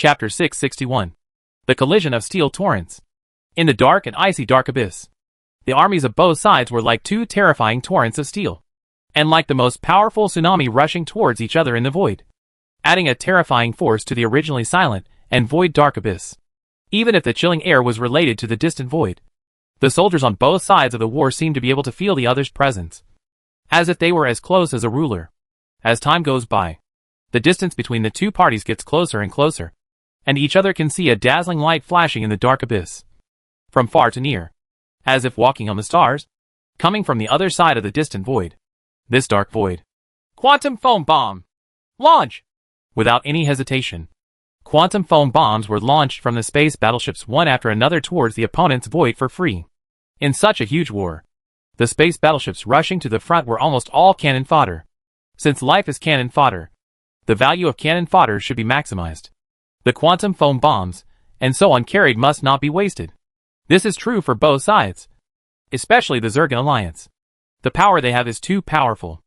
Chapter 661. The Collision of Steel Torrents. In the dark and icy dark abyss, the armies of both sides were like two terrifying torrents of steel, and like the most powerful tsunami rushing towards each other in the void, adding a terrifying force to the originally silent and void dark abyss. Even if the chilling air was related to the distant void, the soldiers on both sides of the war seemed to be able to feel the other's presence, as if they were as close as a ruler. As time goes by, the distance between the two parties gets closer and closer, and each other can see a dazzling light flashing in the dark abyss, from far to near, as if walking on the stars, coming from the other side of the distant void. This dark void. Quantum foam bomb! Launch! Without any hesitation, quantum foam bombs were launched from the space battleships one after another towards the opponent's void for free. In such a huge war, the space battleships rushing to the front were almost all cannon fodder. Since life is cannon fodder, the value of cannon fodder should be maximized. The quantum foam bombs, and so on carried must not be wasted. This is true for both sides, especially the Zergan Alliance. The power they have is too powerful.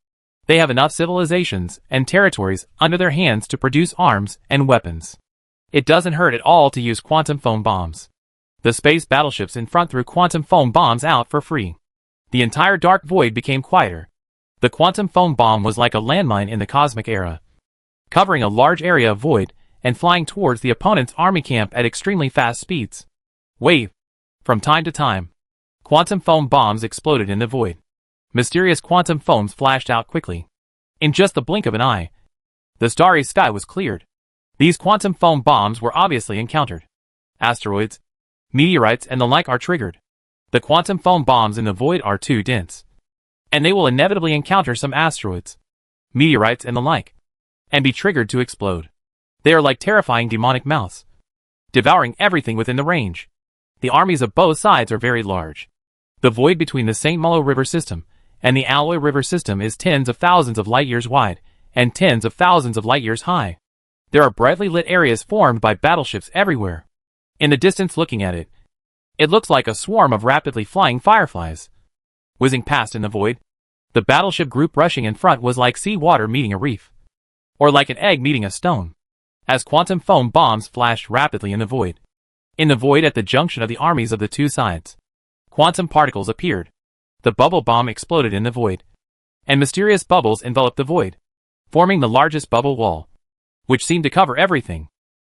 They have enough civilizations and territories under their hands to produce arms and weapons. It doesn't hurt at all to use quantum foam bombs. The space battleships in front threw quantum foam bombs out for free. The entire dark void became quieter. The quantum foam bomb was like a landmine in the cosmic era, covering a large area of void and flying towards the opponent's army camp at extremely fast speeds. Wave. From time to time, quantum foam bombs exploded in the void. Mysterious quantum foams flashed out quickly. In just the blink of an eye, the starry sky was cleared. These quantum foam bombs were obviously encountered. Asteroids, meteorites and the like are triggered. The quantum foam bombs in the void are too dense, and they will inevitably encounter some asteroids, meteorites and the like, and be triggered to explode. They are like terrifying demonic mouths, devouring everything within the range. The armies of both sides are very large. The void between the St. Malo River system and the Alloy River system is tens of thousands of light years wide and tens of thousands of light years high. There are brightly lit areas formed by battleships everywhere. In the distance looking at it, it looks like a swarm of rapidly flying fireflies, whizzing past in the void. The battleship group rushing in front was like sea water meeting a reef, or like an egg meeting a stone, as quantum foam bombs flashed rapidly in the void. In the void at the junction of the armies of the two sides, quantum particles appeared. The bubble bomb exploded in the void, and mysterious bubbles enveloped the void, forming the largest bubble wall, which seemed to cover everything.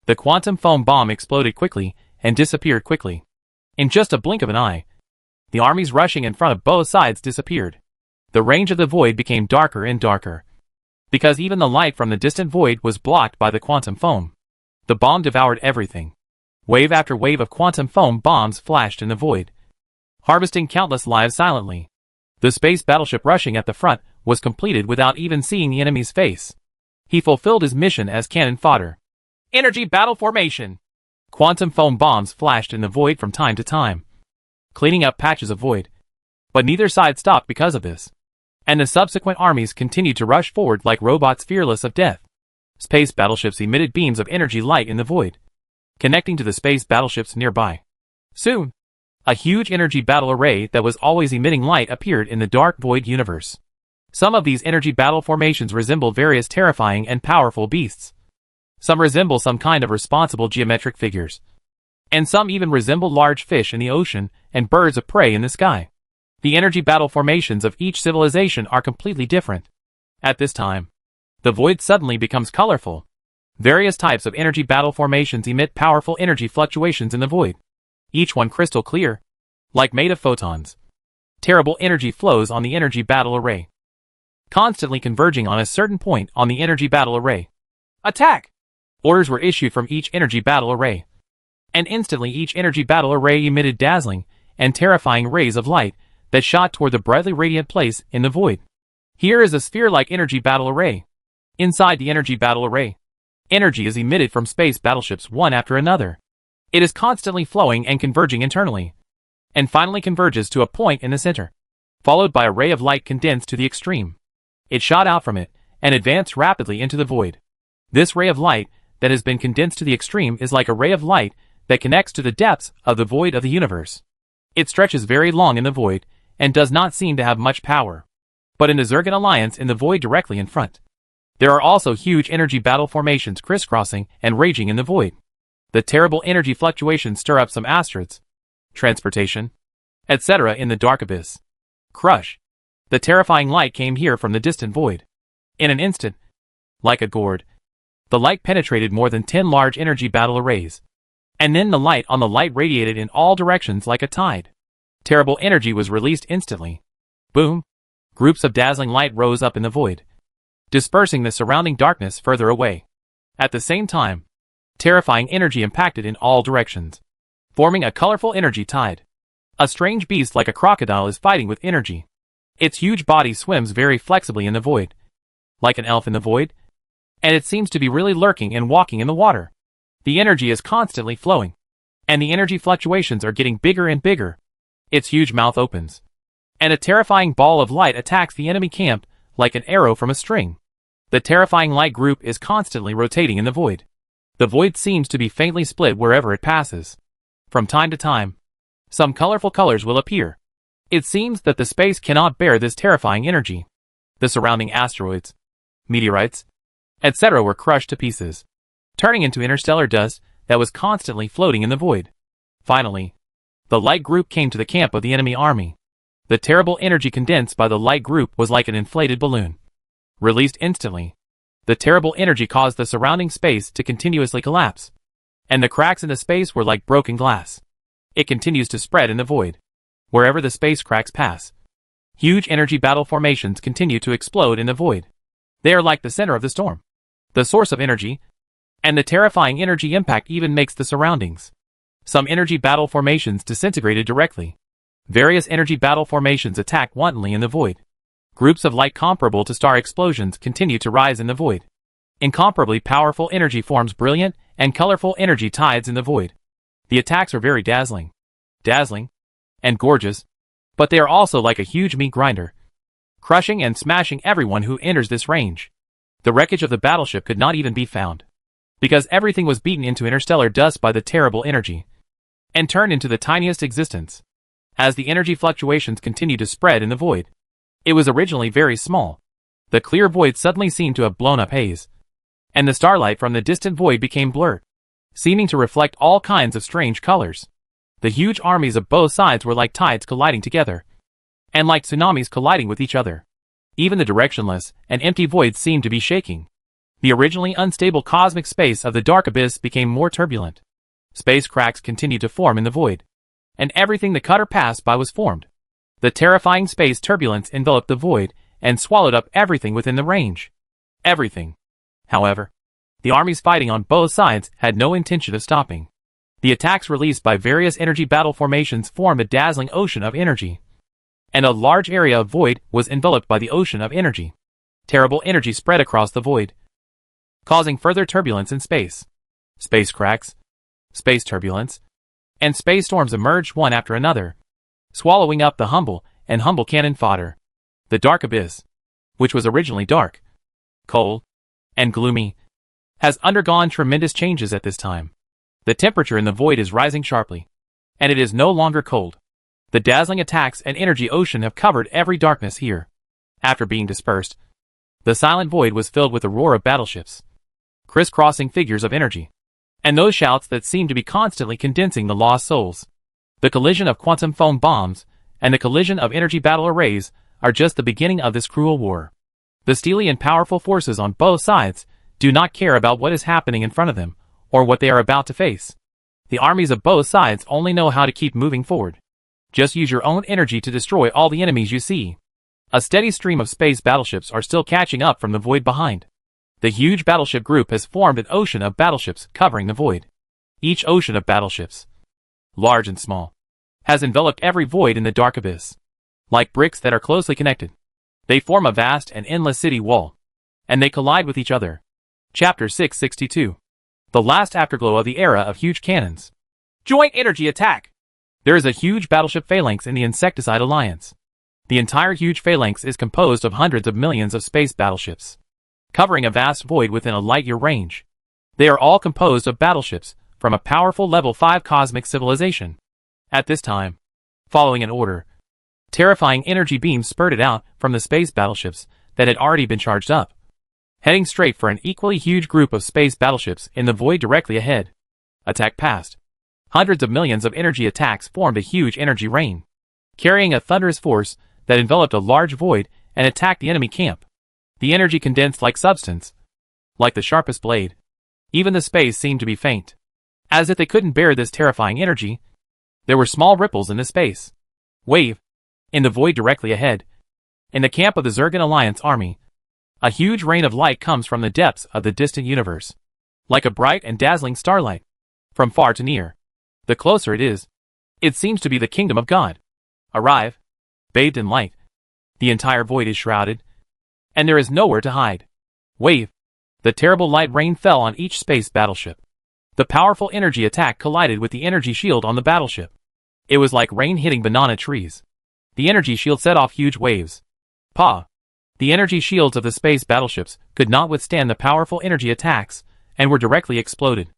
The quantum foam bomb exploded quickly and disappeared quickly. In just a blink of an eye, the armies rushing in front of both sides disappeared. The range of the void became darker and darker, because even the light from the distant void was blocked by the quantum foam. The bomb devoured everything. Wave after wave of quantum foam bombs flashed in the void, harvesting countless lives silently. The space battleship rushing at the front was completed without even seeing the enemy's face. He fulfilled his mission as cannon fodder. Energy battle formation! Quantum foam bombs flashed in the void from time to time, cleaning up patches of void. But neither side stopped because of this, and the subsequent armies continued to rush forward like robots fearless of death. Space battleships emitted beams of energy light in the void, connecting to the space battleships nearby. Soon, a huge energy battle array that was always emitting light appeared in the dark void universe. Some of these energy battle formations resembled various terrifying and powerful beasts. Some resemble some kind of responsible geometric figures, and some even resemble large fish in the ocean and birds of prey in the sky. The energy battle formations of each civilization are completely different. At this time, the void suddenly becomes colorful. Various types of energy battle formations emit powerful energy fluctuations in the void, each one crystal clear, like made of photons. Terrible energy flows on the energy battle array, constantly converging on a certain point on the energy battle array. Attack! Orders were issued from each energy battle array, and instantly each energy battle array emitted dazzling and terrifying rays of light that shot toward the brightly radiant place in the void. Here is a sphere-like energy battle array. Inside the energy battle array, energy is emitted from space battleships one after another. It is constantly flowing and converging internally, and finally converges to a point in the center, followed by a ray of light condensed to the extreme. It shot out from it and advanced rapidly into the void. This ray of light that has been condensed to the extreme is like a ray of light that connects to the depths of the void of the universe. It stretches very long in the void and does not seem to have much power. But in the Zergan Alliance in the void directly in front, there are also huge energy battle formations crisscrossing and raging in the void. The terrible energy fluctuations stir up some asteroids, transportation, etc. in the dark abyss. Crush. The terrifying light came here from the distant void. In an instant, like a gourd, the light penetrated more than 10 large energy battle arrays. And then the light on the light radiated in all directions like a tide. Terrible energy was released instantly. Boom! Groups of dazzling light rose up in the void, dispersing the surrounding darkness further away. At the same time, terrifying energy impacted in all directions, forming a colorful energy tide. A strange beast like a crocodile is fighting with energy. Its huge body swims very flexibly in the void, like an elf in the void, and it seems to be really lurking and walking in the water. The energy is constantly flowing, and the energy fluctuations are getting bigger and bigger. Its huge mouth opens, and a terrifying ball of light attacks the enemy camp like an arrow from a string. The terrifying light group is constantly rotating in the void. The void seems to be faintly split wherever it passes. From time to time, some colorful colors will appear. It seems that the space cannot bear this terrifying energy. The surrounding asteroids, meteorites, etc. were crushed to pieces, turning into interstellar dust that was constantly floating in the void. Finally, the light group came to the camp of the enemy army. The terrible energy condensed by the light group was like an inflated balloon. Released instantly, the terrible energy caused the surrounding space to continuously collapse, and the cracks in the space were like broken glass. It continues to spread in the void. Wherever the space cracks pass, huge energy battle formations continue to explode in the void. They are like the center of the storm, the source of energy, and the terrifying energy impact even makes the surroundings. Some energy battle formations disintegrated directly. Various energy battle formations attack wantonly in the void. Groups of light comparable to star explosions continue to rise in the void. Incomparably powerful energy forms brilliant and colorful energy tides in the void. The attacks are very dazzling, and gorgeous, but they are also like a huge meat grinder, crushing and smashing everyone who enters this range. The wreckage of the battleship could not even be found, because everything was beaten into interstellar dust by the terrible energy, and turned into the tiniest existence. As the energy fluctuations continued to spread in the void, it was originally very small. The clear void suddenly seemed to have blown up haze, and the starlight from the distant void became blurred, seeming to reflect all kinds of strange colors. The huge armies of both sides were like tides colliding together, and like tsunamis colliding with each other. Even the directionless and empty void seemed to be shaking. The originally unstable cosmic space of the dark abyss became more turbulent. Space cracks continued to form in the void, and everything the cutter passed by was formed. The terrifying space turbulence enveloped the void and swallowed up everything within the range. Everything. However, the armies fighting on both sides had no intention of stopping. The attacks released by various energy battle formations formed a dazzling ocean of energy, and a large area of void was enveloped by the ocean of energy. Terrible energy spread across the void, causing further turbulence in space. Space cracks, space turbulence, and space storms emerged one after another, swallowing up the humble cannon fodder. The dark abyss, which was originally dark, cold, and gloomy, has undergone tremendous changes at this time. The temperature in the void is rising sharply, and it is no longer cold. The dazzling attacks and energy ocean have covered every darkness here. After being dispersed, the silent void was filled with the roar of battleships, crisscrossing figures of energy, and those shouts that seem to be constantly condensing the lost souls. The collision of quantum foam bombs and the collision of energy battle arrays are just the beginning of this cruel war. The steely and powerful forces on both sides do not care about what is happening in front of them or what they are about to face. The armies of both sides only know how to keep moving forward. Just use your own energy to destroy all the enemies you see. A steady stream of space battleships are still catching up from the void behind. The huge battleship group has formed an ocean of battleships covering the void. Each ocean of battleships, large and small, has enveloped every void in the dark abyss. Like bricks that are closely connected, they form a vast and endless city wall, and they collide with each other. Chapter 662. The last afterglow of the era of huge cannons. Joint energy attack! There is a huge battleship phalanx in the Insecticide Alliance. The entire huge phalanx is composed of hundreds of millions of space battleships, covering a vast void within a light-year range. They are all composed of battleships from a powerful level 5 cosmic civilization. At this time, following an order, terrifying energy beams spurted out from the space battleships that had already been charged up, heading straight for an equally huge group of space battleships in the void directly ahead. Attack passed. Hundreds of millions of energy attacks formed a huge energy rain, carrying a thunderous force that enveloped a large void and attacked the enemy camp. The energy condensed like substance, like the sharpest blade. Even the space seemed to be faint. As if they couldn't bear this terrifying energy, there were small ripples in the space. Wave. In the void directly ahead. In the camp of the Zergan Alliance army, a huge rain of light comes from the depths of the distant universe. Like a bright and dazzling starlight. From far to near. The closer it is, it seems to be the kingdom of God. Arrive. Bathed in light. The entire void is shrouded, and there is nowhere to hide. Wave. The terrible light rain fell on each space battleship. The powerful energy attack collided with the energy shield on the battleship. It was like rain hitting banana trees. The energy shield set off huge waves. Pa. The energy shields of the space battleships could not withstand the powerful energy attacks and were directly exploded.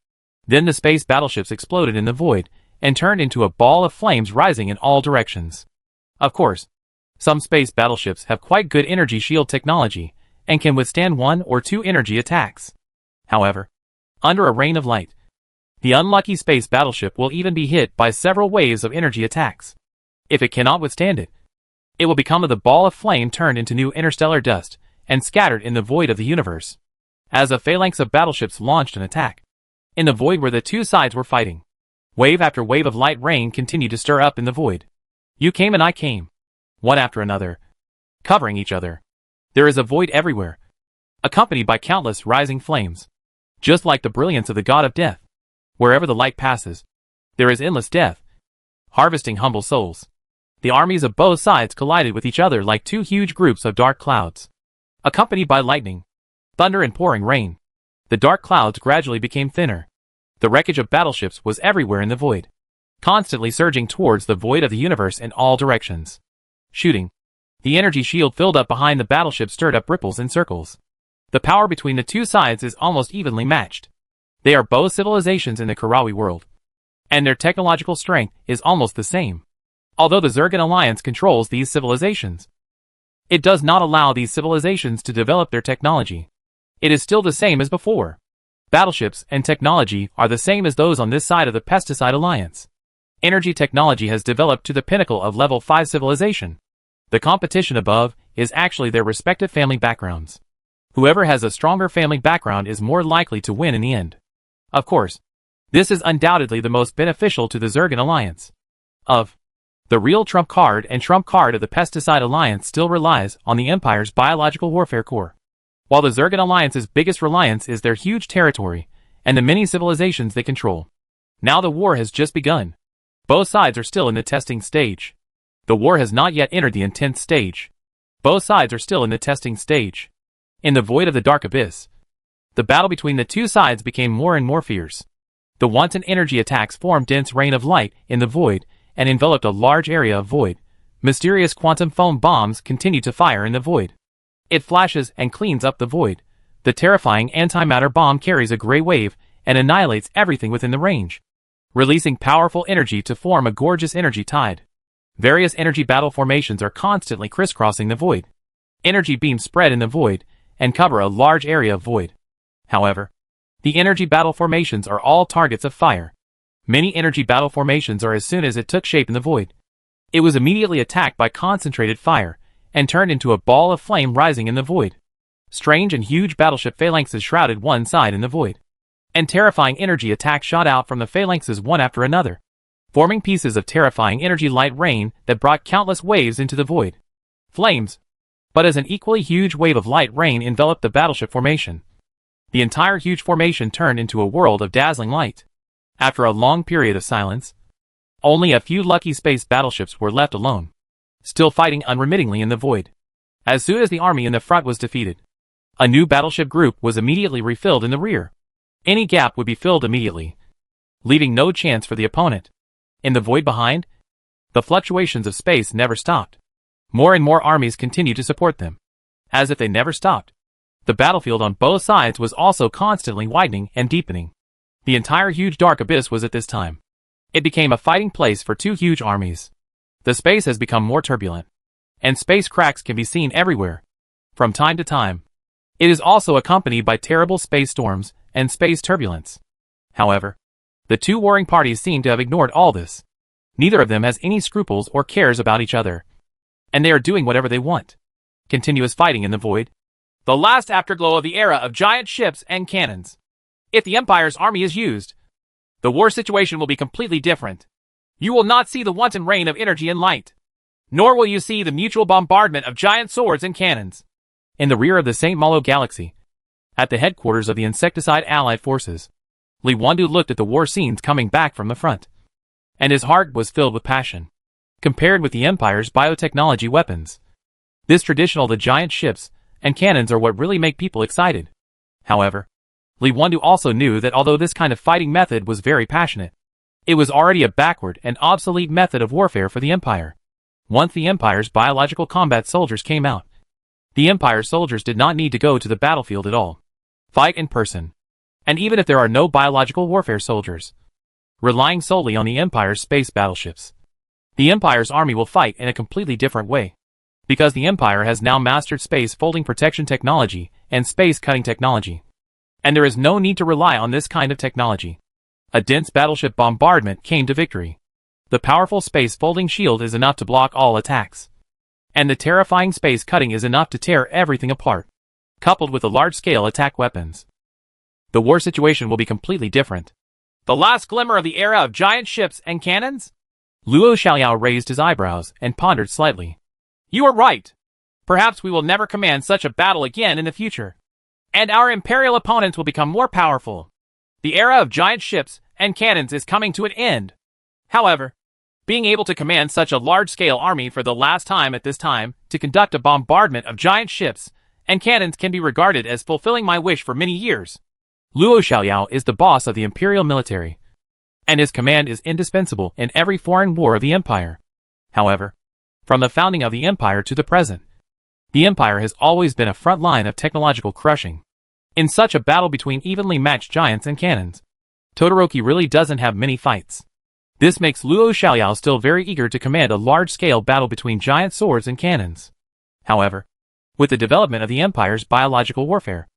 Then the space battleships exploded in the void and turned into a ball of flames rising in all directions. Of course, some space battleships have quite good energy shield technology and can withstand 1 or 2 energy attacks. However, under a rain of light, the unlucky space battleship will even be hit by several waves of energy attacks. If it cannot withstand it, it will become the ball of flame turned into new interstellar dust and scattered in the void of the universe. As a phalanx of battleships launched an attack, in the void where the two sides were fighting, wave after wave of light rain continued to stir up in the void. You came and I came, one after another, covering each other. There is a void everywhere, accompanied by countless rising flames, just like the brilliance of the god of death. Wherever the light passes, there is endless death, harvesting humble souls. The armies of both sides collided with each other like two huge groups of dark clouds, accompanied by lightning, thunder and pouring rain. The dark clouds gradually became thinner. The wreckage of battleships was everywhere in the void, constantly surging towards the void of the universe in all directions. Shooting. The energy shield filled up behind the battleship stirred up ripples in circles. The power between the two sides is almost evenly matched. They are both civilizations in the Karawi world, and their technological strength is almost the same. Although the Zergan Alliance controls these civilizations, it does not allow these civilizations to develop their technology. It is still the same as before. Battleships and technology are the same as those on this side of the Pesticide Alliance. Energy technology has developed to the pinnacle of level 5 civilization. The competition above is actually their respective family backgrounds. Whoever has a stronger family background is more likely to win in the end. Of course, this is undoubtedly the most beneficial to the Zergan Alliance. The real trump card and trump card of the Pesticide Alliance still relies on the Empire's biological warfare core. While the Zergan Alliance's biggest reliance is their huge territory and the many civilizations they control. Now the war has just begun. Both sides are still in the testing stage. The war has not yet entered the intense stage. Both sides are still in the testing stage. In the void of the dark abyss, the battle between the two sides became more and more fierce. The wanton energy attacks formed dense rain of light in the void and enveloped a large area of void. Mysterious quantum foam bombs continued to fire in the void. It flashes and cleans up the void. The terrifying antimatter bomb carries a gray wave and annihilates everything within the range, releasing powerful energy to form a gorgeous energy tide. Various energy battle formations are constantly crisscrossing the void. Energy beams spread in the void and cover a large area of void. However, the energy battle formations are all targets of fire. Many energy battle formations are as soon as it took shape in the void, it was immediately attacked by concentrated fire and turned into a ball of flame rising in the void. Strange and huge battleship phalanxes shrouded one side in the void, and terrifying energy attacks shot out from the phalanxes one after another, forming pieces of terrifying energy light rain that brought countless waves into the void. Flames. But as an equally huge wave of light rain enveloped the battleship formation, the entire huge formation turned into a world of dazzling light. After a long period of silence, only a few lucky space battleships were left alone, still fighting unremittingly in the void. As soon as the army in the front was defeated, a new battleship group was immediately refilled in the rear. Any gap would be filled immediately, leaving no chance for the opponent. In the void behind, the fluctuations of space never stopped. More and more armies continued to support them, as if they never stopped. The battlefield on both sides was also constantly widening and deepening. The entire huge dark abyss was at this time. It became a fighting place for two huge armies. The space has become more turbulent, and space cracks can be seen everywhere, from time to time. It is also accompanied by terrible space storms and space turbulence. However, The two warring parties seem to have ignored all this. Neither of them has any scruples or cares about each other. And they are doing whatever they want. Continuous fighting in the void. The last afterglow of the era of giant ships and cannons. If the Empire's army is used, the war situation will be completely different. You will not see the wanton rain of energy and light. Nor will you see the mutual bombardment of giant swords and cannons. In the rear of the St. Malo galaxy, at the headquarters of the Insecticide Allied forces, Li Wandu looked at the war scenes coming back from the front. And his heart was filled with passion. Compared with the Empire's biotechnology weapons, the giant ships and cannons are what really make people excited. However, Li Wandu also knew that although this kind of fighting method was very passionate, it was already a backward and obsolete method of warfare for the Empire. Once the Empire's biological combat soldiers came out, the Empire soldiers did not need to go to the battlefield at all. Fight in person. And even if there are no biological warfare soldiers, relying solely on the Empire's space battleships, the Empire's army will fight in a completely different way. Because the Empire has now mastered space folding protection technology and space cutting technology. And there is no need to rely on this kind of technology. A dense battleship bombardment came to victory. The powerful space folding shield is enough to block all attacks. And the terrifying space cutting is enough to tear everything apart. Coupled with the large-scale attack weapons, the war situation will be completely different. The last glimmer of the era of giant ships and cannons? Luo Xiaoyao raised his eyebrows and pondered slightly. You are right. Perhaps we will never command such a battle again in the future. And our imperial opponents will become more powerful. The era of giant ships and cannons is coming to an end. However, being able to command such a large-scale army for the last time at this time to conduct a bombardment of giant ships and cannons can be regarded as fulfilling my wish for many years. Luo Xiaoyao is the boss of the imperial military, and his command is indispensable in every foreign war of the Empire. However, from the founding of the Empire to the present, the Empire has always been a front line of technological crushing. In such a battle between evenly matched giants and cannons, Todoroki really doesn't have many fights. This makes Luo Xiaoyao still very eager to command a large-scale battle between giant swords and cannons. However, with the development of the Empire's biological warfare,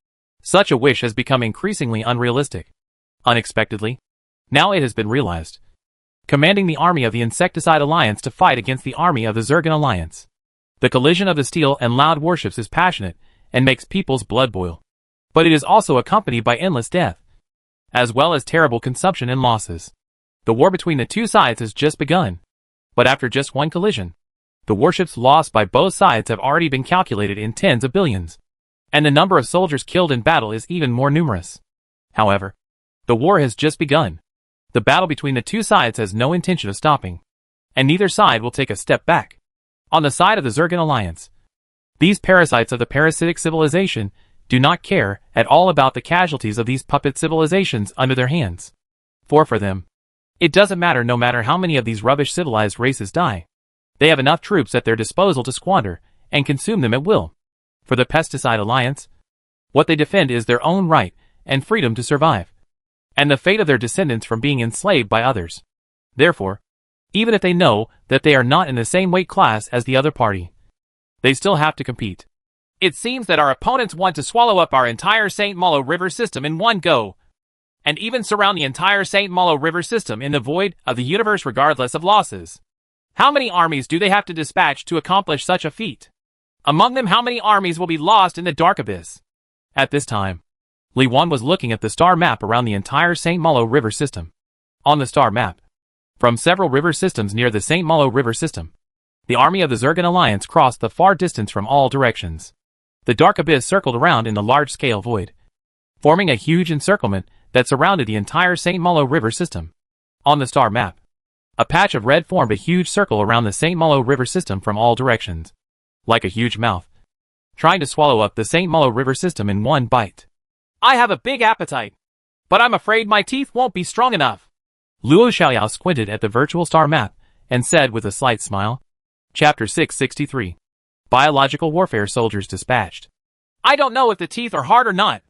such a wish has become increasingly unrealistic. Unexpectedly, now it has been realized. Commanding the army of the Insecticide Alliance to fight against the army of the Zergan Alliance. The collision of the steel and loud warships is passionate and makes people's blood boil. But it is also accompanied by endless death, as well as terrible consumption and losses. The war between the two sides has just begun. But after just one collision, the warships lost by both sides have already been calculated in tens of billions. And the number of soldiers killed in battle is even more numerous. However, the war has just begun. The battle between the two sides has no intention of stopping. And neither side will take a step back. On the side of the Zergan Alliance, these parasites of the parasitic civilization do not care at all about the casualties of these puppet civilizations under their hands. For them, it doesn't matter no matter how many of these rubbish civilized races die. They have enough troops at their disposal to squander and consume them at will. For the Pesticide Alliance, what they defend is their own right and freedom to survive, and the fate of their descendants from being enslaved by others. Therefore, even if they know that they are not in the same weight class as the other party, they still have to compete. It seems that our opponents want to swallow up our entire St. Malo River system in one go, and even surround the entire St. Malo River system in the void of the universe regardless of losses. How many armies do they have to dispatch to accomplish such a feat? Among them, how many armies will be lost in the dark abyss? At this time, Li Wan was looking at the star map around the entire St. Malo River system. On the star map, from several river systems near the St. Malo River system, the army of the Zergan Alliance crossed the far distance from all directions. The dark abyss circled around in the large-scale void, forming a huge encirclement that surrounded the entire St. Malo River system. On the star map, a patch of red formed a huge circle around the St. Malo River system from all directions, like a huge mouth, trying to swallow up the St. Malo River system in one bite. I have a big appetite, but I'm afraid my teeth won't be strong enough. Luo Xiaoyao squinted at the virtual star map and said with a slight smile. Chapter 663. Biological Warfare Soldiers Dispatched. I don't know if the teeth are hard or not,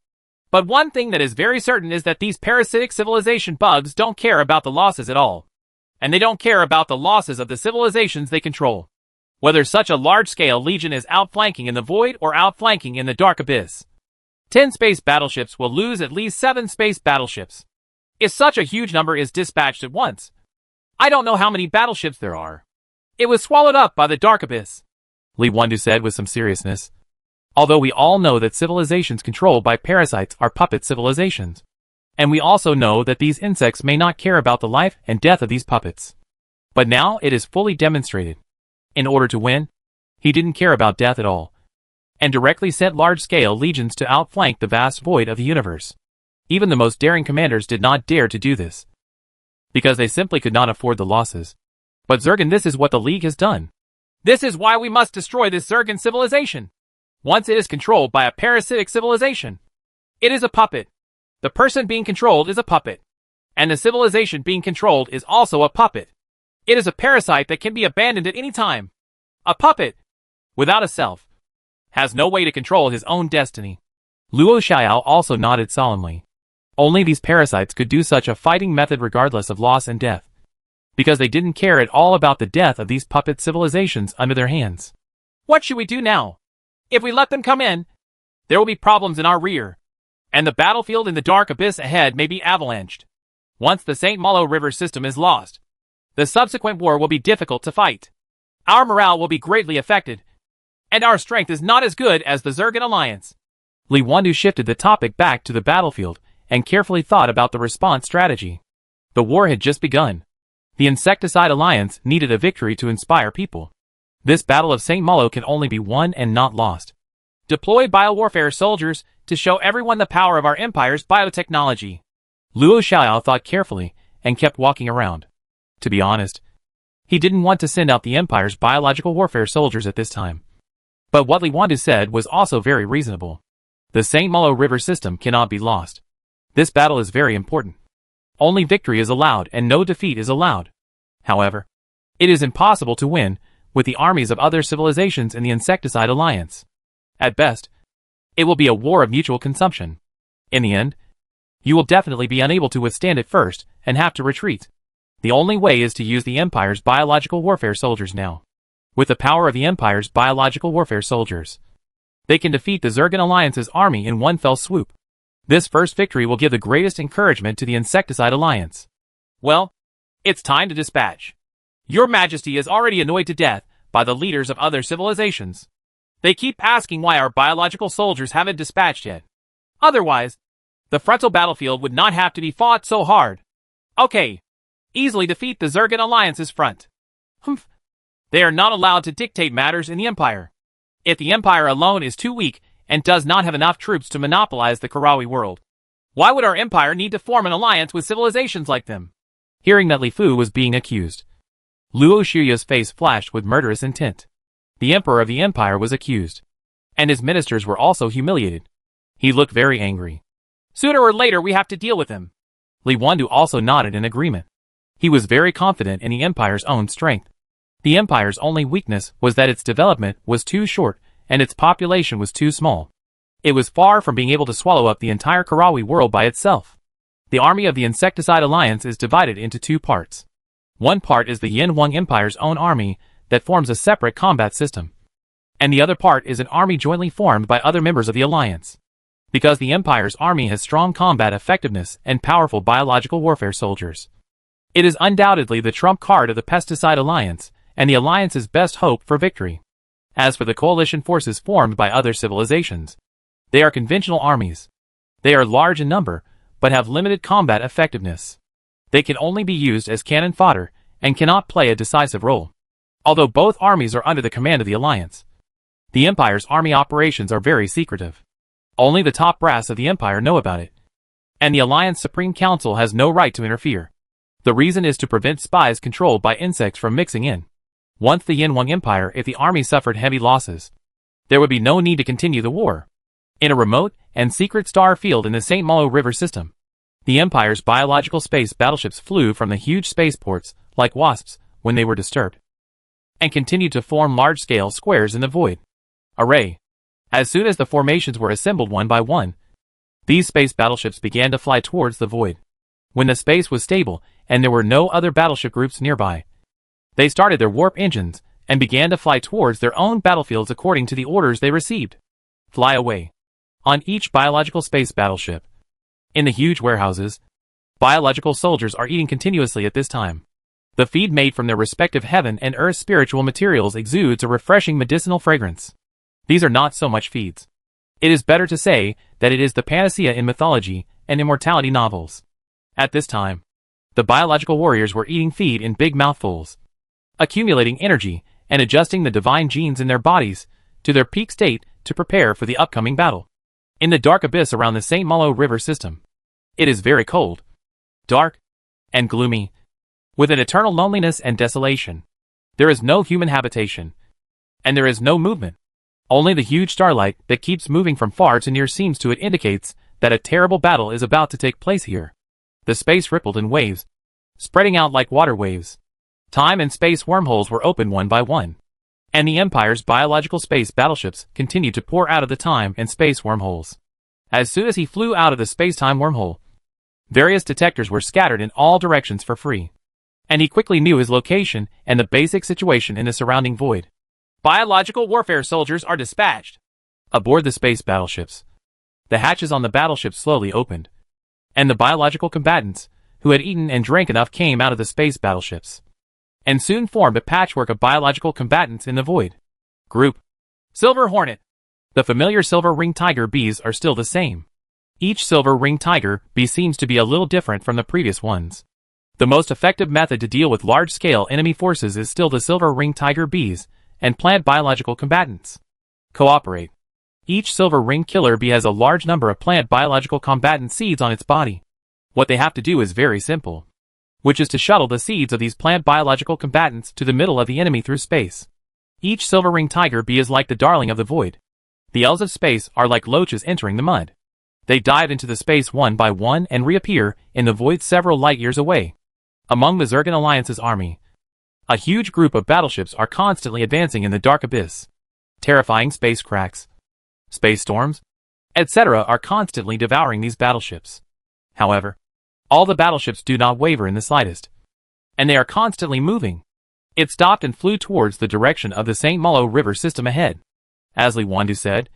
but one thing that is very certain is that these parasitic civilization bugs don't care about the losses at all. And they don't care about the losses of the civilizations they control. Whether such a large-scale legion is outflanking in the void or outflanking in the dark abyss. 10 space battleships will lose at least 7 space battleships. if such a huge number is dispatched at once. I don't know how many battleships there are. It was swallowed up by the dark abyss, Li Wandu said with some seriousness. Although we all know that civilizations controlled by parasites are puppet civilizations. And we also know that these insects may not care about the life and death of these puppets. But now it is fully demonstrated. In order to win, he didn't care about death at all, and directly sent large-scale legions to outflank the vast void of the universe. Even the most daring commanders did not dare to do this, because they simply could not afford the losses. But Zergan, this is what the League has done. This is why we must destroy this Zergan civilization. Once it is controlled by a parasitic civilization, it is a puppet. The person being controlled is a puppet, and the civilization being controlled is also a puppet. It is a parasite that can be abandoned at any time. A puppet, without a self, has no way to control his own destiny. Luo Xiao also nodded solemnly. Only these parasites could do such a fighting method regardless of loss and death, because they didn't care at all about the death of these puppet civilizations under their hands. What should we do now? If we let them come in, there will be problems in our rear, and the battlefield in the dark abyss ahead may be avalanched. Once the St. Malo River system is lost, the subsequent war will be difficult to fight. Our morale will be greatly affected, and our strength is not as good as the Zergan Alliance. Li Wandu shifted the topic back to the battlefield and carefully thought about the response strategy. The war had just begun. The Insecticide Alliance needed a victory to inspire people. This Battle of St. Malo can only be won and not lost. Deploy biowarfare soldiers to show everyone the power of our empire's biotechnology. Luo Xiao thought carefully and kept walking around. To be honest, he didn't want to send out the empire's biological warfare soldiers at this time. But what Li Wandu said was also very reasonable. The St. Malo River system cannot be lost. This battle is very important. Only victory is allowed and no defeat is allowed. However, it is impossible to win with the armies of other civilizations in the Insecticide Alliance. At best, it will be a war of mutual consumption. In the end, you will definitely be unable to withstand it first and have to retreat. The only way is to use the Empire's biological warfare soldiers now. With the power of the Empire's biological warfare soldiers, they can defeat the Zergan Alliance's army in one fell swoop. This first victory will give the greatest encouragement to the Insecticide Alliance. Well, it's time to dispatch. Your Majesty is already annoyed to death by the leaders of other civilizations. They keep asking why our biological soldiers haven't dispatched yet. Otherwise, the frontal battlefield would not have to be fought so hard. Okay. Easily defeat the Zergan Alliance's front. Humph. They are not allowed to dictate matters in the Empire. If the Empire alone is too weak and does not have enough troops to monopolize the Karawi world, why would our Empire need to form an alliance with civilizations like them? Hearing that Li Fu was being accused, Luo Xiuya's face flashed with murderous intent. The Emperor of the Empire was accused, and his ministers were also humiliated. He looked very angry. Sooner or later we have to deal with him. Li Wandu also nodded in agreement. He was very confident in the Empire's own strength. The Empire's only weakness was that its development was too short and its population was too small. It was far from being able to swallow up the entire Karawi world by itself. The army of the Insecticide Alliance is divided into two parts. One part is the Yin Huang Empire's own army that forms a separate combat system, and the other part is an army jointly formed by other members of the Alliance. Because the Empire's army has strong combat effectiveness and powerful biological warfare soldiers, it is undoubtedly the trump card of the Pesticide Alliance and the Alliance's best hope for victory. As for the coalition forces formed by other civilizations, they are conventional armies. They are large in number, but have limited combat effectiveness. They can only be used as cannon fodder and cannot play a decisive role. Although both armies are under the command of the Alliance, the Empire's army operations are very secretive. Only the top brass of the Empire know about it, and the Alliance Supreme Council has no right to interfere. The reason is to prevent spies controlled by insects from mixing in. Once the Yin Huang Empire, if the army suffered heavy losses, there would be no need to continue the war. In a remote and secret star field in the St. Malo River system, the Empire's biological space battleships flew from the huge spaceports like wasps when they were disturbed, and continued to form large-scale squares in the void. Array. As soon as the formations were assembled one by one, these space battleships began to fly towards the void. When the space was stable and there were no other battleship groups nearby, they started their warp engines and began to fly towards their own battlefields according to the orders they received. Fly away. On each biological space battleship, in the huge warehouses, Biological soldiers are eating continuously at this time. The feed made from their respective heaven and earth spiritual materials exudes a refreshing medicinal fragrance. These are not so much feeds. It is better to say that it is the panacea in mythology and immortality novels. At this time, the biological warriors were eating feed in big mouthfuls, accumulating energy and adjusting the divine genes in their bodies to their peak state to prepare for the upcoming battle. In the dark abyss around the St. Malo River system, it is very cold, dark, and gloomy, with an eternal loneliness and desolation. There is no human habitation, and there is no movement. Only the huge starlight that keeps moving from far to near seems to it indicates that a terrible battle is about to take place here. The space rippled in waves, spreading out like water waves. Time and space wormholes were opened one by one, and the Empire's biological space battleships continued to pour out of the time and space wormholes. As soon as he flew out of the space-time wormhole, various detectors were scattered in all directions for free, and he quickly knew his location and the basic situation in the surrounding void. Biological warfare soldiers are dispatched. Aboard the space battleships, the hatches on the battleship slowly opened, and the biological combatants, who had eaten and drank enough, came out of the space battleships, and soon formed a patchwork of biological combatants in the void. Group Silver Hornet. The familiar silver-ringed tiger bees are still the same. Each silver-ringed tiger bee seems to be a little different from the previous ones. The most effective method to deal with large-scale enemy forces is still the silver-ringed tiger bees and plant biological combatants. Cooperate. Each silver-ringed killer bee has a large number of plant biological combatant seeds on its body. What they have to do is very simple, which is to shuttle the seeds of these plant biological combatants to the middle of the enemy through space. Each silver-ringed tiger bee is like the darling of the void. The elves of space are like loaches entering the mud. They dive into the space one by one and reappear in the void several light years away. Among the Zergan Alliance's army, a huge group of battleships are constantly advancing in the dark abyss. Terrifying space cracks, space storms, etc. are constantly devouring these battleships. However, all the battleships do not waver in the slightest, and they are constantly moving. It stopped and flew towards the direction of the St. Malo River system ahead. As Li Wandu said,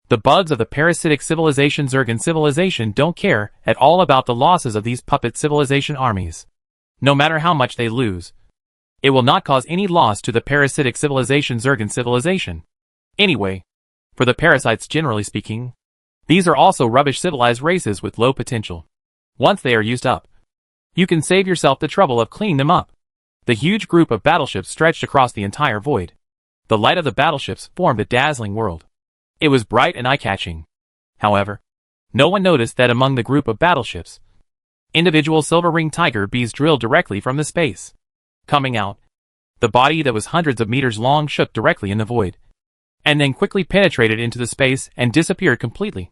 the bugs of the parasitic civilization Zergan civilization don't care at all about the losses of these puppet civilization armies. No matter how much they lose, it will not cause any loss to the parasitic civilization Zergan civilization. Anyway, for the parasites generally speaking, these are also rubbish civilized races with low potential. Once they are used up, you can save yourself the trouble of cleaning them up. The huge group of battleships stretched across the entire void. The light of the battleships formed a dazzling world. It was bright and eye-catching. However, no one noticed that among the group of battleships, individual silver-ringed tiger bees drilled directly from the space. Coming out, the body that was hundreds of meters long shook directly in the void, and then quickly penetrated into the space and disappeared completely,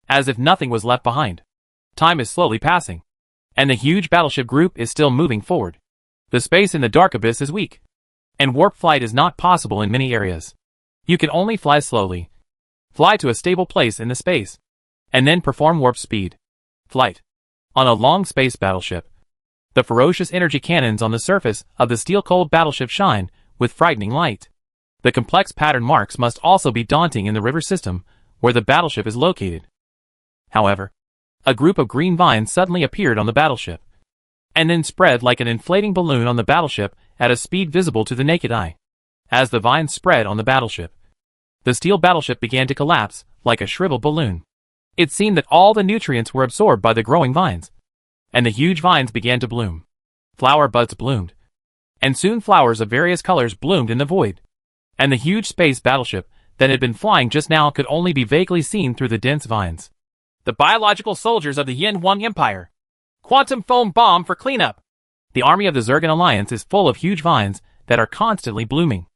as if nothing was left behind. Time is slowly passing, and the huge battleship group is still moving forward. The space in the dark abyss is weak, and warp flight is not possible in many areas. You can only fly slowly, fly to a stable place in the space, and then perform warp speed flight. On a long space battleship, the ferocious energy cannons on the surface of the steel-cold battleship shine with frightening light. The complex pattern marks must also be daunting in the river system where the battleship is located. However, a group of green vines suddenly appeared on the battleship, and then spread like an inflating balloon on the battleship at a speed visible to the naked eye. As the vines spread on the battleship, the steel battleship began to collapse like a shriveled balloon. It seemed that all the nutrients were absorbed by the growing vines, and the huge vines began to bloom. Flower buds bloomed, and soon flowers of various colors bloomed in the void, and the huge space battleship that had been flying just now could only be vaguely seen through the dense vines. The biological soldiers of the Yin Huang Empire. Quantum foam bomb for cleanup. The army of the Zergan Alliance is full of huge vines that are constantly blooming,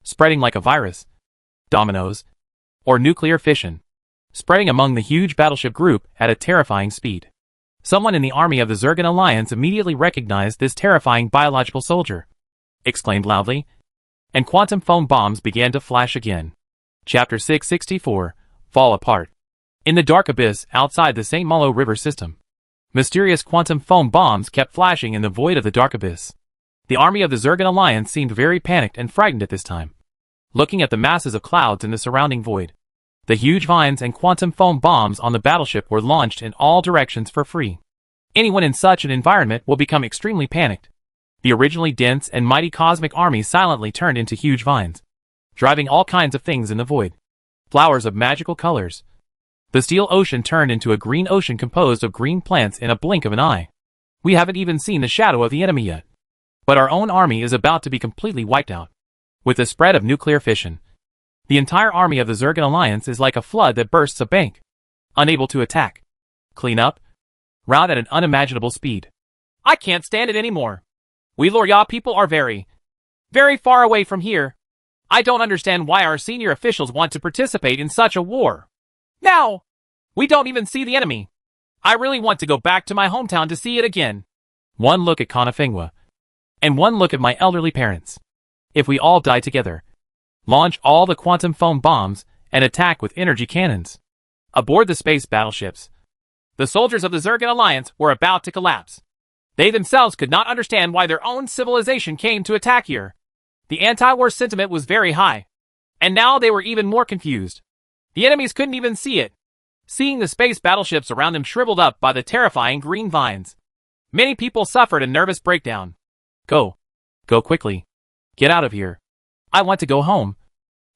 spreading like a virus, dominoes, or nuclear fission, spreading among the huge battleship group at a terrifying speed. Someone in the army of the Zergan Alliance immediately recognized this terrifying biological soldier, exclaimed loudly, and quantum foam bombs began to flash again. Chapter 664, Fall Apart. In the dark abyss outside the St. Malo River system, mysterious quantum foam bombs kept flashing in the void of the dark abyss. The army of the Zergan Alliance seemed very panicked and frightened at this time. Looking at the masses of clouds in the surrounding void, the huge vines and quantum foam bombs on the battleship were launched in all directions for free. Anyone in such an environment will become extremely panicked. The originally dense and mighty cosmic army silently turned into huge vines, driving all kinds of things in the void. Flowers of magical colors. The steel ocean turned into a green ocean composed of green plants in a blink of an eye. We haven't even seen the shadow of the enemy yet. But our own army is about to be completely wiped out. With the spread of nuclear fission, the entire army of the Zergan Alliance is like a flood that bursts a bank, unable to attack, clean up, rout at an unimaginable speed. I can't stand it anymore. We Loria people are very, very far away from here. I don't understand why our senior officials want to participate in such a war. Now, we don't even see the enemy. I really want to go back to my hometown to see it again. One look at Konafengwa, and one look at my elderly parents. If we all die together, launch all the quantum foam bombs and attack with energy cannons. Aboard the space battleships, the soldiers of the Zergan Alliance were about to collapse. They themselves could not understand why their own civilization came to attack here. The anti-war sentiment was very high, and now they were even more confused. The enemies couldn't even see it, seeing the space battleships around them shriveled up by the terrifying green vines. Many people suffered a nervous breakdown. Go. Go quickly. Get out of here. I want to go home.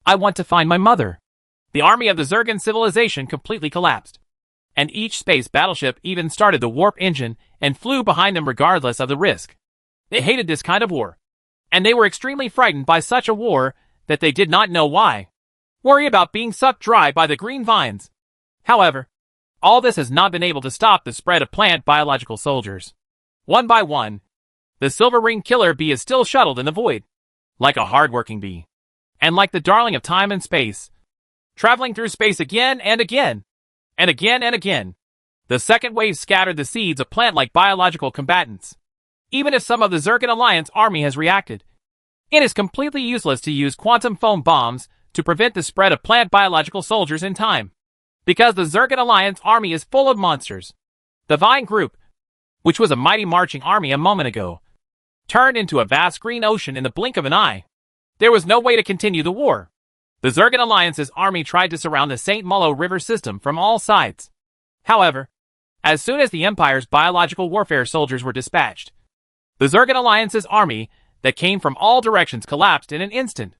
I want to find my mother. The army of the Zergan civilization completely collapsed, and each space battleship even started the warp engine and flew behind them regardless of the risk. They hated this kind of war, and they were extremely frightened by such a war that they did not know why. Worry about being sucked dry by the green vines. However, all this has not been able to stop the spread of plant biological soldiers. One by one, the silver ring killer bee is still shuttled in the void, like a hard-working bee, and like the darling of time and space, traveling through space again and again, and again and again. The second wave scattered the seeds of plant-like biological combatants. Even if some of the Zergan Alliance army has reacted, it is completely useless to use quantum foam bombs to prevent the spread of plant biological soldiers in time, because the Zergan Alliance army is full of monsters. The Vine group, which was a mighty marching army a moment ago, turned into a vast green ocean in the blink of an eye. There was no way to continue the war. The Zergan Alliance's army tried to surround the St. Malo River system from all sides. However, as soon as the Empire's biological warfare soldiers were dispatched, the Zergan Alliance's army that came from all directions collapsed in an instant.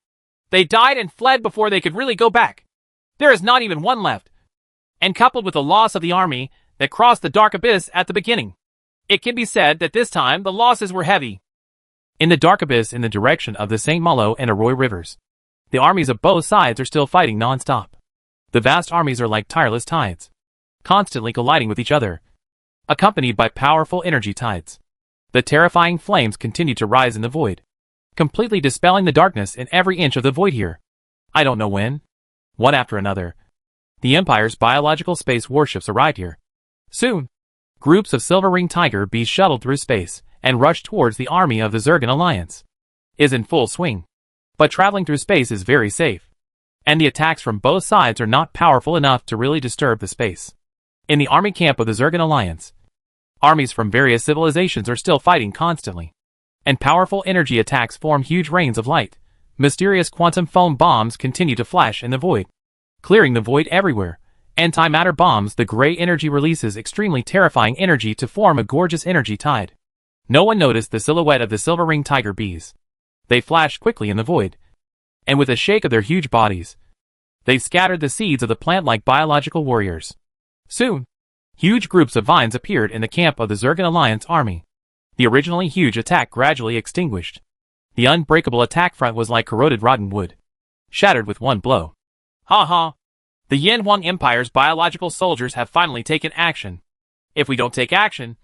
They died and fled before they could really go back. There is not even one left. And coupled with the loss of the army that crossed the dark abyss at the beginning, it can be said that this time the losses were heavy. In the dark abyss in the direction of the St. Malo and Arroy rivers, the armies of both sides are still fighting non-stop. The vast armies are like tireless tides, constantly colliding with each other, accompanied by powerful energy tides. The terrifying flames continue to rise in the void, completely dispelling the darkness in every inch of the void here. I don't know when. One after another, the Empire's biological space warships arrived here. Soon, groups of silver ring tiger bees shuttled through space and rushed towards the army of the Zergan Alliance. Is in full swing. But traveling through space is very safe, and the attacks from both sides are not powerful enough to really disturb the space. In the army camp of the Zergan Alliance, armies from various civilizations are still fighting constantly, and powerful energy attacks form huge rains of light. Mysterious quantum foam bombs continue to flash in the void, clearing the void everywhere. Antimatter bombs, the gray energy releases extremely terrifying energy to form a gorgeous energy tide. No one noticed the silhouette of the silver ring tiger bees. They flashed quickly in the void, and with a shake of their huge bodies, they scattered the seeds of the plant-like biological warriors. Soon, huge groups of vines appeared in the camp of the Zergan Alliance army. The originally huge attack gradually extinguished. The unbreakable attack front was like corroded rotten wood, shattered with one blow. Ha ha! The Yin Huang Empire's biological soldiers have finally taken action. If we don't take action,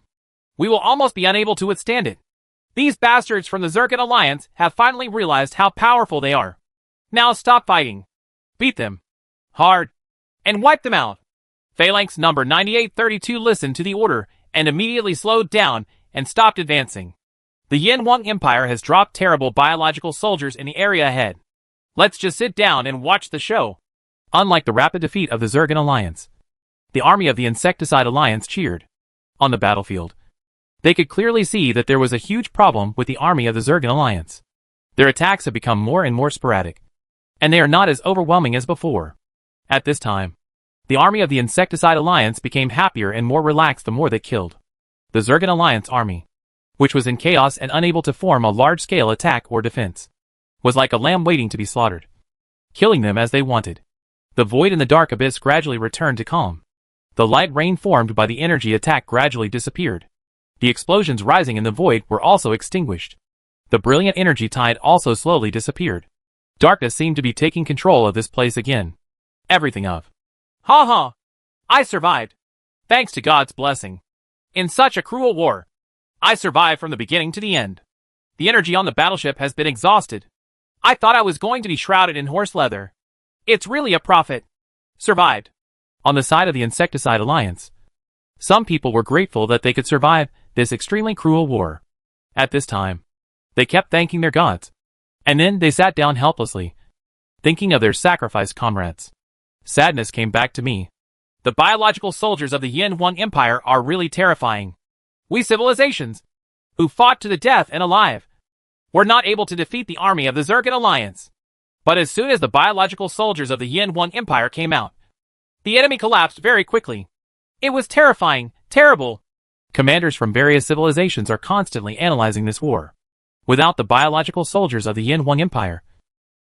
we will almost be unable to withstand it. These bastards from the Zergan Alliance have finally realized how powerful they are. Now stop fighting. Beat them hard and wipe them out. Phalanx number 9832 listened to the order and immediately slowed down and stopped advancing. The Yin Huang Empire has dropped terrible biological soldiers in the area ahead. Let's just sit down and watch the show. Unlike the rapid defeat of the Zergan Alliance, the army of the Insecticide Alliance cheered. On the battlefield, they could clearly see that there was a huge problem with the army of the Zergan Alliance. Their attacks have become more and more sporadic, and they are not as overwhelming as before. At this time, the army of the Insecticide Alliance became happier and more relaxed the more they killed. The Zergan Alliance army, which was in chaos and unable to form a large-scale attack or defense, was like a lamb waiting to be slaughtered, killing them as they wanted. The void in the dark abyss gradually returned to calm. The light rain formed by the energy attack gradually disappeared. The explosions rising in the void were also extinguished. The brilliant energy tide also slowly disappeared. Darkness seemed to be taking control of this place again. Everything of. Ha ha! I survived. Thanks to God's blessing. In such a cruel war, I survived from the beginning to the end. The energy on the battleship has been exhausted. I thought I was going to be shrouded in horse leather. It's really a prophet. Survived. On the side of the Insecticide Alliance, some people were grateful that they could survive this extremely cruel war. At this time, they kept thanking their gods. And then they sat down helplessly, thinking of their sacrificed comrades. Sadness came back to me. The biological soldiers of the Yin 1 Empire are really terrifying. We civilizations, who fought to the death and alive, were not able to defeat the army of the Zergan Alliance. But as soon as the biological soldiers of the Yin 1 Empire came out, the enemy collapsed very quickly. It was terrifying, terrible. Commanders from various civilizations are constantly analyzing this war. Without the biological soldiers of the Yin 1 Empire,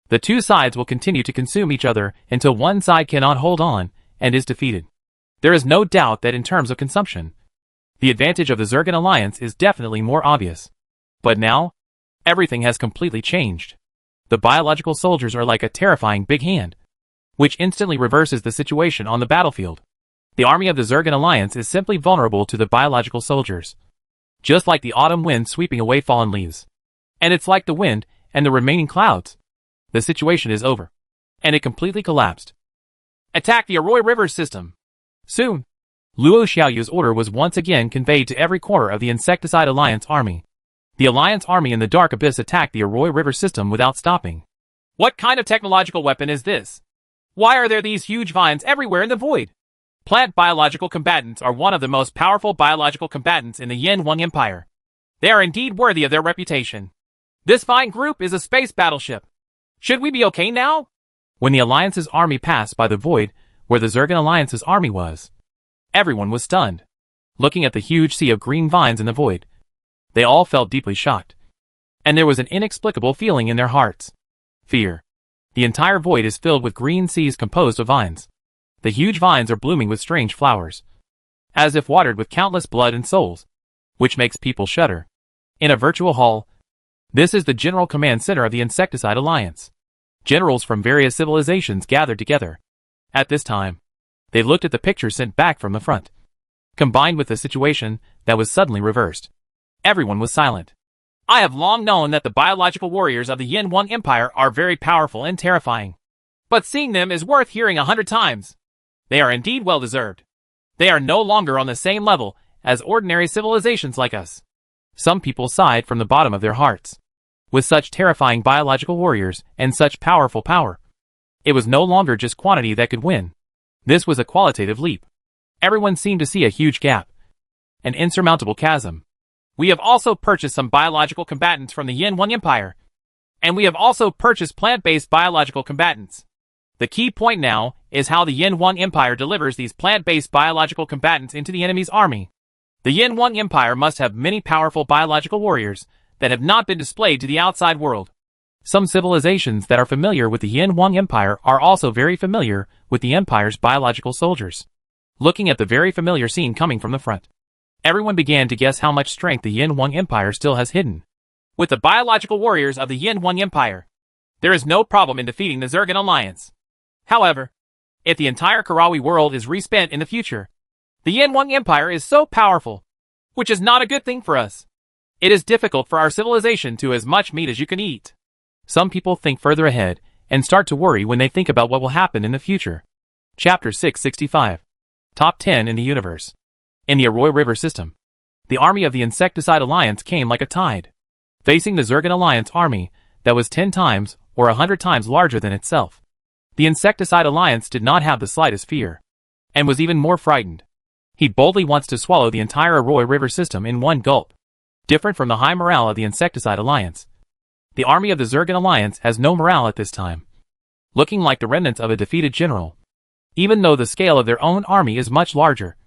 the two sides will continue to consume each other until one side cannot hold on and is defeated. There is no doubt that in terms of consumption, the advantage of the Zergan Alliance is definitely more obvious. But now, everything has completely changed. The biological soldiers are like a terrifying big hand, which instantly reverses the situation on the battlefield. The army of the Zergan Alliance is simply vulnerable to the biological soldiers, just like the autumn wind sweeping away fallen leaves. And it's like the wind and the remaining clouds. The situation is over, and it completely collapsed. Attack the Arroy River system. Soon, Luo Xiaoyu's order was once again conveyed to every corner of the Insecticide Alliance army. The Alliance army in the Dark Abyss attacked the Arroy River system without stopping. What kind of technological weapon is this? Why are there these huge vines everywhere in the void? Plant biological combatants are one of the most powerful biological combatants in the Yin 1 Empire. They are indeed worthy of their reputation. This fine group is a space battleship. Should we be okay now? When the Alliance's army passed by the void where the Zergan Alliance's army was, everyone was stunned. Looking at the huge sea of green vines in the void, they all felt deeply shocked. And there was an inexplicable feeling in their hearts. Fear. The entire void is filled with green seas composed of vines. The huge vines are blooming with strange flowers, as if watered with countless blood and souls, which makes people shudder. In a virtual hall, this is the General Command Center of the Insecticide Alliance. Generals from various civilizations gathered together. At this time, they looked at the picture sent back from the front, combined with the situation that was suddenly reversed. Everyone was silent. I have long known that the biological warriors of the Yin 1 Empire are very powerful and terrifying. But seeing them is worth hearing 100 times. They are indeed well deserved. They are no longer on the same level as ordinary civilizations like us. Some people sighed from the bottom of their hearts. With such terrifying biological warriors and such powerful power, it was no longer just quantity that could win. This was a qualitative leap. Everyone seemed to see a huge gap, an insurmountable chasm. We have also purchased some biological combatants from the Yin 1 Empire, and we have also purchased plant-based biological combatants. The key point now is how the Yin 1 Empire delivers these plant-based biological combatants into the enemy's army. The Yin 1 Empire must have many powerful biological warriors that have not been displayed to the outside world. Some civilizations that are familiar with the Yin 1 Empire are also very familiar with the Empire's biological soldiers. Looking at the very familiar scene coming from the front, everyone began to guess how much strength the Yin 1 Empire still has hidden. With the biological warriors of the Yin 1 Empire, there is no problem in defeating the Zergan Alliance. However, if the entire Karawi world is respent in the future, the Yin 1 Empire is so powerful, which is not a good thing for us. It is difficult for our civilization to as much meat as you can eat. Some people think further ahead and start to worry when they think about what will happen in the future. Chapter 665. Top 10 in the Universe. In the Arroy River system, the army of the Insecticide Alliance came like a tide, facing the Zergan Alliance army that was 10 times or 100 times larger than itself. The Insecticide Alliance did not have the slightest fear, and was even more frightened. He boldly wants to swallow the entire Arroy River system in one gulp. Different from the high morale of the Insecticide Alliance, the army of the Zergan Alliance has no morale at this time, looking like the remnants of a defeated general. Even though the scale of their own army is much larger,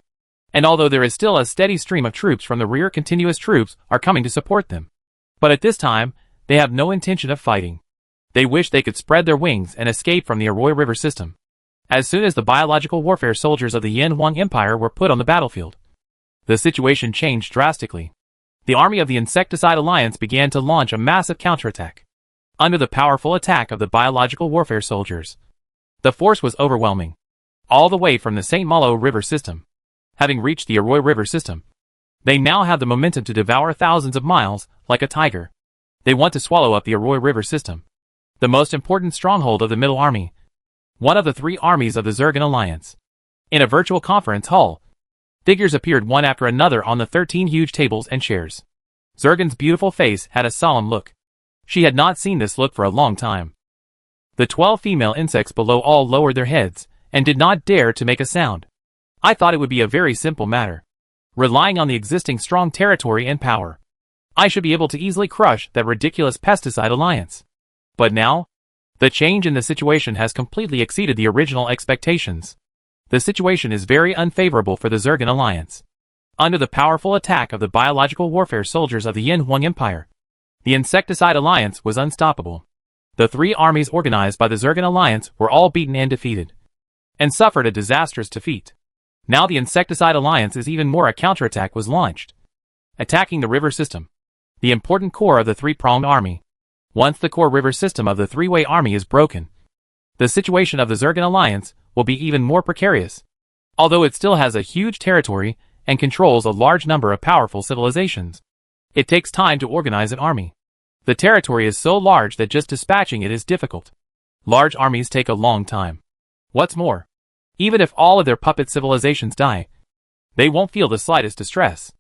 And although there is still a steady stream of troops from the rear, continuous troops are coming to support them. But at this time, they have no intention of fighting. They wish they could spread their wings and escape from the Arroy River system. As soon as the biological warfare soldiers of the Yin Huang Empire were put on the battlefield, the situation changed drastically. The army of the Insecticide Alliance began to launch a massive counterattack. Under the powerful attack of the biological warfare soldiers, the force was overwhelming. All the way from the St. Malo River system. Having reached the Arroy River system, they now have the momentum to devour thousands of miles, like a tiger. They want to swallow up the Arroy River system, the most important stronghold of the Middle Army, one of the three armies of the Zergan Alliance. In a virtual conference hall, figures appeared one after another on the 13 huge tables and chairs. Zergan's beautiful face had a solemn look. She had not seen this look for a long time. The 12 female insects below all lowered their heads, and did not dare to make a sound. I thought it would be a very simple matter. Relying on the existing strong territory and power, I should be able to easily crush that ridiculous pesticide alliance. But now, the change in the situation has completely exceeded the original expectations. The situation is very unfavorable for the Zergan Alliance. Under the powerful attack of the biological warfare soldiers of the Yin Huang Empire, the Insecticide Alliance was unstoppable. The three armies organized by the Zergan Alliance were all beaten and defeated, and suffered a disastrous defeat. Now the Insecticide Alliance is even more. A counterattack was launched, attacking the river system, the important core of the three-pronged army. Once the core river system of the three-way army is broken, the situation of the Zergan Alliance will be even more precarious. Although it still has a huge territory and controls a large number of powerful civilizations, it takes time to organize an army. The territory is so large that just dispatching it is difficult. Large armies take a long time. What's more, even if all of their puppet civilizations die, they won't feel the slightest distress.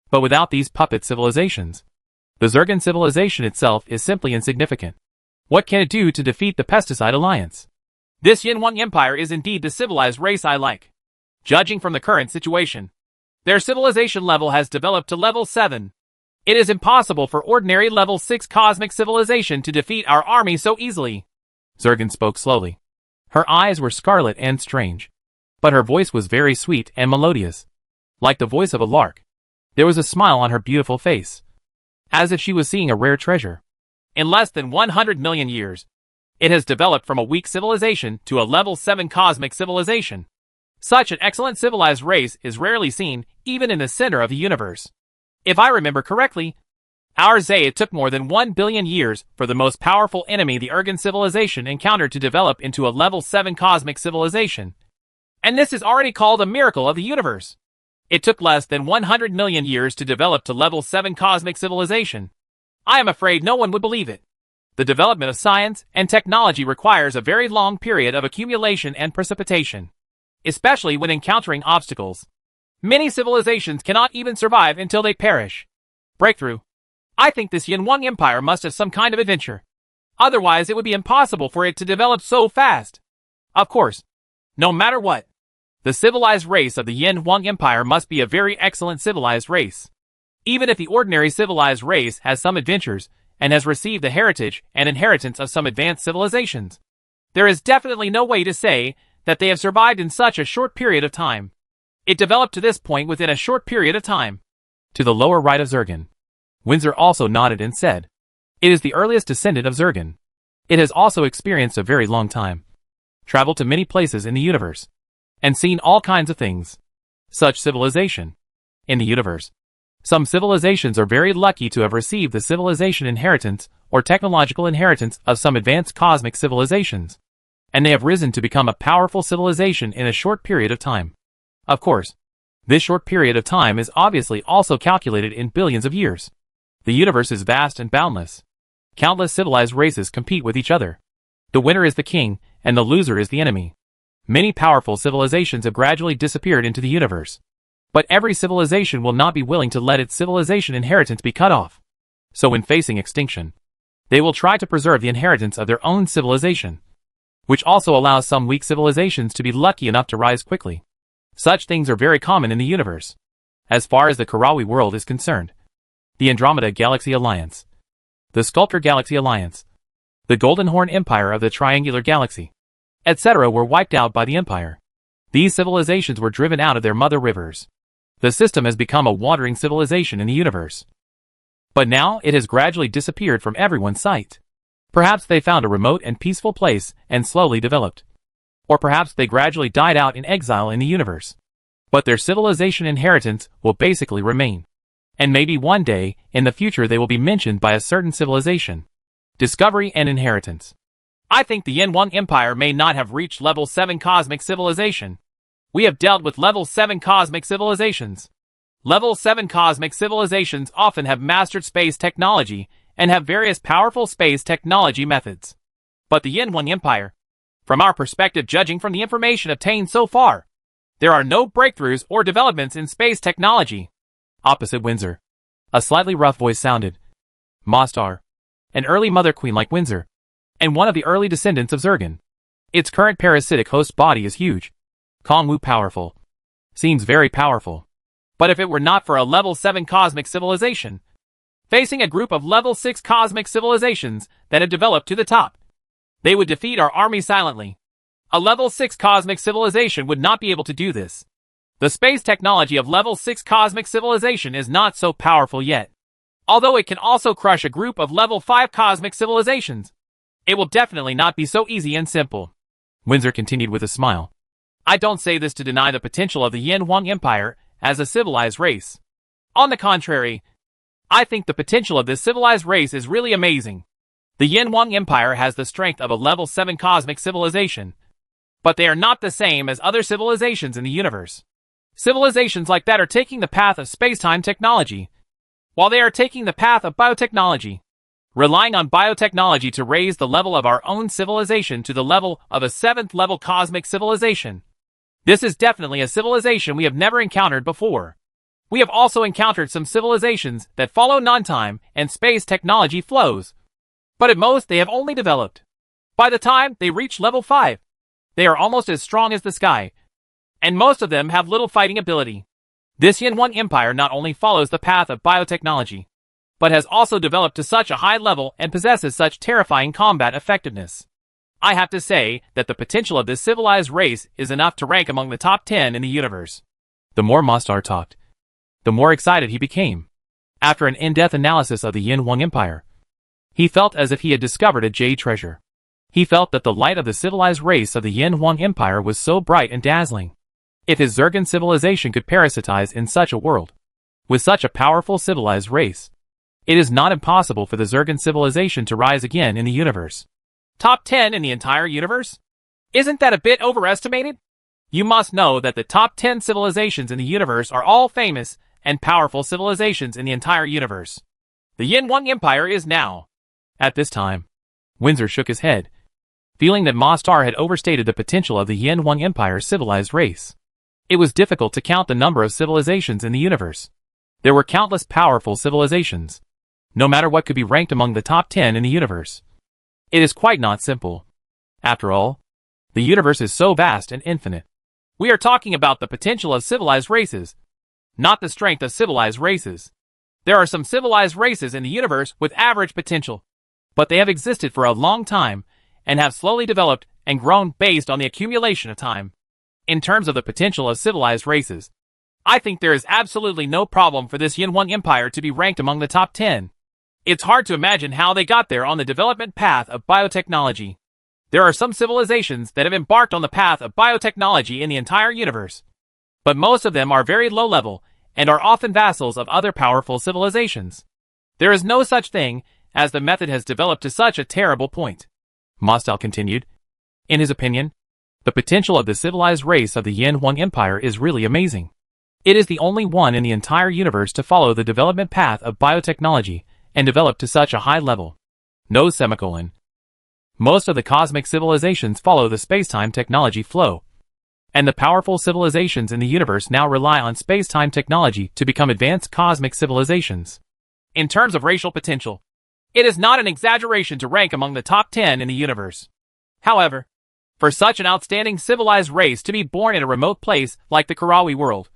But without these puppet civilizations, the Zergan civilization itself is simply insignificant. What can it do to defeat the Pesticide Alliance? This Yin Huang Empire is indeed the civilized race I like. Judging from the current situation, their civilization level has developed to level 7. It is impossible for ordinary level 6 cosmic civilization to defeat our army so easily. Zergan spoke slowly. Her eyes were scarlet and strange, but her voice was very sweet and melodious, like the voice of a lark. There was a smile on her beautiful face, as if she was seeing a rare treasure. In less than 100 million years, it has developed from a weak civilization to a level 7 cosmic civilization. Such an excellent civilized race is rarely seen, even in the center of the universe. If I remember correctly, it took more than 1 billion years for the most powerful enemy the Ergan civilization encountered to develop into a level 7 cosmic civilization. And this is already called a miracle of the universe. It took less than 100 million years to develop to level 7 cosmic civilization. I am afraid no one would believe it. The development of science and technology requires a very long period of accumulation and precipitation, especially when encountering obstacles. Many civilizations cannot even survive until they perish. Breakthrough. I think this Yin Huang Empire must have some kind of adventure. Otherwise it would be impossible for it to develop so fast. Of course, no matter what, the civilized race of the Yin Huang Empire must be a very excellent civilized race. Even if the ordinary civilized race has some adventures, and has received the heritage and inheritance of some advanced civilizations, there is definitely no way to say that they have survived in such a short period of time. It developed to this point within a short period of time. To the lower right of Zergan, Windsor also nodded and said, "It is the earliest descendant of Zergan. It has also experienced a very long time, traveled to many places in the universe, and seen all kinds of things. Such civilization in the universe. Some civilizations are very lucky to have received the civilization inheritance or technological inheritance of some advanced cosmic civilizations, and they have risen to become a powerful civilization in a short period of time. Of course, this short period of time is obviously also calculated in billions of years. The universe is vast and boundless. Countless civilized races compete with each other. The winner is the king, and the loser is the enemy. Many powerful civilizations have gradually disappeared into the universe. But every civilization will not be willing to let its civilization inheritance be cut off. So when facing extinction, they will try to preserve the inheritance of their own civilization, which also allows some weak civilizations to be lucky enough to rise quickly. Such things are very common in the universe. As far as the Karawi world is concerned, the Andromeda Galaxy Alliance, the Sculptor Galaxy Alliance, the Golden Horn Empire of the Triangular Galaxy, etc. were wiped out by the Empire. These civilizations were driven out of their mother rivers. The system has become a wandering civilization in the universe. But now it has gradually disappeared from everyone's sight. Perhaps they found a remote and peaceful place and slowly developed. Or perhaps they gradually died out in exile in the universe. But their civilization inheritance will basically remain. And maybe one day, in the future, they will be mentioned by a certain civilization. Discovery and inheritance. I think the Yin 1 Empire may not have reached level 7 cosmic civilization. We have dealt with level 7 cosmic civilizations. Level 7 cosmic civilizations often have mastered space technology and have various powerful space technology methods. But the Yin 1 Empire, from our perspective judging from the information obtained so far, there are no breakthroughs or developments in space technology. Opposite Windsor. A slightly rough voice sounded. Mostar. An early mother queen like Windsor. And one of the early descendants of Zurgan. Its current parasitic host body is huge. Kongwu powerful. Seems very powerful. But if it were not for a level 7 cosmic civilization, facing a group of level 6 cosmic civilizations that have developed to the top, they would defeat our army silently. A level 6 cosmic civilization would not be able to do this. The space technology of level 6 cosmic civilization is not so powerful yet. Although it can also crush a group of level 5 cosmic civilizations, it will definitely not be so easy and simple. Windsor continued with a smile. I don't say this to deny the potential of the Yin 1 Empire as a civilized race. On the contrary, I think the potential of this civilized race is really amazing. The Yin 1 Empire has the strength of a level 7 cosmic civilization, but they are not the same as other civilizations in the universe. Civilizations like that are taking the path of space-time technology, while they are taking the path of biotechnology, relying on biotechnology to raise the level of our own civilization to the level of a 7th level cosmic civilization. This is definitely a civilization we have never encountered before. We have also encountered some civilizations that follow non-time and space technology flows, but at most they have only developed. By the time they reach level 5, they are almost as strong as the sky, and most of them have little fighting ability. This Yin 1 Empire not only follows the path of biotechnology, but has also developed to such a high level and possesses such terrifying combat effectiveness. I have to say that the potential of this civilized race is enough to rank among the top 10 in the universe. The more Mostar talked, the more excited he became. After an in-depth analysis of the Yin 1 Empire, he felt as if he had discovered a jade treasure. He felt that the light of the civilized race of the Yin 1 Empire was so bright and dazzling. If his Zurgan civilization could parasitize in such a world, with such a powerful civilized race, it is not impossible for the Zurgan civilization to rise again in the universe. Top 10 in the entire universe? Isn't that a bit overestimated? You must know that the top 10 civilizations in the universe are all famous and powerful civilizations in the entire universe. The Yin 1 Empire is now. At this time, Windsor shook his head, feeling that Mostar had overstated the potential of the Yin 1 Empire's civilized race. It was difficult to count the number of civilizations in the universe. There were countless powerful civilizations, no matter what could be ranked among the top 10 in the universe. It is quite not simple. After all, the universe is so vast and infinite. We are talking about the potential of civilized races, not the strength of civilized races. There are some civilized races in the universe with average potential, but they have existed for a long time and have slowly developed and grown based on the accumulation of time. In terms of the potential of civilized races, I think there is absolutely no problem for this Yin 1 Empire to be ranked among the top 10. It's hard to imagine how they got there on the development path of biotechnology. There are some civilizations that have embarked on the path of biotechnology in the entire universe, but most of them are very low level and are often vassals of other powerful civilizations. There is no such thing as the method has developed to such a terrible point. Mostal continued. In his opinion, the potential of the civilized race of the Yin 1 Empire is really amazing. It is the only one in the entire universe to follow the development path of biotechnology and develop to such a high level. No semicolon. Most of the cosmic civilizations follow the space-time technology flow, and the powerful civilizations in the universe now rely on space-time technology to become advanced cosmic civilizations. In terms of racial potential, it is not an exaggeration to rank among the top 10 in the universe. However, for such an outstanding civilized race to be born in a remote place like the Karawi world,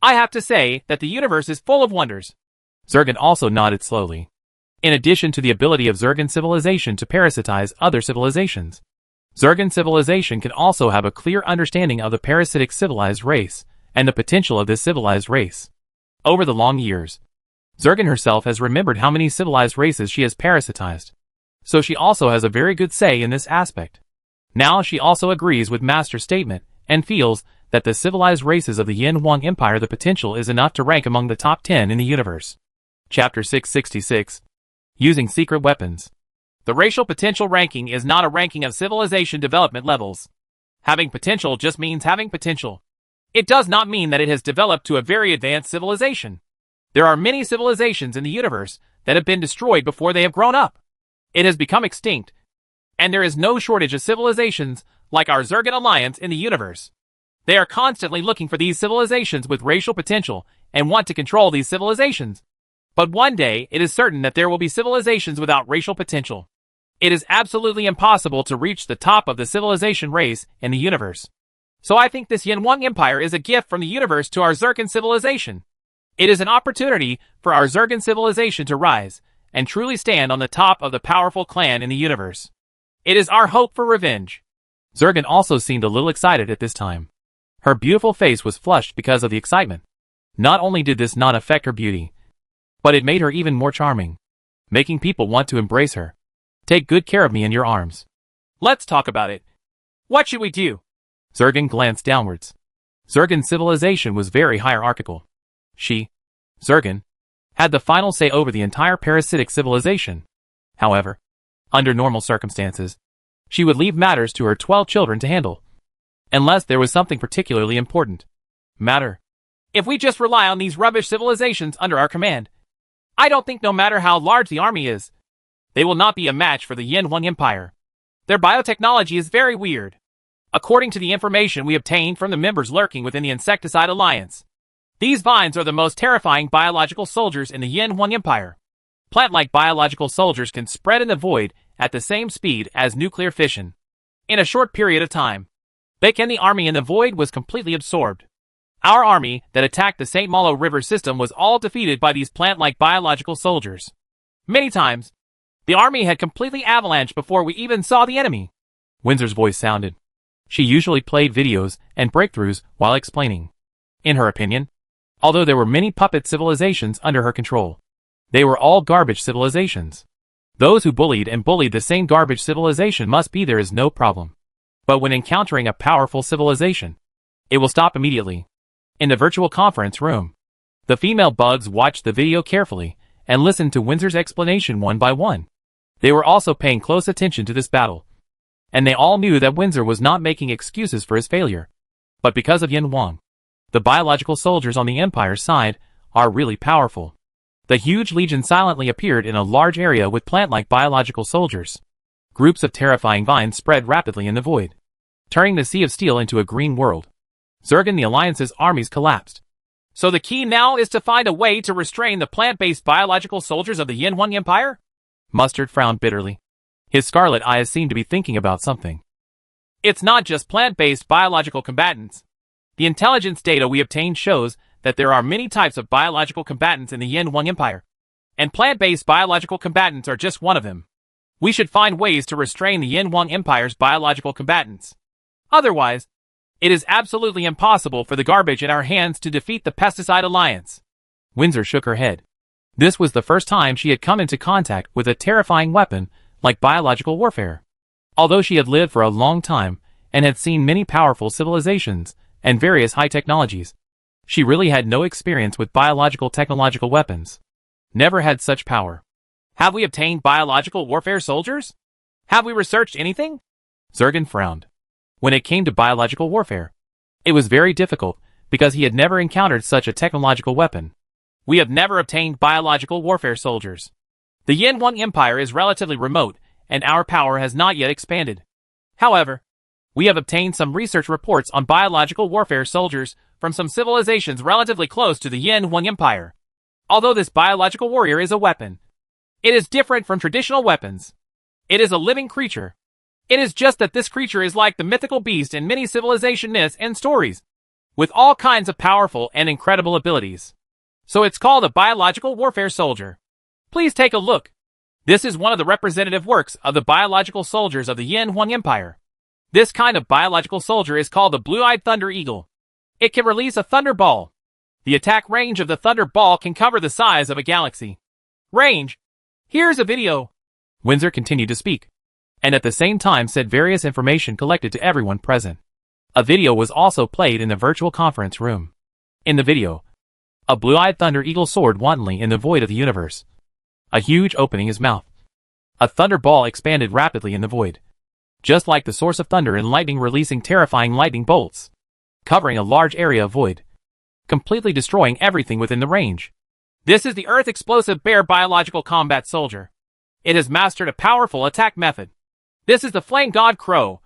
I have to say that the universe is full of wonders. Zurgan also nodded slowly. In addition to the ability of Zurgan civilization to parasitize other civilizations, Zurgan civilization can also have a clear understanding of the parasitic civilized race and the potential of this civilized race. Over the long years, Zergan herself has remembered how many civilized races she has parasitized. So she also has a very good say in this aspect. Now she also agrees with Master's statement and feels that the civilized races of the Yin Huang Empire the potential is enough to rank among the top 10 in the universe. Chapter 666. Using Secret Weapons. The racial potential ranking is not a ranking of civilization development levels. Having potential just means having potential. It does not mean that it has developed to a very advanced civilization. There are many civilizations in the universe that have been destroyed before they have grown up. It has become extinct, and there is no shortage of civilizations like our Zergan Alliance in the universe. They are constantly looking for these civilizations with racial potential and want to control these civilizations. But one day, it is certain that there will be civilizations without racial potential. It is absolutely impossible to reach the top of the civilization race in the universe. So I think this Yin Huang Empire is a gift from the universe to our Zergan civilization. It is an opportunity for our Zergan civilization to rise and truly stand on the top of the powerful clan in the universe. It is our hope for revenge. Zergan also seemed a little excited at this time. Her beautiful face was flushed because of the excitement. Not only did this not affect her beauty, but it made her even more charming, making people want to embrace her. Take good care of me in your arms. Let's talk about it. What should we do? Zergan glanced downwards. Zergan's civilization was very hierarchical. She, Zergan, had the final say over the entire parasitic civilization. However, under normal circumstances, she would leave matters to her 12 children to handle, unless there was something particularly important. If we just rely on these rubbish civilizations under our command, I don't think no matter how large the army is, they will not be a match for the Yin Huang Empire. Their biotechnology is very weird. According to the information we obtained from the members lurking within the Insecticide Alliance, these vines are the most terrifying biological soldiers in the Yin Huang Empire. Plant-like biological soldiers can spread in the void at the same speed as nuclear fission. In a short period of time, the army in the void was completely absorbed. Our army that attacked the St. Malo River system was all defeated by these plant-like biological soldiers. Many times, the army had completely avalanched before we even saw the enemy. Windsor's voice sounded. She usually played videos and breakthroughs while explaining. In her opinion, although there were many puppet civilizations under her control, they were all garbage civilizations. Those who bullied the same garbage civilization must be there is no problem. But when encountering a powerful civilization, it will stop immediately. In the virtual conference room, the female bugs watched the video carefully and listened to Windsor's explanation one by one. They were also paying close attention to this battle, and they all knew that Windsor was not making excuses for his failure. But because of Yin Huang, the biological soldiers on the Empire's side are really powerful. The huge legion silently appeared in a large area with plant-like biological soldiers. Groups of terrifying vines spread rapidly in the void, turning the Sea of Steel into a green world. Zergan the Alliance's armies collapsed. So the key now is to find a way to restrain the plant-based biological soldiers of the Yin Huang Empire? Mustard frowned bitterly. His scarlet eyes seemed to be thinking about something. It's not just plant-based biological combatants. The intelligence data we obtained shows that there are many types of biological combatants in the Yin Huang Empire, and plant-based biological combatants are just one of them. We should find ways to restrain the Yin Huang Empire's biological combatants. Otherwise, it is absolutely impossible for the garbage in our hands to defeat the Pesticide Alliance. Windsor shook her head. This was the first time she had come into contact with a terrifying weapon like biological warfare. Although she had lived for a long time and had seen many powerful civilizations and various high technologies, she really had no experience with biological technological weapons. Never had such power. Have we obtained biological warfare soldiers? Have we researched anything? Zergan frowned. When it came to biological warfare, it was very difficult because he had never encountered such a technological weapon. We have never obtained biological warfare soldiers. The Yin Huang Empire is relatively remote, and our power has not yet expanded. However, we have obtained some research reports on biological warfare soldiers from some civilizations relatively close to the Yin Huang Empire. Although this biological warrior is a weapon, it is different from traditional weapons. It is a living creature. It is just that this creature is like the mythical beast in many civilization myths and stories, with all kinds of powerful and incredible abilities. So it's called a biological warfare soldier. Please take a look. This is one of the representative works of the biological soldiers of the Yin Huang Empire. This kind of biological soldier is called the Blue-Eyed Thunder Eagle. It can release a thunderball. The attack range of the thunderball can cover the size of a galaxy. Range. Here's a video. Windsor continued to speak, and at the same time said various information collected to everyone present. A video was also played in the virtual conference room. In the video, a blue-eyed thunder eagle soared wantonly in the void of the universe, a huge opening his mouth. A thunderball expanded rapidly in the void, just like the source of thunder and lightning, releasing terrifying lightning bolts, covering a large area of void, completely destroying everything within the range. This is the Earth Explosive Bear Biological Combat Soldier. It has mastered a powerful attack method. This is the Flame God Crow,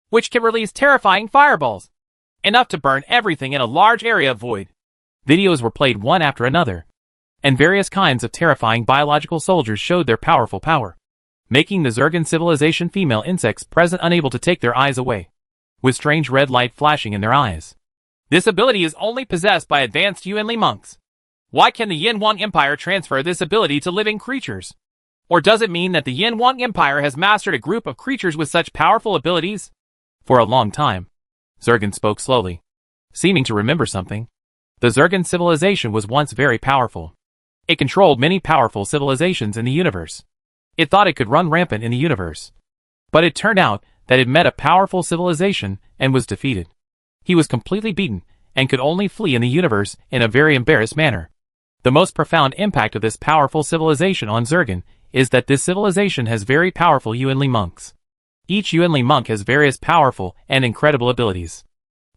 which can release terrifying fireballs, enough to burn everything in a large area of void. Videos were played one after another, and various kinds of terrifying biological soldiers showed their powerful power, making the Zergan civilization female insects present unable to take their eyes away, with strange red light flashing in their eyes. This ability is only possessed by advanced Yuanli monks. Why can the Yin Wang Empire transfer this ability to living creatures? Or does it mean that the Yin Wang Empire has mastered a group of creatures with such powerful abilities? For a long time, Zergan spoke slowly, seeming to remember something. The Zergan civilization was once very powerful. It controlled many powerful civilizations in the universe. It thought it could run rampant in the universe. But it turned out that it met a powerful civilization and was defeated. He was completely beaten and could only flee in the universe in a very embarrassed manner. The most profound impact of this powerful civilization on Zergan is that this civilization has very powerful Yuanli monks. Each Yuanli monk has various powerful and incredible abilities.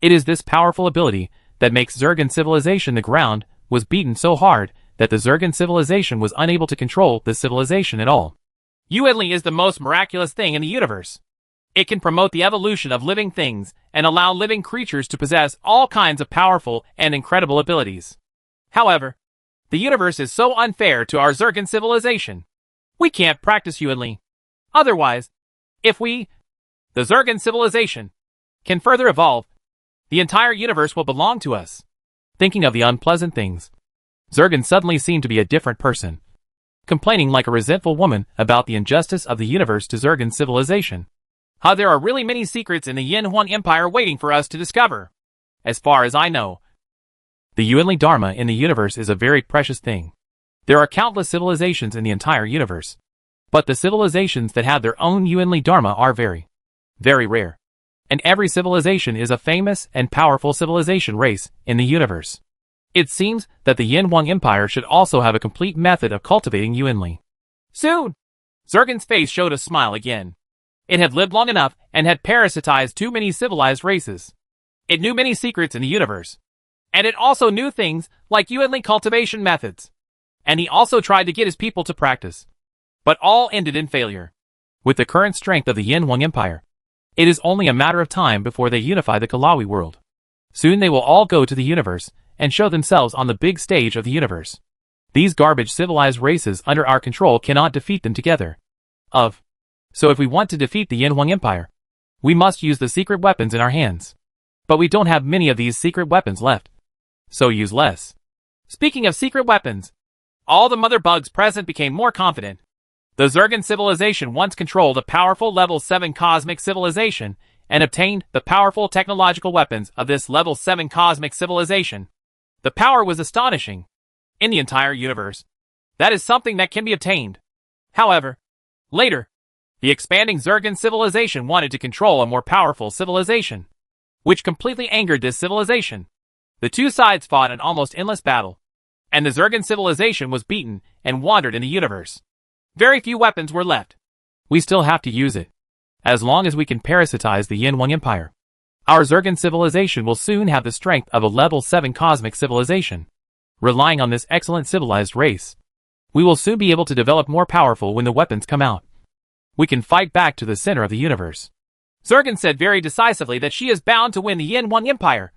It is this powerful ability that makes Zergan civilization. The ground was beaten so hard that the Zergan civilization was unable to control this civilization at all. Yuanli is the most miraculous thing in the universe. It can promote the evolution of living things and allow living creatures to possess all kinds of powerful and incredible abilities. However, the universe is so unfair to our Zergan civilization. We can't practice Yuanli. Otherwise, if we, the Zergan civilization, can further evolve, the entire universe will belong to us. Thinking of the unpleasant things, Zergan suddenly seemed to be a different person, complaining like a resentful woman about the injustice of the universe to Zergan civilization. How there are really many secrets in the Yin Huan Empire waiting for us to discover. As far as I know, the Yuanli Dharma in the universe is a very precious thing. There are countless civilizations in the entire universe, but the civilizations that have their own Yuanli Dharma are very, very rare. And every civilization is a famous and powerful civilization race in the universe. It seems that the Yin Huang Empire should also have a complete method of cultivating Yuanli. Soon, Zergan's face showed a smile again. It had lived long enough and had parasitized too many civilized races. It knew many secrets in the universe. And it also knew things like Yuanli cultivation methods. And he also tried to get his people to practice. But all ended in failure. With the current strength of the Yin Huang Empire, it is only a matter of time before they unify the Kalawi world. Soon they will all go to the universe and show themselves on the big stage of the universe. These garbage civilized races under our control cannot defeat them together. So if we want to defeat the Yin Huang Empire, we must use the secret weapons in our hands. But we don't have many of these secret weapons left. So use less. Speaking of secret weapons, all the mother bugs present became more confident. The Zergan civilization once controlled a powerful level 7 cosmic civilization and obtained the powerful technological weapons of this level 7 cosmic civilization. The power was astonishing. In the entire universe, that is something that can be obtained. However, later, the expanding Zergan civilization wanted to control a more powerful civilization, which completely angered this civilization. The two sides fought an almost endless battle, and the Zergan civilization was beaten and wandered in the universe. Very few weapons were left. We still have to use it. As long as we can parasitize the Yin Huang Empire, our Zergan civilization will soon have the strength of a level 7 cosmic civilization. Relying on this excellent civilized race, we will soon be able to develop more powerful when the weapons come out. We can fight back to the center of the universe. Zergan said very decisively that she is bound to win the Yin Huang Empire,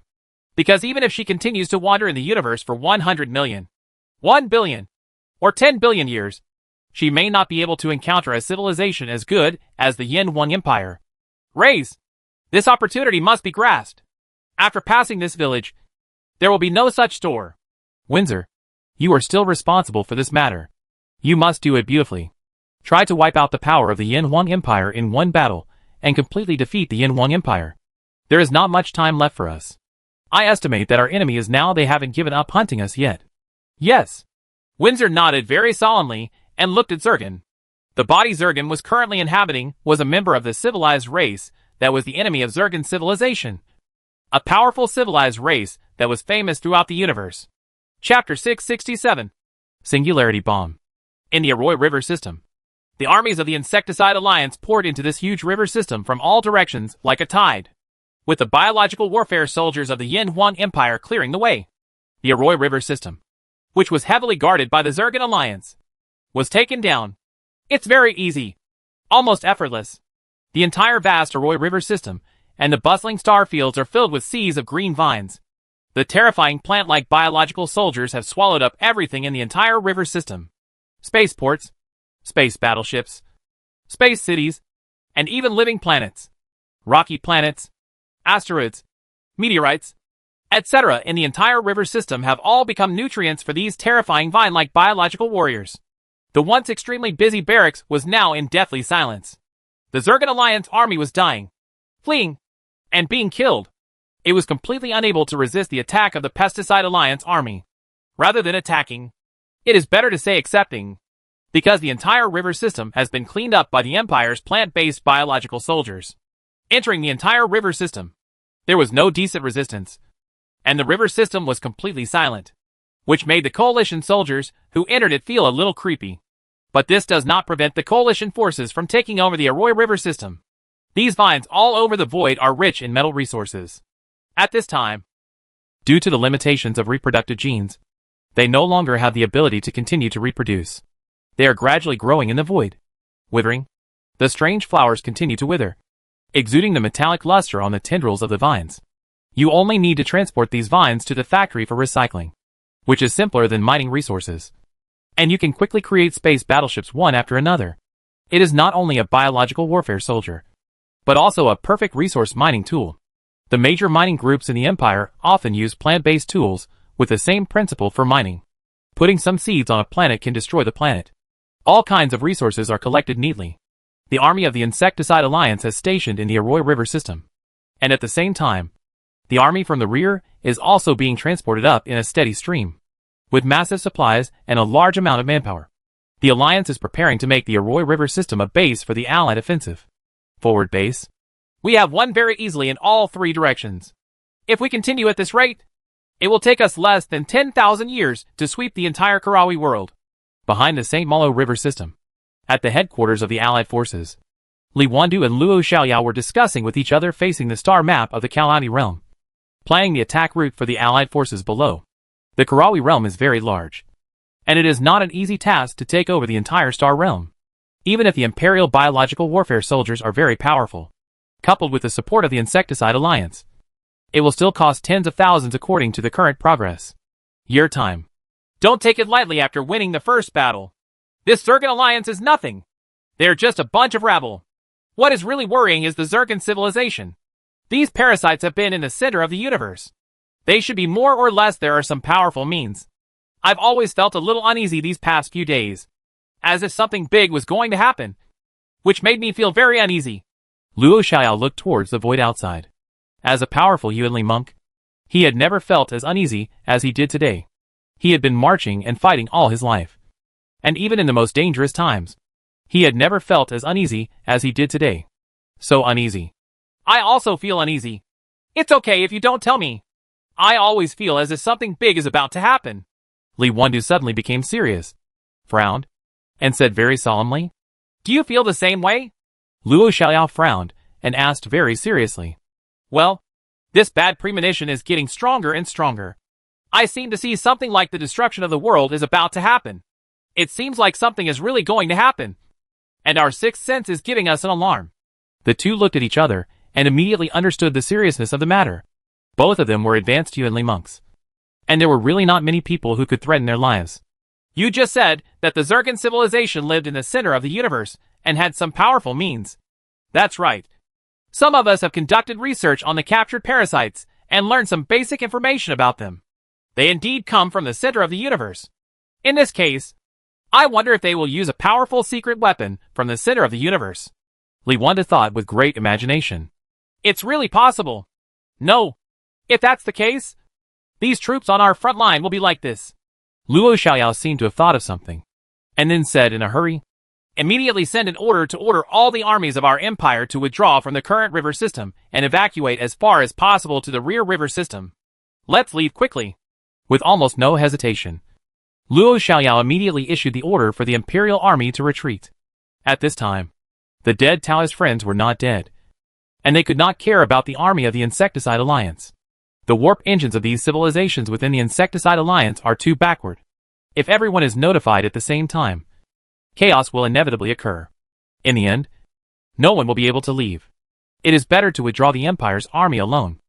because even if she continues to wander in the universe for 100 million, 1 billion, or 10 billion years, she may not be able to encounter a civilization as good as the Yin Huang Empire. Raise! This opportunity must be grasped. After passing this village, there will be no such store. Windsor, you are still responsible for this matter. You must do it beautifully. Try to wipe out the power of the Yin Huang Empire in one battle, and completely defeat the Yin Huang Empire. There is not much time left for us. I estimate that our enemy is now they haven't given up hunting us yet. Yes. Windsor nodded very solemnly and looked at Zurgan. The body Zurgan was currently inhabiting was a member of the civilized race that was the enemy of Zurgan's civilization. A powerful civilized race that was famous throughout the universe. Chapter 667. Singularity Bomb. In the Arroy River System. The armies of the Insecticide Alliance poured into this huge river system from all directions like a tide, with the biological warfare soldiers of the Yin Huang Empire clearing the way. The Arroy River System, which was heavily guarded by the Zurgan Alliance, was taken down. It's very easy, almost effortless. The entire vast Arroy River System and the bustling star fields are filled with seas of green vines. The terrifying plant-like biological soldiers have swallowed up everything in the entire river system. Spaceports, space battleships, space cities, and even living planets, rocky planets, asteroids, meteorites, etc. in the entire river system have all become nutrients for these terrifying vine-like biological warriors. The once extremely busy barracks was now in deathly silence. The Zurgan Alliance army was dying, fleeing, and being killed. It was completely unable to resist the attack of the Pesticide Alliance army. Rather than attacking, it is better to say accepting, because the entire river system has been cleaned up by the Empire's plant-based biological soldiers. Entering the entire river system, there was no decent resistance, and the river system was completely silent, which made the coalition soldiers who entered it feel a little creepy. But this does not prevent the coalition forces from taking over the Arroy River system. These vines all over the void are rich in metal resources. At this time, due to the limitations of reproductive genes, they no longer have the ability to continue to reproduce. They are gradually growing in the void, withering. The strange flowers continue to wither, exuding the metallic luster on the tendrils of the vines. You only need to transport these vines to the factory for recycling, which is simpler than mining resources. And you can quickly create space battleships one after another. It is not only a biological warfare soldier, but also a perfect resource mining tool. The major mining groups in the Empire often use plant-based tools with the same principle for mining. Putting some seeds on a planet can destroy the planet. All kinds of resources are collected neatly. The army of the Insecticide Alliance has stationed in the Arroy River system. And at the same time, the army from the rear is also being transported up in a steady stream, with massive supplies and a large amount of manpower. The Alliance is preparing to make the Arroy River system a base for the Allied offensive. Forward base. We have one very easily in all three directions. If we continue at this rate, it will take us less than 10,000 years to sweep the entire Karawi world. Behind the St. Malo River system, at the headquarters of the Allied forces, Li Wandu and Luo Xiaoyao were discussing with each other facing the star map of the Kalani realm, planning the attack route for the Allied forces below. The Karawi realm is very large, and it is not an easy task to take over the entire star realm. Even if the Imperial biological warfare soldiers are very powerful, coupled with the support of the Insecticide Alliance, it will still cost tens of thousands according to the current progress. Year time. Don't take it lightly after winning the first battle. This Zurgan Alliance is nothing. They're just a bunch of rabble. What is really worrying is the Zurgan civilization. These parasites have been in the center of the universe. They should be more or less there are some powerful means. I've always felt a little uneasy these past few days, as if something big was going to happen, which made me feel very uneasy. Luo Xiaoyao looked towards the void outside. As a powerful Yuanli monk, he had never felt as uneasy as he did today. He had been marching and fighting all his life, and even in the most dangerous times, he had never felt as uneasy as he did today. So uneasy. I also feel uneasy. It's okay if you don't tell me. I always feel as if something big is about to happen. Li Wandu suddenly became serious, frowned, and said very solemnly, "Do you feel the same way?" Luo Xiaoyao frowned and asked very seriously, "Well, this bad premonition is getting stronger and stronger. I seem to see something like the destruction of the world is about to happen. It seems like something is really going to happen, and our sixth sense is giving us an alarm." The two looked at each other and immediately understood the seriousness of the matter. Both of them were advanced Yuanli monks, and there were really not many people who could threaten their lives. You just said that the Zurgan civilization lived in the center of the universe and had some powerful means. That's right. Some of us have conducted research on the captured parasites and learned some basic information about them. They indeed come from the center of the universe. In this case, I wonder if they will use a powerful secret weapon from the center of the universe. Li Wanda thought with great imagination. It's really possible. No, If that's the case, these troops on our front line will be like this. Luo Xiaoyao seemed to have thought of something, and then said in a hurry, "Immediately send an order to order all the armies of our empire to withdraw from the current river system and evacuate as far as possible to the rear river system. Let's leave quickly." With almost no hesitation, Luo Xiaoyao immediately issued the order for the imperial army to retreat. At this time, the dead Taoist friends were not dead, and they could not care about the army of the Insecticide Alliance. The warp engines of these civilizations within the Insecticide Alliance are too backward. If everyone is notified at the same time, chaos will inevitably occur. In the end, no one will be able to leave. It is better to withdraw the Empire's army alone.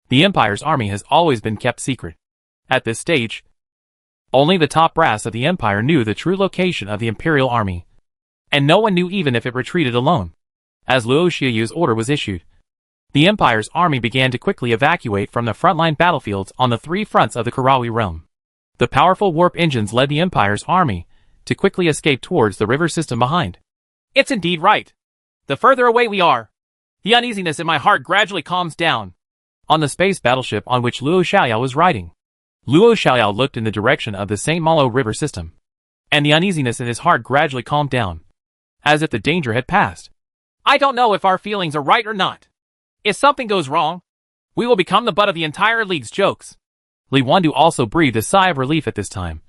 The Empire's army has always been kept secret. At this stage, only the top brass of the Empire knew the true location of the Imperial army, and no one knew even if it retreated alone. As Luo Xiaoyu's order was issued, the Empire's army began to quickly evacuate from the frontline battlefields on the three fronts of the Karawi realm. The powerful warp engines led the Empire's army to quickly escape towards the river system behind. It's indeed right. The further away we are, the uneasiness in my heart gradually calms down. On the space battleship on which Luo Xiaoyao was riding, Luo Xiaoyao looked in the direction of the St. Malo river system, and the uneasiness in his heart gradually calmed down, as if the danger had passed. I don't know if our feelings are right or not. If something goes wrong, we will become the butt of the entire league's jokes. Li Wandu also breathed a sigh of relief at this time,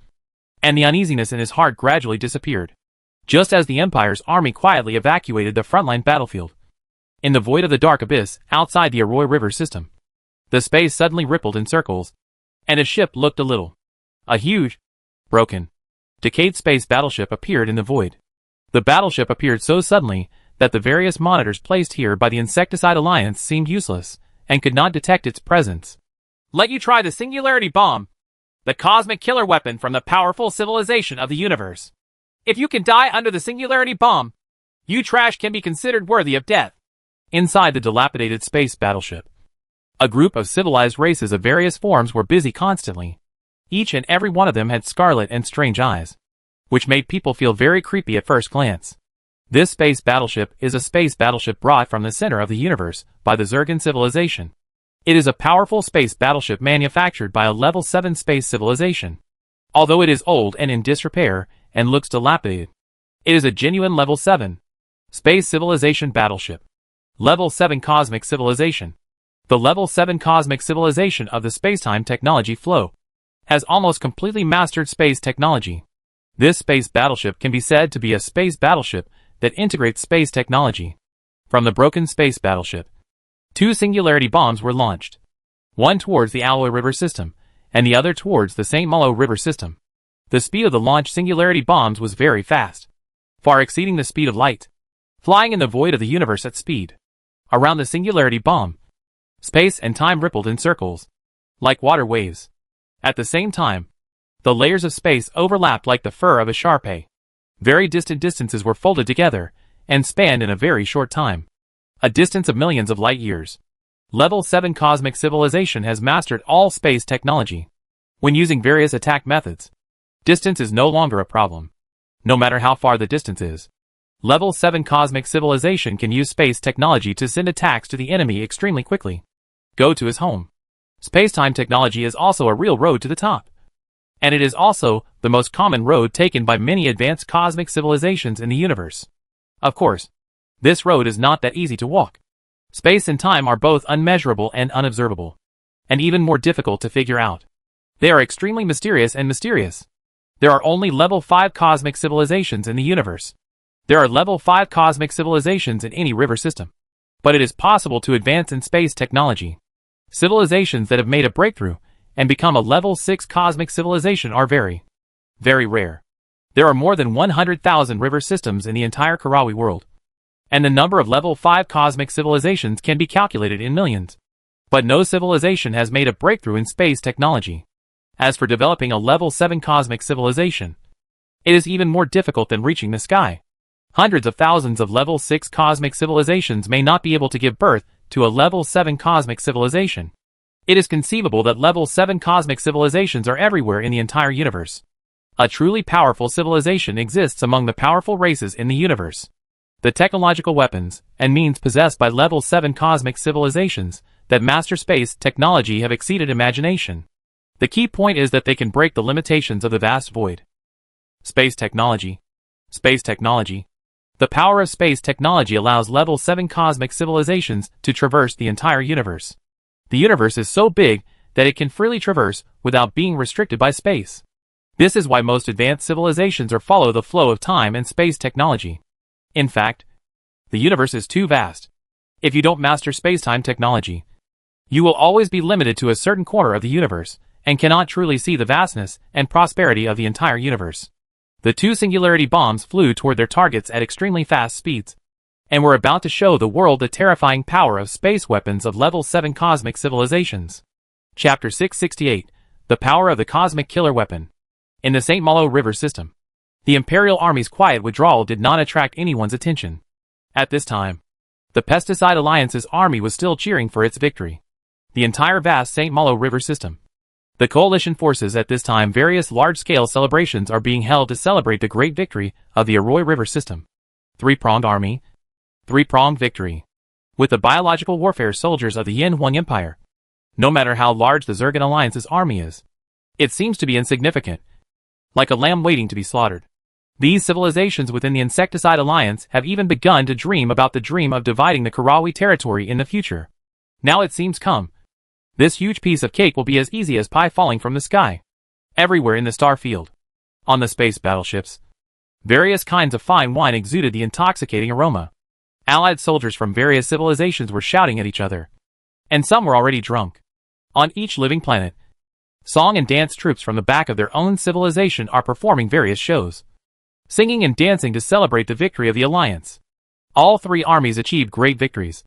and the uneasiness in his heart gradually disappeared, just as the Empire's army quietly evacuated the frontline battlefield. In the void of the dark abyss outside the Arroy River system, the space suddenly rippled in circles, and a ship looked a huge, broken, decayed space battleship appeared in the void. The battleship appeared so suddenly that the various monitors placed here by the Insecticide Alliance seemed useless and could not detect its presence. Let you try the Singularity Bomb, the cosmic killer weapon from the powerful civilization of the universe. If you can die under the Singularity Bomb, you trash can be considered worthy of death. Inside the dilapidated space battleship, a group of civilized races of various forms were busy constantly. Each and every one of them had scarlet and strange eyes, which made people feel very creepy at first glance. This space battleship is a space battleship brought from the center of the universe by the Zergan civilization. It is a powerful space battleship manufactured by a level 7 space civilization. Although it is old and in disrepair and looks dilapidated, it is a genuine level 7 space civilization battleship. Level 7 cosmic civilization. The level 7 cosmic civilization of the spacetime technology flow has almost completely mastered space technology. This space battleship can be said to be a space battleship that integrates space technology. From the broken space battleship, 2 singularity bombs were launched, one towards the Alloy River system, and the other towards the St. Malo River system. The speed of the launched singularity bombs was very fast, far exceeding the speed of light, flying in the void of the universe at speed. Around the singularity bomb, space and time rippled in circles, like water waves. At the same time, the layers of space overlapped like the fur of a Shar-Pei. Very distant distances were folded together and spanned in a very short time, a distance of millions of light years. Level 7 cosmic civilization has mastered all space technology. When using various attack methods, distance is no longer a problem, no matter how far the distance is. Level 7 cosmic civilization can use space technology to send attacks to the enemy extremely quickly. Go to his home. Spacetime technology is also a real road to the top, and it is also the most common road taken by many advanced cosmic civilizations in the universe. Of course, this road is not that easy to walk. Space and time are both unmeasurable and unobservable, and even more difficult to figure out. They are extremely mysterious and mysterious. There are only level 5 cosmic civilizations in the universe. There are level 5 cosmic civilizations in any river system, but it is possible to advance in space technology. Civilizations that have made a breakthrough and become a level 6 cosmic civilization are very, very rare. There are more than 100,000 river systems in the entire Karawi world, and the number of level 5 cosmic civilizations can be calculated in millions. But no civilization has made a breakthrough in space technology. As for developing a level 7 cosmic civilization, it is even more difficult than reaching the sky. Hundreds of thousands of level 6 cosmic civilizations may not be able to give birth to a level 7 cosmic civilization. It is conceivable that level 7 cosmic civilizations are everywhere in the entire universe. A truly powerful civilization exists among the powerful races in the universe. The technological weapons and means possessed by level 7 cosmic civilizations that master space technology have exceeded imagination. The key point is that they can break the limitations of the vast void. Space technology. Space technology. The power of space technology allows level 7 cosmic civilizations to traverse the entire universe. The universe is so big that it can freely traverse without being restricted by space. This is why most advanced civilizations follow the flow of time and space technology. In fact, the universe is too vast. If you don't master space-time technology, you will always be limited to a certain corner of the universe and cannot truly see the vastness and prosperity of the entire universe. The two singularity bombs flew toward their targets at extremely fast speeds, and were about to show the world the terrifying power of space weapons of level 7 cosmic civilizations. Chapter 668, The Power of the Cosmic Killer Weapon. In the St. Malo River system, the Imperial Army's quiet withdrawal did not attract anyone's attention. At this time, the Pesticide Alliance's army was still cheering for its victory. The entire vast St. Malo River system. The coalition forces at this time various large-scale celebrations are being held to celebrate the great victory of the Arroy River system. Three-pronged army. Three-pronged victory. With the biological warfare soldiers of the Yin Huang Empire. No matter how large the Zergan Alliance's army is, it seems to be insignificant. Like a lamb waiting to be slaughtered. These civilizations within the Insecticide Alliance have even begun to dream about the dream of dividing the Karawi territory in the future. Now it seems come. This huge piece of cake will be as easy as pie falling from the sky. Everywhere in the star field. On the space battleships. Various kinds of fine wine exuded the intoxicating aroma. Allied soldiers from various civilizations were shouting at each other. And some were already drunk. On each living planet, song and dance troops from the back of their own civilization are performing various shows. Singing and dancing to celebrate the victory of the Alliance. All three armies achieved great victories.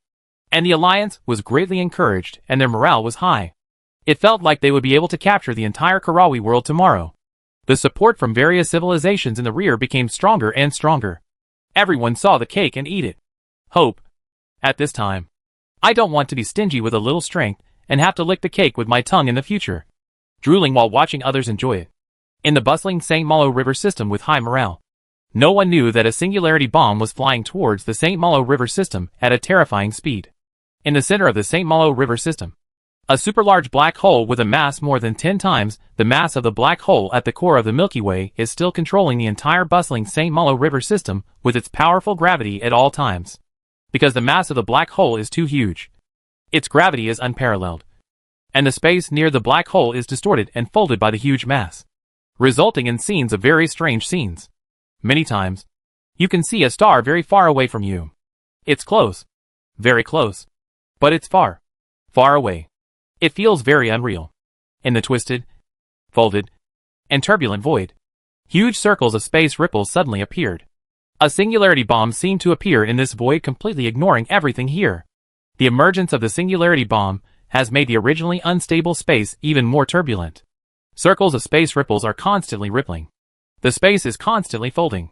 And the Alliance was greatly encouraged and their morale was high. It felt like they would be able to capture the entire Karawi world tomorrow. The support from various civilizations in the rear became stronger and stronger. Everyone saw the cake and eat it. Hope. At this time, I don't want to be stingy with a little strength and have to lick the cake with my tongue in the future. Drooling while watching others enjoy it. In the bustling St. Malo River system with high morale. No one knew that a singularity bomb was flying towards the St. Malo River system at a terrifying speed. In the center of the St. Malo River system, a super-large black hole with a mass more than 10 times the mass of the black hole at the core of the Milky Way is still controlling the entire bustling St. Malo River system with its powerful gravity at all times. Because the mass of the black hole is too huge. Its gravity is unparalleled. And the space near the black hole is distorted and folded by the huge mass, resulting in scenes of very strange scenes. Many times, you can see a star very far away from you. It's close. Very close. But it's far. Far away. It feels very unreal. In the twisted, folded, and turbulent void, huge circles of space ripples suddenly appeared. A singularity bomb seemed to appear in this void, completely ignoring everything here. The emergence of the singularity bomb has made the originally unstable space even more turbulent. Circles of space ripples are constantly rippling. The space is constantly folding.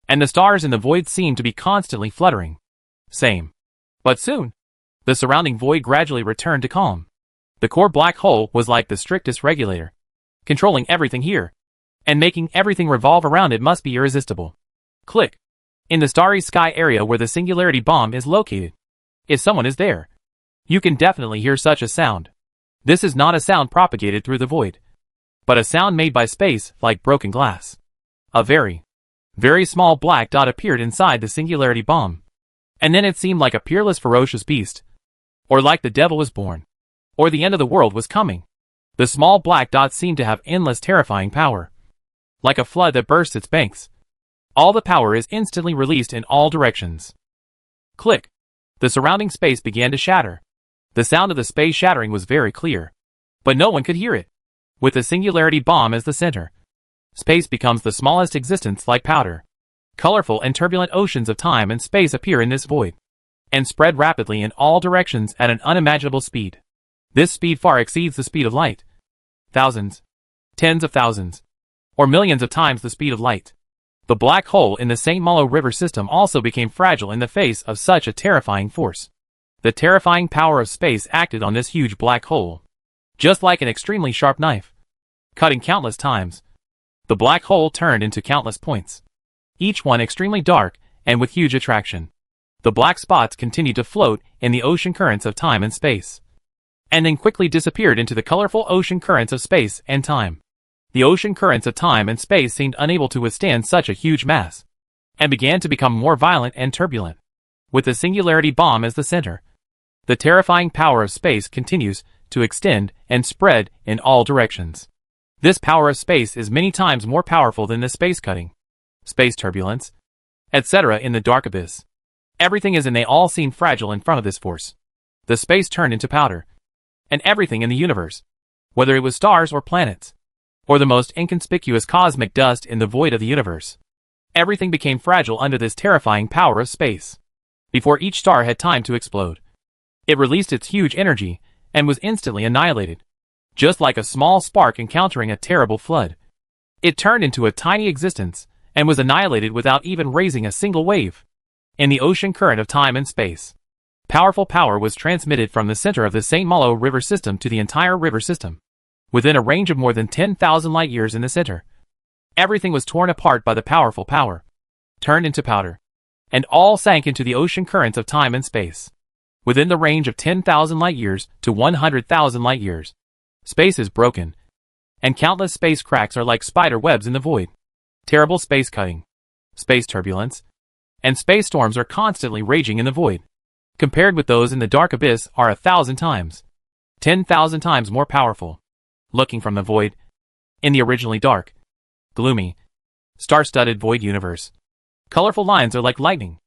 And the stars in the void seem to be constantly fluttering. Same. But soon, the surrounding void gradually returned to calm. The core black hole was like the strictest regulator, controlling everything here, and making everything revolve around it must be irresistible. Click. In the starry sky area where the singularity bomb is located. If someone is there, you can definitely hear such a sound. This is not a sound propagated through the void, but a sound made by space like broken glass. A very, very small black dot appeared inside the singularity bomb. And then it seemed like a peerless ferocious beast. Or like the devil was born. Or the end of the world was coming. The small black dot seemed to have endless terrifying power. Like a flood that bursts its banks. All the power is instantly released in all directions. Click. The surrounding space began to shatter. The sound of the space shattering was very clear. But no one could hear it. With the singularity bomb as the center, space becomes the smallest existence like powder. Colorful and turbulent oceans of time and space appear in this void, and spread rapidly in all directions at an unimaginable speed. This speed far exceeds the speed of light. Thousands, tens of thousands, or millions of times the speed of light. The black hole in the St. Malo River system also became fragile in the face of such a terrifying force. The terrifying power of space acted on this huge black hole, just like an extremely sharp knife, cutting countless times. The black hole turned into countless points, each one extremely dark and with huge attraction. The black spots continued to float in the ocean currents of time and space. and then quickly disappeared into the colorful ocean currents of space and time. The ocean currents of time and space seemed unable to withstand such a huge mass, and began to become more violent and turbulent. With the singularity bomb as the center, the terrifying power of space continues to extend and spread in all directions. This power of space is many times more powerful than the space cutting, space turbulence, etc. in the dark abyss. Everything is and they all seem fragile in front of this force. The space turned into powder, and everything in the universe, whether it was stars or planets, or the most inconspicuous cosmic dust in the void of the universe, everything became fragile under this terrifying power of space. Before each star had time to explode, it released its huge energy and was instantly annihilated. Just like a small spark encountering a terrible flood, it turned into a tiny existence and was annihilated without even raising a single wave. In the ocean current of time and space, powerful power was transmitted from the center of the St. Malo River system to the entire river system. Within a range of more than 10,000 light years in the center, everything was torn apart by the powerful power, turned into powder, and all sank into the ocean currents of time and space. Within the range of 10,000 light years to 100,000 light years, space is broken, and countless space cracks are like spider webs in the void. Terrible space cutting, space turbulence, and space storms are constantly raging in the void. Compared with those in the dark abyss are 1,000 times, 10,000 times more powerful. Looking from the void, in the originally dark, gloomy, star-studded void universe, colorful lines are like lightning,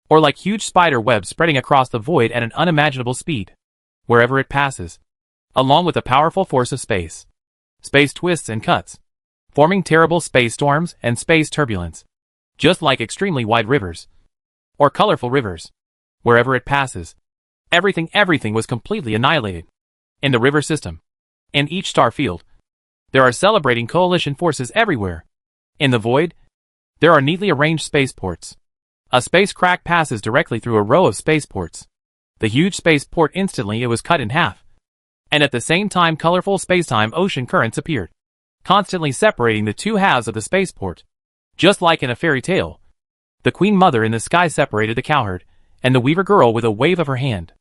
or like huge spider webs spreading across the void at an unimaginable speed. Wherever it passes, along with the powerful force of space, space twists and cuts, forming terrible space storms and space turbulence, just like extremely wide rivers, or colorful rivers. Wherever it passes, everything was completely annihilated. In the river system, in each star field, there are celebrating coalition forces everywhere. In the void, there are neatly arranged spaceports. A space crack passes directly through a row of spaceports. The huge spaceport instantly it was cut in half. And at the same time colorful spacetime ocean currents appeared, constantly separating the two halves of the spaceport. Just like in a fairy tale, the Queen Mother in the sky separated the cowherd and the weaver girl with a wave of her hand.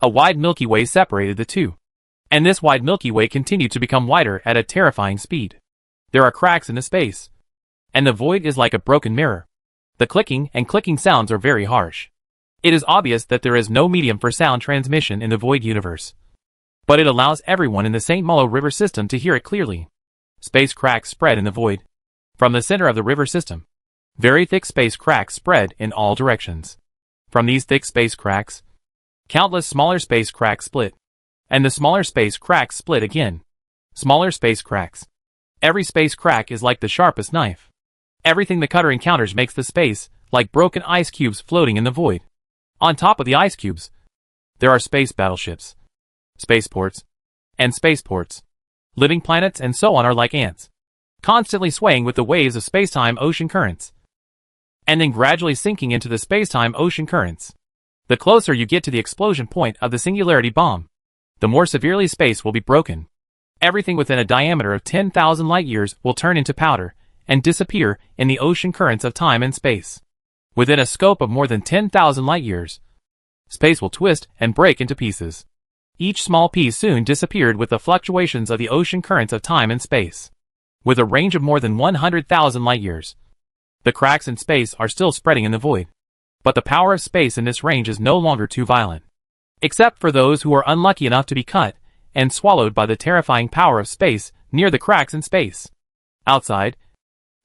A wide Milky Way separated the two, and this wide Milky Way continued to become wider at a terrifying speed. There are cracks in the space, and the void is like a broken mirror. The clicking and clicking sounds are very harsh. It is obvious that there is no medium for sound transmission in the void universe, but it allows everyone in the St. Malo River system to hear it clearly. Space cracks spread in the void. From the center of the river system, very thick space cracks spread in all directions. From these thick space cracks, countless smaller space cracks split, and the smaller space cracks split again. Smaller space cracks. Every space crack is like the sharpest knife. Everything the cutter encounters makes the space like broken ice cubes floating in the void. On top of the ice cubes, there are space battleships, spaceports, and spaceports. Living planets and so on are like ants, constantly swaying with the waves of spacetime ocean currents, and then gradually sinking into the spacetime ocean currents. The closer you get to the explosion point of the singularity bomb, the more severely space will be broken. Everything within a diameter of 10,000 light years will turn into powder and disappear in the ocean currents of time and space. Within a scope of more than 10,000 light years, space will twist and break into pieces. Each small piece soon disappeared with the fluctuations of the ocean currents of time and space. With a range of more than 100,000 light years, the cracks in space are still spreading in the void. But the power of space in this range is no longer too violent, except for those who are unlucky enough to be cut and swallowed by the terrifying power of space near the cracks in space. Outside,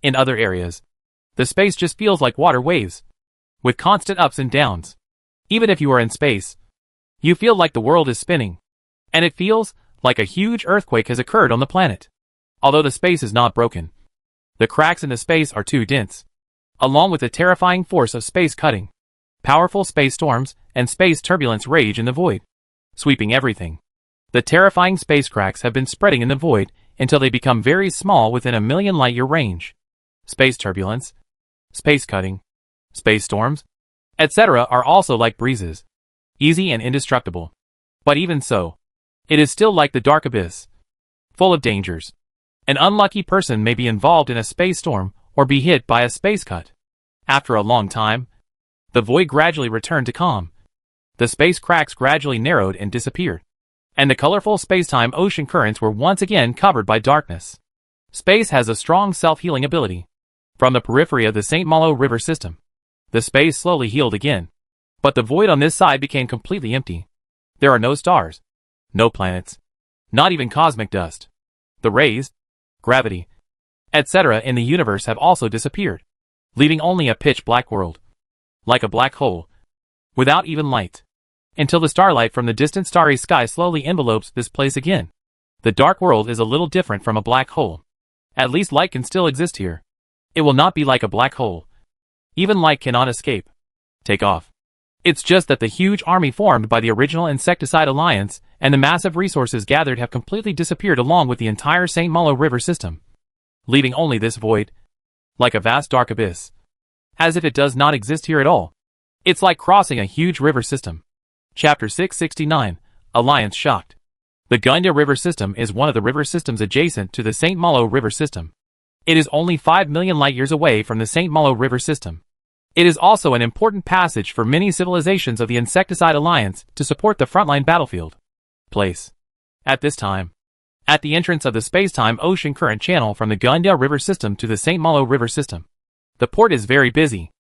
in other areas, the space just feels like water waves, with constant ups and downs. Even if you are in space, you feel like the world is spinning, and it feels like a huge earthquake has occurred on the planet. Although the space is not broken, the cracks in the space are too dense. Along with the terrifying force of space cutting, powerful space storms and space turbulence rage in the void, sweeping everything. The terrifying space cracks have been spreading in the void until they become very small within a million light-year range. Space turbulence, space cutting, space storms, etc. are also like breezes, easy and indestructible. But even so, it is still like the dark abyss, full of dangers. An unlucky person may be involved in a space storm or be hit by a space cut. After a long time, the void gradually returned to calm. The space cracks gradually narrowed and disappeared. and the colorful space-time ocean currents were once again covered by darkness. Space has a strong self-healing ability. From the periphery of the St. Malo River system, the space slowly healed again. But the void on this side became completely empty. There are no stars, no planets, not even cosmic dust. The rays, gravity, etc. in the universe have also disappeared, leaving only a pitch-black world, like a black hole, without even light, until the starlight from the distant starry sky slowly envelopes this place again. The dark world is a little different from a black hole. At least light can still exist here. It will not be like a black hole. Even light cannot escape, take off. It's just that the huge army formed by the original Insecticide Alliance and the massive resources gathered have completely disappeared along with the entire St. Malo River system, leaving only this void, like a vast dark abyss, as if it does not exist here at all. It's like crossing a huge river system. Chapter 669, Alliance Shocked. The Gunda River system is one of the river systems adjacent to the St. Malo River system. It is only 5 million light-years away from the St. Malo River system. It is also an important passage for many civilizations of the Insecticide Alliance to support the frontline battlefield. Place. At this time, at the entrance of the space-time ocean current channel from the Gunda River system to the St. Malo River system. The port is very busy.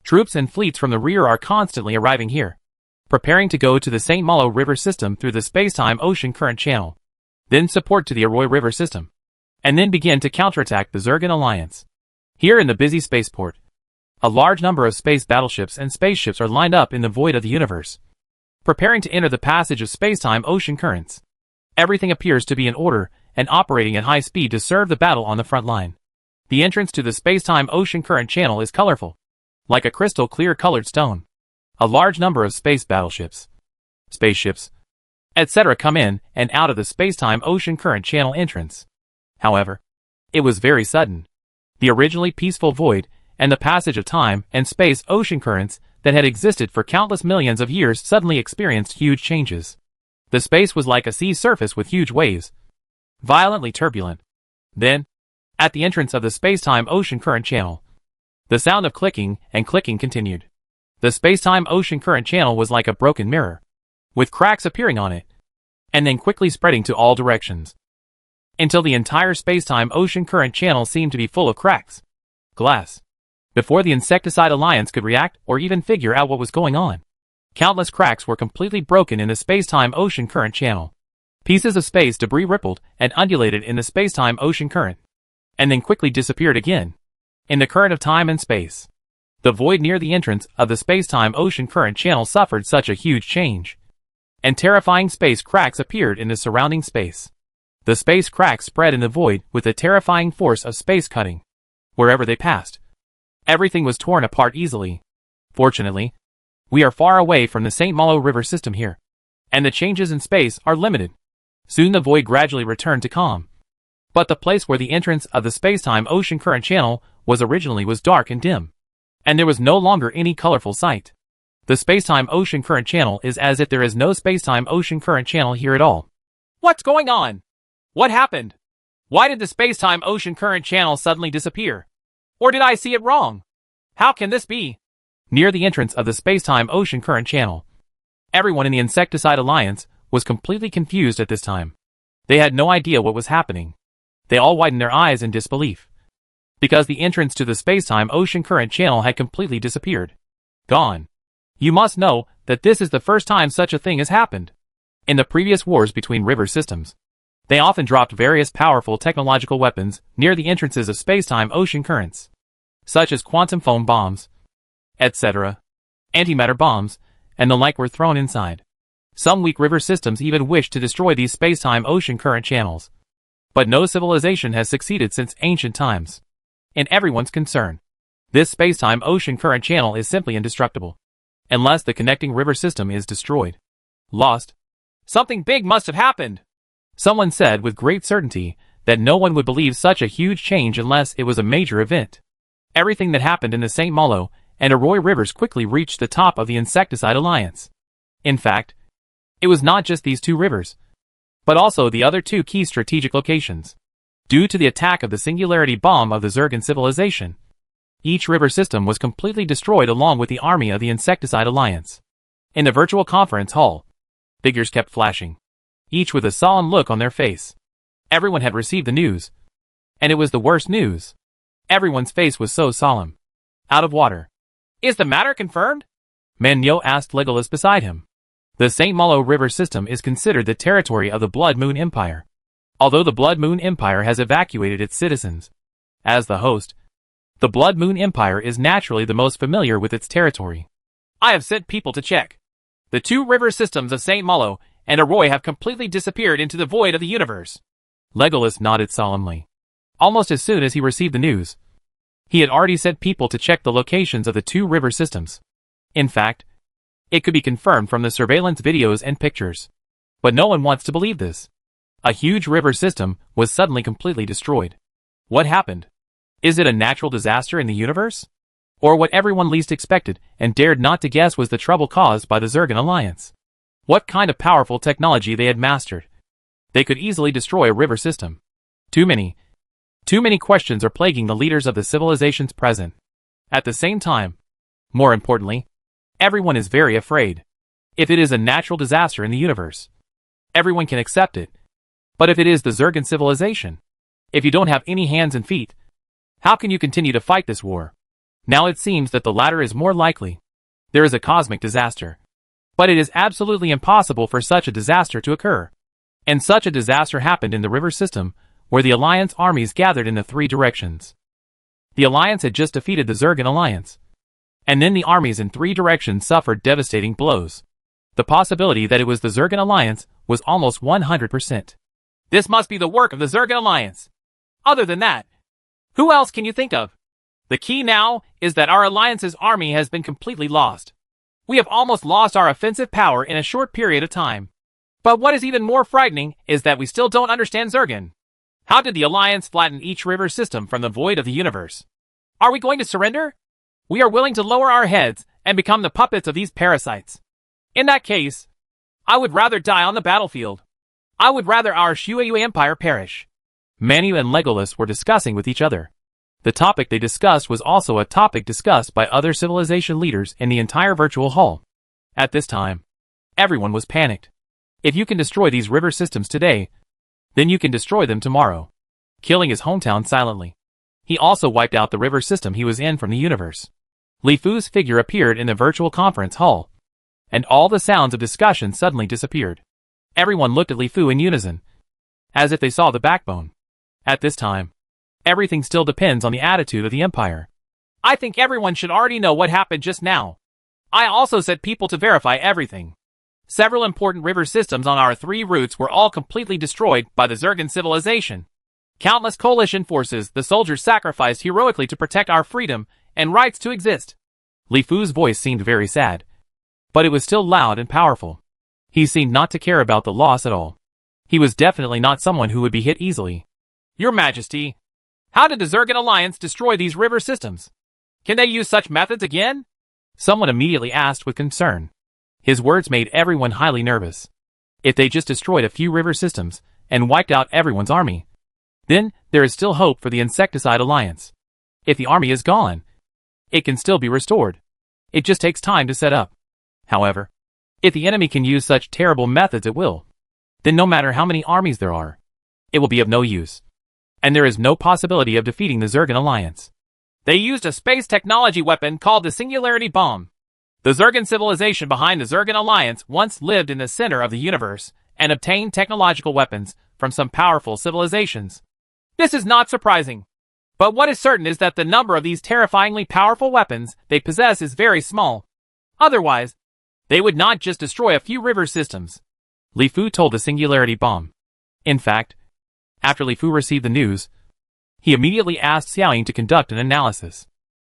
Troops and fleets from the rear are constantly arriving here, preparing to go to the St. Malo River system through the space-time ocean current channel, then support to the Arroy River system, and then begin to counterattack the Zergan Alliance. Here in the busy spaceport, a large number of space battleships and spaceships are lined up in the void of the universe, preparing to enter the passage of space-time ocean currents. Everything appears to be in order and operating at high speed to serve the battle on the front line. The entrance to the space-time ocean current channel is colorful, like a crystal clear colored stone. A large number of space battleships, spaceships, etc. come in and out of the space-time ocean current channel entrance. However, it was very sudden. The originally peaceful void and the passage of time and space ocean currents that had existed for countless millions of years suddenly experienced huge changes. The space was like a sea surface with huge waves, violently turbulent. Then, at the entrance of the space-time ocean current channel, the sound of clicking and clicking continued. The space-time ocean current channel was like a broken mirror, with cracks appearing on it, and then quickly spreading to all directions, until the entire space-time ocean current channel seemed to be full of cracks. Glass. Before the Insecticide Alliance could react or even figure out what was going on, countless cracks were completely broken in the space-time ocean current channel. Pieces of space debris rippled and undulated in the space-time ocean current, and then quickly disappeared again in the current of time and space. The void near the entrance of the space-time ocean current channel suffered such a huge change, and terrifying space cracks appeared in the surrounding space. The space cracks spread in the void with the terrifying force of space cutting. Wherever they passed, everything was torn apart easily. Fortunately, we are far away from the St. Malo River system here, and the changes in space are limited. Soon the void gradually returned to calm. But the place where the entrance of the space-time ocean current channel was originally was dark and dim, and there was no longer any colorful sight. The space-time ocean current channel is as if there is no space-time ocean current channel here at all. What's going on? What happened? Why did the space-time ocean current channel suddenly disappear? Or did I see it wrong? How can this be? Near the entrance of the space-time ocean current channel, everyone in the Insecticide Alliance was completely confused at this time. They had no idea what was happening. They all widened their eyes in disbelief, because the entrance to the space-time ocean current channel had completely disappeared. Gone. You must know that this is the first time such a thing has happened. In the previous wars between river systems, they often dropped various powerful technological weapons near the entrances of space-time ocean currents, such as quantum foam bombs, etc. Antimatter bombs, and the like were thrown inside. Some weak river systems even wished to destroy these space-time ocean current channels. But no civilization has succeeded since ancient times. In everyone's concern, this space-time ocean current channel is simply indestructible, unless the connecting river system is destroyed. Lost. Something big must have happened. Someone said with great certainty that no one would believe such a huge change unless it was a major event. Everything that happened in the St. Malo and Arroy rivers quickly reached the top of the Insecticide Alliance. In fact, it was not just these two rivers, but also the other two key strategic locations. Due to the attack of the singularity bomb of the Zergan civilization, each river system was completely destroyed along with the army of the Insecticide Alliance. In the virtual conference hall, figures kept flashing. each with a solemn look on their face. Everyone had received the news. And it was the worst news. Everyone's face was so solemn. Out of water. Is the matter confirmed? Manyo asked Legolas beside him. The St. Malo River system is considered the territory of the Blood Moon Empire. Although the Blood Moon Empire has evacuated its citizens. As the host, the Blood Moon Empire is naturally the most familiar with its territory. I have sent people to check. The two river systems of St. Malo and Arroy have completely disappeared into the void of the universe. Legolas nodded solemnly. Almost as soon as he received the news, he had already sent people to check the locations of the two river systems. In fact, it could be confirmed from the surveillance videos and pictures. But no one wants to believe this. A huge river system was suddenly completely destroyed. What happened? Is it a natural disaster in the universe? Or what everyone least expected and dared not to guess was the trouble caused by the Zergan Alliance? What kind of powerful technology they had mastered? They could easily destroy a river system. Too many questions are plaguing the leaders of the civilizations present. At the same time, more importantly, everyone is very afraid. If it is a natural disaster in the universe, everyone can accept it. But if it is the Zergan civilization, if you don't have any hands and feet, how can you continue to fight this war? Now it seems that the latter is more likely. There is a cosmic disaster. But it is absolutely impossible for such a disaster to occur. And such a disaster happened in the river system, where the Alliance armies gathered in the three directions. The Alliance had just defeated the Zergan Alliance. And then the armies in three directions suffered devastating blows. The possibility that it was the Zergan Alliance was almost 100%. This must be the work of the Zergan Alliance. Other than that, who else can you think of? The key now is that our Alliance's army has been completely lost. We have almost lost our offensive power in a short period of time. But what is even more frightening is that we still don't understand Zergan. How did the Alliance flatten each river system from the void of the universe? Are we going to surrender? We are willing to lower our heads and become the puppets of these parasites. In that case, I would rather die on the battlefield. I would rather our Shuayu Empire perish. Manu and Legolas were discussing with each other. The topic they discussed was also a topic discussed by other civilization leaders in the entire virtual hall. At this time, everyone was panicked. If you can destroy these river systems today, then you can destroy them tomorrow. Killing his hometown silently. He also wiped out the river system he was in from the universe. Li Fu's figure appeared in the virtual conference hall, and all the sounds of discussion suddenly disappeared. Everyone looked at Li Fu in unison, as if they saw the backbone. At this time, everything still depends on the attitude of the Empire. I think everyone should already know what happened just now. I also sent people to verify everything. Several important river systems on our three routes were all completely destroyed by the Zergan civilization. Countless coalition forces, the soldiers sacrificed heroically to protect our freedom and rights to exist. Li Fu's voice seemed very sad, but it was still loud and powerful. He seemed not to care about the loss at all. He was definitely not someone who would be hit easily. Your Majesty, how did the Zergan Alliance destroy these river systems? Can they use such methods again? Someone immediately asked with concern. His words made everyone highly nervous. If they just destroyed a few river systems and wiped out everyone's army, then there is still hope for the Insecticide Alliance. If the army is gone, it can still be restored. It just takes time to set up. However, if the enemy can use such terrible methods at will, then no matter how many armies there are, it will be of no use. And there is no possibility of defeating the Zergan Alliance. They used a space technology weapon called the Singularity Bomb. The Zergan civilization behind the Zergan Alliance once lived in the center of the universe and obtained technological weapons from some powerful civilizations. This is not surprising. But what is certain is that the number of these terrifyingly powerful weapons they possess is very small. Otherwise, they would not just destroy a few river systems. Li Fu told the Singularity Bomb. In fact, after Li Fu received the news, he immediately asked Xiaoying to conduct an analysis.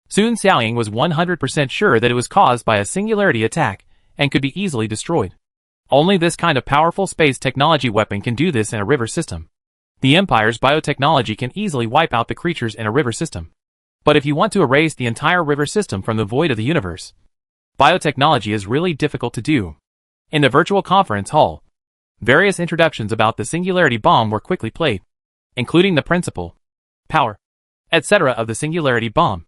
Soon Xiaoying was 100% sure that it was caused by a singularity attack and could be easily destroyed. Only this kind of powerful space technology weapon can do this in a river system. The Empire's biotechnology can easily wipe out the creatures in a river system. But if you want to erase the entire river system from the void of the universe, biotechnology is really difficult to do. In the virtual conference hall, various introductions about the Singularity Bomb were quickly played, including the principle, power, etc. of the Singularity Bomb,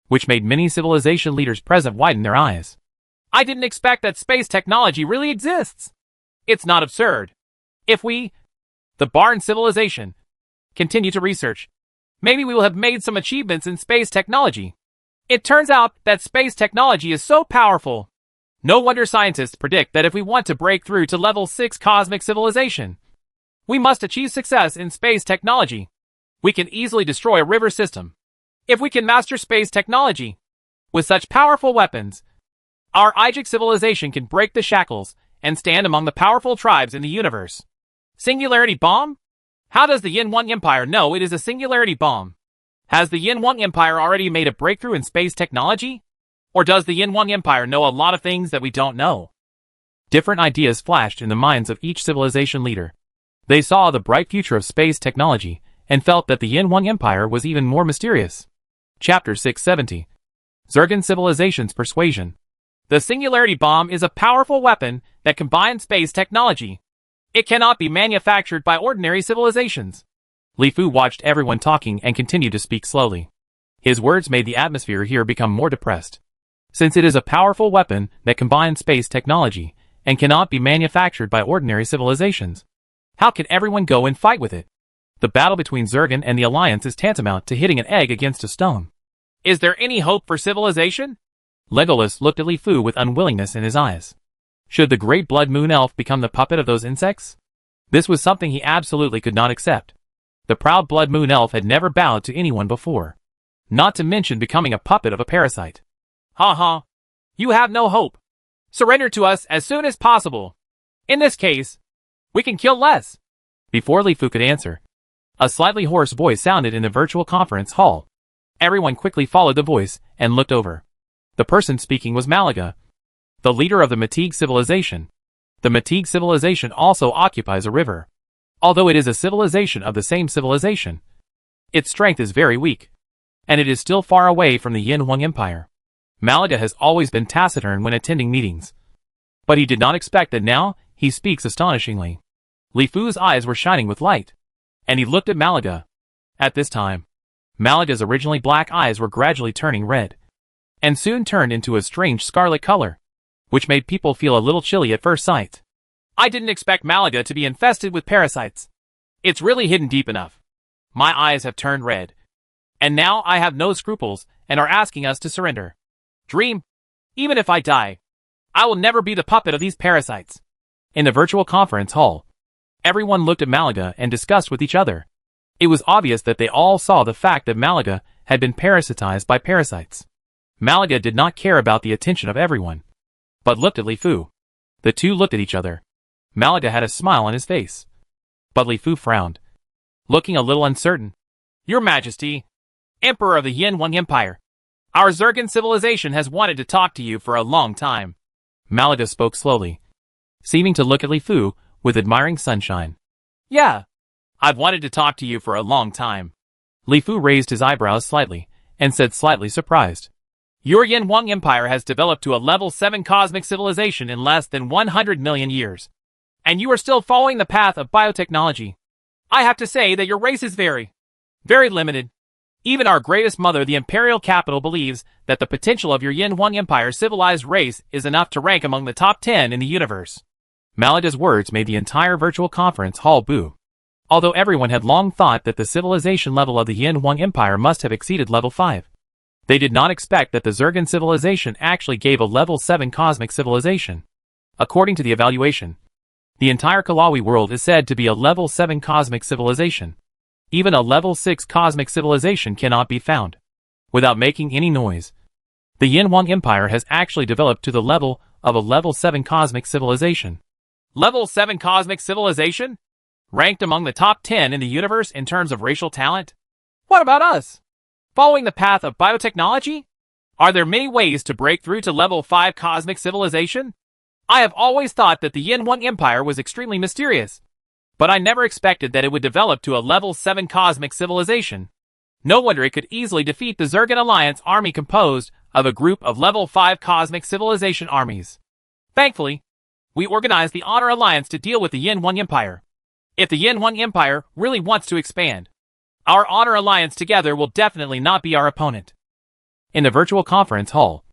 which made many civilization leaders present widen their eyes. I didn't expect that space technology really exists. It's not absurd. If we, the Barn civilization, continue to research, maybe we will have made some achievements in space technology. It turns out that space technology is so powerful. No wonder scientists predict that if we want to break through to level 6 cosmic civilization, we must achieve success in space technology. We can easily destroy a river system. If we can master space technology, with such powerful weapons, our Ijik civilization can break the shackles and stand among the powerful tribes in the universe. Singularity bomb? How does the Yin 1 Empire know it is a singularity bomb? Has the Yin 1 Empire already made a breakthrough in space technology? Or does the Yin 1 Empire know a lot of things that we don't know? Different ideas flashed in the minds of each civilization leader. They saw the bright future of space technology and felt that the Yin 1 Empire was even more mysterious. Chapter 670. Zergan Civilization's Persuasion. The Singularity Bomb is a powerful weapon that combines space technology. It cannot be manufactured by ordinary civilizations. Li Fu watched everyone talking and continued to speak slowly. His words made the atmosphere here become more depressed. Since it is a powerful weapon that combines space technology and cannot be manufactured by ordinary civilizations, how can everyone go and fight with it? The battle between Zergan and the Alliance is tantamount to hitting an egg against a stone. Is there any hope for civilization? Legolas looked at Li Fu with unwillingness in his eyes. Should the great Blood Moon Elf become the puppet of those insects? This was something he absolutely could not accept. The proud Blood Moon Elf had never bowed to anyone before. Not to mention becoming a puppet of a parasite. Ha ha. You have no hope. Surrender to us as soon as possible. In this case, we can kill less. Before Li Fu could answer, a slightly hoarse voice sounded in the virtual conference hall. Everyone quickly followed the voice and looked over. The person speaking was Malaga, the leader of the Mateeg civilization. The Mateeg civilization also occupies a river. Although it is a civilization of the same civilization, its strength is very weak, and it is still far away from the Yin 1 Empire. Malaga has always been taciturn when attending meetings, but he did not expect that now he speaks astonishingly. Li Fu's eyes were shining with light, and he looked at Malaga. At this time, Malaga's originally black eyes were gradually turning red, and soon turned into a strange scarlet color, which made people feel a little chilly at first sight. I didn't expect Malaga to be infested with parasites. It's really hidden deep enough. My eyes have turned red, and now I have no scruples and are asking us to surrender. Dream, even if I die, I will never be the puppet of these parasites. In the virtual conference hall, everyone looked at Malaga and discussed with each other. It was obvious that they all saw the fact that Malaga had been parasitized by parasites. Malaga did not care about the attention of everyone, but looked at Li Fu. The two looked at each other. Malaga had a smile on his face, but Li Fu frowned, looking a little uncertain. Your Majesty, Emperor of the Yin 1 Empire, our Zergan civilization has wanted to talk to you for a long time. Malaga spoke slowly, seeming to look at Li Fu with admiring sunshine. Yeah, I've wanted to talk to you for a long time. Li Fu raised his eyebrows slightly and said, slightly surprised. Your Yin 1 Empire has developed to a level 7 cosmic civilization in less than 100 million years, and you are still following the path of biotechnology. I have to say that your race is very limited. Even our greatest mother, the Imperial Capital, believes that the potential of your Yin 1 Empire civilized race is enough to rank among the top 10 in the universe. Malaga's words made the entire virtual conference hall boo. Although everyone had long thought that the civilization level of the Yin 1 Empire must have exceeded level 5. They did not expect that the Zergan civilization actually gave a level 7 cosmic civilization. According to the evaluation, the entire Kalawi world is said to be a level 7 cosmic civilization. Even a level 6 cosmic civilization cannot be found without making any noise. The Yin 1 Empire has actually developed to the level of a level 7 cosmic civilization. Level 7 cosmic civilization? Ranked among the top 10 in the universe in terms of racial talent? What about us? Following the path of biotechnology? Are there many ways to break through to level 5 cosmic civilization? I have always thought that the Yin 1 Empire was extremely mysterious, but I never expected that it would develop to a level 7 cosmic civilization. No wonder it could easily defeat the Zergan Alliance army composed of a group of level 5 cosmic civilization armies. Thankfully, we organized the Honor Alliance to deal with the Yin 1 Empire. If the Yin 1 Empire really wants to expand, our Honor Alliance together will definitely not be our opponent. In the virtual conference hall,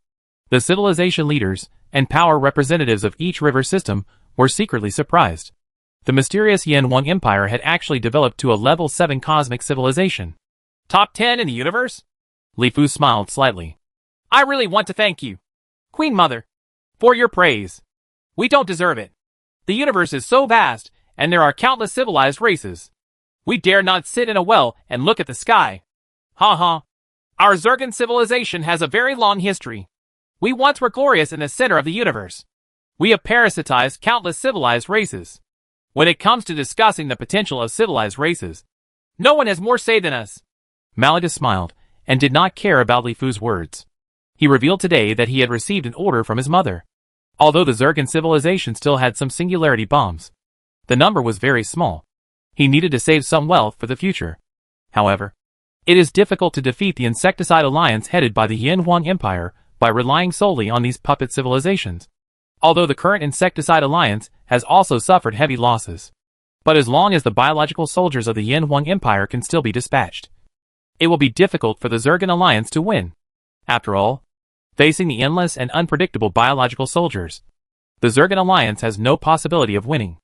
the civilization leaders and power representatives of each river system were secretly surprised. The mysterious Yin Wang Empire had actually developed to a level 7 cosmic civilization. Top 10 in the universe? Li Fu smiled slightly. I really want to thank you, Queen Mother, for your praise. We don't deserve it. The universe is so vast, and there are countless civilized races. We dare not sit in a well and look at the sky. Ha ha. Our Zergan civilization has a very long history. We once were glorious in the center of the universe. We have parasitized countless civilized races. When it comes to discussing the potential of civilized races, no one has more say than us. Malaga smiled, and did not care about Li Fu's words. He revealed today that he had received an order from his mother. Although the Zergan civilization still had some singularity bombs, the number was very small. He needed to save some wealth for the future. However, it is difficult to defeat the Insecticide Alliance headed by the Yin Huang Empire by relying solely on these puppet civilizations. Although the current Insecticide Alliance has also suffered heavy losses. But as long as the biological soldiers of the Yin Huang Empire can still be dispatched, it will be difficult for the Zergan Alliance to win. After all, facing the endless and unpredictable biological soldiers, the Zergan Alliance has no possibility of winning.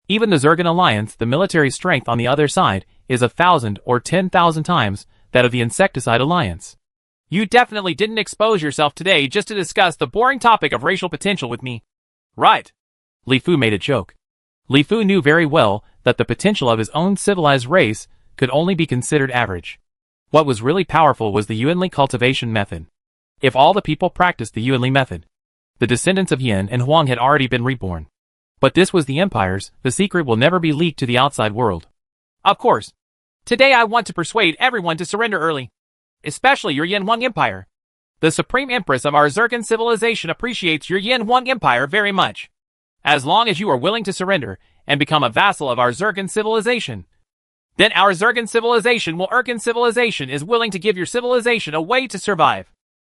Even the Zergan Alliance, the military strength on the other side, is 1,000 or 10,000 times that of the Insecticide Alliance. You definitely didn't expose yourself today just to discuss the boring topic of racial potential with me. Right. Li Fu made a joke. Li Fu knew very well that the potential of his own civilized race could only be considered average. What was really powerful was the Yuanli cultivation method. If all the people practiced the Yuanli method, the descendants of Yin and Huang had already been reborn. But this was the Empire's, the secret will never be leaked to the outside world. Of course. Today I want to persuade everyone to surrender early. Especially your Yin Huang Empire. The Supreme Empress of our Zergan civilization appreciates your Yin Huang Empire very much. As long as you are willing to surrender and become a vassal of our Zergan civilization, then our Zergan civilization Ergan civilization is willing to give your civilization a way to survive.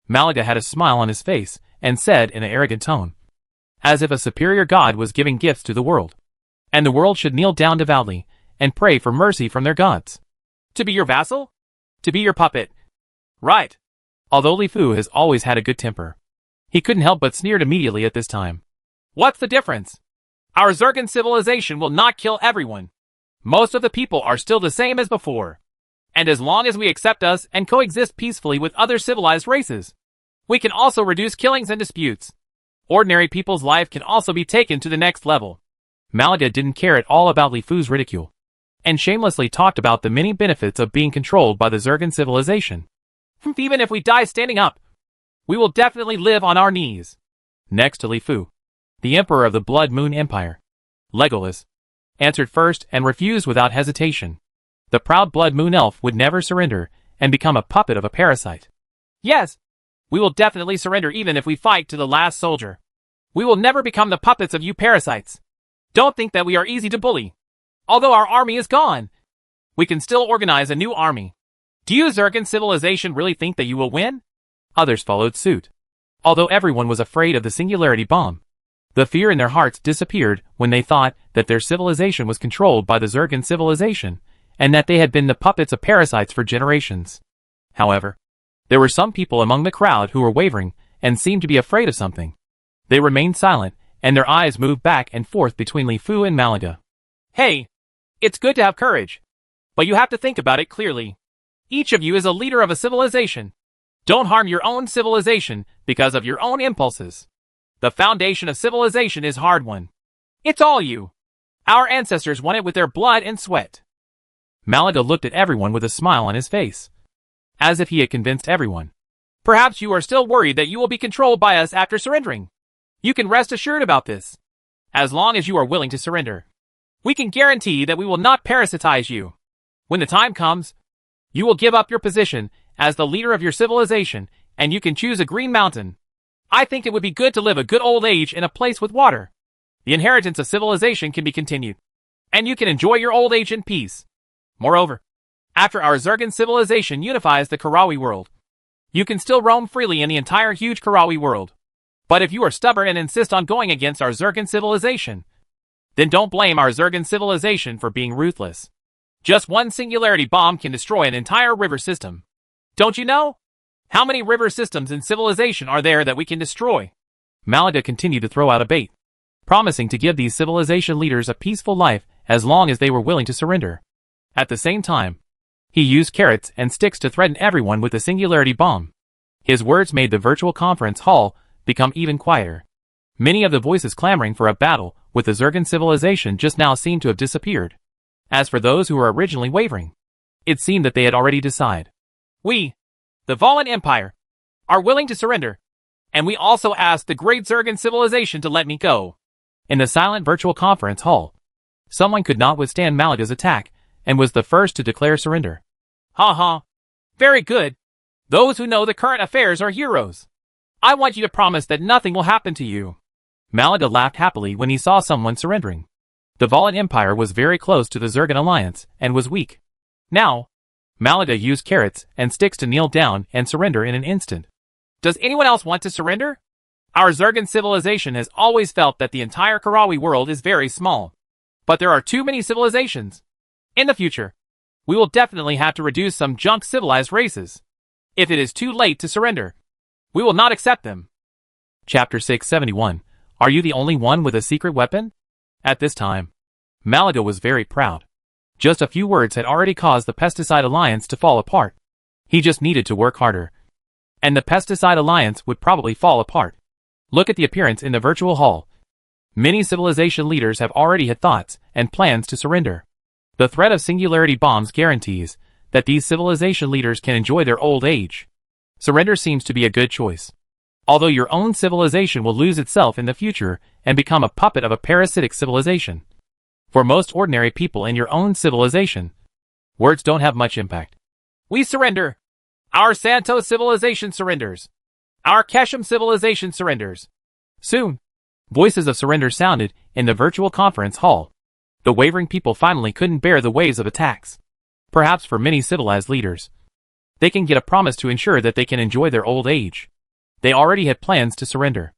Malaga had a smile on his face and said in an arrogant tone, as if a superior god was giving gifts to the world, and the world should kneel down devoutly and pray for mercy from their gods. To be your vassal? To be your puppet? Right. Although Li Fu has always had a good temper, he couldn't help but sneered immediately at this time. What's the difference? Our Zergan civilization will not kill everyone. Most of the people are still the same as before. And as long as we accept us and coexist peacefully with other civilized races, we can also reduce killings and disputes. Ordinary people's life can also be taken to the next level. Malaga didn't care at all about Li Fu's ridicule, and shamelessly talked about the many benefits of being controlled by the Zergan civilization. Even if we die standing up, we will definitely live on our knees. Next to Li Fu, the Emperor of the Blood Moon Empire, Legolas, answered first and refused without hesitation. The proud Blood Moon Elf would never surrender and become a puppet of a parasite. Yes, we will definitely surrender even if we fight to the last soldier. We will never become the puppets of you parasites. Don't think that we are easy to bully. Although our army is gone, we can still organize a new army. Do you Zergan civilization really think that you will win? Others followed suit. Although everyone was afraid of the singularity bomb, the fear in their hearts disappeared when they thought that their civilization was controlled by the Zergan civilization, and that they had been the puppets of parasites for generations. However, there were some people among the crowd who were wavering and seemed to be afraid of something. They remained silent, and their eyes moved back and forth between Li Fu and Malaga. Hey, it's good to have courage, but you have to think about it clearly. Each of you is a leader of a civilization. Don't harm your own civilization because of your own impulses. The foundation of civilization is hard won. It's all you. Our ancestors won it with their blood and sweat. Malaga looked at everyone with a smile on his face, as if he had convinced everyone. Perhaps you are still worried that you will be controlled by us after surrendering. You can rest assured about this. As long as you are willing to surrender, we can guarantee that we will not parasitize you. When the time comes, you will give up your position as the leader of your civilization, and you can choose a green mountain. I think it would be good to live a good old age in a place with water. The inheritance of civilization can be continued, and you can enjoy your old age in peace. Moreover, after our Zergan civilization unifies the Karawi world, you can still roam freely in the entire huge Karawi world. But if you are stubborn and insist on going against our Zergan civilization, then don't blame our Zergan civilization for being ruthless. Just one singularity bomb can destroy an entire river system. Don't you know? How many river systems in civilization are there that we can destroy? Malaga continued to throw out a bait, promising to give these civilization leaders a peaceful life as long as they were willing to surrender. At the same time, he used carrots and sticks to threaten everyone with the singularity bomb. His words made the virtual conference hall become even quieter. Many of the voices clamoring for a battle with the Zergan civilization just now seemed to have disappeared. As for those who were originally wavering, it seemed that they had already decided. We, the Valen Empire, are willing to surrender, and we also ask the great Zergan civilization to let me go. In the silent virtual conference hall, someone could not withstand Malaga's attack and was the first to declare surrender. Ha ha. Very good. Those who know the current affairs are heroes. I want you to promise that nothing will happen to you. Malaga laughed happily when he saw someone surrendering. The Valen Empire was very close to the Zergan alliance and was weak. Now, Malaga used carrots and sticks to kneel down and surrender in an instant. Does anyone else want to surrender? Our Zergan civilization has always felt that the entire Karawi world is very small. But there are too many civilizations. In the future, we will definitely have to reduce some junk civilized races. If it is too late to surrender, we will not accept them. Chapter 671. Are you the only one with a secret weapon? At this time, Malaga was very proud. Just a few words had already caused the Pesticide Alliance to fall apart. He just needed to work harder, and the Pesticide Alliance would probably fall apart. Look at the appearance in the virtual hall. Many civilization leaders have already had thoughts and plans to surrender. The threat of singularity bombs guarantees that these civilization leaders can enjoy their old age. Surrender seems to be a good choice. Although your own civilization will lose itself in the future and become a puppet of a parasitic civilization. For most ordinary people in your own civilization, words don't have much impact. We surrender. Our Santos civilization surrenders. Our Keshem civilization surrenders. Soon, voices of surrender sounded in the virtual conference hall. The wavering people finally couldn't bear the waves of attacks. Perhaps for many civilized leaders, they can get a promise to ensure that they can enjoy their old age. They already had plans to surrender.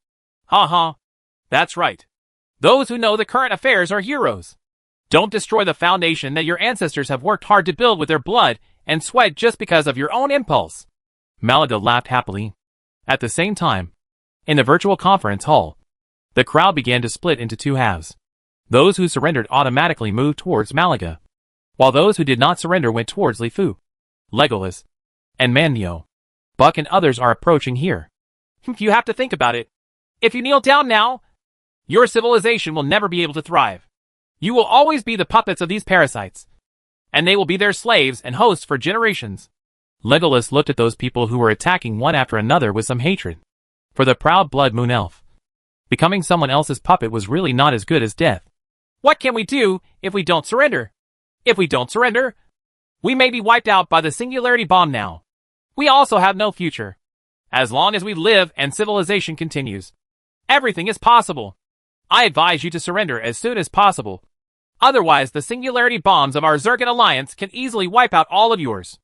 Ha ha. That's right. Those who know the current affairs are heroes. Don't destroy the foundation that your ancestors have worked hard to build with their blood and sweat just because of your own impulse. Malaga laughed happily. At the same time, in the virtual conference hall, the crowd began to split into two halves. Those who surrendered automatically moved towards Malaga, while those who did not surrender went towards Lifu, Legolas, and Manio. Buck and others are approaching here. You have to think about it. If you kneel down now, your civilization will never be able to thrive. You will always be the puppets of these parasites, and they will be their slaves and hosts for generations. Legolas looked at those people who were attacking one after another with some hatred. For the proud blood moon elf, becoming someone else's puppet was really not as good as death. What can we do if we don't surrender? If we don't surrender, we may be wiped out by the singularity bomb now. We also have no future. As long as we live and civilization continues, everything is possible. I advise you to surrender as soon as possible. Otherwise, the singularity bombs of our Zergan alliance can easily wipe out all of yours.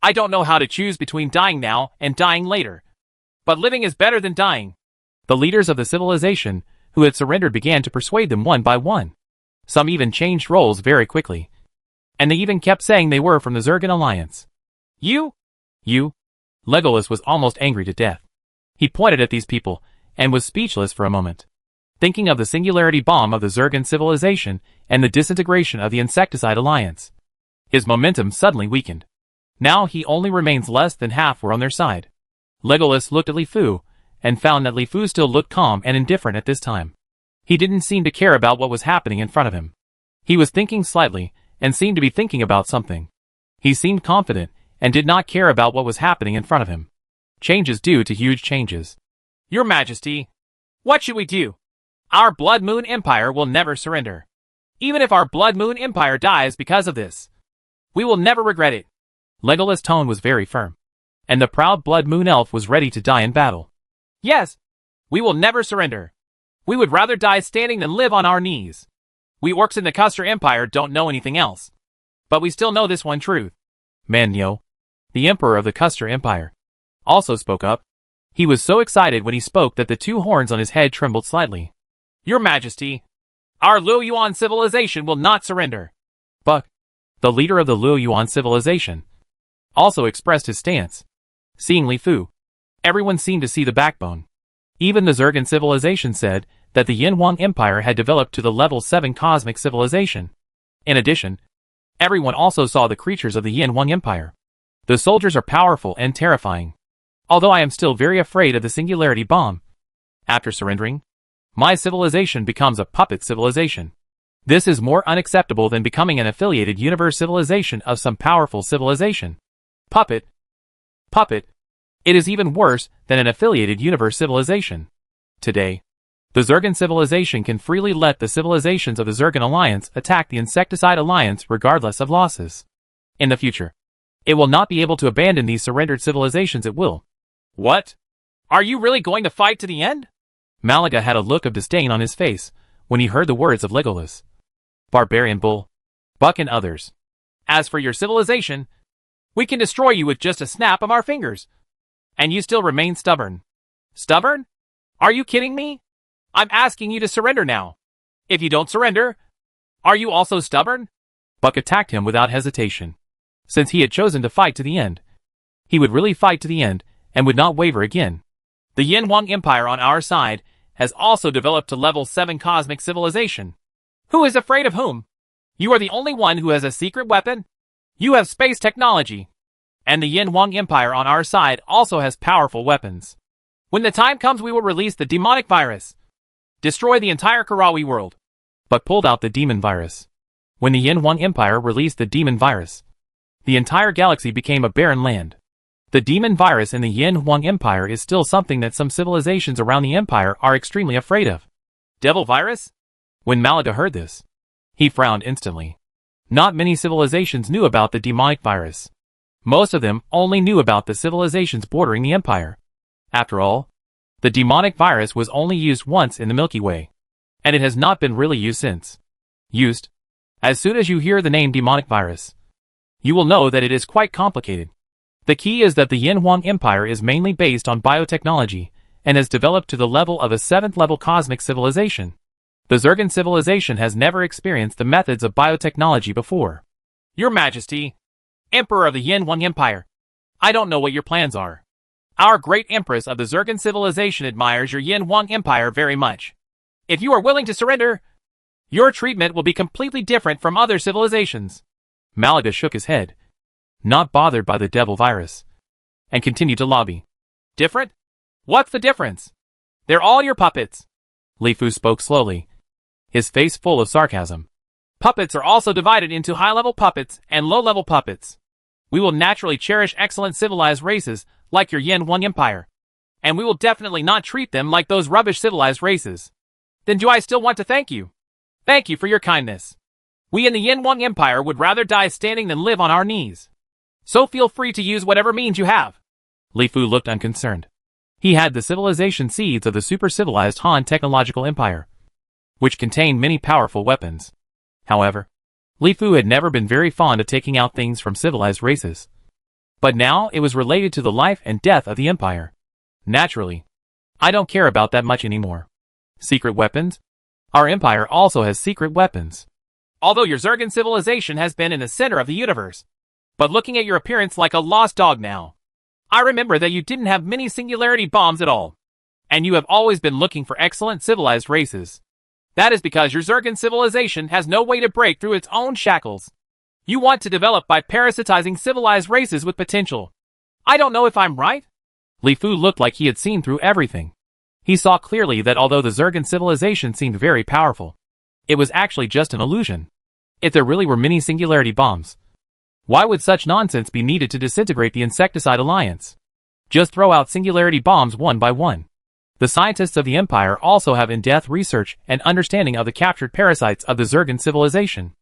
I don't know how to choose between dying now and dying later. But living is better than dying. The leaders of the civilization who had surrendered began to persuade them one by one. Some even changed roles very quickly. And they even kept saying they were from the Zergan alliance. You? Legolas was almost angry to death. He pointed at these people and was speechless for a moment, thinking of the singularity bomb of the Zergan civilization and the disintegration of the Insecticide Alliance. His momentum suddenly weakened. Now he only remains less than half were on their side. Legolas looked at Lifu and found that Lifu still looked calm and indifferent at this time. He didn't seem to care about what was happening in front of him. He was thinking slightly and seemed to be thinking about something. He seemed confident and did not care about what was happening in front of him. Changes due to huge changes. Your Majesty, what should we do? Our Blood Moon Empire will never surrender. Even if our Blood Moon Empire dies because of this, we will never regret it. Legolas' tone was very firm, and the proud Blood Moon Elf was ready to die in battle. Yes, we will never surrender. We would rather die standing than live on our knees. We orcs in the Custer Empire don't know anything else. But we still know this one truth. Manyo, the Emperor of the Custer Empire, also spoke up. He was so excited when he spoke that the two horns on his head trembled slightly. Your Majesty, our Luo Yuan civilization will not surrender. Buck, the leader of the Luo Yuan civilization, also expressed his stance. Seeing Lifu, everyone seemed to see the backbone. Even the Zergan civilization said that the Yin Huang Empire had developed to the level 7 cosmic civilization. In addition, everyone also saw the creatures of the Yin Wang Empire. The soldiers are powerful and terrifying. Although I am still very afraid of the singularity bomb. After surrendering, my civilization becomes a puppet civilization. This is more unacceptable than becoming an affiliated universe civilization of some powerful civilization. Puppet. It is even worse than an affiliated universe civilization. Today, the Zergan civilization can freely let the civilizations of the Zergan Alliance attack the Insecticide Alliance regardless of losses. In the future, it will not be able to abandon these surrendered civilizations. It will. What? Are you really going to fight to the end? Malaga had a look of disdain on his face when he heard the words of Legolas, Barbarian Bull, Buck and others. As for your civilization, we can destroy you with just a snap of our fingers. And you still remain stubborn. Stubborn? Are you kidding me? I'm asking you to surrender now. If you don't surrender, are you also stubborn? Buck attacked him without hesitation. Since he had chosen to fight to the end, he would really fight to the end and would not waver again. The Yin Wang Empire on our side has also developed to level 7 cosmic civilization. Who is afraid of whom? You are the only one who has a secret weapon. You have space technology. And the Yin Wang Empire on our side also has powerful weapons. When the time comes, we will release the demonic virus. Destroy the entire Karawi world. But pulled out the demon virus. When the Yin Wang Empire released the demon virus, the entire galaxy became a barren land. The demon virus in the Yin Wang Empire is still something that some civilizations around the empire are extremely afraid of. Devil virus? When Malaga heard this, he frowned instantly. Not many civilizations knew about the demonic virus. Most of them only knew about the civilizations bordering the empire. After all, the demonic virus was only used once in the Milky Way, and it has not been really used since. As soon as you hear the name demonic virus, you will know that it is quite complicated. The key is that the Yin Wang Empire is mainly based on biotechnology and has developed to the level of a 7th level cosmic civilization. The Zergan civilization has never experienced the methods of biotechnology before. Your Majesty, Emperor of the Yin Wang Empire, I don't know what your plans are. Our great Empress of the Zergan civilization admires your Yin Wang Empire very much. If you are willing to surrender, your treatment will be completely different from other civilizations. Malaga shook his head, not bothered by the devil virus, and continued to lobby. Different? What's the difference? They're all your puppets. Li Fu spoke slowly, his face full of sarcasm. Puppets are also divided into high-level puppets and low-level puppets. We will naturally cherish excellent civilized races like your Yin Wang Empire, and we will definitely not treat them like those rubbish civilized races. Then do I still want to thank you? Thank you for your kindness. We in the Yin Wang Empire would rather die standing than live on our knees. So feel free to use whatever means you have. Li Fu looked unconcerned. He had the civilization seeds of the super-civilized Han technological empire, which contained many powerful weapons. However, Li Fu had never been very fond of taking out things from civilized races. But now it was related to the life and death of the empire. Naturally, I don't care about that much anymore. Secret weapons? Our empire also has secret weapons. Although your Zergan civilization has been in the center of the universe, but looking at your appearance like a lost dog now, I remember that you didn't have many singularity bombs at all. And you have always been looking for excellent civilized races. That is because your Zergan civilization has no way to break through its own shackles. You want to develop by parasitizing civilized races with potential. I don't know if I'm right. Li Fu looked like he had seen through everything. He saw clearly that although the Zergan civilization seemed very powerful, it was actually just an illusion. If there really were many singularity bombs, why would such nonsense be needed to disintegrate the Insecticide Alliance? Just throw out singularity bombs one by one. The scientists of the Empire also have in-depth research and understanding of the captured parasites of the Zergan civilization.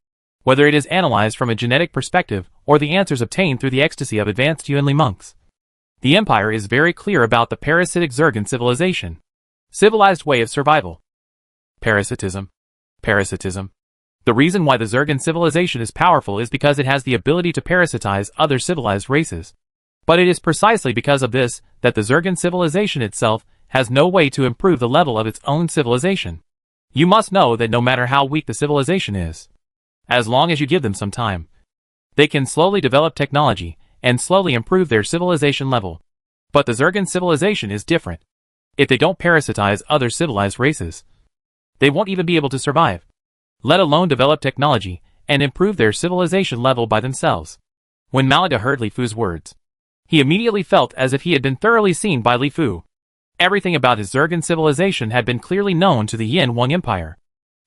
Whether it is analyzed from a genetic perspective or the answers obtained through the ecstasy of advanced Yuanli monks, the Empire is very clear about the parasitic Zergan civilization. Civilized way of survival. Parasitism. The reason why the Zergan civilization is powerful is because it has the ability to parasitize other civilized races. But it is precisely because of this that the Zergan civilization itself has no way to improve the level of its own civilization. You must know that no matter how weak the civilization is, as long as you give them some time, they can slowly develop technology and slowly improve their civilization level. But the Zergan civilization is different. If they don't parasitize other civilized races, they won't even be able to survive, let alone develop technology and improve their civilization level by themselves. When Malaga heard Li Fu's words, he immediately felt as if he had been thoroughly seen by Li Fu. Everything about his Zergan civilization had been clearly known to the Yin Huang Empire.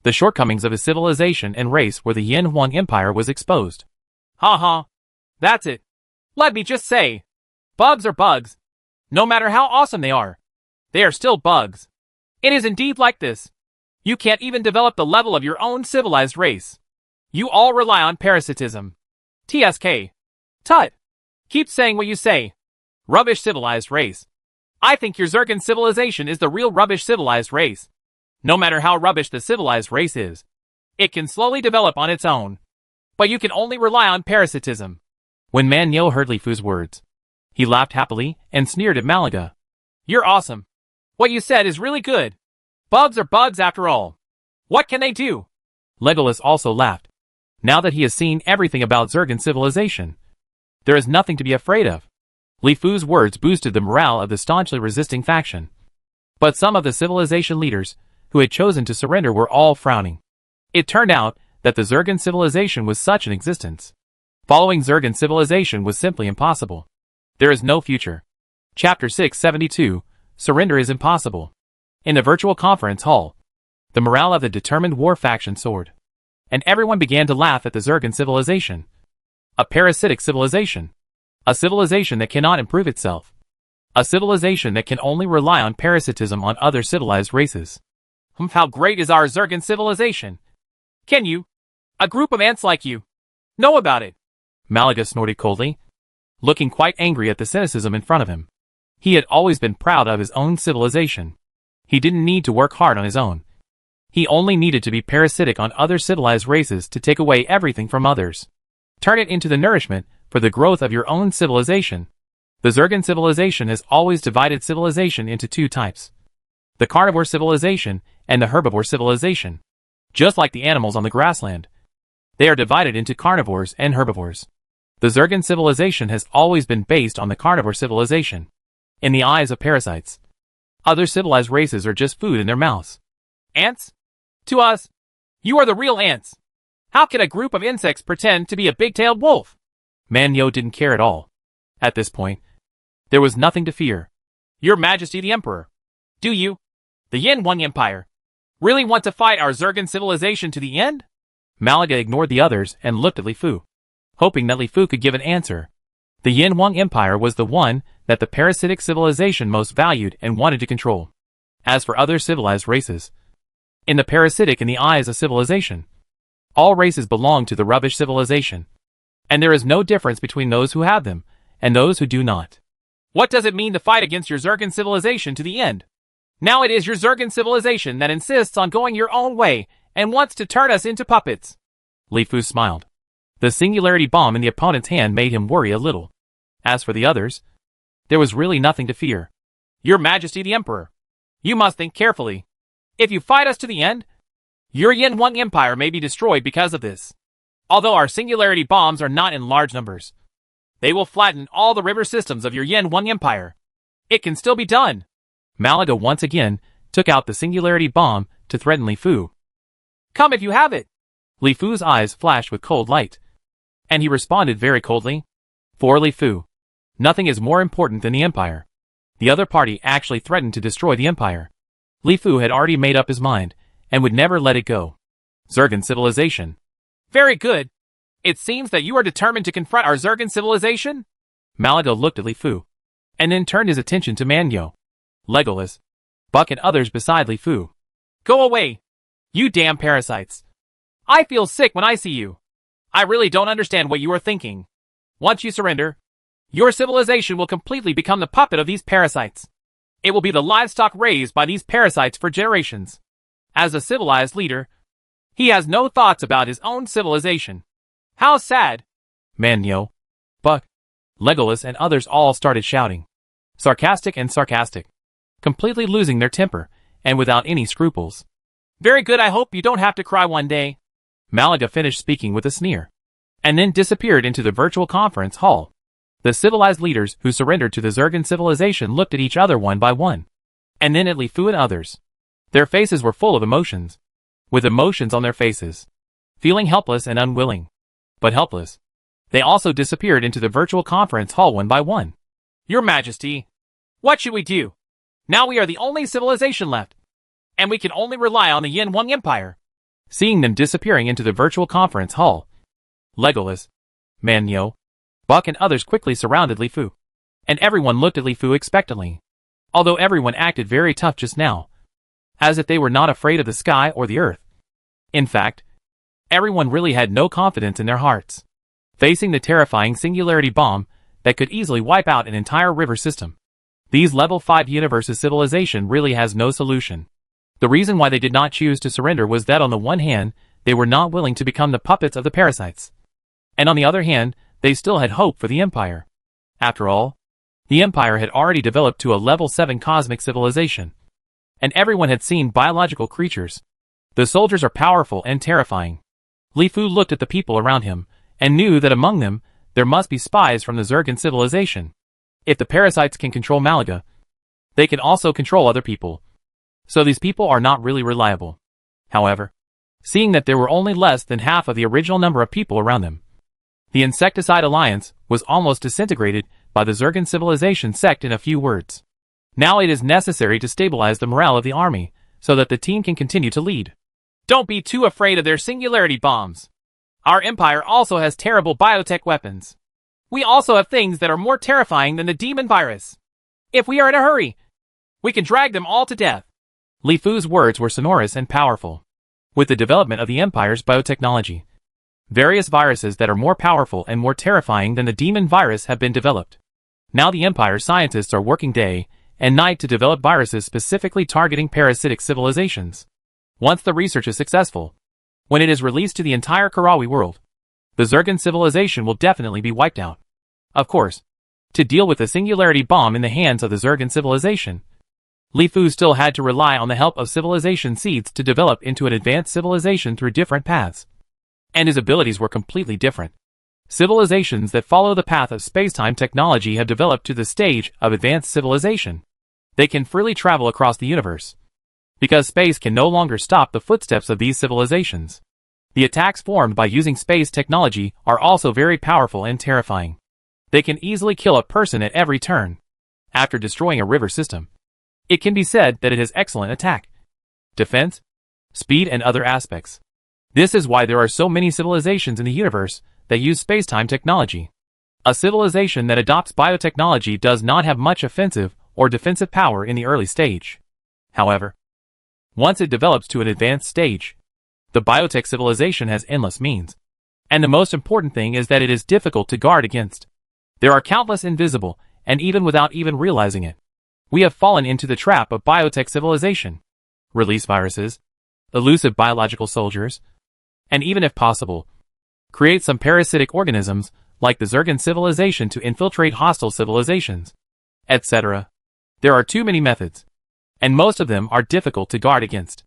The shortcomings of his civilization and race where the Yin Huang Empire was exposed. Ha ha. That's it. Let me just say, bugs are bugs. No matter how awesome they are still bugs. It is indeed like this. You can't even develop the level of your own civilized race. You all rely on parasitism. TSK. Tut. Keep saying what you say. Rubbish civilized race. I think your Zergan civilization is the real rubbish civilized race. No matter how rubbish the civilized race is, it can slowly develop on its own. But you can only rely on parasitism. When Man Yo heard Li Fu's words, he laughed happily and sneered at Malaga. You're awesome. What you said is really good. Bugs are bugs after all. What can they do? Legolas also laughed. Now that he has seen everything about Zergan civilization, there is nothing to be afraid of. Li Fu's words boosted the morale of the staunchly resisting faction. But some of the civilization leaders, who had chosen to surrender, were all frowning. It turned out that the Zergan civilization was such an existence. Following Zergan civilization was simply impossible. There is no future. Chapter 672, Surrender is Impossible. In the virtual conference hall, the morale of the determined war faction soared, and everyone began to laugh at the Zergan civilization. A parasitic civilization. A civilization that cannot improve itself. A civilization that can only rely on parasitism on other civilized races. How great is our Zergan civilization? Can you, a group of ants like you, know about it? Malaga snorted coldly, looking quite angry at the cynicism in front of him. He had always been proud of his own civilization. He didn't need to work hard on his own. He only needed to be parasitic on other civilized races to take away everything from others. Turn it into the nourishment for the growth of your own civilization. The Zergan civilization has always divided civilization into two types. The carnivore civilization and the herbivore civilization. Just like the animals on the grassland, they are divided into carnivores and herbivores. The Zergan civilization has always been based on the carnivore civilization. In the eyes of parasites, other civilized races are just food in their mouths. Ants? To us, you are the real ants. How can a group of insects pretend to be a big-tailed wolf? Man Yo didn't care at all. At this point, there was nothing to fear. Your Majesty the Emperor. Do you, the Yin Huang Empire, really want to fight our Zergan civilization to the end? Malaga ignored the others and looked at Li Fu, hoping that Li Fu could give an answer. The Yin Huang Empire was the one that the parasitic civilization most valued and wanted to control. As for other civilized races, in the parasitic in the eyes of civilization, all races belong to the rubbish civilization, and there is no difference between those who have them and those who do not. What does it mean to fight against your Zergan civilization to the end? Now it is your Zergan civilization that insists on going your own way and wants to turn us into puppets. Li Fu smiled. The singularity bomb in the opponent's hand made him worry a little. As for the others, there was really nothing to fear. Your Majesty the Emperor, you must think carefully. If you fight us to the end, your Yin Huang Empire may be destroyed because of this. Although our singularity bombs are not in large numbers, they will flatten all the river systems of your Yin Huang Empire. It can still be done. Malaga once again took out the singularity bomb to threaten Li Fu. Come if you have it. Li Fu's eyes flashed with cold light, and he responded very coldly. For Li Fu, nothing is more important than the Empire. The other party actually threatened to destroy the Empire. Li Fu had already made up his mind, and would never let it go. Zergan civilization. Very good. It seems that you are determined to confront our Zergan civilization? Malaga looked at Li Fu, and then turned his attention to Man Yo, Legolas, Buck and others beside Li Fu. Go away, you damn parasites. I feel sick when I see you. I really don't understand what you are thinking. Once you surrender, your civilization will completely become the puppet of these parasites. It will be the livestock raised by these parasites for generations. As a civilized leader, he has no thoughts about his own civilization. How sad. Man Yo, Buck, Legolas and others all started shouting. Sarcastic, completely losing their temper, and without any scruples. Very good, I hope you don't have to cry one day. Malaga finished speaking with a sneer, and then disappeared into the virtual conference hall. The civilized leaders who surrendered to the Zergan civilization looked at each other one by one, and then at Li Fu and others. Their faces were full of emotions. With emotions on their faces, feeling helpless and unwilling. But helpless, they also disappeared into the virtual conference hall one by one. Your Majesty, what should we do? Now we are the only civilization left, and we can only rely on the Yin Wang Empire. Seeing them disappearing into the virtual conference hall, Legolas, Manyo, Buck and others quickly surrounded Li Fu. And everyone looked at Li Fu expectantly. Although everyone acted very tough just now, as if they were not afraid of the sky or the earth. In fact, everyone really had no confidence in their hearts, facing the terrifying singularity bomb that could easily wipe out an entire river system. These level 5 universes civilization really has no solution. The reason why they did not choose to surrender was that on the one hand, they were not willing to become the puppets of the parasites. And on the other hand, they still had hope for the Empire. After all, the Empire had already developed to a level 7 cosmic civilization. And everyone had seen biological creatures. The soldiers are powerful and terrifying. Li Fu looked at the people around him, and knew that among them, there must be spies from the Zergan civilization. If the parasites can control Malaga, they can also control other people. So these people are not really reliable. However, seeing that there were only less than half of the original number of people around them, the Insecticide Alliance was almost disintegrated by the Zergan civilization sect in a few words. Now it is necessary to stabilize the morale of the army, so that the team can continue to lead. Don't be too afraid of their singularity bombs. Our empire also has terrible biotech weapons. We also have things that are more terrifying than the demon virus. If we are in a hurry, we can drag them all to death. Li Fu's words were sonorous and powerful. With the development of the empire's biotechnology, various viruses that are more powerful and more terrifying than the demon virus have been developed. Now the empire scientists are working day and night to develop viruses specifically targeting parasitic civilizations. Once the research is successful, when it is released to the entire Karawi world, the Zergan civilization will definitely be wiped out. Of course, to deal with the singularity bomb in the hands of the Zergan civilization, Li Fu still had to rely on the help of civilization seeds to develop into an advanced civilization through different paths. And his abilities were completely different. Civilizations that follow the path of space-time technology have developed to the stage of advanced civilization. They can freely travel across the universe, because space can no longer stop the footsteps of these civilizations. The attacks formed by using space technology are also very powerful and terrifying. They can easily kill a person at every turn. After destroying a river system, it can be said that it has excellent attack, defense, speed and other aspects. This is why there are so many civilizations in the universe that use space-time technology. A civilization that adopts biotechnology does not have much offensive or defensive power in the early stage. However, once it develops to an advanced stage, the biotech civilization has endless means. And the most important thing is that it is difficult to guard against. There are countless invisible, and even without even realizing it, we have fallen into the trap of biotech civilization. Release viruses, elusive biological soldiers, and even if possible, create some parasitic organisms like the Zergan civilization to infiltrate hostile civilizations, etc. There are too many methods, and most of them are difficult to guard against.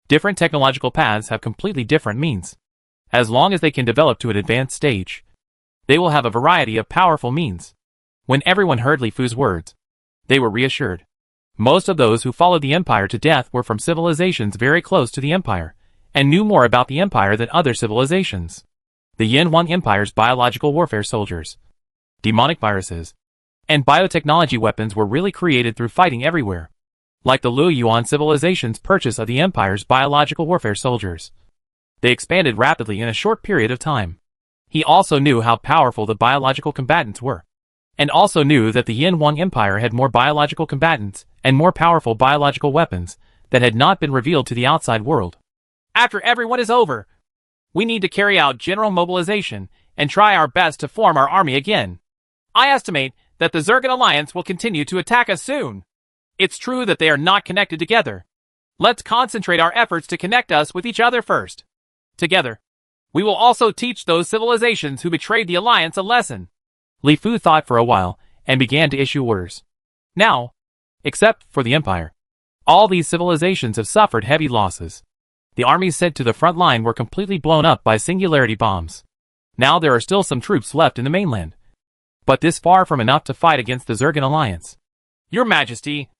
Different technological paths have completely different means. As long as they can develop to an advanced stage, they will have a variety of powerful means. When everyone heard Li Fu's words, they were reassured. Most of those who followed the Empire to death were from civilizations very close to the Empire, and knew more about the Empire than other civilizations. The Yin Wang Empire's biological warfare soldiers, demonic viruses, and biotechnology weapons were really created through fighting everywhere. Like the Lu Yuan civilization's purchase of the Empire's biological warfare soldiers, they expanded rapidly in a short period of time. He also knew how powerful the biological combatants were, and also knew that the Yin Wang Empire had more biological combatants and more powerful biological weapons that had not been revealed to the outside world. After everyone is over, we need to carry out general mobilization and try our best to form our army again. I estimate that the Zergan Alliance will continue to attack us soon. It's true that they are not connected together. Let's concentrate our efforts to connect us with each other first. Together, we will also teach those civilizations who betrayed the Alliance a lesson. Li Fu thought for a while and began to issue orders. Now, except for the Empire, all these civilizations have suffered heavy losses. The armies sent to the front line were completely blown up by singularity bombs. Now there are still some troops left in the mainland, but this far from enough to fight against the Zergan Alliance. Your Majesty,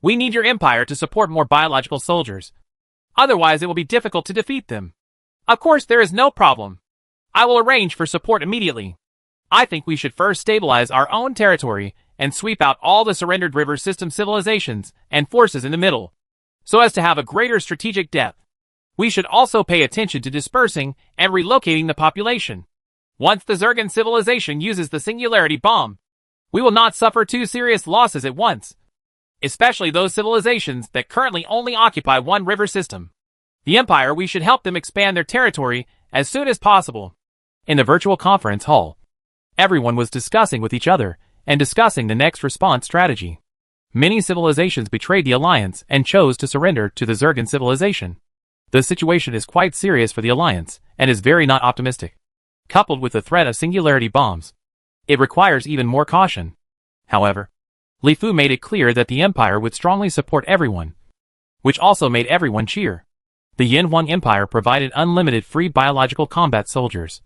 we need your empire to support more biological soldiers. Otherwise it will be difficult to defeat them. Of course, there is no problem. I will arrange for support immediately. I think we should first stabilize our own territory and sweep out all the surrendered river system civilizations and forces in the middle, so as to have a greater strategic depth. We should also pay attention to dispersing and relocating the population. Once the Zergan civilization uses the singularity bomb, we will not suffer too serious losses at once, especially those civilizations that currently only occupy one river system. The Empire, we should help them expand their territory as soon as possible. In the virtual conference hall, everyone was discussing with each other and discussing the next response strategy. Many civilizations betrayed the alliance and chose to surrender to the Zergan civilization. The situation is quite serious for the alliance and is very not optimistic. Coupled with the threat of singularity bombs, it requires even more caution. However, Li Fu made it clear that the Empire would strongly support everyone, which also made everyone cheer. The Yin Huang Empire provided unlimited free biological combat soldiers,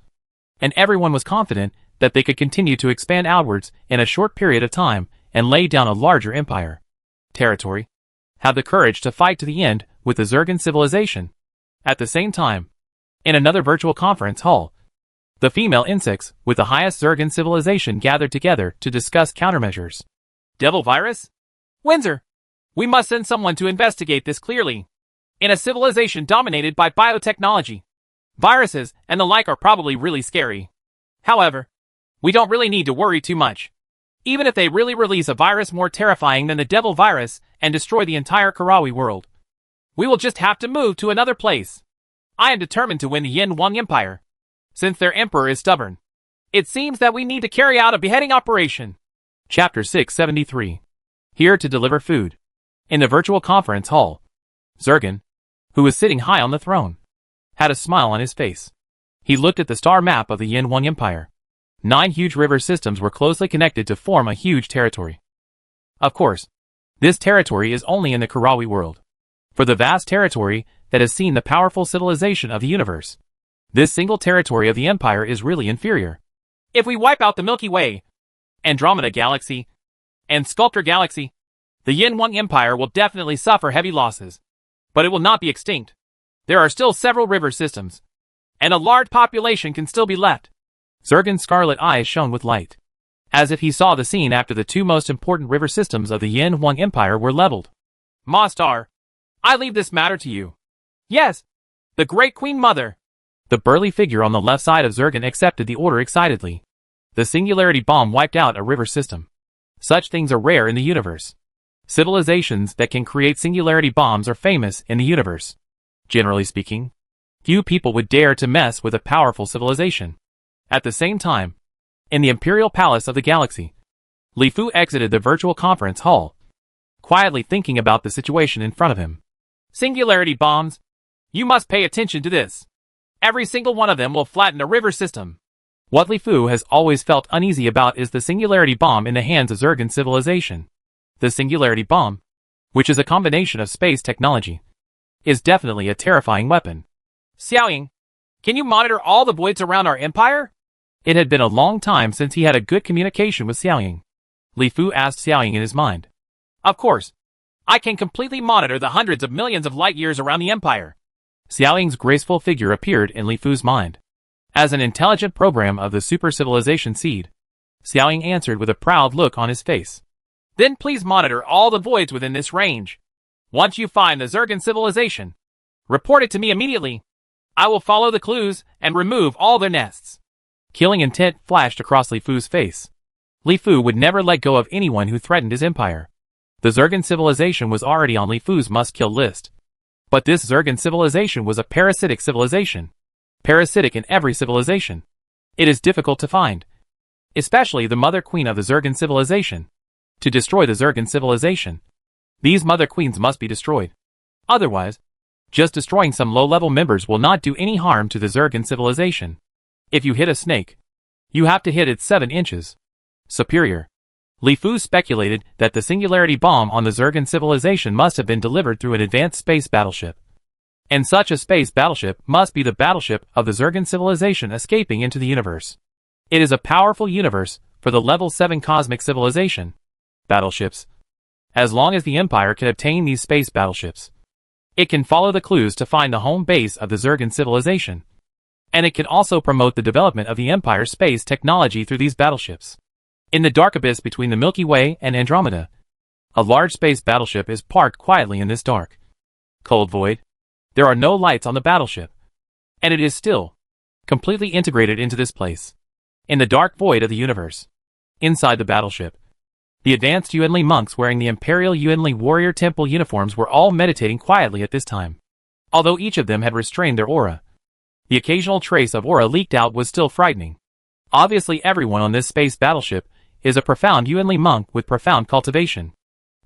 and everyone was confident that they could continue to expand outwards in a short period of time and lay down a larger empire. Territory. Have the courage to fight to the end with the Zergan civilization. At the same time, in another virtual conference hall, the female insects with the highest Zergan civilization gathered together to discuss countermeasures. Devil virus? Windsor, we must send someone to investigate this clearly. In a civilization dominated by biotechnology, viruses and the like are probably really scary. However, we don't really need to worry too much. Even if they really release a virus more terrifying than the devil virus and destroy the entire Karawi world, we will just have to move to another place. I am determined to win the Yin Huang Empire, since their emperor is stubborn. It seems that we need to carry out a beheading operation. Chapter 673. Here to deliver food. In the virtual conference hall, Zergan, who was sitting high on the throne, had a smile on his face. He looked at the star map of the Yin Huang Empire. 9 huge river systems were closely connected to form a huge territory. Of course, this territory is only in the Karawi world. For the vast territory that has seen the powerful civilization of the universe, this single territory of the Empire is really inferior. If we wipe out the Milky Way, Andromeda Galaxy, and Sculptor Galaxy, the Yin Huang Empire will definitely suffer heavy losses. But it will not be extinct. There are still several river systems, and a large population can still be left. Zergan's scarlet eyes shone with light, as if he saw the scene after the 2 most important river systems of the Yin Huang Empire were leveled. Ma Star, I leave this matter to you. Yes, the Great Queen Mother. The burly figure on the left side of Zergan accepted the order excitedly. The singularity bomb wiped out a river system. Such things are rare in the universe. Civilizations that can create singularity bombs are famous in the universe. Generally speaking, few people would dare to mess with a powerful civilization. At the same time, in the Imperial Palace of the Galaxy, Li Fu exited the virtual conference hall, quietly thinking about the situation in front of him. Singularity bombs. You must pay attention to this. Every single one of them will flatten a river system. What Li Fu has always felt uneasy about is the singularity bomb in the hands of Zergan civilization. The singularity bomb, which is a combination of space technology, is definitely a terrifying weapon. Xiaoying, can you monitor all the voids around our empire? It had been a long time since he had a good communication with Xiaoying. Li Fu asked Xiaoying in his mind. Of course. I can completely monitor the hundreds of millions of light years around the empire. Xiaoying's graceful figure appeared in Li Fu's mind. As an intelligent program of the super civilization seed, Xiaoying answered with a proud look on his face. Then please monitor all the voids within this range. Once you find the Zergan civilization, report it to me immediately. I will follow the clues and remove all their nests. Killing intent flashed across Li Fu's face. Li Fu would never let go of anyone who threatened his empire. The Zergan civilization was already on Li Fu's must-kill list. But this Zergan civilization was a parasitic civilization. Parasitic in every civilization. It is difficult to find, especially the Mother Queen of the Zergan civilization. To destroy the Zergan civilization, these Mother Queens must be destroyed. Otherwise, just destroying some low-level members will not do any harm to the Zergan civilization. If you hit a snake, you have to hit it 7 inches. Superior. Li Fu speculated that the singularity bomb on the Zergan civilization must have been delivered through an advanced space battleship. And such a space battleship must be the battleship of the Zergan civilization escaping into the universe. It is a powerful universe for the level 7 cosmic civilization. Battleships. As long as the Empire can obtain these space battleships, It can follow the clues to find the home base of the Zergan civilization. And it can also promote the development of the Empire's space technology through these battleships. In the dark abyss between the Milky Way and Andromeda, a large space battleship is parked quietly in this dark, cold void. There are no lights on the battleship, and it is still completely integrated into this place, in the dark void of the universe. Inside the battleship, the advanced Yuanli monks wearing the Imperial Yuanli warrior temple uniforms were all meditating quietly at this time. Although each of them had restrained their aura, the occasional trace of aura leaked out was still frightening. Obviously everyone on this space battleship is a profound Yuanli monk with profound cultivation.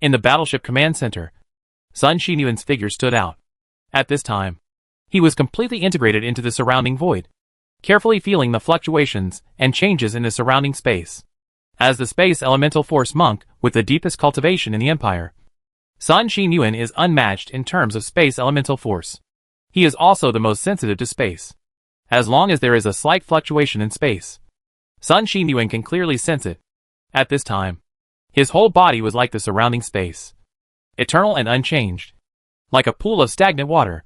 In the battleship command center, Sun Xinyuan's figure stood out. At this time, he was completely integrated into the surrounding void, carefully feeling the fluctuations and changes in the surrounding space. As the space elemental force monk with the deepest cultivation in the Empire, Sun Xinyuan is unmatched in terms of space elemental force. He is also the most sensitive to space. As long as there is a slight fluctuation in space, Sun Xinyuan can clearly sense it. At this time, his whole body was like the surrounding space, eternal and unchanged, like a pool of stagnant water,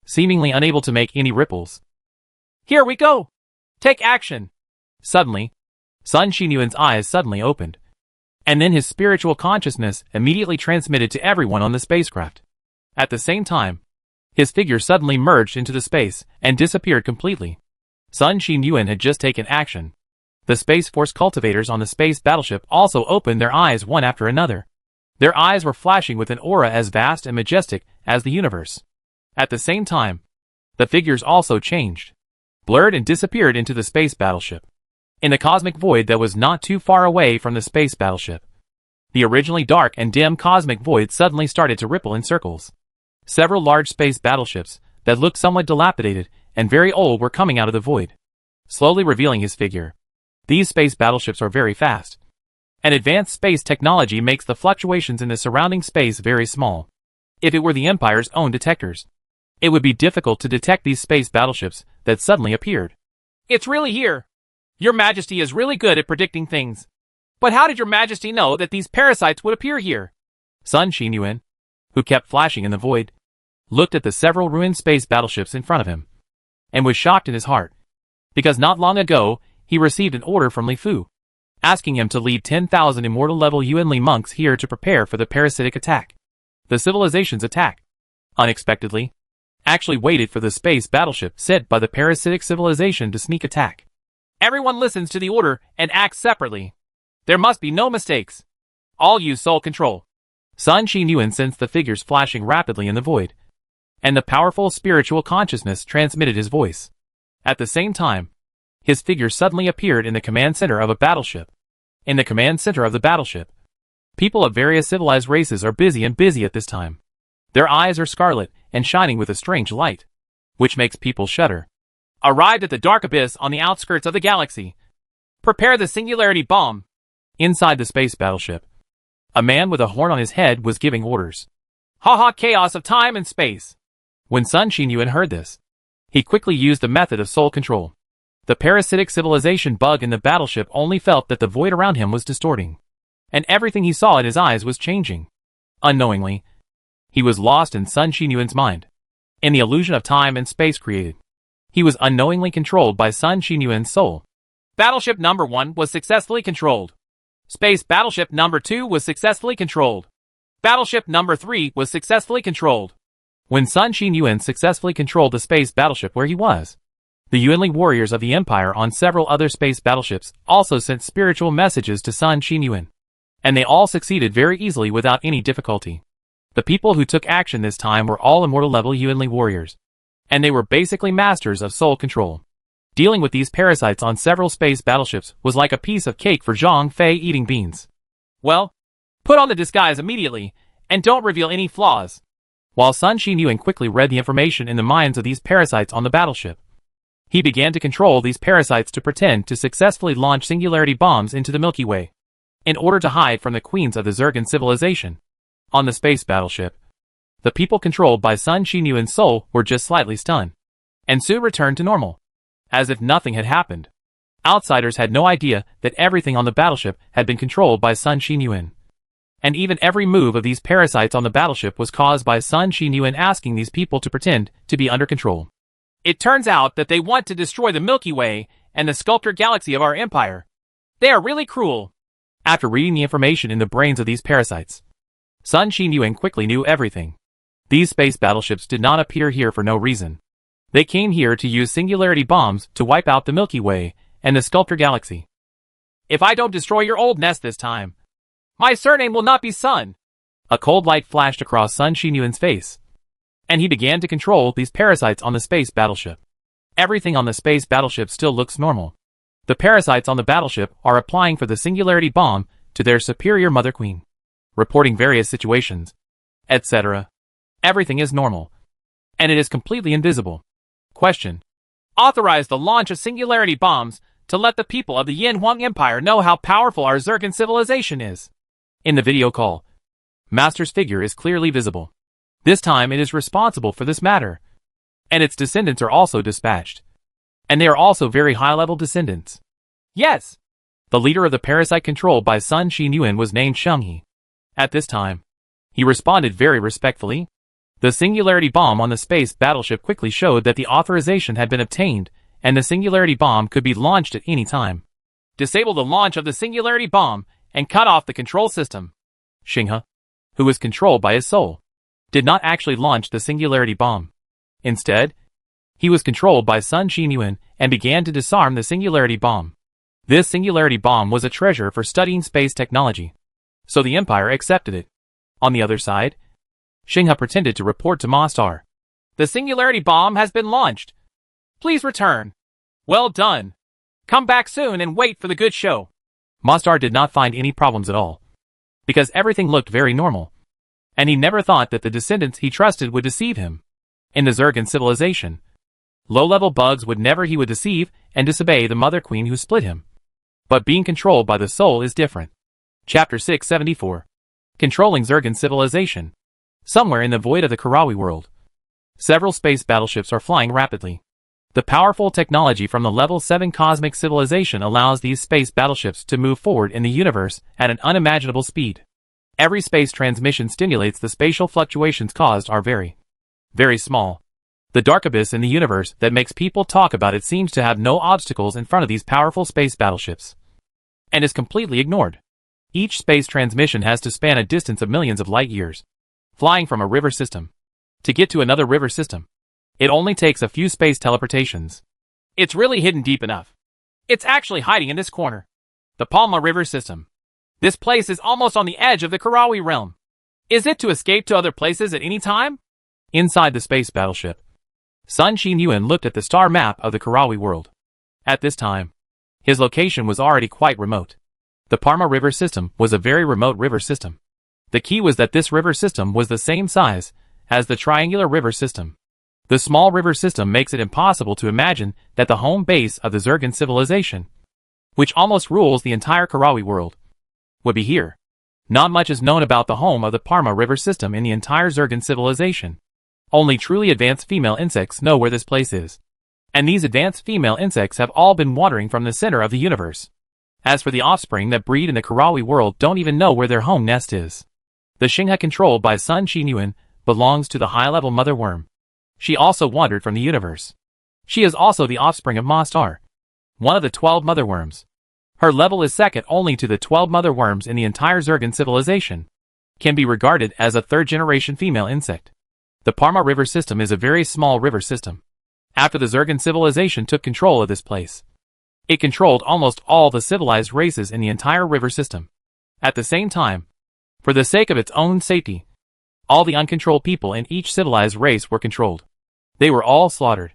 seemingly unable to make any ripples. Here we go! Take action! Suddenly, Sun Xinyuan's eyes suddenly opened, and then his spiritual consciousness immediately transmitted to everyone on the spacecraft. At the same time, his figure suddenly merged into the space and disappeared completely. Sun Xinyuan had just taken action. The Space Force cultivators on the space battleship also opened their eyes one after another. Their eyes were flashing with an aura as vast and majestic as the universe. At the same time, the figures also changed, blurred and disappeared into the space battleship. In the cosmic void that was not too far away from the space battleship, the originally dark and dim cosmic void suddenly started to ripple in circles. Several large space battleships that looked somewhat dilapidated and very old were coming out of the void, slowly revealing his figure. These space battleships are very fast, and advanced space technology makes the fluctuations in the surrounding space very small. If it were the Empire's own detectors, it would be difficult to detect these space battleships that suddenly appeared. It's really here! Your Majesty is really good at predicting things. But how did your Majesty know that these parasites would appear here? Sun Xinyuan, who kept flashing in the void, looked at the several ruined space battleships in front of him, and was shocked in his heart, because not long ago, he received an order from Li Fu, asking him to lead 10,000 immortal level Yuanli monks here to prepare for the parasitic attack. The civilization's attack, unexpectedly, actually waited for the space battleship sent by the parasitic civilization to sneak attack. Everyone listens to the order and acts separately. There must be no mistakes. All use soul control. Sun Xinyuan sensed the figures flashing rapidly in the void, and the powerful spiritual consciousness transmitted his voice. At the same time, his figure suddenly appeared in the command center of a battleship. In the command center of the battleship, people of various civilized races are busy at this time. Their eyes are scarlet and shining with a strange light, which makes people shudder. Arrived at the dark abyss on the outskirts of the galaxy. Prepare the singularity bomb. Inside the space battleship, a man with a horn on his head was giving orders. Haha, chaos of time and space. When Sun Xinyuan heard this, he quickly used the method of soul control. The parasitic civilization bug in the battleship only felt that the void around him was distorting, and everything he saw in his eyes was changing. Unknowingly, he was lost in Sun Xinyuan's mind, in the illusion of time and space created. He was unknowingly controlled by Sun Xinyuan's soul. Battleship number 1 was successfully controlled. Space battleship number 2 was successfully controlled. Battleship number 3 was successfully controlled. When Sun Xinyuan successfully controlled the space battleship where he was, the Yuanli warriors of the Empire on several other space battleships also sent spiritual messages to Sun Xinyuan, and they all succeeded very easily without any difficulty. The people who took action this time were all immortal level Yuanli warriors, and they were basically masters of soul control. Dealing with these parasites on several space battleships was like a piece of cake for Zhang Fei eating beans. Well, put on the disguise immediately, and don't reveal any flaws. While Sun Xinyuan quickly read the information in the minds of these parasites on the battleship, he began to control these parasites to pretend to successfully launch singularity bombs into the Milky Way, in order to hide from the queens of the Zergan civilization. On the space battleship, the people controlled by Sun Xinyuan's soul were just slightly stunned, and soon returned to normal, as if nothing had happened. Outsiders had no idea that everything on the battleship had been controlled by Sun Xinyuan. And even every move of these parasites on the battleship was caused by Sun Qinyuan asking these people to pretend to be under control. It turns out that they want to destroy the Milky Way and the sculptor galaxy of our empire. They are really cruel. After reading the information in the brains of these parasites, Sun Qinyuan quickly knew everything. These space battleships did not appear here for no reason. They came here to use singularity bombs to wipe out the Milky Way and the sculptor galaxy. If I don't destroy your old nest this time, my surname will not be Sun. A cold light flashed across Sun Qinyuan's face, and he began to control these parasites on the space battleship. Everything on the space battleship still looks normal. The parasites on the battleship are applying for the singularity bomb to their superior Mother Queen, reporting various situations, etc. Everything is normal, and it is completely invisible. Question. Authorize the launch of singularity bombs to let the people of the Yin Huang Empire know how powerful our Zergan civilization is. In the video call, Master's figure is clearly visible. This time it is responsible for this matter, and its descendants are also dispatched. And they are also very high-level descendants. Yes! The leader of the parasite controlled by Sun Qinyuan was named Shenghe. At this time, he responded very respectfully. The singularity bomb on the space battleship quickly showed that the authorization had been obtained, and the singularity bomb could be launched at any time. Disable the launch of the singularity bomb and cut off the control system. Shenghe, who was controlled by his soul, did not actually launch the singularity bomb. Instead, he was controlled by Sun Qinyuan and began to disarm the singularity bomb. This singularity bomb was a treasure for studying space technology, so the Empire accepted it. On the other side, Shenghe pretended to report to Master. The singularity bomb has been launched. Please return. Well done. Come back soon and wait for the good show. Master did not find any problems at all, because everything looked very normal, and he never thought that the descendants he trusted would deceive him. In the Zergan civilization, low-level bugs would deceive and disobey the Mother Queen who split him. But being controlled by the soul is different. Chapter 674. Controlling Zergan civilization. Somewhere in the void of the Karawi world, several space battleships are flying rapidly. The powerful technology from the Level 7 cosmic civilization allows these space battleships to move forward in the universe at an unimaginable speed. Every space transmission stimulates the spatial fluctuations caused are very, very small. The dark abyss in the universe that makes people talk about it seems to have no obstacles in front of these powerful space battleships, and is completely ignored. Each space transmission has to span a distance of millions of light years, flying from a river system to get to another river system. It only takes a few space teleportations. It's really hidden deep enough. It's actually hiding in this corner. The Palma River system. This place is almost on the edge of the Karawi realm. Is it to escape to other places at any time? Inside the space battleship, Sun Qinyuan looked at the star map of the Karawi world. At this time, his location was already quite remote. The Parma River system was a very remote river system. The key was that this river system was the same size as the triangular river system. The small river system makes it impossible to imagine that the home base of the Zergan civilization, which almost rules the entire Karawi world, would be here. Not much is known about the home of the Parma River system in the entire Zergan civilization. Only truly advanced female insects know where this place is. And these advanced female insects have all been wandering from the center of the universe. As for the offspring that breed in the Karawi world don't even know where their home nest is. The Shenghe controlled by Sun Qinyuan belongs to the high-level mother worm. She also wandered from the universe. She is also the offspring of Master, one of the 12 mother worms. Her level is second only to the 12 mother worms in the entire Zergan civilization. Can be regarded as a third-generation female insect. The Parma River system is a very small river system. After the Zergan civilization took control of this place, it controlled almost all the civilized races in the entire river system. At the same time, for the sake of its own safety, all the uncontrolled people in each civilized race were controlled. They were all slaughtered.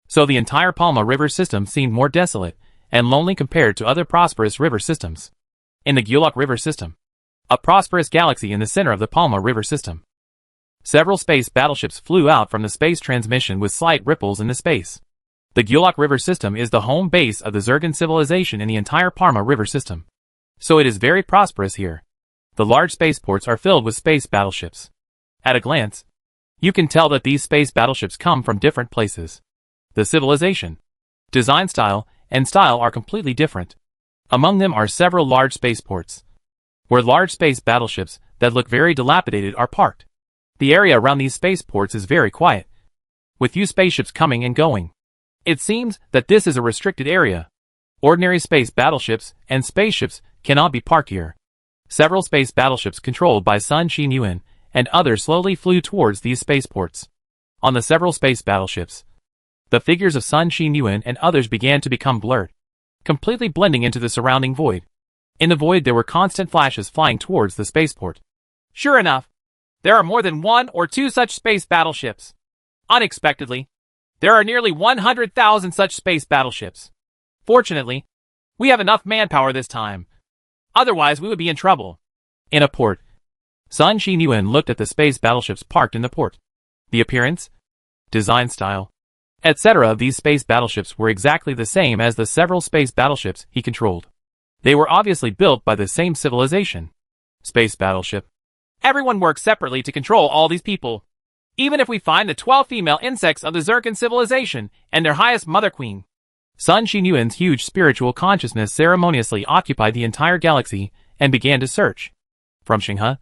So the entire Palma River system seemed more desolate and lonely compared to other prosperous river systems. In the Gulak River system, a prosperous galaxy in the center of the Palma River system, several space battleships flew out from the space transmission with slight ripples in the space. The Gulak River system is the home base of the Zergan civilization in the entire Parma River system. So it is very prosperous here. The large spaceports are filled with space battleships. At a glance, you can tell that these space battleships come from different places. The civilization, design style, and style are completely different. Among them are several large spaceports, where large space battleships that look very dilapidated are parked. The area around these spaceports is very quiet, with few spaceships coming and going. It seems that this is a restricted area. Ordinary space battleships and spaceships cannot be parked here. Several space battleships controlled by Sun Xinyuan and others slowly flew towards these spaceports. On the several space battleships, the figures of Sun Xinyuan and others began to become blurred, completely blending into the surrounding void. In the void there were constant flashes flying towards the spaceport. Sure enough, there are more than 1 or 2 such space battleships. Unexpectedly, there are nearly 100,000 such space battleships. Fortunately, we have enough manpower this time. Otherwise we would be in trouble. In a port, Sun Xinyuan looked at the space battleships parked in the port. The appearance, design style, etc. of these space battleships were exactly the same as the several space battleships he controlled. They were obviously built by the same civilization. Space battleship. Everyone works separately to control all these people. Even if we find the 12 female insects of the Zircon civilization and their highest mother queen. Sun Xinyuan's huge spiritual consciousness ceremoniously occupied the entire galaxy and began to search. From Xinghe,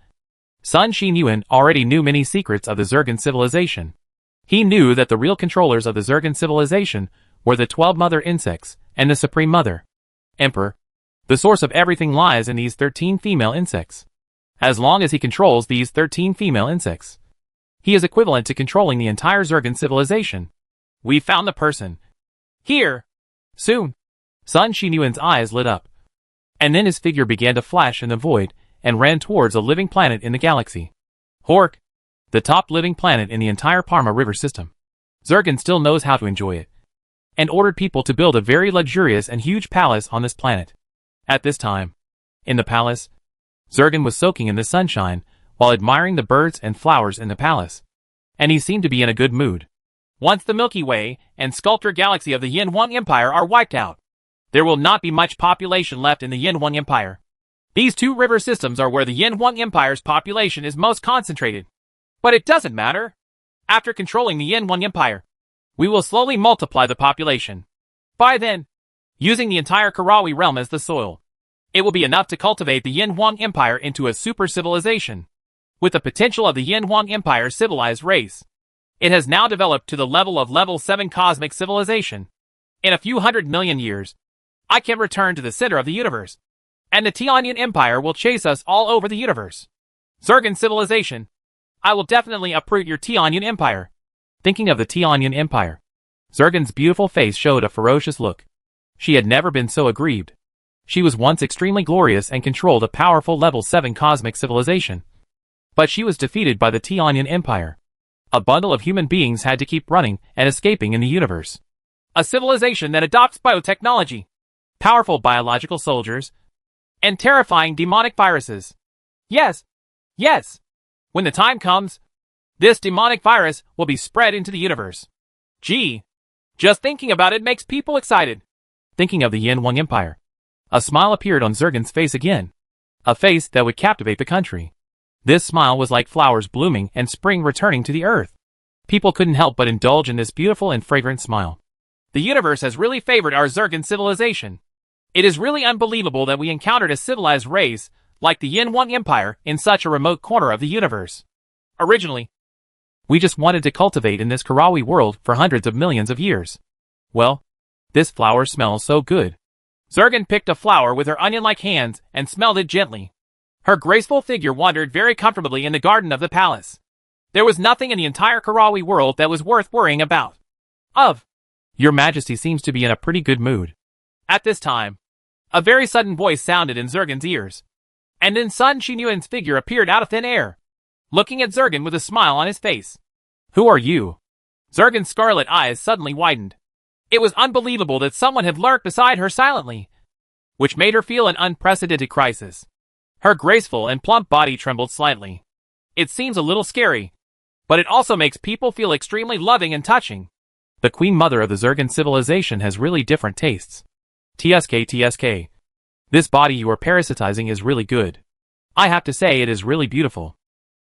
Sun Xinyuan already knew many secrets of the Zircon civilization. He knew that the real controllers of the Zircon civilization were the 12 mother insects and the Supreme Mother, Emperor. The source of everything lies in these 13 female insects. As long as he controls these 13 female insects, he is equivalent to controlling the entire Zircon civilization. We found the person. Here. Soon. Sun Xinyuan's eyes lit up. And then his figure began to flash in the void and ran towards a living planet in the galaxy. Hork. The top living planet in the entire Parma River system. Zircon still knows how to enjoy it, and ordered people to build a very luxurious and huge palace on this planet. At this time, in the palace, Zircon was soaking in the sunshine while admiring the birds and flowers in the palace, and he seemed to be in a good mood. Once the Milky Way and Sculptor Galaxy of the Yin Huang Empire are wiped out, there will not be much population left in the Yin Huang Empire. These 2 river systems are where the Yin Huang Empire's population is most concentrated. But it doesn't matter. After controlling the Yin Huang Empire, we will slowly multiply the population. By then, using the entire Karawi realm as the soil, it will be enough to cultivate the Yin Huang Empire into a super civilization. With the potential of the Yin Huang Empire civilized race, it has now developed to the level of level 7 cosmic civilization. In a few 100 million years, I can return to the center of the universe, and the Tianyan Empire will chase us all over the universe. Zircon civilization, I will definitely uproot your Tianyan Empire. Thinking of the Tianyan Empire, Zircon's beautiful face showed a ferocious look. She had never been so aggrieved. She was once extremely glorious and controlled a powerful level 7 cosmic civilization. But she was defeated by the Tianyan Empire. A bundle of human beings had to keep running and escaping in the universe. A civilization that adopts biotechnology, powerful biological soldiers, and terrifying demonic viruses. Yes. Yes. When the time comes, this demonic virus will be spread into the universe. Gee, just thinking about it makes people excited. Thinking of the Yin Huang Empire, a smile appeared on Zircon's face again. A face that would captivate the country. This smile was like flowers blooming and spring returning to the earth. People couldn't help but indulge in this beautiful and fragrant smile. The universe has really favored our Zircon civilization. It is really unbelievable that we encountered a civilized race like the Yin Huang Empire in such a remote corner of the universe. Originally, we just wanted to cultivate in this Karawi world for hundreds of millions of years. Well, this flower smells so good. Zircon picked a flower with her onion-like hands and smelled it gently. Her graceful figure wandered very comfortably in the garden of the palace. There was nothing in the entire Karawi world that was worth worrying about. Your Majesty seems to be in a pretty good mood. At this time, a very sudden voice sounded in Zircon's ears. And then Sun Xinyuan's figure appeared out of thin air, looking at Zircon with a smile on his face. Who are you? Zircon's scarlet eyes suddenly widened. It was unbelievable that someone had lurked beside her silently, which made her feel an unprecedented crisis. Her graceful and plump body trembled slightly. It seems a little scary, but it also makes people feel extremely loving and touching. The Queen Mother of the Zircon civilization has really different tastes. TSK. This body you are parasitizing is really good. I have to say it is really beautiful.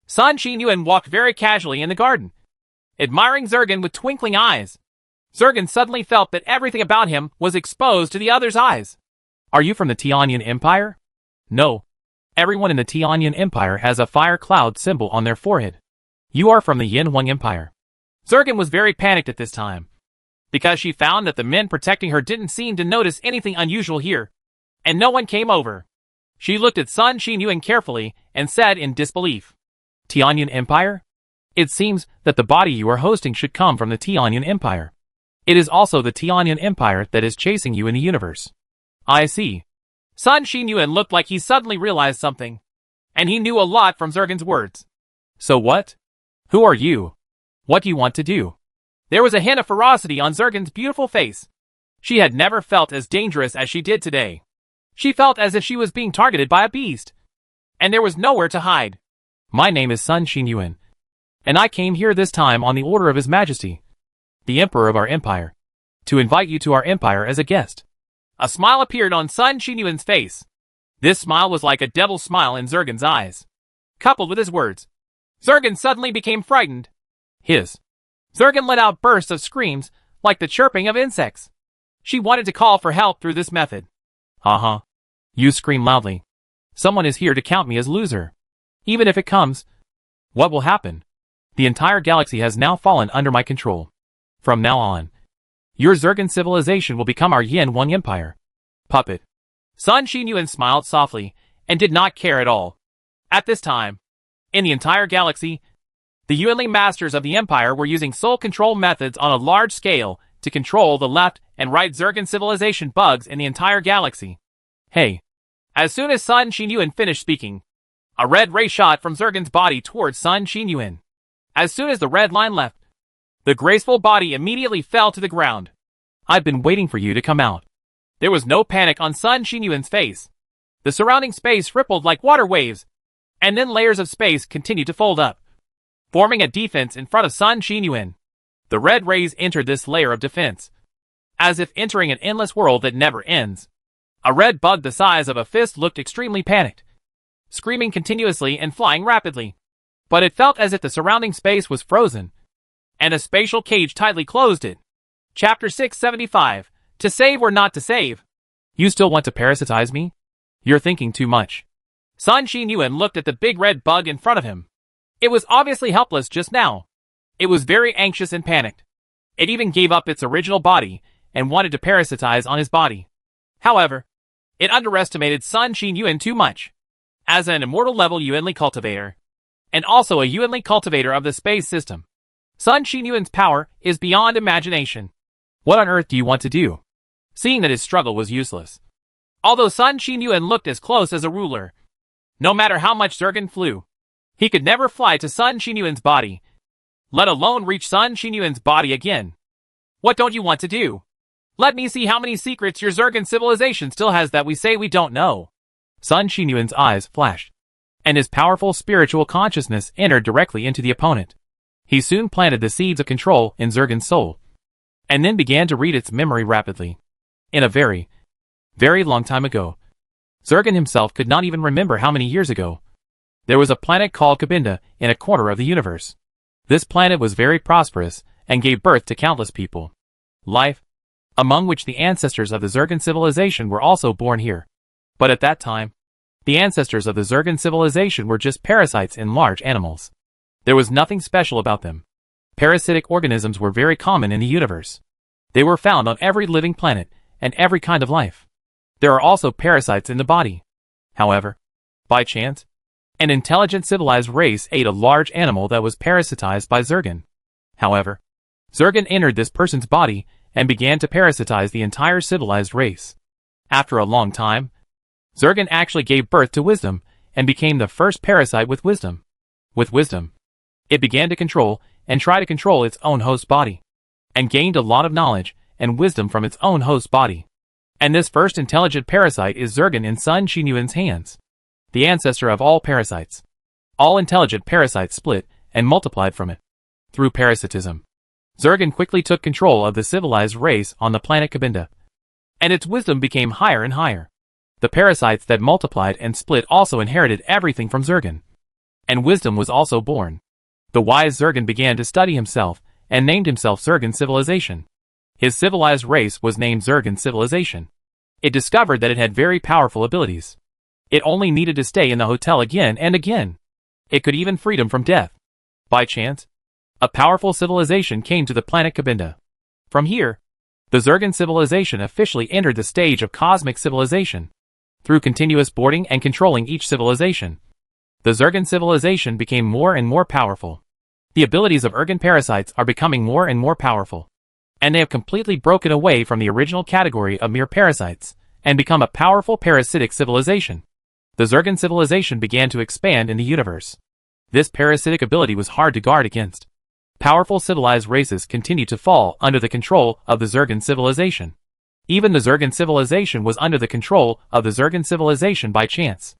Sun Xinyuan walked very casually in the garden, admiring Zircon with twinkling eyes. Zircon suddenly felt that everything about him was exposed to the other's eyes. Are you from the Tianyan Empire? No. Everyone in the Tianyan Empire has a fire cloud symbol on their forehead. You are from the Yin Huang Empire. Zergan was very panicked at this time, because she found that the men protecting her didn't seem to notice anything unusual here, and no one came over. She looked at Sun Xinyuan carefully and said in disbelief, Tianyan Empire? It seems that the body you are hosting should come from the Tianyan Empire. It is also the Tianyan Empire that is chasing you in the universe. I see. Sun Xinyuan looked like he suddenly realized something, and he knew a lot from Zergan's words. So what? Who are you? What do you want to do? There was a hint of ferocity on Zergan's beautiful face. She had never felt as dangerous as she did today. She felt as if she was being targeted by a beast, and there was nowhere to hide. My name is Sun Xinyuan, and I came here this time on the order of His Majesty, the Emperor of our empire, to invite you to our empire as a guest. A smile appeared on Sun Xinyuan's face. This smile was like a devil's smile in Zergan's eyes. Coupled with his words, Zergan suddenly became frightened. Zergan let out bursts of screams like the chirping of insects. She wanted to call for help through this method. You scream loudly. Someone is here to count me as loser. Even if it comes, what will happen? The entire galaxy has now fallen under my control. From now on, your Zergan civilization will become our Yin Huang Empire. Puppet. Sun Xinyuan smiled softly and did not care at all. At this time, in the entire galaxy, the Yuanli masters of the empire were using soul control methods on a large scale to control the left and right Zergan civilization bugs in the entire galaxy. Hey. As soon as Sun Xinyuan finished speaking, a red ray shot from Zergan's body towards Sun Xinyuan. As soon as the red line left, the graceful body immediately fell to the ground. I've been waiting for you to come out. There was no panic on Sun Xinyuan's face. The surrounding space rippled like water waves, and then layers of space continued to fold up, forming a defense in front of Sun Xinyuan. The red rays entered this layer of defense, as if entering an endless world that never ends. A red bug the size of a fist looked extremely panicked, screaming continuously and flying rapidly. But it felt as if the surrounding space was frozen, and a spatial cage tightly closed it. Chapter 675. To save or not to save? You still want to parasitize me? You're thinking too much. Sun Xinyuan looked at the big red bug in front of him. It was obviously helpless just now. It was very anxious and panicked. It even gave up its original body and wanted to parasitize on his body. However, it underestimated Sun Xinyuan too much. As an immortal level Yuanli cultivator, and also a Yuanli cultivator of the space system, Sun Xinyuan's power is beyond imagination. What on earth do you want to do? Seeing that his struggle was useless, although Sun Xinyuan looked as close as a ruler, no matter how much Zergan flew, he could never fly to Sun Xinyuan's body, let alone reach Sun Xinyuan's body again. What don't you want to do? Let me see how many secrets your Zergan civilization still has that we say we don't know. Sun Xinyuan's eyes flashed, and his powerful spiritual consciousness entered directly into the opponent. He soon planted the seeds of control in Zergan's soul, and then began to read its memory rapidly. In a very, very long time ago, Zergan himself could not even remember how many years ago, there was a planet called Kabinda in a corner of the universe. This planet was very prosperous and gave birth to countless people. Life, among which the ancestors of the Zergan civilization were also born here. But at that time, the ancestors of the Zergan civilization were just parasites in large animals. There was nothing special about them. Parasitic organisms were very common in the universe. They were found on every living planet and every kind of life. There are also parasites in the body. However, by chance, an intelligent civilized race ate a large animal that was parasitized by Zergan. However, Zergan entered this person's body and began to parasitize the entire civilized race. After a long time, Zergan actually gave birth to wisdom and became the first parasite with wisdom. With wisdom, it began to control and try to control its own host body, and gained a lot of knowledge and wisdom from its own host body. And this first intelligent parasite is Zergan in Sun Xinyuan's hands, the ancestor of all parasites. All intelligent parasites split and multiplied from it. Through parasitism, Zergan quickly took control of the civilized race on the planet Kabinda, and its wisdom became higher and higher. The parasites that multiplied and split also inherited everything from Zergan, and wisdom was also born. The wise Zergan began to study himself and named himself Zergan Civilization. His civilized race was named Zergan Civilization. It discovered that it had very powerful abilities. It only needed to stay in the hotel again and again. It could even freedom from death. By chance, a powerful civilization came to the planet Kabinda. From here, the Zergan civilization officially entered the stage of cosmic civilization. Through continuous boarding and controlling each civilization, the Zergan civilization became more and more powerful. The abilities of Ergan parasites are becoming more and more powerful, and they have completely broken away from the original category of mere parasites and become a powerful parasitic civilization. The Zergan civilization began to expand in the universe. This parasitic ability was hard to guard against. Powerful civilized races continued to fall under the control of the Zergan civilization. Even the Zergan civilization was under the control of the Zergan civilization by chance.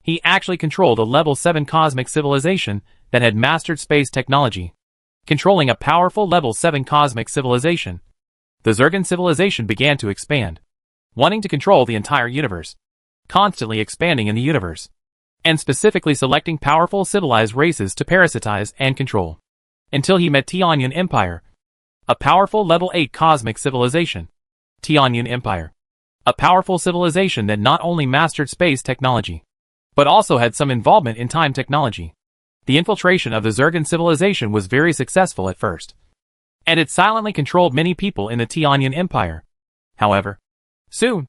He actually controlled a level 7 cosmic civilization that had mastered space technology. Controlling a powerful level 7 cosmic civilization, the Zergan civilization began to expand, wanting to control the entire universe, constantly expanding in the universe, and specifically selecting powerful civilized races to parasitize and control. Until he met Tianyun Empire, a powerful level 8 cosmic civilization. Tianyun Empire, a powerful civilization that not only mastered space technology, but also had some involvement in time technology. The infiltration of the Zergan civilization was very successful at first, and it silently controlled many people in the Tianyun Empire. However, soon,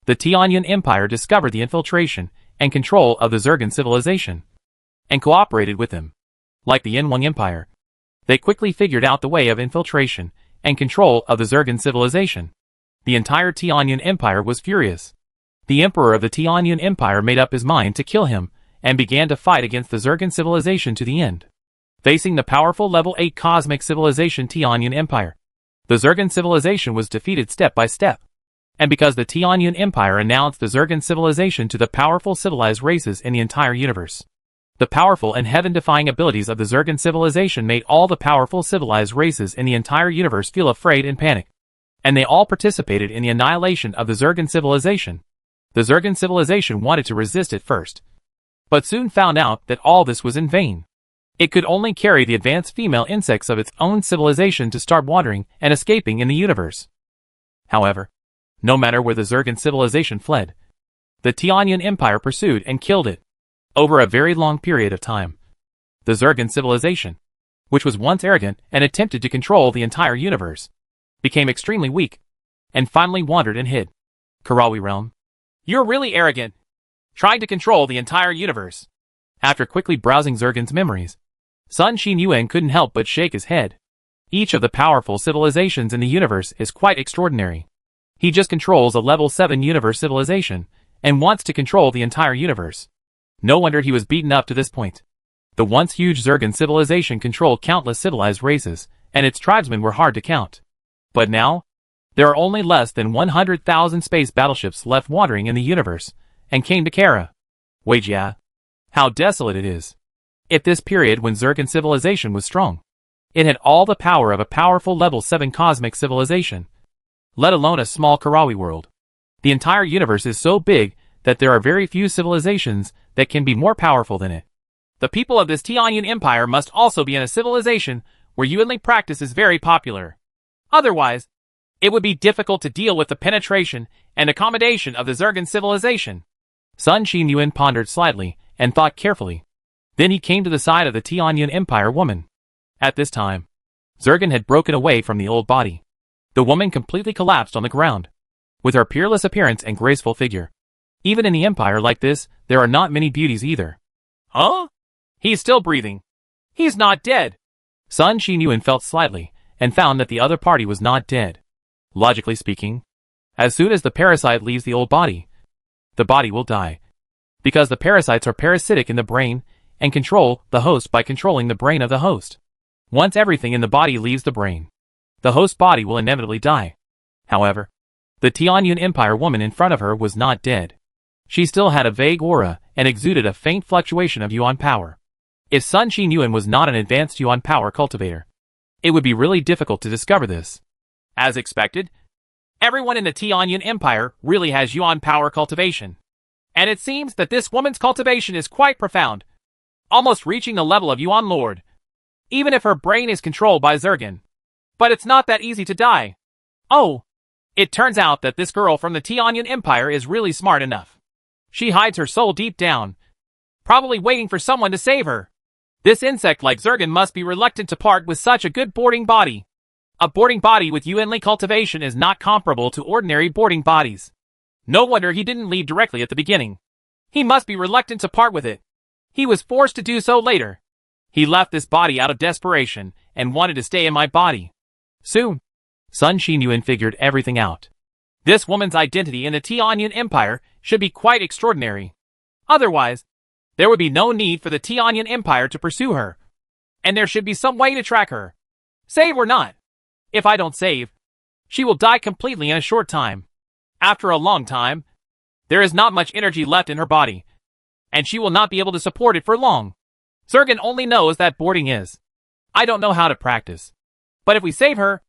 the Tianyun Empire discovered the infiltration and control of the Zergan civilization, and cooperated with them. Like the Yinwang Empire, they quickly figured out the way of infiltration and control of the Zergan civilization. The entire Tianyun Empire was furious. The emperor of the Tianyun Empire made up his mind to kill him and began to fight against the Zergan civilization to the end. Facing the powerful level 8 cosmic civilization Tianyun Empire, the Zergan civilization was defeated step by step. And because the Tianyun Empire announced the Zergan civilization to the powerful civilized races in the entire universe, the powerful and heaven-defying abilities of the Zergan civilization made all the powerful civilized races in the entire universe feel afraid and panic. And they all participated in the annihilation of the Zergan civilization. The Zergan civilization wanted to resist at first, but soon found out that all this was in vain. It could only carry the advanced female insects of its own civilization to start wandering and escaping in the universe. However, no matter where the Zergan civilization fled, the Tianyun Empire pursued and killed it. Over a very long period of time, the Zergan civilization, which was once arrogant and attempted to control the entire universe, became extremely weak, and finally wandered and hid. Karawi realm. You're really arrogant, trying to control the entire universe. After quickly browsing Zergan's memories, Sun Xin Yuan couldn't help but shake his head. Each of the powerful civilizations in the universe is quite extraordinary. He just controls a level 7 universe civilization, and wants to control the entire universe. No wonder he was beaten up to this point. The once huge Zergan civilization controlled countless civilized races, and its tribesmen were hard to count. But now, there are only less than 100,000 space battleships left wandering in the universe, and came to Kara. Weijia. How desolate it is. At this period when Zergan civilization was strong, it had all the power of a powerful level 7 cosmic civilization, let alone a small Karawi world. The entire universe is so big that there are very few civilizations that can be more powerful than it. The people of this Tianyun Empire must also be in a civilization where Yuanli practice is very popular. Otherwise, it would be difficult to deal with the penetration and accommodation of the Zergan civilization. Sun Xin Yuan pondered slightly and thought carefully. Then he came to the side of the Tianyun Empire woman. At this time, Zergan had broken away from the old body. The woman completely collapsed on the ground, with her peerless appearance and graceful figure. Even in the empire like this, there are not many beauties either. Huh? He's still breathing. He's not dead. Sun Xin Yuan felt slightly, and found that the other party was not dead. Logically speaking, as soon as the parasite leaves the old body, the body will die. Because the parasites are parasitic in the brain, and control the host by controlling the brain of the host. Once everything in the body leaves the brain, the host body will inevitably die. However, the Tianyun Empire woman in front of her was not dead. She still had a vague aura and exuded a faint fluctuation of Yuan power. If Sun Xin Yuan was not an advanced Yuan power cultivator, it would be really difficult to discover this. As expected, everyone in the Tianyun Empire really has Yuan power cultivation. And it seems that this woman's cultivation is quite profound, almost reaching the level of Yuan Lord, even if her brain is controlled by Zergan. But it's not that easy to die. Oh, it turns out that this girl from the Tianyun Empire is really smart enough. She hides her soul deep down, probably waiting for someone to save her. This insect like Zergan must be reluctant to part with such a good boarding body. A boarding body with Yuanli cultivation is not comparable to ordinary boarding bodies. No wonder he didn't leave directly at the beginning. He must be reluctant to part with it. He was forced to do so later. He left this body out of desperation and wanted to stay in my body. Soon, Sun Xinyuan figured everything out. This woman's identity in the Tianyuan Empire should be quite extraordinary. Otherwise, there would be no need for the Tianyuan Empire to pursue her. And there should be some way to track her. Save or not. If I don't save, she will die completely in a short time. After a long time, there is not much energy left in her body, and she will not be able to support it for long. Zergan only knows that boarding is. I don't know how to practice. But if we save her,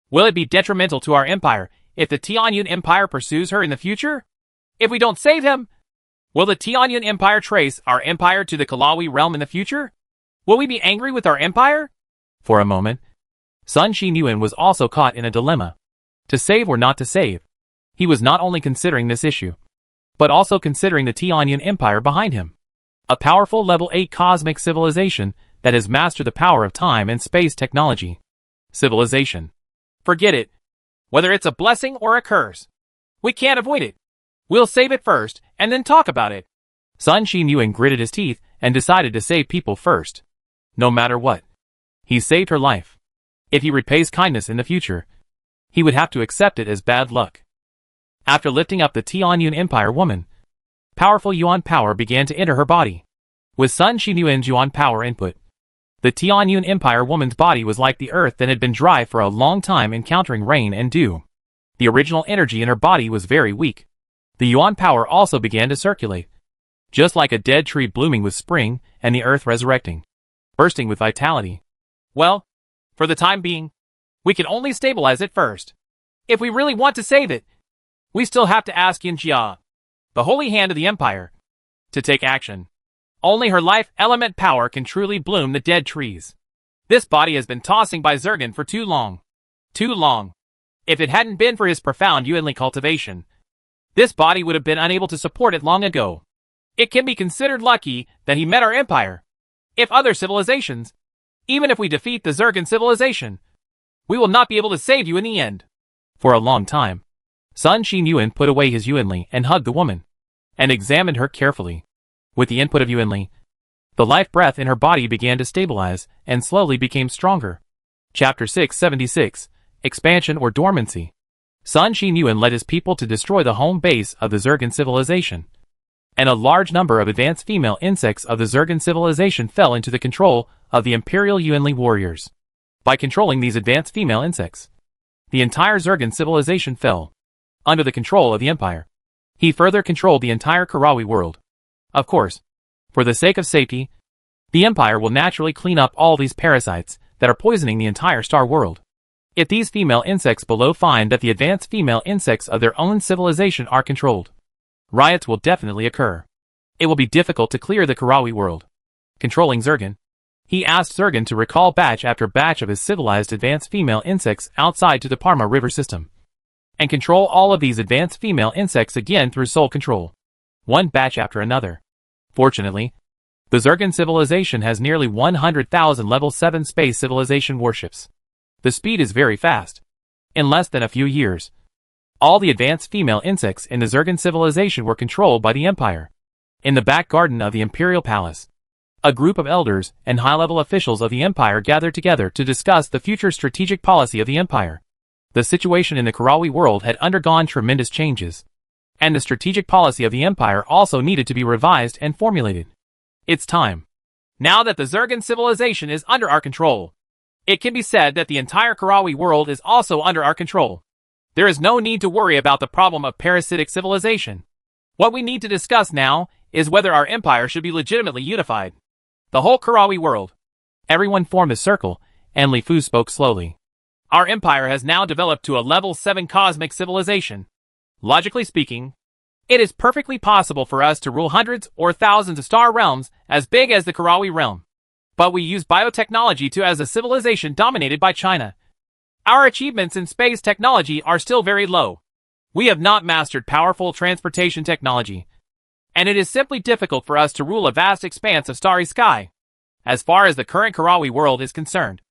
will it be detrimental to our empire if the Tianyuan Empire pursues her in the future? If we don't save him, will the Tianyuan Empire trace our empire to the Kalawi realm in the future? Will we be angry with our empire? For a moment, Sun Xinyuan was also caught in a dilemma. To save or not to save. He was not only considering this issue, but also considering the Tianyuan Empire behind him. A powerful level 8 cosmic civilization that has mastered the power of time and space technology. Civilization. Forget it. Whether it's a blessing or a curse. We can't avoid it. We'll save it first, and then talk about it. Sun Xinyuan gritted his teeth and decided to save people first. No matter what. He saved her life. If he repays kindness in the future, he would have to accept it as bad luck. After lifting up the Tianyuan Empire woman, powerful Yuan power began to enter her body. With Sun Xinyuan's Yuan power input, the Tianyuan Empire woman's body was like the earth that had been dry for a long time encountering rain and dew. The original energy in her body was very weak. The Yuan power also began to circulate, just like a dead tree blooming with spring and the earth resurrecting, bursting with vitality. Well, for the time being, we can only stabilize it first. If we really want to save it, we still have to ask Yinjia, the holy hand of the empire, to take action. Only her life element power can truly bloom the dead trees. This body has been tossing by Zergan for too long. Too long. If it hadn't been for his profound Yuanli cultivation, this body would have been unable to support it long ago. It can be considered lucky that he met our empire. If other civilizations, even if we defeat the Zergan civilization, we will not be able to save you in the end. For a long time, Sun Xinyuan put away his Yuanli and hugged the woman, and examined her carefully. With the input of Yuanli, the life breath in her body began to stabilize and slowly became stronger. Chapter 676, Expansion or Dormancy. Sun Xinyuan led his people to destroy the home base of the Zergan civilization, and a large number of advanced female insects of the Zergan civilization fell into the control of the Imperial Yuanli warriors. By controlling these advanced female insects, the entire Zergan civilization fell under the control of the Empire. He further controlled the entire Karawi world. Of course, for the sake of safety, the Empire will naturally clean up all these parasites that are poisoning the entire star world. If these female insects below find that the advanced female insects of their own civilization are controlled, riots will definitely occur. It will be difficult to clear the Karawi world. Controlling Zergan, he asked Zergan to recall batch after batch of his civilized advanced female insects outside to the Parma River system, and control all of these advanced female insects again through soul control, one batch after another. Fortunately, the Zergan civilization has nearly 100,000 level 7 space civilization warships. The speed is very fast. In less than a few years, all the advanced female insects in the Zergan civilization were controlled by the Empire. In the back garden of the Imperial Palace, a group of elders and high-level officials of the Empire gathered together to discuss the future strategic policy of the Empire. The situation in the Karawi world had undergone tremendous changes, and the strategic policy of the Empire also needed to be revised and formulated. It's time. Now that the Zergan civilization is under our control, it can be said that the entire Karawi world is also under our control. There is no need to worry about the problem of parasitic civilization. What we need to discuss now is whether our empire should be legitimately unified. The whole Karawi world. Everyone formed a circle, and Li Fu spoke slowly. Our empire has now developed to a level 7 cosmic civilization. Logically speaking, it is perfectly possible for us to rule hundreds or thousands of star realms as big as the Karawi realm. But we use biotechnology to as a civilization dominated by China. Our achievements in space technology are still very low. We have not mastered powerful transportation technology. and it is simply difficult for us to rule a vast expanse of starry sky. As far as the current Karawi world is concerned,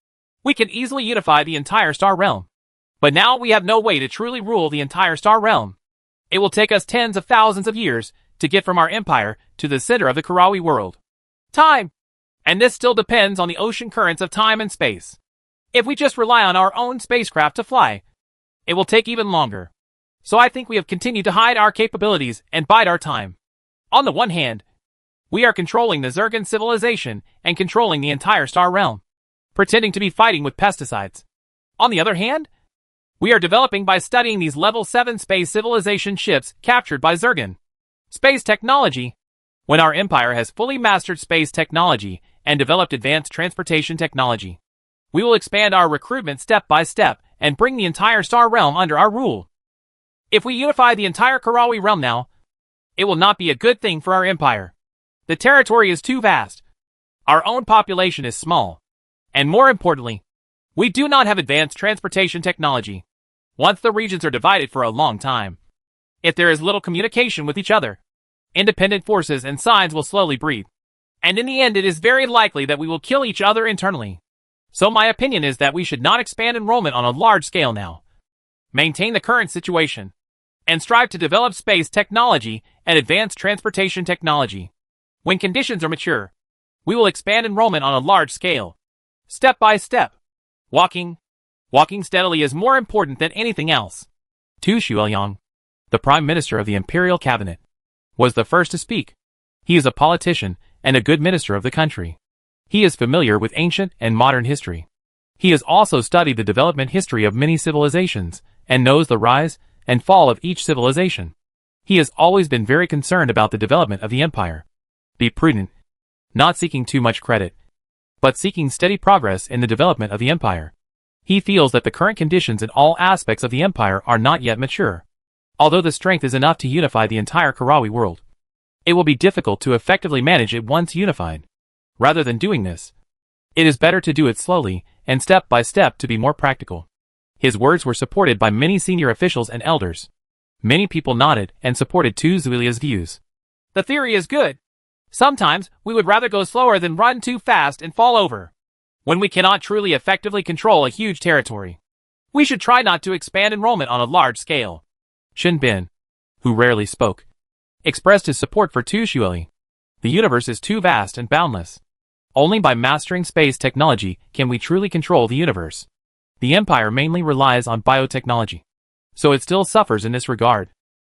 we can easily unify the entire star realm. But now we have no way to truly rule the entire star realm. It will take us tens of thousands of years to get from our empire to the center of the Karawi world. Time! And this still depends on the ocean currents of time and space. If we just rely on our own spacecraft to fly, it will take even longer. So I think we have continued to hide our capabilities and bide our time. On the one hand, we are controlling the Zergan civilization and controlling the entire star realm, pretending to be fighting with pesticides. On the other hand, we are developing by studying these level 7 space civilization ships captured by Zergan. Space technology. When our empire has fully mastered space technology and developed advanced transportation technology, we will expand our recruitment step by step and bring the entire star realm under our rule. If we unify the entire Karawi realm now, it will not be a good thing for our empire. The territory is too vast. Our own population is small. And more importantly, we do not have advanced transportation technology. Once the regions are divided for a long time, if there is little communication with each other, independent forces and sides will slowly breed. And in the end, it is very likely that we will kill each other internally. So my opinion is that we should not expand enrollment on a large scale now. Maintain the current situation, and strive to develop space technology and advanced transportation technology. When conditions are mature, we will expand enrollment on a large scale. Step by step. Walking steadily is more important than anything else. Tu Shuoyang, the Prime Minister of the Imperial Cabinet, was the first to speak. He is a politician and a good minister of the country. He is familiar with ancient and modern history. He has also studied the development history of many civilizations and knows the rise and fall of each civilization. He has always been very concerned about the development of the empire. Be prudent, not seeking too much credit, but seeking steady progress in the development of the empire. He feels that the current conditions in all aspects of the empire are not yet mature. Although the strength is enough to unify the entire Karawi world, it will be difficult to effectively manage it once unified. Rather than doing this, it is better to do it slowly and step by step to be more practical. His words were supported by many senior officials and elders. Many people nodded and supported Tu Zuilia's views. The theory is good. Sometimes we would rather go slower than run too fast and fall over. When we cannot truly effectively control a huge territory, we should try not to expand enrollment on a large scale. Shin Bin, who rarely spoke, expressed his support for Tu Shuili. The universe is too vast and boundless. Only by mastering space technology can we truly control the universe. The empire mainly relies on biotechnology, so it still suffers in this regard.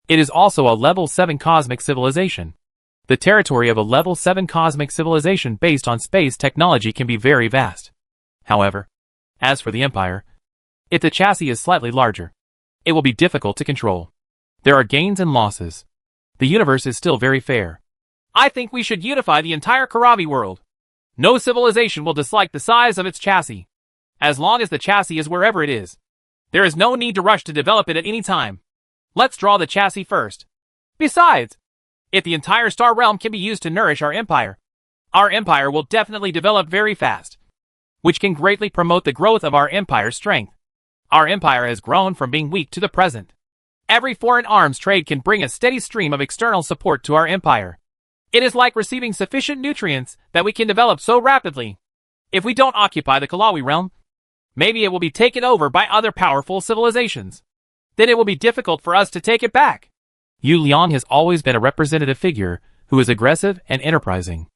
It is also a level 7 cosmic civilization. The territory of a level 7 cosmic civilization based on space technology can be very vast. However, as for the empire, if the chassis is slightly larger, it will be difficult to control. There are gains and losses. The universe is still very fair. I think we should unify the entire Karavi world. No civilization will dislike the size of its chassis. As long as the chassis is wherever it is, there is no need to rush to develop it at any time. Let's draw the chassis first. Besides, if the entire star realm can be used to nourish our empire will definitely develop very fast, which can greatly promote the growth of our empire's strength. Our empire has grown from being weak to the present. Every foreign arms trade can bring a steady stream of external support to our empire. It is like receiving sufficient nutrients that we can develop so rapidly. If we don't occupy the Kalawi realm, maybe it will be taken over by other powerful civilizations. Then it will be difficult for us to take it back. Yu Liang has always been a representative figure who is aggressive and enterprising.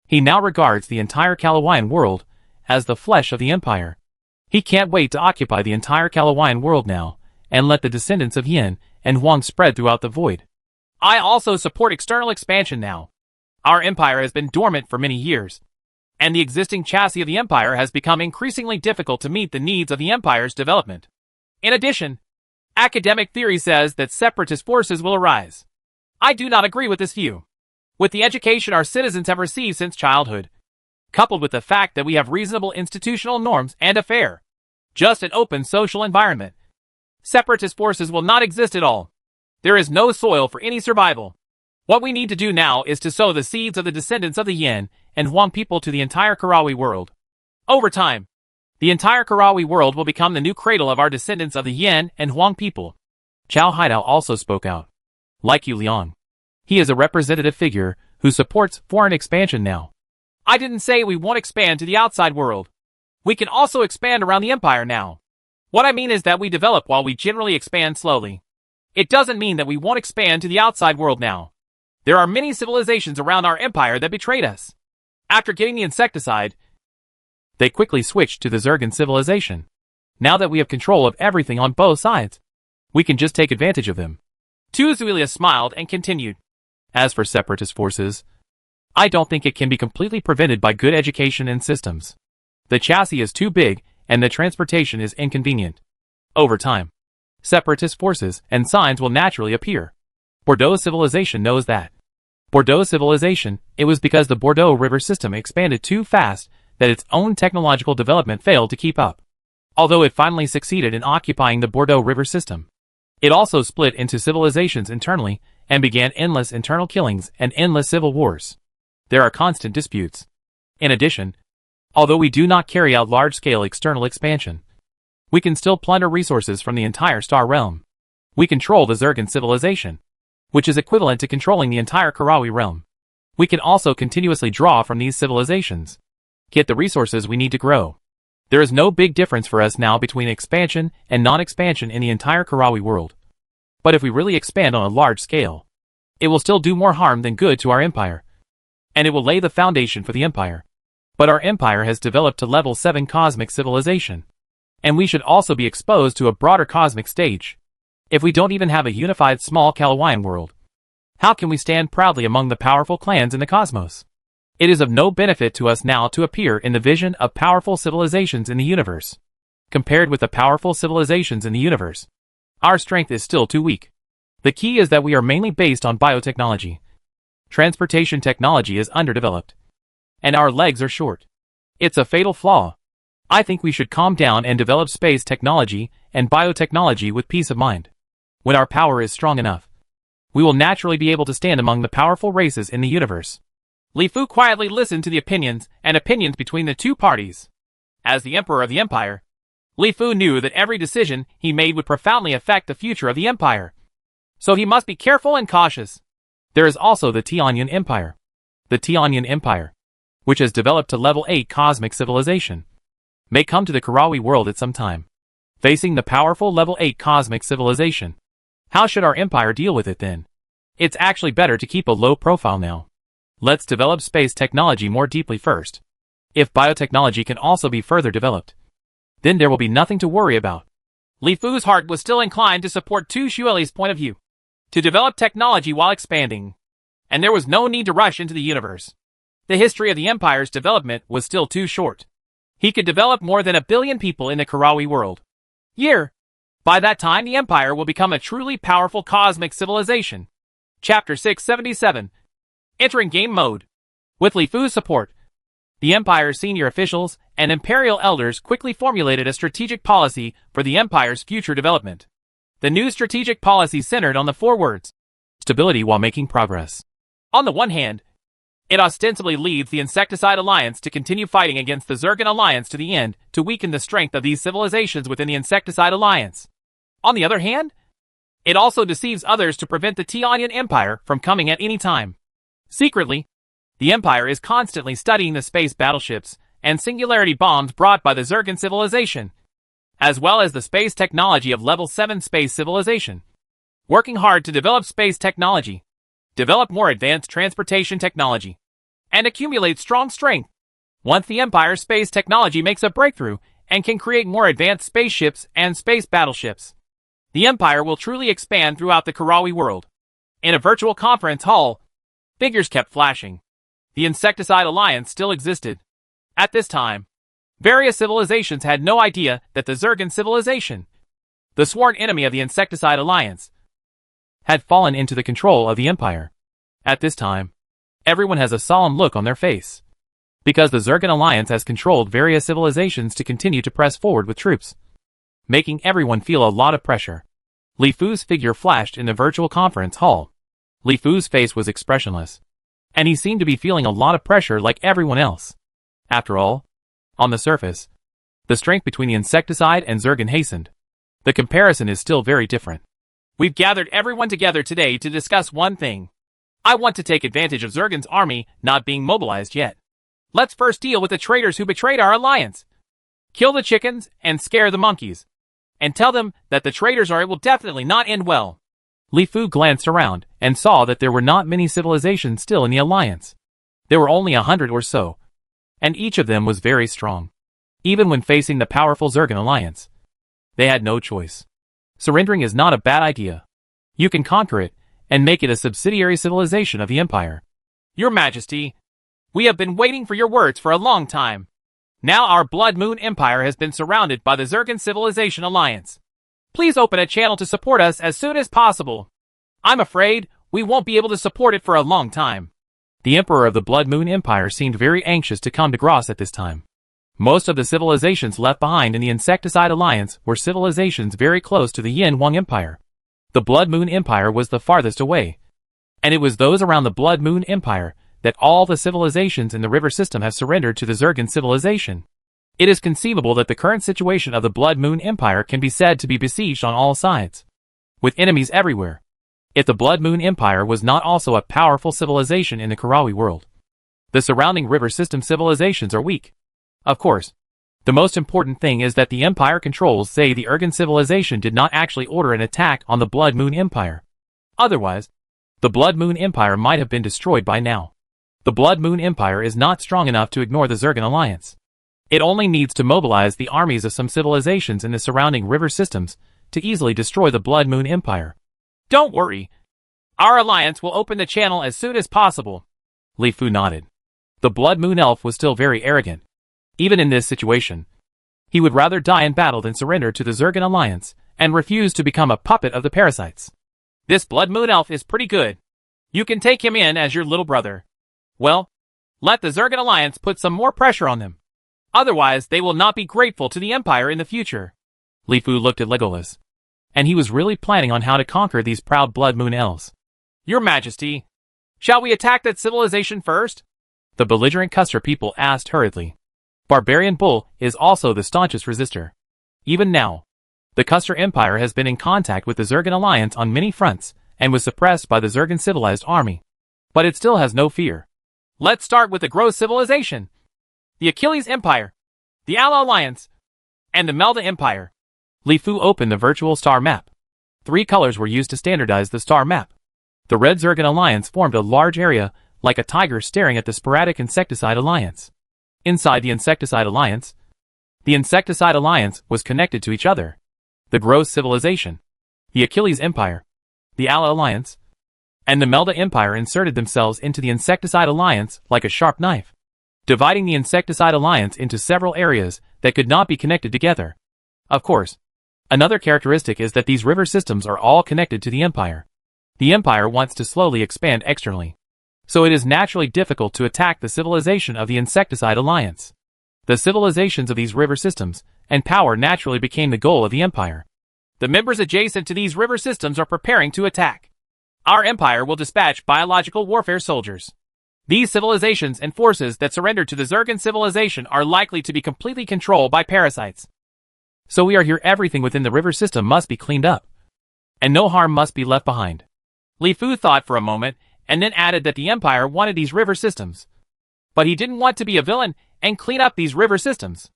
He now regards the entire Kalawian world as the flesh of the empire. He can't wait to occupy the entire Kalawian world now and let the descendants of Yin and Huang spread throughout the void. I also support external expansion now. Our empire has been dormant for many years, and the existing chassis of the empire has become increasingly difficult to meet the needs of the empire's development. In addition, academic theory says that separatist forces will arise. I do not agree with this view. With the education our citizens have received since childhood, coupled with the fact that we have reasonable institutional norms and a fair, just and open social environment, separatist forces will not exist at all. There is no soil for any survival. What we need to do now is to sow the seeds of the descendants of the Yin and Huang people to the entire Karawi world. Over time, the entire Karawi world will become the new cradle of our descendants of the Yin and Huang people. Chao Haidao also spoke out. Like Yu Liang, He is a representative figure who supports foreign expansion now. I didn't say we won't expand to the outside world. We can also expand around the empire now. What I mean is that we develop while we generally expand slowly. It doesn't mean that we won't expand to the outside world now. There are many civilizations around our empire that betrayed us. After getting the insecticide, they quickly switched to the Zergan civilization. Now that we have control of everything on both sides, we can just take advantage of them. Tuzulia smiled and continued. As for separatist forces, I don't think it can be completely prevented by good education and systems. The chassis is too big and the transportation is inconvenient. Over time, separatist forces and signs will naturally appear. Bordeaux civilization knows that. Bordeaux civilization, it was because the Bordeaux River system expanded too fast that its own technological development failed to keep up. Although it finally succeeded in occupying the Bordeaux River system, it also split into civilizations internally and began endless internal killings and endless civil wars. There are constant disputes. In addition, although we do not carry out large-scale external expansion, we can still plunder resources from the entire star realm. We control the Zergan civilization, which is equivalent to controlling the entire Karawi realm. We can also continuously draw from these civilizations, get the resources we need to grow. There is no big difference for us now between expansion and non-expansion in the entire Karawi world. But if we really expand on a large scale, it will still do more harm than good to our empire. And it will lay the foundation for the empire. But our empire has developed to level 7 cosmic civilization. And we should also be exposed to a broader cosmic stage. If we don't even have a unified small Kalawayan world, how can we stand proudly among the powerful clans in the cosmos? It is of no benefit to us now to appear in the vision of powerful civilizations in the universe. Compared with the powerful civilizations in the universe, our strength is still too weak. The key is that we are mainly based on biotechnology. Transportation technology is underdeveloped. And our legs are short. It's a fatal flaw. I think we should calm down and develop space technology and biotechnology with peace of mind. When our power is strong enough, we will naturally be able to stand among the powerful races in the universe. Li Fu quietly listened to the opinions between the two parties. As the emperor of the empire, Li Fu knew that every decision he made would profoundly affect the future of the empire. So he must be careful and cautious. There is also the Tianyan Empire. The Tianyan Empire, which has developed to level 8 cosmic civilization, may come to the Karawi world at some time. Facing the powerful level 8 cosmic civilization, how should our empire deal with it then? It's actually better to keep a low profile now. Let's develop space technology more deeply first. If biotechnology can also be further developed, then there will be nothing to worry about. Li Fu's heart was still inclined to support Tu Xueli's point of view, to develop technology while expanding. And there was no need to rush into the universe. The history of the empire's development was still too short. He could develop more than 1 billion people in the Karawi world. By that time the empire will become a truly powerful cosmic civilization. Chapter 677. Entering game mode. With Li Fu's support, the empire's senior officials and imperial elders quickly formulated a strategic policy for the empire's future development. The new strategic policy centered on the 4 words: stability while making progress. On the one hand, it ostensibly leads the Insecticide Alliance to continue fighting against the Zergan Alliance to the end to weaken the strength of these civilizations within the Insecticide Alliance. On the other hand, it also deceives others to prevent the Tianyan Empire from coming at any time. Secretly, the Empire is constantly studying the space battleships and singularity bombs brought by the Zergan civilization, as well as the space technology of level 7 space civilization. Working hard to develop space technology, develop more advanced transportation technology, and accumulate strong strength. Once the Empire's space technology makes a breakthrough and can create more advanced spaceships and space battleships, the Empire will truly expand throughout the Karawi world. In a virtual conference hall, figures kept flashing. The Insecticide Alliance still existed. At this time, various civilizations had no idea that the Zergan civilization, the sworn enemy of the Insecticide Alliance, had fallen into the control of the Empire. At this time, everyone has a solemn look on their face, because the Zergan Alliance has controlled various civilizations to continue to press forward with troops, making everyone feel a lot of pressure. Li Fu's figure flashed in the virtual conference hall. Li Fu's face was expressionless, and he seemed to be feeling a lot of pressure like everyone else. After all, on the surface, the strength between the Insecticide and Zergan hastened. The comparison is still very different. We've gathered everyone together today to discuss one thing: I want to take advantage of Zurgen's army not being mobilized yet. Let's first deal with the traitors who betrayed our alliance. Kill the chickens and scare the monkeys. And tell them that the traitors will definitely not end well. Li Fu glanced around and saw that there were not many civilizations still in the alliance. There were only 100 or so, and each of them was very strong. Even when facing the powerful Zurgen alliance, they had no choice. Surrendering is not a bad idea. You can conquer it and make it a subsidiary civilization of the empire. Your Majesty, we have been waiting for your words for a long time. Now our Blood Moon Empire has been surrounded by the Zurgen Civilization Alliance. Please open a channel to support us as soon as possible. I'm afraid we won't be able to support it for a long time. The Emperor of the Blood Moon Empire seemed very anxious to come to Gross at this time. Most of the civilizations left behind in the Insecticide Alliance were civilizations very close to the Yin Wang Empire. The Blood Moon Empire was the farthest away, and it was those around the Blood Moon Empire that all the civilizations in the river system have surrendered to the Zurgen civilization. It is conceivable that the current situation of the Blood Moon Empire can be said to be besieged on all sides, with enemies everywhere. If the Blood Moon Empire was not also a powerful civilization in the Karawi world, the surrounding river system civilizations are weak. Of course, the most important thing is that the Empire controls say the Urgan civilization did not actually order an attack on the Blood Moon Empire. Otherwise, the Blood Moon Empire might have been destroyed by now. The Blood Moon Empire is not strong enough to ignore the Zurgen alliance. It only needs to mobilize the armies of some civilizations in the surrounding river systems to easily destroy the Blood Moon Empire. Don't worry. Our alliance will open the channel as soon as possible. Li Fu nodded. The Blood Moon Elf was still very arrogant. Even in this situation, he would rather die in battle than surrender to the Zurgen alliance and refuse to become a puppet of the parasites. This Blood Moon Elf is pretty good. You can take him in as your little brother. Well, let the Zurgen alliance put some more pressure on them. Otherwise, they will not be grateful to the Empire in the future. Li Fu looked at Legolas, and he was really planning on how to conquer these proud Blood Moon elves. Your Majesty, shall we attack that civilization first? The belligerent Custer people asked hurriedly. Barbarian Bull is also the staunchest resistor. Even now, the Custer Empire has been in contact with the Zurgen alliance on many fronts and was suppressed by the Zurgen civilized army. But it still has no fear. Let's start with the Gross civilization, the Achilles Empire, the Ala Alliance, and the Melda Empire. Li Fu opened the virtual star map. 3 colors were used to standardize the star map. The Red Zurgen Alliance formed a large area like a tiger staring at the sporadic Insecticide Alliance. Inside the Insecticide Alliance was connected to each other. The Gross civilization, the Achilles Empire, the Ala Alliance, and the Melda Empire inserted themselves into the Insecticide Alliance like a sharp knife, dividing the Insecticide Alliance into several areas that could not be connected together. Of course, another characteristic is that these river systems are all connected to the Empire. The Empire wants to slowly expand externally, so it is naturally difficult to attack the civilization of the Insecticide Alliance. The civilizations of these river systems and power naturally became the goal of the Empire. The members adjacent to these river systems are preparing to attack. Our Empire will dispatch biological warfare soldiers. These civilizations and forces that surrender to the Zurgen civilization are likely to be completely controlled by parasites. So we are here. Everything within the river system must be cleaned up, and no harm must be left behind. Li Fu thought for a moment, and then added that the Empire wanted these river systems. But he didn't want to be a villain and clean up these river systems.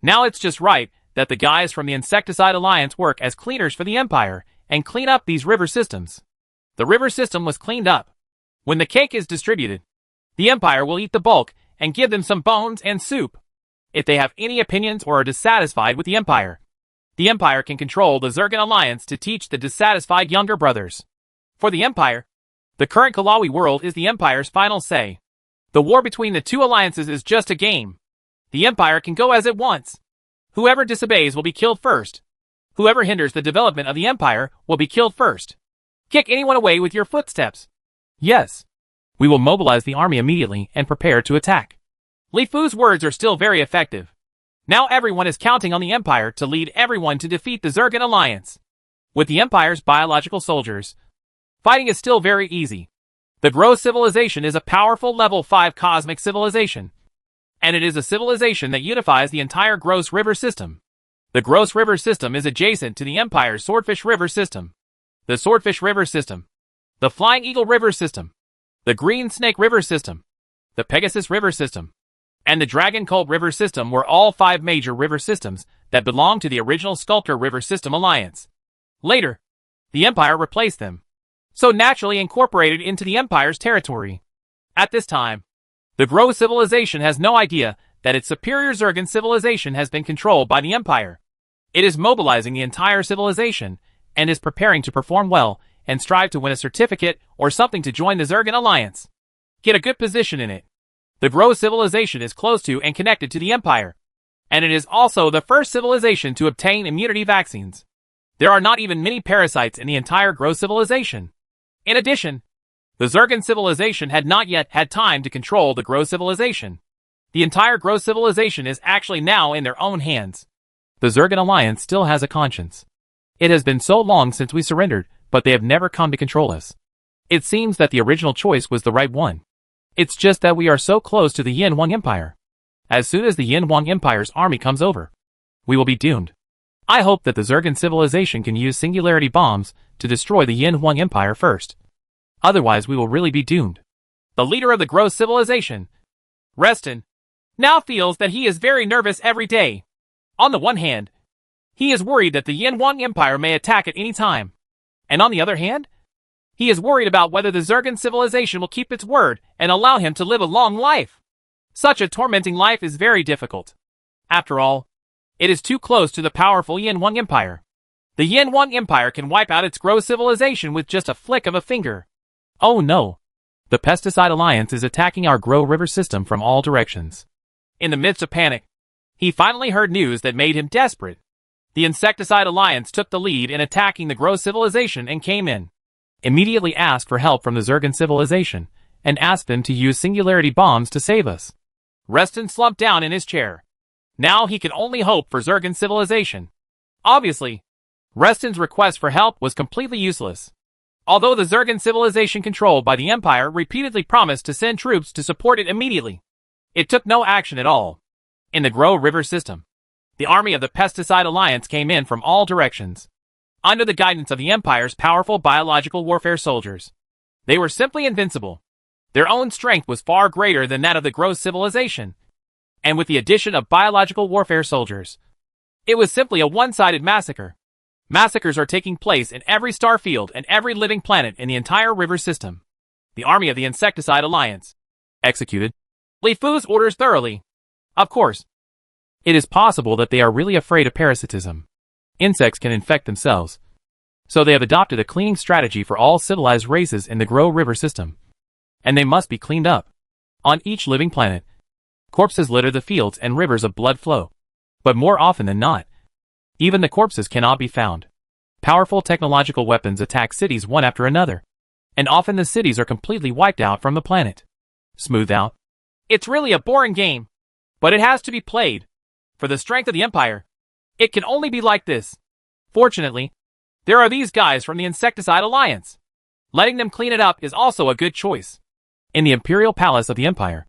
Now it's just right that the guys from the Insecticide Alliance work as cleaners for the Empire and clean up these river systems. The river system was cleaned up. When the cake is distributed, the Empire will eat the bulk and give them some bones and soup. If they have any opinions or are dissatisfied with the Empire can control the Zurgen Alliance to teach the dissatisfied younger brothers. For the Empire, the current Kalawi world is the Empire's final say. The war between the two alliances is just a game. The Empire can go as it wants. Whoever disobeys will be killed first. Whoever hinders the development of the Empire will be killed first. Kick anyone away with your footsteps. Yes. We will mobilize the army immediately and prepare to attack. Li Fu's words are still very effective. Now everyone is counting on the Empire to lead everyone to defeat the Zurgen Alliance. With the Empire's biological soldiers, fighting is still very easy. The Gross civilization is a powerful level 5 cosmic civilization, and it is a civilization that unifies the entire Gross River system. The Gross River system is adjacent to the Empire's Swordfish River system, the Swordfish River system, the Flying Eagle River system, the Green Snake River System, the Pegasus River System, and the Dragon Colt River System were all 5 major river systems that belonged to the original Sculptor River System Alliance. Later, the Empire replaced them, so naturally incorporated into the Empire's territory. At this time, the Grow civilization has no idea that its superior Zergan civilization has been controlled by the Empire. It is mobilizing the entire civilization and is preparing to perform well and strive to win a certificate or something to join the Zergan Alliance. Get a good position in it. The Grow civilization is close to and connected to the Empire, and it is also the first civilization to obtain immunity vaccines. There are not even many parasites in the entire Grow civilization. In addition, the Zergan civilization had not yet had time to control the Grow civilization. The entire Grow civilization is actually now in their own hands. The Zergan Alliance still has a conscience. It has been so long since we surrendered, but they have never come to control us. It seems that the original choice was the right one. It's just that we are so close to the Yin Wang Empire. As soon as the Yin Wang Empire's army comes over, we will be doomed. I hope that the Zergan civilization can use singularity bombs to destroy the Yin Wang Empire first. Otherwise we will really be doomed. The leader of the Grow civilization, Reston, now feels that he is very nervous every day. On the one hand, he is worried that the Yin Wang Empire may attack at any time. And on the other hand, he is worried about whether the Zergan civilization will keep its word and allow him to live a long life. Such a tormenting life is very difficult. After all, it is too close to the powerful Yin Wang Empire. The Yin Wang Empire can wipe out its Grow civilization with just a flick of a finger. Oh no! The Pesticide Alliance is attacking our Grow River system from all directions. In the midst of panic, he finally heard news that made him desperate. The Insecticide Alliance took the lead in attacking the Grow civilization and came in. Immediately asked for help from the Zergan civilization, and asked them to use singularity bombs to save us. Reston slumped down in his chair. Now he can only hope for Zergan civilization. Obviously, Reston's request for help was completely useless. Although the Zergan civilization controlled by the Empire repeatedly promised to send troops to support it immediately, it took no action at all. In the Grow River system, the army of the Pesticide Alliance came in from all directions, under the guidance of the Empire's powerful biological warfare soldiers. They were simply invincible. Their own strength was far greater than that of the Grow civilization, and with the addition of biological warfare soldiers, it was simply a one-sided massacre. Massacres are taking place in every star field and every living planet in the entire river system. The army of the Insecticide Alliance executed Li Fu's orders thoroughly. Of course, it is possible that they are really afraid of parasitism. Insects can infect themselves, so they have adopted a cleaning strategy for all civilized races in the Grow River system, and they must be cleaned up. On each living planet, corpses litter the fields and rivers of blood flow. But more often than not, even the corpses cannot be found. Powerful technological weapons attack cities one after another, and often the cities are completely wiped out from the planet. Smooth out. It's really a boring game, but it has to be played. For the strength of the Empire, it can only be like this. Fortunately, there are these guys from the Insecticide Alliance. Letting them clean it up is also a good choice. In the Imperial Palace of the Empire,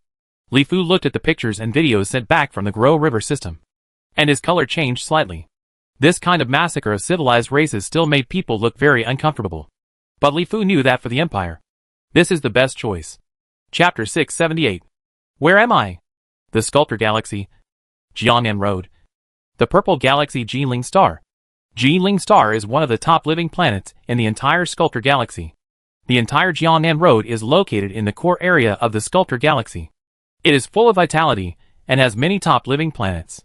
Li Fu looked at the pictures and videos sent back from the Grow River system, and his color changed slightly. This kind of massacre of civilized races still made people look very uncomfortable. But Li Fu knew that for the Empire, this is the best choice. Chapter 678. Where am I? The Sculptor Galaxy. Jiangnan Road. The Purple Galaxy Jinling Star. Jinling Star is one of the top living planets in the entire Sculptor Galaxy. The entire Jiangnan Road is located in the core area of the Sculptor Galaxy. It is full of vitality and has many top living planets.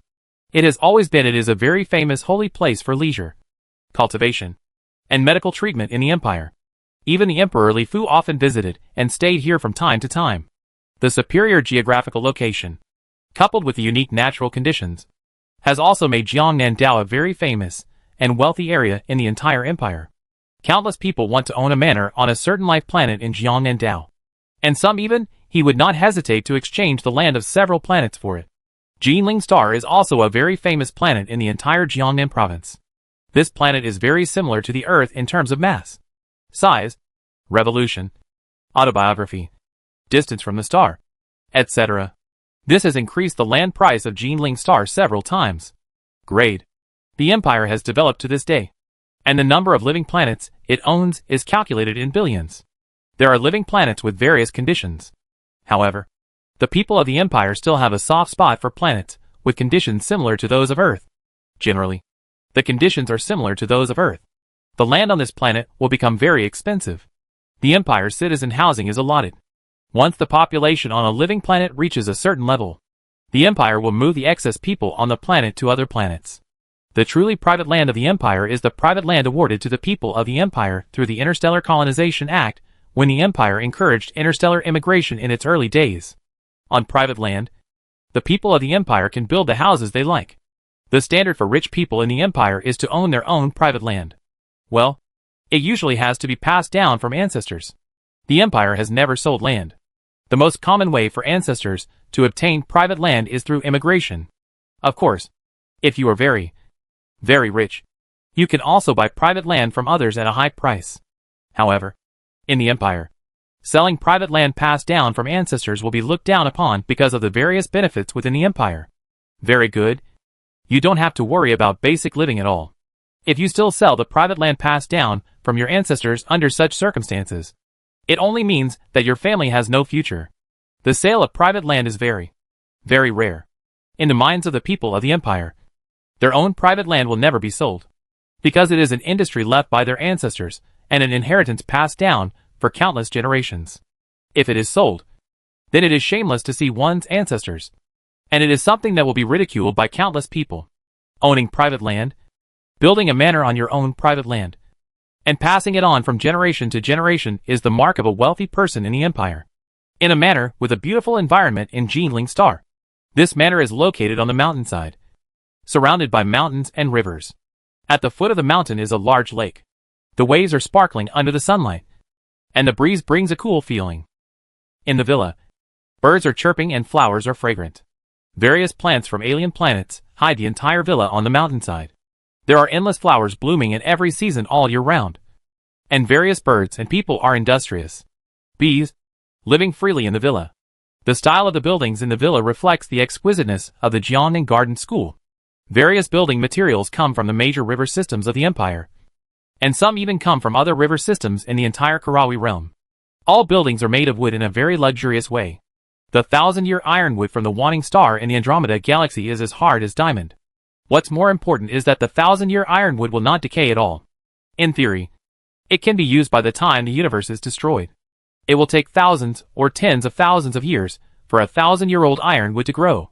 It has always been it is a very famous holy place for leisure, cultivation, and medical treatment in the Empire. Even the Emperor Li Fu often visited and stayed here from time to time. The superior geographical location, coupled with the unique natural conditions, has also made Jiangnan Dao a very famous and wealthy area in the entire empire. Countless people want to own a manor on a certain life planet in Jiangnan Dao, and some even, he would not hesitate to exchange the land of several planets for it. Jinling Star is also a very famous planet in the entire Jiangnan province. This planet is very similar to the Earth in terms of mass, size, revolution, autobiography, distance from the star, etc. This has increased the land price of Jinling Star several times. Grade. The Empire has developed to this day, and the number of living planets it owns is calculated in billions. There are living planets with various conditions. However, the people of the Empire still have a soft spot for planets with conditions similar to those of Earth. Generally, the conditions are similar to those of Earth. The land on this planet will become very expensive. The Empire's citizen housing is allotted. Once the population on a living planet reaches a certain level, the Empire will move the excess people on the planet to other planets. The truly private land of the Empire is the private land awarded to the people of the Empire through the Interstellar Colonization Act, when the Empire encouraged interstellar immigration in its early days. On private land, the people of the Empire can build the houses they like. The standard for rich people in the Empire is to own their own private land. Well, it usually has to be passed down from ancestors. The Empire has never sold land. The most common way for ancestors to obtain private land is through immigration. Of course, if you are very, very rich, you can also buy private land from others at a high price. However, in the Empire, selling private land passed down from ancestors will be looked down upon because of the various benefits within the Empire. Very good. You don't have to worry about basic living at all. If you still sell the private land passed down from your ancestors under such circumstances, it only means that your family has no future. The sale of private land is very, very rare. In the minds of the people of the Empire, their own private land will never be sold, because it is an industry left by their ancestors and an inheritance passed down for countless generations. If it is sold, then it is shameless to see one's ancestors, and it is something that will be ridiculed by countless people. Owning private land, building a manor on your own private land, and passing it on from generation to generation is the mark of a wealthy person in the Empire. In a manor with a beautiful environment in Jinling Star. This manor is located on the mountainside, surrounded by mountains and rivers. At the foot of the mountain is a large lake. The waves are sparkling under the sunlight, and the breeze brings a cool feeling. In the villa, birds are chirping and flowers are fragrant. Various plants from alien planets hide the entire villa on the mountainside. There are endless flowers blooming in every season all year round. And various birds and people are industrious. Bees, living freely in the villa. The style of the buildings in the villa reflects the exquisiteness of the Jiangnan Garden School. Various building materials come from the major river systems of the Empire, and some even come from other river systems in the entire Karawi realm. All buildings are made of wood in a very luxurious way. The 1,000-year ironwood from the Waning Star in the Andromeda Galaxy is as hard as diamond. What's more important is that the 1,000-year ironwood will not decay at all. In theory, it can be used by the time the universe is destroyed. It will take thousands or tens of thousands of years for a 1,000-year-old ironwood to grow.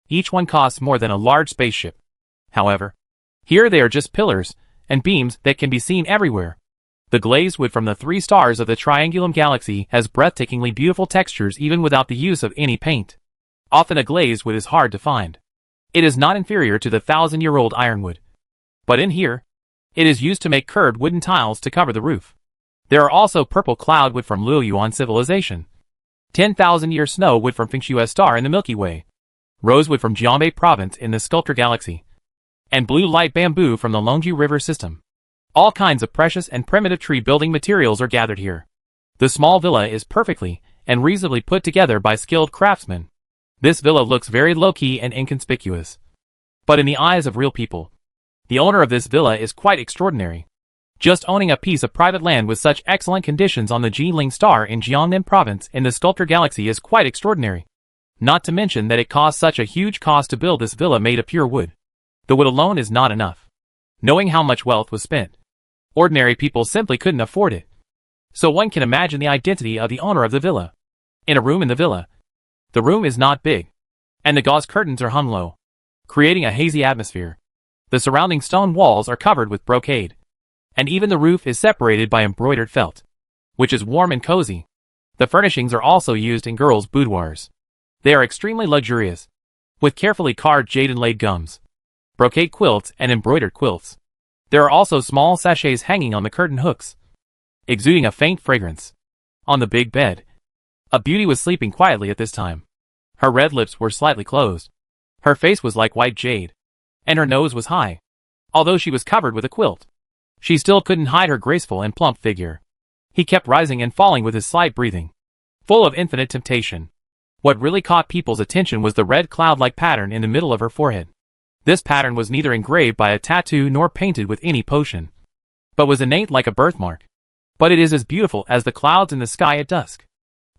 Each one costs more than a large spaceship. However, here they are just pillars and beams that can be seen everywhere. The glazed wood from the 3 stars of the Triangulum Galaxy has breathtakingly beautiful textures even without the use of any paint. Often a glazed wood is hard to find. It is not inferior to the 1,000-year-old ironwood. But in here, it is used to make curved wooden tiles to cover the roof. There are also purple cloud wood from Luoyuan Civilization, 10,000-year snow wood from Fengxue Star in the Milky Way, rosewood from Jianbei Province in the Sculptor Galaxy, and blue light bamboo from the Longju River system. All kinds of precious and primitive tree building materials are gathered here. The small villa is perfectly and reasonably put together by skilled craftsmen. This villa looks very low-key and inconspicuous. But in the eyes of real people, the owner of this villa is quite extraordinary. Just owning a piece of private land with such excellent conditions on the Jinling Star in Jiangnan Province in the Sculptor Galaxy is quite extraordinary. Not to mention that it costs such a huge cost to build this villa made of pure wood. The wood alone is not enough. Knowing how much wealth was spent, ordinary people simply couldn't afford it. So one can imagine the identity of the owner of the villa. In a room in the villa, the room is not big, and the gauze curtains are hung low, creating a hazy atmosphere. The surrounding stone walls are covered with brocade, and even the roof is separated by embroidered felt, which is warm and cozy. The furnishings are also used in girls' boudoirs. They are extremely luxurious, with carefully carved jade inlaid gums, brocade quilts and embroidered quilts. There are also small sachets hanging on the curtain hooks, exuding a faint fragrance. On the big bed, a beauty was sleeping quietly at this time. Her red lips were slightly closed. Her face was like white jade, and her nose was high. Although she was covered with a quilt, she still couldn't hide her graceful and plump figure. He kept rising and falling with his slight breathing, full of infinite temptation. What really caught people's attention was the red cloud-like pattern in the middle of her forehead. This pattern was neither engraved by a tattoo nor painted with any potion, but was innate like a birthmark. but it is as beautiful as the clouds in the sky at dusk.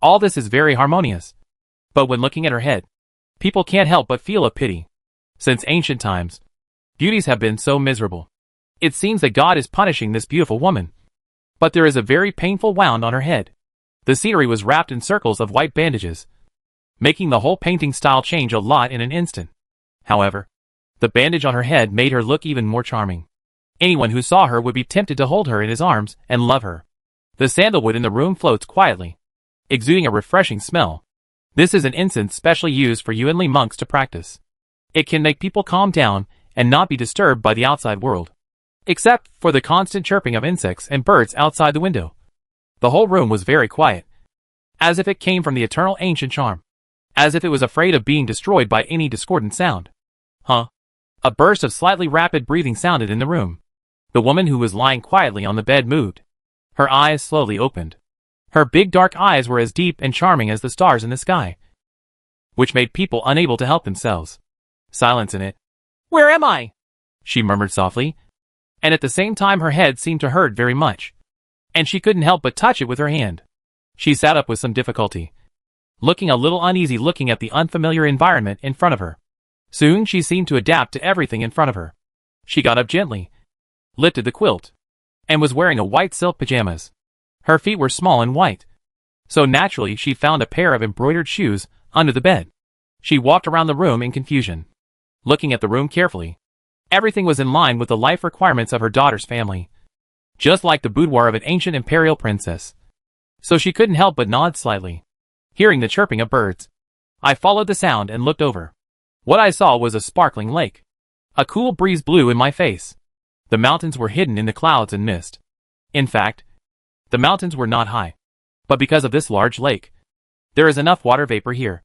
All this is very harmonious. But when looking at her head, people can't help but feel a pity. Since ancient times, beauties have been so miserable. It seems that God is punishing this beautiful woman. But there is a very painful wound on her head. The scenery was wrapped in circles of white bandages, making the whole painting style change a lot in an instant. However, the bandage on her head made her look even more charming. Anyone who saw her would be tempted to hold her in his arms and love her. The sandalwood in the room floats quietly, exuding a refreshing smell. This is an incense specially used for Yuanli monks to practice. It can make people calm down and not be disturbed by the outside world, except for the constant chirping of insects and birds outside the window. The whole room was very quiet, as if it came from the eternal ancient charm, as if it was afraid of being destroyed by any discordant sound. Huh? A burst of slightly rapid breathing sounded in the room. The woman who was lying quietly on the bed moved. Her eyes slowly opened. Her big dark eyes were as deep and charming as the stars in the sky, which made people unable to help themselves. Silence in it. "Where am I?" she murmured softly, and at the same time her head seemed to hurt very much, and she couldn't help but touch it with her hand. She sat up with some difficulty, looking a little uneasy looking at the unfamiliar environment in front of her. Soon she seemed to adapt to everything in front of her. She got up gently, lifted the quilt, and was wearing a white silk pajamas. Her feet were small and white, so naturally she found a pair of embroidered shoes under the bed. She walked around the room in confusion, looking at the room carefully. Everything was in line with the life requirements of her daughter's family, just like the boudoir of an ancient imperial princess. So she couldn't help but nod slightly, hearing the chirping of birds. I followed the sound and looked over. What I saw was a sparkling lake. A cool breeze blew in my face. The mountains were hidden in the clouds and mist. In fact, the mountains were not high. But because of this large lake, there is enough water vapor here,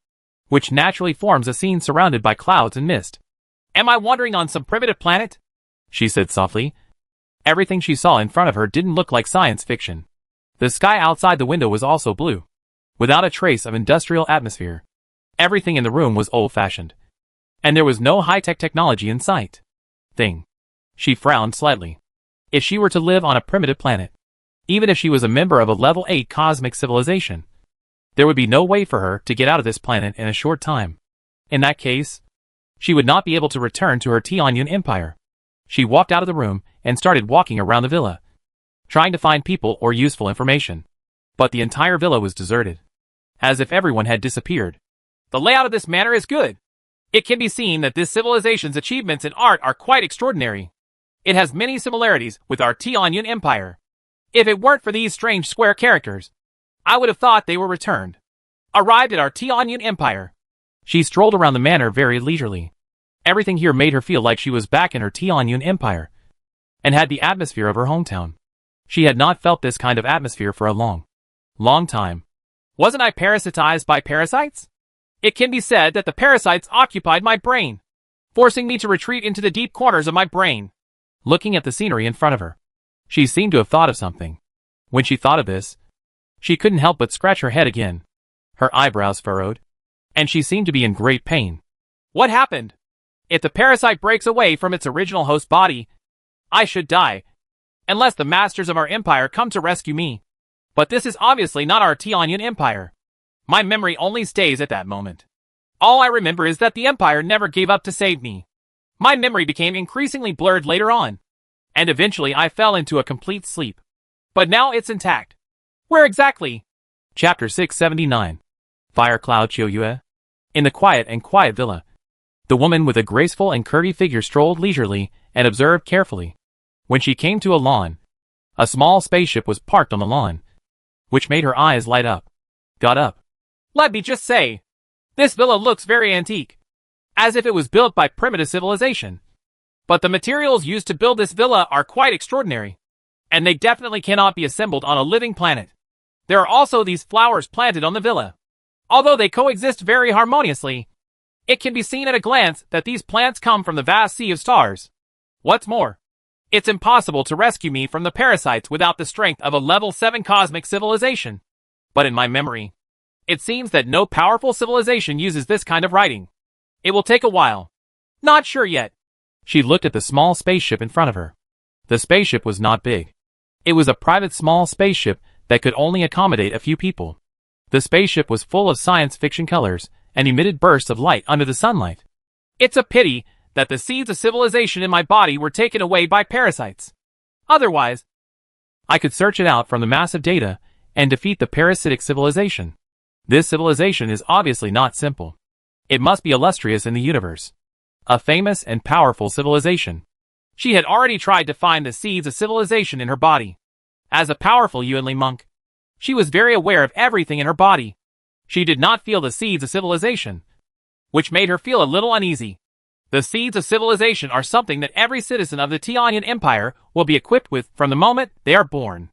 which naturally forms a scene surrounded by clouds and mist. "Am I wandering on some primitive planet?" she said softly. Everything she saw in front of her didn't look like science fiction. The sky outside the window was also blue, without a trace of industrial atmosphere. Everything in the room was old-fashioned, and there was no high-tech technology in sight. She frowned slightly. If she were to live on a primitive planet, even if she was a member of a level 8 cosmic civilization, there would be no way for her to get out of this planet in a short time. In that case, she would not be able to return to her Tianyun Empire. She walked out of the room and started walking around the villa, trying to find people or useful information. But the entire villa was deserted, as if everyone had disappeared. "The layout of this manor is good. It can be seen that this civilization's achievements in art are quite extraordinary. It has many similarities with our Tianyun Empire. If it weren't for these strange square characters, I would have thought they were returned. Arrived at our Tianyun Empire." She strolled around the manor very leisurely. Everything here made her feel like she was back in her Tianyun Empire, and had the atmosphere of her hometown. She had not felt this kind of atmosphere for a long time. "Wasn't I parasitized by parasites? It can be said that the parasites occupied my brain, forcing me to retreat into the deep corners of my brain." Looking at the scenery in front of her, she seemed to have thought of something. When she thought of this, she couldn't help but scratch her head again. Her eyebrows furrowed, and she seemed to be in great pain. "What happened? If the parasite breaks away from its original host body, I should die, unless the masters of our empire come to rescue me. But this is obviously not our Tianyun Empire. My memory only stays at that moment. All I remember is that the empire never gave up to save me. My memory became increasingly blurred later on, and eventually I fell into a complete sleep. But now it's intact. Where exactly?" Chapter 679. Fire Cloud Chiuyue. In the quiet villa, the woman with a graceful and curvy figure strolled leisurely and observed carefully. When she came to a lawn, a small spaceship was parked on the lawn, which made her eyes light up. Got up. "Let me just say, this villa looks very antique, as if it was built by primitive civilization. But the materials used to build this villa are quite extraordinary, and they definitely cannot be assembled on a living planet. There are also these flowers planted on the villa. Although they coexist very harmoniously, it can be seen at a glance that these plants come from the vast sea of stars. What's more, it's impossible to rescue me from the parasites without the strength of a level 7 cosmic civilization. But in my memory, it seems that no powerful civilization uses this kind of writing. It will take a while. Not sure yet." She looked at the small spaceship in front of her. The spaceship was not big. It was a private small spaceship that could only accommodate a few people. The spaceship was full of science fiction colors and emitted bursts of light under the sunlight. It's a pity that the seeds of civilization in my body were taken away by parasites. Otherwise, I could search it out from the massive data and defeat the parasitic civilization. This civilization is obviously not simple. It must be illustrious in the universe. A famous and powerful civilization. She had already tried to find the seeds of civilization in her body. As a powerful Yuanli monk, she was very aware of everything in her body. She did not feel the seeds of civilization, which made her feel a little uneasy. The seeds of civilization are something that every citizen of the Tianyan Empire will be equipped with from the moment they are born.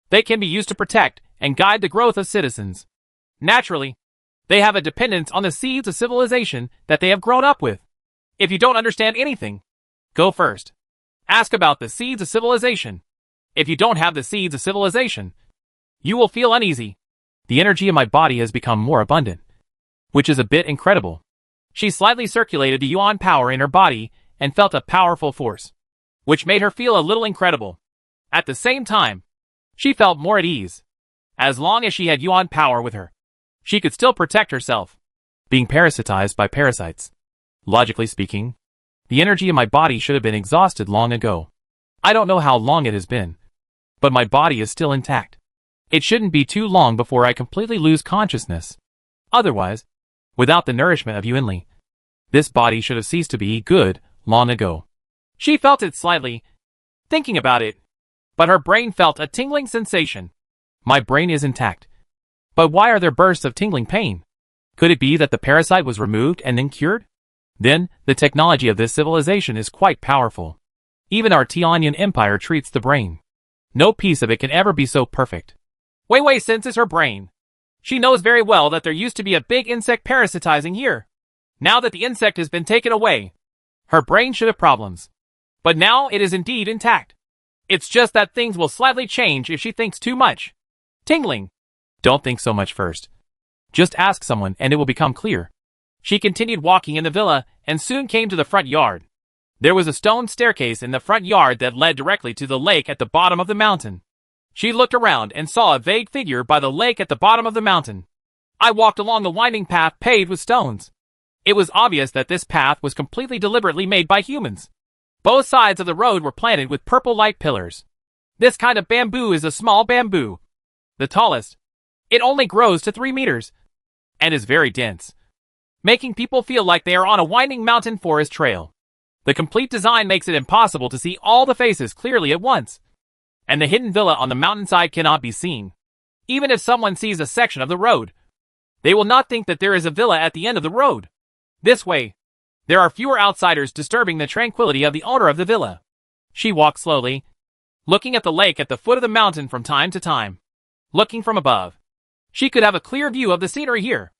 They can be used to protect and guide the growth of citizens. Naturally, they have a dependence on the seeds of civilization that they have grown up with. If you don't understand anything, go first. Ask about the seeds of civilization. If you don't have the seeds of civilization, you will feel uneasy. The energy of my body has become more abundant, which is a bit incredible. She slightly circulated the yuan power in her body and felt a powerful force, which made her feel a little incredible. At the same time, she felt more at ease. As long as she had yuan power with her, she could still protect herself, being parasitized by parasites. Logically speaking, the energy of my body should have been exhausted long ago. I don't know how long it has been, but my body is still intact. It shouldn't be too long before I completely lose consciousness. Otherwise, without the nourishment of Yuanli, this body should have ceased to be good long ago. She felt it slightly, thinking about it, but her brain felt a tingling sensation. My brain is intact. But why are there bursts of tingling pain? Could it be that the parasite was removed and then cured? Then, the technology of this civilization is quite powerful. Even our Tianyan Empire treats the brain. No piece of it can ever be so perfect. Wei Wei senses her brain. She knows very well that there used to be a big insect parasitizing here. Now that the insect has been taken away, her brain should have problems. But now it is indeed intact. It's just that things will slightly change if she thinks too much. Tingling. Don't think so much first. Just ask someone and it will become clear. She continued walking in the villa and soon came to the front yard. There was a stone staircase in the front yard that led directly to the lake at the bottom of the mountain. She looked around and saw a vague figure by the lake at the bottom of the mountain. I walked along the winding path paved with stones. It was obvious that this path was completely deliberately made by humans. Both sides of the road were planted with purple light pillars. This kind of bamboo is a small bamboo. The tallest. It only grows to 3 meters and is very dense, making people feel like they are on a winding mountain forest trail. The complete design makes it impossible to see all the faces clearly at once, and the hidden villa on the mountainside cannot be seen. Even if someone sees a section of the road, they will not think that there is a villa at the end of the road. This way, there are fewer outsiders disturbing the tranquility of the owner of the villa. She walked slowly, looking at the lake at the foot of the mountain from time to time. Looking from above, she could have a clear view of the scenery here.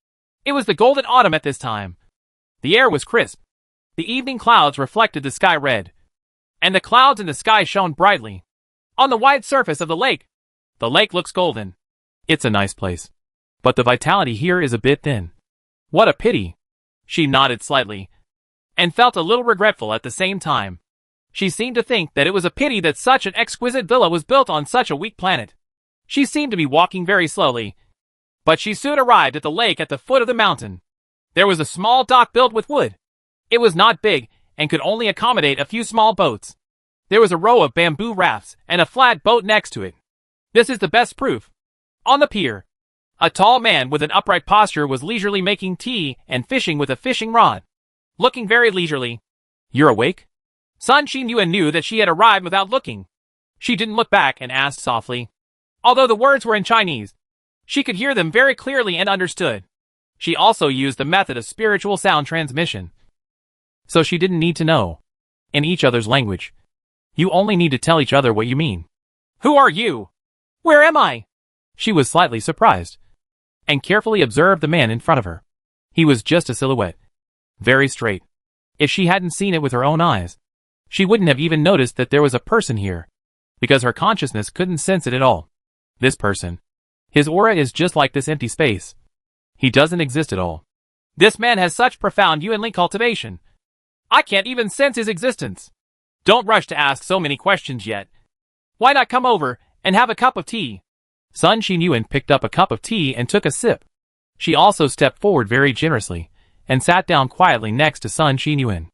It was the golden autumn at this time. The air was crisp. The evening clouds reflected the sky red, and the clouds in the sky shone brightly. On the wide surface of the lake looks golden. It's a nice place, but the vitality here is a bit thin. What a pity. She nodded slightly, and felt a little regretful at the same time. She seemed to think that it was a pity that such an exquisite villa was built on such a weak planet. She seemed to be walking very slowly, but she soon arrived at the lake at the foot of the mountain. There was a small dock built with wood. It was not big and could only accommodate a few small boats. There was a row of bamboo rafts and a flat boat next to it. This is the best proof. On the pier, a tall man with an upright posture was leisurely making tea and fishing with a fishing rod. Looking very leisurely. You're awake? Sun Xin Yuan knew that she had arrived without looking. She didn't look back and asked softly. Although the words were in Chinese, she could hear them very clearly and understood. She also used the method of spiritual sound transmission, so she didn't need to know in each other's language. You only need to tell each other what you mean. Who are you? Where am I? She was slightly surprised, and carefully observed the man in front of her. He was just a silhouette, very straight. If she hadn't seen it with her own eyes, she wouldn't have even noticed that there was a person here, because her consciousness couldn't sense it at all. This person. His aura is just like this empty space. He doesn't exist at all. This man has such profound Yuanli cultivation. I can't even sense his existence. Don't rush to ask so many questions yet. Why not come over And have a cup of tea. Sun Xinyuan picked up a cup of tea and took a sip. She also stepped forward very generously, and sat down quietly next to Sun Xinyuan.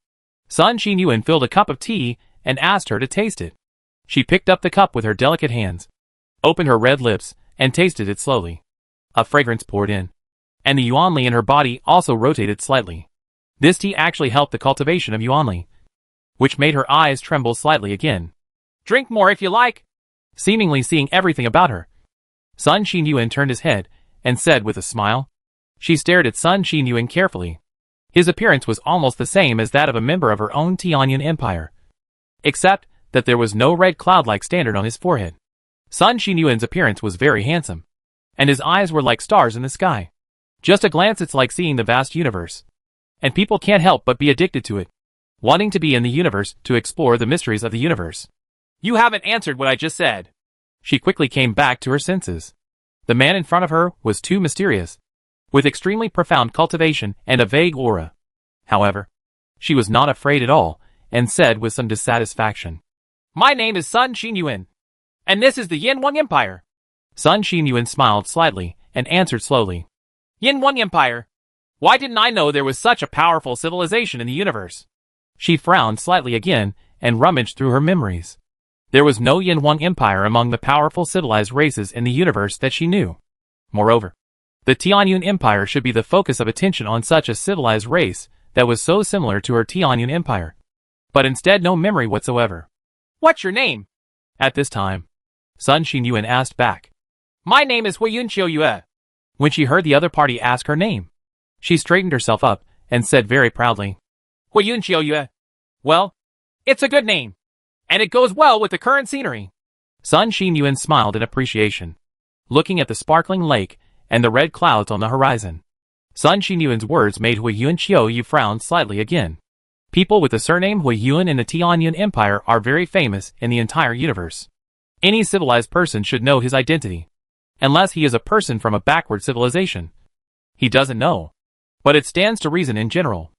Sun Xinyuan filled a cup of tea and asked her to taste it. She picked up the cup with her delicate hands, opened her red lips, and tasted it slowly. A fragrance poured in, and the yuanli in her body also rotated slightly. This tea actually helped the cultivation of yuanli, which made her eyes tremble slightly again. Drink more if you like. Seemingly seeing everything about her, Sun Xinyuan turned his head and said with a smile. She stared at Sun Xinyuan carefully. His appearance was almost the same as that of a member of her own Tianyuan Empire, except that there was no red cloud-like standard on his forehead. Sun Xinyuan's appearance was very handsome, and his eyes were like stars in the sky. Just a glance, it's like seeing the vast universe, and people can't help but be addicted to it, wanting to be in the universe to explore the mysteries of the universe. You haven't answered what I just said. She quickly came back to her senses. The man in front of her was too mysterious, with extremely profound cultivation and a vague aura. However, she was not afraid at all, and said with some dissatisfaction, My name is Sun Xinyuan, and this is the Yanwang Empire. Sun Xinyuan smiled slightly, and answered slowly, Yanwang Empire? Why didn't I know there was such a powerful civilization in the universe? She frowned slightly again, and rummaged through her memories. There was no Yanwang Empire among the powerful civilized races in the universe that she knew. Moreover, the Tianyuan Empire should be the focus of attention on such a civilized race that was so similar to her Tianyuan Empire. But instead no memory whatsoever. What's your name? At this time, Sun Xinyuan asked back. My name is Huiyunqiu Yue. When she heard the other party ask her name, she straightened herself up and said very proudly, Huiyunqiu Yue. Well, it's a good name, and it goes well with the current scenery. Sun Xinyuan smiled in appreciation, looking at the sparkling lake and the red clouds on the horizon. Sun Xinyuan's words made Huiyunqiu Yue frown slightly again. People with the surname Huiyun in the Tianyuan Empire are very famous in the entire universe. Any civilized person should know his identity, unless he is a person from a backward civilization. He doesn't know, but it stands to reason in general.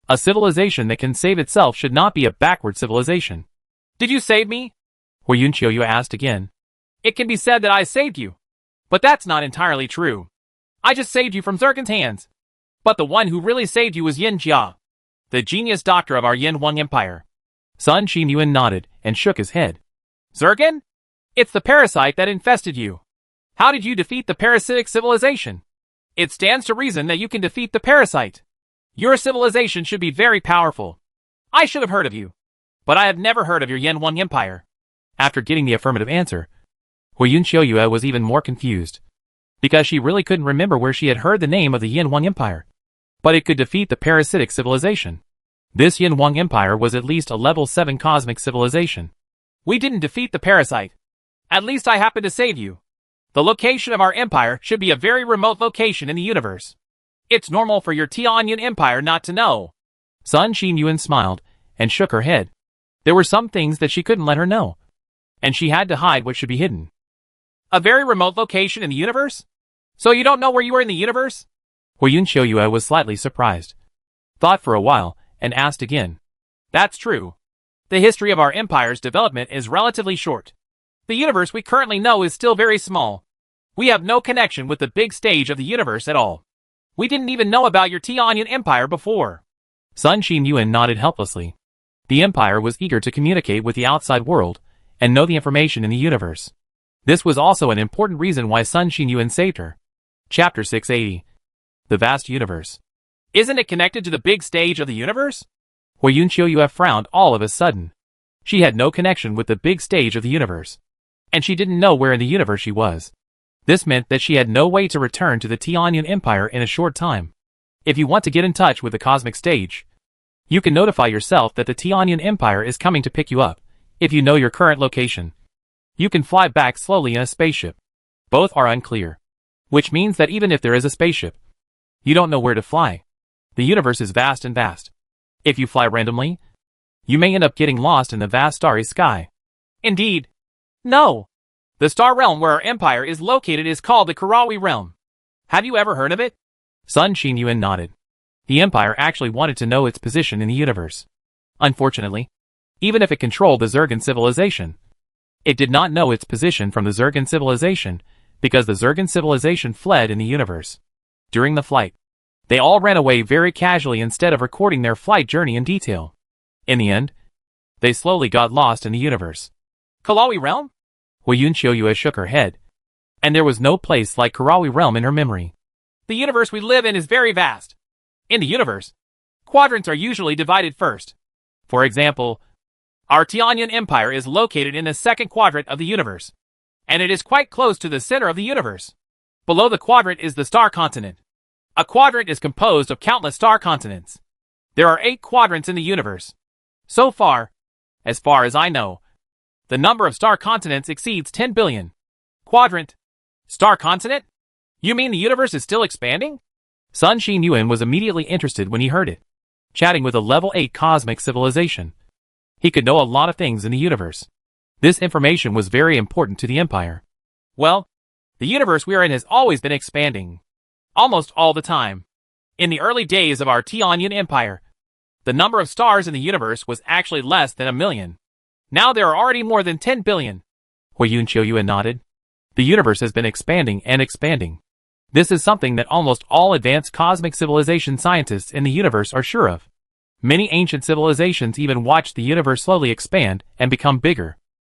A civilization that can save itself should not be a backward civilization. Did you save me? Huiyunqiu Yue asked again. It can be said that I saved you, but that's not entirely true. I just saved you from Zergen's hands. But the one who really saved you was Yin Jia, the genius doctor of our Yanwang Empire. Sun Xinyuan nodded and shook his head. Zergen? It's the parasite that infested you. How did you defeat the parasitic civilization? It stands to reason that you can defeat the parasite. Your civilization should be very powerful. I should have heard of you, but I have never heard of your Yanwang Empire. After getting the affirmative answer, Huiyunqiu Yue was even more confused, because she really couldn't remember where she had heard the name of the Yanwang Empire. But it could defeat the parasitic civilization. This Yanwang Empire was at least a level 7 cosmic civilization. We didn't defeat the parasite. At least I happened to save you. The location of our empire should be a very remote location in the universe. It's normal for your Tianyuan Empire not to know. Sun Xinyuan smiled and shook her head. There were some things that she couldn't let her know, and she had to hide what should be hidden. A very remote location in the universe? So you don't know where you are in the universe? Huiyunqiu Yue was slightly surprised, thought for a while, and asked again. That's true. The history of our empire's development is relatively short. The universe we currently know is still very small. We have no connection with the big stage of the universe at all. We didn't even know about your Tianyuan Empire before. Sun Xinyuan nodded helplessly. The empire was eager to communicate with the outside world and know the information in the universe. This was also an important reason why Sun Xinyuan saved her. Chapter 680. The Vast Universe. Isn't it connected to the big stage of the universe? Huiyunqiu Yue frowned all of a sudden. She had no connection with the big stage of the universe, and she didn't know where in the universe she was. This meant that she had no way to return to the Tianyuan Empire in a short time. If you want to get in touch with the cosmic stage, you can notify yourself that the Tianyuan Empire is coming to pick you up. If you know your current location, you can fly back slowly in a spaceship. Both are unclear, which means that even if there is a spaceship, you don't know where to fly. The universe is vast and vast. If you fly randomly, you may end up getting lost in the vast starry sky. Indeed. No. The star realm where our empire is located is called the Karawi realm. Have you ever heard of it? Sun Xinyuan nodded. The empire actually wanted to know its position in the universe. Unfortunately, even if it controlled the Zergan civilization, It did not know its position from the Zergan civilization, because the Zergan civilization fled in the universe. During the flight, they all ran away very casually instead of recording their flight journey in detail. In the end, they slowly got lost in the universe. Karawi Realm? Huiyun Qiuyue shook her head, and there was no place like Karawi Realm in her memory. The universe we live in is very vast. In the universe, quadrants are usually divided first. For example, our Tianyan Empire is located in the second quadrant of the universe, and it is quite close to the center of the universe. Below the quadrant is the star continent. A quadrant is composed of countless star continents. There are 8 quadrants in the universe. So far as I know, the number of star continents exceeds 10 billion. Quadrant? Star continent? You mean the universe is still expanding? Sun Xinyuan was immediately interested when he heard it. Chatting with a level 8 cosmic civilization, he could know a lot of things in the universe. This information was very important to the Empire. Well, the universe we are in has always been expanding. Almost all the time. In the early days of our Tianyan Empire, the number of stars in the universe was actually less than 1 million. Now there are already more than 10 billion. Huiyun Qiuyue nodded. The universe has been expanding and expanding. This is something that almost all advanced cosmic civilization scientists in the universe are sure of. Many ancient civilizations even watched the universe slowly expand and become bigger.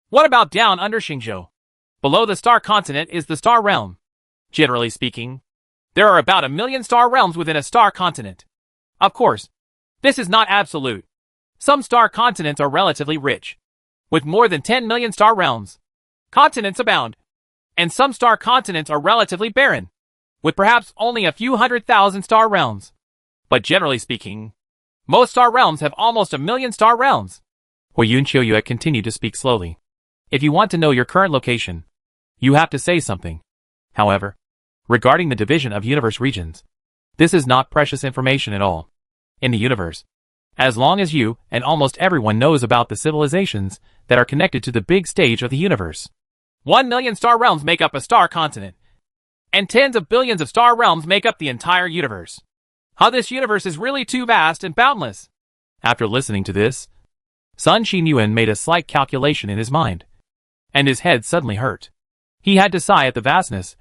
What about down under Xingzhou? Below the star continent is the star realm. Generally speaking, there are about 1 million star realms within a star continent. Of course, this is not absolute. Some star continents are relatively rich, with more than 10 million star realms. Continents abound, and some star continents are relatively barren, with perhaps only a few 100,000 star realms. But generally speaking, most star realms have almost 1 million star realms. Huiyun Qiuyue continued to speak slowly. If you want to know your current location, you have to say something. However, regarding the division of universe regions, this is not precious information at all. In the universe, as long as you and almost everyone knows about the civilizations that are connected to the big stage of the universe, 1 million star realms make up a star continent, and tens of billions of star realms make up the entire universe. How this universe is really too vast and boundless. After listening to this, Sun Xinyuan made a slight calculation in his mind, and his head suddenly hurt. He had to sigh at the vastness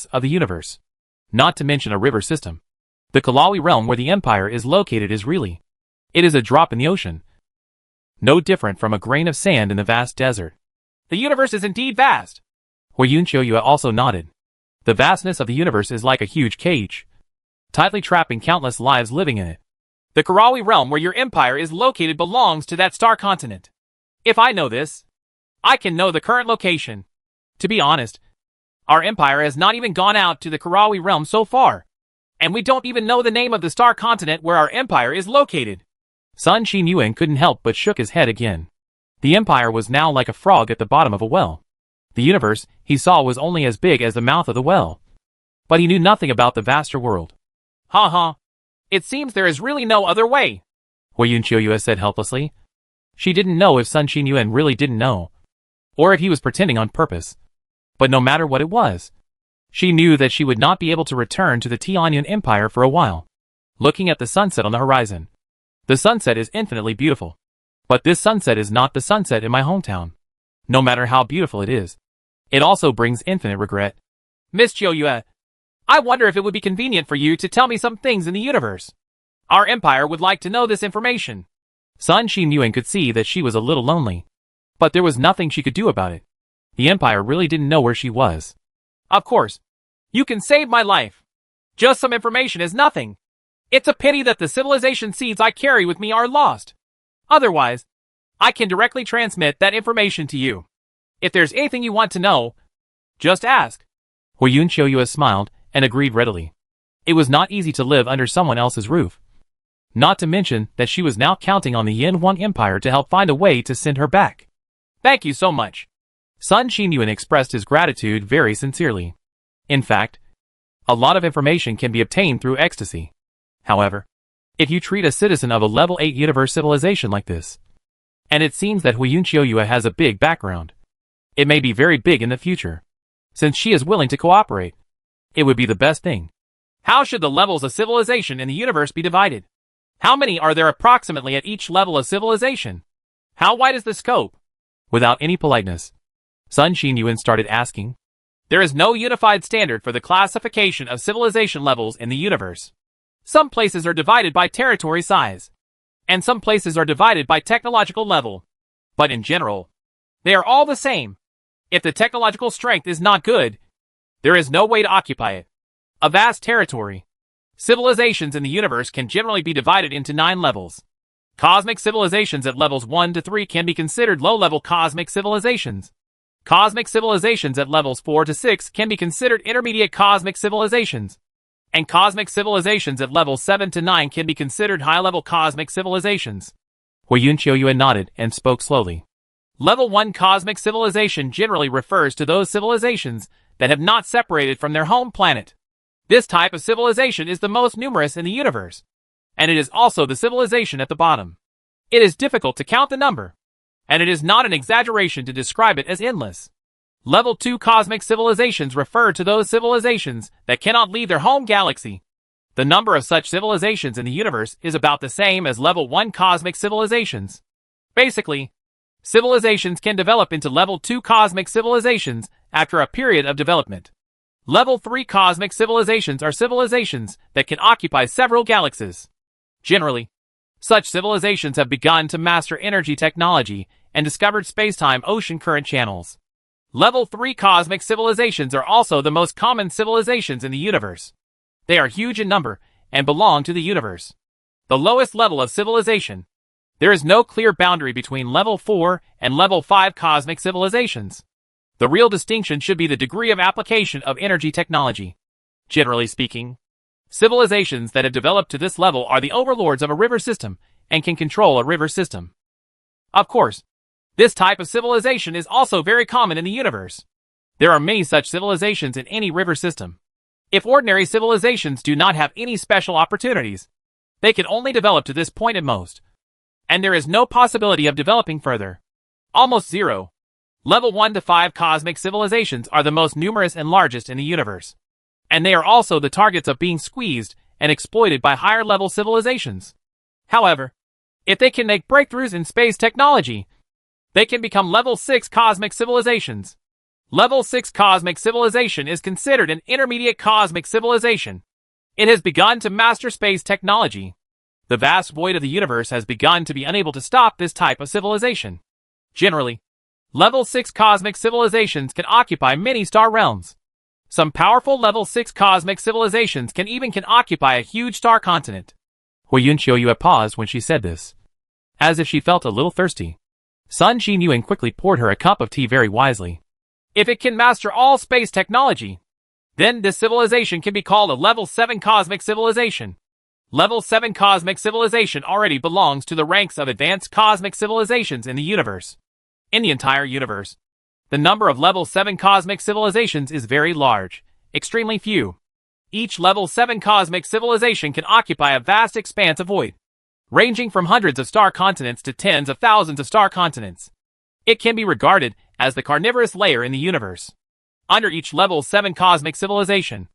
of the universe, not to mention a river system. The Kalawi realm where the empire is located is really, it is a drop in the ocean. No different from a grain of sand in the vast desert. The universe is indeed vast. Huiyun Qiuyue also nodded. The vastness of the universe is like a huge cage, tightly trapping countless lives living in it. The Karawi realm where your empire is located belongs to that star continent. If I know this, I can know the current location. To be honest, our empire has not even gone out to the Karawi realm so far, and we don't even know the name of the star continent where our empire is located. Sun Xinyuan couldn't help but shook his head again. The empire was now like a frog at the bottom of a well. The universe, he saw, was only as big as the mouth of the well. But he knew nothing about the vaster world. Ha ha. It seems there is really no other way, Huiyun Qiuyue said helplessly. She didn't know if Sun Xinyuan really didn't know, or if he was pretending on purpose. But no matter what it was, she knew that she would not be able to return to the Tianyan Empire for a while. Looking at the sunset on the horizon. The sunset is infinitely beautiful. But this sunset is not the sunset in my hometown. No matter how beautiful it is, it also brings infinite regret. Miss Qiuyue, I wonder if it would be convenient for you to tell me some things in the universe. Our empire would like to know this information. Sun Xinyuan could see that she was a little lonely, but there was nothing she could do about it. The empire really didn't know where she was. Of course, you can save my life. Just some information is nothing. It's a pity that the civilization seeds I carry with me are lost. Otherwise, I can directly transmit that information to you. If there's anything you want to know, just ask. Huiyun Qiuyue smiled and agreed readily. It was not easy to live under someone else's roof. Not to mention that she was now counting on the Yin Huang Empire to help find a way to send her back. Thank you so much. Sun Xinyuan expressed his gratitude very sincerely. In fact, a lot of information can be obtained through ecstasy. However, if you treat a citizen of a level 8 universe civilization like this, and it seems that Huiyun Qiuyue has a big background, it may be very big in the future. Since she is willing to cooperate, it would be the best thing. How should the levels of civilization in the universe be divided? How many are there approximately at each level of civilization? How wide is the scope? Without any politeness, Sun Xinyuan started asking. There is no unified standard for the classification of civilization levels in the universe. Some places are divided by territory size, and some places are divided by technological level. But in general, they are all the same. If the technological strength is not good, there is no way to occupy it. A vast territory. Civilizations in the universe can generally be divided into 9 levels. Cosmic civilizations at levels 1 to 3 can be considered low-level cosmic civilizations. Cosmic civilizations at levels 4 to 6 can be considered intermediate cosmic civilizations. And cosmic civilizations at levels 7 to 9 can be considered high-level cosmic civilizations. Huiyun Qiuyuan nodded and spoke slowly. Level 1 cosmic civilization generally refers to those civilizations that have not separated from their home planet. This type of civilization is the most numerous in the universe, and it is also the civilization at the bottom. It is difficult to count the number, and it is not an exaggeration to describe it as endless. Level 2 cosmic civilizations refer to those civilizations that cannot leave their home galaxy. The number of such civilizations in the universe is about the same as level 1 cosmic civilizations. Basically, civilizations can develop into level 2 cosmic civilizations after a period of development. Level 3 cosmic civilizations are civilizations that can occupy several galaxies. Generally, such civilizations have begun to master energy technology and discovered space-time ocean current channels. Level 3 cosmic civilizations are also the most common civilizations in the universe. They are huge in number and belong to the universe. The lowest level of civilization. There is no clear boundary between level 4 and level 5 cosmic civilizations. The real distinction should be the degree of application of energy technology. Generally speaking, civilizations that have developed to this level are the overlords of a river system and can control a river system. Of course, this type of civilization is also very common in the universe. There are many such civilizations in any river system. If ordinary civilizations do not have any special opportunities, they can only develop to this point at most, and there is no possibility of developing further. Almost zero. Level 1 to 5 cosmic civilizations are the most numerous and largest in the universe, and they are also the targets of being squeezed and exploited by higher-level civilizations. However, if they can make breakthroughs in space technology, they can become level 6 cosmic civilizations. Level 6 cosmic civilization is considered an intermediate cosmic civilization. It has begun to master space technology. The vast void of the universe has begun to be unable to stop this type of civilization. Generally, level 6 cosmic civilizations can occupy many star realms. Some powerful level 6 cosmic civilizations can occupy a huge star continent. Huiyun Qiuyuan paused when she said this, as if she felt a little thirsty. Sun Xinyuan quickly poured her a cup of tea very wisely. If it can master all space technology, then this civilization can be called a level 7 cosmic civilization. Level 7 cosmic civilization already belongs to the ranks of advanced cosmic civilizations in the universe. In the entire universe, the number of level 7 cosmic civilizations is very large, extremely few. Each level 7 cosmic civilization can occupy a vast expanse of void, ranging from hundreds of star continents to tens of thousands of star continents. It can be regarded as the carnivorous layer in the universe. Under each level 7 cosmic civilization,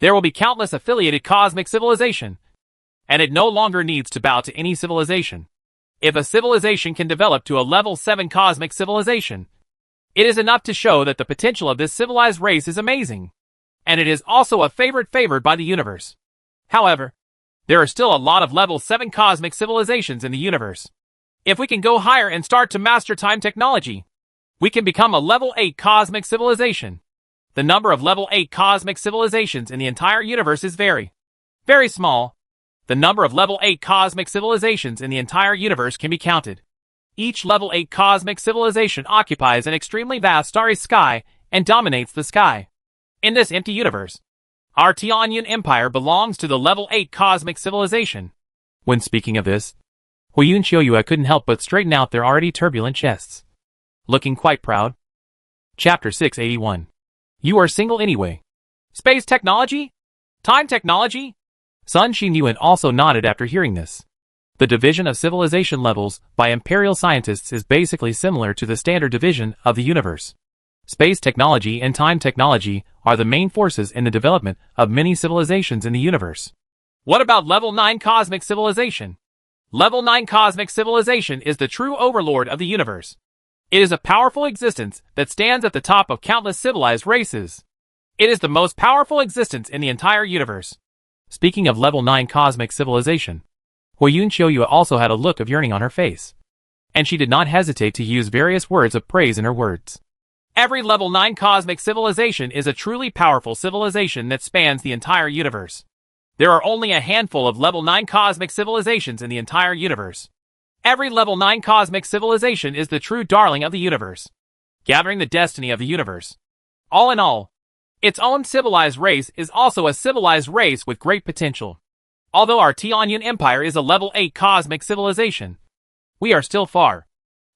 there will be countless affiliated cosmic civilization, and it no longer needs to bow to any civilization. If a civilization can develop to a level 7 cosmic civilization, it is enough to show that the potential of this civilized race is amazing, and it is also a favorite favored by the universe. However, there are still a lot of level 7 cosmic civilizations in the universe. If we can go higher and start to master time technology, we can become a level 8 cosmic civilization. The number of level 8 cosmic civilizations in the entire universe is very, very small. The number of level 8 cosmic civilizations in the entire universe can be counted. Each level 8 cosmic civilization occupies an extremely vast starry sky and dominates the sky. In this empty universe, our Tianyun Empire belongs to the level 8 cosmic civilization. When speaking of this, Huiyun Qiuyuan couldn't help but straighten out their already turbulent chests, looking quite proud. Chapter 681. You are single anyway. Space technology? Time technology? Sun Xinyuan also nodded after hearing this. The division of civilization levels by imperial scientists is basically similar to the standard division of the universe. Space technology and time technology are the main forces in the development of many civilizations in the universe. What about level 9 cosmic civilization? Level 9 cosmic civilization is the true overlord of the universe. It is a powerful existence that stands at the top of countless civilized races. It is the most powerful existence in the entire universe. Speaking of level 9 cosmic civilization, Huiyun Qiuyue also had a look of yearning on her face, and she did not hesitate to use various words of praise in her words. Every level 9 cosmic civilization is a truly powerful civilization that spans the entire universe. There are only a handful of level 9 cosmic civilizations in the entire universe. Every level 9 cosmic civilization is the true darling of the universe, gathering the destiny of the universe. All in all, its own civilized race is also a civilized race with great potential. Although our Tianyun Empire is a level 8 cosmic civilization, we are still far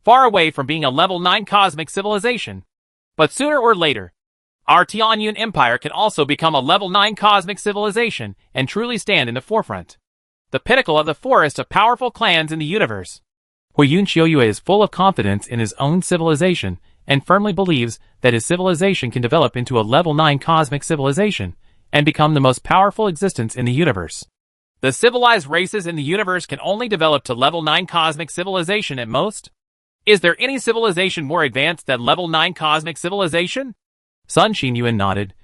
away from being a level 9 cosmic civilization. But sooner or later, our Tianyun Empire can also become a level 9 cosmic civilization and truly stand in the forefront, the pinnacle of the forest of powerful clans in the universe. Huiyun Qiuyue is full of confidence in his own civilization and firmly believes that his civilization can develop into a level 9 cosmic civilization and become the most powerful existence in the universe. The civilized races in the universe can only develop to level 9 cosmic civilization at most. Is there any civilization more advanced than level 9 cosmic civilization? Sun Xinyuan nodded,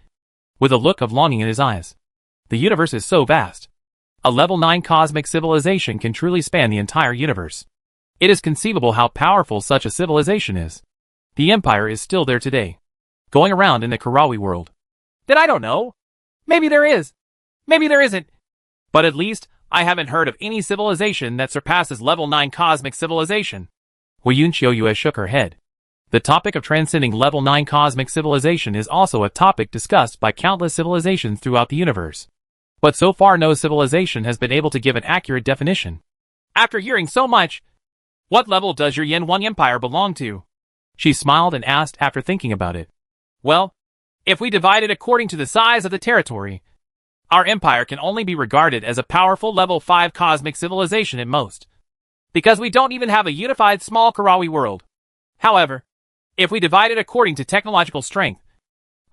with a look of longing in his eyes. The universe is so vast. A level 9 cosmic civilization can truly span the entire universe. It is conceivable how powerful such a civilization is. The Empire is still there today, going around in the Karawi world. Then I don't know. Maybe there is. Maybe there isn't. But at least, I haven't heard of any civilization that surpasses level 9 cosmic civilization. Huiyun Qiuyue shook her head. The topic of transcending level 9 cosmic civilization is also a topic discussed by countless civilizations throughout the universe. But so far no civilization has been able to give an accurate definition. After hearing so much, what level does your Yanhuang Empire belong to? She smiled and asked after thinking about it. Well, if we divide it according to the size of the territory, our empire can only be regarded as a powerful level 5 cosmic civilization at most, because we don't even have a unified small Karawi world. However, if we divide it according to technological strength,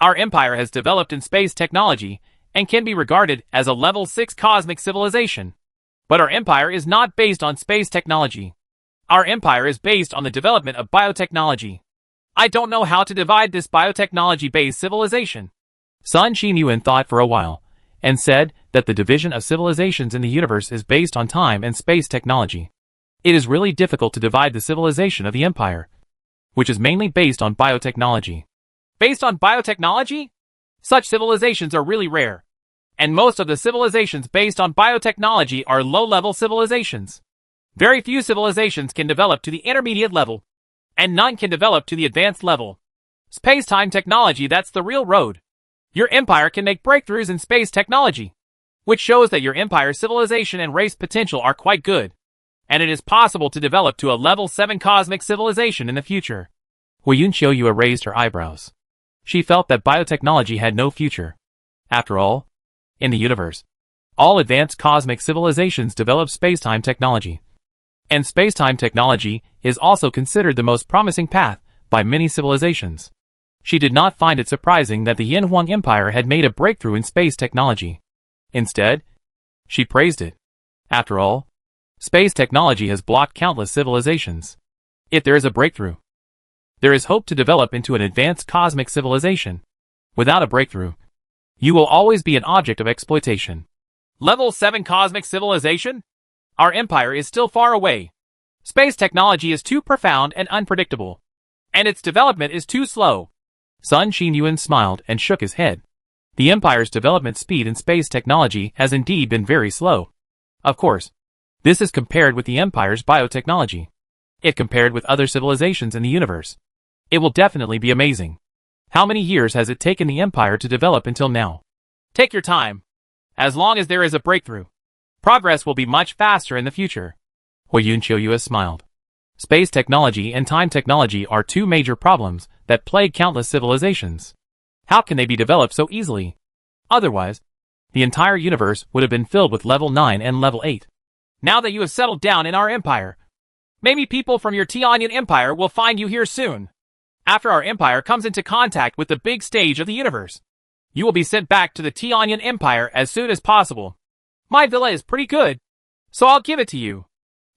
our empire has developed in space technology and can be regarded as a level 6 cosmic civilization. But our empire is not based on space technology. Our empire is based on the development of biotechnology. I don't know how to divide this biotechnology-based civilization. Sun Xinyuan thought for a while, and said that the division of civilizations in the universe is based on time and space technology. It is really difficult to divide the civilization of the empire, which is mainly based on biotechnology. Based on biotechnology? Such civilizations are really rare, and most of the civilizations based on biotechnology are low-level civilizations. Very few civilizations can develop to the intermediate level, and none can develop to the advanced level. Space-time technology, that's the real road. Your empire can make breakthroughs in space technology, which shows that your empire's civilization and race potential are quite good, and it is possible to develop to a level 7 cosmic civilization in the future. Huiyun Qiuyue raised her eyebrows. She felt that biotechnology had no future. After all, in the universe, all advanced cosmic civilizations develop space-time technology. And space-time technology is also considered the most promising path by many civilizations. She did not find it surprising that the Yanhuang Empire had made a breakthrough in space technology. Instead, she praised it. After all, space technology has blocked countless civilizations. If there is a breakthrough, there is hope to develop into an advanced cosmic civilization. Without a breakthrough, you will always be an object of exploitation. Level 7 cosmic civilization? Our empire is still far away. Space technology is too profound and unpredictable, and its development is too slow. Sun Xinyuan smiled and shook his head. The empire's development speed in space technology has indeed been very slow. Of course, this is compared with the empire's biotechnology. If compared with other civilizations in the universe, it will definitely be amazing. How many years has it taken the empire to develop until now? Take your time. As long as there is a breakthrough, progress will be much faster in the future. Huiyun Qiuyue smiled. Space technology and time technology are two major problems that plague countless civilizations. How can they be developed so easily? Otherwise, the entire universe would have been filled with level 9 and level 8. Now that you have settled down in our empire, maybe people from your Tianyun Empire will find you here soon. After our empire comes into contact with the big stage of the universe, you will be sent back to the Tianyun Empire as soon as possible. My villa is pretty good, so I'll give it to you.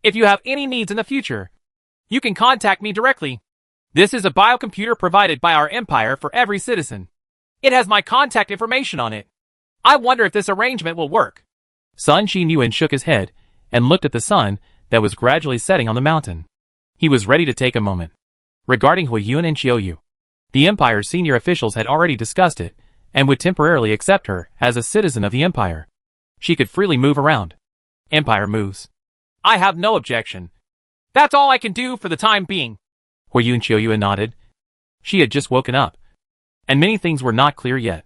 If you have any needs in the future, you can contact me directly. This is a biocomputer provided by our empire for every citizen. It has my contact information on it. I wonder if this arrangement will work. Sun Xinyuan shook his head and looked at the sun that was gradually setting on the mountain. He was ready to take a moment. Regarding Huiyun and Qiuyu, the empire's senior officials had already discussed it and would temporarily accept her as a citizen of the empire. She could freely move around. Empire moves. I have no objection. That's all I can do for the time being. Huiyun Qiuyu nodded. She had just woken up, and many things were not clear yet.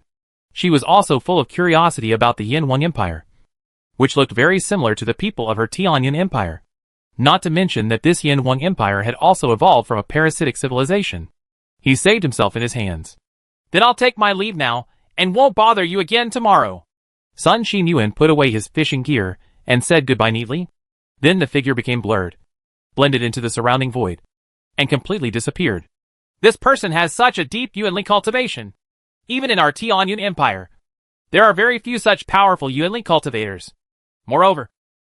She was also full of curiosity about the Yin Wang Empire, which looked very similar to the people of her Tianyan Empire. Not to mention that this Yin Wang Empire had also evolved from a parasitic civilization. He saved himself in his hands. Then I'll take my leave now, and won't bother you again tomorrow. Sun Xinyuan put away his fishing gear and said goodbye neatly. Then the figure became blurred, blended into the surrounding void, and completely disappeared. This person has such a deep Yuanli cultivation. Even in our Tianyan Empire, there are very few such powerful Yuanli cultivators. Moreover,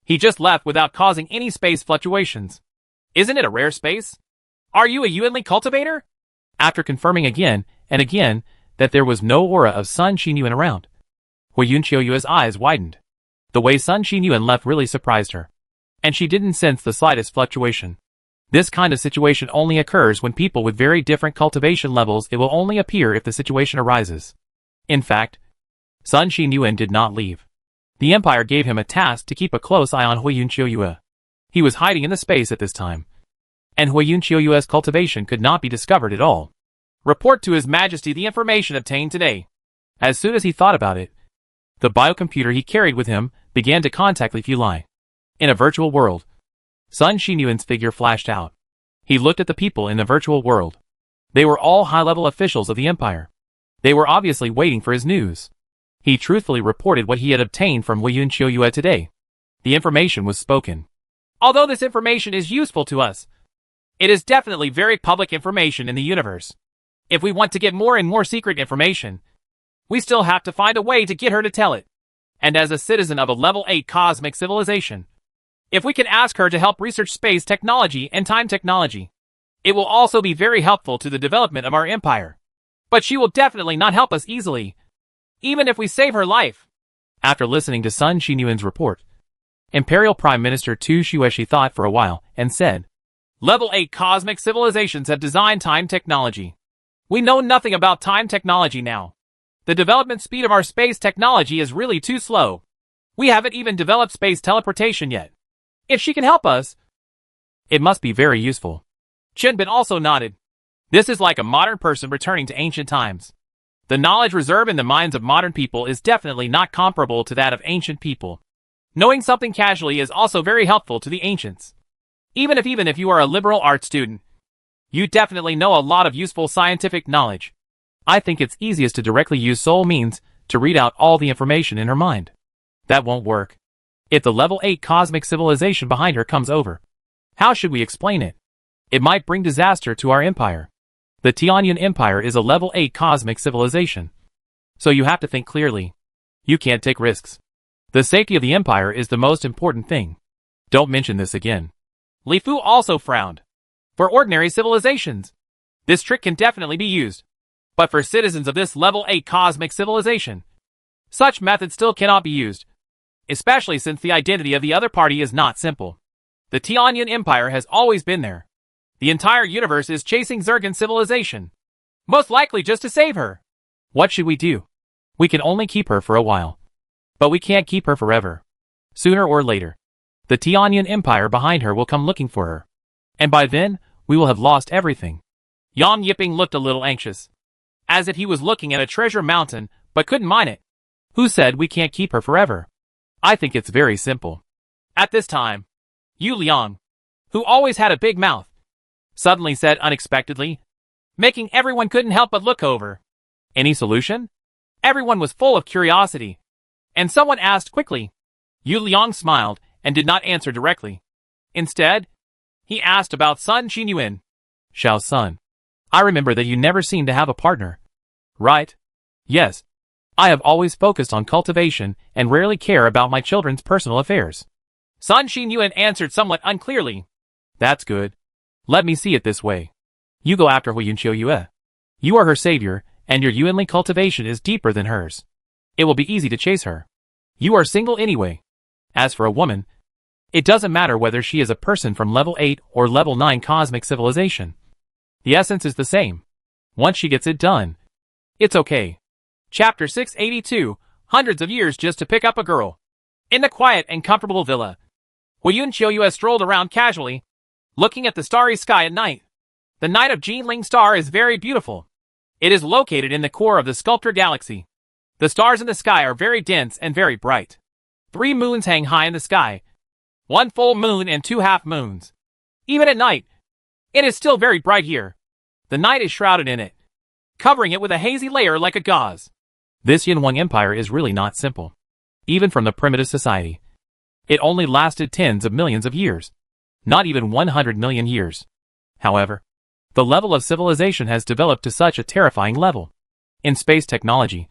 he just left without causing any space fluctuations. Isn't it a rare space? Are you a Yuanli cultivator? After confirming again and again that there was no aura of Sun Xinyuan around, Huiyun Qiuyu's eyes widened. The way Sun Xinyuan left really surprised her, and she didn't sense the slightest fluctuation. This kind of situation only occurs when people with very different cultivation levels. It will only appear if the situation arises. In fact, Sun Xinyuan did not leave. The empire gave him a task to keep a close eye on Huiyun Qiuyu. He was hiding in the space at this time, and Huiyun Qiuyu's cultivation could not be discovered at all. Report to His Majesty the information obtained today. As soon as he thought about it, the biocomputer he carried with him began to contact Li Fulai. In a virtual world, Sun Xinyuan's figure flashed out. He looked at the people in the virtual world. They were all high-level officials of the empire. They were obviously waiting for his news. He truthfully reported what he had obtained from Huiyun Qiuyu today. The information was spoken. Although this information is useful to us, it is definitely very public information in the universe. If we want to get more and more secret information, we still have to find a way to get her to tell it. And as a citizen of a level 8 cosmic civilization, if we can ask her to help research space technology and time technology, it will also be very helpful to the development of our empire. But she will definitely not help us easily, even if we save her life. After listening to Sun Xinyuan's report, Imperial Prime Minister Tu Shueshi thought for a while and said, Level 8 cosmic civilizations have designed time technology. We know nothing about time technology now. The development speed of our space technology is really too slow. We haven't even developed space teleportation yet. If she can help us, it must be very useful. Chinbin also nodded. This is like a modern person returning to ancient times. The knowledge reserve in the minds of modern people is definitely not comparable to that of ancient people. Knowing something casually is also very helpful to the ancients. Even if you are a liberal arts student, you definitely know a lot of useful scientific knowledge. I think it's easiest to directly use soul means to read out all the information in her mind. That won't work. If the level 8 cosmic civilization behind her comes over, how should we explain it? It might bring disaster to our empire. The Tianyan Empire is a level 8 cosmic civilization. So you have to think clearly. You can't take risks. The safety of the empire is the most important thing. Don't mention this again. Li Fu also frowned. For ordinary civilizations, this trick can definitely be used. But for citizens of this level 8 cosmic civilization, such method still cannot be used. Especially since the identity of the other party is not simple. The Tianyan Empire has always been there. The entire universe is chasing Zergan civilization. Most likely just to save her. What should we do? We can only keep her for a while. But we can't keep her forever. Sooner or later, the Tianyan Empire behind her will come looking for her. And by then, we will have lost everything. Yang Yiping looked a little anxious, as if he was looking at a treasure mountain, but couldn't mine it. Who said we can't keep her forever? I think it's very simple. At this time, Yu Liang, who always had a big mouth, suddenly said unexpectedly, making everyone couldn't help but look over. Any solution? Everyone was full of curiosity, and someone asked quickly. Yu Liang smiled and did not answer directly. Instead, he asked about Sun Xinyuan. Xiao Sun, I remember that you never seem to have a partner. Right? Yes. I have always focused on cultivation and rarely care about my children's personal affairs. Sun Xinyuan answered somewhat unclearly. That's good. Let me see it this way. You go after Hui Yue. You are her savior, and your Yuanli cultivation is deeper than hers. It will be easy to chase her. You are single anyway. As for a woman, it doesn't matter whether she is a person from level 8 or level 9 cosmic civilization. The essence is the same. Once she gets it done, it's okay. Chapter 682, Hundreds of Years Just to Pick Up a Girl. In the quiet and comfortable villa, Hui Yue strolled around casually, looking at the starry sky at night. The night of Jinling star is very beautiful. It is located in the core of the Sculptor Galaxy. The stars in the sky are very dense and very bright. 3 moons hang high in the sky, 1 full moon and 2 half moons. Even at night, it is still very bright here. The night is shrouded in it, covering it with a hazy layer like a gauze. This Yinhuang Empire is really not simple. Even from the primitive society, it only lasted tens of millions of years, not even 100 million years. However, the level of civilization has developed to such a terrifying level. In space technology,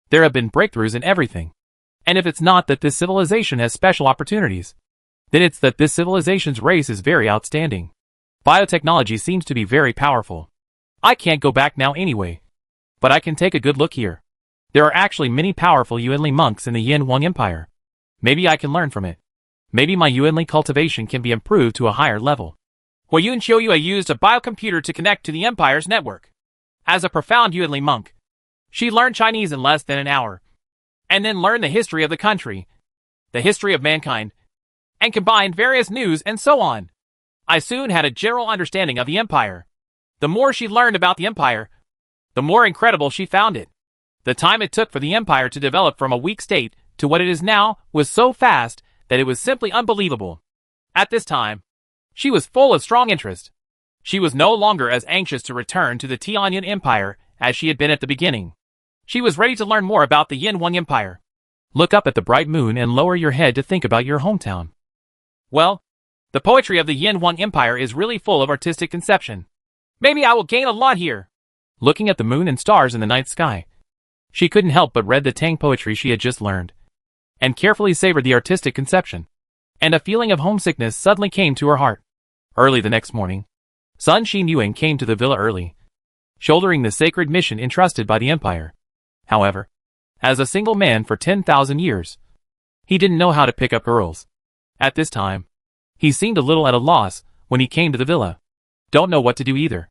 there have been breakthroughs in everything. And if it's not that this civilization has special opportunities, then it's that this civilization's race is very outstanding. Biotechnology seems to be very powerful. I can't go back now anyway. But I can take a good look here. There are actually many powerful Yuanli monks in the Yinhuang Empire. Maybe I can learn from it. Maybe my Yuanli cultivation can be improved to a higher level. Hui Yue used a biocomputer to connect to the Empire's network. As a profound Yuanli monk, she learned Chinese in less than an hour, and then learned the history of the country, the history of mankind, and combined various news and so on. I soon had a general understanding of the Empire. The more she learned about the Empire, the more incredible she found it. The time it took for the Empire to develop from a weak state to what it is now was so fast that it was simply unbelievable. At this time, she was full of strong interest. She was no longer as anxious to return to the Tianyan Empire as she had been at the beginning. She was ready to learn more about the Yinhuang Empire. Look up at the bright moon and lower your head to think about your hometown. Well, the poetry of the Yinhuang Empire is really full of artistic conception. Maybe I will gain a lot here. Looking at the moon and stars in the night sky, she couldn't help but read the Tang poetry she had just learned, and carefully savored the artistic conception. And a feeling of homesickness suddenly came to her heart. Early the next morning, Sun Xinyuan came to the villa early, shouldering the sacred mission entrusted by the Empire. However, as a single man for 10,000 years, he didn't know how to pick up girls. At this time, he seemed a little at a loss when he came to the villa. Don't know what to do either.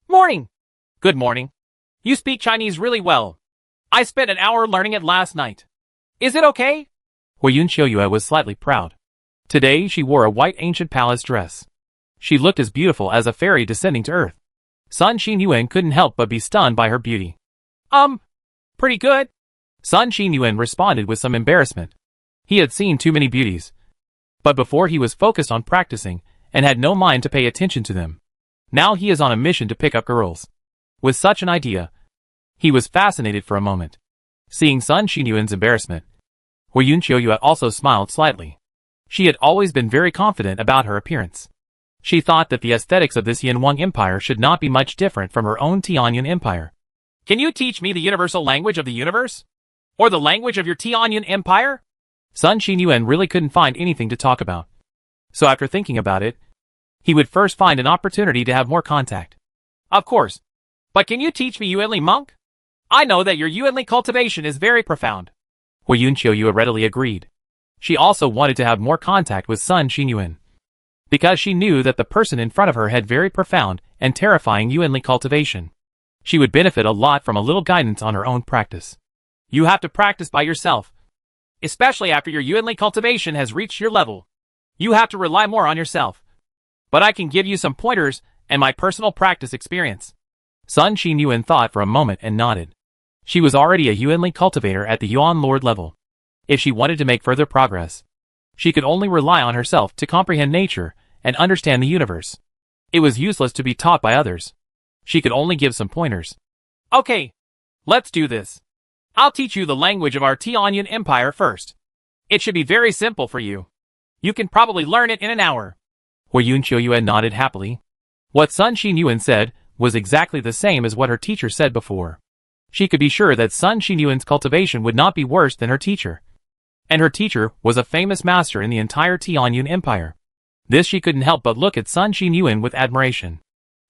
Morning! Good morning. You speak Chinese really well. I spent an hour learning it last night. Is it okay? Hui Yue was slightly proud. Today she wore a white ancient palace dress. She looked as beautiful as a fairy descending to earth. Sun Xinyuan couldn't help but be stunned by her beauty. Pretty good. Sun Xinyuan responded with some embarrassment. He had seen too many beauties. But before he was focused on practicing and had no mind to pay attention to them. Now he is on a mission to pick up girls. With such an idea, he was fascinated for a moment. Seeing Sun Xinyuan's embarrassment, Hui Yue also smiled slightly. She had always been very confident about her appearance. She thought that the aesthetics of this Yinhuang Empire should not be much different from her own Tianyan Empire. Can you teach me the universal language of the universe? Or the language of your Tianyan Empire? Sun Xinyuan really couldn't find anything to talk about. So after thinking about it, he would first find an opportunity to have more contact. Of course. But can you teach me Yuanli monk? I know that your Yuanli cultivation is very profound. Hui Yue readily agreed. She also wanted to have more contact with Sun Xinyuan, because she knew that the person in front of her had very profound and terrifying Yuanli cultivation. She would benefit a lot from a little guidance on her own practice. You have to practice by yourself, especially after your Yuanli cultivation has reached your level. You have to rely more on yourself. But I can give you some pointers and my personal practice experience. Sun Xinyuan thought for a moment and nodded. She was already a Yuanli cultivator at the Yuan Lord level. If she wanted to make further progress, she could only rely on herself to comprehend nature and understand the universe. It was useless to be taught by others. She could only give some pointers. Okay, let's do this. I'll teach you the language of our Tianyan Empire first. It should be very simple for you. You can probably learn it in an hour. Hui Yue nodded happily. What Sun Xinyuan said was exactly the same as what her teacher said before. She could be sure that Sun Xinyuan's cultivation would not be worse than her teacher. And her teacher was a famous master in the entire Tianyan Empire. This she couldn't help but look at Sun Xinyuan with admiration.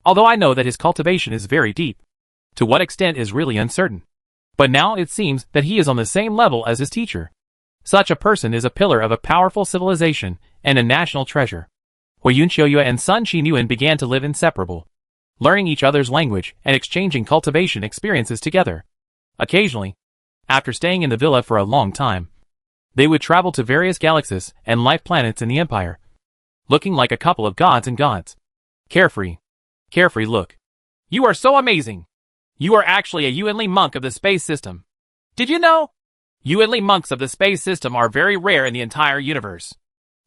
although I know that his cultivation is very deep. To what extent is really uncertain. But now it seems that he is on the same level as his teacher. Such a person is a pillar of a powerful civilization and a national treasure. Hui Yunqiuyue and Sun Xinyuan began to live inseparable, learning each other's language and exchanging cultivation experiences together. Occasionally, after staying in the villa for a long time, they would travel to various galaxies and life planets in the Empire, looking like a couple of gods and gods. Carefree look. You are so amazing! You are actually a Yuanli monk of the space system. Did you know? Yuanli monks of the space system are very rare in the entire universe.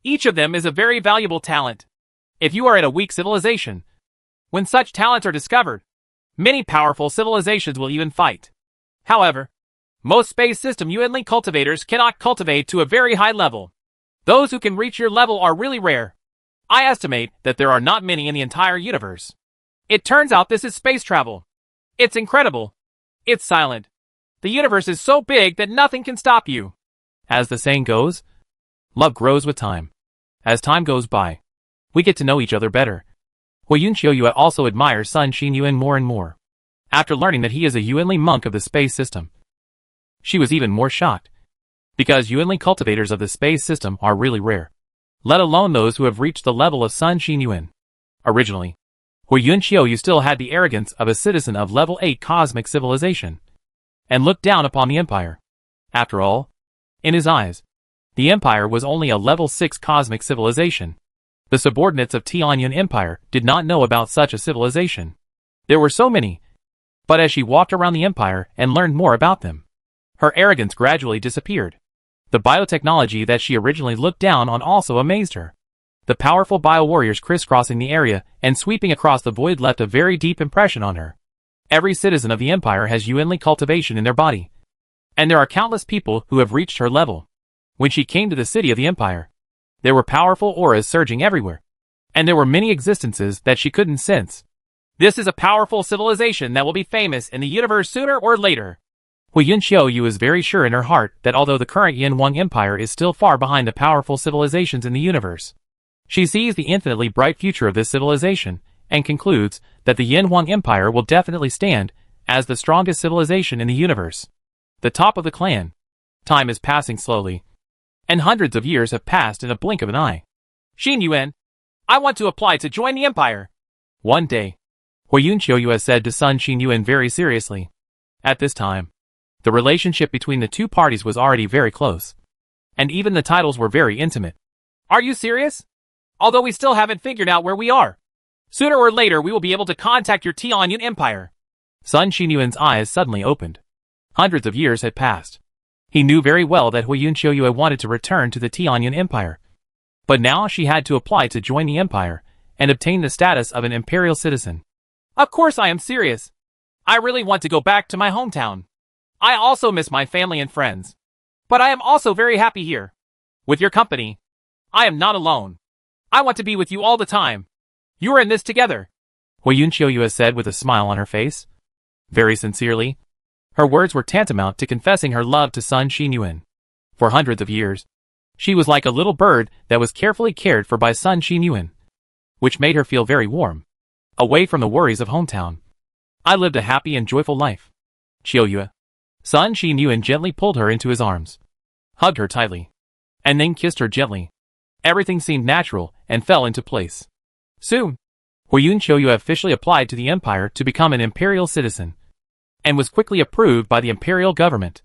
Each of them is a very valuable talent. If you are at a weak civilization, when such talents are discovered, many powerful civilizations will even fight. However, most space system Yuanli cultivators cannot cultivate to a very high level. Those who can reach your level are really rare. I estimate that there are not many in the entire universe. It turns out this is space travel. It's incredible. It's silent. The universe is so big that nothing can stop you. As the saying goes, love grows with time. As time goes by, we get to know each other better. Hui Yunqiuyue also admires Sun Xinyuan more and more. After learning that he is a Yuanli monk of the space system, she was even more shocked. Because Yuanli cultivators of the space system are really rare, let alone those who have reached the level of Sun Xinyuan. Originally, Hui Yunqiuyue still had the arrogance of a citizen of level 8 cosmic civilization, and looked down upon the Empire. After all, in his eyes, the Empire was only a level 6 cosmic civilization. The subordinates of Tianyuan Empire did not know about such a civilization. There were so many, but as she walked around the Empire and learned more about them, her arrogance gradually disappeared. The biotechnology that she originally looked down on also amazed her. The powerful bio-warriors crisscrossing the area and sweeping across the void left a very deep impression on her. Every citizen of the Empire has Yuanli cultivation in their body, and there are countless people who have reached her level. When she came to the city of the Empire, there were powerful auras surging everywhere, and there were many existences that she couldn't sense. This is a powerful civilization that will be famous in the universe sooner or later. Hui Yunqiuyue is very sure in her heart that although the current Yanwang Empire is still far behind the powerful civilizations in the universe, she sees the infinitely bright future of this civilization, and concludes that the Yanwang Empire will definitely stand as the strongest civilization in the universe. The top of the clan. Time is passing slowly, and hundreds of years have passed in a blink of an eye. Xinyuan, I want to apply to join the Empire. One day, Hui Yunqiuyue said to Sun Xinyuan very seriously. At this time, the relationship between the two parties was already very close, and even the titles were very intimate. Are you serious? Although we still haven't figured out where we are. Sooner or later we will be able to contact your Tianyuan Empire. Sun Xinyuan's eyes suddenly opened. Hundreds of years had passed. He knew very well that Hui Yunqiuyue wanted to return to the Tianyuan Empire. But now she had to apply to join the Empire and obtain the status of an imperial citizen. Of course I am serious. I really want to go back to my hometown. I also miss my family and friends. But I am also very happy here. With your company, I am not alone. I want to be with you all the time. You are in this together. Hui Yunqiuyue said with a smile on her face. Very sincerely. Her words were tantamount to confessing her love to Sun Xinyuan. For hundreds of years, she was like a little bird that was carefully cared for by Sun Xinyuan, which made her feel very warm, away from the worries of hometown. I lived a happy and joyful life. Qiuyue. Sun Xinyuan gently pulled her into his arms, hugged her tightly, and then kissed her gently. Everything seemed natural and fell into place. Soon, Hui Yunqiuyue officially applied to the Empire to become an imperial citizen, and was quickly approved by the imperial government.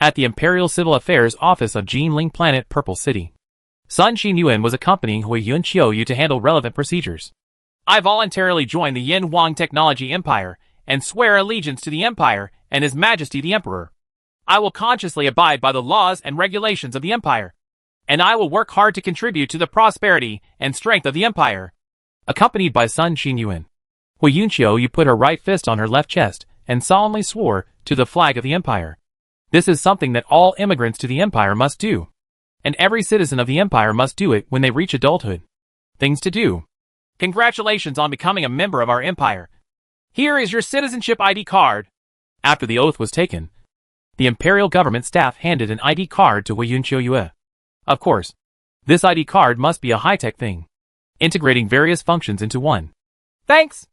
At the Imperial Civil Affairs Office of Jinling Planet Purple City, Sun Xinyuan was accompanying Hui Yunqiuyue to handle relevant procedures. I voluntarily joined the Yin Wang Technology Empire and swear allegiance to the Empire and His Majesty the Emperor. I will consciously abide by the laws and regulations of the Empire, and I will work hard to contribute to the prosperity and strength of the Empire. Accompanied by Sun Xinyuan, Hui Yunqiuyue put her right fist on her left chest and solemnly swore to the flag of the Empire. This is something that all immigrants to the Empire must do, and every citizen of the Empire must do it when they reach adulthood. Things to do. Congratulations on becoming a member of our Empire. Here is your citizenship ID card. After the oath was taken, the imperial government staff handed an ID card to Hui Yunqiuyue. Of course, this ID card must be a high-tech thing, integrating various functions into one. Thanks!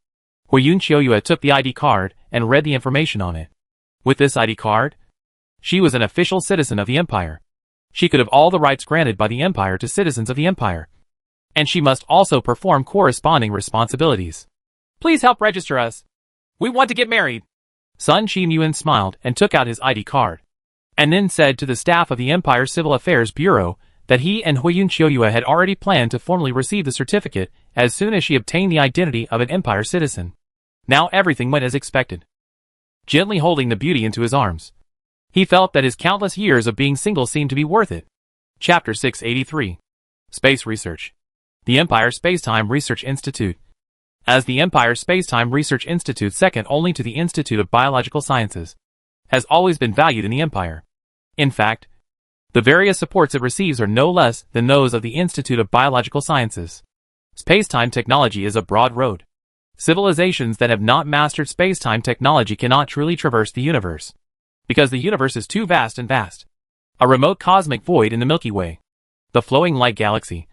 Huiyun Qiuyue took the ID card and read the information on it. With this ID card, she was an official citizen of the empire. She could have all the rights granted by the empire to citizens of the empire. And she must also perform corresponding responsibilities. Please help register us. We want to get married. Sun Qinyuan smiled and took out his ID card. And then said to the staff of the Empire Civil Affairs Bureau that he and Huiyun Qiuyue had already planned to formally receive the certificate as soon as she obtained the identity of an empire citizen. Now everything went as expected. Gently holding the beauty into his arms, he felt that his countless years of being single seemed to be worth it. Chapter 683. Space Research. The Empire Spacetime Research Institute. As the Empire Spacetime Research Institute, second only to the Institute of Biological Sciences, has always been valued in the Empire. In fact, the various supports it receives are no less than those of the Institute of Biological Sciences. Spacetime technology is a broad road. Civilizations that have not mastered spacetime technology cannot truly traverse the universe, because the universe is too vast and vast. A remote cosmic void in the Milky Way, the flowing light galaxy,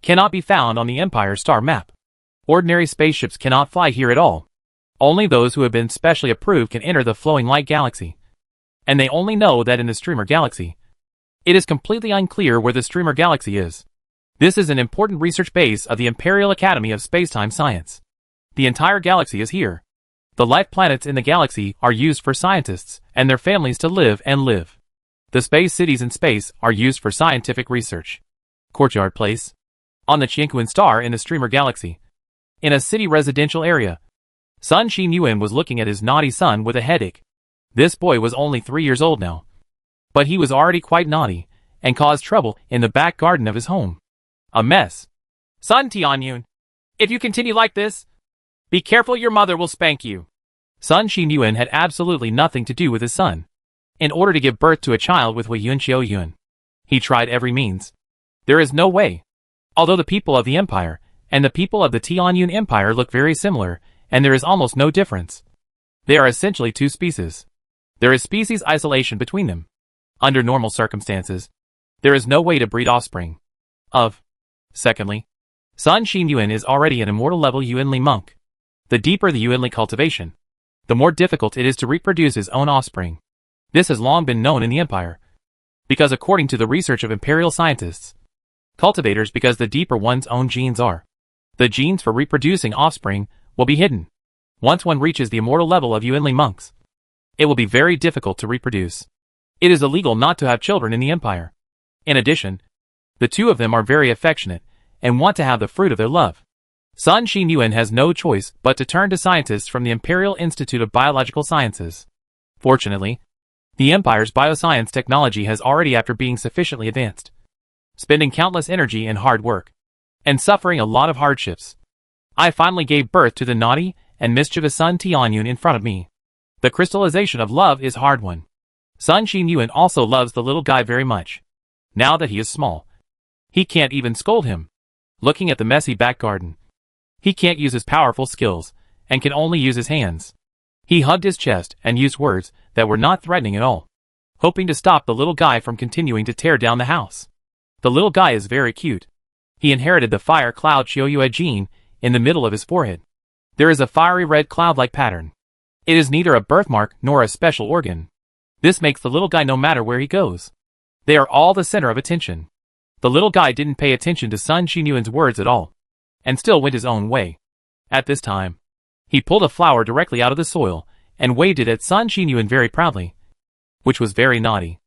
cannot be found on the Empire star map. Ordinary spaceships cannot fly here at all. Only those who have been specially approved can enter the flowing light galaxy. And they only know that in the Streamer Galaxy. It is completely unclear where the Streamer Galaxy is. This is an important research base of the Imperial Academy of Spacetime Science. The entire galaxy is here. The life planets in the galaxy are used for scientists and their families to live and live. The space cities in space are used for scientific research. Courtyard Place. On the Qianquan star in the Streamer Galaxy. In a city residential area. Sun Qinyuan was looking at his naughty son with a headache. This boy was only 3 years old now. But he was already quite naughty, and caused trouble in the back garden of his home. A mess. Son Tianyun, if you continue like this, be careful, your mother will spank you. Sun Qinyuan had absolutely nothing to do with his son. In order to give birth to a child with Huiyun Qiuyue, he tried every means. There is no way. Although the people of the empire and the people of the Tianyun Empire look very similar, and there is almost no difference. They are essentially two species. There is species isolation between them. Under normal circumstances, there is no way to breed offspring. Secondly, Sun Qinyuan is already an immortal level Yuanli monk. The deeper the Yuanli cultivation, the more difficult it is to reproduce his own offspring. This has long been known in the empire. Because according to the research of imperial scientists, cultivators, because the deeper one's own genes are, the genes for reproducing offspring will be hidden. Once one reaches the immortal level of Yuanli monks, it will be very difficult to reproduce. It is illegal not to have children in the empire. In addition, the two of them are very affectionate and want to have the fruit of their love. Sun Qinyuan has no choice but to turn to scientists from the Imperial Institute of Biological Sciences. Fortunately, the Empire's bioscience technology has already, after being sufficiently advanced, spending countless energy and hard work, and suffering a lot of hardships, I finally gave birth to the naughty and mischievous Sun Tianyun in front of me. The crystallization of love is hard one. Sun Qinyuan also loves the little guy very much. Now that he is small, he can't even scold him. Looking at the messy back garden, he can't use his powerful skills, and can only use his hands. He hugged his chest and used words that were not threatening at all, hoping to stop the little guy from continuing to tear down the house. The little guy is very cute. He inherited the fire cloud Qiuyue gene in the middle of his forehead. There is a fiery red cloud-like pattern. It is neither a birthmark nor a special organ. This makes the little guy no matter where he goes. They are all the center of attention. The little guy didn't pay attention to Sun Qinyuan's words at all, and still went his own way. At this time, he pulled a flower directly out of the soil, and waved it at Sun Qinyuan very proudly, which was very naughty.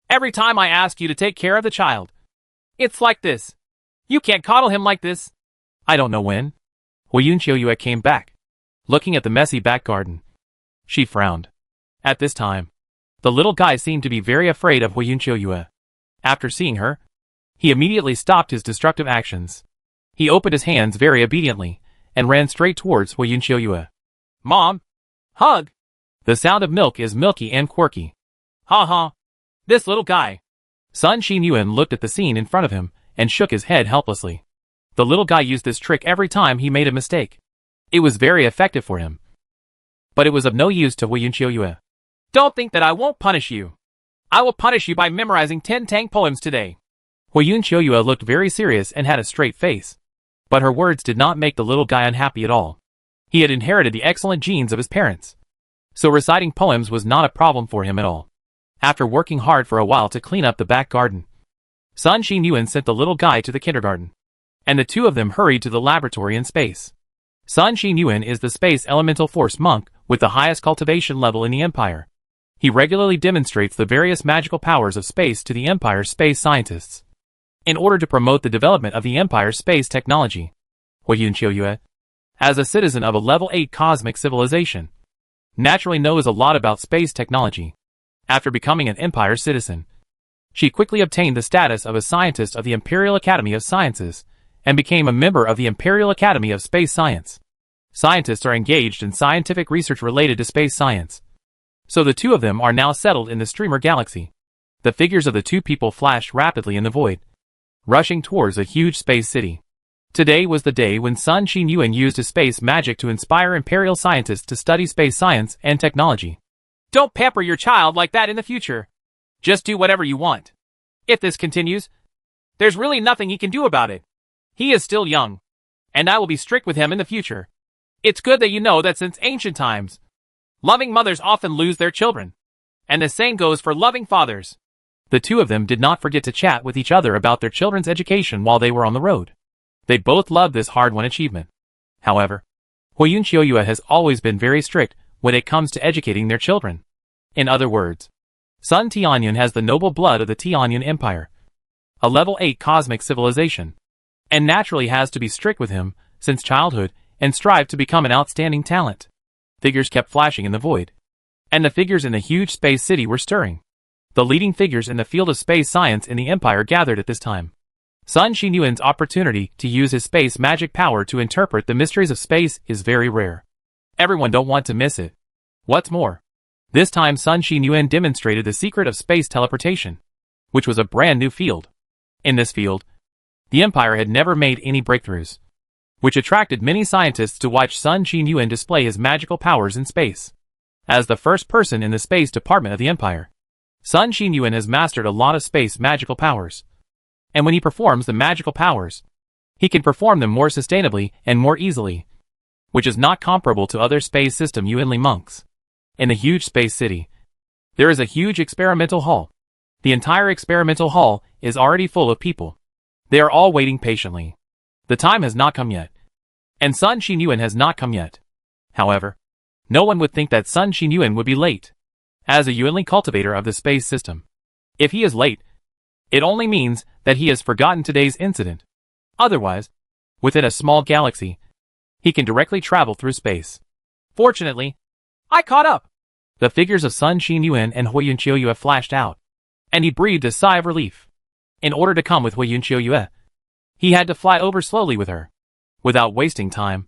Every time I ask you to take care of the child, it's like this. You can't coddle him like this. I don't know when. Huiyun Qiuyue came back, looking at the messy back garden. She frowned. At this time, the little guy seemed to be very afraid of Huiyun Qiuyue. After seeing her, he immediately stopped his destructive actions. He opened his hands very obediently, and ran straight towards Huiyun Qiuyue. Mom! Hug! The sound of milk is milky and quirky. Ha ha! This little guy! Sun Qinyuan looked at the scene in front of him, and shook his head helplessly. The little guy used this trick every time he made a mistake. It was very effective for him. But it was of no use to Huiyun Qiuyue. Don't think that I won't punish you. I will punish you by memorizing 10 Tang poems today. Huiyun Qiuyue looked very serious and had a straight face. But her words did not make the little guy unhappy at all. He had inherited the excellent genes of his parents, so reciting poems was not a problem for him at all. After working hard for a while to clean up the back garden, Sun Xinyuan sent the little guy to the kindergarten, and the two of them hurried to the laboratory in space. Sun Xinyuan is the Space Elemental Force monk with the highest cultivation level in the Empire. He regularly demonstrates the various magical powers of space to the Empire's space scientists, in order to promote the development of the Empire's space technology. Huiyun Qiuyue, as a citizen of a level 8 cosmic civilization, naturally knows a lot about space technology. After becoming an Empire citizen, she quickly obtained the status of a scientist of the Imperial Academy of Sciences, and became a member of the Imperial Academy of Space Science. Scientists are engaged in scientific research related to space science, so the two of them are now settled in the Streamer Galaxy. The figures of the two people flashed rapidly in the void, rushing towards a huge space city. Today was the day when Sun Xinyuan used his space magic to inspire Imperial scientists to study space science and technology. Don't pamper your child like that in the future. Just do whatever you want. If this continues, there's really nothing he can do about it. He is still young, and I will be strict with him in the future. It's good that you know that since ancient times, loving mothers often lose their children, and the same goes for loving fathers. The two of them did not forget to chat with each other about their children's education while they were on the road. They both loved this hard-won achievement. However, Huiyun Qiuyue has always been very strict when it comes to educating their children. In other words, Sun Tianyun has the noble blood of the Tianyun Empire, a level 8 cosmic civilization, and naturally has to be strict with him since childhood and strive to become an outstanding talent. Figures kept flashing in the void, and the figures in the huge space city were stirring. The leading figures in the field of space science in the Empire gathered at this time. Sun Xinyuan's opportunity to use his space magic power to interpret the mysteries of space is very rare. Everyone don't want to miss it. What's more, this time Sun Xinyuan demonstrated the secret of space teleportation, which was a brand new field. In this field, the Empire had never made any breakthroughs, which attracted many scientists to watch Sun Xinyuan display his magical powers in space. As the first person in the space department of the Empire, Sun Xinyuan has mastered a lot of space magical powers. And when he performs the magical powers, he can perform them more sustainably and more easily, which is not comparable to other space system Yuanli monks. In the huge space city, there is a huge experimental hall. The entire experimental hall is already full of people. They are all waiting patiently. The time has not come yet, and Sun Xinyuan has not come yet. However, no one would think that Sun Xinyuan would be late. As a Yuanli cultivator of the space system, if he is late, it only means that he has forgotten today's incident. Otherwise, within a small galaxy, he can directly travel through space. Fortunately, I caught up. The figures of Sun Xinyuan and Huiyun Qiuyue flashed out, and he breathed a sigh of relief. In order to come with Huiyun Qiuyue, he had to fly over slowly with her. Without wasting time,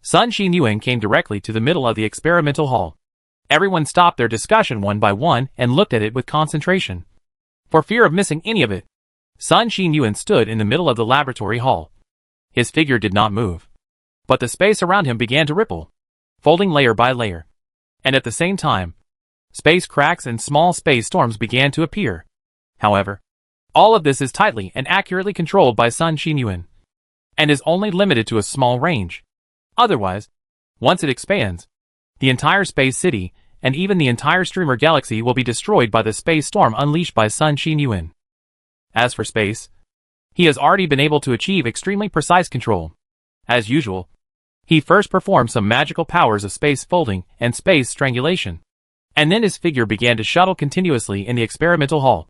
Sun Xinyuan came directly to the middle of the experimental hall. Everyone stopped their discussion one by one and looked at it with concentration, for fear of missing any of it. Sun Xinyuan stood in the middle of the laboratory hall. His figure did not move, but the space around him began to ripple, folding layer by layer. And at the same time, space cracks and small space storms began to appear. However, all of this is tightly and accurately controlled by Sun Xinyuan, and is only limited to a small range. Otherwise, once it expands, the entire space city and even the entire Streamer Galaxy will be destroyed by the space storm unleashed by Sun Xinyuan. As for space, he has already been able to achieve extremely precise control. As usual, he first performed some magical powers of space folding and space strangulation, and then his figure began to shuttle continuously in the experimental hall,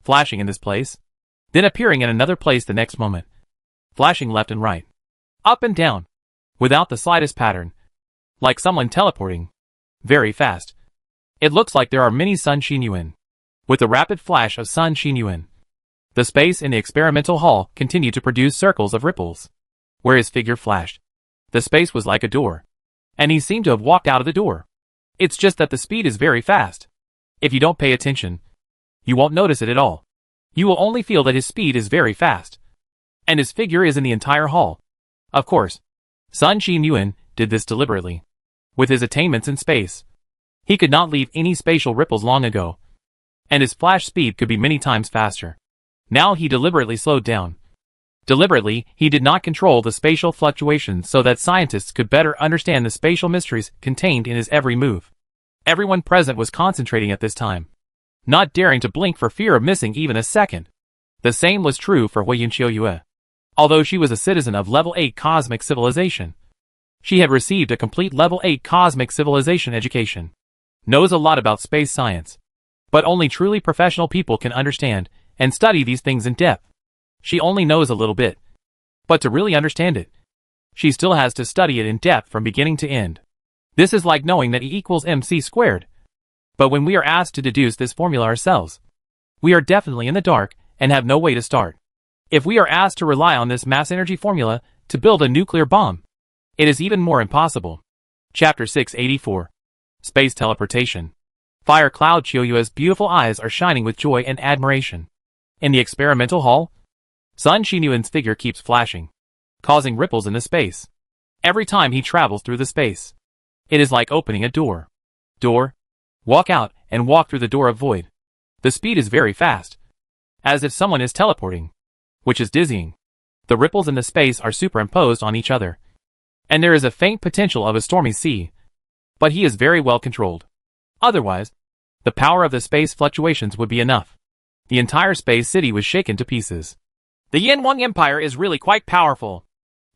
flashing in this place, then appearing in another place the next moment, flashing left and right, up and down, without the slightest pattern, like someone teleporting, very fast. It looks like there are many Sun Xinyuan. With the rapid flash of Sun Xinyuan, the space in the experimental hall continued to produce circles of ripples. Where his figure flashed, the space was like a door, and he seemed to have walked out of the door. It's just that the speed is very fast. If you don't pay attention, you won't notice it at all. You will only feel that his speed is very fast, and his figure is in the entire hall. Of course, Sun Xinyuan did this deliberately. With his attainments in space, he could not leave any spatial ripples long ago, and his flash speed could be many times faster. Now he deliberately slowed down. Deliberately, he did not control the spatial fluctuations so that scientists could better understand the spatial mysteries contained in his every move. Everyone present was concentrating at this time, not daring to blink for fear of missing even a second. The same was true for Hui Yunqiuyue. Although she was a citizen of Level 8 Cosmic Civilization, she had received a complete Level 8 Cosmic Civilization education, knows a lot about space science. But only truly professional people can understand and study these things in depth. She only knows a little bit. But to really understand it, she still has to study it in depth from beginning to end. This is like knowing that E equals mc squared. But when we are asked to deduce this formula ourselves, we are definitely in the dark and have no way to start. If we are asked to rely on this mass energy formula to build a nuclear bomb, it is even more impossible. Chapter 684. Space Teleportation. Fire Cloud Qiuyue's beautiful eyes are shining with joy and admiration. In the experimental hall, Sun Xinyuan's figure keeps flashing, causing ripples in the space. Every time he travels through the space, it is like opening a door. Walk out and walk through the door of void. The speed is very fast, as if someone is teleporting, which is dizzying. The ripples in the space are superimposed on each other, and there is a faint potential of a stormy sea, but he is very well controlled. Otherwise, the power of the space fluctuations would be enough. The entire space city was shaken to pieces. The Yanwang Empire is really quite powerful.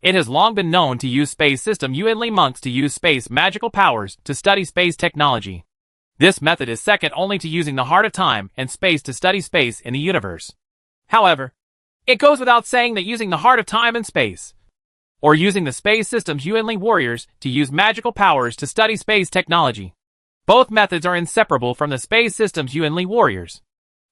It has long been known to use space system Yuanli monks to use space magical powers to study space technology. This method is second only to using the heart of time and space to study space in the universe. However, it goes without saying that using the heart of time and space, or using the space system's Yuanli warriors to use magical powers to study space technology, both methods are inseparable from the space system's Yuanli warriors.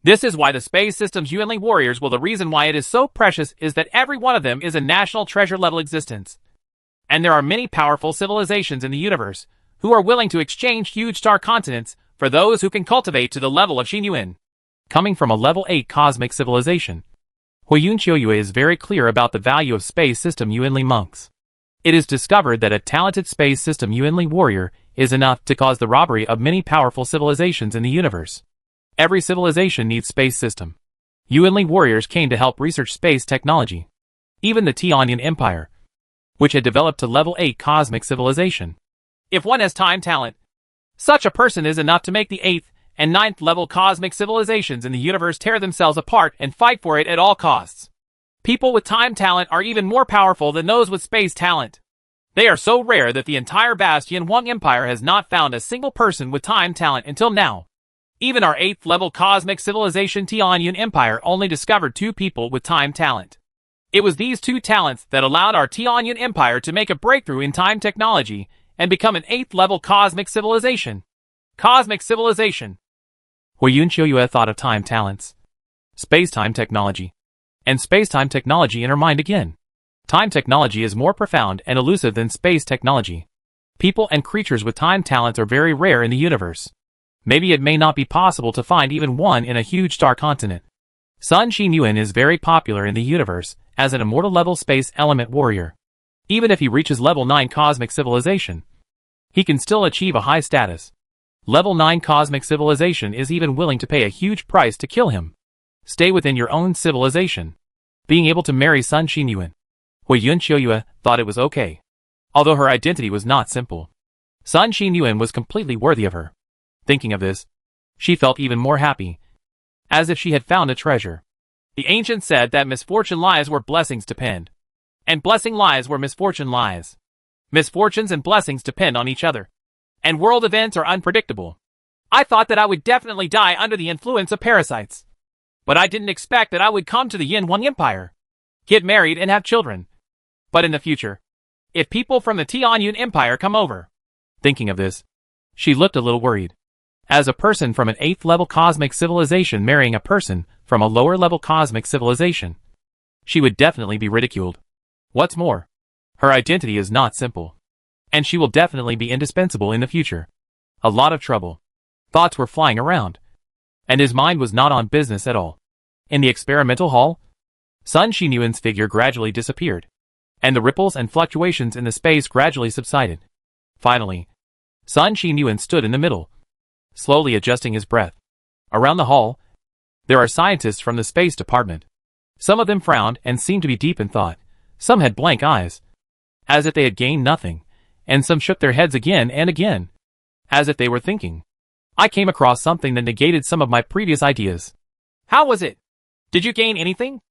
This is why the space system's Yuanli warriors, the reason why it is so precious is that every one of them is a national treasure level existence. And there are many powerful civilizations in the universe who are willing to exchange huge star continents for those who can cultivate to the level of Xinyuan. Coming from a level 8 cosmic civilization, Hui Yunqiuyue is very clear about the value of space system Yuanli monks. It is discovered that a talented space system Yuanli warrior is enough to cause the robbery of many powerful civilizations in the universe. Every civilization needs space system. Yuanli warriors came to help research space technology. Even the Tianyan Empire, which had developed to level 8 cosmic civilization. If one has time talent, such a person is enough to make the 8th and 9th level cosmic civilizations in the universe tear themselves apart and fight for it at all costs. People with time talent are even more powerful than those with space talent. They are so rare that the entire vast Yanwang Empire has not found a single person with time talent until now. Even our 8th level cosmic civilization Tianyan Empire only discovered 2 people with time talent. It was these 2 talents that allowed our Tianyan Empire to make a breakthrough in time technology and become an 8th level cosmic civilization. Cosmic civilization. Hui Yunqiuyue thought of time talents, space-time technology, and space-time technology in her mind again. Time technology is more profound and elusive than space technology. People and creatures with time talents are very rare in the universe. Maybe it may not be possible to find even one in a huge star continent. Sun Xinyuan is very popular in the universe as an immortal level space element warrior. Even if he reaches level 9 cosmic civilization, he can still achieve a high status. Level 9 cosmic civilization is even willing to pay a huge price to kill him. Stay within your own civilization. Being able to marry Sun Xinyuan, Hui Yunqiuyue thought it was okay. Although her identity was not simple, Sun Xinyuan was completely worthy of her. Thinking of this, she felt even more happy, as if she had found a treasure. The ancients said that misfortune lies where blessings depend, and blessing lies where misfortune lies. Misfortunes and blessings depend on each other, and world events are unpredictable. I thought that I would definitely die under the influence of parasites, but I didn't expect that I would come to the Yanwang Empire, get married and have children. But in the future, if people from the Tianyan Empire come over. Thinking of this, she looked a little worried. As a person from an 8th level cosmic civilization marrying a person from a lower level cosmic civilization, she would definitely be ridiculed. What's more, her identity is not simple, and she will definitely be indispensable in the future. A lot of trouble. Thoughts were flying around, and his mind was not on business at all. In the experimental hall, Sun Xinyuan's figure gradually disappeared, and the ripples and fluctuations in the space gradually subsided. Finally, Sun Xinyuan stood in the middle, slowly adjusting his breath. Around the hall, there are scientists from the space department. Some of them frowned and seemed to be deep in thought. Some had blank eyes, as if they had gained nothing, and some shook their heads again and again, as if they were thinking. I came across something that negated some of my previous ideas. How was it? Did you gain anything?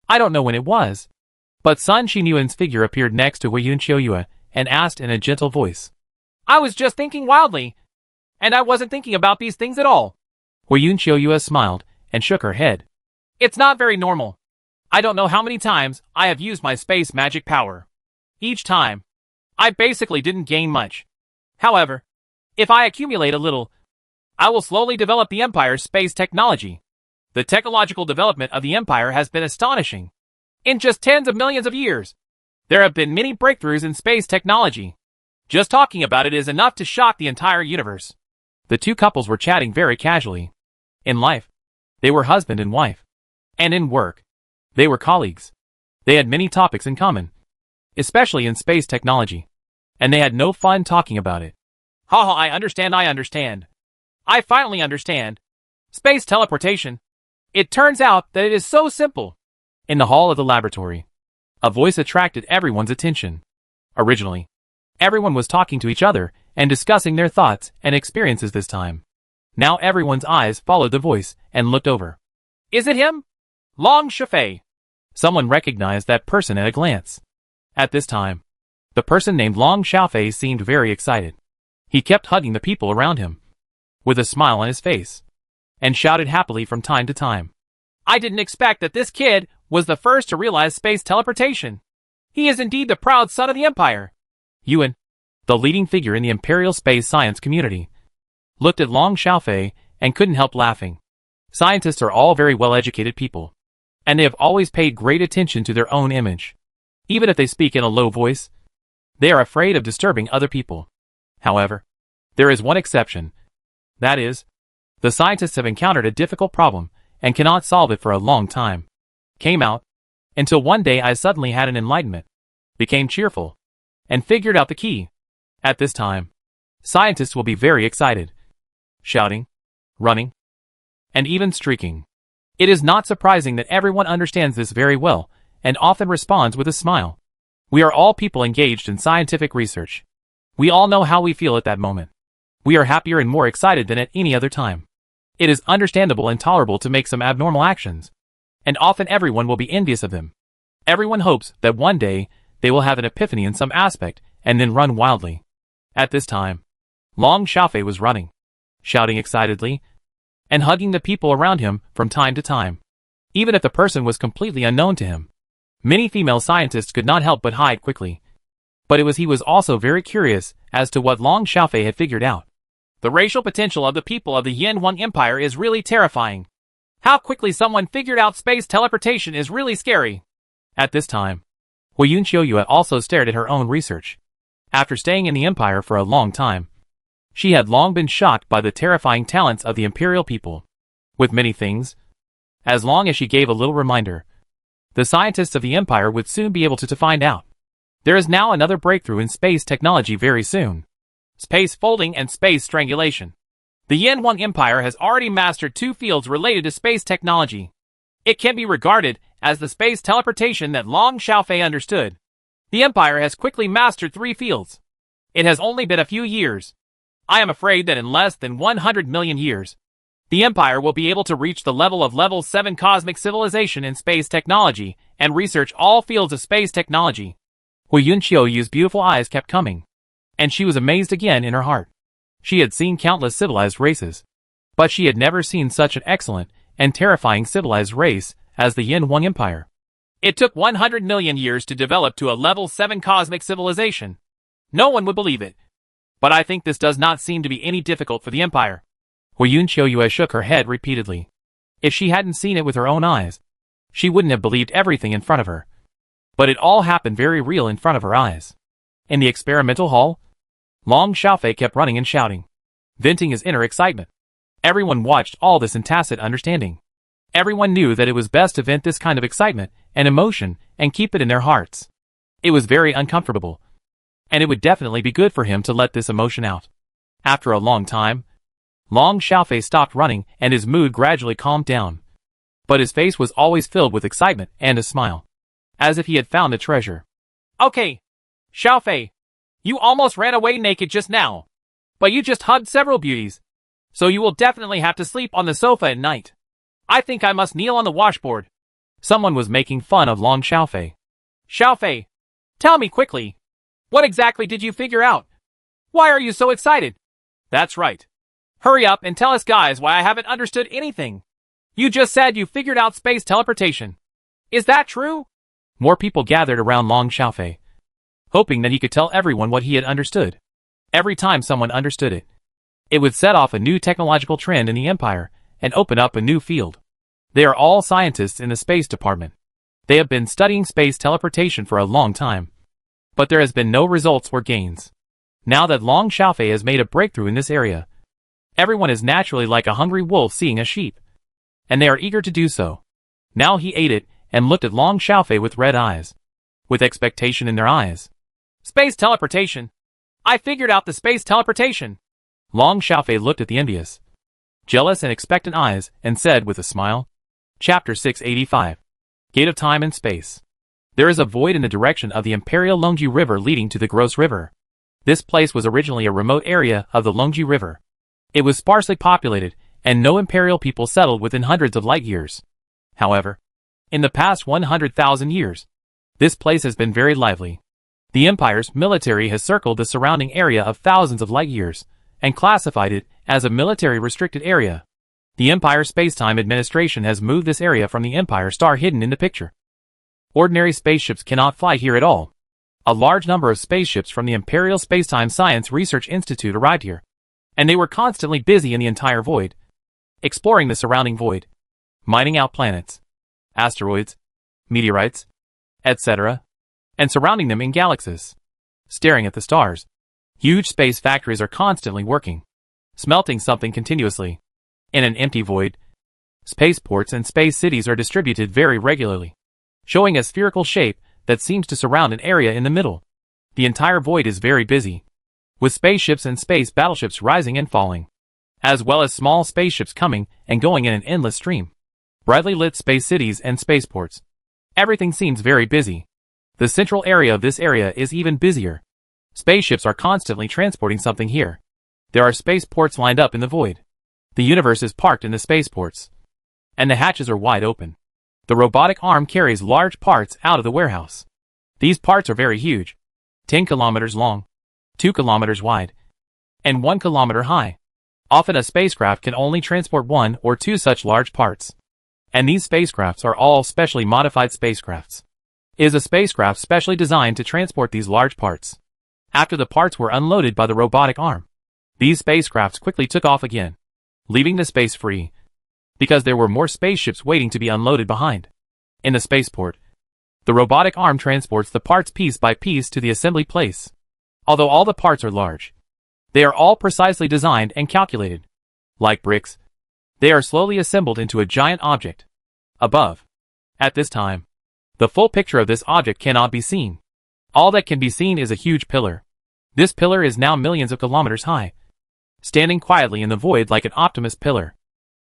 I don't know when it was, but Sun Xinyuan's figure appeared next to Wei Yun Qiuyue and asked in a gentle voice. I was just thinking wildly, and I wasn't thinking about these things at all. Wei Yun Qiuyue smiled and shook her head. It's not very normal. I don't know how many times I have used my space magic power. Each time, I basically didn't gain much. However, if I accumulate a little, I will slowly develop the Empire's space technology. The technological development of the Empire has been astonishing. In just tens of millions of years, there have been many breakthroughs in space technology. Just talking about it is enough to shock the entire universe. The two couples were chatting very casually. In life, they were husband and wife. And in work, they were colleagues. They had many topics in common, especially in space technology. And they had no fun talking about it. Haha, I understand. I finally understand. Space teleportation. It turns out that it is so simple. In the hall of the laboratory, a voice attracted everyone's attention. Originally, everyone was talking to each other and discussing their thoughts and experiences this time. Now everyone's eyes followed the voice and looked over. Is it him? Long Shafei. Someone recognized that person at a glance. At this time, the person named Long Xiaofei seemed very excited. He kept hugging the people around him, with a smile on his face, and shouted happily from time to time. I didn't expect that this kid was the first to realize space teleportation. He is indeed the proud son of the Empire. Yuan, the leading figure in the Imperial space science community, looked at Long Xiaofei and couldn't help laughing. Scientists are all very well-educated people, and they have always paid great attention to their own image. Even if they speak in a low voice, they are afraid of disturbing other people. However, there is one exception. That is, the scientists have encountered a difficult problem and cannot solve it for a long time. Came out, until one day I suddenly had an enlightenment, became cheerful, and figured out the key. At this time, scientists will be very excited, shouting, running, and even streaking. It is not surprising that everyone understands this very well and often responds with a smile. We are all people engaged in scientific research. We all know how we feel at that moment. We are happier and more excited than at any other time. It is understandable and tolerable to make some abnormal actions, and often everyone will be envious of them. Everyone hopes that one day they will have an epiphany in some aspect and then run wildly. At this time, Long Xiaofei was running, shouting excitedly, and hugging the people around him from time to time, even if the person was completely unknown to him. Many female scientists could not help but hide quickly. But he was also very curious as to what Long Xiaofei had figured out. The racial potential of the people of the Yanhuang Empire is really terrifying. How quickly someone figured out space teleportation is really scary. At this time, Wei Yun Qiuyue also stared at her own research. After staying in the Empire for a long time, she had long been shocked by the terrifying talents of the Imperial people. With many things, as long as she gave a little reminder, the scientists of the Empire would soon be able to find out. There is now another breakthrough in space technology very soon. Space folding and space strangulation. The Yanhuang Empire has already mastered two fields related to space technology. It can be regarded as the space teleportation that Long Xiaofei understood. The Empire has quickly mastered three fields. It has only been a few years. I am afraid that in less than 100 million years, the Empire will be able to reach the level of Level 7 cosmic civilization in space technology and research all fields of space technology. Wei Yun Qiuyue's beautiful eyes kept coming, and she was amazed again in her heart. She had seen countless civilized races, but she had never seen such an excellent and terrifying civilized race as the Yanhuang Empire. It took 100 million years to develop to a Level 7 cosmic civilization. No one would believe it. But I think this does not seem to be any difficult for the Empire. Wei Yun Qiuyue shook her head repeatedly. If she hadn't seen it with her own eyes, she wouldn't have believed everything in front of her. But it all happened very real in front of her eyes. In the experimental hall, Long Xiaofei kept running and shouting, venting his inner excitement. Everyone watched all this in tacit understanding. Everyone knew that it was best to vent this kind of excitement and emotion and keep it in their hearts. It was very uncomfortable, and it would definitely be good for him to let this emotion out. After a long time, Long Xiaofei stopped running and his mood gradually calmed down. but his face was always filled with excitement and a smile, as if he had found a treasure. Okay, Xiaofei, you almost ran away naked just now, but you just hugged several beauties, so you will definitely have to sleep on the sofa at night. I think I must kneel on the washboard. Someone was making fun of Long Xiaofei. Xiaofei, tell me quickly, what exactly did you figure out? Why are you so excited? That's right. Hurry up and tell us guys why I haven't understood anything. You just said you figured out space teleportation. Is that true? More people gathered around Long Xiaofei, hoping that he could tell everyone what he had understood. Every time someone understood it, it would set off a new technological trend in the Empire and open up a new field. They are all scientists in the space department. They have been studying space teleportation for a long time, but there has been no results or gains. Now that Long Xiaofei has made a breakthrough in this area, everyone is naturally like a hungry wolf seeing a sheep, and they are eager to do so. Now he ate it and looked at Long Xiaofei with red eyes, with expectation in their eyes. Space teleportation! I figured out the space teleportation! Long Xiaofei looked at the envious, jealous and expectant eyes and said with a smile. Chapter 685. Gate of Time and Space. There is a void in the direction of the Imperial Longji River leading to the Gross River. This place was originally a remote area of the Longji River. It was sparsely populated, and no Imperial people settled within hundreds of light years. However, in the past 100,000 years, this place has been very lively. The Empire's military has circled the surrounding area of thousands of light years, and classified it as a military-restricted area. The Empire Spacetime Administration has moved this area from the Empire Star hidden in the picture. Ordinary spaceships cannot fly here at all. A large number of spaceships from the Imperial Spacetime Science Research Institute arrived here, and they were constantly busy in the entire void, exploring the surrounding void, mining out planets, asteroids, meteorites, etc., and surrounding them in galaxies, staring at the stars. Huge space factories are constantly working, smelting something continuously. In an empty void, spaceports and space cities are distributed very regularly, showing a spherical shape that seems to surround an area in the middle. The entire void is very busy, with spaceships and space battleships rising and falling, as well as small spaceships coming and going in an endless stream. Brightly lit space cities and spaceports. Everything seems very busy. The central area of this area is even busier. Spaceships are constantly transporting something here. There are spaceports lined up in the void. The universe is parked in the spaceports, and the hatches are wide open. The robotic arm carries large parts out of the warehouse. These parts are very huge, 10 kilometers long, 2 kilometers wide, and 1 kilometer high. Often a spacecraft can only transport 1 or 2 such large parts, and these spacecrafts are all specially modified spacecrafts. It is a spacecraft specially designed to transport these large parts. After the parts were unloaded by the robotic arm, these spacecrafts quickly took off again, leaving the space free, because there were more spaceships waiting to be unloaded behind. In the spaceport, the robotic arm transports the parts piece by piece to the assembly place. Although all the parts are large, they are all precisely designed and calculated. Like bricks, they are slowly assembled into a giant object. Above, at this time, the full picture of this object cannot be seen. All that can be seen is a huge pillar. This pillar is now millions of kilometers high, standing quietly in the void like an Optimus pillar.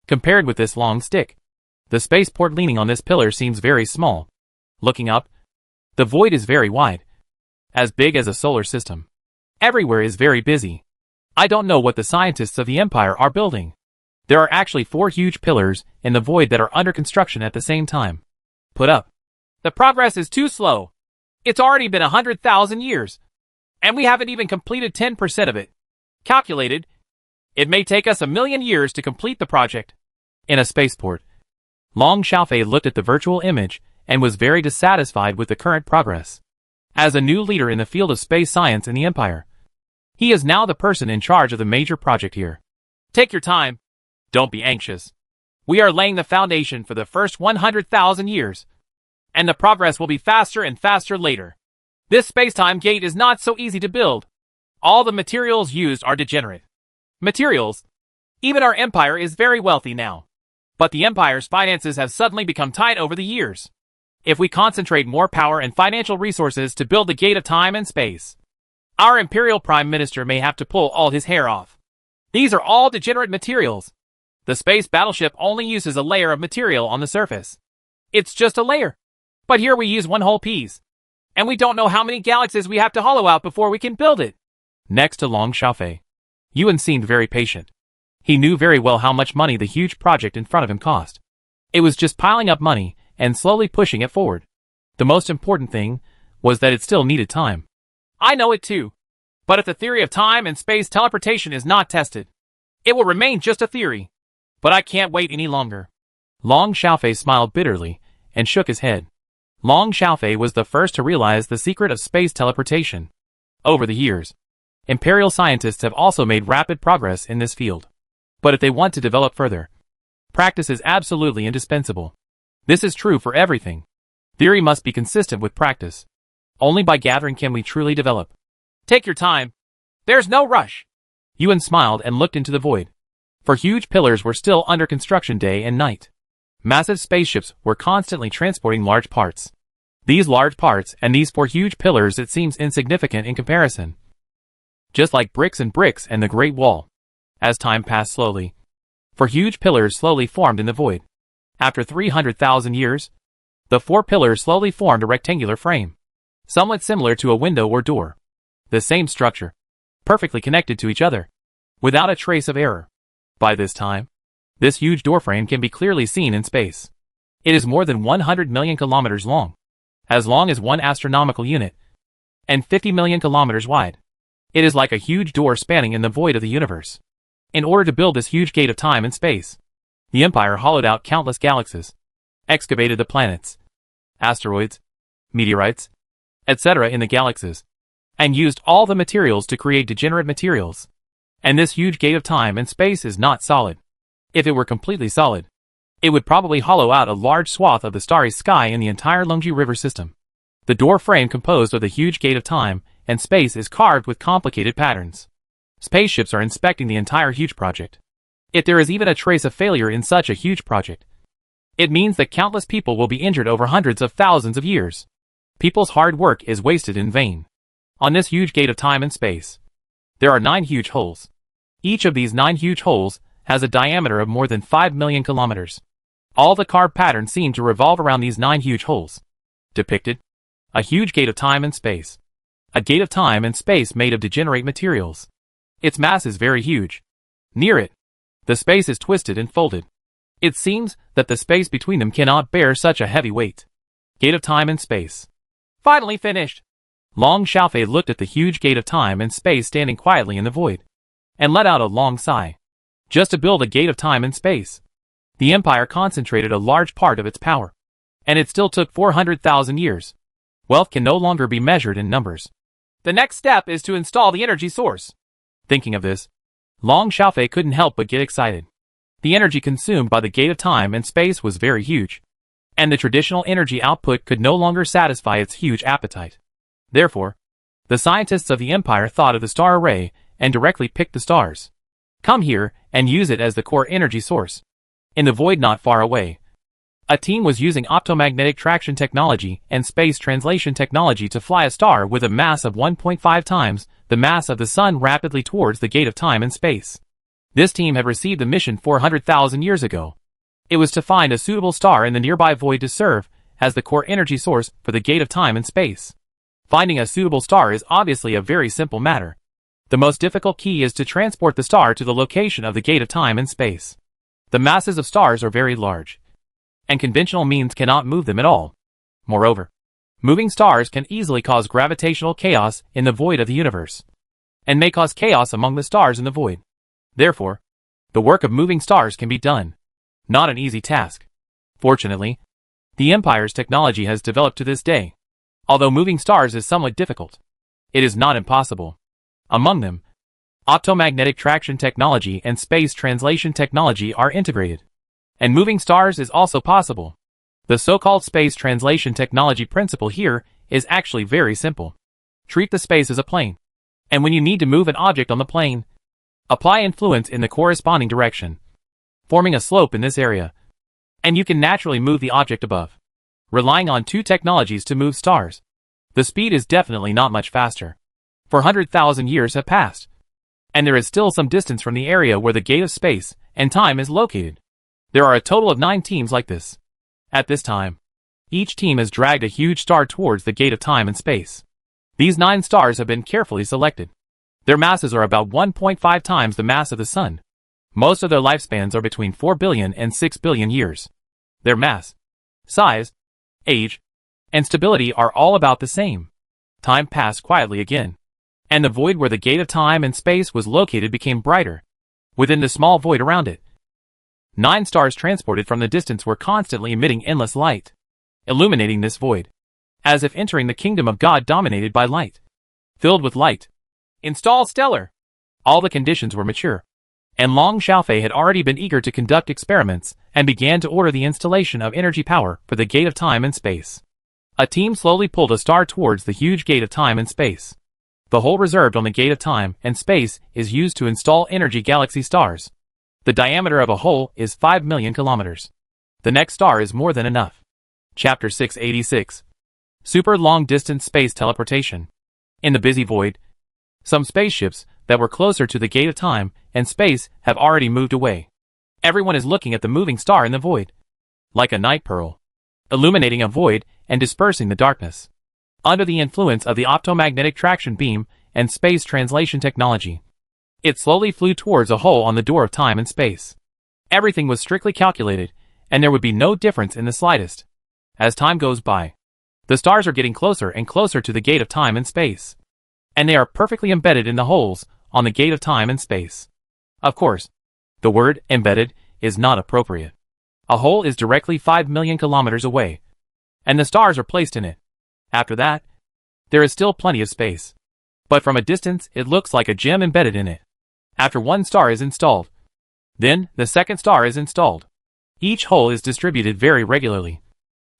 Compared with this long stick, the spaceport leaning on this pillar seems very small. Looking up, the void is very wide, as big as a solar system. Everywhere is very busy. I don't know what the scientists of the Empire are building. There are actually 4 huge pillars in the void that are under construction at the same time. Put up. The progress is too slow. It's already been 100,000 years, and we haven't even completed 10% of it. Calculated, it may take us 1,000,000 years to complete the project. In a spaceport, Long Xiaofei looked at the virtual image and was very dissatisfied with the current progress. As a new leader in the field of space science in the Empire, he is now the person in charge of the major project here. Take your time. Don't be anxious. We are laying the foundation for the first 100,000 years, and the progress will be faster and faster later. This spacetime gate is not so easy to build. All the materials used are degenerate. Materials. Even our empire is very wealthy now. But the empire's finances have suddenly become tight over the years. If we concentrate more power and financial resources to build the gate of time and space, our imperial prime minister may have to pull all his hair off. These are all degenerate materials. The space battleship only uses a layer of material on the surface. It's just a layer. But here we use one whole piece. And we don't know how many galaxies we have to hollow out before we can build it. Next to Long Xiaofei, Yuan seemed very patient. He knew very well how much money the huge project in front of him cost. It was just piling up money and slowly pushing it forward. The most important thing was that it still needed time. I know it too. But if the theory of time and space teleportation is not tested, it will remain just a theory. But I can't wait any longer. Long Xiaofei smiled bitterly and shook his head. Long Xiaofei was the first to realize the secret of space teleportation. Over the years, Imperial scientists have also made rapid progress in this field. But if they want to develop further, practice is absolutely indispensable. This is true for everything. Theory must be consistent with practice. Only by gathering can we truly develop. Take your time. There's no rush. Yuan smiled and looked into the void. For huge pillars were still under construction day and night. Massive spaceships were constantly transporting large parts. These large parts and these 4 huge pillars, it seems insignificant in comparison. Just like bricks and the Great Wall. As time passed slowly, 4 huge pillars slowly formed in the void. After 300,000 years, the 4 pillars slowly formed a rectangular frame, somewhat similar to a window or door. The same structure, perfectly connected to each other, without a trace of error. By this time, this huge doorframe can be clearly seen in space. It is more than 100 million kilometers long as one astronomical unit, and 50 million kilometers wide. It is like a huge door spanning in the void of the universe. In order to build this huge gate of time and space, the Empire hollowed out countless galaxies, excavated the planets, asteroids, meteorites, etc. in the galaxies, and used all the materials to create degenerate materials. And this huge gate of time and space is not solid. If it were completely solid, it would probably hollow out a large swath of the starry sky in the entire Longji River system. The door frame composed of the huge gate of time and space is carved with complicated patterns. Spaceships are inspecting the entire huge project. If there is even a trace of failure in such a huge project, it means that countless people will be injured over hundreds of thousands of years. People's hard work is wasted in vain. On this huge gate of time and space, there are 9 huge holes. Each of these 9 huge holes has a diameter of more than 5 million kilometers. All the carved patterns seem to revolve around these 9 huge holes. Depicted, a huge gate of time and space. A gate of time and space made of degenerate materials. Its mass is very huge. Near it, the space is twisted and folded. It seems that the space between them cannot bear such a heavy weight. Gate of time and space. Finally finished. Long Xiaofei looked at the huge gate of time and space standing quietly in the void, and let out a long sigh. Just to build a gate of time and space, the Empire concentrated a large part of its power, and it still took 400,000 years. Wealth can no longer be measured in numbers. The next step is to install the energy source. Thinking of this, Long Xiaofei couldn't help but get excited. The energy consumed by the gate of time and space was very huge, and the traditional energy output could no longer satisfy its huge appetite. Therefore, the scientists of the Empire thought of the star array and directly picked the stars. Come here and use it as the core energy source. In the void not far away, a team was using optomagnetic traction technology and space translation technology to fly a star with a mass of 1.5 times the mass of the Sun rapidly towards the gate of time and space. This team had received a mission 400,000 years ago. It was to find a suitable star in the nearby void to serve as the core energy source for the gate of time and space. Finding a suitable star is obviously a very simple matter. The most difficult key is to transport the star to the location of the gate of time and space. The masses of stars are very large, and conventional means cannot move them at all. Moreover, moving stars can easily cause gravitational chaos in the void of the universe, and may cause chaos among the stars in the void. Therefore, the work of moving stars can be done. Not an easy task. Fortunately, the Empire's technology has developed to this day. Although moving stars is somewhat difficult, it is not impossible. Among them, optomagnetic traction technology and space translation technology are integrated. And moving stars is also possible. The so-called space translation technology principle here is actually very simple. Treat the space as a plane, and when you need to move an object on the plane, apply influence in the corresponding direction, forming a slope in this area, and you can naturally move the object above. Relying on 2 technologies to move stars, the speed is definitely not much faster. 400,000 years have passed. and there is still some distance from the area where the gate of space and time is located. There are a total of 9 teams like this. At this time, each team has dragged a huge star towards the gate of time and space. These 9 stars have been carefully selected. Their masses are about 1.5 times the mass of the Sun. Most of their lifespans are between 4 billion and 6 billion years. Their mass, size, age, and stability are all about the same. Time passed quietly again, and the void where the gate of time and space was located became brighter. Within the small void around it, 9 stars transported from the distance were constantly emitting endless light, illuminating this void, as if entering the kingdom of God dominated by light. Filled with light. Install stellar. All the conditions were mature, and Long Xiaofei had already been eager to conduct experiments and began to order the installation of energy power for the gate of time and space. A team slowly pulled a star towards the huge gate of time and space. The hole reserved on the gate of time and space is used to install energy galaxy stars. The diameter of a hole is 5 million kilometers. The next star is more than enough. Chapter 686. Super long-distance space teleportation. In the busy void, some spaceships that were closer to the gate of time and space have already moved away. Everyone is looking at the moving star in the void, like a night pearl, illuminating a void and dispersing the darkness. Under the influence of the optomagnetic traction beam and space translation technology, it slowly flew towards a hole on the door of time and space. Everything was strictly calculated, and there would be no difference in the slightest. As time goes by, the stars are getting closer and closer to the gate of time and space, and they are perfectly embedded in the holes on the gate of time and space. Of course, the word embedded is not appropriate. A hole is directly 5 million kilometers away, and the stars are placed in it. After that, there is still plenty of space, but from a distance it looks like a gem embedded in it. After one star is installed, then the second star is installed. Each hole is distributed very regularly,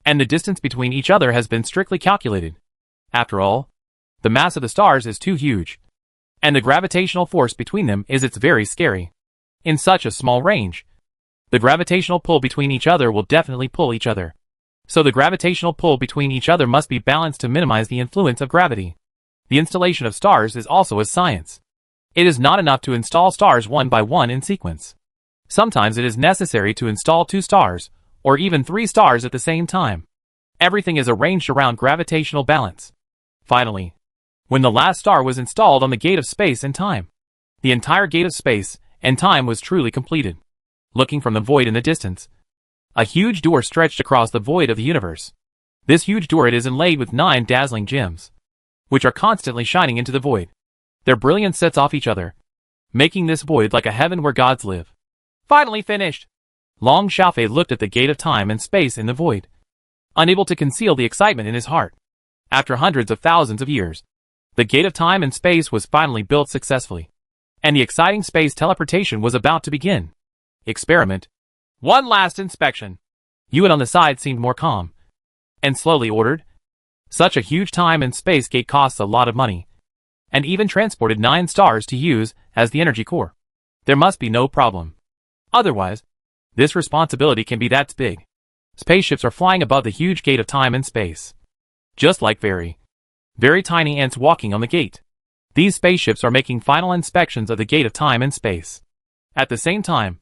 and the distance between each other has been strictly calculated. After all, the mass of the stars is too huge, and the gravitational force between them is it's very scary. In such a small range, the gravitational pull between each other will definitely pull each other. So the gravitational pull between each other must be balanced to minimize the influence of gravity. The installation of stars is also a science. It is not enough to install stars one by one in sequence. Sometimes it is necessary to install 2 stars, or even 3 stars at the same time. Everything is arranged around gravitational balance. Finally, when the last star was installed on the gate of space and time, the entire gate of space and time was truly completed. Looking from the void in the distance, a huge door stretched across the void of the universe. This huge door it is inlaid with 9 dazzling gems, which are constantly shining into the void. Their brilliance sets off each other, making this void like a heaven where gods live. Finally finished! Long Xiaofei looked at the gate of time and space in the void, unable to conceal the excitement in his heart. After hundreds of thousands of years, the gate of time and space was finally built successfully, and the exciting space teleportation was about to begin. Experiment. One last inspection. Yuan on the side seemed more calm, and slowly ordered. Such a huge time and space gate costs a lot of money, and even transported 9 stars to use as the energy core. There must be no problem. Otherwise, this responsibility can be that big. Spaceships are flying above the huge gate of time and space, just like very tiny ants walking on the gate. These spaceships are making final inspections of the gate of time and space. At the same time,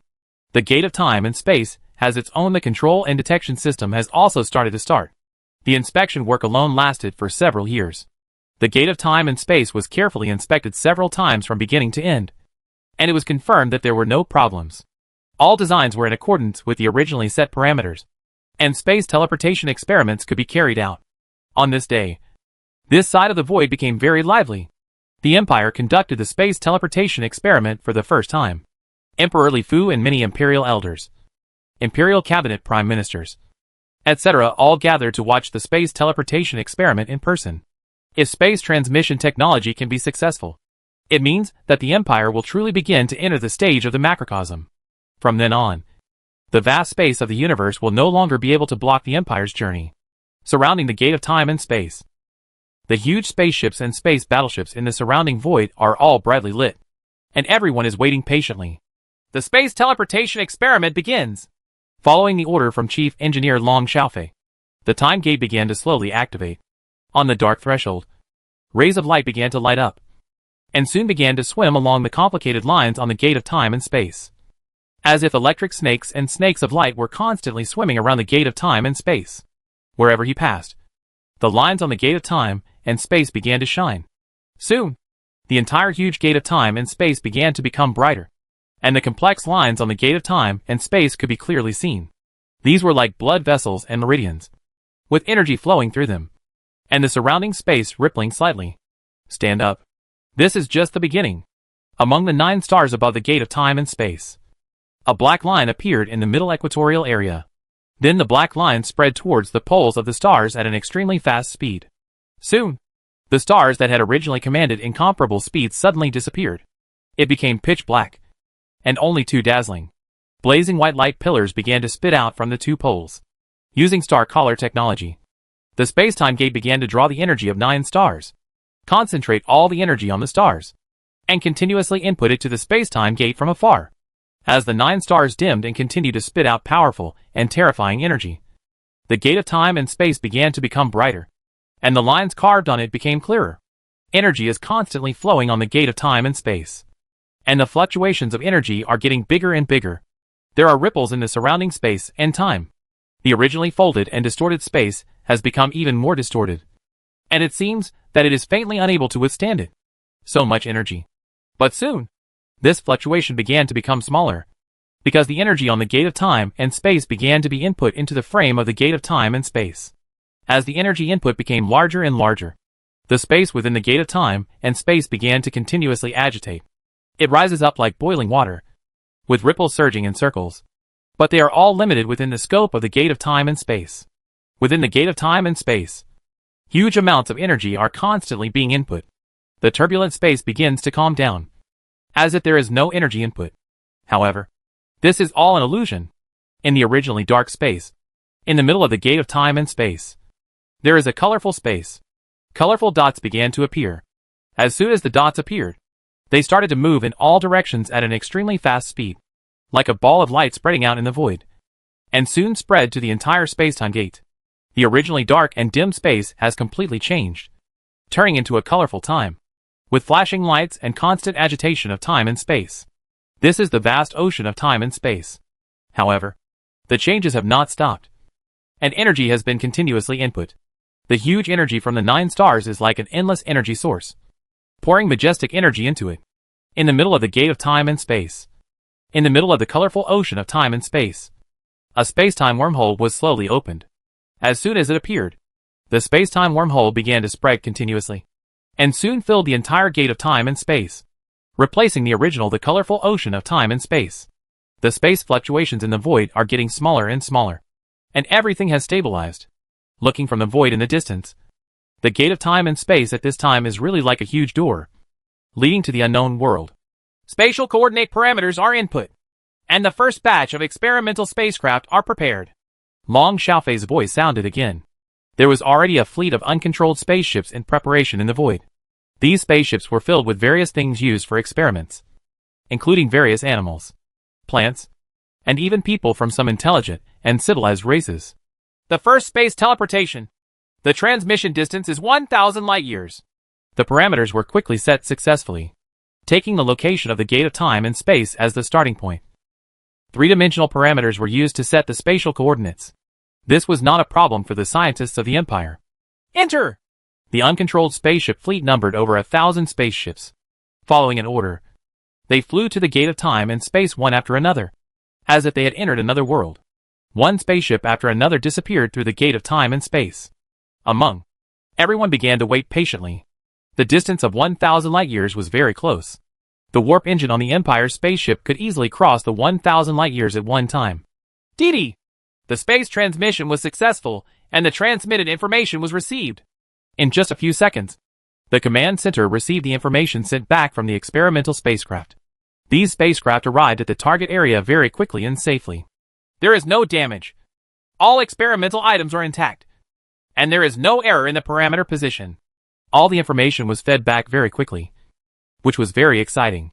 the gate of time and space has its own. The control and detection system has also started to start. The inspection work alone lasted for several years. The gate of time and space was carefully inspected several times from beginning to end, and it was confirmed that there were no problems. All designs were in accordance with the originally set parameters, and space teleportation experiments could be carried out. On this day, this side of the void became very lively. The Empire conducted the space teleportation experiment for the first time. Emperor Li Fu and many imperial elders, imperial cabinet prime ministers, etc. all gathered to watch the space teleportation experiment in person. If space transmission technology can be successful, it means that the Empire will truly begin to enter the stage of the macrocosm. From then on, the vast space of the universe will no longer be able to block the Empire's journey. Surrounding the gate of time and space, the huge spaceships and space battleships in the surrounding void are all brightly lit, and everyone is waiting patiently. The space teleportation experiment begins. Following the order from Chief Engineer Long Xiaofei, the time gate began to slowly activate. On the dark threshold, rays of light began to light up. and soon began to swim along the complicated lines on the gate of time and space. As if electric snakes and snakes of light were constantly swimming around the gate of time and space. Wherever he passed, the lines on the gate of time and space began to shine. Soon, the entire huge gate of time and space began to become brighter, and the complex lines on the gate of time and space could be clearly seen. These were like blood vessels and meridians, with energy flowing through them, and the surrounding space rippling slightly. Stand up. This is just the beginning. Among the 9 stars above the gate of time and space, a black line appeared in the middle equatorial area. Then the black line spread towards the poles of the stars at an extremely fast speed. Soon, the stars that had originally commanded incomparable speed suddenly disappeared. It became pitch black, and only 2 dazzling, blazing white light pillars began to spit out from the 2 poles. Using star collar technology, the space-time gate began to draw the energy of 9 stars, concentrate all the energy on the stars, and continuously input it to the space-time gate from afar. As the 9 stars dimmed and continued to spit out powerful and terrifying energy, the gate of time and space began to become brighter, and the lines carved on it became clearer. Energy is constantly flowing on the gate of time and space, and the fluctuations of energy are getting bigger and bigger. There are ripples in the surrounding space and time. The originally folded and distorted space has become even more distorted, and it seems that it is faintly unable to withstand it. So much energy. But soon, this fluctuation began to become smaller, because the energy on the gate of time and space began to be input into the frame of the gate of time and space. As the energy input became larger and larger, the space within the gate of time and space began to continuously agitate. It rises up like boiling water, with ripples surging in circles. But they are all limited within the scope of the gate of time and space. Within the gate of time and space, huge amounts of energy are constantly being input. The turbulent space begins to calm down, as if there is no energy input. However, this is all an illusion. In the originally dark space, in the middle of the gate of time and space, there is a colorful space. Colorful dots began to appear. As soon as the dots appeared, they started to move in all directions at an extremely fast speed, like a ball of light spreading out in the void, and soon spread to the entire space-time gate. The originally dark and dim space has completely changed, turning into a colorful time, with flashing lights and constant agitation of time and space. This is the vast ocean of time and space. However, the changes have not stopped, and energy has been continuously input. The huge energy from the 9 stars is like an endless energy source, pouring majestic energy into it. In the middle of the gate of time and space, in the middle of the colorful ocean of time and space, a space-time wormhole was slowly opened. As soon as it appeared, the space-time wormhole began to spread continuously, and soon filled the entire gate of time and space, replacing the colorful ocean of time and space. The space fluctuations in the void are getting smaller and smaller, and everything has stabilized. Looking from the void in the distance, the gate of time and space at this time is really like a huge door, leading to the unknown world. Spatial coordinate parameters are input, and the first batch of experimental spacecraft are prepared. Long Xiaofei's voice sounded again. There was already a fleet of uncontrolled spaceships in preparation in the void. These spaceships were filled with various things used for experiments, including various animals, plants, and even people from some intelligent and civilized races. The first space teleportation. The transmission distance is 1,000 light-years. The parameters were quickly set successfully, taking the location of the gate of time and space as the starting point. 3-dimensional parameters were used to set the spatial coordinates. This was not a problem for the scientists of the Empire. Enter! The uncontrolled spaceship fleet numbered over 1,000 spaceships. Following an order, they flew to the gate of time and space one after another, as if they had entered another world. One spaceship after another disappeared through the gate of time and space. Everyone began to wait patiently. The distance of 1,000 light-years was very close. The warp engine on the Empire's spaceship could easily cross the 1,000 light-years at one time. Didi! The space transmission was successful, and the transmitted information was received. In just a few seconds, the command center received the information sent back from the experimental spacecraft. These spacecraft arrived at the target area very quickly and safely. There is no damage. All experimental items are intact, and there is no error in the parameter position. All the information was fed back very quickly, which was very exciting.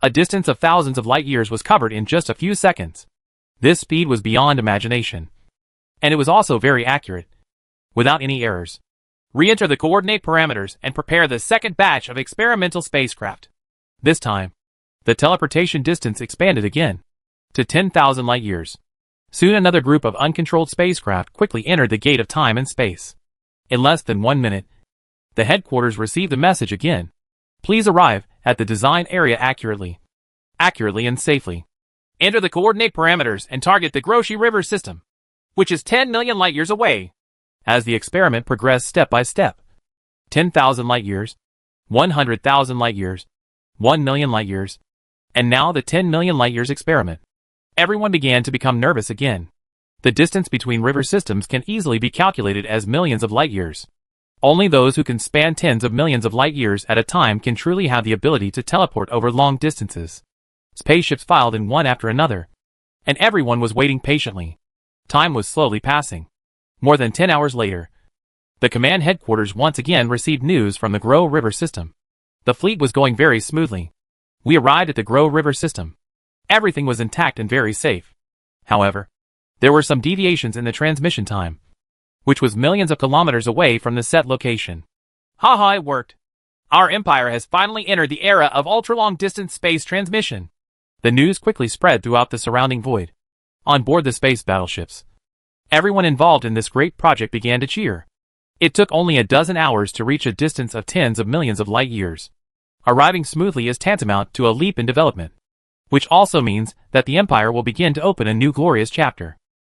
A distance of thousands of light-years was covered in just a few seconds. This speed was beyond imagination, and it was also very accurate, without any errors. Re-enter the coordinate parameters and prepare the second batch of experimental spacecraft. This time, the teleportation distance expanded again to 10,000 light-years. Soon another group of uncontrolled spacecraft quickly entered the gate of time and space. In less than 1 minute, the headquarters received the message again. Please arrive at the design area accurately and safely. Enter the coordinate parameters and target the Groshi River system, which is 10 million light-years away. As the experiment progressed step by step, 10,000 light-years, 100,000 light-years, 1 million light-years, and now the 10 million light-years experiment. Everyone began to become nervous again. The distance between river systems can easily be calculated as millions of light-years. Only those who can span tens of millions of light-years at a time can truly have the ability to teleport over long distances. Spaceships filed in one after another, and everyone was waiting patiently. Time was slowly passing. More than 10 hours later, the command headquarters once again received news from the Gro River system. The fleet was going very smoothly. We arrived at the Gro River system. Everything was intact and very safe. However, there were some deviations in the transmission time, which was millions of kilometers away from the set location. Haha, it worked. Our empire has finally entered the era of ultra-long-distance space transmission. The news quickly spread throughout the surrounding void. On board the space battleships, everyone involved in this great project began to cheer. It took only a dozen hours to reach a distance of tens of millions of light-years. Arriving smoothly is tantamount to a leap in development, which also means that the Empire will begin to open a new glorious chapter.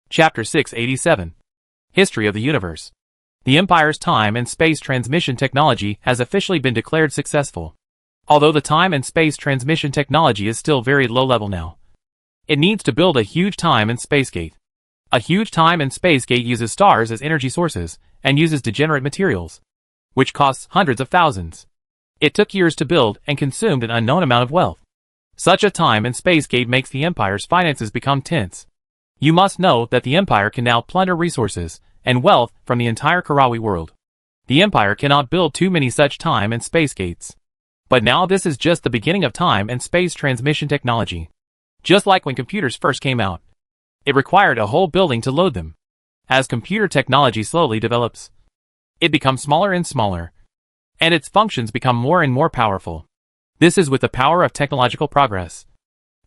Chapter 687. History of the Universe. The Empire's time and space transmission technology has officially been declared successful. Although the time and space transmission technology is still very low level now, it needs to build a huge time and space gate. A huge time and space gate uses stars as energy sources and uses degenerate materials, which costs hundreds of thousands. It took years to build and consumed an unknown amount of wealth. Such a time and space gate makes the Empire's finances become tense. You must know that the Empire can now plunder resources and wealth from the entire Karawi world. The Empire cannot build too many such time and space gates. But now this is just the beginning of time and space transmission technology. Just like when computers first came out, it required a whole building to load them. As computer technology slowly develops, it becomes smaller and smaller, and its functions become more and more powerful. This is with the power of technological progress.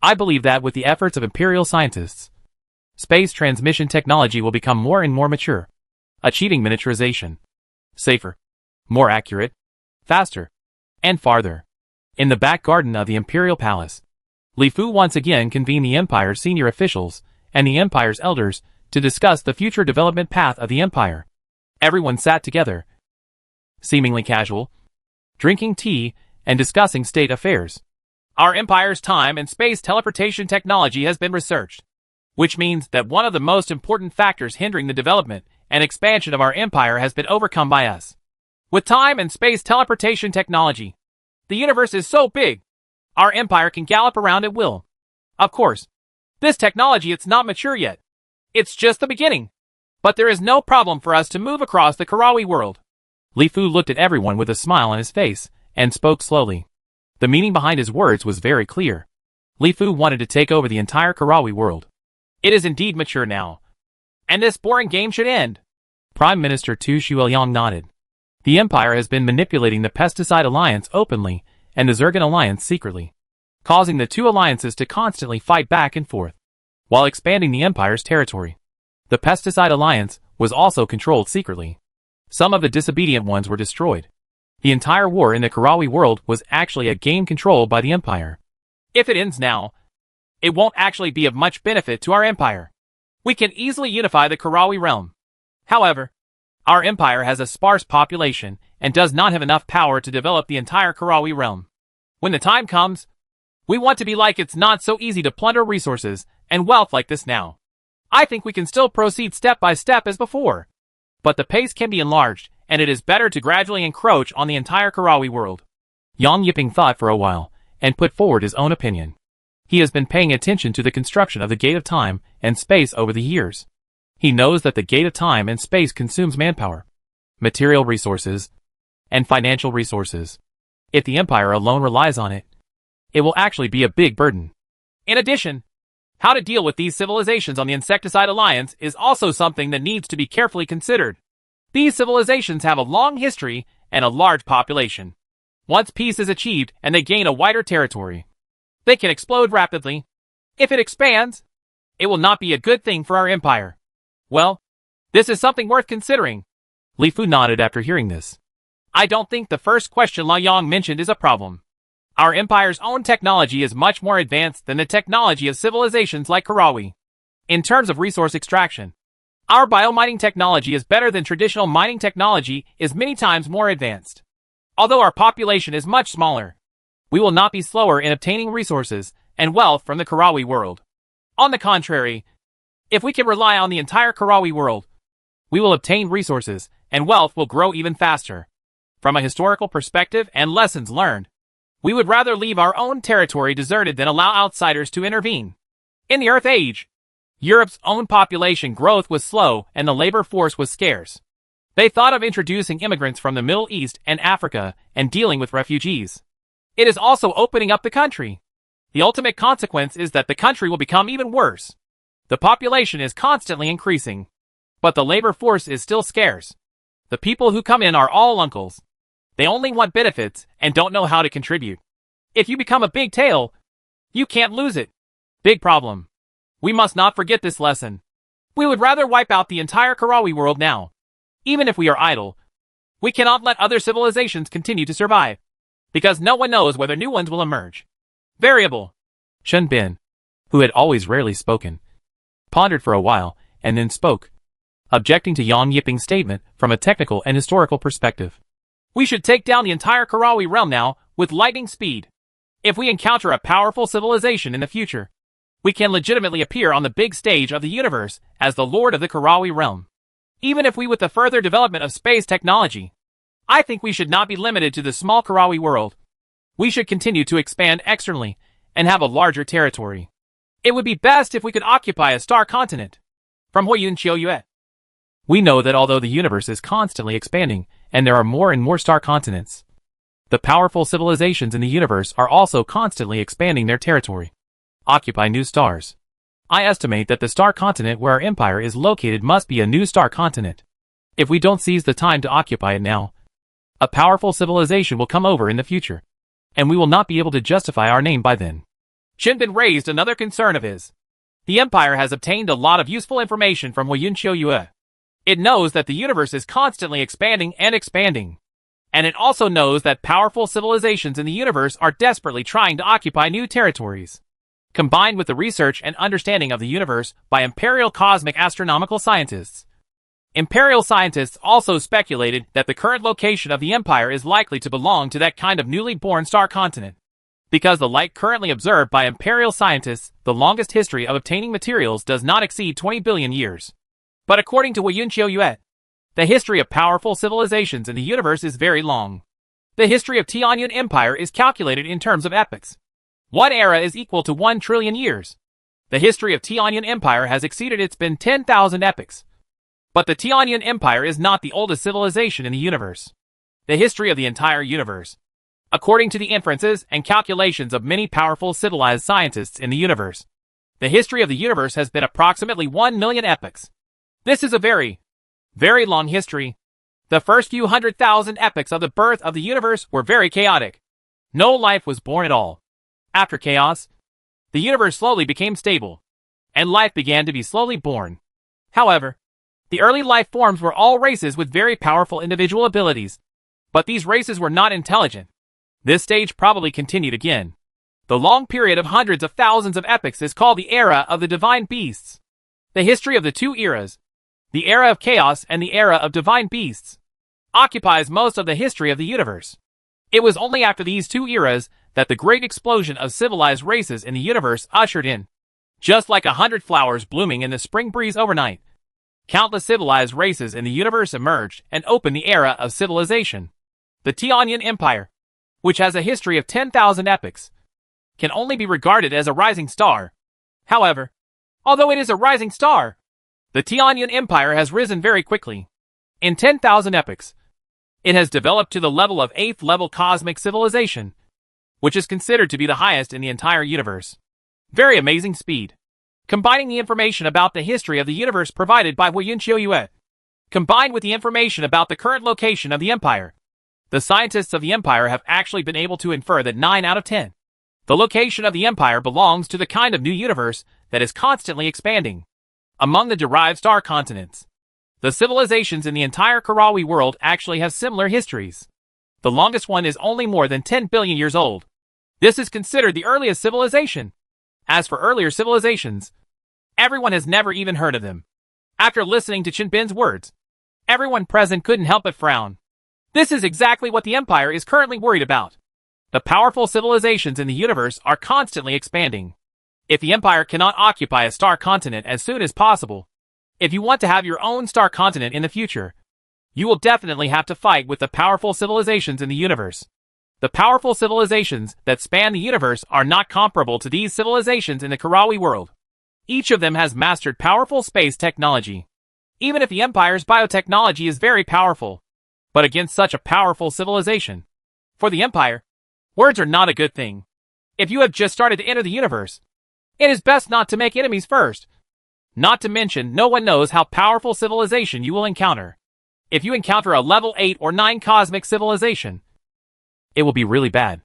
I believe that with the efforts of imperial scientists, space transmission technology will become more and more mature, achieving miniaturization, safer, more accurate, faster, and farther. In the back garden of the Imperial Palace, Li Fu once again convened the Empire's senior officials and the Empire's elders to discuss the future development path of the Empire. Everyone sat together, seemingly casual, drinking tea and discussing state affairs. Our Empire's time and space teleportation technology has been researched, which means that one of the most important factors hindering the development and expansion of our Empire has been overcome by us. With time and space teleportation technology, the universe is so big, our Empire can gallop around at will. Of course, this technology is not mature yet. It's just the beginning. But there is no problem for us to move across the Karawi world. Li Fu looked at everyone with a smile on his face and spoke slowly. The meaning behind his words was very clear. Li Fu wanted to take over the entire Karawi world. It is indeed mature now, and this boring game should end. Prime Minister Tu Shuoyang nodded. The Empire has been manipulating the Pesticide Alliance openly and the Zergan Alliance secretly, causing the two alliances to constantly fight back and forth, while expanding the Empire's territory. The Pesticide Alliance was also controlled secretly. Some of the disobedient ones were destroyed. The entire war in the Karawi world was actually a game controlled by the Empire. If it ends now, it won't actually be of much benefit to our Empire. We can easily unify the Karawi realm. However, our Empire has a sparse population and does not have enough power to develop the entire Karawi realm. When the time comes, we want to be like it's not so easy to plunder resources and wealth like this now. I think we can still proceed step by step as before, but the pace can be enlarged, and it is better to gradually encroach on the entire Karawi world. Yang Yiping thought for a while and put forward his own opinion. He has been paying attention to the construction of the Gate of Time and Space over the years. He knows that the Gate of Time and Space consumes manpower, material resources, and financial resources. If the Empire alone relies on it, it will actually be a big burden. In addition, how to deal with these civilizations on the Insecticide Alliance is also something that needs to be carefully considered. These civilizations have a long history and a large population. Once peace is achieved and they gain a wider territory, they can explode rapidly. If it expands, it will not be a good thing for our empire. Well, this is something worth considering. Li Fu nodded after hearing this. I don't think the first question La Yang mentioned is a problem. Our empire's own technology is much more advanced than the technology of civilizations like Karawi. In terms of resource extraction, our biomining technology is better than traditional mining technology is many times more advanced. Although our population is much smaller, we will not be slower in obtaining resources and wealth from the Karawi world. On the contrary, if we can rely on the entire Karawi world, we will obtain resources and wealth will grow even faster. From a historical perspective and lessons learned, we would rather leave our own territory deserted than allow outsiders to intervene. In the Earth Age, Europe's own population growth was slow and the labor force was scarce. They thought of introducing immigrants from the Middle East and Africa and dealing with refugees. It is also opening up the country. The ultimate consequence is that the country will become even worse. The population is constantly increasing, but the labor force is still scarce. The people who come in are all uncles. They only want benefits and don't know how to contribute. If you become a big tail, you can't lose it. Big problem. We must not forget this lesson. We would rather wipe out the entire Karawi world now. Even if we are idle, we cannot let other civilizations continue to survive, because no one knows whether new ones will emerge. Variable. Shen Bin, who had always rarely spoken, pondered for a while and then spoke, objecting to Yang Yiping's statement from a technical and historical perspective. We should take down the entire Karawi realm now with lightning speed. If we encounter a powerful civilization in the future, we can legitimately appear on the big stage of the universe as the Lord of the Karawi realm. Even if we with the further development of space technology, I think we should not be limited to the small Karawi world. We should continue to expand externally and have a larger territory. It would be best if we could occupy a star continent. From Huiyun Qiuyue. We know that although the universe is constantly expanding and there are more and more star continents, the powerful civilizations in the universe are also constantly expanding their territory. Occupy new stars. I estimate that the star continent where our empire is located must be a new star continent. If we don't seize the time to occupy it now, a powerful civilization will come over in the future, and we will not be able to justify our name by then. Shinbin raised another concern of his. The empire has obtained a lot of useful information from Huiyun Qiuyue. It knows that the universe is constantly expanding and expanding. And it also knows that powerful civilizations in the universe are desperately trying to occupy new territories. Combined with the research and understanding of the universe by imperial cosmic astronomical scientists. Imperial scientists also speculated that the current location of the empire is likely to belong to that kind of newly born star continent. Because the light currently observed by imperial scientists, the longest history of obtaining materials does not exceed 20 billion years. But according to Huiyun Qiuyue, the history of powerful civilizations in the universe is very long. The history of Tianyun Empire is calculated in terms of epochs. One era is equal to 1 trillion years. The history of Tianyun Empire has exceeded its been 10,000 epochs. But the Tianyun Empire is not the oldest civilization in the universe. The history of the entire universe, according to the inferences and calculations of many powerful civilized scientists in the universe, the history of the universe has been approximately 1 million epochs. This is a very, very long history. The first few 100,000 epochs of the birth of the universe were very chaotic. No life was born at all. After chaos, the universe slowly became stable, and life began to be slowly born. However, the early life forms were all races with very powerful individual abilities, but these races were not intelligent. This stage probably continued again. The long period of hundreds of thousands of epochs is called the era of the divine beasts. The history of the two eras, the era of chaos and the era of divine beasts, occupies most of the history of the universe. It was only after these two eras that the great explosion of civilized races in the universe ushered in. Just like 100 flowers blooming in the spring breeze overnight, countless civilized races in the universe emerged and opened the era of civilization. The Tianyun Empire, which has a history of 10,000 epochs, can only be regarded as a rising star. However, although it is a rising star, the Tianyun Empire has risen very quickly. In 10,000 epochs, it has developed to the level of 8th level cosmic civilization, which is considered to be the highest in the entire universe. Very amazing speed. Combining the information about the history of the universe provided by Huiyun Qiuyue, Combined with the information about the current location of the Empire, the scientists of the Empire have actually been able to infer that 9 out of 10. The location of the Empire belongs to the kind of new universe that is constantly expanding. Among the derived star continents, the civilizations in the entire Karawi world actually have similar histories. The longest one is only more than 10 billion years old. This is considered the earliest civilization. As for earlier civilizations, everyone has never even heard of them. After listening to Chin Bin's words, everyone present couldn't help but frown. This is exactly what the Empire is currently worried about. The powerful civilizations in the universe are constantly expanding. If the Empire cannot occupy a star continent as soon as possible, if you want to have your own star continent in the future, you will definitely have to fight with the powerful civilizations in the universe. The powerful civilizations that span the universe are not comparable to these civilizations in the Karawi world. Each of them has mastered powerful space technology. Even if the Empire's biotechnology is very powerful, but against such a powerful civilization, for the Empire, words are not a good thing. If you have just started to enter the universe, it is best not to make enemies first. Not to mention, no one knows how powerful civilization you will encounter. If you encounter a level 8 or 9 cosmic civilization, it will be really bad.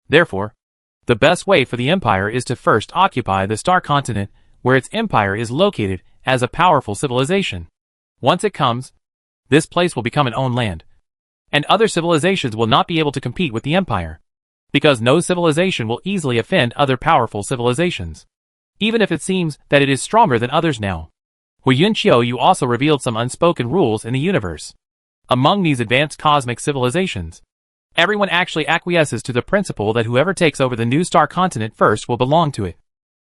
Therefore, the best way for the Empire is to first occupy the star continent where its empire is located as a powerful civilization. Once it comes, this place will become an own land, and other civilizations will not be able to compete with the Empire, because no civilization will easily offend other powerful civilizations, even if it seems that it is stronger than others now. Hu Yunqiu, you also revealed some unspoken rules in the universe. Among these advanced cosmic civilizations, everyone actually acquiesces to the principle that whoever takes over the new star continent first will belong to it.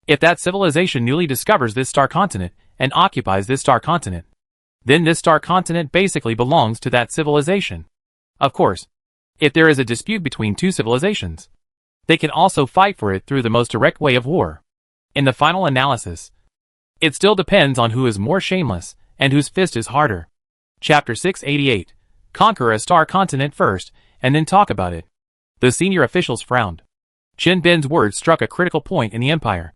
If that civilization newly discovers this star continent and occupies this star continent, then this star continent basically belongs to that civilization. Of course, if there is a dispute between two civilizations, they can also fight for it through the most direct way of war. In the final analysis, it still depends on who is more shameless and whose fist is harder. Chapter 688. Conquer a star continent first, and then talk about it. The senior officials frowned. Chin Bin's words struck a critical point in the Empire.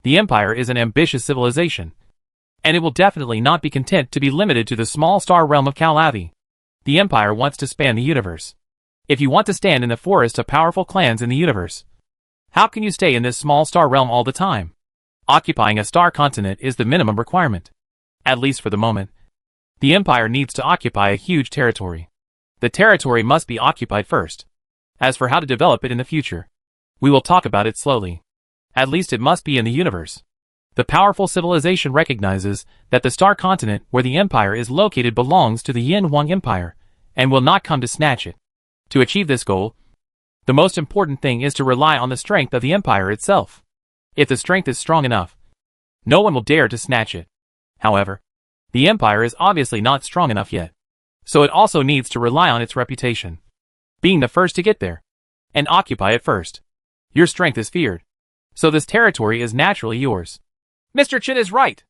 The Empire is an ambitious civilization, and it will definitely not be content to be limited to the small star realm of Kalavi. The Empire wants to span the universe. If you want to stand in the forest of powerful clans in the universe, how can you stay in this small star realm all the time? Occupying a star continent is the minimum requirement. At least for the moment. The Empire needs to occupy a huge territory. The territory must be occupied first. As for how to develop it in the future, we will talk about it slowly. At least it must be in the universe. The powerful civilization recognizes that the star continent where the Empire is located belongs to the Yin Huang Empire, and will not come to snatch it. To achieve this goal, the most important thing is to rely on the strength of the Empire itself. If the strength is strong enough, no one will dare to snatch it. However, the Empire is obviously not strong enough yet, so it also needs to rely on its reputation, being the first to get there, and occupy it first. Your strength is feared, so this territory is naturally yours. Mr. Chin is right.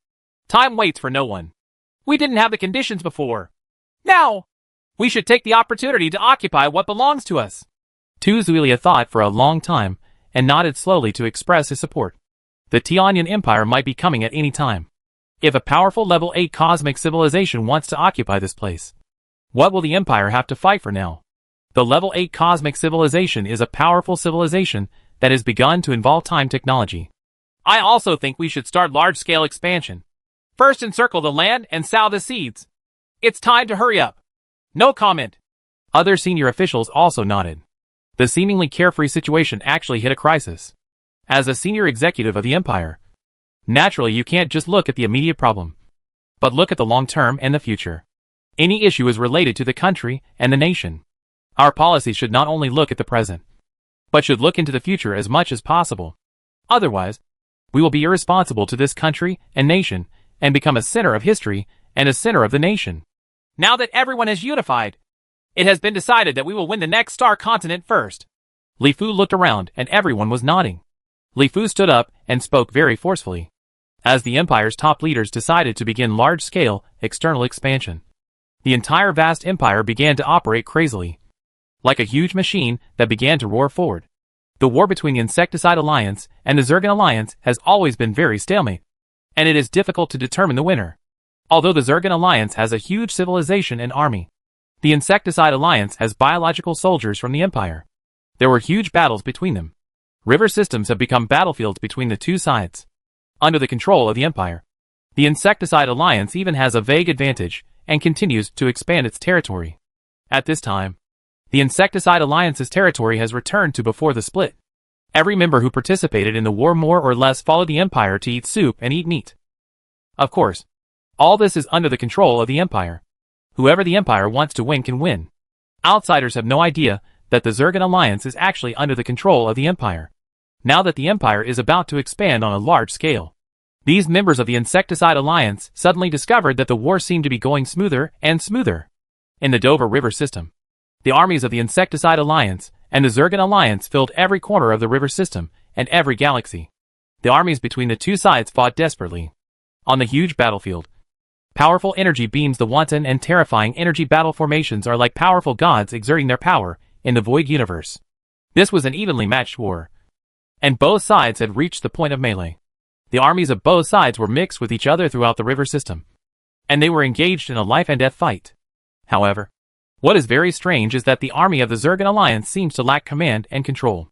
Time waits for no one. We didn't have the conditions before. Now, we should take the opportunity to occupy what belongs to us. Tu Zuilia thought for a long time, and nodded slowly to express his support. The Tianyan Empire might be coming at any time. If a powerful level 8 cosmic civilization wants to occupy this place, what will the Empire have to fight for now? The level 8 cosmic civilization is a powerful civilization that has begun to involve time technology. I also think we should start large-scale expansion. First encircle the land and sow the seeds. It's time to hurry up. No comment. Other senior officials also nodded. The seemingly carefree situation actually hit a crisis. As a senior executive of the Empire, naturally you can't just look at the immediate problem, but look at the long term and the future. Any issue is related to the country and the nation. Our policy should not only look at the present, but should look into the future as much as possible. Otherwise, we will be irresponsible to this country and nation, and become a center of history and a center of the nation. Now that everyone is unified, it has been decided that we will win the next star continent first. Li Fu looked around and everyone was nodding. Li Fu stood up and spoke very forcefully. As the Empire's top leaders decided to begin large-scale external expansion, the entire vast empire began to operate crazily, like a huge machine that began to roar forward. The war between the Insecticide Alliance and the Zergan Alliance has always been very stalemate, and it is difficult to determine the winner. Although the Zergan Alliance has a huge civilization and army, the Insecticide Alliance has biological soldiers from the Empire. There were huge battles between them. River systems have become battlefields between the two sides. Under the control of the Empire, the Insecticide Alliance even has a vague advantage and continues to expand its territory. At this time, the Insecticide Alliance's territory has returned to before the split. Every member who participated in the war more or less followed the Empire to eat soup and eat meat. Of course, all this is under the control of the Empire. Whoever the Empire wants to win can win. Outsiders have no idea that the Zergan Alliance is actually under the control of the Empire. Now that the Empire is about to expand on a large scale, these members of the Insecticide Alliance suddenly discovered that the war seemed to be going smoother and smoother. In the Dover River system, the armies of the Insecticide Alliance and the Zergan Alliance filled every corner of the river system and every galaxy. The armies between the two sides fought desperately. On the huge battlefield, powerful energy beams, the wanton and terrifying energy battle formations are like powerful gods exerting their power in the void universe. This was an evenly matched war, and both sides had reached the point of melee. The armies of both sides were mixed with each other throughout the river system, and they were engaged in a life and death fight. However, what is very strange is that the army of the Zergan Alliance seems to lack command and control.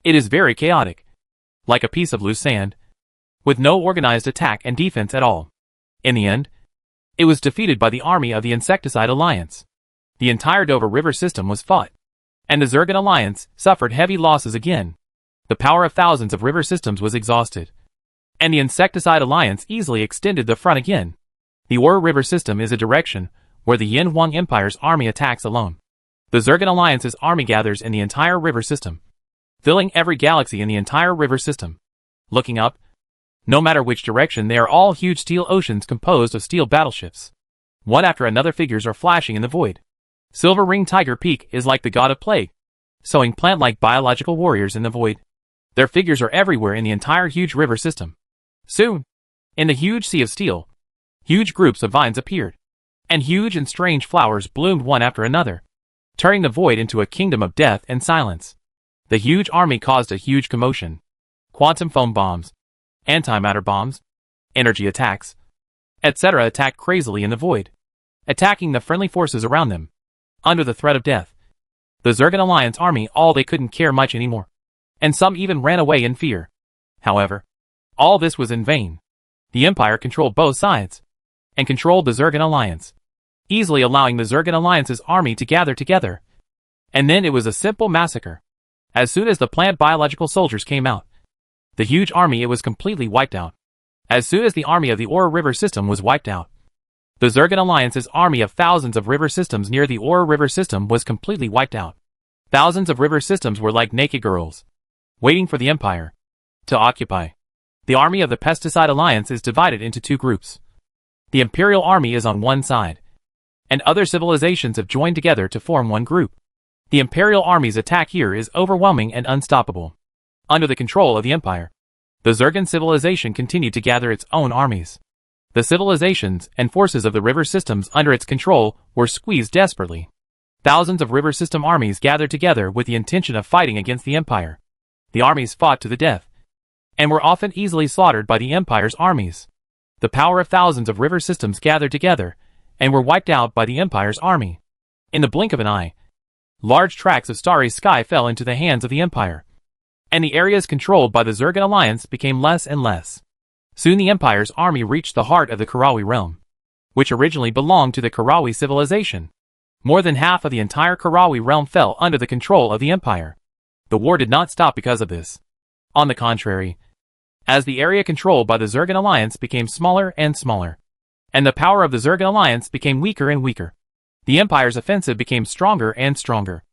It is very chaotic, like a piece of loose sand, with no organized attack and defense at all. In the end, it was defeated by the army of the Insecticide Alliance. The entire Dover River system was fought, and the Zergan Alliance suffered heavy losses again. The power of thousands of river systems was exhausted, and the Insecticide Alliance easily extended the front again. The Ora River system is a direction where the Yin Huang Empire's army attacks alone. The Zergan Alliance's army gathers in the entire river system, filling every galaxy in the entire river system. Looking up, no matter which direction, they are all huge steel oceans composed of steel battleships. One after another figures are flashing in the void. Silver Ring Tiger Peak is like the god of plague, sowing plant-like biological warriors in the void. Their figures are everywhere in the entire huge river system. Soon, in the huge sea of steel, huge groups of vines appeared, and huge and strange flowers bloomed one after another, turning the void into a kingdom of death and silence. The huge army caused a huge commotion. Quantum foam bombs, antimatter bombs, energy attacks, etc. attacked crazily in the void, attacking the friendly forces around them. Under the threat of death, the Zergan Alliance army they couldn't care much anymore, and some even ran away in fear. However, all this was in vain. The Empire controlled both sides, and controlled the Zergan Alliance, easily allowing the Zergan Alliance's army to gather together. And then it was a simple massacre. As soon as the plant biological soldiers came out, the huge army was completely wiped out. As soon as the army of the Ora River system was wiped out, the Zergan Alliance's army of thousands of river systems near the Ora River system was completely wiped out. Thousands of river systems were like naked girls, waiting for the Empire to occupy. The army of the Pesticide Alliance is divided into two groups. The Imperial Army is on one side, and other civilizations have joined together to form one group. The Imperial Army's attack here is overwhelming and unstoppable. Under the control of the Empire, the Zergan civilization continued to gather its own armies. The civilizations and forces of the river systems under its control were squeezed desperately. Thousands of river system armies gathered together with the intention of fighting against the Empire. The armies fought to the death, and were often easily slaughtered by the Empire's armies. The power of thousands of river systems gathered together, and were wiped out by the Empire's army. In the blink of an eye, large tracts of starry sky fell into the hands of the Empire, and the areas controlled by the Zergan Alliance became less and less. Soon the Empire's army reached the heart of the Karawi realm, which originally belonged to the Karawi civilization. More than half of the entire Karawi realm fell under the control of the Empire. The war did not stop because of this. On the contrary, as the area controlled by the Zergan Alliance became smaller and smaller, and the power of the Zergan Alliance became weaker and weaker, the Empire's offensive became stronger and stronger,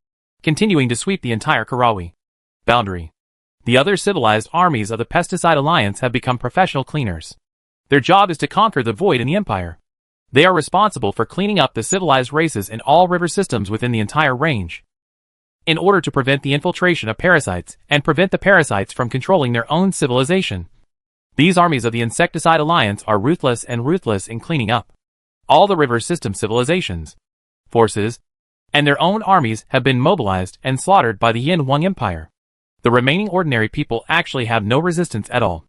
continuing to sweep the entire Karawi boundary. The other civilized armies of the Pesticide Alliance have become professional cleaners. Their job is to conquer the void in the Empire. They are responsible for cleaning up the civilized races in all river systems within the entire range, in order to prevent the infiltration of parasites and prevent the parasites from controlling their own civilization. These armies of the Insecticide Alliance are ruthless in cleaning up all the river system civilizations, forces, and their own armies have been mobilized and slaughtered by the Yin Huang Empire. The remaining ordinary people actually have no resistance at all.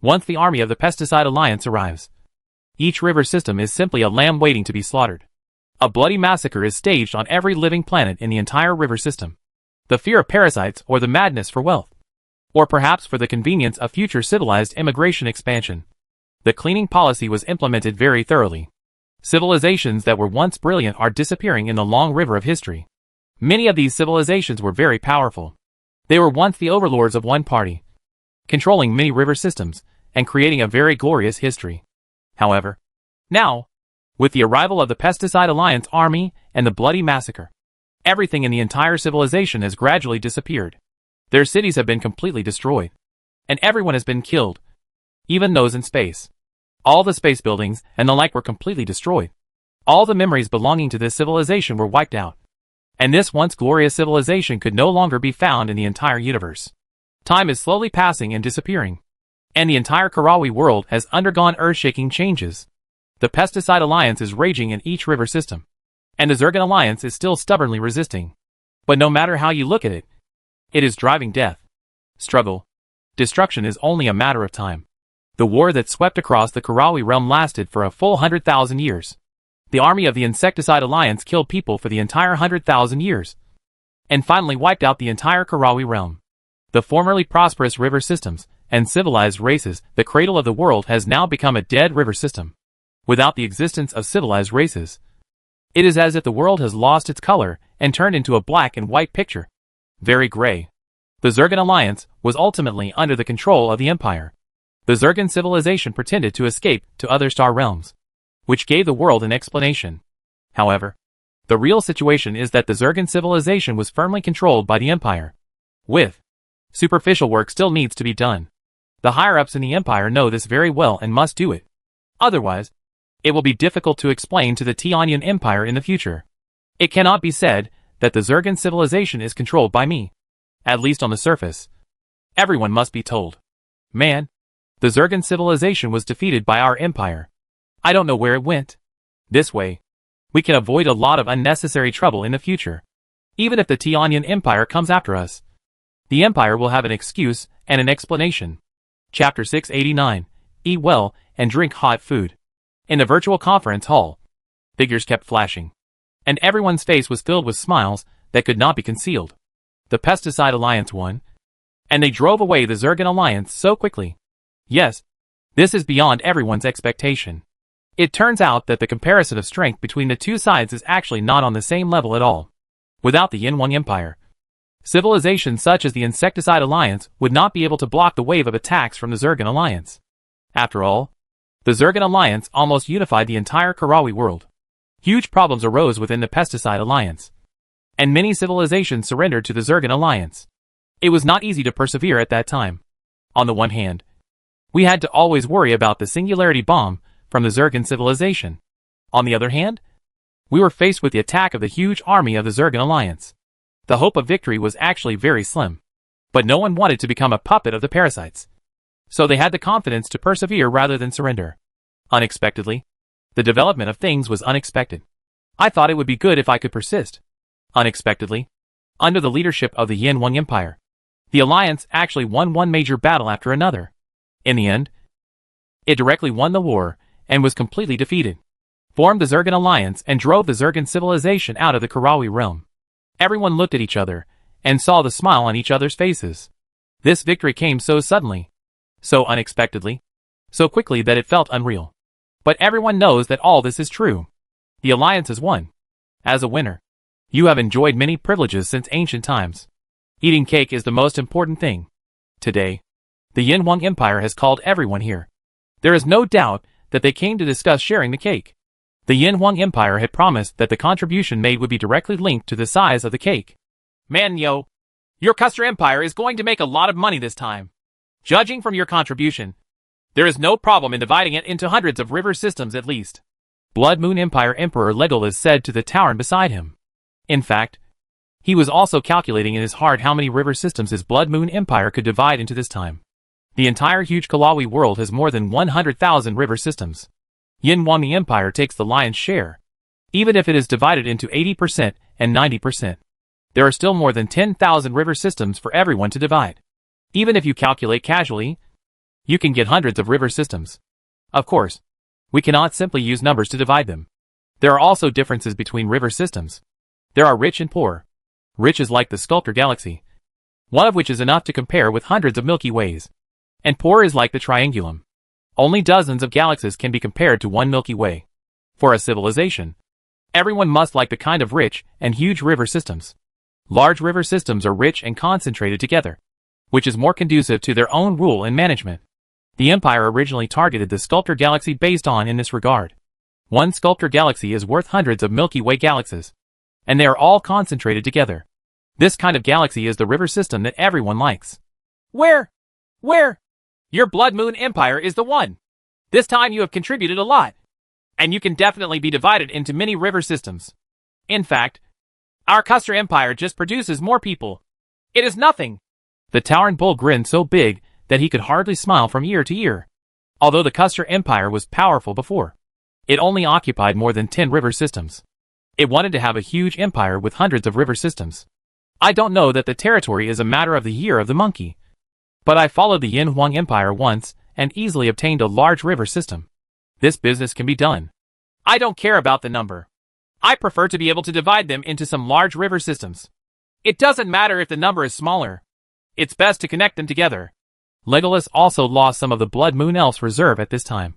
Once the army of the Pesticide Alliance arrives, Each river system is simply a lamb waiting to be slaughtered. A bloody massacre is staged on every living planet in the entire river system. The fear of parasites or the madness for wealth. Or perhaps for the convenience of future civilized immigration expansion. The cleaning policy was implemented very thoroughly. Civilizations that were once brilliant are disappearing in the long river of history. Many of these civilizations were very powerful. They were once the overlords of one party, controlling many river systems, and creating a very glorious history. However, now, with the arrival of the Pesticide Alliance army and the bloody massacre, everything in the entire civilization has gradually disappeared. Their cities have been completely destroyed. And everyone has been killed. Even those in space. All the space buildings and the like were completely destroyed. All the memories belonging to this civilization were wiped out. And this once glorious civilization could no longer be found in the entire universe. Time is slowly passing and disappearing. And the entire Karawi world has undergone earth-shaking changes. The Pesticide Alliance is raging in each river system. And the Zergan Alliance is still stubbornly resisting. But no matter how you look at it, it is driving death, struggle, destruction is only a matter of time. The war that swept across the Karawi realm lasted for a full 100,000 years. The army of the Insecticide Alliance killed people for the entire 100,000 years. And finally wiped out the entire Karawi realm. The formerly prosperous river systems and civilized races, the cradle of the world has now become a dead river system. Without the existence of civilized races, it is as if the world has lost its color and turned into a black and white picture. Very gray. The Zergan Alliance was ultimately under the control of the Empire. The Zergan civilization pretended to escape to other star realms, which gave the world an explanation. However, the real situation is that the Zergan civilization was firmly controlled by the Empire. With superficial work still needs to be done. The higher-ups in the Empire know this very well and must do it. Otherwise, it will be difficult to explain to the Tianyan Empire in the future. It cannot be said that the Zergan civilization is controlled by me. At least on the surface. Everyone must be told. Man, the Zergan civilization was defeated by our empire. I don't know where it went. This way, we can avoid a lot of unnecessary trouble in the future. Even if the Tianyan Empire comes after us, the Empire will have an excuse and an explanation. Chapter 689. Eat well and drink hot food. In the virtual conference hall, figures kept flashing. And everyone's face was filled with smiles that could not be concealed. The Pesticide Alliance won. And they drove away the Zergan Alliance so quickly. Yes, this is beyond everyone's expectation. It turns out that the comparison of strength between the two sides is actually not on the same level at all. Without the Yinhuang Empire, civilizations such as the Insecticide Alliance would not be able to block the wave of attacks from the Zergan Alliance. After all, the Zergan Alliance almost unified the entire Karawi world. Huge problems arose within the Pesticide Alliance. And many civilizations surrendered to the Zergan Alliance. It was not easy to persevere at that time. On the one hand, we had to always worry about the singularity bomb from the Zergan civilization. On the other hand, we were faced with the attack of the huge army of the Zergan Alliance. The hope of victory was actually very slim. But no one wanted to become a puppet of the parasites. So they had the confidence to persevere rather than surrender. Unexpectedly, the development of things was unexpected. I thought it would be good if I could persist. Unexpectedly, under the leadership of the Yinhuang Empire, the alliance actually won one major battle after another. In the end, it directly won the war and was completely defeated, formed the Zergan Alliance and drove the Zergan civilization out of the Karawi realm. Everyone looked at each other and saw the smile on each other's faces. This victory came so suddenly, so unexpectedly, so quickly that it felt unreal. But everyone knows that all this is true. The alliance has won. As a winner, you have enjoyed many privileges since ancient times. Eating cake is the most important thing. Today, the Yinhuang Empire has called everyone here. There is no doubt that they came to discuss sharing the cake. The Yinhuang Empire had promised that the contribution made would be directly linked to the size of the cake. Man yo, your Custer Empire is going to make a lot of money this time. Judging from your contribution, there is no problem in dividing it into hundreds of river systems at least. Blood Moon Empire Emperor Legolas said to the Tauren beside him. In fact, he was also calculating in his heart how many river systems his Blood Moon Empire could divide into this time. The entire huge Kalawi world has more than 100,000 river systems. Yinhuang Empire takes the lion's share. Even if it is divided into 80% and 90%, there are still more than 10,000 river systems for everyone to divide. Even if you calculate casually, you can get hundreds of river systems. Of course, We cannot simply use numbers to divide them. There are also differences between river systems. There are rich and poor. Rich is like the Sculptor Galaxy, one of which is enough to compare with hundreds of Milky Ways. And poor is like the Triangulum. Only dozens of galaxies can be compared to one Milky Way. For a civilization, everyone must like the kind of rich and huge river systems. Large river systems are rich and concentrated together, which is more conducive to their own rule and management. The Empire originally targeted the Sculptor Galaxy based on in this regard. One Sculptor Galaxy is worth hundreds of Milky Way galaxies, and they are all concentrated together. This kind of galaxy is the river system that everyone likes. Where? Your Blood Moon Empire is the one. This time you have contributed a lot, and you can definitely be divided into many river systems. In fact, our Custer Empire just produces more people. It is nothing. The Tauren Bull grinned so big that he could hardly smile from ear to ear. Although the Custer Empire was powerful before, it only occupied more than 10 river systems. It wanted to have a huge empire with hundreds of river systems. I don't know that the territory is a matter of the year of the monkey, but I followed the Yin Huang Empire once and easily obtained a large river system. This business can be done. I don't care about the number. I prefer to be able to divide them into some large river systems. It doesn't matter if the number is smaller. It's best to connect them together. Legolas also lost some of the Blood Moon Elf's reserve at this time,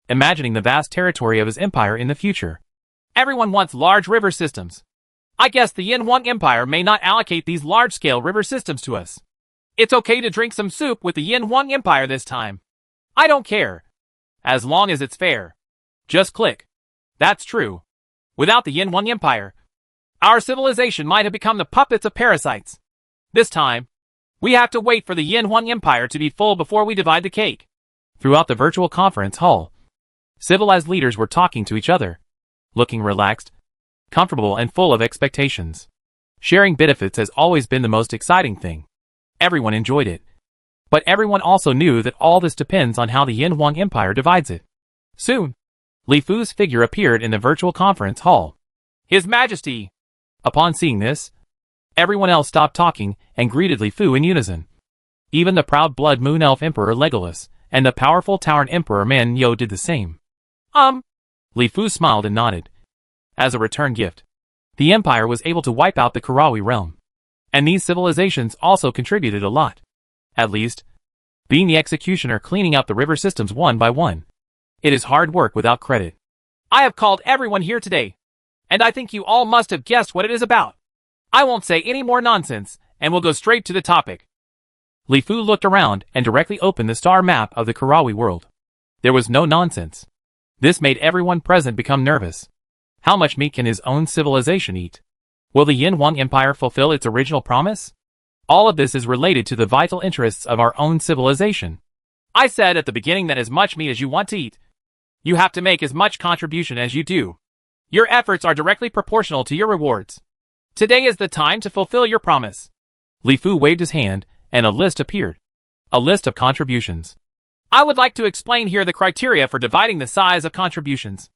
imagining the vast territory of his empire in the future. Everyone wants large river systems. I guess the Yin Huang Empire may not allocate these large-scale river systems to us. It's okay to drink some soup with the Yin Huang Empire this time. I don't care, as long as it's fair. Just click. That's true. Without the Yin Huang Empire, our civilization might have become the puppets of parasites. This time, we have to wait for the Yin Huang Empire to be full before we divide the cake. Throughout the virtual conference hall, civilized leaders were talking to each other, looking relaxed, comfortable and full of expectations. Sharing benefits has always been the most exciting thing. Everyone enjoyed it. But everyone also knew that all this depends on how the Yin Huang Empire divides it. Soon, Li Fu's figure appeared in the virtual conference hall. His Majesty! Upon seeing this, everyone else stopped talking and greeted Li Fu in unison. Even the proud Blood Moon Elf Emperor Legolas and the powerful Tauren Emperor Man Yo did the same. Li Fu smiled and nodded. As a return gift, the Empire was able to wipe out the Karawi realm. And these civilizations also contributed a lot. At least, being the executioner cleaning out the river systems one by one. It is hard work without credit. I have called everyone here today, and I think you all must have guessed what it is about. I won't say any more nonsense, and will go straight to the topic. Li Fu looked around and directly opened the star map of the Karawi world. There was no nonsense. This made everyone present become nervous. How much meat can his own civilization eat? Will the Yin Huang Empire fulfill its original promise? All of this is related to the vital interests of our own civilization. I said at the beginning that as much meat as you want to eat, you have to make as much contribution as you do. Your efforts are directly proportional to your rewards. Today is the time to fulfill your promise. Li Fu waved his hand, and a list appeared. A list of contributions. I would like to explain here the criteria for dividing the size of contributions.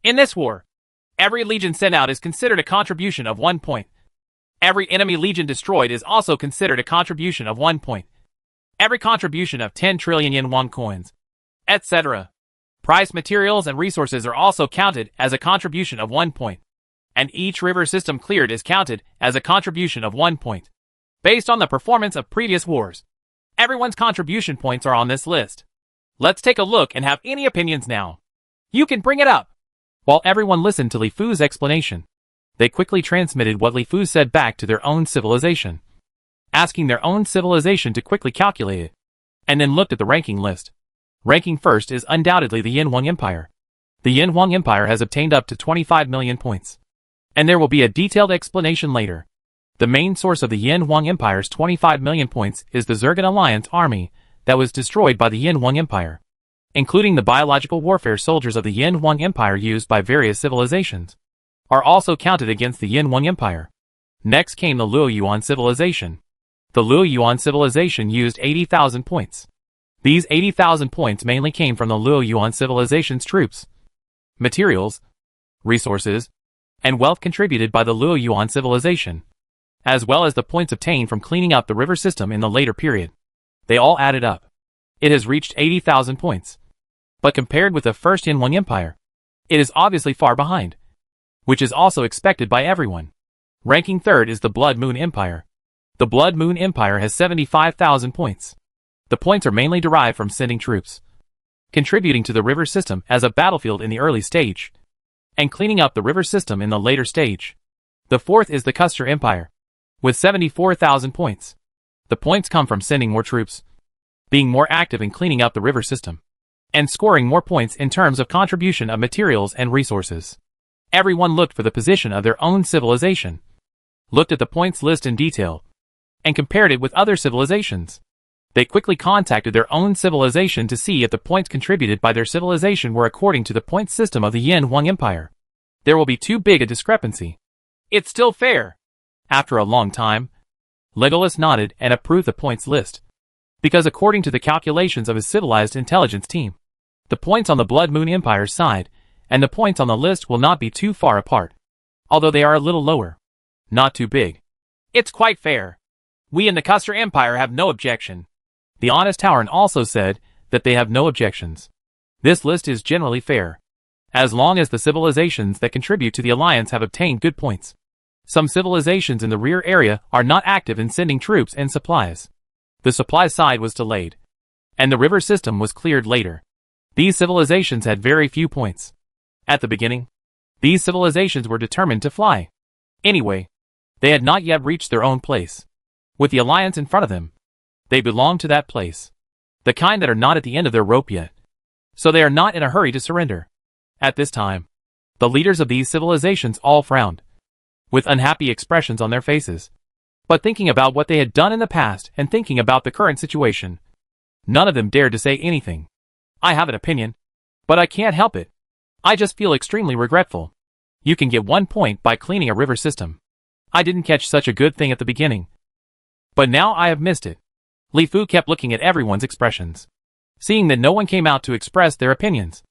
In this war, every legion sent out is considered a contribution of 1 point. Every enemy legion destroyed is also considered a contribution of 1 point. Every contribution of 10 trillion Yin Huang coins, etc. Price materials and resources are also counted as a contribution of 1 point. And each river system cleared is counted as a contribution of 1 point. Based on the performance of previous wars, everyone's contribution points are on this list. Let's take a look and have any opinions now. You can bring it up. While everyone listened to Li Fu's explanation, they quickly transmitted what Li Fu said back to their own civilization, asking their own civilization to quickly calculate it, and then looked at the ranking list. Ranking first is undoubtedly the Yin Huang Empire. The Yin Huang Empire has obtained up to 25 million points. And there will be a detailed explanation later. The main source of the Yin Huang Empire's 25 million points is the Zergan Alliance army that was destroyed by the Yin Huang Empire, including the biological warfare soldiers of the Yin Huang Empire used by various civilizations, are also counted against the Yin Huang Empire. Next came the Luo Yuan civilization. The Luo Yuan civilization used 80,000 points. These 80,000 points mainly came from the Luo Yuan civilization's troops, materials, resources, and wealth contributed by the Luo Yuan civilization, as well as the points obtained from cleaning up the river system in the later period. They all added up. It has reached 80,000 points. But compared with the first Yin Wang Empire, it is obviously far behind, which is also expected by everyone. Ranking third is the Blood Moon Empire. The Blood Moon Empire has 75,000 points. The points are mainly derived from sending troops, contributing to the river system as a battlefield in the early stage, and cleaning up the river system in the later stage. The fourth is the Custer Empire, with 74,000 points. The points come from sending more troops, being more active in cleaning up the river system, and scoring more points in terms of contribution of materials and resources. Everyone looked for the position of their own civilization, looked at the points list in detail, and compared it with other civilizations. They quickly contacted their own civilization to see if the points contributed by their civilization were according to the point system of the Yin Wang Empire. There will be too big a discrepancy. It's still fair. After a long time, Legolas nodded and approved the points list, because according to the calculations of his civilized intelligence team, the points on the Blood Moon Empire's side and the points on the list will not be too far apart, although they are a little lower. Not too big. It's quite fair. We in the Custer Empire have no objection. The Honest Tauren also said that they have no objections. This list is generally fair, as long as the civilizations that contribute to the alliance have obtained good points. Some civilizations in the rear area are not active in sending troops and supplies. The supply side was delayed, and the river system was cleared later. These civilizations had very few points. At the beginning, these civilizations were determined to fly. Anyway, they had not yet reached their own place. With the alliance in front of them, they belong to that place. The kind that are not at the end of their rope yet. So they are not in a hurry to surrender. At this time, the leaders of these civilizations all frowned, with unhappy expressions on their faces. But thinking about what they had done in the past and thinking about the current situation, none of them dared to say anything. I have an opinion, but I can't help it. I just feel extremely regretful. You can get 1 point by cleaning a river system. I didn't catch such a good thing at the beginning, but now I have missed it. Li Fu kept looking at everyone's expressions, seeing that no one came out to express their opinions.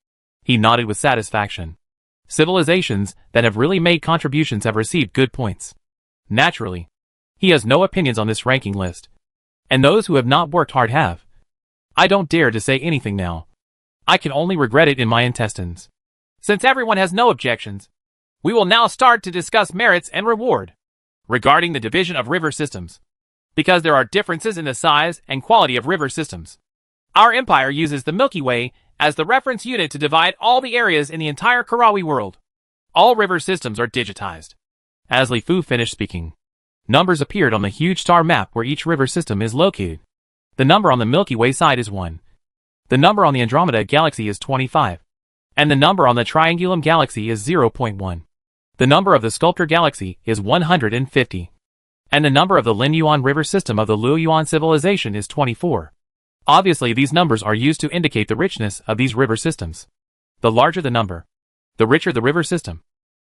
He nodded with satisfaction. Civilizations that have really made contributions have received good points. Naturally, he has no opinions on this ranking list, and those who have not worked hard have. I don't dare to say anything now. I can only regret it in my intestines. Since everyone has no objections, we will now start to discuss merits and reward regarding the division of river systems. Because there are differences in the size and quality of river systems, our empire uses the Milky Way as the reference unit to divide all the areas in the entire Karawi world. All river systems are digitized. As Li Fu finished speaking, numbers appeared on the huge star map where each river system is located. The number on the Milky Way side is 1. The number on the Andromeda Galaxy is 25. And the number on the Triangulum Galaxy is 0.1. The number of the Sculptor Galaxy is 150. And the number of the Lin Yuan River system of the Luo Yuan civilization is 24. Obviously these numbers are used to indicate the richness of these river systems. The larger the number, the richer the river system,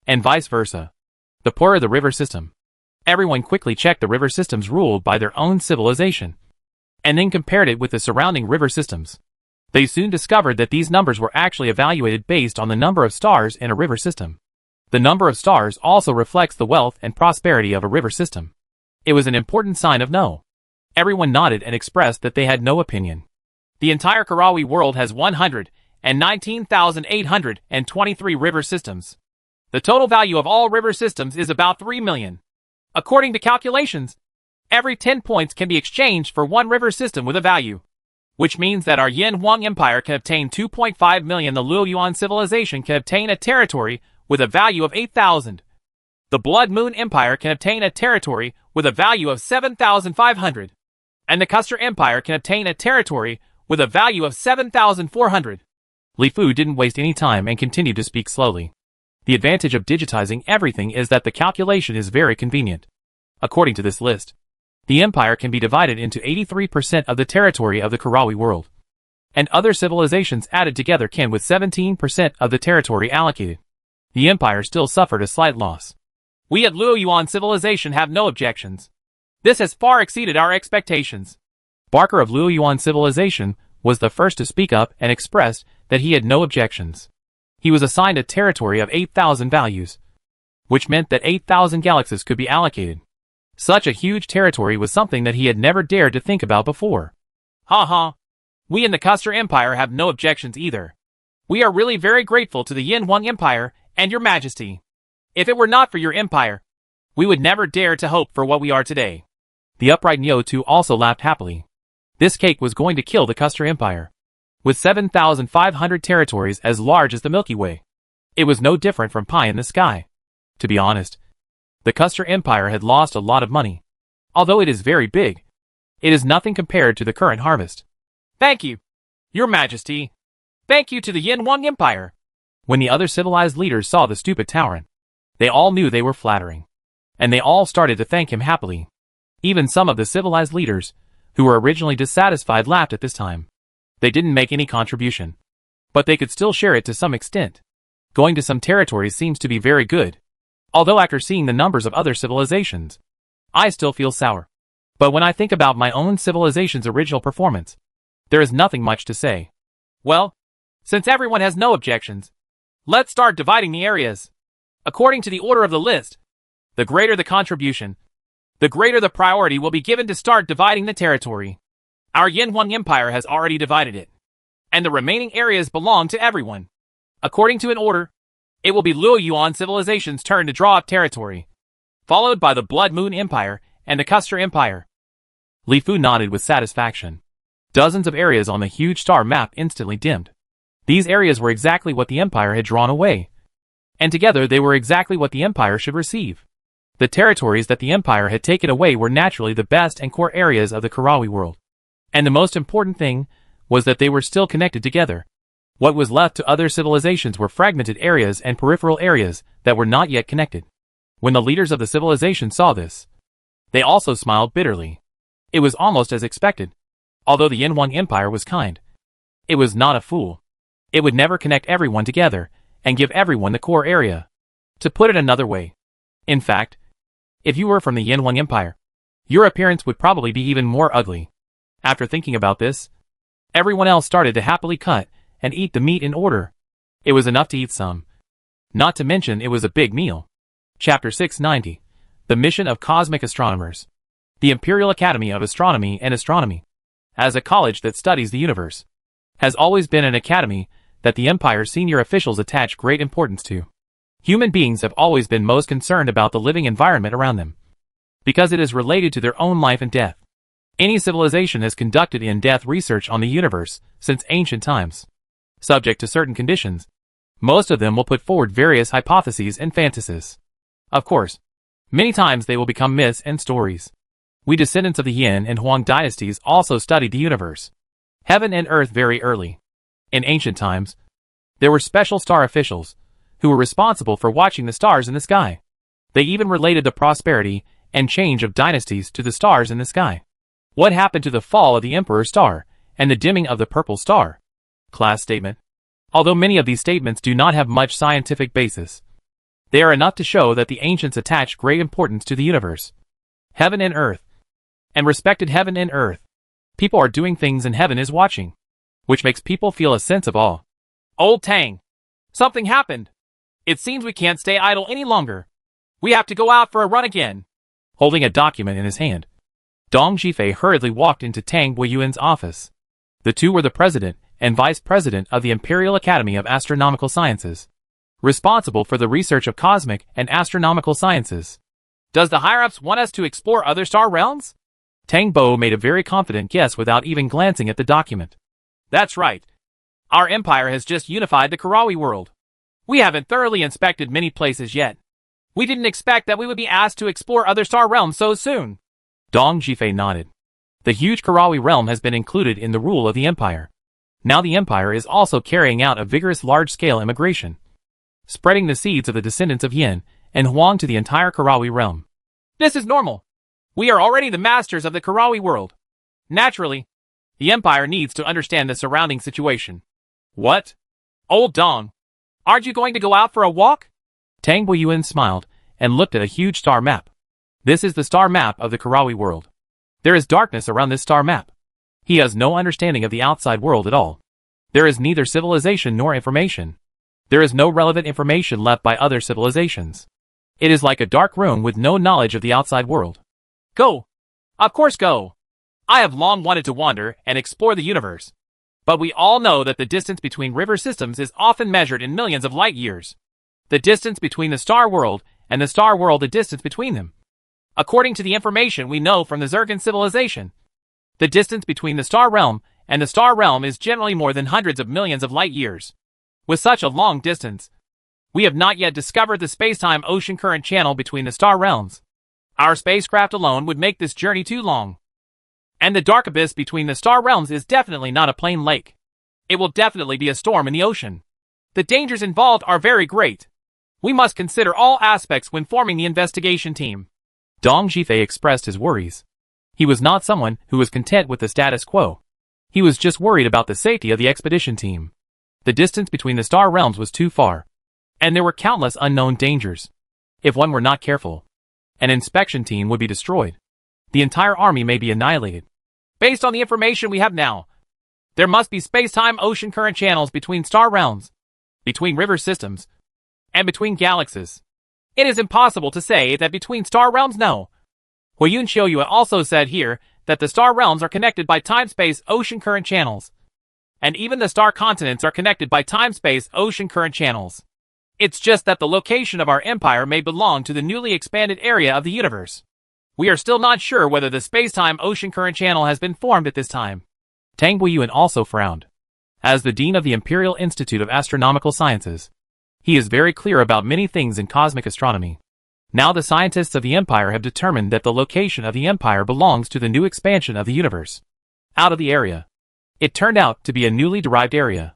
and vice versa. The poorer the river system. Everyone quickly checked the river systems ruled by their own civilization, and then compared it with the surrounding river systems. They soon discovered that these numbers were actually evaluated based on the number of stars in a river system. The number of stars also reflects the wealth and prosperity of a river system. It was an important sign of no. Everyone nodded and expressed that they had no opinion. The entire Karawi world has 119,823 river systems. The total value of all river systems is about 3 million. According to calculations, every 10 points can be exchanged for one river system with a value, which means that our Yin Huang Empire can obtain 2.5 million. The Luo Yuan civilization can obtain a territory with a value of 8,000. The Blood Moon Empire can obtain a territory with a value of 7,500. And the Custer Empire can obtain a territory with a value of 7,400. Li Fu didn't waste any time and continued to speak slowly. The advantage of digitizing everything is that the calculation is very convenient. According to this list, the empire can be divided into 83% of the territory of the Karawi world, and other civilizations added together can with 17% of the territory allocated. The empire still suffered a slight loss. We at Luo Yuan civilization have no objections. This has far exceeded our expectations. Barker of Luo Yuan civilization was the first to speak up and expressed that he had no objections. He was assigned a territory of 8,000 values, which meant that 8,000 galaxies could be allocated. Such a huge territory was something that he had never dared to think about before. Ha ha! We in the Custer Empire have no objections either. We are really very grateful to the Yin Huang Empire and your majesty. If it were not for your empire, we would never dare to hope for what we are today. The upright Neo too also laughed happily. This cake was going to kill the Custer Empire. With 7,500 territories as large as the Milky Way, it was no different from pie in the sky. To be honest, the Custer Empire had lost a lot of money. Although it is very big, it is nothing compared to the current harvest. Thank you, your majesty. Thank you to the Yin Huang Empire. When the other civilized leaders saw the stupid tyrant, they all knew they were flattering. And they all started to thank him happily. Even some of the civilized leaders, who were originally dissatisfied, laughed at this time. They didn't make any contribution, but they could still share it to some extent. Going to some territories seems to be very good. Although after seeing the numbers of other civilizations, I still feel sour. But when I think about my own civilization's original performance, there is nothing much to say. Well, since everyone has no objections, let's start dividing the areas. According to the order of the list, the greater the contribution, the greater the priority will be given to start dividing the territory. Our Yin Huang Empire has already divided it, and the remaining areas belong to everyone. According to an order, it will be Luo Yuan civilization's turn to draw up territory, followed by the Blood Moon Empire and the Custer Empire. Li Fu nodded with satisfaction. Dozens of areas on the huge star map instantly dimmed. These areas were exactly what the Empire had drawn away, and together they were exactly what the Empire should receive. The territories that the Empire had taken away were naturally the best and core areas of the Karawi world. And the most important thing was that they were still connected together. What was left to other civilizations were fragmented areas and peripheral areas that were not yet connected. When the leaders of the civilization saw this, they also smiled bitterly. It was almost as expected. Although the Yin Huang Empire was kind, it was not a fool. It would never connect everyone together and give everyone the core area. To put it another way, in fact, if you were from the Yin Huang Empire, your appearance would probably be even more ugly. After thinking about this, everyone else started to happily cut and eat the meat in order. It was enough to eat some. Not to mention it was a big meal. Chapter 690. The Mission of Cosmic Astronomers. The Imperial Academy of Astronomy and Astronomy, as a college that studies the universe, has always been an academy that the Empire's senior officials attach great importance to. Human beings have always been most concerned about the living environment around them, because it is related to their own life and death. Any civilization has conducted in-depth research on the universe since ancient times. Subject to certain conditions, most of them will put forward various hypotheses and fantasies. Of course, many times they will become myths and stories. We descendants of the Yin and Huang dynasties also studied the universe, heaven and earth very early. In ancient times, there were special star officials who were responsible for watching the stars in the sky. They even related the prosperity and change of dynasties to the stars in the sky. What happened to the fall of the Emperor Star and the dimming of the Purple Star? Class statement. Although many of these statements do not have much scientific basis, they are enough to show that the ancients attached great importance to the universe, heaven and earth, and respected heaven and earth. People are doing things and heaven is watching, which makes people feel a sense of awe. Old Tang, something happened. It seems we can't stay idle any longer. We have to go out for a run again. Holding a document in his hand, Dong Zhifei hurriedly walked into Tang Weiyuan's office. The two were the president and vice president of the Imperial Academy of Astronomical Sciences, responsible for the research of cosmic and astronomical sciences. Does the higher-ups want us to explore other star realms? Tang Bo made a very confident guess without even glancing at the document. That's right. Our empire has just unified the Karawi world. We haven't thoroughly inspected many places yet. We didn't expect that we would be asked to explore other star realms so soon. Dong Zhifei nodded. The huge Karawi realm has been included in the rule of the empire. Now the empire is also carrying out a vigorous large-scale immigration, spreading the seeds of the descendants of Yin and Huang to the entire Karawi realm. This is normal. We are already the masters of the Karawi world. Naturally, the empire needs to understand the surrounding situation. What? Old Dong, aren't you going to go out for a walk? Tang Weiyuan smiled and looked at a huge star map. This is the star map of the Karawi world. There is darkness around this star map. He has no understanding of the outside world at all. There is neither civilization nor information. There is no relevant information left by other civilizations. It is like a dark room with no knowledge of the outside world. Go! Of course go! I have long wanted to wander and explore the universe. But we all know that the distance between river systems is often measured in millions of light years. The distance between the star world and the star world, the distance between them. According to the information we know from the Zircon civilization, the distance between the star realm and the star realm is generally more than hundreds of millions of light years. With such a long distance, we have not yet discovered the space-time ocean current channel between the star realms. Our spacecraft alone would make this journey too long. And the dark abyss between the star realms is definitely not a plain lake. It will definitely be a storm in the ocean. The dangers involved are very great. We must consider all aspects when forming the investigation team. Dong Zhifei expressed his worries. He was not someone who was content with the status quo. He was just worried about the safety of the expedition team. The distance between the star realms was too far, and there were countless unknown dangers. If one were not careful, an inspection team would be destroyed. The entire army may be annihilated. Based on the information we have now, there must be space-time ocean current channels between star realms, between river systems, and between galaxies. It is impossible to say that between star realms, no. Huiyun Xiaoyue also said here that the star realms are connected by time-space ocean current channels, and even the star continents are connected by time-space ocean current channels. It's just that the location of our empire may belong to the newly expanded area of the universe. We are still not sure whether the space-time ocean current channel has been formed at this time. Tang Huiyuan also frowned. As the dean of the Imperial Institute of Astronomical Sciences, he is very clear about many things in cosmic astronomy. Now the scientists of the Empire have determined that the location of the Empire belongs to the new expansion of the universe. Out of the area. It turned out to be a newly derived area.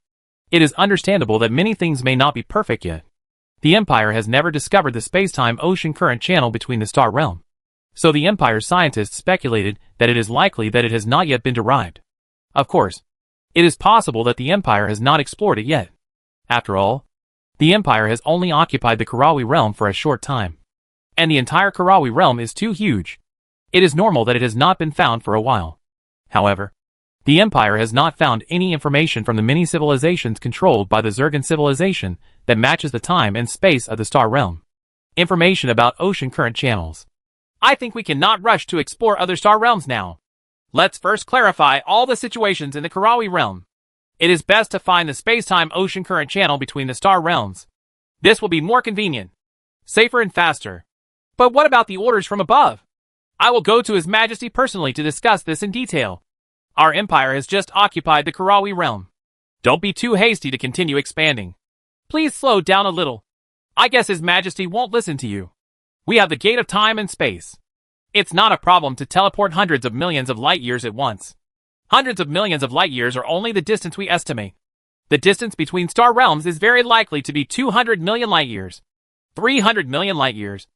It is understandable that many things may not be perfect yet. The Empire has never discovered the space-time ocean current channel between the star realm. So the Empire's scientists speculated that it is likely that it has not yet been derived. Of course, it is possible that the Empire has not explored it yet. After all, the Empire has only occupied the Karawi realm for a short time. And the entire Karawi realm is too huge. It is normal that it has not been found for a while. However, the Empire has not found any information from the many civilizations controlled by the Zircon civilization that matches the time and space of the star realm. Information about ocean current channels. I think we cannot rush to explore other star realms now. Let's first clarify all the situations in the Karawi realm. It is best to find the space-time ocean current channel between the star realms. This will be more convenient, safer and faster. But what about the orders from above? I will go to His Majesty personally to discuss this in detail. Our empire has just occupied the Karawi realm. Don't be too hasty to continue expanding. Please slow down a little. I guess His Majesty won't listen to you. We have the gate of time and space. It's not a problem to teleport hundreds of millions of light years at once. Hundreds of millions of light years are only the distance we estimate. The distance between star realms is very likely to be 200 million light years, 300 million light years,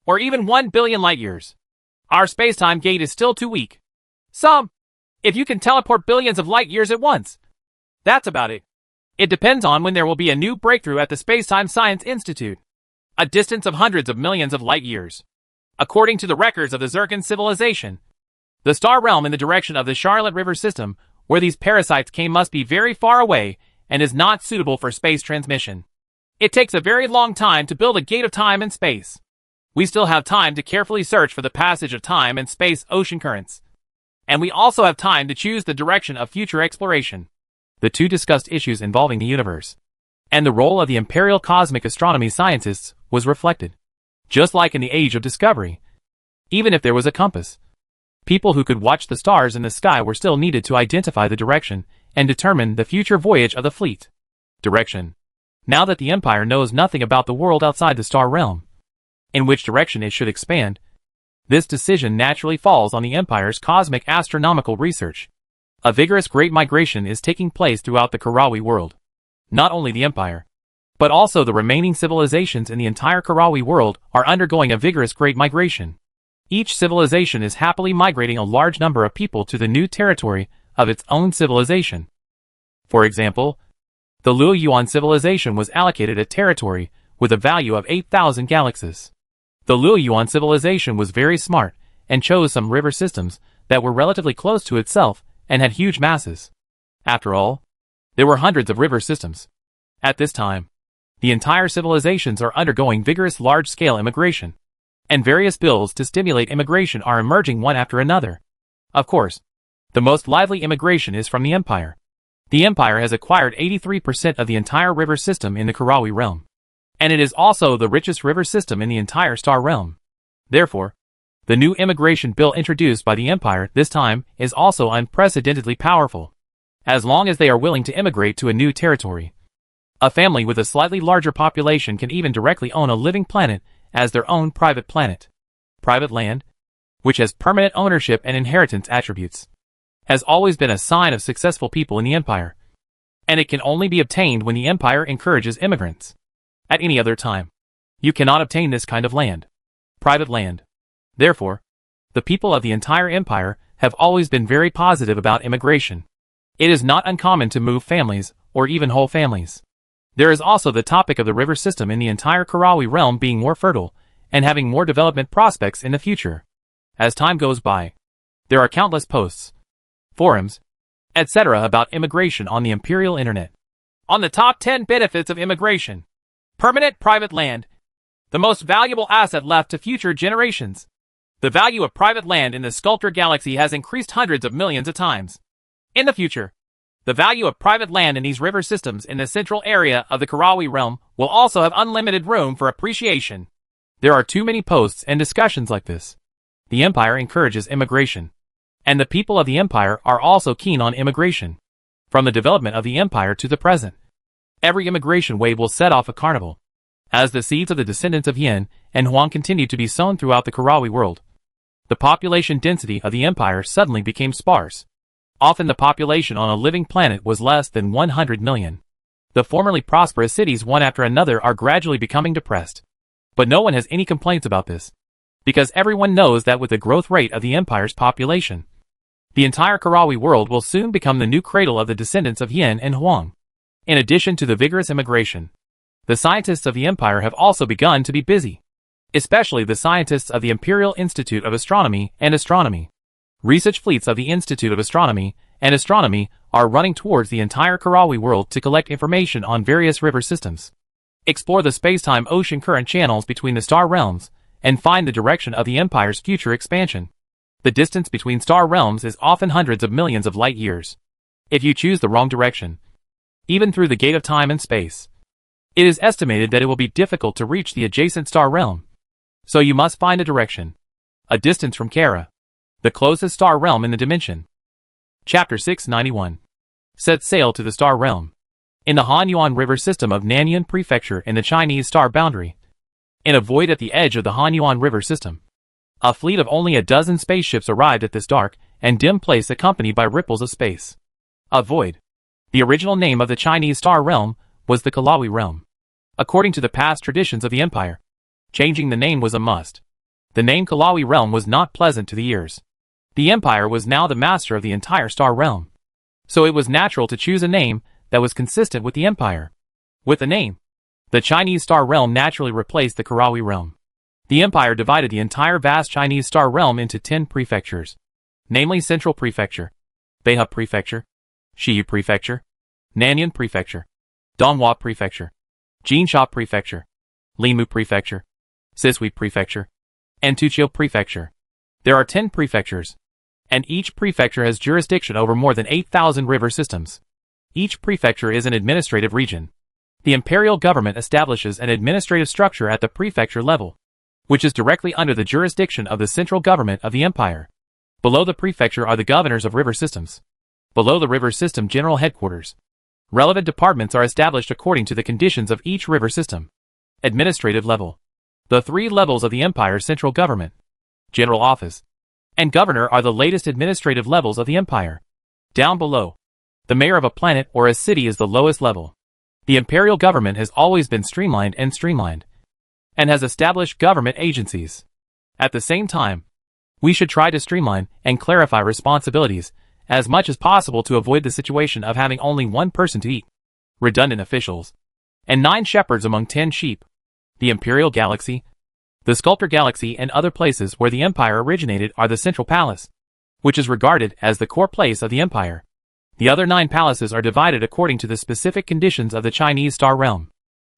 or even 1 billion light years. Our space-time gate is still too weak. If you can teleport billions of light years at once, that's about it. It depends on when there will be a new breakthrough at the Space-Time Science Institute. A distance of hundreds of millions of light years. According to the records of the Zircon civilization, the star realm in the direction of the Charlotte River system, where these parasites came, must be very far away and is not suitable for space transmission. It takes a very long time to build a gate of time and space. We still have time to carefully search for the passage of time and space ocean currents. And we also have time to choose the direction of future exploration. The two discussed issues involving the universe. And the role of the Imperial Cosmic Astronomy scientists was reflected. Just like in the Age of Discovery. Even if there was a compass, people who could watch the stars in the sky were still needed to identify the direction and determine the future voyage of the fleet. Direction. Now that the Empire knows nothing about the world outside the star realm, in which direction it should expand, this decision naturally falls on the Empire's cosmic astronomical research. A vigorous great migration is taking place throughout the Karawi world. Not only the Empire, but also the remaining civilizations in the entire Karawi world are undergoing a vigorous great migration. Each civilization is happily migrating a large number of people to the new territory of its own civilization. For example, the Luo Yuan civilization was allocated a territory with a value of 8,000 galaxies. The Luo Yuan civilization was very smart and chose some river systems that were relatively close to itself and had huge masses. After all, there were hundreds of river systems. At this time, the entire civilizations are undergoing vigorous large-scale immigration, and various bills to stimulate immigration are emerging one after another. Of course, the most lively immigration is from the Empire. The empire has acquired 83% of the entire river system in the Karawi realm. And it is also the richest river system in the entire star realm. Therefore, the new immigration bill introduced by the empire this time is also unprecedentedly powerful. As long as they are willing to immigrate to a new territory. A family with a slightly larger population can even directly own a living planet as their own private planet. Private land, which has permanent ownership and inheritance attributes, has always been a sign of successful people in the empire. And it can only be obtained when the empire encourages immigrants. At any other time, you cannot obtain this kind of land. Private land. Therefore, the people of the entire empire have always been very positive about immigration. It is not uncommon to move families, or even whole families. There is also the topic of the river system in the entire Karawi realm being more fertile, and having more development prospects in the future. As time goes by, there are countless posts, forums, etc. about immigration on the imperial internet. On the top 10 benefits of immigration. Permanent private land. The most valuable asset left to future generations. The value of private land in the Sculptor Galaxy has increased hundreds of millions of times. In the future, the value of private land in these river systems in the central area of the Karawi realm will also have unlimited room for appreciation. There are too many posts and discussions like this. The empire encourages immigration. And the people of the empire are also keen on immigration. From the development of the empire to the present, every immigration wave will set off a carnival. As the seeds of the descendants of Yin and Huang continued to be sown throughout the Karawi world, the population density of the empire suddenly became sparse. Often the population on a living planet was less than 100 million. The formerly prosperous cities one after another are gradually becoming depressed. But no one has any complaints about this, because everyone knows that with the growth rate of the empire's population, the entire Karawi world will soon become the new cradle of the descendants of Yin and Huang. In addition to the vigorous immigration, the scientists of the empire have also begun to be busy. Especially the scientists of the Imperial Institute of Astronomy and Astronomy. Research fleets of the Institute of Astronomy and Astronomy are running towards the entire Karawi world to collect information on various river systems, explore the space-time ocean current channels between the star realms, and find the direction of the empire's future expansion. The distance between star realms is often hundreds of millions of light years. If you choose the wrong direction, even through the gate of time and space, it is estimated that it will be difficult to reach the adjacent star realm. So you must find a direction, a distance from Kara, the closest star realm in the dimension. Chapter 691. Set sail to the star realm. In the Hanyuan River system of Nanyuan Prefecture in the Chinese star boundary. In a void at the edge of the Hanyuan River system. A fleet of only a dozen spaceships arrived at this dark and dim place accompanied by ripples of space. A void. The original name of the Chinese star realm was the Kalawi realm. According to the past traditions of the empire, changing the name was a must. The name Kalawi realm was not pleasant to the ears. The empire was now the master of the entire star realm. So it was natural to choose a name that was consistent with the empire. With the name, the Chinese star realm naturally replaced the Karawi realm. The empire divided the entire vast Chinese star realm into 10 prefectures, namely Central Prefecture, Beihua Prefecture, Shiyu Prefecture, Nanyuan Prefecture, Donghua Prefecture, Jinsha Prefecture, Limu Prefecture, Sisui Prefecture, and Tuqiu Prefecture. There are 10 prefectures, and each prefecture has jurisdiction over more than 8,000 river systems. Each prefecture is an administrative region. The imperial government establishes an administrative structure at the prefecture level, which is directly under the jurisdiction of the central government of the empire. Below the prefecture are the governors of river systems. Below the river system general headquarters. Relevant departments are established according to the conditions of each river system. Administrative level. The 3 levels of the empire's central government, general office, and governor are the latest administrative levels of the empire. Down below, the mayor of a planet or a city is the lowest level. The imperial government has always been streamlined, and has established government agencies. At the same time, we should try to streamline and clarify responsibilities as much as possible to avoid the situation of having only one person to eat, redundant officials, and 9 shepherds among 10 sheep. The Imperial Galaxy, the Sculptor Galaxy and other places where the empire originated are the Central Palace, which is regarded as the core place of the empire. The other 9 palaces are divided according to the specific conditions of the Chinese star realm.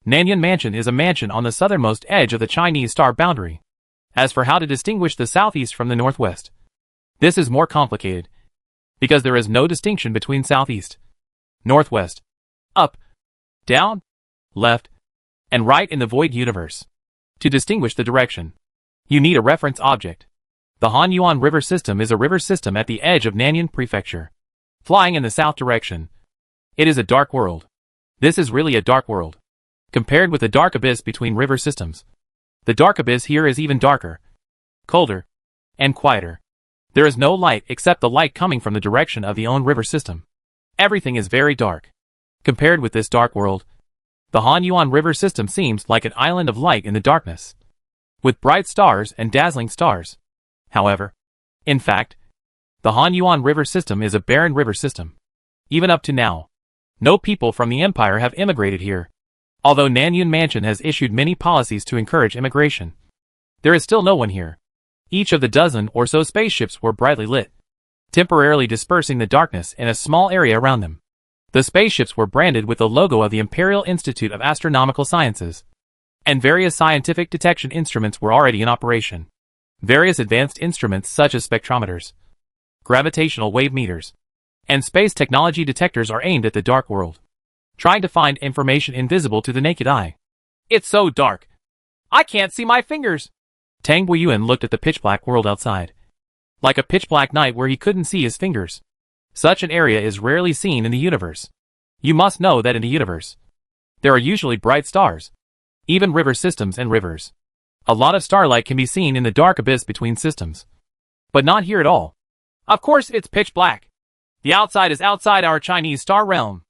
Nanyuan Mansion is a mansion on the southernmost edge of the Chinese star boundary. As for how to distinguish the southeast from the northwest, this is more complicated, because there is no distinction between southeast, northwest, up, down, left, and right in the void universe. To distinguish the direction, you need a reference object. The Han-Yuan River System is a river system at the edge of Nanyuan Prefecture, flying in the south direction. It is a dark world. This is really a dark world. Compared with the dark abyss between river systems, the dark abyss here is even darker, colder, and quieter. There is no light except the light coming from the direction of the own river system. Everything is very dark. Compared with this dark world, the Han-Yuan River System seems like an island of light in the darkness, with bright stars and dazzling stars. However, in fact, the Han-Yuan River System is a barren river system. Even up to now, no people from the empire have immigrated here. Although Nanyuan Mansion has issued many policies to encourage immigration, there is still no one here. Each of the dozen or so spaceships were brightly lit, temporarily dispersing the darkness in a small area around them. The spaceships were branded with the logo of the Imperial Institute of Astronomical Sciences, and various scientific detection instruments were already in operation. Various advanced instruments such as spectrometers, gravitational wave meters, and space technology detectors are aimed at the dark world, trying to find information invisible to the naked eye. It's so dark. I can't see my fingers. Tang Guiyuan looked at the pitch-black world outside, like a pitch-black night where he couldn't see his fingers. Such an area is rarely seen in the universe. You must know that in the universe, there are usually bright stars, even river systems and rivers. A lot of starlight can be seen in the dark abyss between systems, but not here at all. Of course it's pitch black. The outside is outside our Chinese star realm.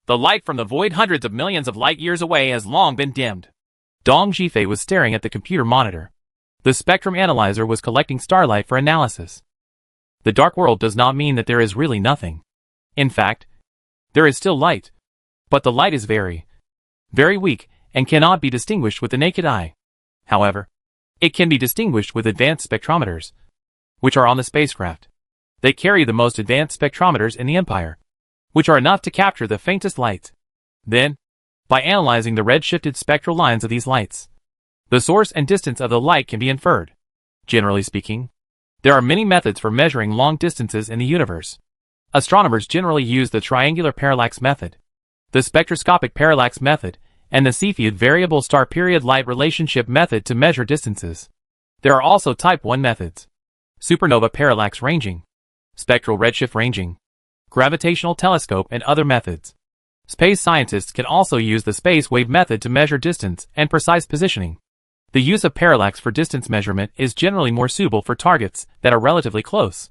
The light from the void hundreds of millions of light years away has long been dimmed. Dong Zhifei was staring at the computer monitor. The spectrum analyzer was collecting starlight for analysis. The dark world does not mean that there is really nothing. In fact, there is still light. But the light is very, very weak and cannot be distinguished with the naked eye. However, it can be distinguished with advanced spectrometers, which are on the spacecraft. They carry the most advanced spectrometers in the Empire, which are enough to capture the faintest light. Then, by analyzing the red-shifted spectral lines of these lights, the source and distance of the light can be inferred. Generally speaking, there are many methods for measuring long distances in the universe. Astronomers generally use the triangular parallax method, the spectroscopic parallax method, and the Cepheid variable star period light relationship method to measure distances. There are also type 1 methods: supernova parallax ranging, spectral redshift ranging, gravitational telescope, and other methods. Space scientists can also use the space wave method to measure distance and precise positioning. The use of parallax for distance measurement is generally more suitable for targets that are relatively close.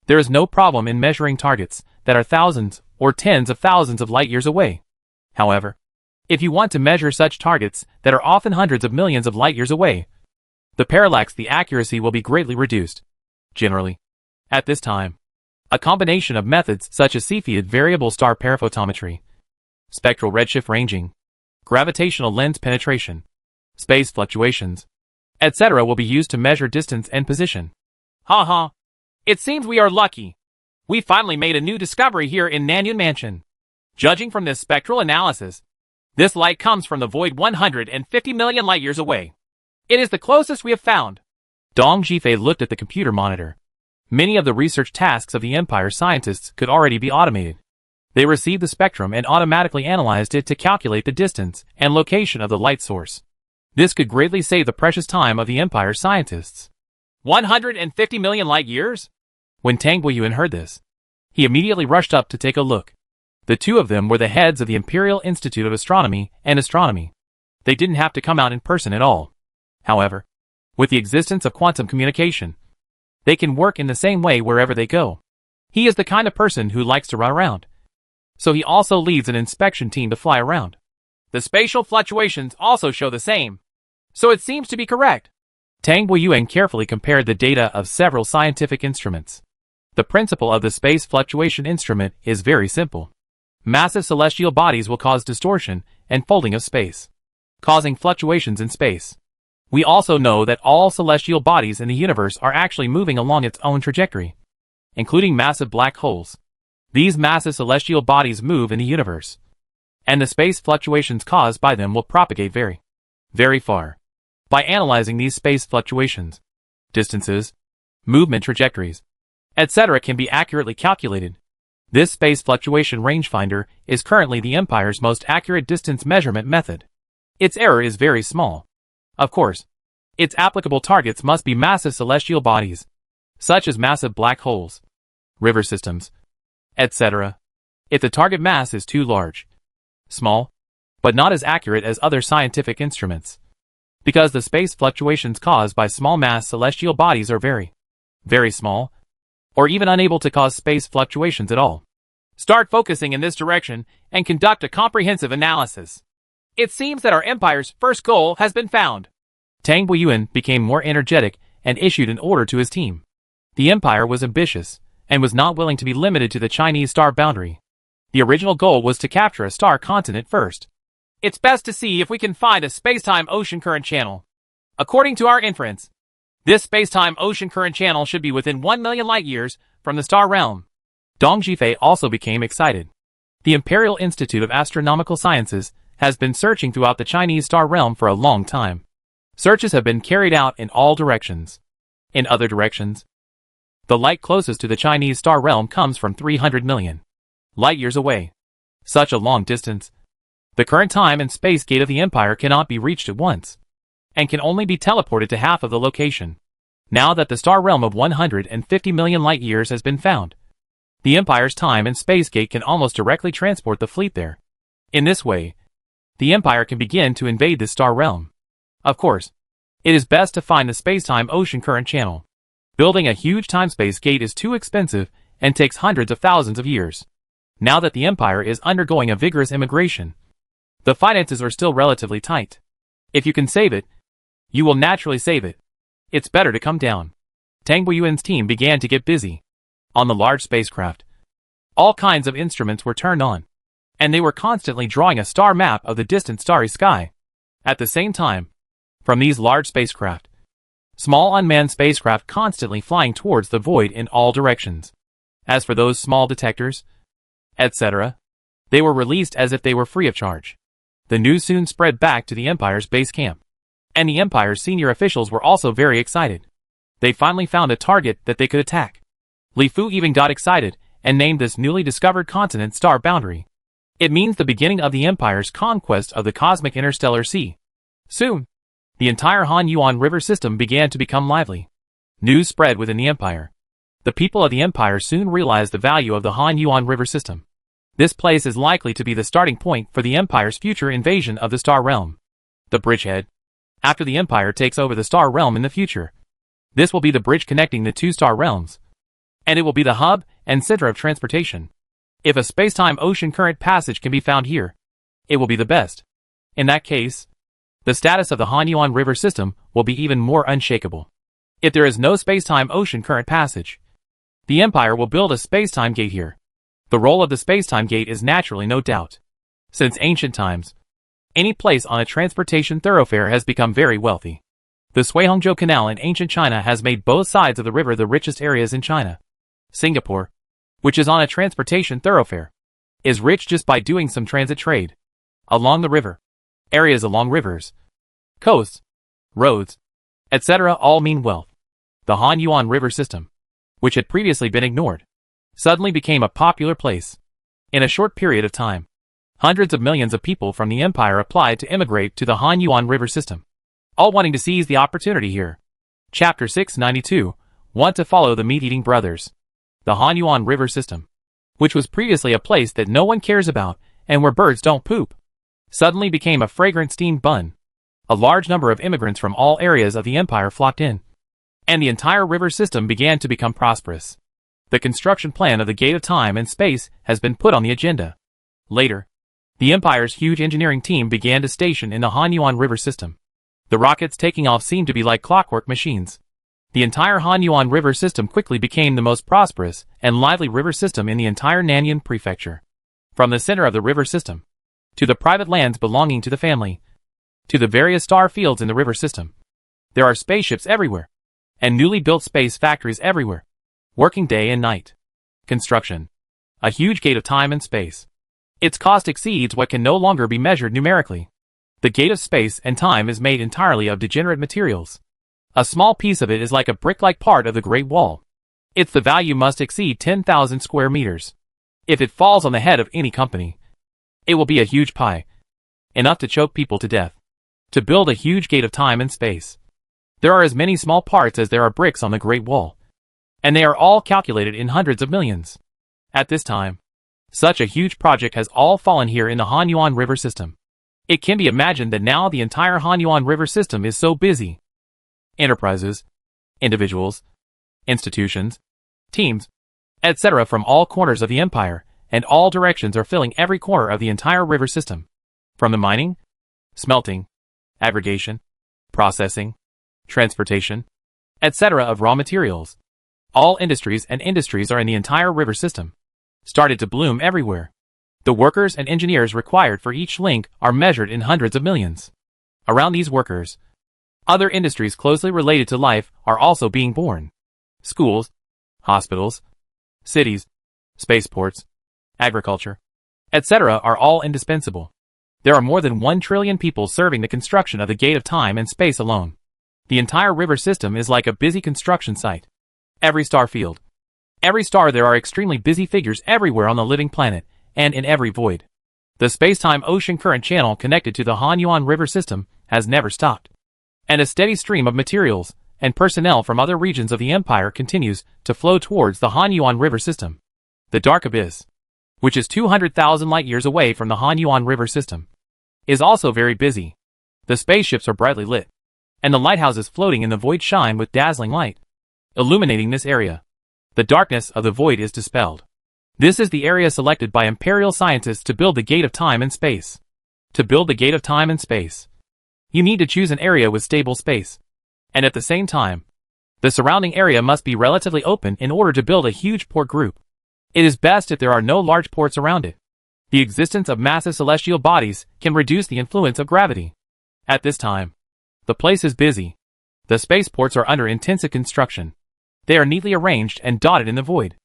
There is no problem in measuring targets that are thousands or tens of thousands of light years away. However, if you want to measure such targets that are often hundreds of millions of light years away, the accuracy will be greatly reduced. Generally, at this time, a combination of methods such as Cepheid variable star paraphotometry, spectral redshift ranging, gravitational lens penetration, space fluctuations, etc. will be used to measure distance and position. Ha. It seems we are lucky. We finally made a new discovery here in Nanyuan Mansion. Judging from this spectral analysis, this light comes from the void 150 million light years away. It is the closest we have found. Dong Zhifei looked at the computer monitor. Many of the research tasks of the Empire scientists could already be automated. They received the spectrum and automatically analyzed it to calculate the distance and location of the light source. This could greatly save the precious time of the Empire scientists. 150 million light years? When Tang Guiyuan heard this, he immediately rushed up to take a look. The two of them were the heads of the Imperial Institute of Astronomy and Astronomy. They didn't have to come out in person at all. However, with the existence of quantum communication, they can work in the same way wherever they go. He is the kind of person who likes to run around, so he also leads an inspection team to fly around. The spatial fluctuations also show the same, so it seems to be correct. Tang Guiyuan carefully compared the data of several scientific instruments. The principle of the space fluctuation instrument is very simple. Massive celestial bodies will cause distortion and folding of space, causing fluctuations in space. We also know that all celestial bodies in the universe are actually moving along its own trajectory, including massive black holes. These massive celestial bodies move in the universe, and the space fluctuations caused by them will propagate very, very far. By analyzing these space fluctuations, distances, movement trajectories, etc. can be accurately calculated. This space fluctuation rangefinder is currently the Empire's most accurate distance measurement method. Its error is very small. Of course, its applicable targets must be massive celestial bodies, such as massive black holes, river systems, etc. If the target mass is too large, small, but not as accurate as other scientific instruments, because the space fluctuations caused by small mass celestial bodies are very, very small, or even unable to cause space fluctuations at all. Start focusing in this direction and conduct a comprehensive analysis. It seems that our Empire's first goal has been found. Tang Buiyuan became more energetic and issued an order to his team. The Empire was ambitious and was not willing to be limited to the Chinese star boundary. The original goal was to capture a star continent first. It's best to see if we can find a space-time ocean current channel. According to our inference, this space-time ocean current channel should be within 1 million light-years from the star realm. Dong Zhifei also became excited. The Imperial Institute of Astronomical Sciences has been searching throughout the Chinese star realm for a long time. Searches have been carried out in all directions. In other directions, the light closest to the Chinese star realm comes from 300 million light-years away. Such a long distance. The current time and space gate of the Empire cannot be reached at once, and can only be teleported to half of the location. Now that the star realm of 150 million light-years has been found, the Empire's time and space gate can almost directly transport the fleet there. In this way, the Empire can begin to invade this star realm. Of course, it is best to find the space-time ocean current channel. Building a huge time-space gate is too expensive and takes hundreds of thousands of years. Now that the Empire is undergoing a vigorous immigration, the finances are still relatively tight. If you can save it, you will naturally save it. It's better to come down. Tang Buiyuan's team began to get busy. On the large spacecraft, all kinds of instruments were turned on, and they were constantly drawing a star map of the distant starry sky. At the same time, from these large spacecraft, small unmanned spacecraft constantly flying towards the void in all directions. As for those small detectors, etc., they were released as if they were free of charge. The news soon spread back to the Empire's base camp, and the Empire's senior officials were also very excited. They finally found a target that they could attack. Li Fu even got excited and named this newly discovered continent Star Boundary. It means the beginning of the Empire's conquest of the cosmic interstellar sea. Soon, the entire Han Yuan River system began to become lively. News spread within the Empire. The people of the Empire soon realized the value of the Han Yuan River system. This place is likely to be the starting point for the Empire's future invasion of the Star Realm. The bridgehead. After the Empire takes over the Star Realm in the future, this will be the bridge connecting the two star realms, and it will be the hub and center of transportation. If a space-time ocean current passage can be found here, it will be the best. In that case, the status of the Han Yuan River system will be even more unshakable. If there is no space-time ocean current passage, the Empire will build a space-time gate here. The role of the space-time gate is naturally no doubt. Since ancient times, any place on a transportation thoroughfare has become very wealthy. The Suihongzhou Canal in ancient China has made both sides of the river the richest areas in China. Singapore, which is on a transportation thoroughfare, is rich just by doing some transit trade along the river. Areas along rivers, coasts, roads, etc. all mean wealth. The Han Yuan River system, which had previously been ignored, suddenly became a popular place. In a short period of time, hundreds of millions of people from the Empire applied to immigrate to the Han Yuan River system, all wanting to seize the opportunity here. Chapter 692, Want to follow the meat-eating brothers. The Han Yuan River system, which was previously a place that no one cares about and where birds don't poop, suddenly became a fragrant steamed bun. A large number of immigrants from all areas of the Empire flocked in, and the entire river system began to become prosperous. The construction plan of the Gate of Time and Space has been put on the agenda. Later, the Empire's huge engineering team began to station in the Han Yuan River system. The rockets taking off seemed to be like clockwork machines. The entire Han Yuan River system quickly became the most prosperous and lively river system in the entire Nanyuan Prefecture. From the center of the river system, to the private lands belonging to the family, to the various star fields in the river system, there are spaceships everywhere, and newly built space factories everywhere, working day and night. Construction. A huge gate of time and space. Its cost exceeds what can no longer be measured numerically. The gate of space and time is made entirely of degenerate materials. A small piece of it is like a brick-like part of the Great Wall. Its value must exceed 10,000 square meters. If it falls on the head of any company, it will be a huge pie, enough to choke people to death. To build a huge gate of time and space, there are as many small parts as there are bricks on the Great Wall, and they are all calculated in hundreds of millions. At this time, such a huge project has all fallen here in the Hanyuan River system. It can be imagined that now the entire Hanyuan River system is so busy. Enterprises, individuals, institutions, teams, etc. from all corners of the empire and all directions are filling every corner of the entire river system. From the mining, smelting, aggregation, processing, transportation, etc. of raw materials. All industries and industries are in the entire river system, started to bloom everywhere. The workers and engineers required for each link are measured in hundreds of millions. Around these workers, other industries closely related to life are also being born. Schools, hospitals, cities, spaceports, agriculture, etc. are all indispensable. There are more than 1 trillion people serving the construction of the gate of time and space alone. The entire river system is like a busy construction site. Every star field, every star, there are extremely busy figures everywhere on the living planet and in every void. The space-time ocean current channel connected to the Hanyuan River system has never stopped, and a steady stream of materials and personnel from other regions of the empire continues to flow towards the Hanyuan River system. The Dark Abyss, which is 200,000 light-years away from the Hanyuan River system, is also very busy. The spaceships are brightly lit, and the lighthouses floating in the void shine with dazzling light, illuminating this area. The darkness of the void is dispelled. This is the area selected by imperial scientists to build the gate of time and space. To build the gate of time and space, you need to choose an area with stable space, and at the same time, the surrounding area must be relatively open in order to build a huge port group. It is best if there are no large ports around it. The existence of massive celestial bodies can reduce the influence of gravity. At this time, the place is busy. The spaceports are under intensive construction. They are neatly arranged and dotted in the void.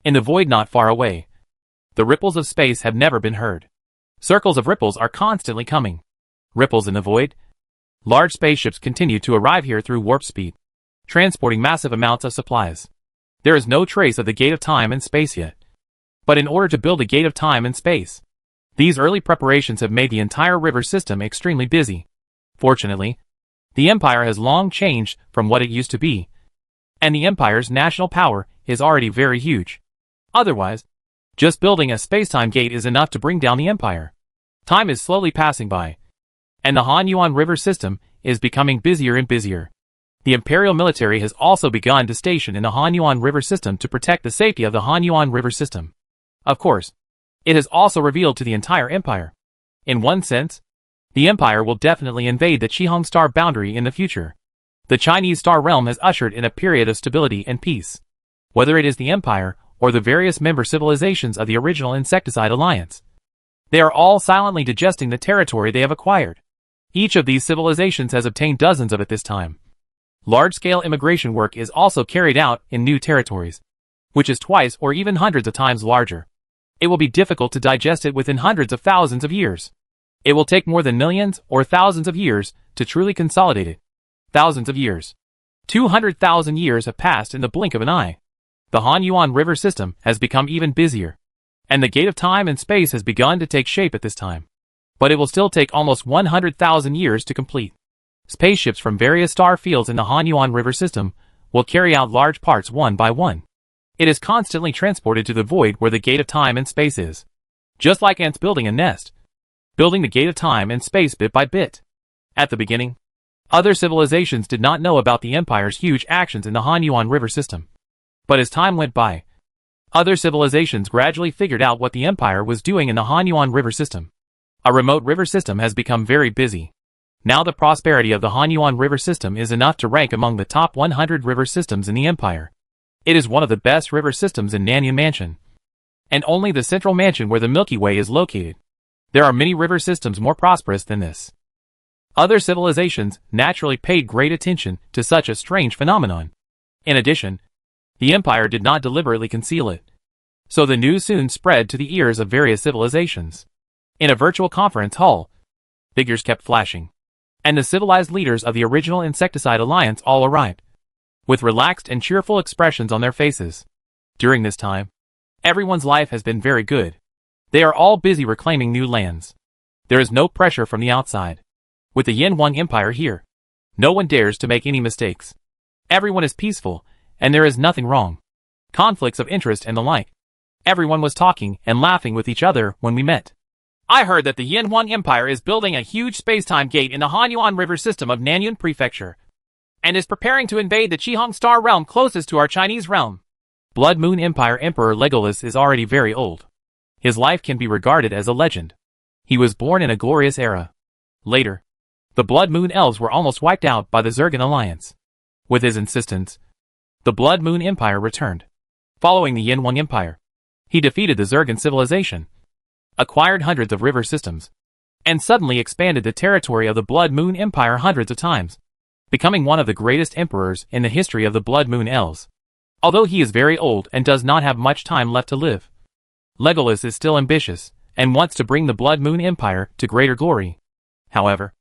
In the void not far away, the ripples of space have never been heard. Circles of ripples are constantly coming. Ripples in the void. Large spaceships continue to arrive here through warp speed, transporting massive amounts of supplies. There is no trace of the gate of time and space yet. But in order to build a gate of time and space, these early preparations have made the entire river system extremely busy. Fortunately, the empire has long changed from what it used to be, and the empire's national power is already very huge. Otherwise, just building a space-time gate is enough to bring down the empire. Time is slowly passing by, and the Hanyuan River system is becoming busier and busier. The imperial military has also begun to station in the Hanyuan River system to protect the safety of the Hanyuan River system. Of course, it has also revealed to the entire empire. In one sense, the empire will definitely invade the Qihong star boundary in the future. The Chinese star realm has ushered in a period of stability and peace. Whether it is the empire or the various member civilizations of the original Insecticide Alliance, they are all silently digesting the territory they have acquired. Each of these civilizations has obtained dozens of at this time. Large-scale immigration work is also carried out in new territories, which is twice or even hundreds of times larger. It will be difficult to digest it within hundreds of thousands of years. It will take more than millions or thousands of years to truly consolidate it. Thousands of years. 200,000 years have passed in the blink of an eye. The Hanyuan River system has become even busier, and the gate of time and space has begun to take shape at this time. But it will still take almost 100,000 years to complete. Spaceships from various star fields in the Hanyuan River system will carry out large parts one by one. It is constantly transported to the void where the gate of time and space is. Just like ants building a nest, building the gate of time and space bit by bit. At the beginning, other civilizations did not know about the empire's huge actions in the Hanyuan River system. But as time went by, other civilizations gradually figured out what the empire was doing in the Hanyuan River system. A remote river system has become very busy. Now the prosperity of the Hanyuan River system is enough to rank among the top 100 river systems in the empire. It is one of the best river systems in Nanyan Mansion, and only the central mansion where the Milky Way is located. There are many river systems more prosperous than this. Other civilizations naturally paid great attention to such a strange phenomenon. In addition, the empire did not deliberately conceal it, so the news soon spread to the ears of various civilizations. In a virtual conference hall, figures kept flashing, and the civilized leaders of the original Insecticide Alliance all arrived, with relaxed and cheerful expressions on their faces. During this time, Everyone's life has been very good. They are all busy reclaiming new lands. There is no pressure from the outside. With the Yin Huang Empire here, no one dares to make any mistakes. Everyone is peaceful, and there is nothing wrong. Conflicts of interest and the like. Everyone was talking and laughing with each other when we met. I heard that the Yin Huang Empire is building a huge space-time gate in the Hanyuan River system of Nanyuan Prefecture, and is preparing to invade the Qihong Star realm closest to our Chinese realm. Blood Moon Empire Emperor Legolas is already very old. His life can be regarded as a legend. He was born in a glorious era. Later, the Blood Moon Elves were almost wiped out by the Zergan Alliance. With his insistence, the Blood Moon Empire returned. Following the Yin Huang Empire, he defeated the Zergan civilization, acquired hundreds of river systems, and suddenly expanded the territory of the Blood Moon Empire hundreds of times, becoming one of the greatest emperors in the history of the Blood Moon Elves. Although he is very old and does not have much time left to live, Legolas is still ambitious and wants to bring the Blood Moon Empire to greater glory. However,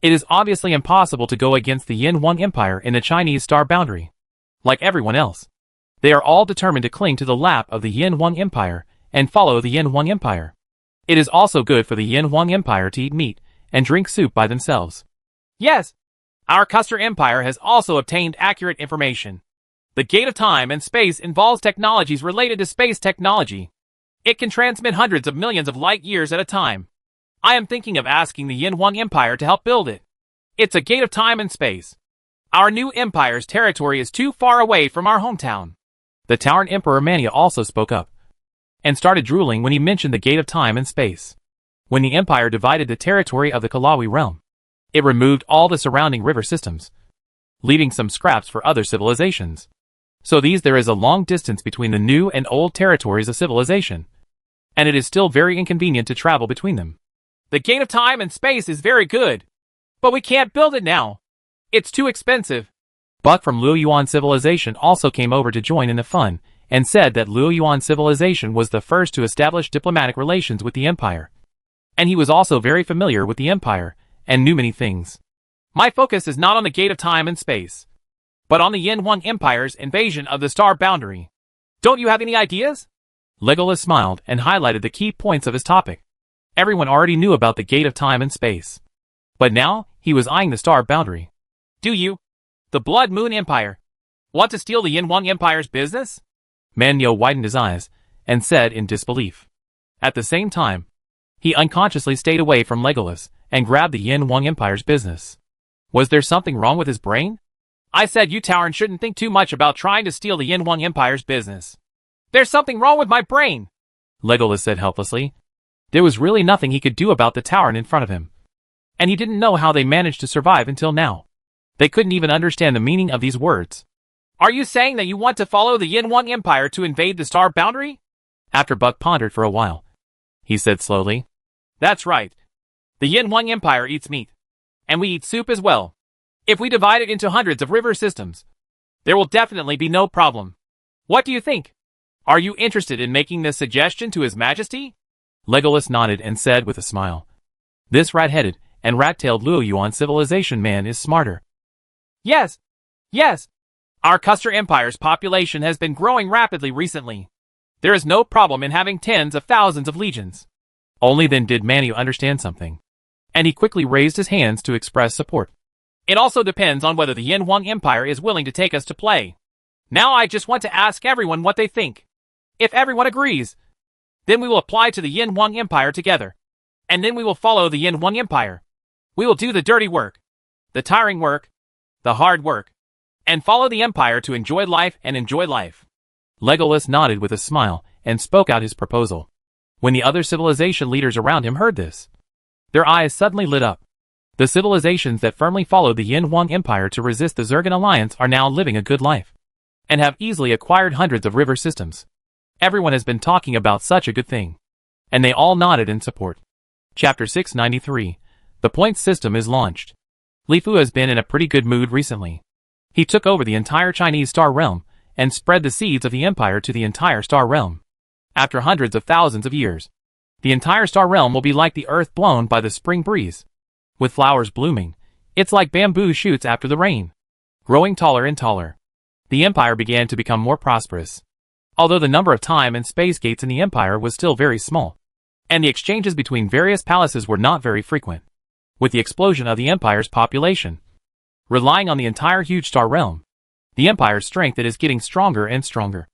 it is obviously impossible to go against the Yin Huang Empire in the Chinese star boundary. Like everyone else, they are all determined to cling to the lap of the Yin Huang Empire and follow the Yin Huang Empire. It is also good for the Yin Huang Empire to eat meat and drink soup by themselves. Yes, our Custer Empire has also obtained accurate information. The Gate of Time and Space involves technologies related to space technology. It can transmit hundreds of millions of light years at a time. I am thinking of asking the Yin Huang Empire to help build it. It's a gate of time and space. Our new empire's territory is too far away from our hometown. The Tauren Emperor Mania also spoke up, and started drooling when he mentioned the gate of time and space. When the empire divided the territory of the Kalawi realm, it removed all the surrounding river systems, leaving some scraps for other civilizations. So there is a long distance between the new and old territories of civilization, and it is still very inconvenient to travel between them. The gate of time and space is very good, but we can't build it now. It's too expensive. Buck from Luoyuan civilization also came over to join in the fun, and said that Luoyuan civilization was the first to establish diplomatic relations with the empire. And he was also very familiar with the empire, and knew many things. My focus is not on the gate of time and space, but on the Yin Huang Empire's invasion of the star boundary. Don't you have any ideas? Legolas smiled and highlighted the key points of his topic. Everyone already knew about the gate of time and space, but now he was eyeing the star boundary. Do you, the Blood Moon Empire, want to steal the Yin Huang Empire's business? Manyo widened his eyes and said in disbelief. At the same time, he unconsciously stayed away from Legolas and grabbed the Yin Huang Empire's business. Was there something wrong with his brain? I said you Tauren shouldn't think too much about trying to steal the Yin Huang Empire's business. There's something wrong with my brain, Legolas said helplessly. There was really nothing he could do about the Tauren in front of him, and he didn't know how they managed to survive until now. They couldn't even understand the meaning of these words. Are you saying that you want to follow the Yin Huang Empire to invade the star boundary? After Buck pondered for a while, he said slowly. That's right. The Yin Huang Empire eats meat, and we eat soup as well. If we divide it into hundreds of river systems, there will definitely be no problem. What do you think? Are you interested in making this suggestion to His Majesty? Legolas nodded and said with a smile. This rat-headed and rat-tailed Luoyuan civilization man is smarter. Yes. Our Custer Empire's population has been growing rapidly recently. There is no problem in having tens of thousands of legions. Only then did Manu understand something, and he quickly raised his hands to express support. It also depends on whether the Yin Huang Empire is willing to take us to play. Now I just want to ask everyone what they think. If everyone agrees, then we will apply to the Yin Huang Empire together. And then we will follow the Yin Huang Empire. We will do the dirty work, the tiring work, the hard work, and follow the Empire to enjoy life and enjoy life. Legolas nodded with a smile and spoke out his proposal. When the other civilization leaders around him heard this, their eyes suddenly lit up. The civilizations that firmly followed the Yin Huang Empire to resist the Zergan Alliance are now living a good life, and have easily acquired hundreds of river systems. Everyone has been talking about such a good thing, and they all nodded in support. Chapter 693. The Point System is launched. Li Fu has been in a pretty good mood recently. He took over the entire Chinese star realm, and spread the seeds of the empire to the entire star realm. After hundreds of thousands of years, the entire star realm will be like the earth blown by the spring breeze. With flowers blooming, it's like bamboo shoots after the rain, growing taller and taller. The empire began to become more prosperous. although the number of time and space gates in the empire was still very small, and the exchanges between various palaces were not very frequent. With the explosion of the empire's population, relying on the entire huge star realm, the empire's strength is getting stronger and stronger.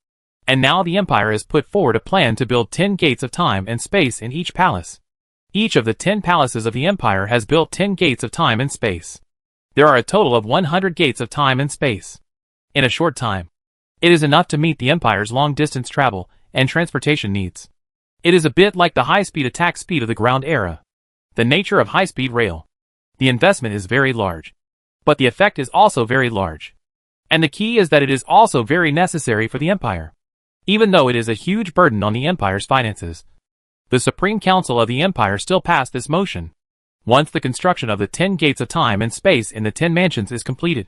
And now the empire has put forward a plan to build 10 gates of time and space in each palace. Each of the 10 palaces of the empire has built 10 gates of time and space. There are a total of 100 gates of time and space. In a short time, it is enough to meet the empire's long-distance travel and transportation needs. It is a bit like the high-speed attack speed of the ground era. The nature of high-speed rail. The investment is very large, but the effect is also very large. And the key is that it is also very necessary for the empire. Even though it is a huge burden on the empire's finances, the Supreme Council of the empire still passed this motion. Once the construction of the 10 gates of time and space in the 10 mansions is completed,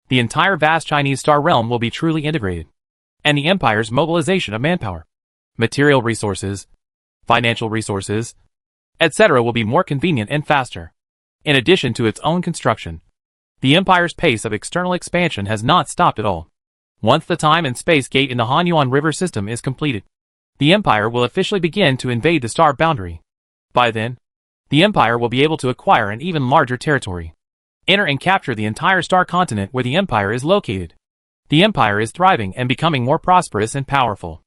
the entire vast Chinese star realm will be truly integrated, and the empire's mobilization of manpower, material resources, financial resources, etc. will be more convenient and faster. In addition to its own construction, the empire's pace of external expansion has not stopped at all. Once the time and space gate in the Hanyuan River system is completed, the empire will officially begin to invade the star boundary. By then, the empire will be able to acquire an even larger territory, enter and capture the entire star continent where the empire is located. The empire is thriving and becoming more prosperous and powerful.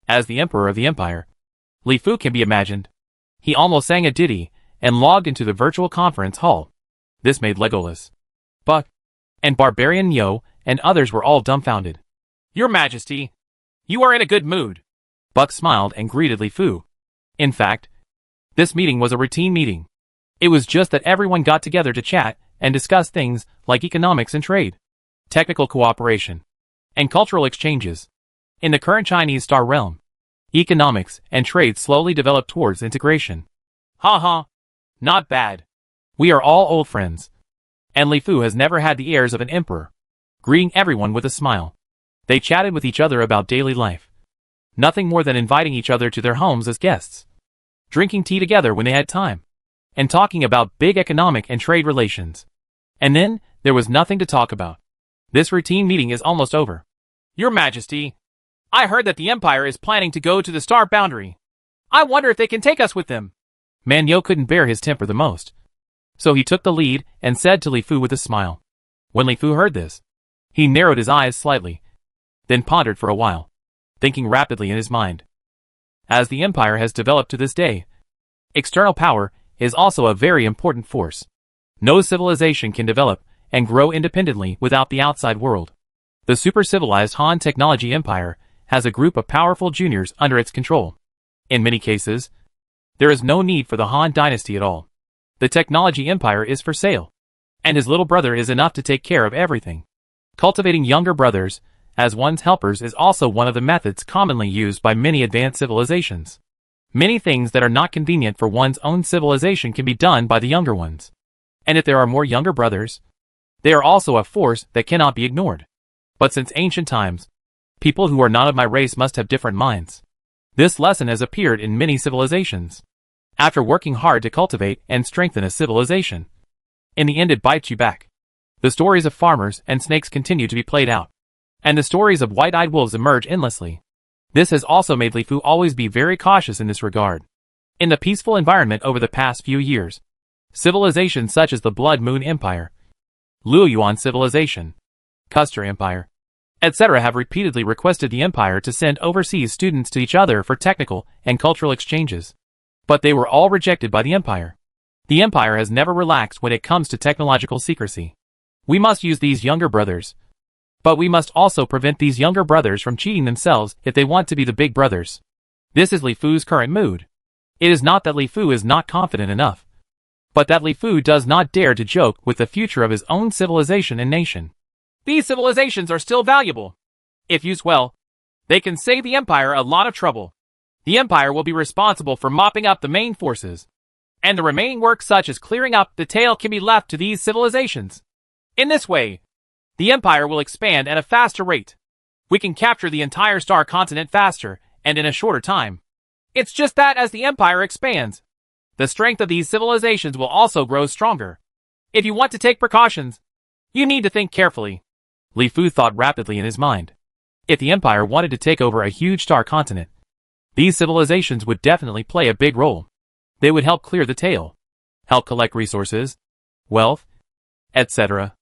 As the emperor of the empire, Li Fu can be imagined. He almost sang a ditty and logged into the virtual conference hall. This made Legolas, Buck, and Barbarian Yo and others were all dumbfounded. Your Majesty, you are in a good mood. Buck smiled and greeted Li Fu. In fact, this meeting was a routine meeting. It was just that everyone got together to chat and discuss things like economics and trade, technical cooperation, and cultural exchanges. In the current Chinese star realm, economics and trade slowly developed towards integration. Ha, not bad. We are all old friends. And Li Fu has never had the airs of an emperor, greeting everyone with a smile. They chatted with each other about daily life. Nothing more than inviting each other to their homes as guests, drinking tea together when they had time, and talking about big economic and trade relations. And then, there was nothing to talk about. This routine meeting is almost over. Your Majesty, I heard that the Empire is planning to go to the star boundary. I wonder if they can take us with them. Man Yo couldn't bear his temper the most, so he took the lead and said to Li Fu with a smile. When Li Fu heard this, he narrowed his eyes slightly, then pondered for a while, thinking rapidly in his mind. As the Empire has developed to this day, external power is also a very important force. No civilization can develop and grow independently without the outside world. The super-civilized Han Technology Empire has a group of powerful juniors under its control. In many cases, there is no need for the Han dynasty at all. The technology empire is for sale, and his little brother is enough to take care of everything. Cultivating younger brothers as one's helpers is also one of the methods commonly used by many advanced civilizations. Many things that are not convenient for one's own civilization can be done by the younger ones. And if there are more younger brothers, they are also a force that cannot be ignored. But since ancient times, people who are not of my race must have different minds. This lesson has appeared in many civilizations. After working hard to cultivate and strengthen a civilization, in the end it bites you back. The stories of farmers and snakes continue to be played out, and the stories of white-eyed wolves emerge endlessly. This has also made Li Fu always be very cautious in this regard. In the peaceful environment over the past few years, civilizations such as the Blood Moon Empire, Luoyuan Civilization, Custer Empire, etc. have repeatedly requested the empire to send overseas students to each other for technical and cultural exchanges. But they were all rejected by the empire. The empire has never relaxed when it comes to technological secrecy. We must use these younger brothers, but we must also prevent these younger brothers from cheating themselves if they want to be the big brothers. This is Li Fu's current mood. It is not that Li Fu is not confident enough, but that Li Fu does not dare to joke with the future of his own civilization and nation. These civilizations are still valuable. If used well, they can save the empire a lot of trouble. The empire will be responsible for mopping up the main forces, and the remaining work such as clearing up the tail can be left to these civilizations. In this way, the empire will expand at a faster rate. We can capture the entire star continent faster and in a shorter time. It's just that as the empire expands, the strength of these civilizations will also grow stronger. If you want to take precautions, you need to think carefully. Li Fu thought rapidly in his mind. If the Empire wanted to take over a huge star continent, these civilizations would definitely play a big role. They would help clear the tail, help collect resources, wealth, etc.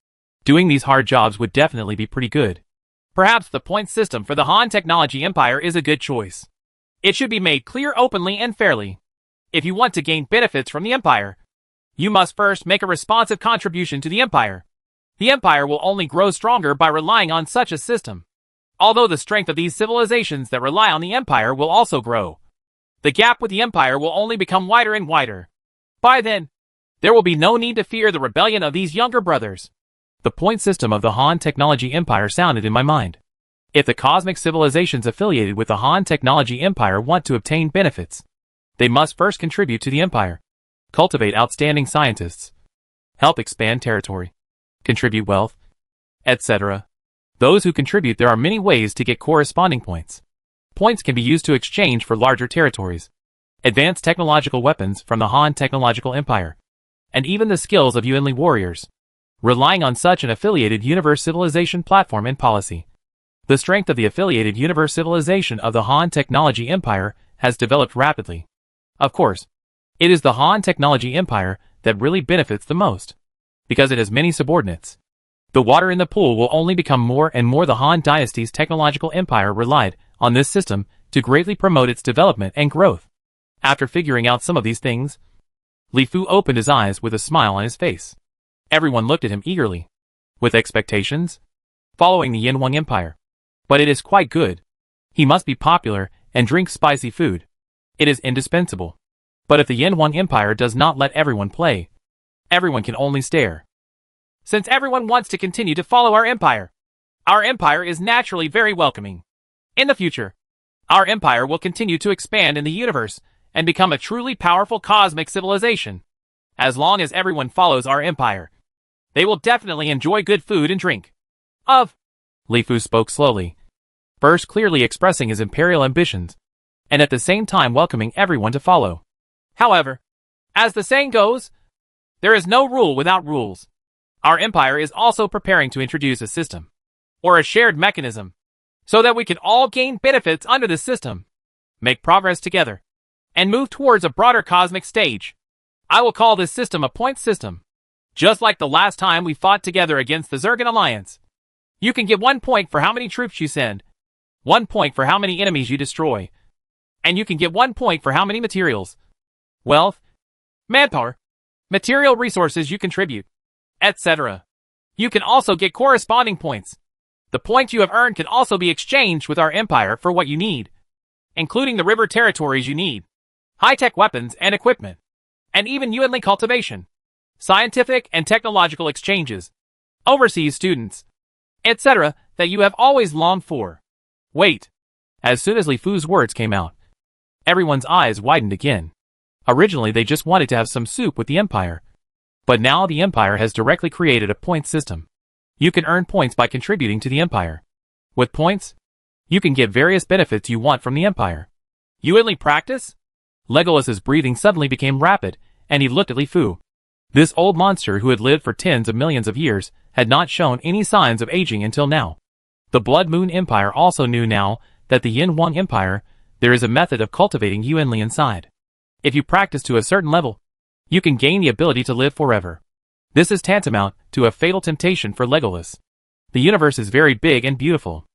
Doing these hard jobs would definitely be pretty good. Perhaps the point system for the Han Technology Empire is a good choice. It should be made clear openly and fairly. If you want to gain benefits from the Empire, you must first make a responsive contribution to the Empire. The Empire will only grow stronger by relying on such a system. Although the strength of these civilizations that rely on the Empire will also grow, the gap with the Empire will only become wider and wider. By then, there will be no need to fear the rebellion of these younger brothers. The point system of the Han Technology Empire sounded in my mind. If the cosmic civilizations affiliated with the Han Technology Empire want to obtain benefits, they must first contribute to the Empire, cultivate outstanding scientists, help expand territory, contribute wealth, etc. Those who contribute, there are many ways to get corresponding points. Points can be used to exchange for larger territories, advanced technological weapons from the Han Technological Empire, and even the skills of Yuanli warriors. Relying on such an affiliated universe civilization platform and policy, the strength of the affiliated universe civilization of the Han Technology Empire has developed rapidly. Of course, it is the Han Technology Empire that really benefits the most, because it has many subordinates. The water in the pool will only become more and more. The Han Dynasty's technological empire relied on this system to greatly promote its development and growth. After figuring out some of these things, Li Fu opened his eyes with a smile on his face. Everyone looked at him eagerly, with expectations, following the Yin Wang Empire. But it is quite good. He must be popular and drink spicy food. It is indispensable. But if the Yin Wang Empire does not let everyone play, everyone can only stare. Since everyone wants to continue to follow our empire is naturally very welcoming. In the future, our empire will continue to expand in the universe and become a truly powerful cosmic civilization. As long as everyone follows our empire, they will definitely enjoy good food and drink. Li Fu spoke slowly, first clearly expressing his imperial ambitions, and at the same time welcoming everyone to follow. However, as the saying goes, there is no rule without rules. Our empire is also preparing to introduce a system, or a shared mechanism, so that we can all gain benefits under the system, make progress together, and move towards a broader cosmic stage. I will call this system a point system. Just like the last time we fought together against the Zergan Alliance. You can get 1 point for how many troops you send, 1 point for how many enemies you destroy, and you can get 1 point for how many materials, wealth, manpower, material resources you contribute, etc. You can also get corresponding points. The points you have earned can also be exchanged with our empire for what you need, including the river territories you need, high-tech weapons and equipment, and even Yuanli cultivation, scientific and technological exchanges, overseas students, etc. that you have always longed for. Wait. As soon as Li Fu's words came out, everyone's eyes widened again. Originally they just wanted to have some soup with the empire. But now the empire has directly created a point system. You can earn points by contributing to the empire. With points, you can get various benefits you want from the empire. Yuanli practice? Legolas's breathing suddenly became rapid, and he looked at Li Fu. This old monster who had lived for tens of millions of years had not shown any signs of aging until now. The Blood Moon Empire also knew now that the Yin Wang Empire, there is a method of cultivating Yuanli inside. If you practice to a certain level, you can gain the ability to live forever. This is tantamount to a fatal temptation for Legolas. The universe is very big and beautiful.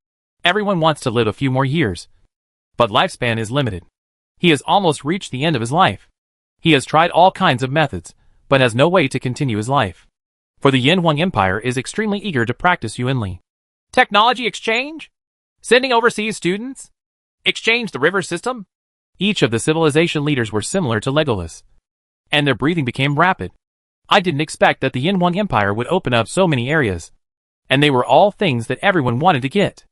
Everyone wants to live a few more years. But lifespan is limited. He has almost reached the end of his life. He has tried all kinds of methods, but has no way to continue his life. For the Yin Wang Empire is extremely eager to practice Yuanli. Technology exchange? Sending overseas students? Exchange the river system? Each of the civilization leaders were similar to Legolas, and their breathing became rapid. I didn't expect that the Yin Wang Empire would open up so many areas, and they were all things that everyone wanted to get.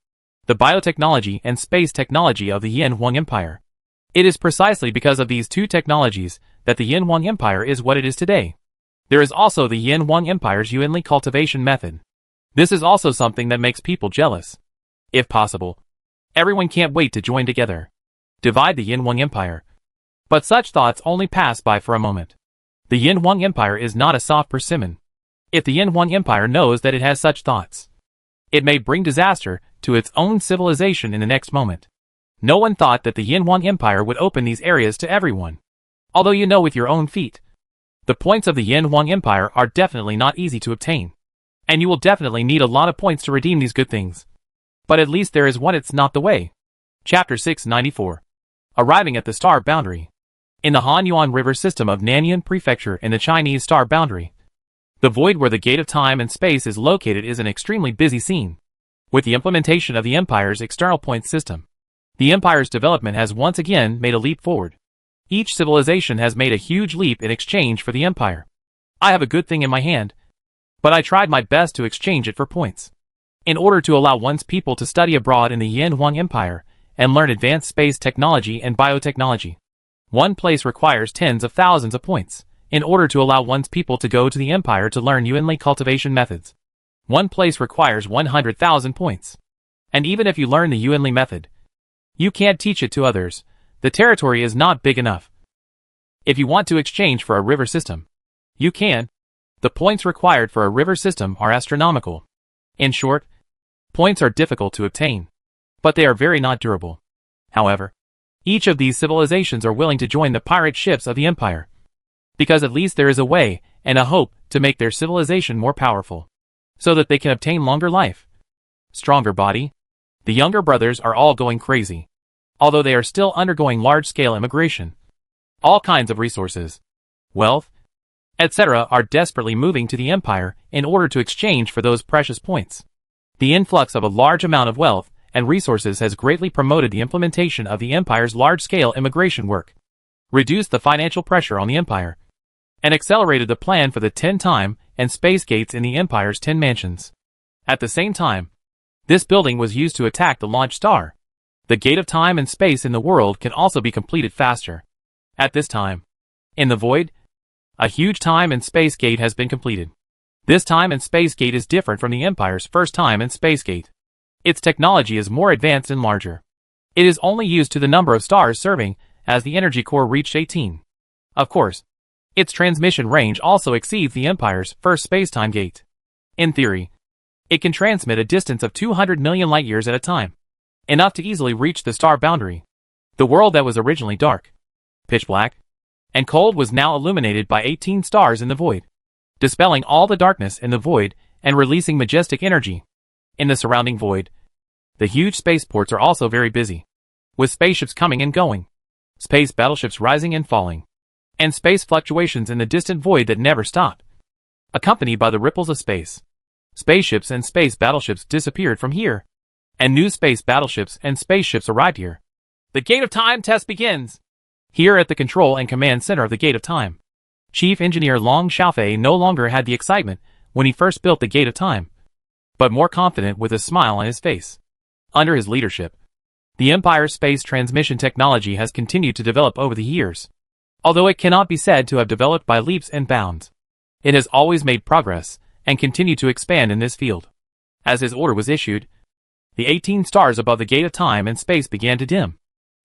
The biotechnology and space technology of the Yin Wang Empire. It is precisely because of these two technologies that the Yin Wang Empire is what it is today. There is also the Yin Wang Empire's Yuanli cultivation method. This is also something that makes people jealous. If possible, everyone can't wait to join together. Divide the Yin Wang Empire. But such thoughts only pass by for a moment. The Yin Wang Empire is not a soft persimmon. If the Yin Wang Empire knows that it has such thoughts, it may bring disaster to its own civilization in the next moment. No one thought that the Yinhuang Empire would open these areas to everyone. Although you know with your own feet, the points of the Yinhuang Empire are definitely not easy to obtain. And you will definitely need a lot of points to redeem these good things. But at least there is one. It's not the way. Chapter 694. Arriving at the Star Boundary. In the Hanyuan River system of Nanyuan Prefecture in the Chinese Star Boundary, the void where the gate of time and space is located is an extremely busy scene. With the implementation of the Empire's external point system, the Empire's development has once again made a leap forward. Each civilization has made a huge leap in exchange for the Empire. I have a good thing in my hand, but I tried my best to exchange it for points. In order to allow one's people to study abroad in the Yinhuang Empire and learn advanced space technology and biotechnology, one place requires tens of thousands of points. In order to allow one's people to go to the Empire to learn Yuanli cultivation methods, one place requires 100,000 points. And even if you learn the Yuanli method, you can't teach it to others. The territory is not big enough. If you want to exchange for a river system, you can. The points required for a river system are astronomical. In short, points are difficult to obtain, but they are very not durable. However, each of these civilizations are willing to join the pirate ships of the Empire, because at least there is a way and a hope to make their civilization more powerful, so that they can obtain longer life, stronger body. The younger brothers are all going crazy, although they are still undergoing large-scale immigration. All kinds of resources, wealth, etc. are desperately moving to the Empire in order to exchange for those precious points. The influx of a large amount of wealth and resources has greatly promoted the implementation of the Empire's large-scale immigration work, reduced the financial pressure on the Empire, and accelerated the plan for the 10 time and space gates in the Empire's 10 mansions. At the same time, this building was used to attack the launch star. The gate of time and space in the world can also be completed faster. At this time, in the void, a huge time and space gate has been completed. This time and space gate is different from the Empire's first time and space gate. Its technology is more advanced and larger. It is only used to the number of stars serving as the energy core reached 18. Of course, its transmission range also exceeds the Empire's first space-time gate. In theory, it can transmit a distance of 200 million light-years at a time, enough to easily reach the star boundary. The world that was originally dark, pitch black, and cold was now illuminated by 18 stars in the void, dispelling all the darkness in the void and releasing majestic energy. In the surrounding void, the huge spaceports are also very busy, with spaceships coming and going, space battleships rising and falling, and space fluctuations in the distant void that never stop. Accompanied by the ripples of space, spaceships and space battleships disappeared from here, and new space battleships and spaceships arrived here. The Gate of Time test begins! Here at the control and command center of the Gate of Time, Chief Engineer Long Xiaofei no longer had the excitement when he first built the Gate of Time, but more confident with a smile on his face. Under his leadership, the Empire's space transmission technology has continued to develop over the years. Although it cannot be said to have developed by leaps and bounds, it has always made progress and continued to expand in this field. As his order was issued, the 18 stars above the Gate of Time and Space began to dim,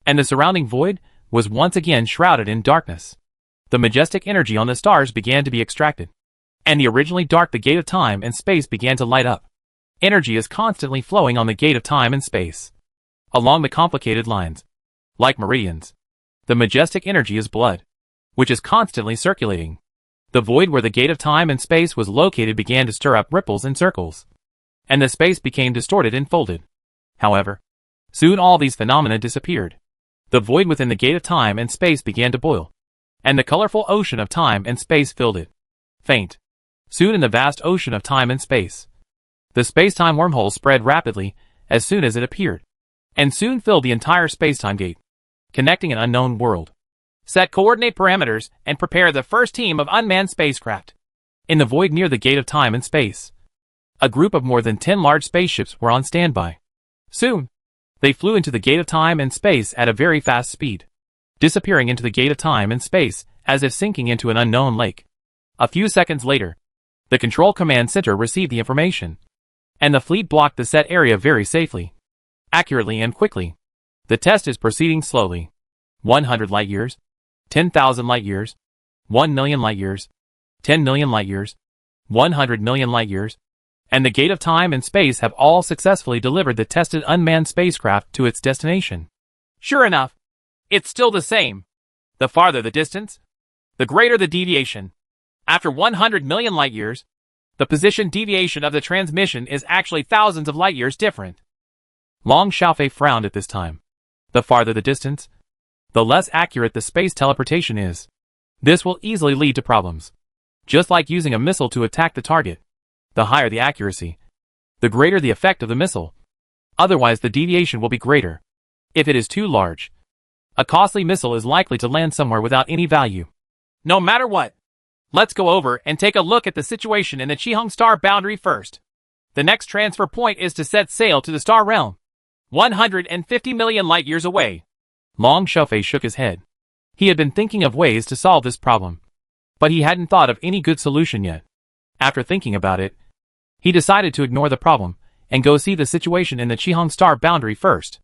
and the surrounding void was once again shrouded in darkness. The majestic energy on the stars began to be extracted, and the originally dark the Gate of Time and Space began to light up. Energy is constantly flowing on the Gate of Time and Space, along the complicated lines, like meridians. The majestic energy is blood, which is constantly circulating. The void where the Gate of Time and Space was located began to stir up ripples and circles, and the space became distorted and folded. However, soon all these phenomena disappeared. The void within the Gate of Time and Space began to boil, and the colorful ocean of time and space filled it. Faint. Soon in the vast ocean of time and space, the space-time wormhole spread rapidly as soon as it appeared, and soon filled the entire space-time gate, connecting an unknown world. Set coordinate parameters and prepare the first team of unmanned spacecraft. In the void near the Gate of Time and Space, a group of more than 10 large spaceships were on standby. Soon, they flew into the Gate of Time and Space at a very fast speed, disappearing into the Gate of Time and Space as if sinking into an unknown lake. A few seconds later, the Control Command Center received the information, and the fleet blocked the set area very safely, accurately and quickly. The test is proceeding slowly. 100 light-years, 10,000 light-years, 1 million light-years, 10 million light-years, 100 million light-years, and the Gate of Time and Space have all successfully delivered the tested unmanned spacecraft to its destination. Sure enough, it's still the same. The farther the distance, the greater the deviation. After 100 million light-years, the position deviation of the transmission is actually thousands of light-years different. Long Xiaofei frowned at this time. The farther the distance, the less accurate the space teleportation is. This will easily lead to problems. Just like using a missile to attack the target. The higher the accuracy, the greater the effect of the missile. Otherwise, the deviation will be greater. If it is too large, a costly missile is likely to land somewhere without any value. No matter what, let's go over and take a look at the situation in the Qihong star boundary first. The next transfer point is to set sail to the star realm, 150 million light-years away. Long Xiaofei shook his head. He had been thinking of ways to solve this problem, but he hadn't thought of any good solution yet. After thinking about it, he decided to ignore the problem and go see the situation in the Qihong star boundary first.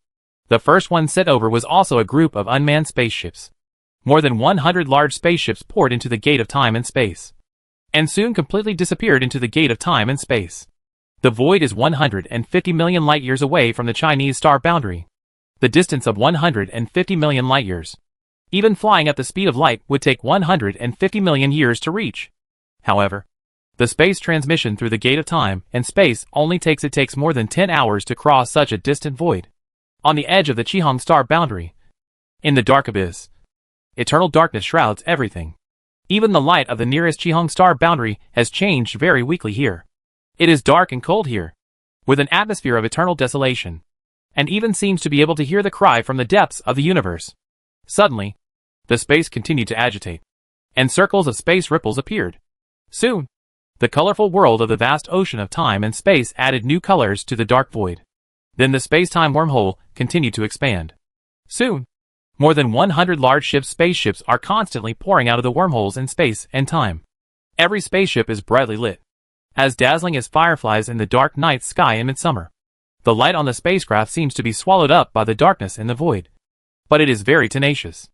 The first one set over was also a group of unmanned spaceships. More than 100 large spaceships poured into the Gate of Time and Space, and soon completely disappeared into the Gate of Time and Space. The void is 150 million light-years away from the Chinese star boundary. The distance of 150 million light-years. Even flying at the speed of light would take 150 million years to reach. However, the space transmission through the Gate of Time and Space only takes more than 10 hours to cross such a distant void. On the edge of the Qihong star boundary, in the dark abyss, eternal darkness shrouds everything. Even the light of the nearest Qihong star boundary has changed very weakly here. It is dark and cold here, with an atmosphere of eternal desolation, and even seems to be able to hear the cry from the depths of the universe. Suddenly, the space continued to agitate, and circles of space ripples appeared. Soon, the colorful world of the vast ocean of time and space added new colors to the dark void. Then the space-time wormhole continued to expand. Soon, more than 100 large spaceships are constantly pouring out of the wormholes in space and time. Every spaceship is brightly lit, as dazzling as fireflies in the dark night sky in midsummer. The light on the spacecraft seems to be swallowed up by the darkness in the void. But it is very tenacious.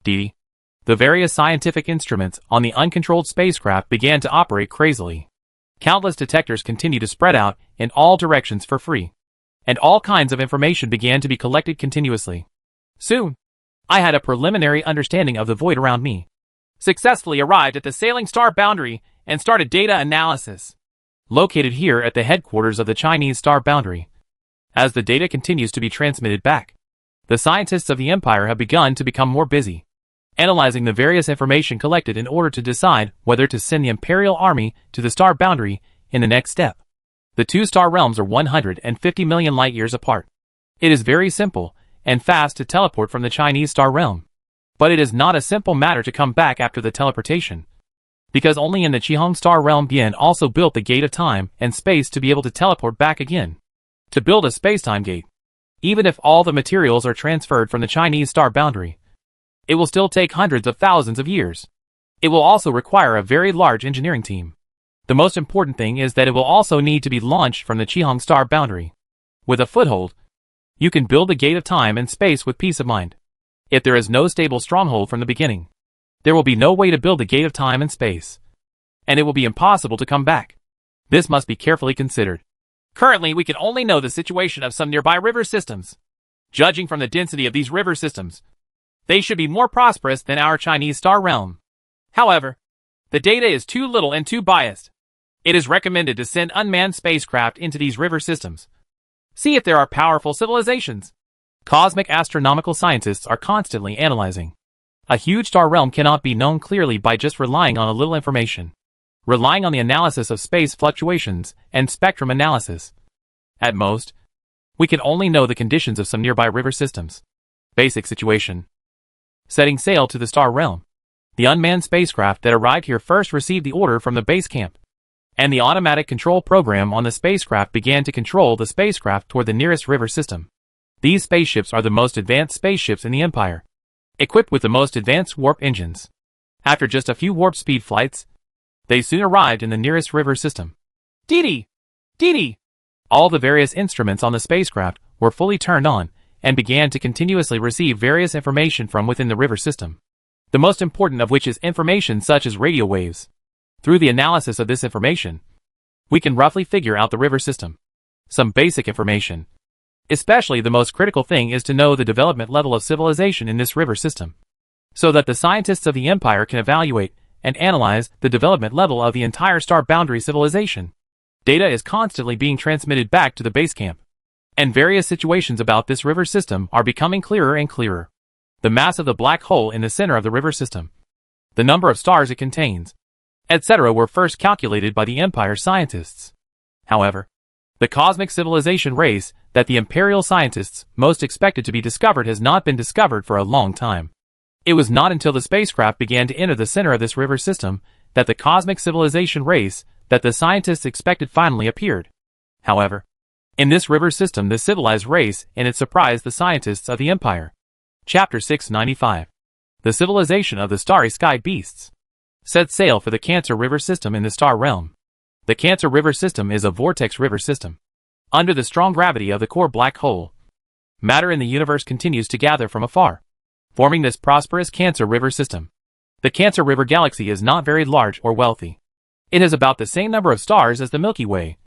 Dee. The various scientific instruments on the uncontrolled spacecraft began to operate crazily. Countless detectors continued to spread out in all directions for free, and all kinds of information began to be collected continuously. Soon, I had a preliminary understanding of the void around me. Successfully arrived at the sailing star boundary and started data analysis. Located here at the headquarters of the Chinese star boundary. As the data continues to be transmitted back, the scientists of the Empire have begun to become more busy, analyzing the various information collected in order to decide whether to send the Imperial Army to the star boundary in the next step. The two star realms are 150 million light-years apart. It is very simple and fast to teleport from the Chinese star realm. But it is not a simple matter to come back after the teleportation, because only in the Qihong star realm Bien also built the Gate of Time and Space to be able to teleport back again. To build a space-time gate, even if all the materials are transferred from the Chinese star boundary, it will still take hundreds of thousands of years. It will also require a very large engineering team. The most important thing is that it will also need to be launched from the Qihong star boundary. With a foothold, you can build the Gate of Time and Space with peace of mind. If there is no stable stronghold from the beginning, there will be no way to build the Gate of Time and Space, and it will be impossible to come back. This must be carefully considered. Currently, we can only know the situation of some nearby river systems. Judging from the density of these river systems, they should be more prosperous than our Chinese star realm. However, the data is too little and too biased. It is recommended to send unmanned spacecraft into these river systems. See if there are powerful civilizations. Cosmic astronomical scientists are constantly analyzing. A huge star realm cannot be known clearly by just relying on a little information. Relying on the analysis of space fluctuations and spectrum analysis. At most, we can only know the conditions of some nearby river systems. Basic situation. Setting sail to the star realm. The unmanned spacecraft that arrived here first received the order from the base camp, and the automatic control program on the spacecraft began to control the spacecraft toward the nearest river system. These spaceships are the most advanced spaceships in the Empire, equipped with the most advanced warp engines. After just a few warp speed flights, they soon arrived in the nearest river system. Dee Dee! All the various instruments on the spacecraft were fully turned on and began to continuously receive various information from within the river system. The most important of which is information such as radio waves. Through the analysis of this information, we can roughly figure out the river system. Some basic information. Especially the most critical thing is to know the development level of civilization in this river system, so that the scientists of the Empire can evaluate and analyze the development level of the entire star boundary civilization. Data is constantly being transmitted back to the base camp, and various situations about this river system are becoming clearer and clearer. The mass of the black hole in the center of the river system, the number of stars it contains, etc. were first calculated by the Empire scientists. However, the cosmic civilization race that the Imperial scientists most expected to be discovered has not been discovered for a long time. It was not until the spacecraft began to enter the center of this river system that the cosmic civilization race that the scientists expected finally appeared. However, in this river system the civilized race and it surprised the scientists of the Empire. Chapter 695. The civilization of the starry sky beasts set sail for the Cancer River system in the star realm. The Cancer River system is a vortex river system. Under the strong gravity of the core black hole, matter in the universe continues to gather from afar, forming this prosperous Cancer River system. The Cancer River galaxy is not very large or wealthy. It has about the same number of stars as the Milky Way,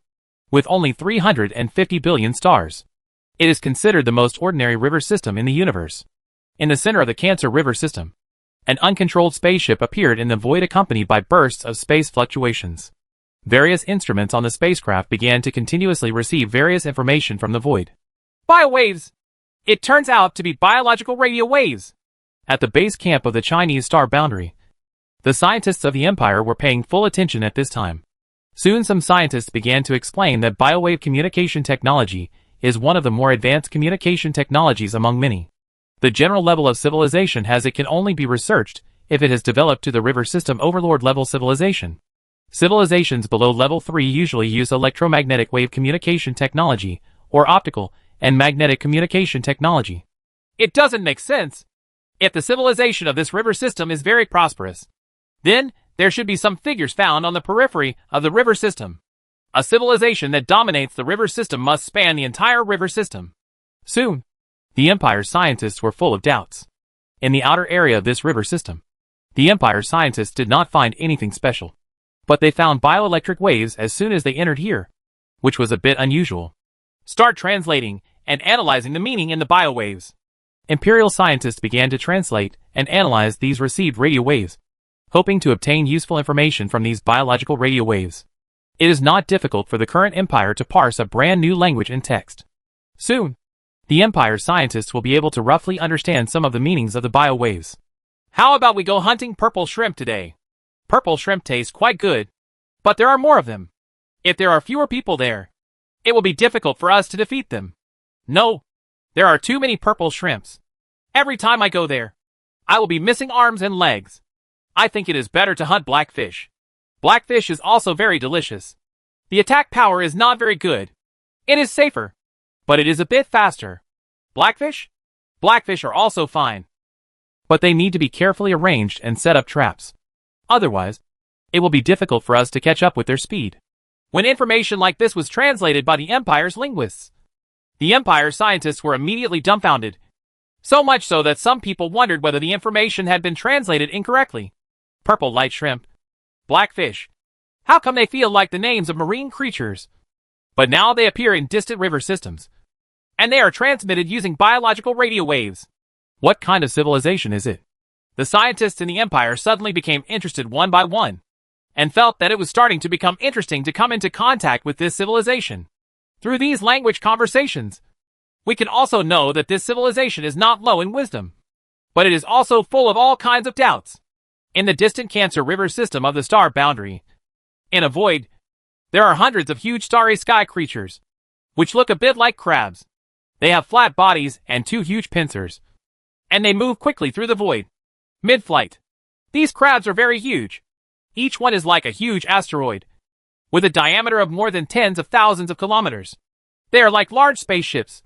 with only 350 billion stars. It is considered the most ordinary river system in the universe. In the center of the Cancer River system, an uncontrolled spaceship appeared in the void accompanied by bursts of space fluctuations. Various instruments on the spacecraft began to continuously receive various information from the void. Biowaves! It turns out to be biological radio waves! At the base camp of the Chinese star boundary, the scientists of the Empire were paying full attention at this time. Soon some scientists began to explain that biowave communication technology is one of the more advanced communication technologies among many. The general level of civilization has it can only be researched if it has developed to the river system overlord level civilization. Civilizations below level 3 usually use electromagnetic wave communication technology, or optical and magnetic communication technology. It doesn't make sense. If the civilization of this river system is very prosperous, then there should be some figures found on the periphery of the river system. A civilization that dominates the river system must span the entire river system. Soon, the Empire's scientists were full of doubts. In the outer area of this river system, the Empire scientists did not find anything special, but they found bioelectric waves as soon as they entered here, which was a bit unusual. Start translating and analyzing the meaning in the biowaves. Imperial scientists began to translate and analyze these received radio waves, hoping to obtain useful information from these biological radio waves. It is not difficult for the current Empire to parse a brand new language in text. Soon, the Empire scientists will be able to roughly understand some of the meanings of the biowaves. How about we go hunting purple shrimp today? Purple shrimp taste quite good, but there are more of them. If there are fewer people there, it will be difficult for us to defeat them. No, there are too many purple shrimps. Every time I go there, I will be missing arms and legs. I think it is better to hunt blackfish. Blackfish is also very delicious. The attack power is not very good. It is safer, but it is a bit faster. Blackfish? Blackfish are also fine, but they need to be carefully arranged and set up traps. Otherwise, it will be difficult for us to catch up with their speed. When information like this was translated by the Empire's linguists, the Empire scientists were immediately dumbfounded. So much so that some people wondered whether the information had been translated incorrectly. Purple light shrimp. Blackfish. How come they feel like the names of marine creatures? But now they appear in distant river systems, and they are transmitted using biological radio waves. What kind of civilization is it? The scientists in the Empire suddenly became interested one by one, and felt that it was starting to become interesting to come into contact with this civilization. Through these language conversations, we can also know that this civilization is not low in wisdom, but it is also full of all kinds of doubts. In the distant Cancer River system of the star boundary, in a void, there are hundreds of huge starry sky creatures, which look a bit like crabs. They have flat bodies and two huge pincers, and they move quickly through the void. Mid-flight, these crabs are very huge. Each one is like a huge asteroid, with a diameter of more than tens of thousands of kilometers. They are like large spaceships,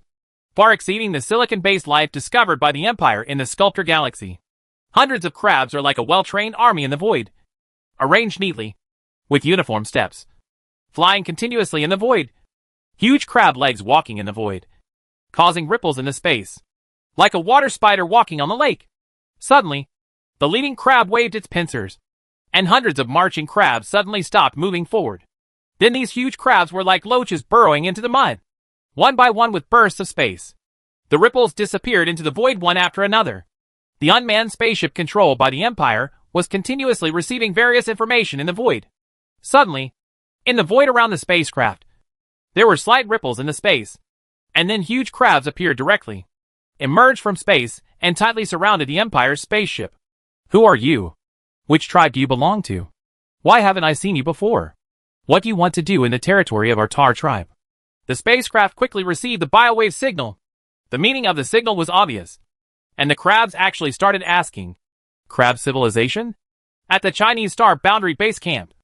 far exceeding the silicon-based life discovered by the Empire in the Sculptor Galaxy. Hundreds of crabs are like a well-trained army in the void, arranged neatly, with uniform steps, flying continuously in the void. Huge crab legs walking in the void, causing ripples in the space, like a water spider walking on the lake. Suddenly, the leading crab waved its pincers, and hundreds of marching crabs suddenly stopped moving forward. Then these huge crabs were like loaches burrowing into the mud, one by one with bursts of space. The ripples disappeared into the void one after another. The unmanned spaceship controlled by the Empire was continuously receiving various information in the void. Suddenly, in the void around the spacecraft, there were slight ripples in the space, and then huge crabs appeared directly, emerged from space, and tightly surrounded the Empire's spaceship. Who are you? Which tribe do you belong to? Why haven't I seen you before? What do you want to do in the territory of our Tar tribe? The spacecraft quickly received the biowave signal. The meaning of the signal was obvious, and the crabs actually started asking, "Crab civilization?" At the Chinese Star Boundary Base Camp,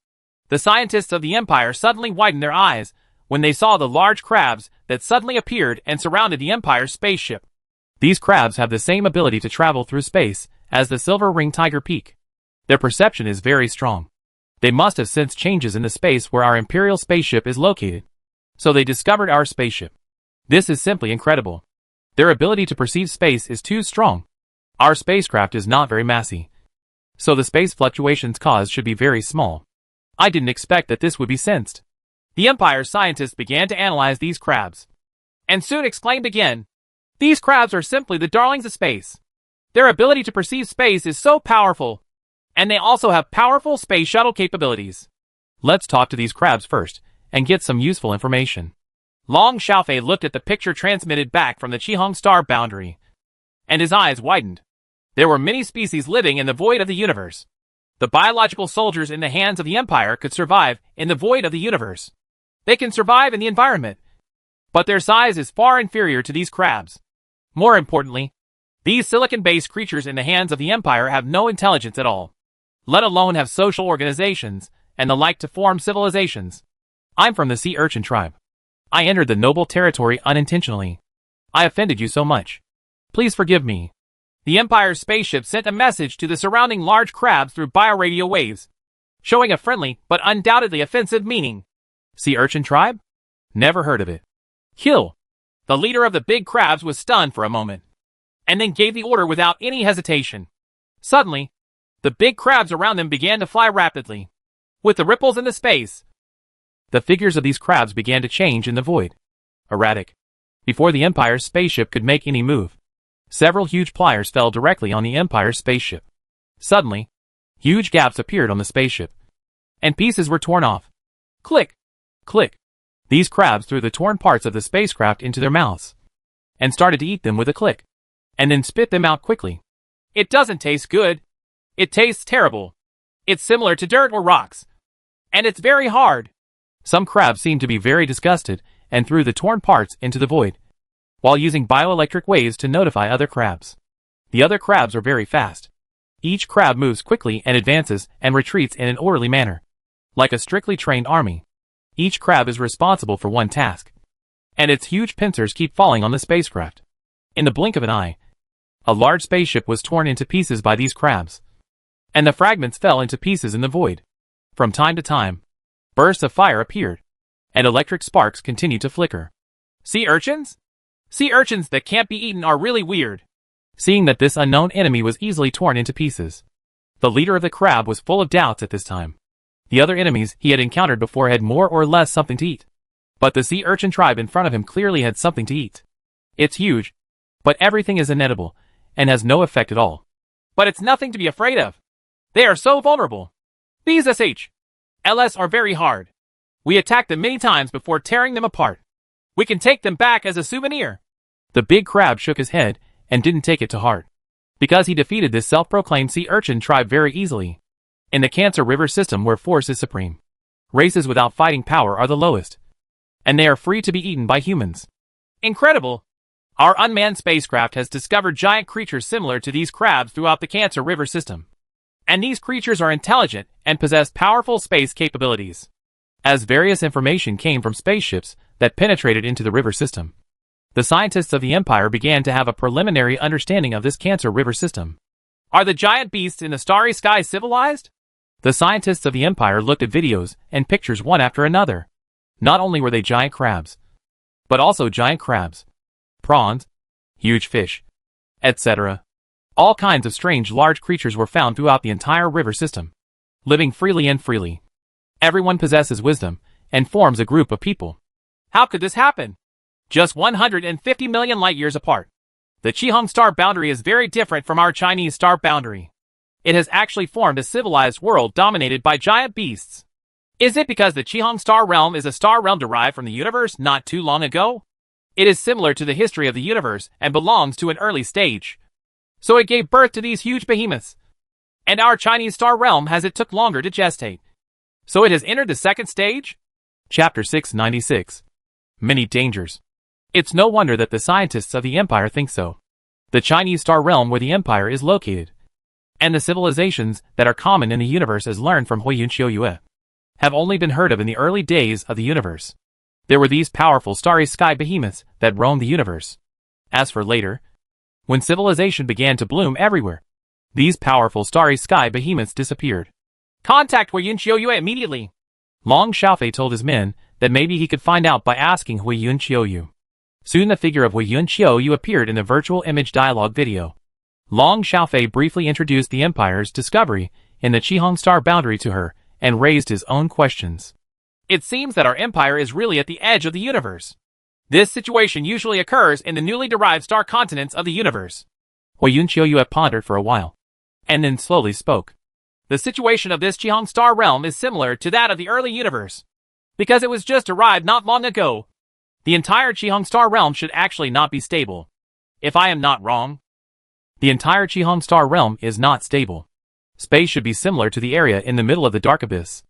the scientists of the Empire suddenly widened their eyes when they saw the large crabs that suddenly appeared and surrounded the Empire's spaceship. These crabs have the same ability to travel through space as the Silver Ring Tiger Peak. Their perception is very strong. They must have sensed changes in the space where our Imperial spaceship is located. So they discovered our spaceship. This is simply incredible. Their ability to perceive space is too strong. Our spacecraft is not very massy, so the space fluctuations caused should be very small. I didn't expect that this would be sensed. The Empire scientists began to analyze these crabs, and soon exclaimed again, "These crabs are simply the darlings of space. Their ability to perceive space is so powerful, and they also have powerful space shuttle capabilities." Let's talk to these crabs first, and get some useful information. Long Xiaofei looked at the picture transmitted back from the Qihong Star Boundary, and his eyes widened. There were many species living in the void of the universe. The biological soldiers in the hands of the Empire could survive in the void of the universe. They can survive in the environment, but their size is far inferior to these crabs. More importantly, these silicon-based creatures in the hands of the Empire have no intelligence at all, let alone have social organizations and the like to form civilizations. I'm from the Sea Urchin tribe. I entered the noble territory unintentionally. I offended you so much. Please forgive me. The Empire's spaceship sent a message to the surrounding large crabs through bioradio waves, showing a friendly but undoubtedly offensive meaning. Sea Urchin tribe? Never heard of it. Kill! The leader of the big crabs was stunned for a moment, and then gave the order without any hesitation. Suddenly, the big crabs around them began to fly rapidly. With the ripples in the space, the figures of these crabs began to change in the void. Erratic. Before the Empire's spaceship could make any move, several huge pliers fell directly on the Empire's spaceship. Suddenly, huge gaps appeared on the spaceship, and pieces were torn off. Click! Click! These crabs threw the torn parts of the spacecraft into their mouths, and started to eat them with a click, and then spit them out quickly. It doesn't taste good. It tastes terrible. It's similar to dirt or rocks, and it's very hard. Some crabs seemed to be very disgusted and threw the torn parts into the void, while using bioelectric waves to notify other crabs. The other crabs are very fast. Each crab moves quickly and advances and retreats in an orderly manner, like a strictly trained army. Each crab is responsible for one task, and its huge pincers keep falling on the spacecraft. In the blink of an eye, a large spaceship was torn into pieces by these crabs, and the fragments fell into pieces in the void. From time to time, bursts of fire appeared, and electric sparks continued to flicker. Sea urchins? Sea urchins that can't be eaten are really weird. Seeing that this unknown enemy was easily torn into pieces, the leader of the crab was full of doubts at this time. The other enemies he had encountered before had more or less something to eat, but the sea urchin tribe in front of him clearly had something to eat. It's huge, but everything is inedible, and has no effect at all. But it's nothing to be afraid of. They are so vulnerable. These SHLs are very hard. We attacked them many times before tearing them apart. We can take them back as a souvenir. The big crab shook his head and didn't take it to heart, because he defeated this self-proclaimed sea urchin tribe very easily. In the Cancer River system where force is supreme, races without fighting power are the lowest, and they are free to be eaten by humans. Incredible! Our unmanned spacecraft has discovered giant creatures similar to these crabs throughout the Cancer River system. And these creatures are intelligent and possess powerful space capabilities. As various information came from spaceships that penetrated into the river system, the scientists of the Empire began to have a preliminary understanding of this Cancer River system. Are the giant beasts in the starry sky civilized? The scientists of the Empire looked at videos and pictures one after another. Not only were they giant crabs, but also giant crabs, prawns, huge fish, etc. All kinds of strange large creatures were found throughout the entire river system, living freely and freely. Everyone possesses wisdom and forms a group of people. How could this happen? Just 150 million light-years apart. The Qihong star boundary is very different from our Chinese star boundary. It has actually formed a civilized world dominated by giant beasts. Is it because the Qihong star realm is a star realm derived from the universe not too long ago? It is similar to the history of the universe and belongs to an early stage. So it gave birth to these huge behemoths. And our Chinese star realm has it took longer to gestate. So it has entered the second stage? Chapter 696. Many dangers. It's no wonder that the scientists of the empire think so. The Chinese star realm where the empire is located, and the civilizations that are common in the universe as learned from Huiyun Qiuyue, have only been heard of in the early days of the universe. There were these powerful starry sky behemoths that roamed the universe. As for later, when civilization began to bloom everywhere, these powerful starry sky behemoths disappeared. Contact Huiyun Qiuyue immediately. Long Xiaofei told his men that maybe he could find out by asking Huiyun Qiuyue. Soon the figure of Huiyun Qiuyue appeared in the virtual image dialogue video. Long Xiaofei briefly introduced the empire's discovery in the Qihong star boundary to her and raised his own questions. It seems that our empire is really at the edge of the universe. This situation usually occurs in the newly derived star continents of the universe. Huiyun Qiuyue pondered for a while, and then slowly spoke. The situation of this Qihong star realm is similar to that of the early universe, because it was just arrived not long ago. The entire Qihong star realm should actually not be stable. If I am not wrong, the entire Qihong star realm is not stable. Space should be similar to the area in the middle of the dark abyss.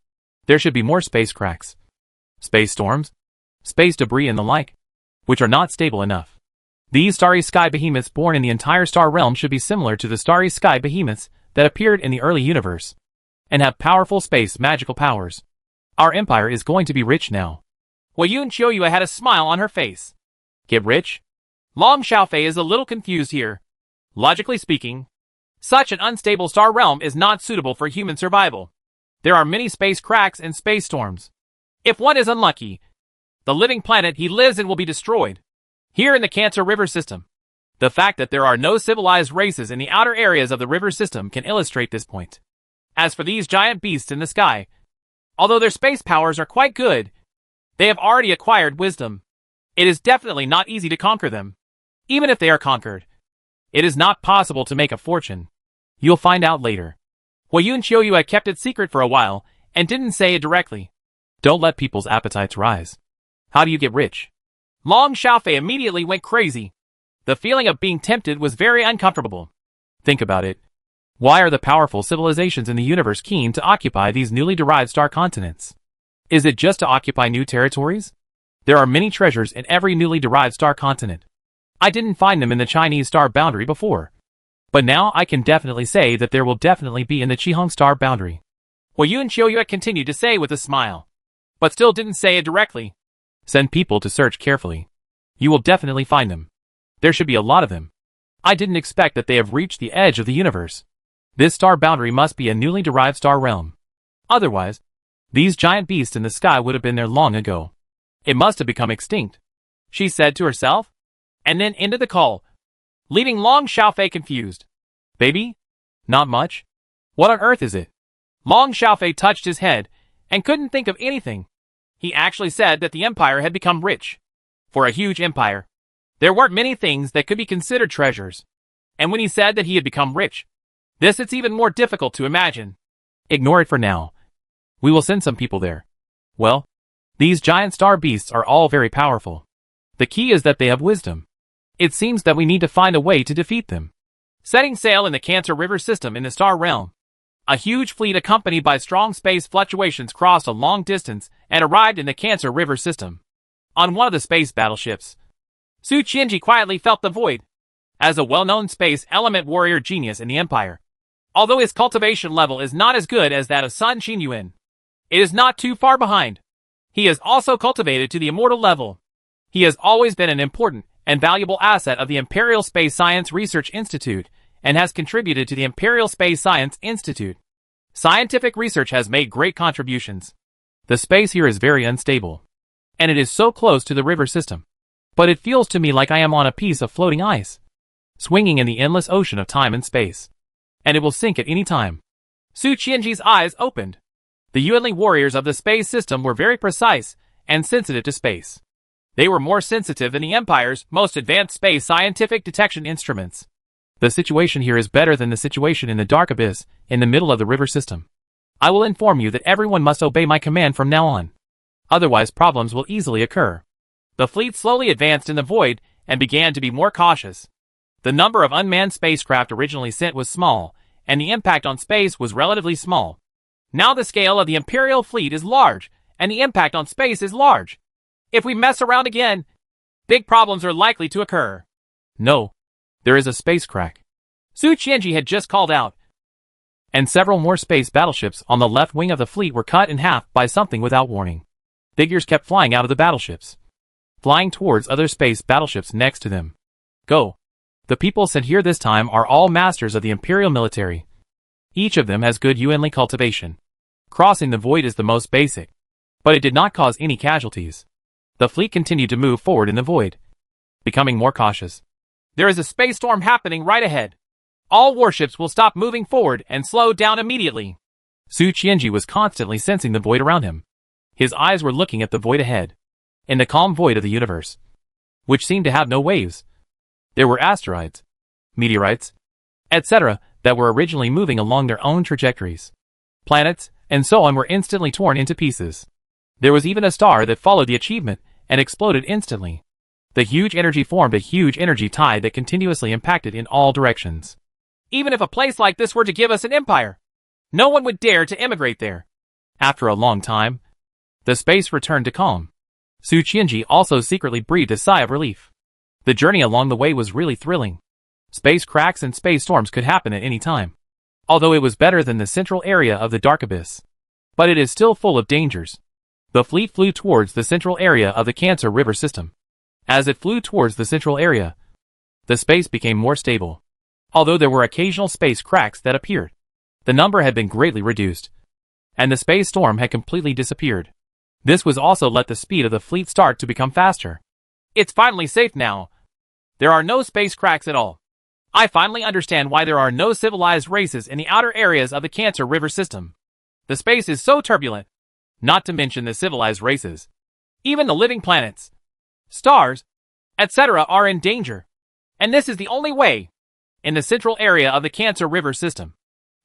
There should be more space cracks, space storms, space debris and the like, which are not stable enough. These starry sky behemoths born in the entire star realm should be similar to the starry sky behemoths that appeared in the early universe, and have powerful space magical powers. Our empire is going to be rich now. Huiyun Qiuyue had a smile on her face. Get rich? Long Xiaofei is a little confused here. Logically speaking, such an unstable star realm is not suitable for human survival. There are many space cracks and space storms. If one is unlucky, the living planet he lives in will be destroyed. Here in the Cancer River system, the fact that there are no civilized races in the outer areas of the river system can illustrate this point. As for these giant beasts in the sky, although their space powers are quite good, they have already acquired wisdom. It is definitely not easy to conquer them. Even if they are conquered, it is not possible to make a fortune. You'll find out later. Huiyun Qiuyue kept it secret for a while and didn't say it directly. Don't let people's appetites rise. How do you get rich? Long Xiaofei immediately went crazy. The feeling of being tempted was very uncomfortable. Think about it. Why are the powerful civilizations in the universe keen to occupy these newly derived star continents? Is it just to occupy new territories? There are many treasures in every newly derived star continent. I didn't find them in the Chinese star boundary before. But now I can definitely say that there will definitely be in the Qihong star boundary. Huiyun Qiuyue continued to say with a smile, but still didn't say it directly. Send people to search carefully. You will definitely find them. There should be a lot of them. I didn't expect that they have reached the edge of the universe. This star boundary must be a newly derived star realm. Otherwise, these giant beasts in the sky would have been there long ago. It must have become extinct, she said to herself, and then ended the call, leaving Long Xiaofei confused. Baby? Not much? What on earth is it? Long Xiaofei touched his head and couldn't think of anything. He actually said that the empire had become rich. For a huge empire, there weren't many things that could be considered treasures. And when he said that he had become rich, it's even more difficult to imagine. Ignore it for now. We will send some people there. Well, these giant star beasts are all very powerful. The key is that they have wisdom. It seems that we need to find a way to defeat them. Setting sail in the Cancer River system in the star realm, a huge fleet accompanied by strong space fluctuations crossed a long distance and arrived in the Cancer River system. On one of the space battleships, Su Qianji quietly felt the void. As a well-known space element warrior genius in the empire, although his cultivation level is not as good as that of Sun Qinyuan, it is not too far behind. He has also cultivated to the immortal level. He has always been an important and valuable asset of the Imperial Space Science Research Institute and has contributed to the Imperial Space Science Institute. Scientific research has made great contributions. The space here is very unstable, and it is so close to the river system. But it feels to me like I am on a piece of floating ice, swinging in the endless ocean of time and space. And it will sink at any time. Su Qianji's eyes opened. The Yuanli warriors of the space system were very precise and sensitive to space. They were more sensitive than the Empire's most advanced space scientific detection instruments. The situation here is better than the situation in the dark abyss in the middle of the river system. I will inform you that everyone must obey my command from now on. Otherwise problems will easily occur. The fleet slowly advanced in the void and began to be more cautious. The number of unmanned spacecraft originally sent was small, and the impact on space was relatively small. Now the scale of the Imperial fleet is large, and the impact on space is large. If we mess around again, big problems are likely to occur. No. There is a space crack. Su Qianji had just called out. And several more space battleships on the left wing of the fleet were cut in half by something without warning. Figures kept flying out of the battleships, flying towards other space battleships next to them. Go. The people sent here this time are all masters of the Imperial military. Each of them has good Yuanli cultivation. Crossing the void is the most basic, but it did not cause any casualties. The fleet continued to move forward in the void, becoming more cautious. There is a space storm happening right ahead. All warships will stop moving forward and slow down immediately. Su Qianji was constantly sensing the void around him. His eyes were looking at the void ahead, in the calm void of the universe, which seemed to have no waves. There were asteroids, meteorites, etc., that were originally moving along their own trajectories. Planets, and so on, were instantly torn into pieces. There was even a star that followed the achievement and exploded instantly. The huge energy formed a huge energy tide that continuously impacted in all directions. Even if a place like this were to give us an empire, no one would dare to emigrate there. After a long time, the space returned to calm. Su Qianji also secretly breathed a sigh of relief. The journey along the way was really thrilling. Space cracks and space storms could happen at any time. Although it was better than the central area of the dark abyss, but it is still full of dangers. The fleet flew towards the central area of the Cancer River system. As it flew towards the central area, the space became more stable. Although there were occasional space cracks that appeared, the number had been greatly reduced, and the space storm had completely disappeared. This was also let the speed of the fleet start to become faster. It's finally safe now. There are no space cracks at all. I finally understand why there are no civilized races in the outer areas of the Cancer River system. The space is so turbulent, not to mention the civilized races. Even the living planets, stars, etc. are in danger. And this is the only way. In the central area of the Cancer River system,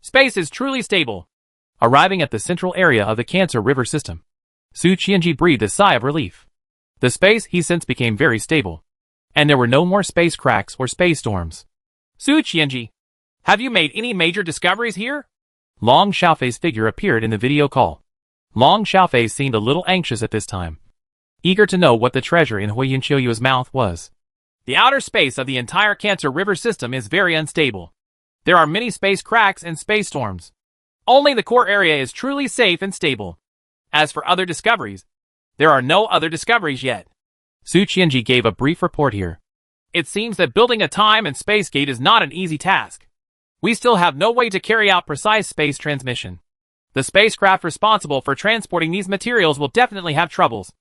space is truly stable. Arriving at the central area of the Cancer River system, Su Qianji breathed a sigh of relief. The space he sensed became very stable, and there were no more space cracks or space storms. Su Qianji, have you made any major discoveries here? Long Xiaofei's figure appeared in the video call. Long Xiaofei seemed a little anxious at this time, eager to know what the treasure in Huiyun Qiuyu's mouth was. The outer space of the entire Cancer River system is very unstable. There are many space cracks and space storms. Only the core area is truly safe and stable. As for other discoveries, there are no other discoveries yet. Su Qianji gave a brief report here. It seems that building a time and space gate is not an easy task. We still have no way to carry out precise space transmission. The spacecraft responsible for transporting these materials will definitely have troubles,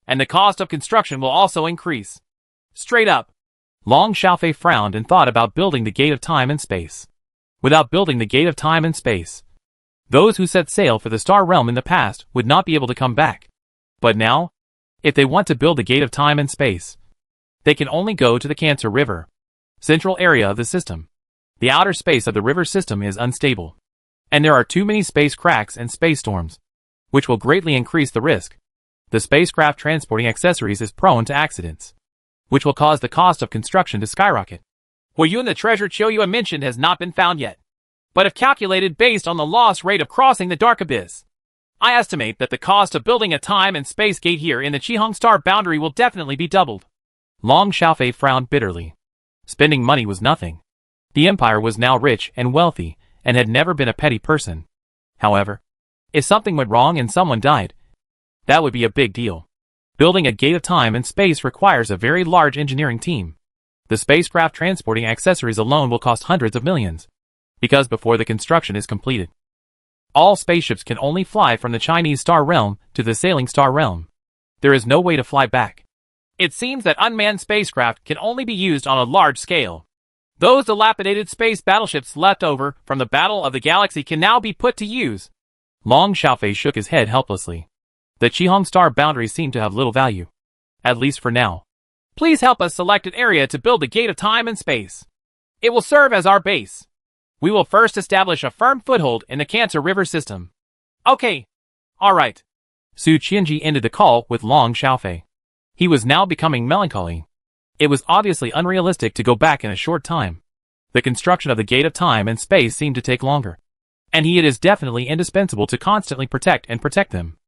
and the cost of construction will also increase. Straight up. Long Xiaofei frowned and thought about building the gate of time and space. Without building the gate of time and space, those who set sail for the star realm in the past would not be able to come back. But now, if they want to build the gate of time and space, they can only go to the Cancer River, central area of the system. The outer space of the river system is unstable, and there are too many space cracks and space storms, which will greatly increase the risk. The spacecraft transporting accessories is prone to accidents, which will cause the cost of construction to skyrocket. Huiyun, the treasure Qiuyu mentioned, has not been found yet, but if calculated based on the loss rate of crossing the dark abyss, I estimate that the cost of building a time and space gate here in the Qihong star boundary will definitely be doubled. Long Xiaofei frowned bitterly. Spending money was nothing. The empire was now rich and wealthy, and had never been a petty person. However, if something went wrong and someone died, that would be a big deal. Building a gate of time and space requires a very large engineering team. The spacecraft transporting accessories alone will cost hundreds of millions, because before the construction is completed, all spaceships can only fly from the Chinese star realm to the sailing star realm. There is no way to fly back. It seems that unmanned spacecraft can only be used on a large scale. Those dilapidated space battleships left over from the Battle of the Galaxy can now be put to use. Long Xiaofei shook his head helplessly. The Qihong star boundary seemed to have little value. At least for now. Please help us select an area to build the gate of time and space. It will serve as our base. We will first establish a firm foothold in the Cancer River system. Okay. Alright. Su Qianji ended the call with Long Xiaofei. He was now becoming melancholy. It was obviously unrealistic to go back in a short time. The construction of the gate of time and space seemed to take longer. And it is definitely indispensable to constantly protect them.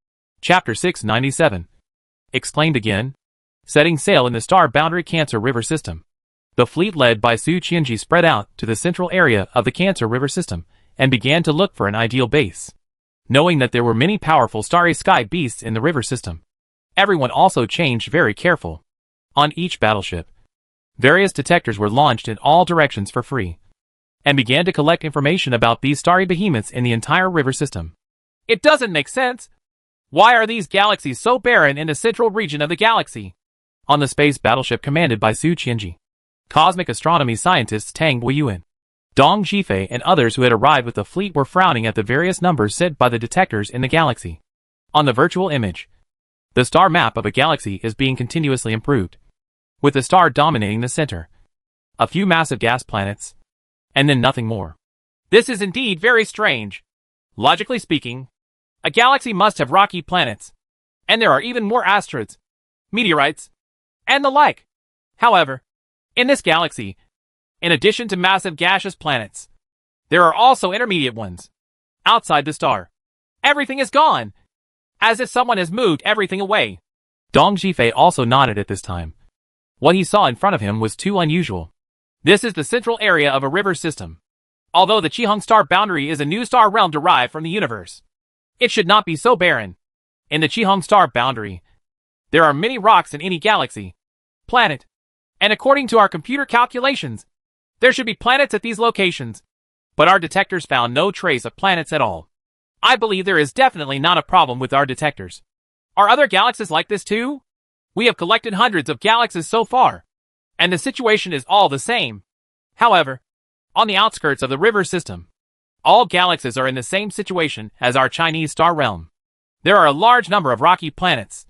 Chapter 697. Explained again. Setting sail in the star boundary Cancer River system. The fleet led by Su Qianji spread out to the central area of the Cancer River system and began to look for an ideal base. Knowing that there were many powerful starry sky beasts in the river system, everyone also changed very careful. On each battleship, various detectors were launched in all directions for free, and began to collect information about these starry behemoths in the entire river system. It doesn't make sense. Why are these galaxies so barren in the central region of the galaxy? On the space battleship commanded by Su Qianji, cosmic astronomy scientists Tang Guiyuan, Dong Zhifei and others who had arrived with the fleet were frowning at the various numbers set by the detectors in the galaxy. On the virtual image, the star map of a galaxy is being continuously improved, with the star dominating the center, a few massive gas planets, and then nothing more. This is indeed very strange. Logically speaking, a galaxy must have rocky planets, and there are even more asteroids, meteorites, and the like. However, in this galaxy, in addition to massive gaseous planets, there are also intermediate ones. Outside the star, everything is gone, as if someone has moved everything away. Dong Zhifei also nodded at this time. What he saw in front of him was too unusual. This is the central area of a river system. Although the Qihong star boundary is a new star realm derived from the universe, it should not be so barren. In the Qihong star boundary, there are many rocks in any galaxy, planet, and according to our computer calculations, there should be planets at these locations, but our detectors found no trace of planets at all. I believe there is definitely not a problem with our detectors. Are other galaxies like this too? We have collected hundreds of galaxies so far, and the situation is all the same. However, on the outskirts of the river system, all galaxies are in the same situation as our Chinese star realm. There are a large number of rocky planets,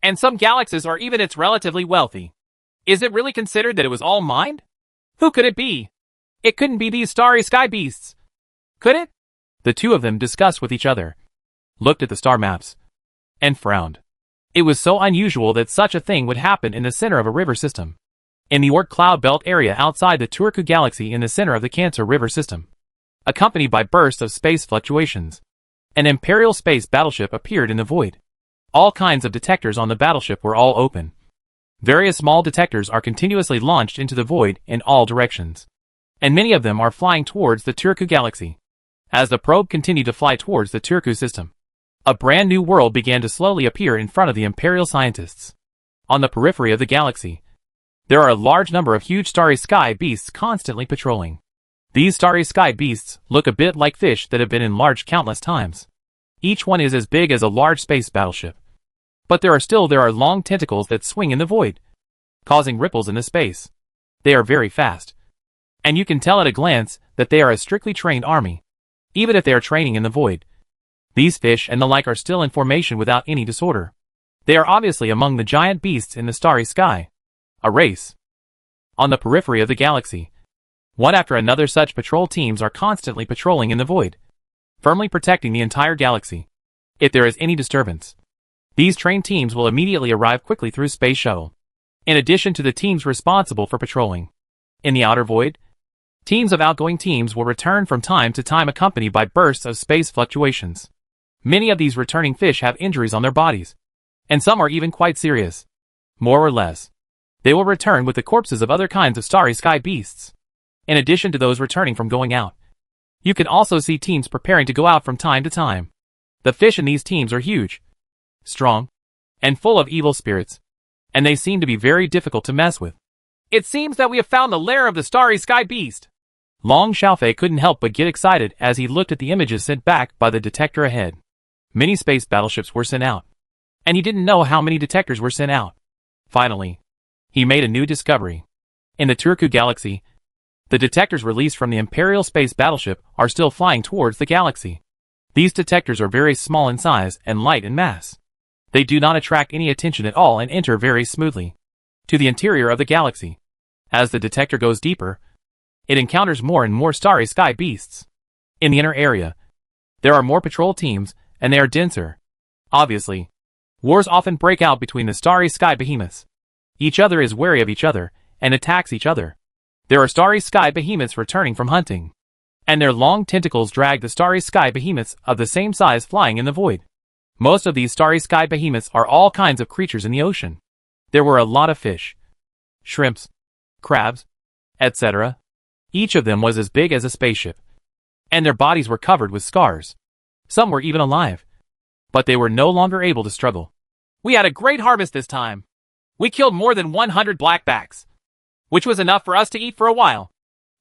and some galaxies are even it's relatively wealthy. Is it really considered that it was all mined? Who could it be? It couldn't be these starry sky beasts. Could it? The two of them discussed with each other, looked at the star maps, and frowned. It was so unusual that such a thing would happen in the center of a river system. In the Oort cloud belt area outside the Turku galaxy in the center of the Cancer River system, accompanied by bursts of space fluctuations, an Imperial space battleship appeared in the void. All kinds of detectors on the battleship were all open. Various small detectors are continuously launched into the void in all directions, and many of them are flying towards the Turku galaxy. As the probe continued to fly towards the Turku system, a brand new world began to slowly appear in front of the Imperial scientists. On the periphery of the galaxy, there are a large number of huge starry sky beasts constantly patrolling. These starry sky beasts look a bit like fish that have been enlarged countless times. Each one is as big as a large space battleship. But there are long tentacles that swing in the void, causing ripples in the space. They are very fast, and you can tell at a glance that they are a strictly trained army, even if they are training in the void. These fish and the like are still in formation without any disorder. They are obviously among the giant beasts in the starry sky. A race. On the periphery of the galaxy, one after another such patrol teams are constantly patrolling in the void, firmly protecting the entire galaxy. If there is any disturbance, these trained teams will immediately arrive quickly through space shuttle, in addition to the teams responsible for patrolling. In the outer void, teams of outgoing teams will return from time to time accompanied by bursts of space fluctuations. Many of these returning fish have injuries on their bodies, and some are even quite serious. More or less, they will return with the corpses of other kinds of starry sky beasts. In addition to those returning from going out, you can also see teams preparing to go out from time to time. The fish in these teams are huge, strong, and full of evil spirits, and they seem to be very difficult to mess with. It seems that we have found the lair of the starry sky beast. Long Xiaofei couldn't help but get excited as he looked at the images sent back by the detector ahead. Many space battleships were sent out, and he didn't know how many detectors were sent out. Finally, he made a new discovery. In the Turku galaxy, the detectors released from the Imperial space battleship are still flying towards the galaxy. These detectors are very small in size and light in mass. They do not attract any attention at all and enter very smoothly to the interior of the galaxy. As the detector goes deeper, it encounters more and more starry sky beasts. In the inner area, there are more patrol teams, and they are denser. Obviously, wars often break out between the starry sky behemoths. Each other is wary of each other, and attacks each other. There are starry sky behemoths returning from hunting, and their long tentacles drag the starry sky behemoths of the same size flying in the void. Most of these starry sky behemoths are all kinds of creatures in the ocean. There were a lot of fish, shrimps, crabs, etc. Each of them was as big as a spaceship, and their bodies were covered with scars. Some were even alive, but they were no longer able to struggle. We had a great harvest this time. We killed more than 100 blackbacks, which was enough for us to eat for a while.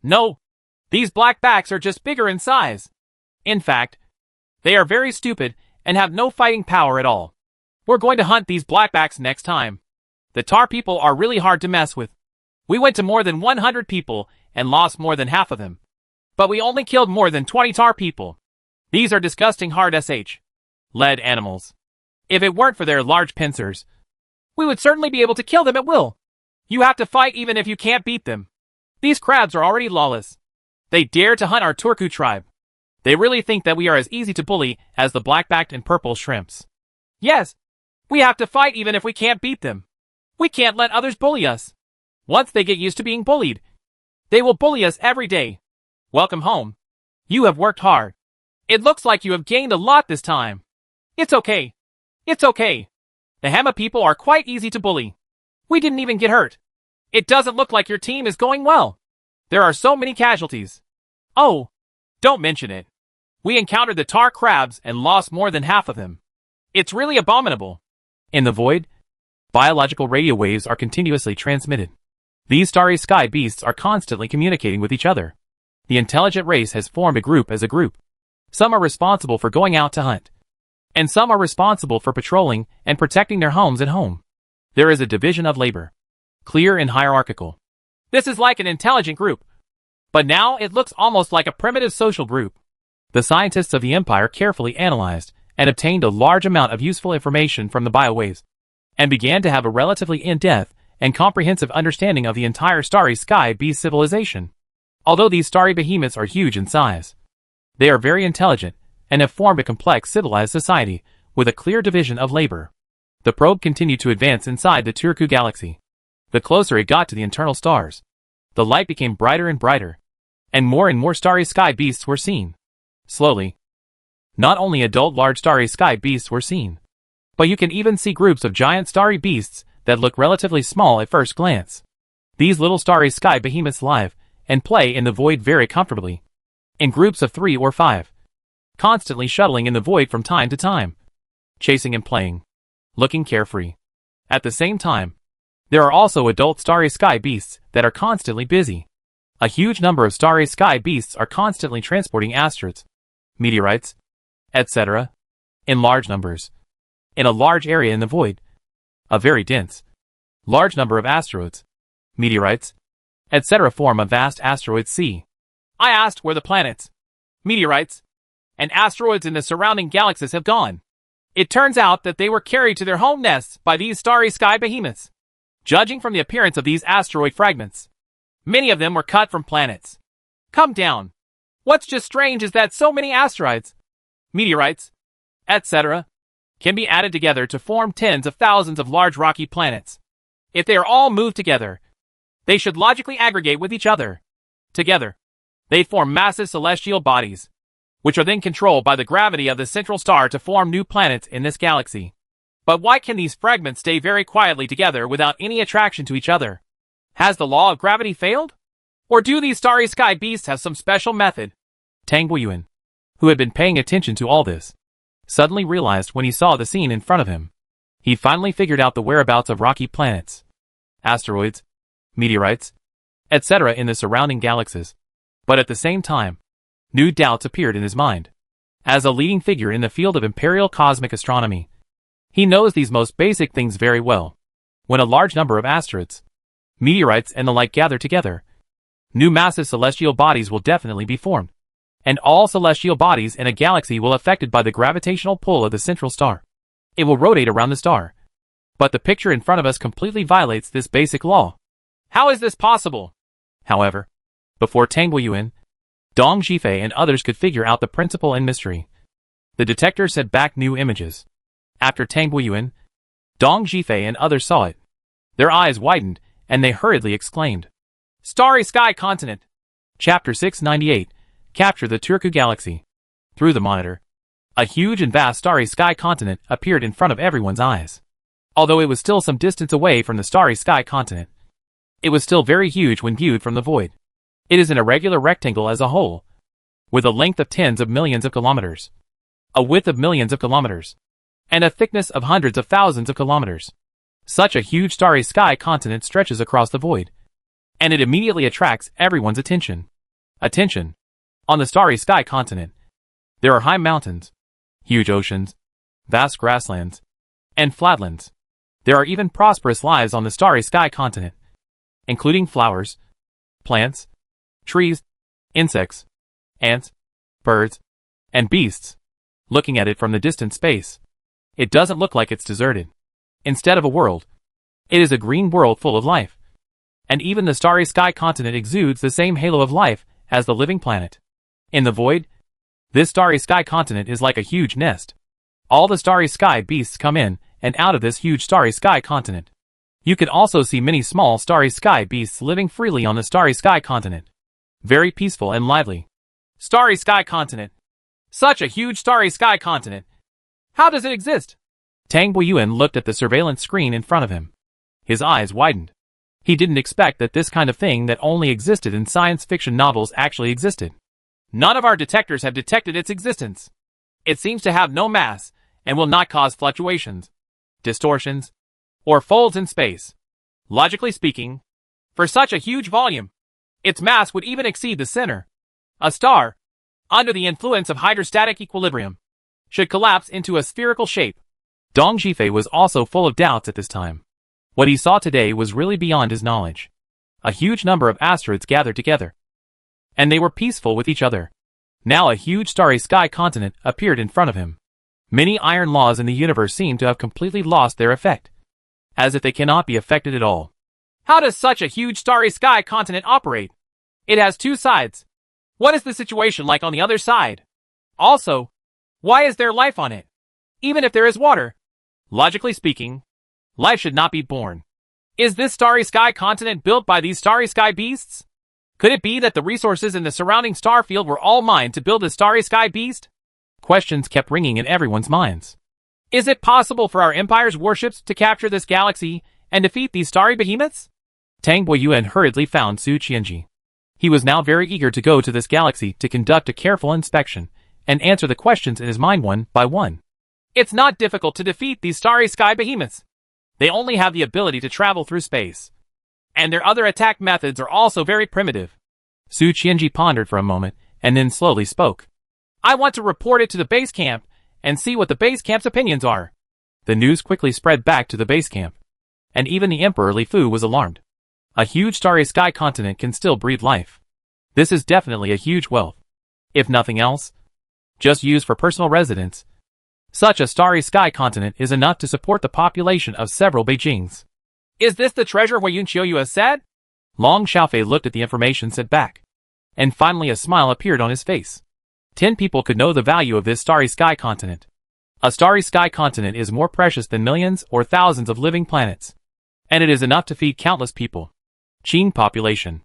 No, these blackbacks are just bigger in size. In fact, they are very stupid and have no fighting power at all. We're going to hunt these blackbacks next time. The tar people are really hard to mess with. We went to more than 100 people and lost more than half of them. But we only killed more than 20 tar people. These are disgusting hard lead animals. If it weren't for their large pincers, we would certainly be able to kill them at will. You have to fight even if you can't beat them. These crabs are already lawless. They dare to hunt our Turku tribe. They really think that we are as easy to bully as the black-backed and purple shrimps. Yes, we have to fight even if we can't beat them. We can't let others bully us. Once they get used to being bullied, they will bully us every day. Welcome home. You have worked hard. It looks like you have gained a lot this time. It's okay. It's okay. The Hema people are quite easy to bully. We didn't even get hurt. It doesn't look like your team is going well. There are so many casualties. Oh, don't mention it. We encountered the tar crabs and lost more than half of them. It's really abominable. In the void, biological radio waves are continuously transmitted. These starry sky beasts are constantly communicating with each other. The intelligent race has formed a group as a group. Some are responsible for going out to hunt, and some are responsible for patrolling and protecting their homes at home. There is a division of labor, clear and hierarchical. This is like an intelligent group, but now it looks almost like a primitive social group. The scientists of the Empire carefully analyzed and obtained a large amount of useful information from the biowaves, and began to have a relatively in-depth and comprehensive understanding of the entire starry sky beast civilization. Although these starry behemoths are huge in size, they are very intelligent and have formed a complex civilized society with a clear division of labor. The probe continued to advance inside the Turku galaxy. The closer it got to the internal stars, the light became brighter and brighter, and more starry sky beasts were seen. Slowly, not only adult large starry sky beasts were seen, but you can even see groups of giant starry beasts that look relatively small at first glance. These little starry sky behemoths live and play in the void very comfortably, in groups of 3 or 5, constantly shuttling in the void from time to time, chasing and playing, looking carefree. At the same time, there are also adult starry sky beasts that are constantly busy. A huge number of starry sky beasts are constantly transporting asteroids, meteorites, etc., in large numbers. In a large area in the void, a very dense, large number of asteroids, meteorites, etc. form a vast asteroid sea. I asked where the planets, meteorites, and asteroids in the surrounding galaxies have gone. It turns out that they were carried to their home nests by these starry sky behemoths. Judging from the appearance of these asteroid fragments, many of them were cut from planets. Come down. What's just strange is that so many asteroids, meteorites, etc., can be added together to form tens of thousands of large rocky planets. If they are all moved together, they should logically aggregate with each other. Together, they form massive celestial bodies, which are then controlled by the gravity of the central star to form new planets in this galaxy. But why can these fragments stay very quietly together without any attraction to each other? Has the law of gravity failed? Or do these starry sky beasts have some special method? Tang Guiyuan, who had been paying attention to all this, suddenly realized when he saw the scene in front of him. He finally figured out the whereabouts of rocky planets, asteroids, meteorites, etc. in the surrounding galaxies. But at the same time, new doubts appeared in his mind. As a leading figure in the field of imperial cosmic astronomy, he knows these most basic things very well. When a large number of asteroids, meteorites and the like gather together, new massive celestial bodies will definitely be formed. and all celestial bodies in a galaxy will be affected by the gravitational pull of the central star. It will rotate around the star. But the picture in front of us completely violates this basic law. How is this possible? However, before Tang Weiyuan, Dong Zhifei and others could figure out the principle and mystery, the detector sent back new images. After Tang Weiyuan, Dong Zhifei and others saw it. Their eyes widened, and they hurriedly exclaimed, "Starry Sky Continent!" Chapter 698, Capture the Turku Galaxy. Through the monitor, a huge and vast starry sky continent appeared in front of everyone's eyes. Although it was still some distance away from the starry sky continent, it was still very huge when viewed from the void. It is an irregular rectangle as a whole, with a length of tens of millions of kilometers, a width of millions of kilometers, and a thickness of hundreds of thousands of kilometers. Such a huge starry sky continent stretches across the void, and it immediately attracts everyone's attention. On the starry sky continent, there are high mountains, huge oceans, vast grasslands, and flatlands. There are even prosperous lives on the starry sky continent, including flowers, plants, trees, insects, ants, birds, and beasts. Looking at it from the distant space, it doesn't look like it's deserted. Instead of a world, it is a green world full of life. And even the starry sky continent exudes the same halo of life as the living planet. In the void, this starry sky continent is like a huge nest. All the starry sky beasts come in and out of this huge starry sky continent. You can also see many small starry sky beasts living freely on the starry sky continent. Very peaceful and lively. Starry sky continent. Such a huge starry sky continent. How does it exist? Tang Weiyuan looked at the surveillance screen in front of him. His eyes widened. He didn't expect that this kind of thing that only existed in science fiction novels actually existed. None of our detectors have detected its existence. It seems to have no mass, and will not cause fluctuations, distortions, or folds in space. Logically speaking, for such a huge volume, its mass would even exceed the center. A star, under the influence of hydrostatic equilibrium, should collapse into a spherical shape. Dong Zhifei was also full of doubts at this time. What he saw today was really beyond his knowledge. A huge number of asteroids gathered together, and they were peaceful with each other. Now a huge starry sky continent appeared in front of him. Many iron laws in the universe seem to have completely lost their effect, as if they cannot be affected at all. How does such a huge starry sky continent operate? It has two sides. What is the situation like on the other side? Also, why is there life on it? Even if there is water, logically speaking, life should not be born. Is this starry sky continent built by these starry sky beasts? Could it be that the resources in the surrounding star field were all mined to build a starry sky beast? Questions kept ringing in everyone's minds. Is it possible for our empire's warships to capture this galaxy and defeat these starry behemoths? Tang Weiyuan hurriedly found Su Qianji. He was now very eager to go to this galaxy to conduct a careful inspection and answer the questions in his mind one by one. It's not difficult to defeat these starry sky behemoths. They only have the ability to travel through space, and their other attack methods are also very primitive. Su Qianji pondered for a moment and then slowly spoke. I want to report it to the base camp and see what the base camp's opinions are. The news quickly spread back to the base camp, and even the Emperor Li Fu was alarmed. A huge starry sky continent can still breathe life. This is definitely a huge wealth. If nothing else, just used for personal residence, such a starry sky continent is enough to support the population of several Beijings. Is this the treasure Huiyun Qiuyu has said? Long Xiaofei looked at the information sent back, and finally a smile appeared on his face. 10 people could know the value of this starry sky continent. A starry sky continent is more precious than millions or thousands of living planets, and it is enough to feed countless people. Qing population.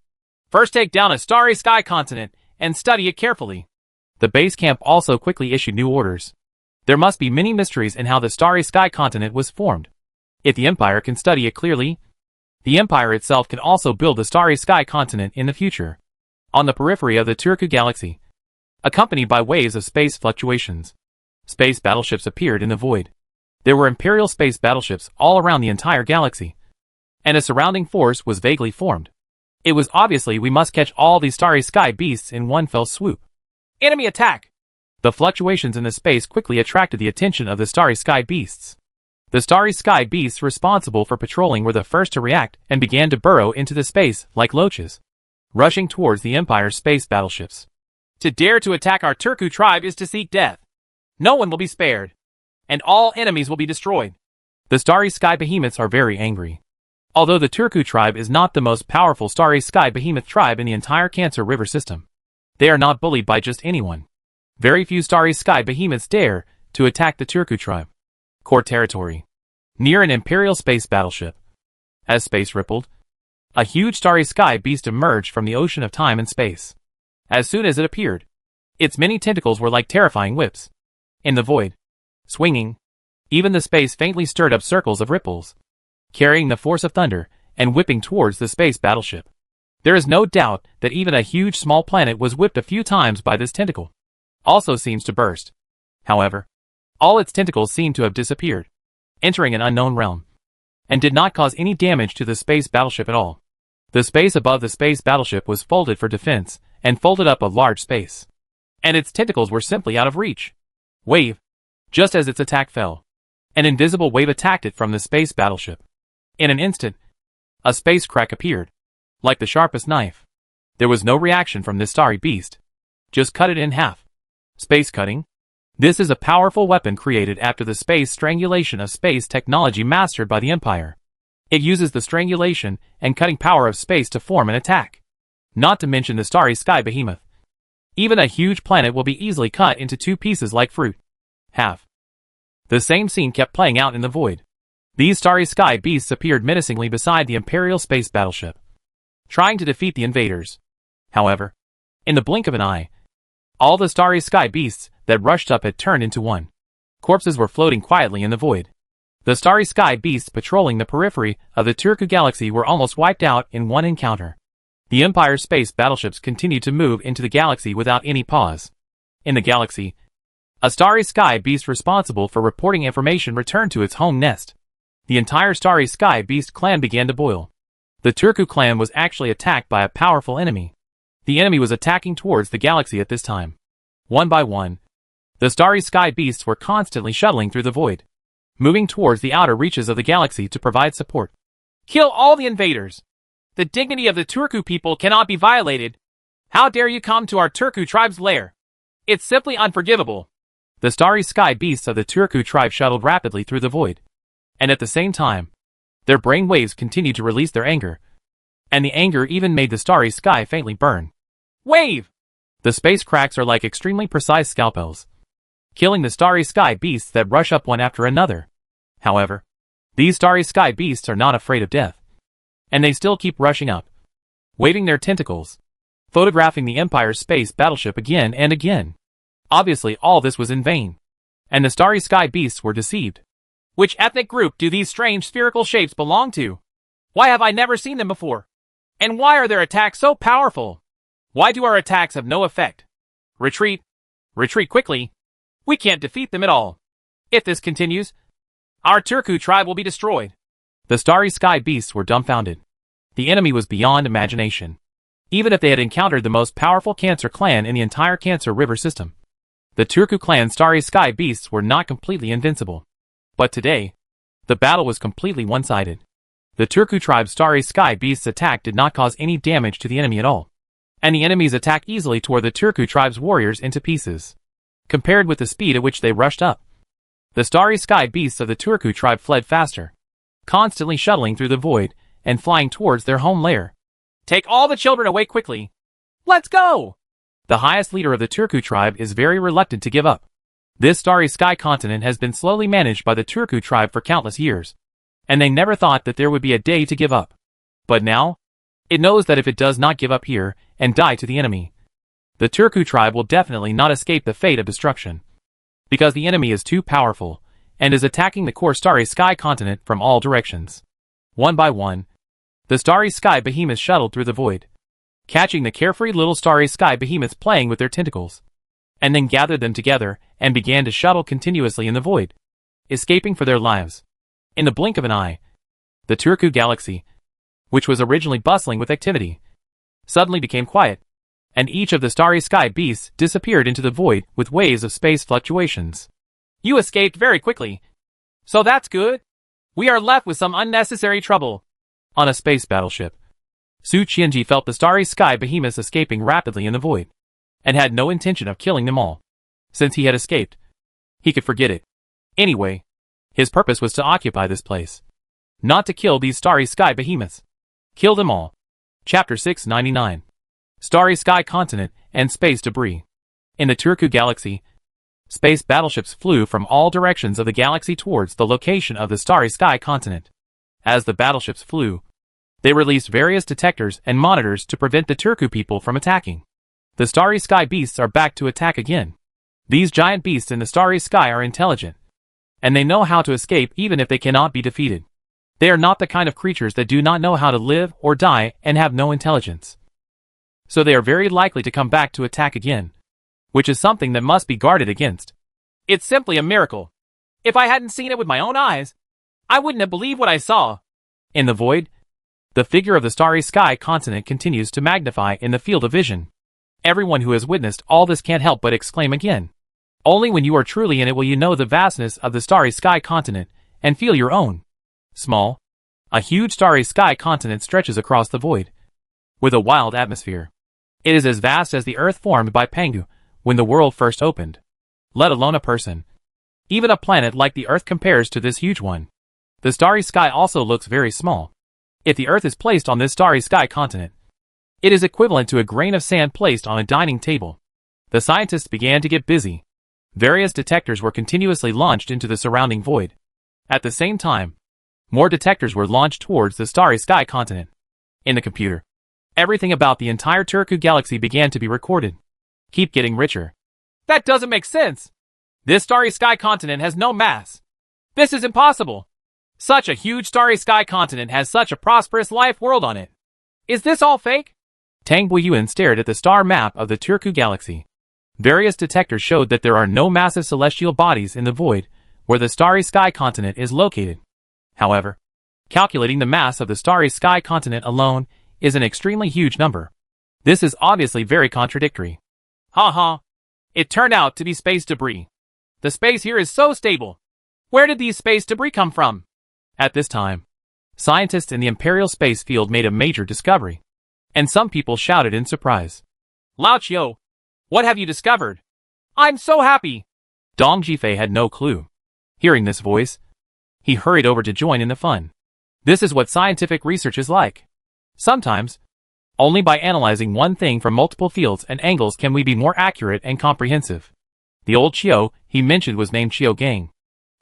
First take down a starry sky continent and study it carefully. The base camp also quickly issued new orders. There must be many mysteries in how the starry sky continent was formed. If the Empire can study it clearly, the Empire itself can also build a starry sky continent in the future. On the periphery of the Turku galaxy, accompanied by waves of space fluctuations, space battleships appeared in the void. There were Imperial space battleships all around the entire galaxy, and a surrounding force was vaguely formed. It was obviously we must catch all these starry sky beasts in one fell swoop. Enemy attack! The fluctuations in the space quickly attracted the attention of the starry sky beasts. The starry sky beasts responsible for patrolling were the first to react and began to burrow into the space like loaches, rushing towards the Empire's space battleships. To dare to attack our Turku tribe is to seek death. No one will be spared, and all enemies will be destroyed. The Starry Sky Behemoths are very angry. Although the Turku tribe is not the most powerful Starry Sky Behemoth tribe in the entire Cancer River system, they are not bullied by just anyone. Very few Starry Sky Behemoths dare to attack the Turku tribe. Core territory. Near an Imperial space battleship. As space rippled, a huge Starry Sky beast emerged from the ocean of time and space. As soon as it appeared, its many tentacles were like terrifying whips. In the void, swinging, even the space faintly stirred up circles of ripples, carrying the force of thunder and whipping towards the space battleship. There is no doubt that even a huge small planet was whipped a few times by this tentacle. Also seems to burst. However, all its tentacles seem to have disappeared, entering an unknown realm, and did not cause any damage to the space battleship at all. The space above the space battleship was folded for defense and folded up a large space, and its tentacles were simply out of reach. Wave. Just as its attack fell, an invisible wave attacked it from the space battleship. In an instant, a space crack appeared, like the sharpest knife. There was no reaction from this starry beast. Just cut it in half. Space cutting? This is a powerful weapon created after the space strangulation of space technology mastered by the Empire. It uses the strangulation and cutting power of space to form an attack. Not to mention the Starry Sky Behemoth. Even a huge planet will be easily cut into two pieces like fruit. Half. The same scene kept playing out in the void. These Starry Sky beasts appeared menacingly beside the Imperial space battleship, trying to defeat the invaders. However, in the blink of an eye, all the Starry Sky beasts that rushed up had turned into one. Corpses were floating quietly in the void. The Starry Sky beasts patrolling the periphery of the Turku galaxy were almost wiped out in one encounter. The Empire space battleships continued to move into the galaxy without any pause. In the galaxy, a Starry Sky beast responsible for reporting information returned to its home nest. The entire Starry Sky beast clan began to boil. The Turku clan was actually attacked by a powerful enemy. The enemy was attacking towards the galaxy at this time. One by one, the Starry Sky beasts were constantly shuttling through the void, moving towards the outer reaches of the galaxy to provide support. Kill all the invaders! The dignity of the Turku people cannot be violated. How dare you come to our Turku tribe's lair? It's simply unforgivable. The Starry Sky beasts of the Turku tribe shuttled rapidly through the void, and at the same time, their brain waves continued to release their anger, and the anger even made the Starry Sky faintly burn. Wave! The space cracks are like extremely precise scalpels, killing the Starry Sky beasts that rush up one after another. However, these Starry Sky beasts are not afraid of death, and they still keep rushing up, waving their tentacles, photographing the Empire's space battleship again and again. Obviously all this was in vain, and the Starry Sky beasts were deceived. Which ethnic group do these strange spherical shapes belong to? Why have I never seen them before? And why are their attacks so powerful? Why do our attacks have no effect? Retreat. Retreat quickly. We can't defeat them at all. If this continues, our Turku tribe will be destroyed. The Starry Sky beasts were dumbfounded. The enemy was beyond imagination. Even if they had encountered the most powerful Cancer clan in the entire Cancer River system, the Turku clan Starry Sky beasts were not completely invincible. But today, the battle was completely one-sided. The Turku tribe's Starry Sky beasts' attack did not cause any damage to the enemy at all, and the enemy's attack easily tore the Turku tribe's warriors into pieces. Compared with the speed at which they rushed up, the Starry Sky beasts of the Turku tribe fled faster, constantly shuttling through the void and flying towards their home lair. Take all the children away quickly. Let's go! The highest leader of the Turku tribe is very reluctant to give up. This Starry Sky continent has been slowly managed by the Turku tribe for countless years, and they never thought that there would be a day to give up. But now, it knows that if it does not give up here and die to the enemy, the Turku tribe will definitely not escape the fate of destruction, because the enemy is too powerful and is attacking the core Starry Sky continent from all directions. One by one, the Starry Sky behemoths shuttled through the void, catching the carefree little Starry Sky behemoths playing with their tentacles, and then gathered them together and began to shuttle continuously in the void, escaping for their lives. In the blink of an eye, the Turku galaxy, which was originally bustling with activity, suddenly became quiet, and each of the Starry Sky beasts disappeared into the void with waves of space fluctuations. You escaped very quickly. So that's good. We are left with some unnecessary trouble. On a space battleship, Su Qianji felt the Starry Sky behemoths escaping rapidly in the void. and had no intention of killing them all. Since he had escaped, he could forget it. Anyway, his purpose was to occupy this place. Not to kill these starry sky behemoths. Kill them all. Chapter 699. Starry Sky Continent and Space Debris. In the Turku Galaxy, space battleships flew from all directions of the galaxy towards the location of the Starry Sky Continent. As the battleships flew, they released various detectors and monitors to prevent the Turku people from attacking. The Starry Sky beasts are back to attack again. These giant beasts in the Starry Sky are intelligent, and they know how to escape even if they cannot be defeated. They are not the kind of creatures that do not know how to live or die and have no intelligence. So they are very likely to come back to attack again, which is something that must be guarded against. It's simply a miracle. If I hadn't seen it with my own eyes, I wouldn't have believed what I saw. In the void, the figure of the Starry Sky Continent continues to magnify in the field of vision. Everyone who has witnessed all this can't help but exclaim again. Only when you are truly in it will you know the vastness of the Starry Sky Continent and feel your own. Small, a huge Starry Sky Continent stretches across the void, with a wild atmosphere. It is as vast as the Earth formed by Pangu when the world first opened. Let alone a person. Even a planet like the Earth compares to this huge one. The Starry Sky also looks very small. If the Earth is placed on this Starry Sky Continent, it is equivalent to a grain of sand placed on a dining table. The scientists began to get busy. Various detectors were continuously launched into the surrounding void. At the same time, more detectors were launched towards the Starry Sky Continent. In the computer, everything about the entire Turku Galaxy began to be recorded. Keep getting richer. That doesn't make sense. This Starry Sky Continent has no mass. This is impossible. Such a huge Starry Sky Continent has such a prosperous life world on it. Is this all fake? Tang Buiyuan stared at the star map of the Turku Galaxy. Various detectors showed that there are no massive celestial bodies in the void where the Starry Sky Continent is located. However, calculating the mass of the Starry Sky Continent alone is an extremely huge number. This is obviously very contradictory. It turned out to be space debris. The space here is so stable. Where did these space debris come from? At this time, scientists in the Imperial Space Field made a major discovery, and some people shouted in surprise. Lao Chiu, what have you discovered? I'm so happy! Dong Jifei had no clue. Hearing this voice, he hurried over to join in the fun. This is what scientific research is like. Sometimes, only by analyzing one thing from multiple fields and angles can we be more accurate and comprehensive. The old Chiu he mentioned was named Chiu Gang,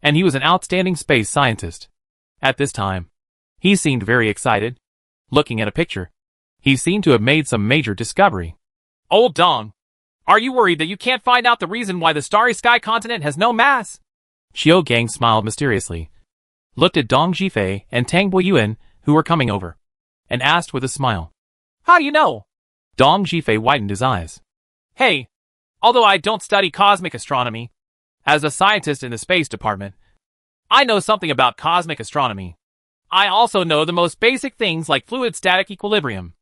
and he was an outstanding space scientist. At this time, he seemed very excited. Looking at a picture, he seemed to have made some major discovery. Old Dong, are you worried that you can't find out the reason why the Starry Sky Continent has no mass? Chiu Gang smiled mysteriously, looked at Dong Jifei and Tang Buiyuan, who were coming over, and asked with a smile. How do you know? Dong Jifei widened his eyes. Hey, although I don't study cosmic astronomy, as a scientist in the space department, I know something about cosmic astronomy. I also know the most basic things like fluid static equilibrium.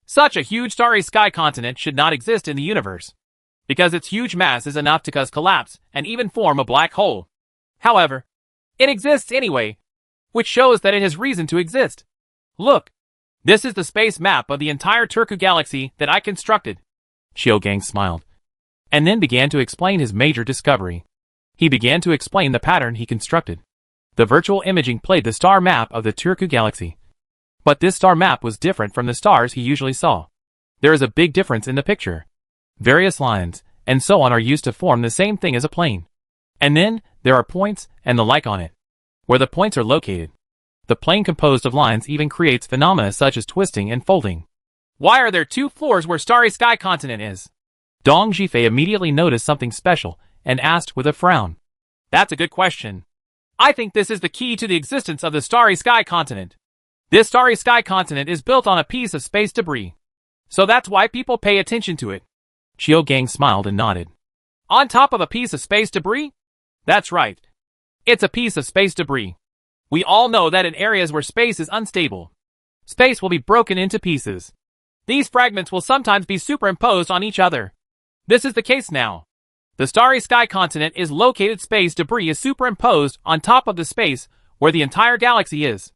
Such a huge Starry Sky Continent should not exist in the universe, because its huge mass is enough to cause collapse and even form a black hole. However, it exists anyway, which shows that it has reason to exist. Look, this is the space map of the entire Turku Galaxy that I constructed. Chiu Gang smiled, and then began to explain his major discovery. He began to explain the pattern he constructed. The virtual imaging played the star map of the Turku Galaxy. But this star map was different from the stars he usually saw. There is a big difference in the picture. Various lines, and so on are used to form the same thing as a plane. And then, there are points, and the like on it. Where the points are located, the plane composed of lines even creates phenomena such as twisting and folding. Why are there two floors where Starry Sky Continent is? Dong Jifei immediately noticed something special, and asked with a frown. That's a good question. I think this is the key to the existence of the Starry Sky Continent. This Starry Sky Continent is built on a piece of space debris. So that's why people pay attention to it. Chiu Gang smiled and nodded. On top of a piece of space debris? That's right. It's a piece of space debris. We all know that in areas where space is unstable, space will be broken into pieces. These fragments will sometimes be superimposed on each other. This is the case now. The Starry Sky Continent is located. Space debris is superimposed on top of the space where the entire galaxy is.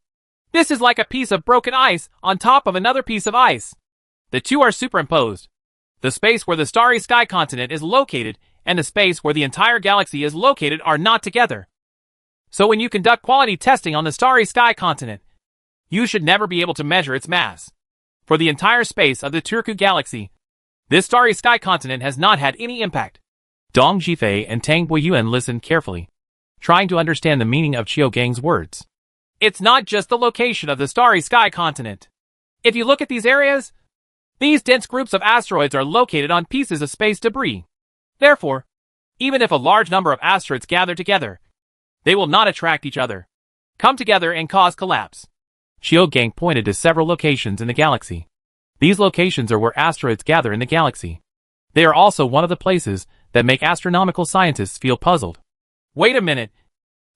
This is like a piece of broken ice on top of another piece of ice. The two are superimposed. The space where the starry sky continent is located and the space where the entire galaxy is located are not together. So when you conduct quality testing on the starry sky continent, you should never be able to measure its mass. For the entire space of the Turku galaxy, this starry sky continent has not had any impact. Dong Jifei and Tang Boyuan listened carefully, trying to understand the meaning of Qiu Gang's words. It's not just the location of the starry sky continent. If you look at these areas, these dense groups of asteroids are located on pieces of space debris. Therefore, even if a large number of asteroids gather together, they will not attract each other, come together and cause collapse. Qiu Gang pointed to several locations in the galaxy. These locations are where asteroids gather in the galaxy. They are also one of the places that make astronomical scientists feel puzzled. Wait a minute.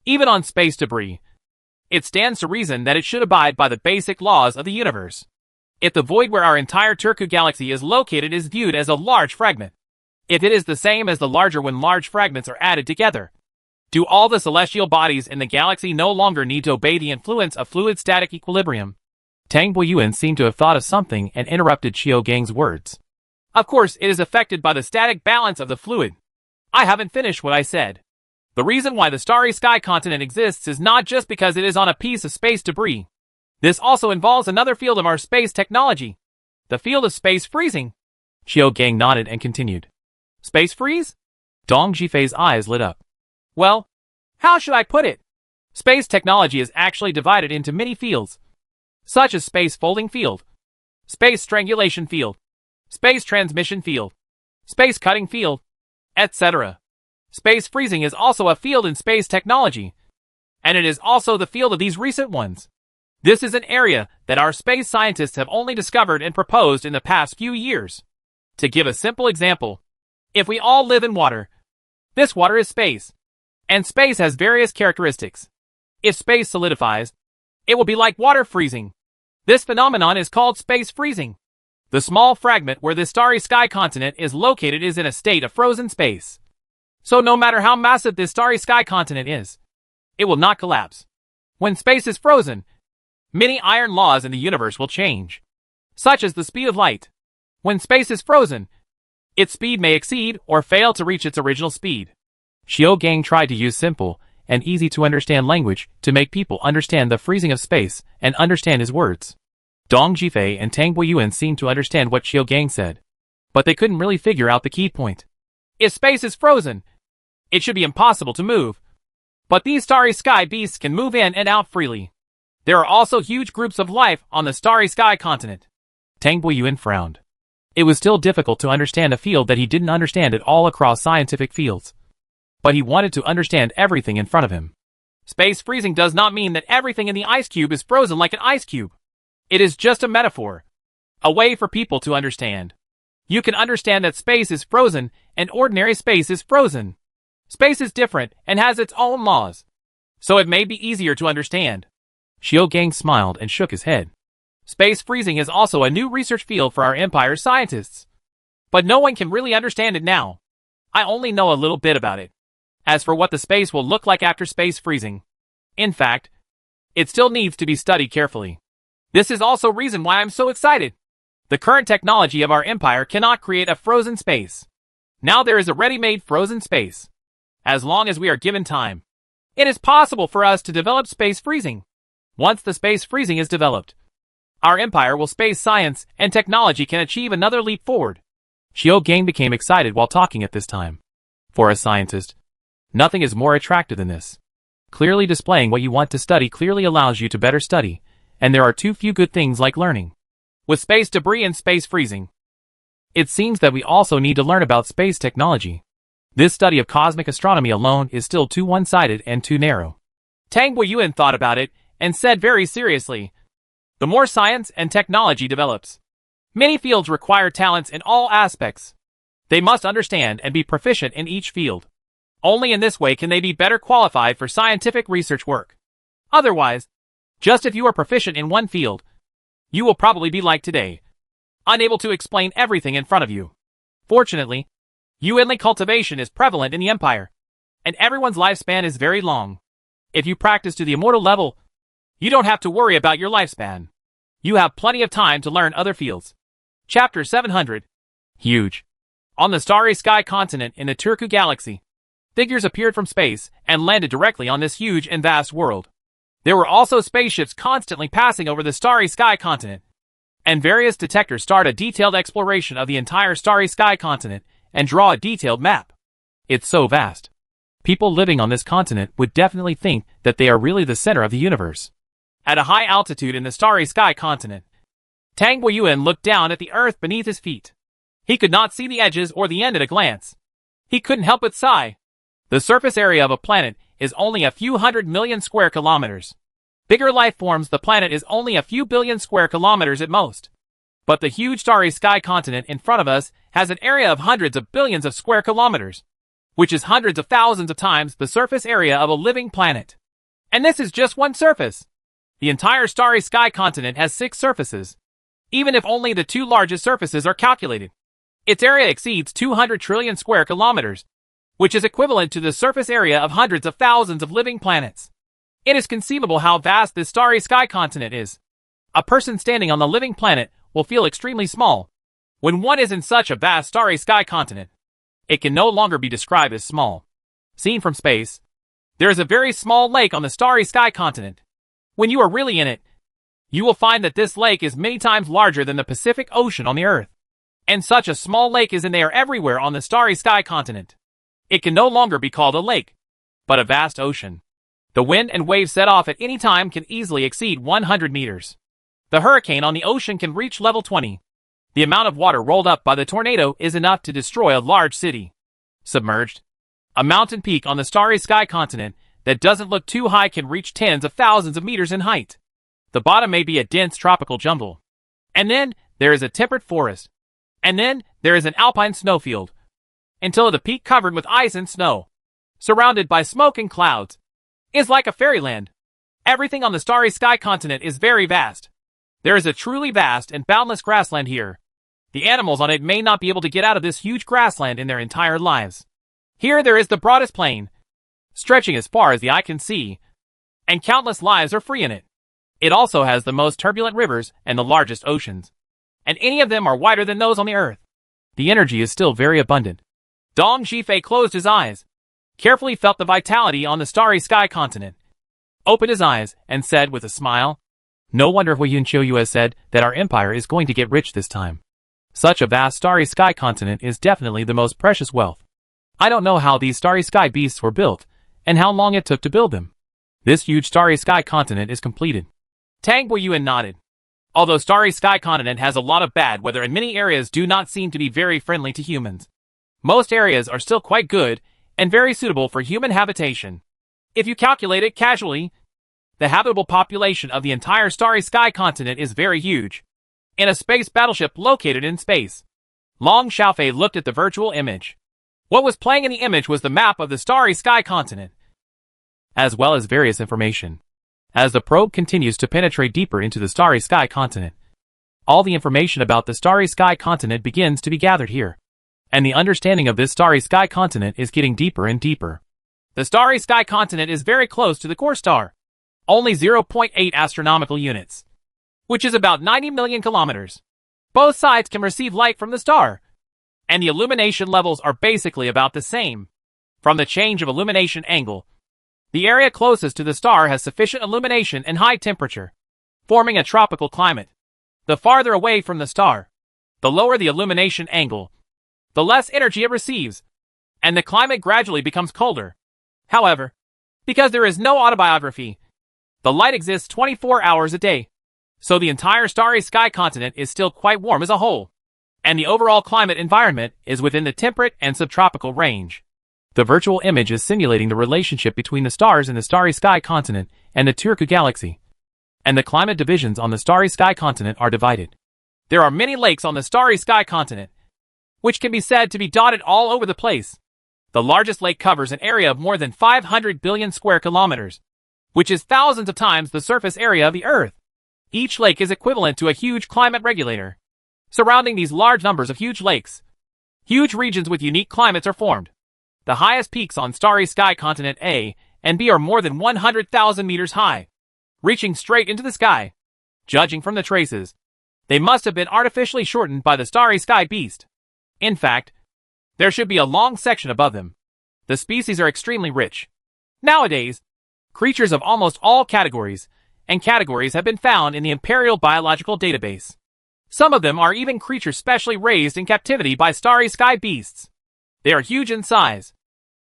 Even on space debris, it stands to reason that it should abide by the basic laws of the universe. If the void where our entire Turku galaxy is located is viewed as a large fragment, if it is the same as the larger when large fragments are added together, do all the celestial bodies in the galaxy no longer need to obey the influence of fluid static equilibrium? Tang Boyuan seemed to have thought of something and interrupted Qiu Gang's words. Of course, it is affected by the static balance of the fluid. I haven't finished what I said. The reason why the starry sky continent exists is not just because it is on a piece of space debris. This also involves another field of our space technology, the field of space freezing. Qiu Gang nodded and continued. Space freeze? Dong Jifei's eyes lit up. Well, how should I put it? Space technology is actually divided into many fields, such as space folding field, space strangulation field, space transmission field, space cutting field, etc. Space freezing is also a field in space technology, and it is also the field of these recent ones. This is an area that our space scientists have only discovered and proposed in the past few years. To give a simple example, if we all live in water, this water is space, and space has various characteristics. If space solidifies, it will be like water freezing. This phenomenon is called space freezing. The small fragment where the starry sky continent is located is in a state of frozen space. So no matter how massive this starry sky continent is, it will not collapse. When space is frozen, many iron laws in the universe will change, such as the speed of light. When space is frozen, its speed may exceed or fail to reach its original speed. Qiu Gang tried to use simple and easy to understand language to make people understand the freezing of space and understand his words. Dong Jifei and Tang Boyuan seemed to understand what Qiu Gang said, but they couldn't really figure out the key point. If space is frozen, it should be impossible to move. But these starry sky beasts can move in and out freely. There are also huge groups of life on the starry sky continent. Tang Boyuan frowned. It was still difficult to understand a field that he didn't understand at all across scientific fields. But he wanted to understand everything in front of him. Space freezing does not mean that everything in the ice cube is frozen like an ice cube. It is just a metaphor, a way for people to understand. You can understand that space is frozen and ordinary space is frozen. Space is different and has its own laws, so it may be easier to understand. Qiu Gang smiled and shook his head. Space freezing is also a new research field for our Empire's scientists. But no one can really understand it now. I only know a little bit about it. As for what the space will look like after space freezing, in fact, it still needs to be studied carefully. This is also reason why I'm so excited. The current technology of our Empire cannot create a frozen space. Now there is a ready-made frozen space. As long as we are given time, it is possible for us to develop space freezing. Once the space freezing is developed, our Empire will space science and technology can achieve another leap forward. Qiu Gang became excited while talking at this time. For a scientist, nothing is more attractive than this. Clearly displaying what you want to study clearly allows you to better study, and there are too few good things like learning. With space debris and space freezing, it seems that we also need to learn about space technology. This study of cosmic astronomy alone is still too one-sided and too narrow. Tang Boyuan thought about it and said very seriously, the more science and technology develops, many fields require talents in all aspects. They must understand and be proficient in each field. Only in this way can they be better qualified for scientific research work. Otherwise, just if you are proficient in one field, you will probably be like today, unable to explain everything in front of you. Fortunately, Yuanli cultivation is prevalent in the Empire, and everyone's lifespan is very long. If you practice to the immortal level, you don't have to worry about your lifespan. You have plenty of time to learn other fields. Chapter 700. Huge. On the starry sky continent in the Turku galaxy, figures appeared from space and landed directly on this huge and vast world. There were also spaceships constantly passing over the starry sky continent, and various detectors start a detailed exploration of the entire starry sky continent and draw a detailed map. It's so vast. People living on this continent would definitely think that they are really the center of the universe. At a high altitude in the starry sky continent, Tang Boyuan looked down at the earth beneath his feet. He could not see the edges or the end at a glance. He couldn't help but sigh. The surface area of a planet is only a few 100 million square kilometers. Bigger life forms, the planet is only a few billion square kilometers at most. But the huge starry sky continent in front of us has an area of hundreds of billions of square kilometers, which is hundreds of thousands of times the surface area of a living planet. And this is just one surface. The entire starry sky continent has 6 surfaces, even if only the 2 largest surfaces are calculated. Its area exceeds 200 trillion square kilometers, which is equivalent to the surface area of hundreds of thousands of living planets. It is conceivable how vast this starry sky continent is. A person standing on the living planet will feel extremely small. When one is in such a vast starry sky continent, it can no longer be described as small. Seen from space, there is a very small lake on the starry sky continent. When you are really in it, you will find that this lake is many times larger than the Pacific Ocean on the Earth. And such a small lake is in there everywhere on the starry sky continent. It can no longer be called a lake, but a vast ocean. The wind and waves set off at any time can easily exceed 100 meters. The hurricane on the ocean can reach level 20. The amount of water rolled up by the tornado is enough to destroy a large city. Submerged. A mountain peak on the starry sky continent that doesn't look too high can reach tens of thousands of meters in height. The bottom may be a dense tropical jungle. And then there is a temperate forest. And then there is an alpine snowfield. Until the peak covered with ice and snow, surrounded by smoke and clouds, is like a fairyland. Everything on the starry sky continent is very vast. There is a truly vast and boundless grassland here. The animals on it may not be able to get out of this huge grassland in their entire lives. Here there is the broadest plain, stretching as far as the eye can see, and countless lives are free in it. It also has the most turbulent rivers and the largest oceans, and any of them are wider than those on the earth. The energy is still very abundant. Dong Zhifei closed his eyes, carefully felt the vitality on the starry sky continent, opened his eyes, and said with a smile, "No wonder Hui Yunqiu has said that our empire is going to get rich this time. Such a vast starry sky continent is definitely the most precious wealth. I don't know how these starry sky beasts were built, and how long it took to build them. This huge starry sky continent is completed." Tang Boyuan nodded. Although starry sky continent has a lot of bad weather and many areas do not seem to be very friendly to humans, most areas are still quite good and very suitable for human habitation. If you calculate it casually, the habitable population of the entire starry sky continent is very huge. In a space battleship located in space, Long Xiaofei looked at the virtual image. What was playing in the image was the map of the starry sky continent, as well as various information. As the probe continues to penetrate deeper into the starry sky continent, all the information about the starry sky continent begins to be gathered here. And the understanding of this starry sky continent is getting deeper and deeper. The starry sky continent is very close to the core star, only 0.8 astronomical units, which is about 90 million kilometers. Both sides can receive light from the star, and the illumination levels are basically about the same. From the change of illumination angle, the area closest to the star has sufficient illumination and high temperature, forming a tropical climate. The farther away from the star, the lower the illumination angle, the less energy it receives, and the climate gradually becomes colder. However, because there is no autobiography, the light exists 24 hours a day, so the entire starry sky continent is still quite warm as a whole, and the overall climate environment is within the temperate and subtropical range. The virtual image is simulating the relationship between the stars in the starry sky continent and the Turku galaxy, and the climate divisions on the starry sky continent are divided. There are many lakes on the starry sky continent, which can be said to be dotted all over the place. The largest lake covers an area of more than 500 billion square kilometers, which is thousands of times the surface area of the Earth. Each lake is equivalent to a huge climate regulator. Surrounding these large numbers of huge lakes, huge regions with unique climates are formed. The highest peaks on starry sky continent A and B are more than 100,000 meters high, reaching straight into the sky. Judging from the traces, they must have been artificially shortened by the starry sky beast. In fact, there should be a long section above them. The species are extremely rich. Nowadays, creatures of almost all categories have been found in the Imperial Biological Database. Some of them are even creatures specially raised in captivity by starry sky beasts. They are huge in size,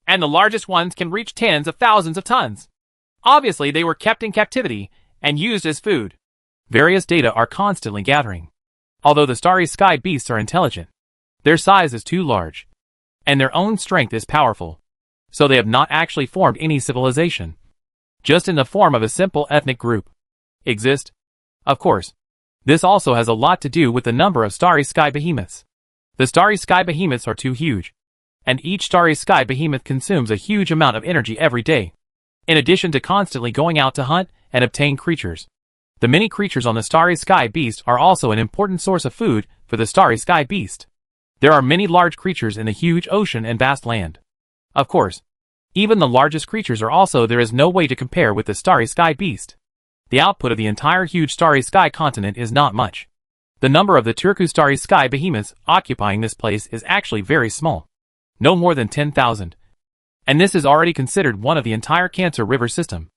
and the largest ones can reach tens of thousands of tons. Obviously, they were kept in captivity and used as food. Various data are constantly gathering. Although the starry sky beasts are intelligent, their size is too large, and their own strength is powerful, so they have not actually formed any civilization. Just in the form of a simple ethnic group exist. Of course, this also has a lot to do with the number of starry sky behemoths. The starry sky behemoths are too huge, and each starry sky behemoth consumes a huge amount of energy every day, in addition to constantly going out to hunt and obtain creatures. The many creatures on the starry sky beast are also an important source of food for the starry sky beast. There are many large creatures in the huge ocean and vast land. Of course, even the largest creatures are also there is no way to compare with the starry sky beast. The output of the entire huge starry sky continent is not much. The number of the Turku starry sky behemoths occupying this place is actually very small. No more than 10,000. And this is already considered one of the entire Cancer River system.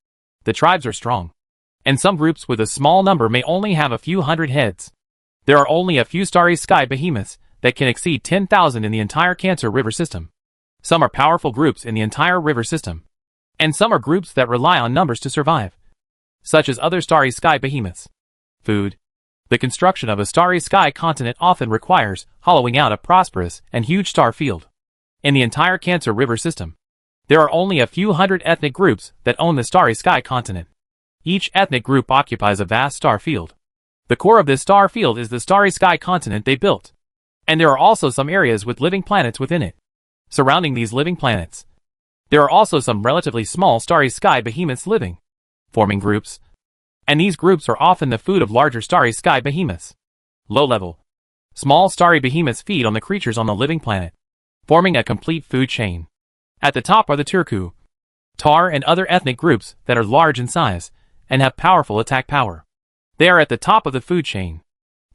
The tribes are strong, and some groups with a small number may only have a few hundred heads. There are only a few starry sky behemoths that can exceed 10,000 in the entire Cancer River system. Some are powerful groups in the entire river system, and some are groups that rely on numbers to survive, such as other starry sky behemoths. Food. The construction of a starry sky continent often requires hollowing out a prosperous and huge star field. In the entire Cancer River system, there are only a few hundred ethnic groups that own the starry sky continent. Each ethnic group occupies a vast star field. The core of this star field is the starry sky continent they built, and there are also some areas with living planets within it. Surrounding these living planets, there are also some relatively small starry sky behemoths living, forming groups, and these groups are often the food of larger starry sky behemoths. Low level. Small starry behemoths feed on the creatures on the living planet, forming a complete food chain. At the top are the Turku, Tar and other ethnic groups that are large in size and have powerful attack power. They are at the top of the food chain.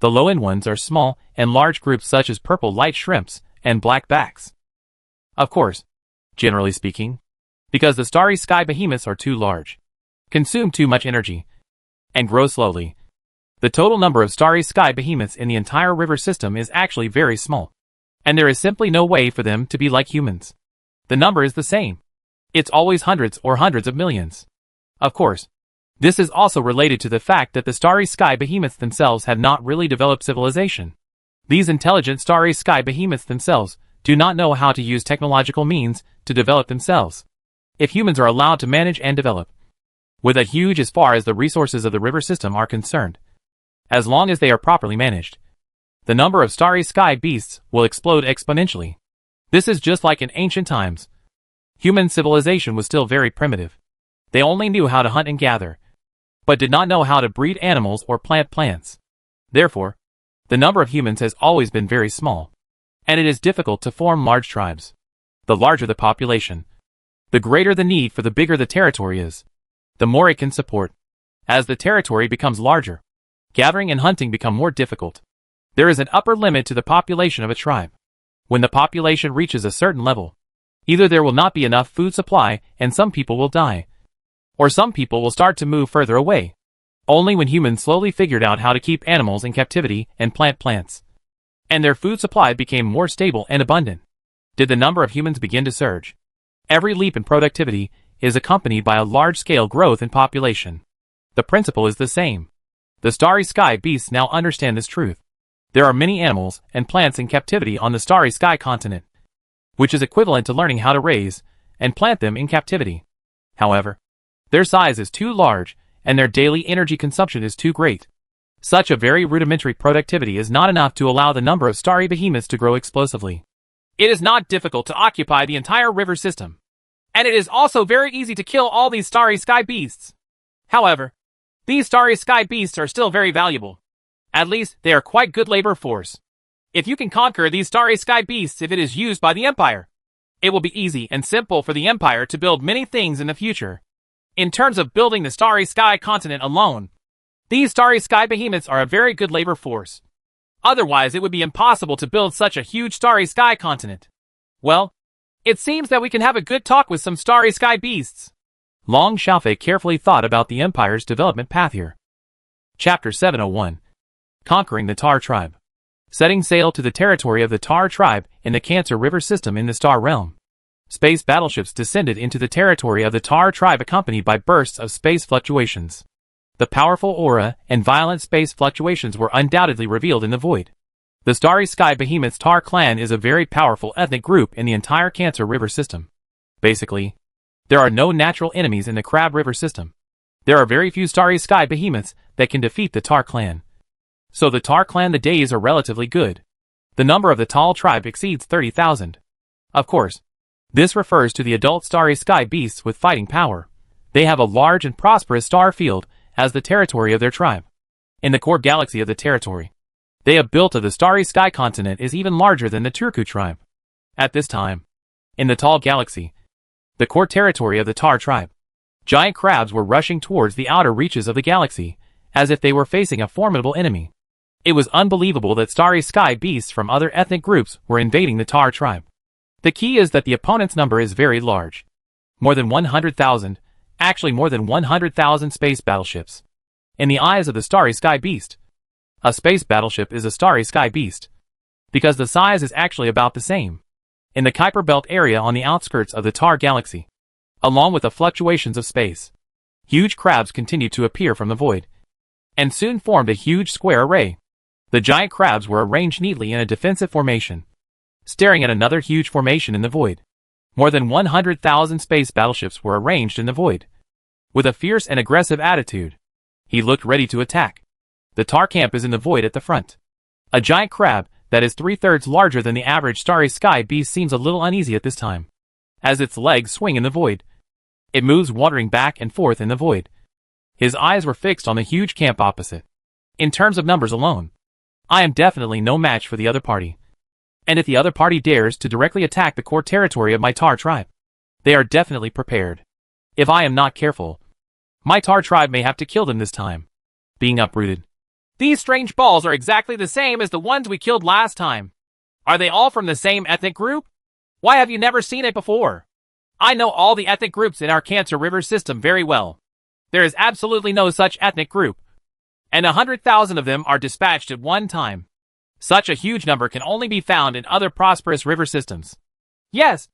The low-end ones are small and large groups such as purple light shrimps and black backs. Of course, generally speaking, because the starry sky behemoths are too large, consume too much energy, and grow slowly, the total number of starry sky behemoths in the entire river system is actually very small, and there is simply no way for them to be like humans. The number is the same. It's always hundreds or hundreds of millions. Of course, this is also related to the fact that the starry sky behemoths themselves have not really developed civilization. These intelligent starry sky behemoths themselves do not know how to use technological means to develop themselves. If humans are allowed to manage and develop, with a huge as far as the resources of the river system are concerned, as long as they are properly managed, the number of starry sky beasts will explode exponentially. This is just like in ancient times. Human civilization was still very primitive. They only knew how to hunt and gather, but did not know how to breed animals or plant plants. Therefore, the number of humans has always been very small, and it is difficult to form large tribes. The larger the population, the greater the need for the bigger the territory is, the more it can support. As the territory becomes larger, gathering and hunting become more difficult. There is an upper limit to the population of a tribe. When the population reaches a certain level, either there will not be enough food supply and some people will die, or some people will start to move further away. Only when humans slowly figured out how to keep animals in captivity and plant plants, and their food supply became more stable and abundant, did the number of humans begin to surge. Every leap in productivity is accompanied by a large-scale growth in population. The principle is the same. The starry sky beasts now understand this truth. There are many animals and plants in captivity on the starry sky continent, which is equivalent to learning how to raise and plant them in captivity. However, their size is too large and their daily energy consumption is too great. Such a very rudimentary productivity is not enough to allow the number of starry behemoths to grow explosively. It is not difficult to occupy the entire river system, and it is also very easy to kill all these starry sky beasts. However, these starry sky beasts are still very valuable. At least, they are quite good labor force. If you can conquer these starry sky beasts if it is used by the Empire, it will be easy and simple for the Empire to build many things in the future. In terms of building the starry sky continent alone, these starry sky behemoths are a very good labor force. Otherwise, it would be impossible to build such a huge starry sky continent. Well, it seems that we can have a good talk with some starry sky beasts. Long Xiaofei carefully thought about the Empire's development path here. Chapter 701. Conquering the Tar Tribe. Setting sail to the territory of the Tar Tribe in the Cancer River system in the Star Realm. Space battleships descended into the territory of the Tar Tribe accompanied by bursts of space fluctuations. The powerful aura and violent space fluctuations were undoubtedly revealed in the void. The Starry Sky Behemoth's Tar clan is a very powerful ethnic group in the entire Cancer River system. Basically, there are no natural enemies in the Crab River system. There are very few Starry Sky Behemoths that can defeat the Tar clan. So the Tar clan, the days are relatively good. The number of the Tal tribe exceeds 30,000. Of course, this refers to the adult Starry Sky beasts with fighting power. They have a large and prosperous star field as the territory of their tribe. In the core galaxy of the territory, they have built of the Starry Sky continent is even larger than the Turku tribe. At this time, in the Tal galaxy, the core territory of the Tar tribe, giant crabs were rushing towards the outer reaches of the galaxy, as if they were facing a formidable enemy. It was unbelievable that Starry Sky beasts from other ethnic groups were invading the Tar tribe. The key is that the opponent's number is very large. More than 100,000, actually more than 100,000 space battleships. In the eyes of the Starry Sky beast, a space battleship is a Starry Sky beast, because the size is actually about the same. In the Kuiper Belt area on the outskirts of the Tar galaxy, along with the fluctuations of space, huge crabs continued to appear from the void, and soon formed a huge square array. The giant crabs were arranged neatly in a defensive formation, staring at another huge formation in the void. More than 100,000 space battleships were arranged in the void. With a fierce and aggressive attitude, he looked ready to attack. The Tar camp is in the void at the front. A giant crab that is 3/3 larger than the average Starry Sky beast seems a little uneasy at this time. As its legs swing in the void, it moves wandering back and forth in the void. His eyes were fixed on the huge camp opposite. In terms of numbers alone, I am definitely no match for the other party. And if the other party dares to directly attack the core territory of my Tar tribe, they are definitely prepared. If I am not careful, my Tar tribe may have to kill them this time. Being uprooted. These strange balls are exactly the same as the ones we killed last time. Are they all from the same ethnic group? Why have you never seen it before? I know all the ethnic groups in our Cancer River system very well. There is absolutely no such ethnic group. And 100,000 of them are dispatched at one time. Such a huge number can only be found in other prosperous river systems. Yes,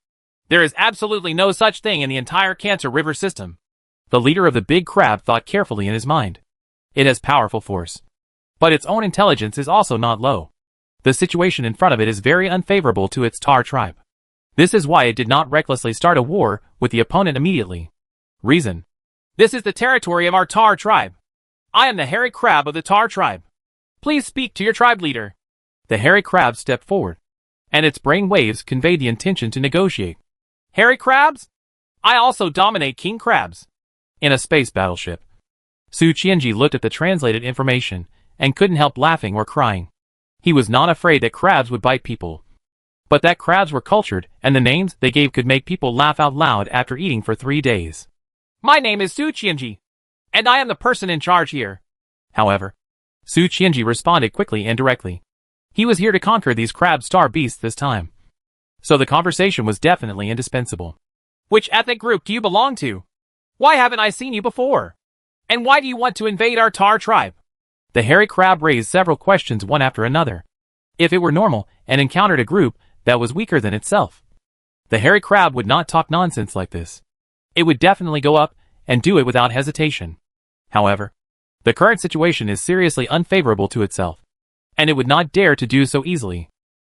there is absolutely no such thing in the entire Cancer River system. The leader of the big crab thought carefully in his mind. It has powerful force, but its own intelligence is also not low. The situation in front of it is very unfavorable to its Tar tribe. This is why it did not recklessly start a war with the opponent immediately. Reason. This is the territory of our Tar tribe. I am the hairy crab of the Tar tribe. Please speak to your tribe leader. The hairy crab stepped forward, and its brain waves conveyed the intention to negotiate. Hairy crabs? I also dominate king crabs. In a space battleship. Su Qianji looked at the translated information and couldn't help laughing or crying. He was not afraid that crabs would bite people, but that crabs were cultured and the names they gave could make people laugh out loud after eating for 3 days. My name is Su Qianji, and I am the person in charge here. However, Su Qianji responded quickly and directly. He was here to conquer these crab star beasts this time. So the conversation was definitely indispensable. Which ethnic group do you belong to? Why haven't I seen you before? And why do you want to invade our Tar tribe? The hairy crab raised several questions one after another. If it were normal and encountered a group that was weaker than itself, the hairy crab would not talk nonsense like this. It would definitely go up and do it without hesitation. However, the current situation is seriously unfavorable to itself, and it would not dare to do so easily.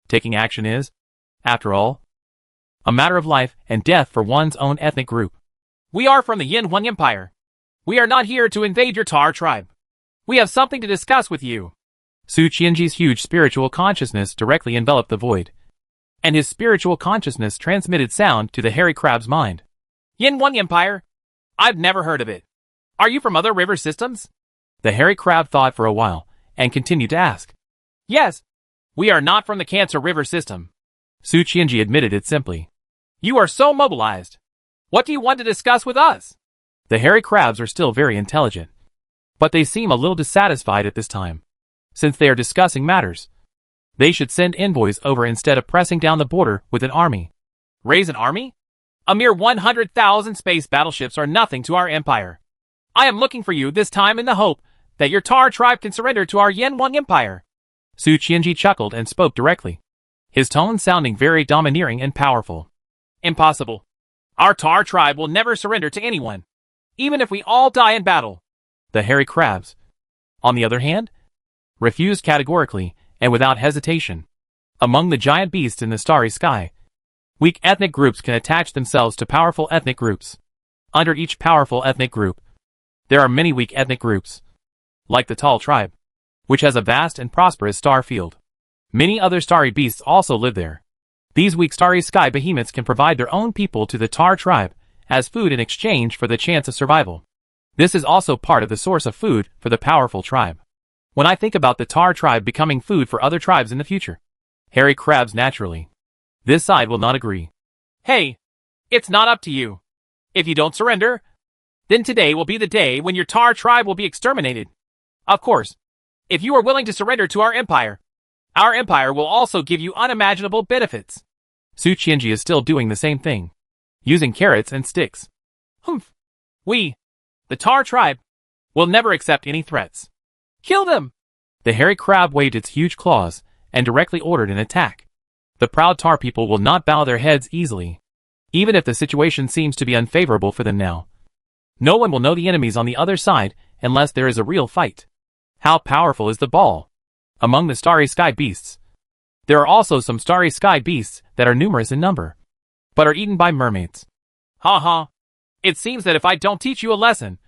Taking action is, after all, a matter of life and death for one's own ethnic group. We are from the Yin Huang Empire. We are not here to invade your Tar tribe. We have something to discuss with you. Su Qianji's huge spiritual consciousness directly enveloped the void, and his spiritual consciousness transmitted sound to the hairy crab's mind. Yin Huang Empire? I've never heard of it. Are you from other river systems? The hairy crab thought for a while, and continued to ask. Yes. We are not from the Cancer River system. Su Qianji admitted it simply. You are so mobilized. What do you want to discuss with us? The hairy crabs are still very intelligent, but they seem a little dissatisfied at this time, since they are discussing matters They should send envoys over instead of pressing down the border with an army. Raise an army? A mere 100,000 space battleships are nothing to our empire. I am looking for you this time in the hope that your Tar tribe can surrender to our Yan-Wang empire. Su Qianji chuckled and spoke directly, his tone sounding very domineering and powerful. Impossible. Our Tar tribe will never surrender to anyone, even if we all die in battle. The hairy crabs, on the other hand, refused categorically and without hesitation. Among the giant beasts in the starry sky, weak ethnic groups can attach themselves to powerful ethnic groups. Under each powerful ethnic group, there are many weak ethnic groups, like the Tal tribe, which has a vast and prosperous star field. Many other starry beasts also live there. These weak starry sky behemoths can provide their own people to the Tar tribe as food in exchange for the chance of survival. This is also part of the source of food for the powerful tribe. When I think about the Tar tribe becoming food for other tribes in the future, hairy crabs naturally. This side will not agree. Hey, it's not up to you. If you don't surrender, then today will be the day when your Tar tribe will be exterminated. Of course, if you are willing to surrender to our empire will also give you unimaginable benefits. Su Qianji is still doing the same thing, using carrots and sticks. Humph. We, the Tar tribe, will never accept any threats. Kill them! The hairy crab waved its huge claws and directly ordered an attack. The proud Tar people will not bow their heads easily, even if the situation seems to be unfavorable for them now. No one will know the enemies on the other side unless there is a real fight. How powerful is the ball? Among the starry sky beasts, there are also some starry sky beasts that are numerous in number, but are eaten by mermaids. Ha ha! It seems that if I don't teach you a lesson,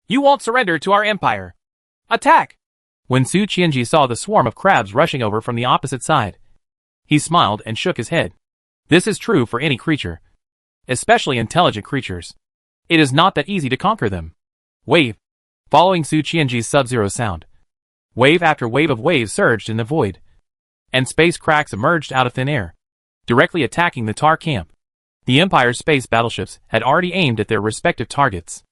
you won't surrender to our empire. Attack! When Su Qianji saw the swarm of crabs rushing over from the opposite side, he smiled and shook his head. This is true for any creature, especially intelligent creatures. It is not that easy to conquer them. Wave. Following Su Qianji's sub-zero sound, wave after wave of waves surged in the void, and space cracks emerged out of thin air, directly attacking the Tar camp. The Empire's space battleships had already aimed at their respective targets.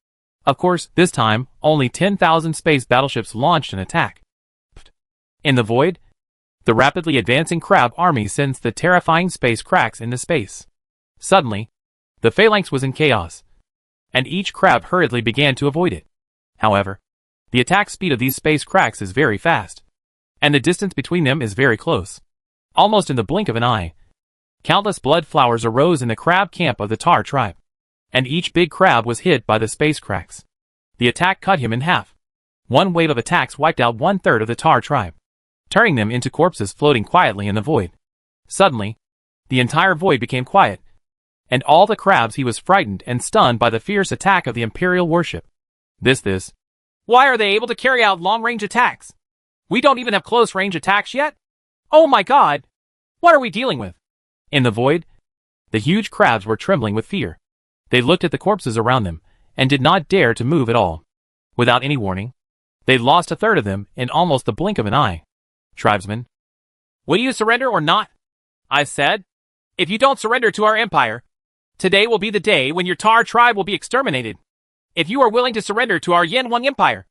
Of course, this time, only 10,000 space battleships launched an attack. In the void, the rapidly advancing crab army sends the terrifying space cracks into space. Suddenly, the phalanx was in chaos, and each crab hurriedly began to avoid it. However, the attack speed of these space cracks is very fast, and the distance between them is very close. Almost in the blink of an eye, countless blood flowers arose in the crab camp of the Tar tribe, and each big crab was hit by the space cracks. The attack cut him in half. One wave of attacks wiped out 1/3 of the Tar tribe, turning them into corpses floating quietly in the void. Suddenly, the entire void became quiet, and all the crabs he was frightened and stunned by the fierce attack of the Imperial warship. This. Why are they able to carry out long-range attacks? We don't even have close-range attacks yet? Oh my god! What are we dealing with? In the void, the huge crabs were trembling with fear. They looked at the corpses around them, and did not dare to move at all. Without any warning, they lost 1/3 of them in almost the blink of an eye. Tribesmen, will you surrender or not? I said, if you don't surrender to our empire, today will be the day when your Tar tribe will be exterminated. If you are willing to surrender to our Yan-Wang empire,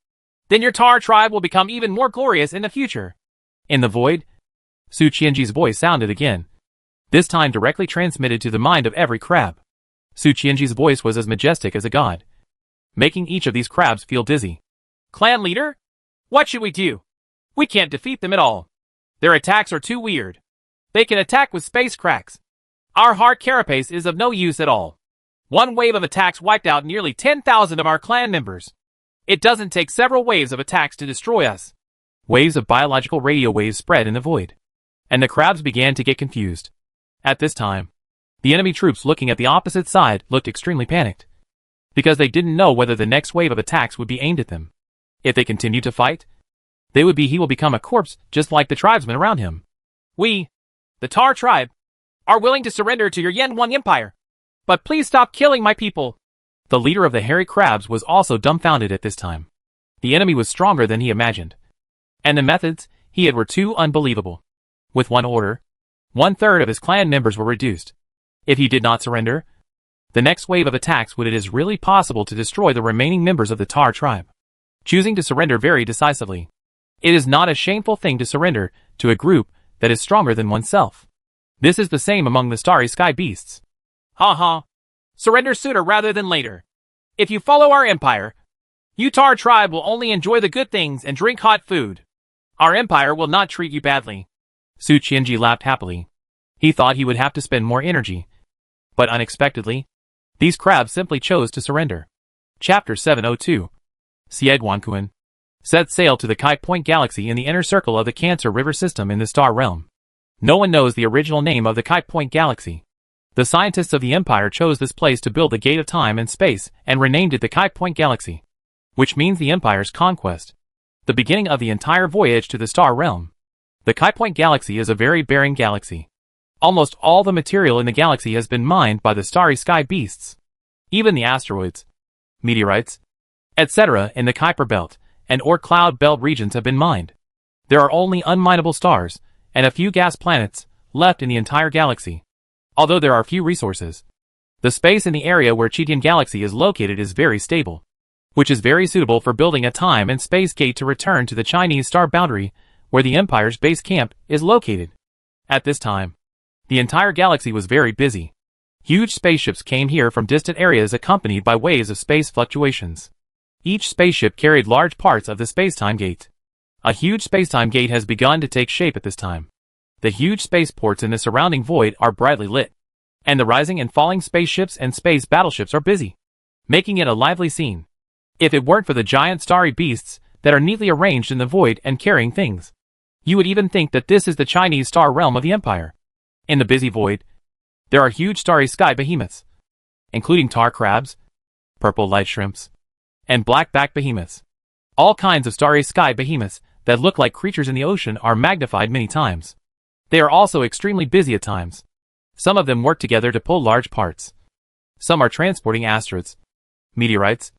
then your Tar tribe will become even more glorious in the future. In the void, Su Qianji's voice sounded again, this time directly transmitted to the mind of every crab. Su Qianji's voice was as majestic as a god, making each of these crabs feel dizzy. Clan leader, what should we do? We can't defeat them at all. Their attacks are too weird. They can attack with space cracks. Our hard carapace is of no use at all. One wave of attacks wiped out nearly 10,000 of our clan members. It doesn't take several waves of attacks to destroy us. Waves of biological radio waves spread in the void, and the crabs began to get confused. At this time, the enemy troops looking at the opposite side looked extremely panicked, because they didn't know whether the next wave of attacks would be aimed at them. If they continued to fight, he will become a corpse just like the tribesmen around him. We, the Tar tribe, are willing to surrender to your Yan-Wang empire. But please stop killing my people. The leader of the hairy crabs was also dumbfounded at this time. The enemy was stronger than he imagined, and the methods he had were too unbelievable. With one order, 1/3 of his clan members were reduced. If he did not surrender, the next wave of attacks would it is really possible to destroy the remaining members of the Tar tribe. Choosing to surrender very decisively. It is not a shameful thing to surrender to a group that is stronger than oneself. This is the same among the starry sky beasts. Ha ha. Surrender sooner rather than later. If you follow our empire, you Tar tribe will only enjoy the good things and drink hot food. Our empire will not treat you badly. Su Qianji laughed happily. He thought he would have to spend more energy. But unexpectedly, these crabs simply chose to surrender. Chapter 702. Siegwankuan set sail to the Kai Point Galaxy in the inner circle of the Cancer River system in the Star Realm. No one knows the original name of the Kai Point Galaxy. The scientists of the Empire chose this place to build the Gate of Time and Space and renamed it the Kai Point Galaxy, which means the Empire's conquest, the beginning of the entire voyage to the Star Realm. The Kai Point Galaxy is a very barren galaxy. Almost all the material in the galaxy has been mined by the starry sky beasts. Even the asteroids, meteorites, etc. in the Kuiper Belt and Oort Cloud Belt regions have been mined. There are only unminable stars and a few gas planets left in the entire galaxy. Although there are few resources, the space in the area where Chitian Galaxy is located is very stable, which is very suitable for building a time and space gate to return to the Chinese star boundary where the Empire's base camp is located. At this time, the entire galaxy was very busy. Huge spaceships came here from distant areas accompanied by waves of space fluctuations. Each spaceship carried large parts of the spacetime gate. A huge spacetime gate has begun to take shape at this time. The huge spaceports in the surrounding void are brightly lit, and the rising and falling spaceships and space battleships are busy, making it a lively scene. If it weren't for the giant starry beasts that are neatly arranged in the void and carrying things, you would even think that this is the Chinese star realm of the Empire. In the busy void, there are huge starry sky behemoths, including tar crabs, purple light shrimps, and black-backed behemoths. All kinds of starry sky behemoths that look like creatures in the ocean are magnified many times. They are also extremely busy at times. Some of them work together to pull large parts. Some are transporting asteroids, meteorites,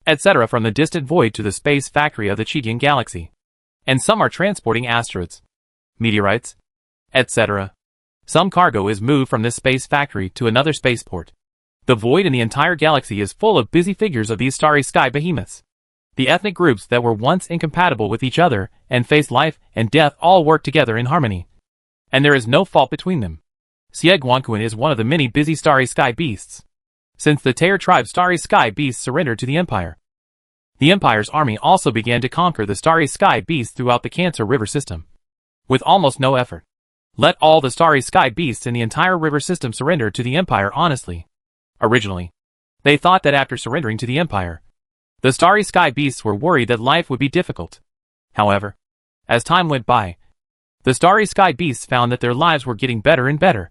etc. from the distant void to the space factory of the Chitian Galaxy. And some are transporting asteroids, meteorites, etc. Some cargo is moved from this space factory to another spaceport. The void in the entire galaxy is full of busy figures of these starry sky behemoths. The ethnic groups that were once incompatible with each other and faced life and death all work together in harmony. And there is no fault between them. Siegwankuan is one of the many busy starry sky beasts. Since the Tair tribe's starry sky beasts surrendered to the Empire, the Empire's army also began to conquer the starry sky beasts throughout the Cancer River system, with almost no effort. Let all the starry sky beasts in the entire river system surrender to the Empire honestly. Originally, they thought that after surrendering to the Empire, the starry sky beasts were worried that life would be difficult. However, as time went by, the starry sky beasts found that their lives were getting better and better,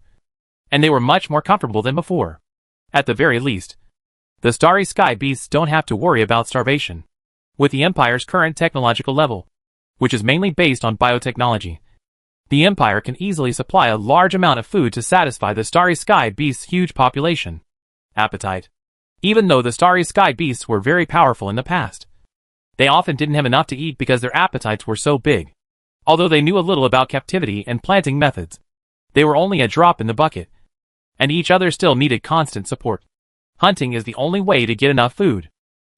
and they were much more comfortable than before. At the very least, the starry sky beasts don't have to worry about starvation. With the Empire's current technological level, which is mainly based on biotechnology, the Empire can easily supply a large amount of food to satisfy the starry sky beasts' huge population. Appetite. Even though the starry sky beasts were very powerful in the past, they often didn't have enough to eat because their appetites were so big. Although they knew a little about captivity and planting methods, they were only a drop in the bucket, and each other still needed constant support. Hunting is the only way to get enough food.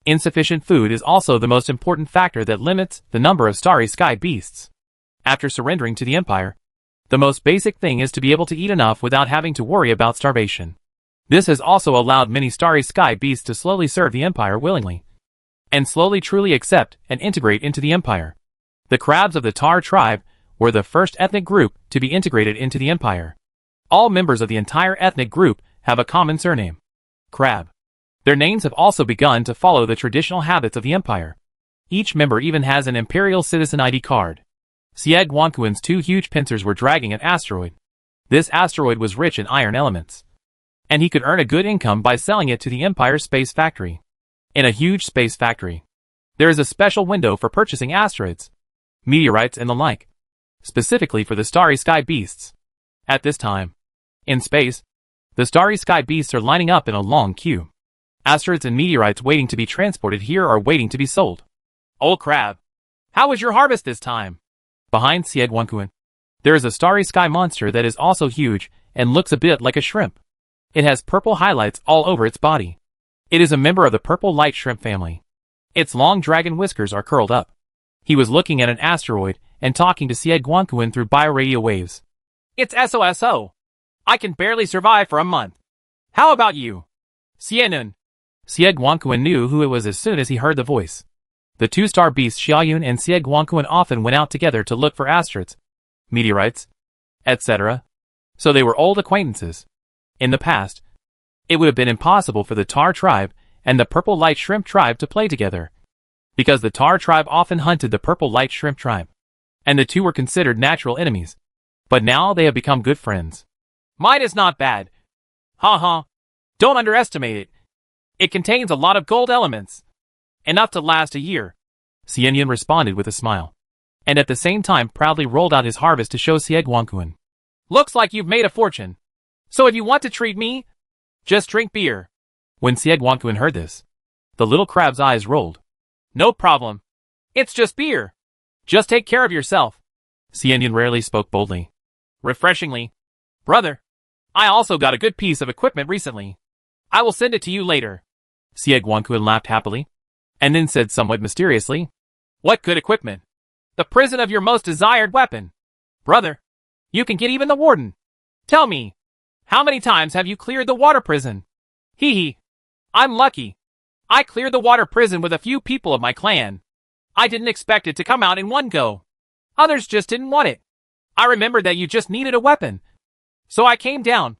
Insufficient food is also the most important factor that limits the number of starry sky beasts. After surrendering to the Empire, the most basic thing is to be able to eat enough without having to worry about starvation. This has also allowed many starry sky beasts to slowly serve the Empire willingly, and slowly truly accept and integrate into the Empire. The crabs of the Tar tribe were the first ethnic group to be integrated into the Empire. All members of the entire ethnic group have a common surname, Crab. Their names have also begun to follow the traditional habits of the Empire. Each member even has an Imperial Citizen ID card. Siegwankuan's two huge pincers were dragging an asteroid. This asteroid was rich in iron elements, and he could earn a good income by selling it to the Empire's space factory. In a huge space factory, there is a special window for purchasing asteroids, meteorites and the like, specifically for the starry sky beasts. At this time, in space, the starry sky beasts are lining up in a long queue. Asteroids and meteorites waiting to be transported here are waiting to be sold. Old Crab, how was your harvest this time? Behind Siegwankuan, there is a starry sky monster that is also huge and looks a bit like a shrimp. It has purple highlights all over its body. It is a member of the purple light shrimp family. Its long dragon whiskers are curled up. He was looking at an asteroid and talking to Xie Guanquan through bioradio waves. It's SOSO. I can barely survive for a month. How about you? Xianun. Xie Guanquan knew who it was as soon as he heard the voice. The two-star beasts Xiaoyun and Xie Guanquan often went out together to look for asteroids, meteorites, etc. So they were old acquaintances. In the past, it would have been impossible for the Tar tribe and the Purple Light Shrimp tribe to play together, because the Tar tribe often hunted the Purple Light Shrimp tribe, and the two were considered natural enemies. But now they have become good friends. Mine is not bad. Ha. Don't underestimate it. It contains a lot of gold elements. Enough to last a year. Xianyan responded with a smile, and at the same time proudly rolled out his harvest to show Xie Guanquan. Looks like you've made a fortune. So if you want to treat me, just drink beer. When Xie Guanquan heard this, the little crab's eyes rolled. No problem. It's just beer. Just take care of yourself. Xianyan rarely spoke boldly. Refreshingly. Brother, I also got a good piece of equipment recently. I will send it to you later. Xie Guanquan laughed happily, and then said somewhat mysteriously, What good equipment? The prison of your most desired weapon. Brother, you can get even the warden. Tell me, how many times have you cleared the water prison? Hee. I'm lucky. I cleared the water prison with a few people of my clan. I didn't expect it to come out in one go. Others just didn't want it. I remembered that you just needed a weapon. So I came down.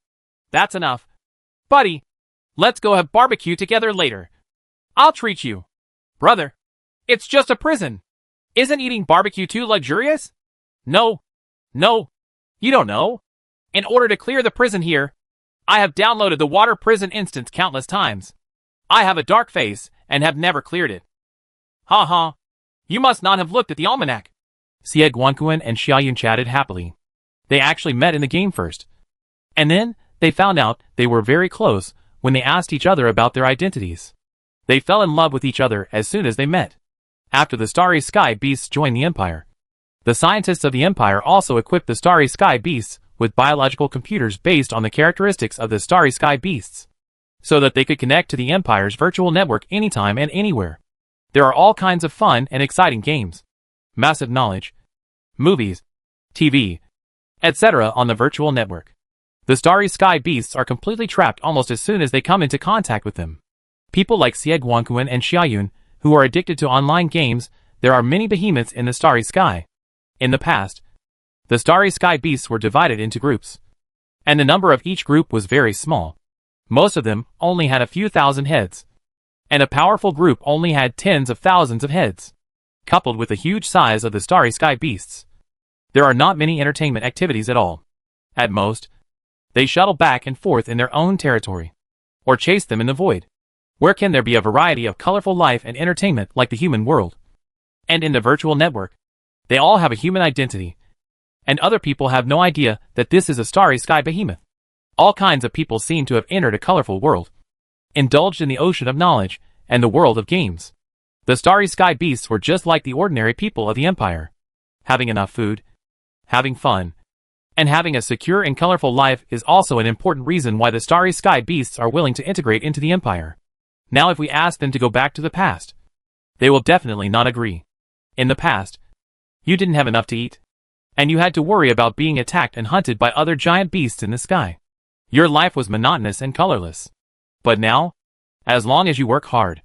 That's enough. Buddy, let's go have barbecue together later. I'll treat you. Brother, it's just a prison. Isn't eating barbecue too luxurious? No. You don't know. In order to clear the prison here, I have downloaded the water prison instance countless times. I have a dark face and have never cleared it. Ha. You must not have looked at the almanac. Xie Guanquan and Xiaoyun chatted happily. They actually met in the game first. And then, they found out they were very close when they asked each other about their identities. They fell in love with each other as soon as they met. After the Starry Sky Beasts joined the Empire, the scientists of the Empire also equipped the Starry Sky Beasts with biological computers based on the characteristics of the Starry Sky Beasts, so that they could connect to the Empire's virtual network anytime and anywhere. There are all kinds of fun and exciting games, massive knowledge, movies, TV, etc. on the virtual network. The Starry Sky Beasts are completely trapped almost as soon as they come into contact with them. People like Xie Guanquan and Xiaoyun, who are addicted to online games. There are many behemoths in the Starry Sky. In the past, the Starry Sky Beasts were divided into groups, and the number of each group was very small. Most of them only had a few thousand heads, and a powerful group only had tens of thousands of heads. Coupled with the huge size of the Starry Sky Beasts, there are not many entertainment activities at all. At most, they shuttle back and forth in their own territory, or chase them in the void. Where can there be a variety of colorful life and entertainment like the human world? And in the virtual network, they all have a human identity, and other people have no idea that this is a Starry Sky behemoth. All kinds of people seem to have entered a colorful world, indulged in the ocean of knowledge and the world of games. The Starry Sky Beasts were just like the ordinary people of the Empire, having enough food, having fun, and having a secure and colorful life is also an important reason why the Starry Sky Beasts are willing to integrate into the Empire. Now if we ask them to go back to the past, they will definitely not agree. In the past, you didn't have enough to eat, and you had to worry about being attacked and hunted by other giant beasts in the sky. Your life was monotonous and colorless. But now, as long as you work hard,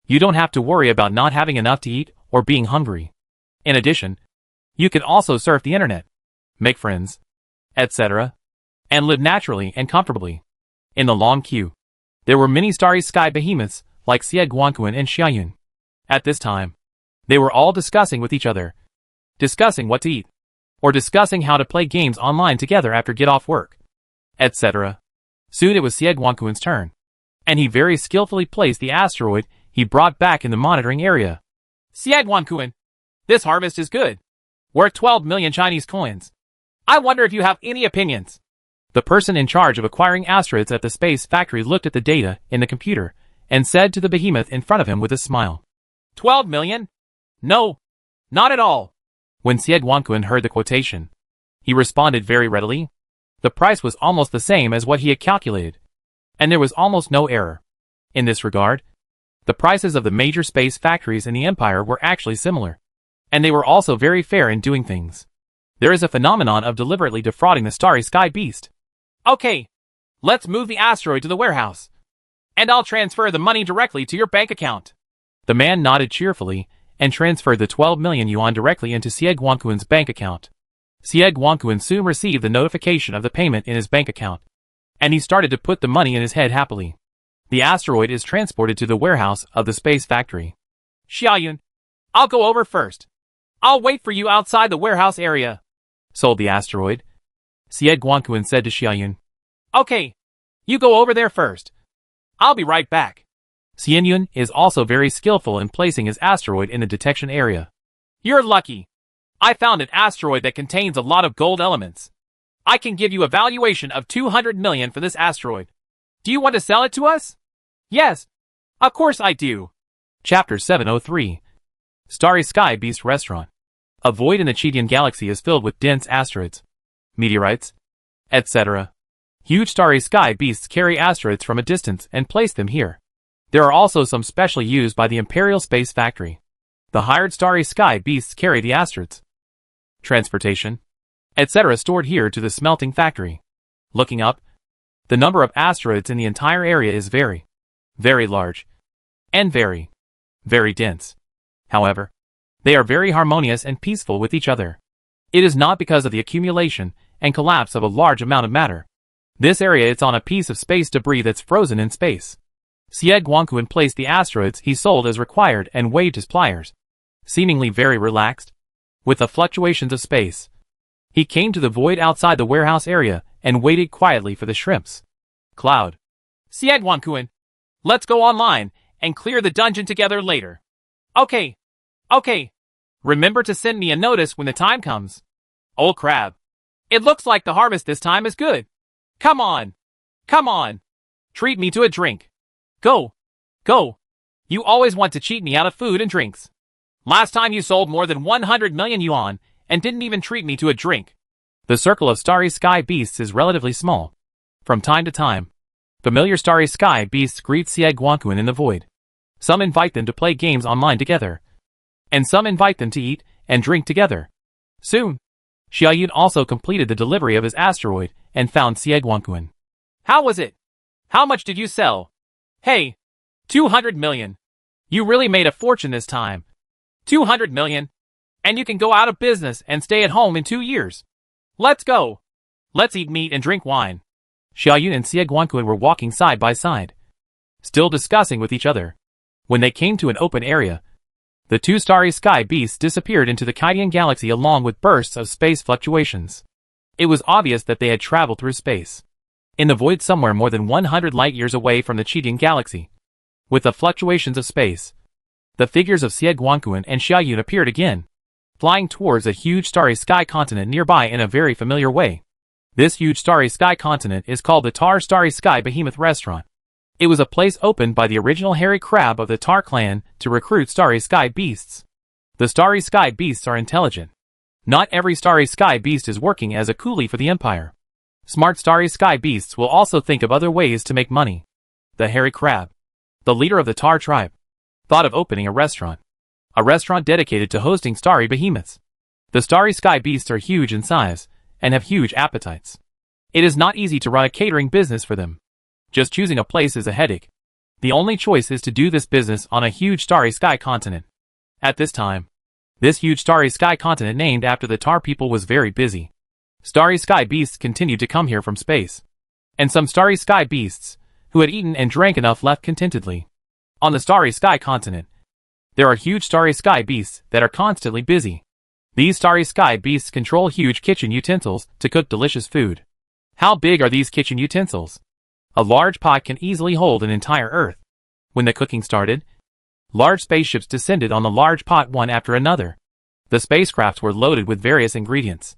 you don't have to worry about not having enough to eat or being hungry. In addition, you can also surf the internet, make friends, etc., and live naturally and comfortably. In the long queue, there were many Starry Sky behemoths like Xie Guanquan and Xiaoyun. At this time, they were all discussing with each other, discussing what to eat, or discussing how to play games online together after get off work, etc. Soon it was Xie Guanquan's turn, and he very skillfully placed the asteroid he brought back in the monitoring area. Xie Guanquan, this harvest is good. Worth 12 million Chinese coins. I wonder if you have any opinions. The person in charge of acquiring asteroids at the space factory looked at the data in the computer and said to the behemoth in front of him with a smile, 12 million? No, not at all. When Xie Guanquan heard the quotation, he responded very readily. The price was almost the same as what he had calculated, and there was almost no error. In this regard, the prices of the major space factories in the Empire were actually similar. And they were also very fair in doing things. There is a phenomenon of deliberately defrauding the starry sky beast. Okay, let's move the asteroid to the warehouse. And I'll transfer the money directly to your bank account. The man nodded cheerfully and transferred the 12 million yuan directly into Xie Guangquan's bank account. Xie Guangquan soon received the notification of the payment in his bank account, and he started to put the money in his head happily. The asteroid is transported to the warehouse of the space factory. Xiaoyun, I'll go over first. I'll wait for you outside the warehouse area. Sold the asteroid. Xie Guangquan said to Xiaoyun. Okay, you go over there first. I'll be right back. Xianyun is also very skillful in placing his asteroid in the detection area. You're lucky. I found an asteroid that contains a lot of gold elements. I can give you a valuation of 200 million for this asteroid. Do you want to sell it to us? Yes, of course I do. Chapter 703. Starry Sky Beast Restaurant. A void in the Cheetian galaxy is filled with dense asteroids, meteorites, etc. Huge starry sky beasts carry asteroids from a distance and place them here. There are also some specially used by the Imperial Space Factory. The hired starry sky beasts carry the asteroids, transportation, etc. stored here to the smelting factory. Looking up, the number of asteroids in the entire area is very, very large, and very, very dense. However, they are very harmonious and peaceful with each other. It is not because of the accumulation and collapse of a large amount of matter. This area is on a piece of space debris that's frozen in space. Xie Guangquan placed the asteroids he sold as required and waved his pliers, seemingly very relaxed. With the fluctuations of space, he came to the void outside the warehouse area and waited quietly for the shrimps. Cloud. Xie Guangquan, let's go online and clear the dungeon together later. Okay. Okay. Remember to send me a notice when the time comes. Old crab. It looks like the harvest this time is good. Come on. Come on. Treat me to a drink. Go. Go. You always want to cheat me out of food and drinks. Last time you sold more than 100 million yuan and didn't even treat me to a drink. The circle of starry sky beasts is relatively small. From time to time, familiar starry sky beasts greet Xie Guangquan in the void. Some invite them to play games online together, and some invite them to eat and drink together. Soon, Xiaoyun also completed the delivery of his asteroid and found Xie Guangquan. How was it? How much did you sell? Hey, 200 million. You really made a fortune this time. 200 million. And you can go out of business and stay at home in 2 years. Let's go. Let's eat meat and drink wine. Xiaoyun and Xie Guangquan were walking side by side, still discussing with each other. When they came to an open area, the two starry sky beasts disappeared into the Cheetian galaxy along with bursts of space fluctuations. It was obvious that they had traveled through space, in the void somewhere more than 100 light-years away from the Cheetian galaxy. With the fluctuations of space, the figures of Xie Guangquan and Xiaoyun appeared again, flying towards a huge starry sky continent nearby in a very familiar way. This huge starry sky continent is called the Tar Starry Sky Behemoth Restaurant. It was a place opened by the original hairy crab of the Tar clan to recruit starry sky beasts. The starry sky beasts are intelligent. Not every starry sky beast is working as a coolie for the empire. Smart starry sky beasts will also think of other ways to make money. The hairy crab, the leader of the Tar tribe, thought of opening a restaurant dedicated to hosting starry behemoths. The starry sky beasts are huge in size and have huge appetites. It is not easy to run a catering business for them. Just choosing a place is a headache. The only choice is to do this business on a huge starry sky continent. At this time, this huge starry sky continent named after the Tar people was very busy. Starry sky beasts continued to come here from space. And some starry sky beasts, who had eaten and drank enough, left contentedly. On the starry sky continent, there are huge starry sky beasts that are constantly busy. These starry sky beasts control huge kitchen utensils to cook delicious food. How big are these kitchen utensils? A large pot can easily hold an entire Earth. When the cooking started, large spaceships descended on the large pot one after another. The spacecrafts were loaded with various ingredients,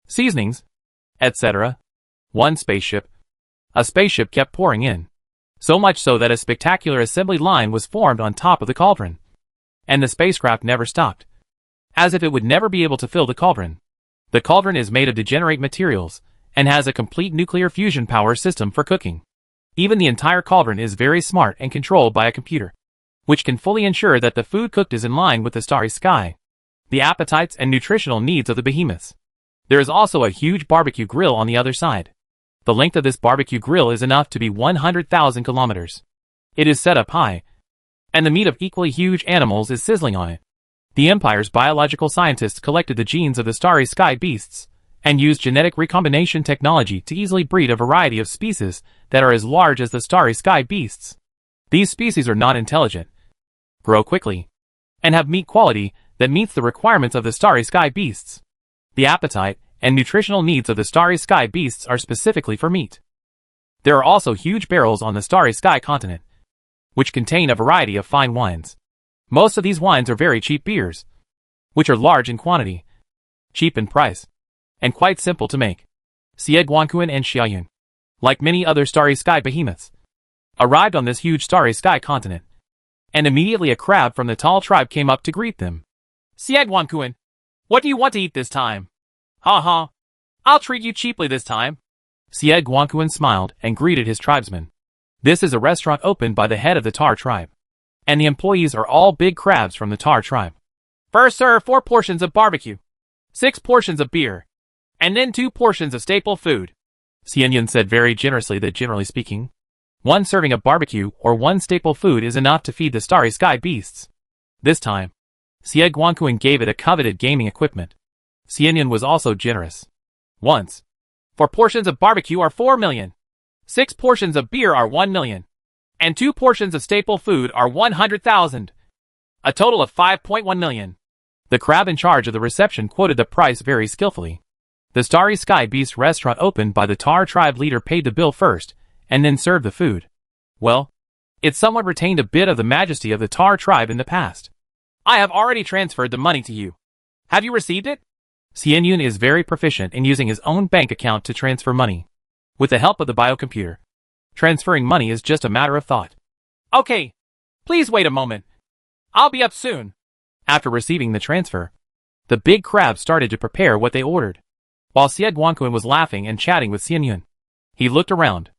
seasonings, etc. A spaceship kept pouring in. So much so that a spectacular assembly line was formed on top of the cauldron. And the spacecraft never stopped, as if it would never be able to fill the cauldron. The cauldron is made of degenerate materials and has a complete nuclear fusion power system for cooking. Even the entire cauldron is very smart and controlled by a computer, which can fully ensure that the food cooked is in line with the starry sky. the appetites and nutritional needs of the behemoths. There is also a huge barbecue grill on the other side. The length of this barbecue grill is enough to be 100,000 kilometers. It is set up high, and the meat of equally huge animals is sizzling on it. The Empire's biological scientists collected the genes of the starry sky beasts and used genetic recombination technology to easily breed a variety of species that are as large as the starry sky beasts. These species are not intelligent, grow quickly, and have meat quality that meets the requirements of the starry sky beasts. The appetite and nutritional needs of the starry sky beasts are specifically for meat. There are also huge barrels on the starry sky continent, which contain a variety of fine wines. Most of these wines are very cheap beers, which are large in quantity, cheap in price, and quite simple to make. Guanquan and Xiaoyun, like many other starry sky behemoths, arrived on this huge starry sky continent, and immediately a crab from the tall tribe came up to greet them. Guanquan, what do you want to eat this time? Ha. I'll treat you cheaply this time. Guanquan smiled and greeted his tribesmen. This is a restaurant opened by the head of the Tar tribe, and the employees are all big crabs from the Tar tribe. First serve 4 portions of barbecue, 6 portions of beer, and then 2 portions of staple food. Xianyun said very generously that generally speaking, 1 serving of barbecue or 1 staple food is enough to feed the starry sky beasts. This time, Guanquan gave it a coveted gaming equipment. Xianyun was also generous. Once, 4 portions of barbecue are 4 million, 6 portions of beer are 1 million, and 2 portions of staple food are 100,000. A total of 5.1 million. The crab in charge of the reception quoted the price very skillfully. The Starry Sky Beast restaurant opened by the Tar tribe leader paid the bill first, and then served the food. Well, it somewhat retained a bit of the majesty of the Tar tribe in the past. I have already transferred the money to you. Have you received it? Xianyun is very proficient in using his own bank account to transfer money. With the help of the biocomputer, transferring money is just a matter of thought. Okay, please wait a moment. I'll be up soon. After receiving the transfer, the big crab started to prepare what they ordered. While Guanquan was laughing and chatting with Xianyun, he looked around.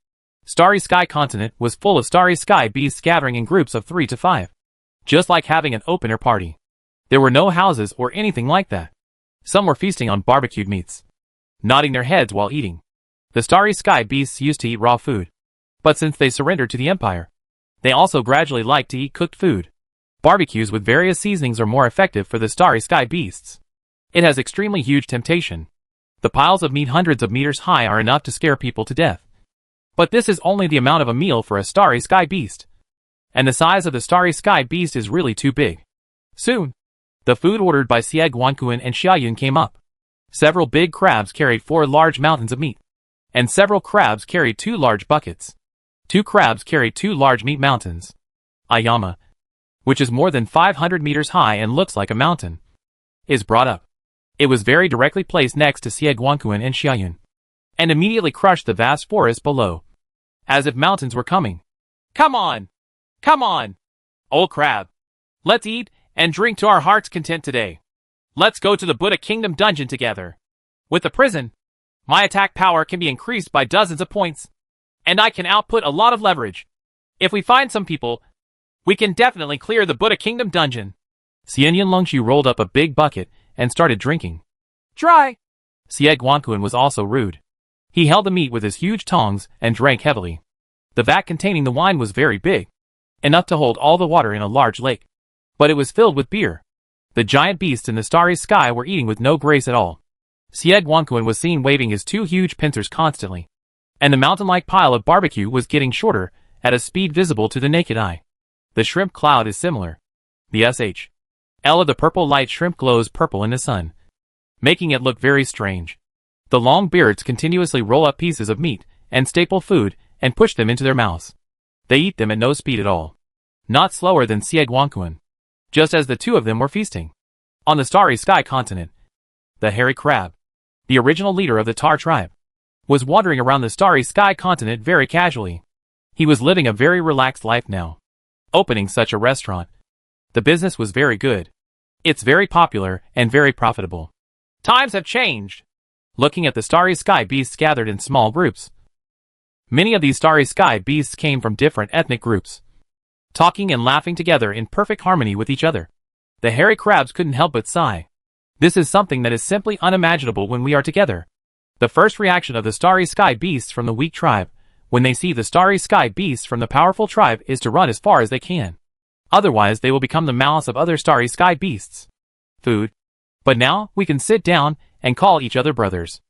Starry Sky Continent was full of starry sky beasts gathering in groups of 3 to 5. Just like having an open-air party. There were no houses or anything like that. Some were feasting on barbecued meats, nodding their heads while eating. The starry sky beasts used to eat raw food, but since they surrendered to the Empire, they also gradually liked to eat cooked food. Barbecues with various seasonings are more effective for the starry sky beasts. It has extremely huge temptation. The piles of meat hundreds of meters high are enough to scare people to death. But this is only the amount of a meal for a starry sky beast. And the size of the starry sky beast is really too big. Soon, the food ordered by Guanquan and Xiaoyun came up. Several big crabs carried 4 large mountains of meat, and several crabs carried 2 large buckets. 2 crabs carried 2 large meat mountains. Ayama, which is more than 500 meters high and looks like a mountain, is brought up. It was very directly placed next to Guanquan and Xiaoyun, and immediately crushed the vast forest below, as if mountains were coming. Come on! Come on! Old crab! Let's eat and drink to our heart's content today. Let's go to the Buddha Kingdom dungeon together. With the prison, my attack power can be increased by dozens of points, and I can output a lot of leverage. If we find some people, we can definitely clear the Buddha Kingdom dungeon. Xianyun Longshu rolled up a big bucket and started drinking. Dry! Guanquan was also rude. He held the meat with his huge tongs and drank heavily. The vat containing the wine was very big, enough to hold all the water in a large lake. But it was filled with beer. The giant beasts in the starry sky were eating with no grace at all. Guanquan was seen waving his 2 huge pincers constantly, and the mountain-like pile of barbecue was getting shorter at a speed visible to the naked eye. The shrimp cloud is similar. The SHL of the purple light shrimp glows purple in the sun, making it look very strange. The long beards continuously roll up pieces of meat and staple food and push them into their mouths. They eat them at no speed at all. Not slower than Guanquan. Just as the 2 of them were feasting. On the Starry Sky continent, the hairy crab, the original leader of the Tar tribe, was wandering around the Starry Sky continent very casually. He was living a very relaxed life now. Opening such a restaurant. The business was very good. It's very popular and very profitable. Times have changed. Looking at the Starry Sky beasts gathered in small groups. Many of these Starry Sky beasts came from different ethnic groups, talking and laughing together in perfect harmony with each other. The hairy crabs couldn't help but sigh. This is something that is simply unimaginable when we are together. The first reaction of the Starry Sky Beasts from the weak tribe, when they see the Starry Sky Beasts from the powerful tribe, is to run as far as they can. Otherwise they will become the malice of other Starry Sky Beasts. Food. But now, we can sit down and call each other brothers.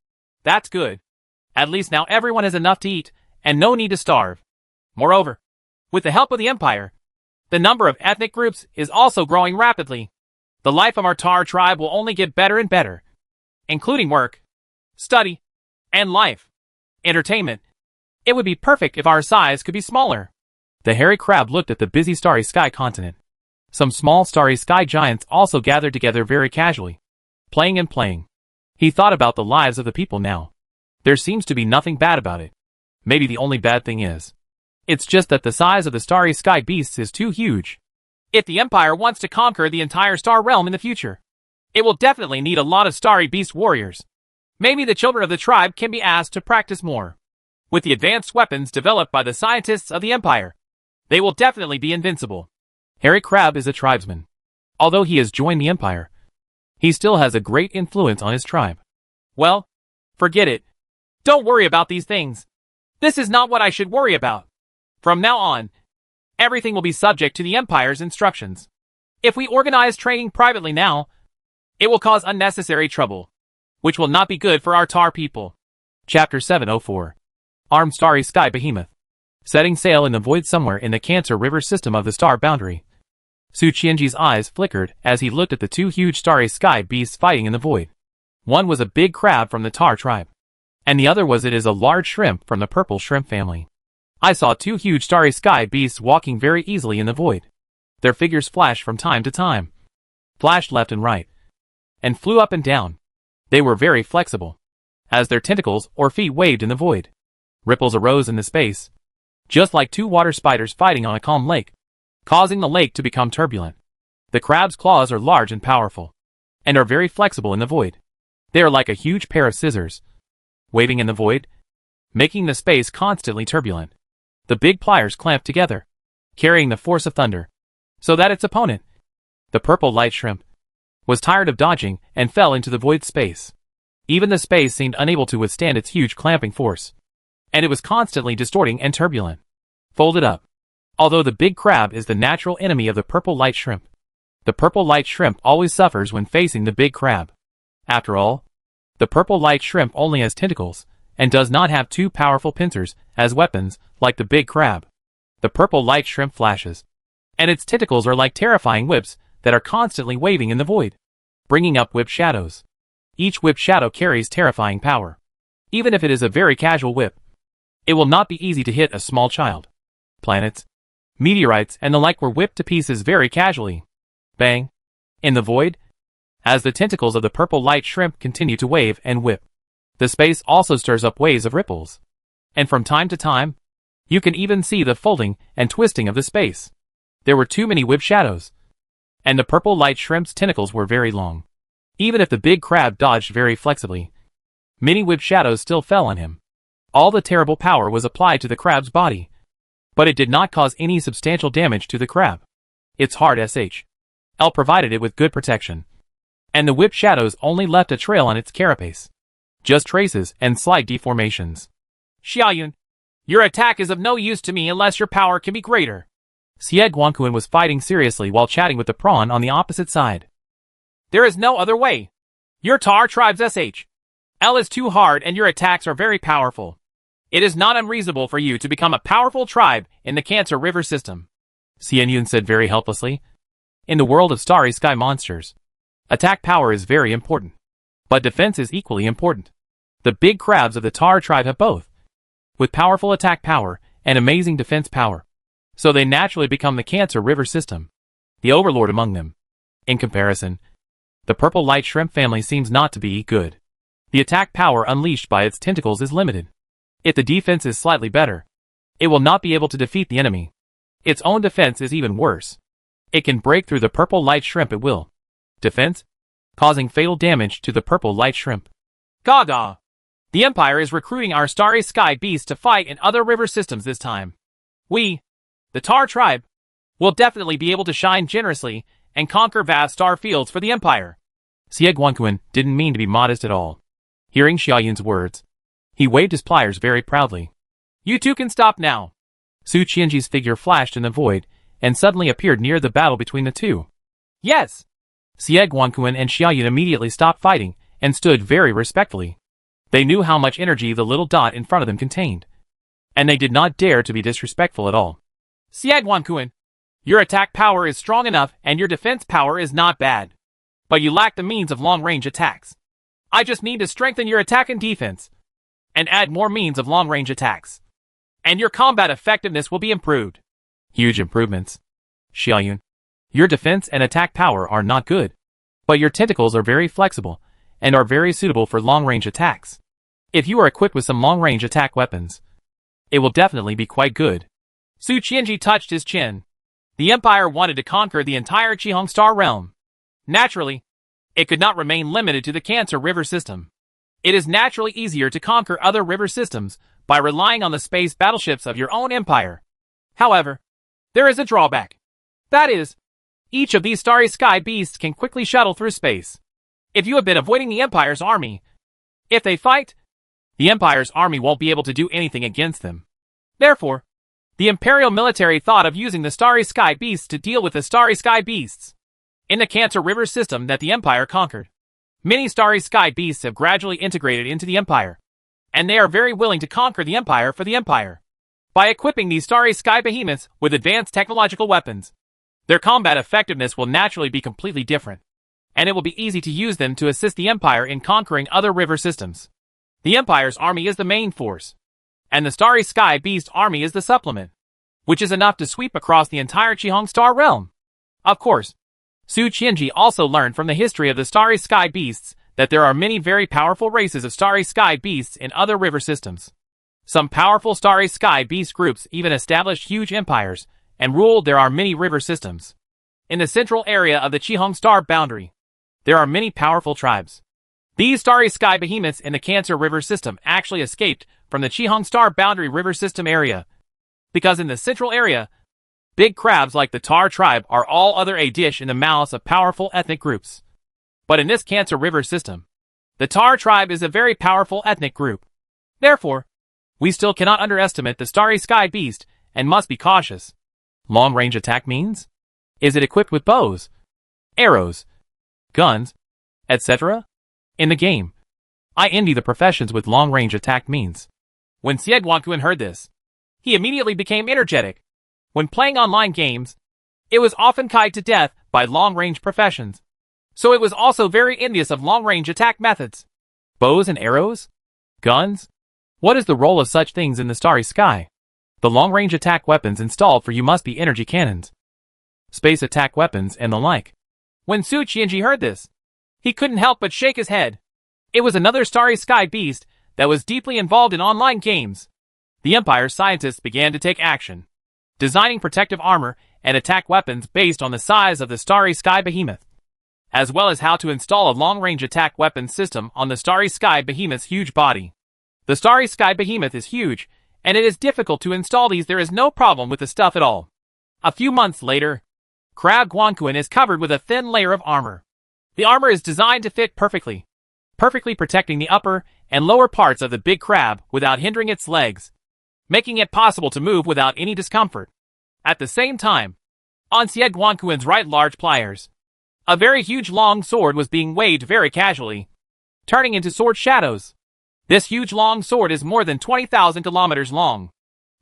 That's good. At least now everyone has enough to eat, and no need to starve. Moreover, with the help of the Empire, the number of ethnic groups is also growing rapidly. The life of our Tar tribe will only get better and better, including work, study, and life. Entertainment. It would be perfect if our size could be smaller. The hairy crab looked at the busy Starry Sky continent. Some small Starry Sky giants also gathered together very casually, playing and playing. He thought about the lives of the people now. There seems to be nothing bad about it. Maybe the only bad thing is, it's just that the size of the Starry Sky Beasts is too huge. If the Empire wants to conquer the entire Star Realm in the future, it will definitely need a lot of Starry Beast warriors. Maybe the children of the tribe can be asked to practice more. With the advanced weapons developed by the scientists of the Empire, they will definitely be invincible. Hairy Crab is a tribesman. Although he has joined the Empire, he still has a great influence on his tribe. Well, forget it. Don't worry about these things. This is not what I should worry about. From now on, everything will be subject to the Empire's instructions. If we organize training privately now, it will cause unnecessary trouble, which will not be good for our Tar people. Chapter 704. Armed Starry Sky Behemoth. Setting sail in the void somewhere in the Cancer River system of the star boundary. Su Qianji's eyes flickered as he looked at the two huge Starry Sky beasts fighting in the void. One was a big crab from the Tar tribe, and the other was a large shrimp from the purple shrimp family. I saw two huge Starry Sky beasts walking very easily in the void. Their figures flashed from time to time, flashed left and right, and flew up and down. They were very flexible. As their tentacles or feet waved in the void, ripples arose in the space, just like two water spiders fighting on a calm lake, causing the lake to become turbulent. The crab's claws are large and powerful, and are very flexible in the void. They are like a huge pair of scissors, waving in the void, making the space constantly turbulent. The big pliers clamped together, carrying the force of thunder, so that its opponent, the purple light shrimp, was tired of dodging and fell into the void space. Even the space seemed unable to withstand its huge clamping force, and it was constantly distorting and turbulent. Folded up. Although the big crab is the natural enemy of the purple light shrimp, the purple light shrimp always suffers when facing the big crab. After all, the purple light shrimp only has tentacles, and does not have two powerful pincers as weapons like the big crab. The purple light shrimp flashes, and its tentacles are like terrifying whips that are constantly waving in the void, bringing up whip shadows. Each whip shadow carries terrifying power. Even if it is a very casual whip, it will not be easy to hit a small child. Planets, meteorites, and the like were whipped to pieces very casually. Bang! In the void, as the tentacles of the purple light shrimp continue to wave and whip, the space also stirs up waves of ripples. And from time to time, you can even see the folding and twisting of the space. There were too many whip shadows, and the purple light shrimp's tentacles were very long. Even if the big crab dodged very flexibly, many whip shadows still fell on him. All the terrible power was applied to the crab's body, but it did not cause any substantial damage to the crab. Its hard SHL provided it with good protection, and the whip shadows only left a trail on its carapace. Just traces and slight deformations. Xiaoyun, your attack is of no use to me unless your power can be greater. Xie Guangquan was fighting seriously while chatting with the prawn on the opposite side. There is no other way. Your Tar tribe's SHL is too hard and your attacks are very powerful. It is not unreasonable for you to become a powerful tribe in the Cancer River system. Xianyun said very helplessly. In the world of Starry Sky monsters, attack power is very important, but defense is equally important. The big crabs of the Tar tribe have both, with powerful attack power and amazing defense power, so they naturally become the Cancer River system, the overlord among them. In comparison, the purple light shrimp family seems not to be good. The attack power unleashed by its tentacles is limited. If the defense is slightly better, it will not be able to defeat the enemy. Its own defense is even worse. It can break through the purple light shrimp at will. Defense? Causing fatal damage to the purple light shrimp. Gaga! The Empire is recruiting our Starry Sky beasts to fight in other river systems this time. We, the Tar tribe, will definitely be able to shine generously and conquer vast star fields for the Empire. Xie Guanquan didn't mean to be modest at all. Hearing Xiaoyun's words, he waved his pliers very proudly. You two can stop now. Su Qianji's figure flashed in the void and suddenly appeared near the battle between the two. Yes! Xie Guanquan and Xiaoyun immediately stopped fighting and stood very respectfully. They knew how much energy the little dot in front of them contained, and they did not dare to be disrespectful at all. Xie Guanquan, your attack power is strong enough and your defense power is not bad. But you lack the means of long-range attacks. I just need to strengthen your attack and defense, and add more means of long-range attacks. And your combat effectiveness will be improved. Huge improvements. Xiaoyun, your defense and attack power are not good, but your tentacles are very flexible and are very suitable for long-range attacks. If you are equipped with some long-range attack weapons, it will definitely be quite good. Su Qianji touched his chin. The Empire wanted to conquer the entire Qihong Star realm. Naturally, it could not remain limited to the Cancer River system. It is naturally easier to conquer other river systems by relying on the space battleships of your own empire. However, there is a drawback. That is, each of these starry sky beasts can quickly shuttle through space. If you have been avoiding the Empire's army, if they fight, the Empire's army won't be able to do anything against them. Therefore, the Imperial military thought of using the starry sky beasts to deal with the starry sky beasts. In the Cancer River system that the Empire conquered, many starry sky beasts have gradually integrated into the Empire, and they are very willing to conquer the Empire for the Empire. By equipping these starry sky behemoths with advanced technological weapons, their combat effectiveness will naturally be completely different, and it will be easy to use them to assist the Empire in conquering other river systems. The Empire's army is the main force, and the starry sky beast army is the supplement, which is enough to sweep across the entire Qihong Star realm. Of course, Su Qianji also learned from the history of the starry sky beasts that there are many very powerful races of starry sky beasts in other river systems. Some powerful starry sky beast groups even established huge empires and ruled there are many river systems. In the central area of the Qihong Star boundary, there are many powerful tribes. These starry sky behemoths in the Cancer River system actually escaped from the Qihong Star boundary river system area, because in the central area, big crabs like the Tar tribe are all other a dish in the mouths of powerful ethnic groups. But in this Cancer River system, the Tar tribe is a very powerful ethnic group. Therefore, we still cannot underestimate the starry sky beast and must be cautious. Long-range attack means? Is it equipped with bows, arrows, guns, etc.? In the game, I envy the professions with long-range attack means. When Xie Guanquan heard this, he immediately became energetic. When playing online games, it was often kited to death by long-range professions, so it was also very envious of long-range attack methods. Bows and arrows? Guns? What is the role of such things in the starry sky? The long-range attack weapons installed for you must be energy cannons, space attack weapons, and the like. When Su Qianji heard this, he couldn't help but shake his head. It was another starry sky beast that was deeply involved in online games. The Empire's scientists began to take action, designing protective armor and attack weapons based on the size of the starry sky behemoth, as well as how to install a long-range attack weapons system on the starry sky behemoth's huge body. The starry sky behemoth is huge, and it is difficult to install these. There is no problem with the stuff at all. A few months later, Crab Guanquan is covered with a thin layer of armor. The armor is designed to fit perfectly protecting the upper and lower parts of the big crab without hindering its legs, making it possible to move without any discomfort. At the same time, on Xie Guanquan's right large pliers, a very huge long sword was being waved very casually, turning into sword shadows. This huge long sword is more than 20,000 kilometers long.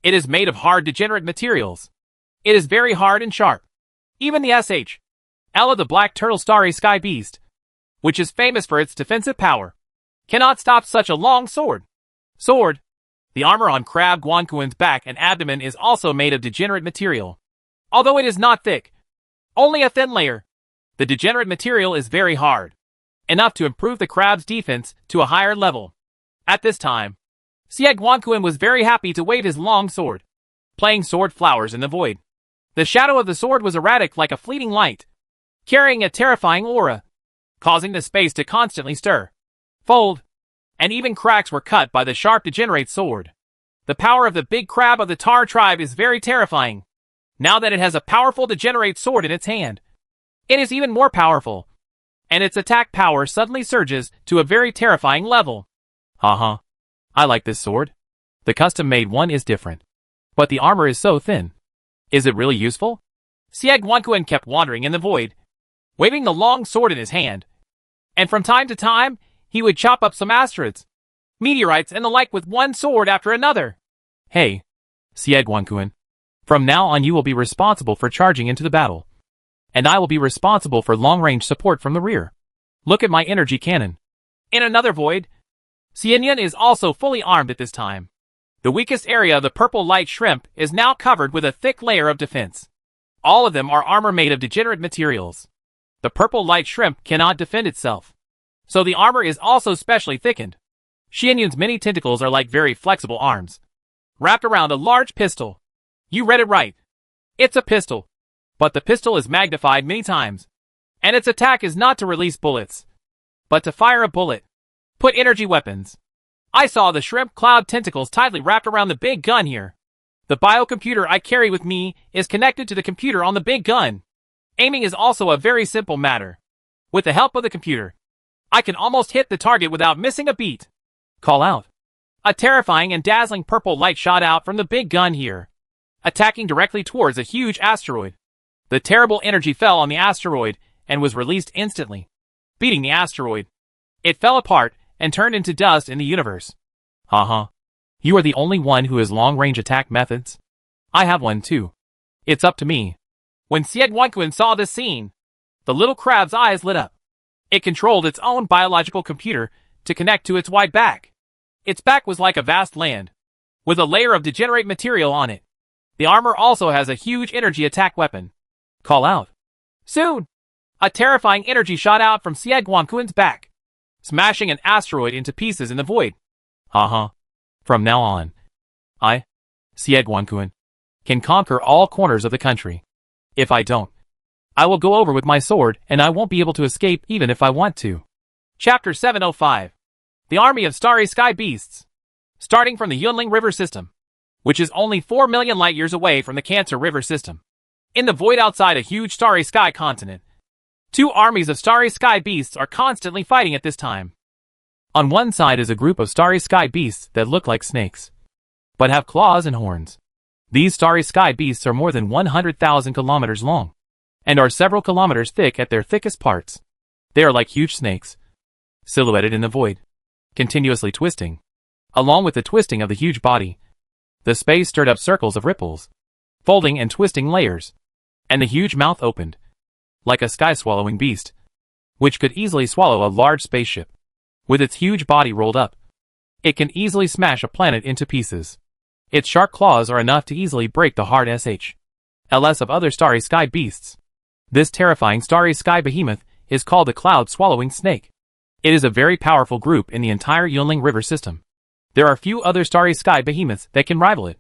It is made of hard degenerate materials. It is very hard and sharp. Even the Ella the black turtle starry sky beast, which is famous for its defensive power, cannot stop such a long sword. The armor on Crab Guanquan's back and abdomen is also made of degenerate material. Although it is not thick, only a thin layer, the degenerate material is very hard, enough to improve the crab's defense to a higher level. At this time, Xie Guanquan was very happy to wave his long sword, playing sword flowers in the void. The shadow of the sword was erratic like a fleeting light, carrying a terrifying aura, causing the space to constantly stir, fold, and even cracks were cut by the sharp degenerate sword. The power of the big crab of the Tar tribe is very terrifying. Now that it has a powerful degenerate sword in its hand, it is even more powerful. and its attack power suddenly surges to a very terrifying level. Haha. I like this sword. The custom-made one is different. But the armor is so thin. Is it really useful? Siegwonkuin kept wandering in the void, waving the long sword in his hand. And from time to time, he would chop up some asteroids, meteorites, and the like with one sword after another. Hey, Siegwonkuin. From now on you will be responsible for charging into the battle. And I will be responsible for long-range support from the rear. Look at my energy cannon. In another void, Xianyan is also fully armed at this time. The weakest area of the purple light shrimp is now covered with a thick layer of defense. All of them are armor made of degenerate materials. The purple light shrimp cannot defend itself, so the armor is also specially thickened. Xianyan's many tentacles are like very flexible arms, wrapped around a large pistol. You read it right. It's a pistol. But the pistol is magnified many times, and its attack is not to release bullets, but to fire a bullet. Put energy weapons. I saw the shrimp cloud tentacles tightly wrapped around the big gun here. The biocomputer I carry with me is connected to the computer on the big gun. Aiming is also a very simple matter. With the help of the computer, I can almost hit the target without missing a beat. Call out. A terrifying and dazzling purple light shot out from the big gun here, attacking directly towards a huge asteroid. The terrible energy fell on the asteroid and was released instantly, beating the asteroid. It fell apart and turned into dust in the universe. Haha. You are the only one who has long-range attack methods. I have one too. It's up to me. When Siegwonkuin saw this scene, the little crab's eyes lit up. It controlled its own biological computer to connect to its wide back. Its back was like a vast land, with a layer of degenerate material on it. The armor also has a huge energy attack weapon. Call out. Soon! A terrifying energy shot out from Siegwonkuin's back, smashing an asteroid into pieces in the void. Haha. From now on, I, Siegwonkuin, can conquer all corners of the country. If I don't, I will go over with my sword and I won't be able to escape even if I want to. Chapter 705. The Army of Starry Sky Beasts. Starting from the Yunling River System, which is only 4 million light-years away from the Cancer River System. In the void outside a huge starry sky continent, two armies of starry sky beasts are constantly fighting at this time. On one side is a group of starry sky beasts that look like snakes, but have claws and horns. These starry sky beasts are more than 100,000 kilometers long, and are several kilometers thick at their thickest parts. They are like huge snakes, silhouetted in the void, continuously twisting. Along with the twisting of the huge body, the space stirred up circles of ripples, folding and twisting layers, and the huge mouth opened, like a sky-swallowing beast, which could easily swallow a large spaceship. With its huge body rolled up, it can easily smash a planet into pieces. Its sharp claws are enough to easily break the hard LS of other starry sky beasts. This terrifying starry sky behemoth is called the cloud-swallowing snake. It is a very powerful group in the entire Yunling River System. There are few other starry sky behemoths that can rival it.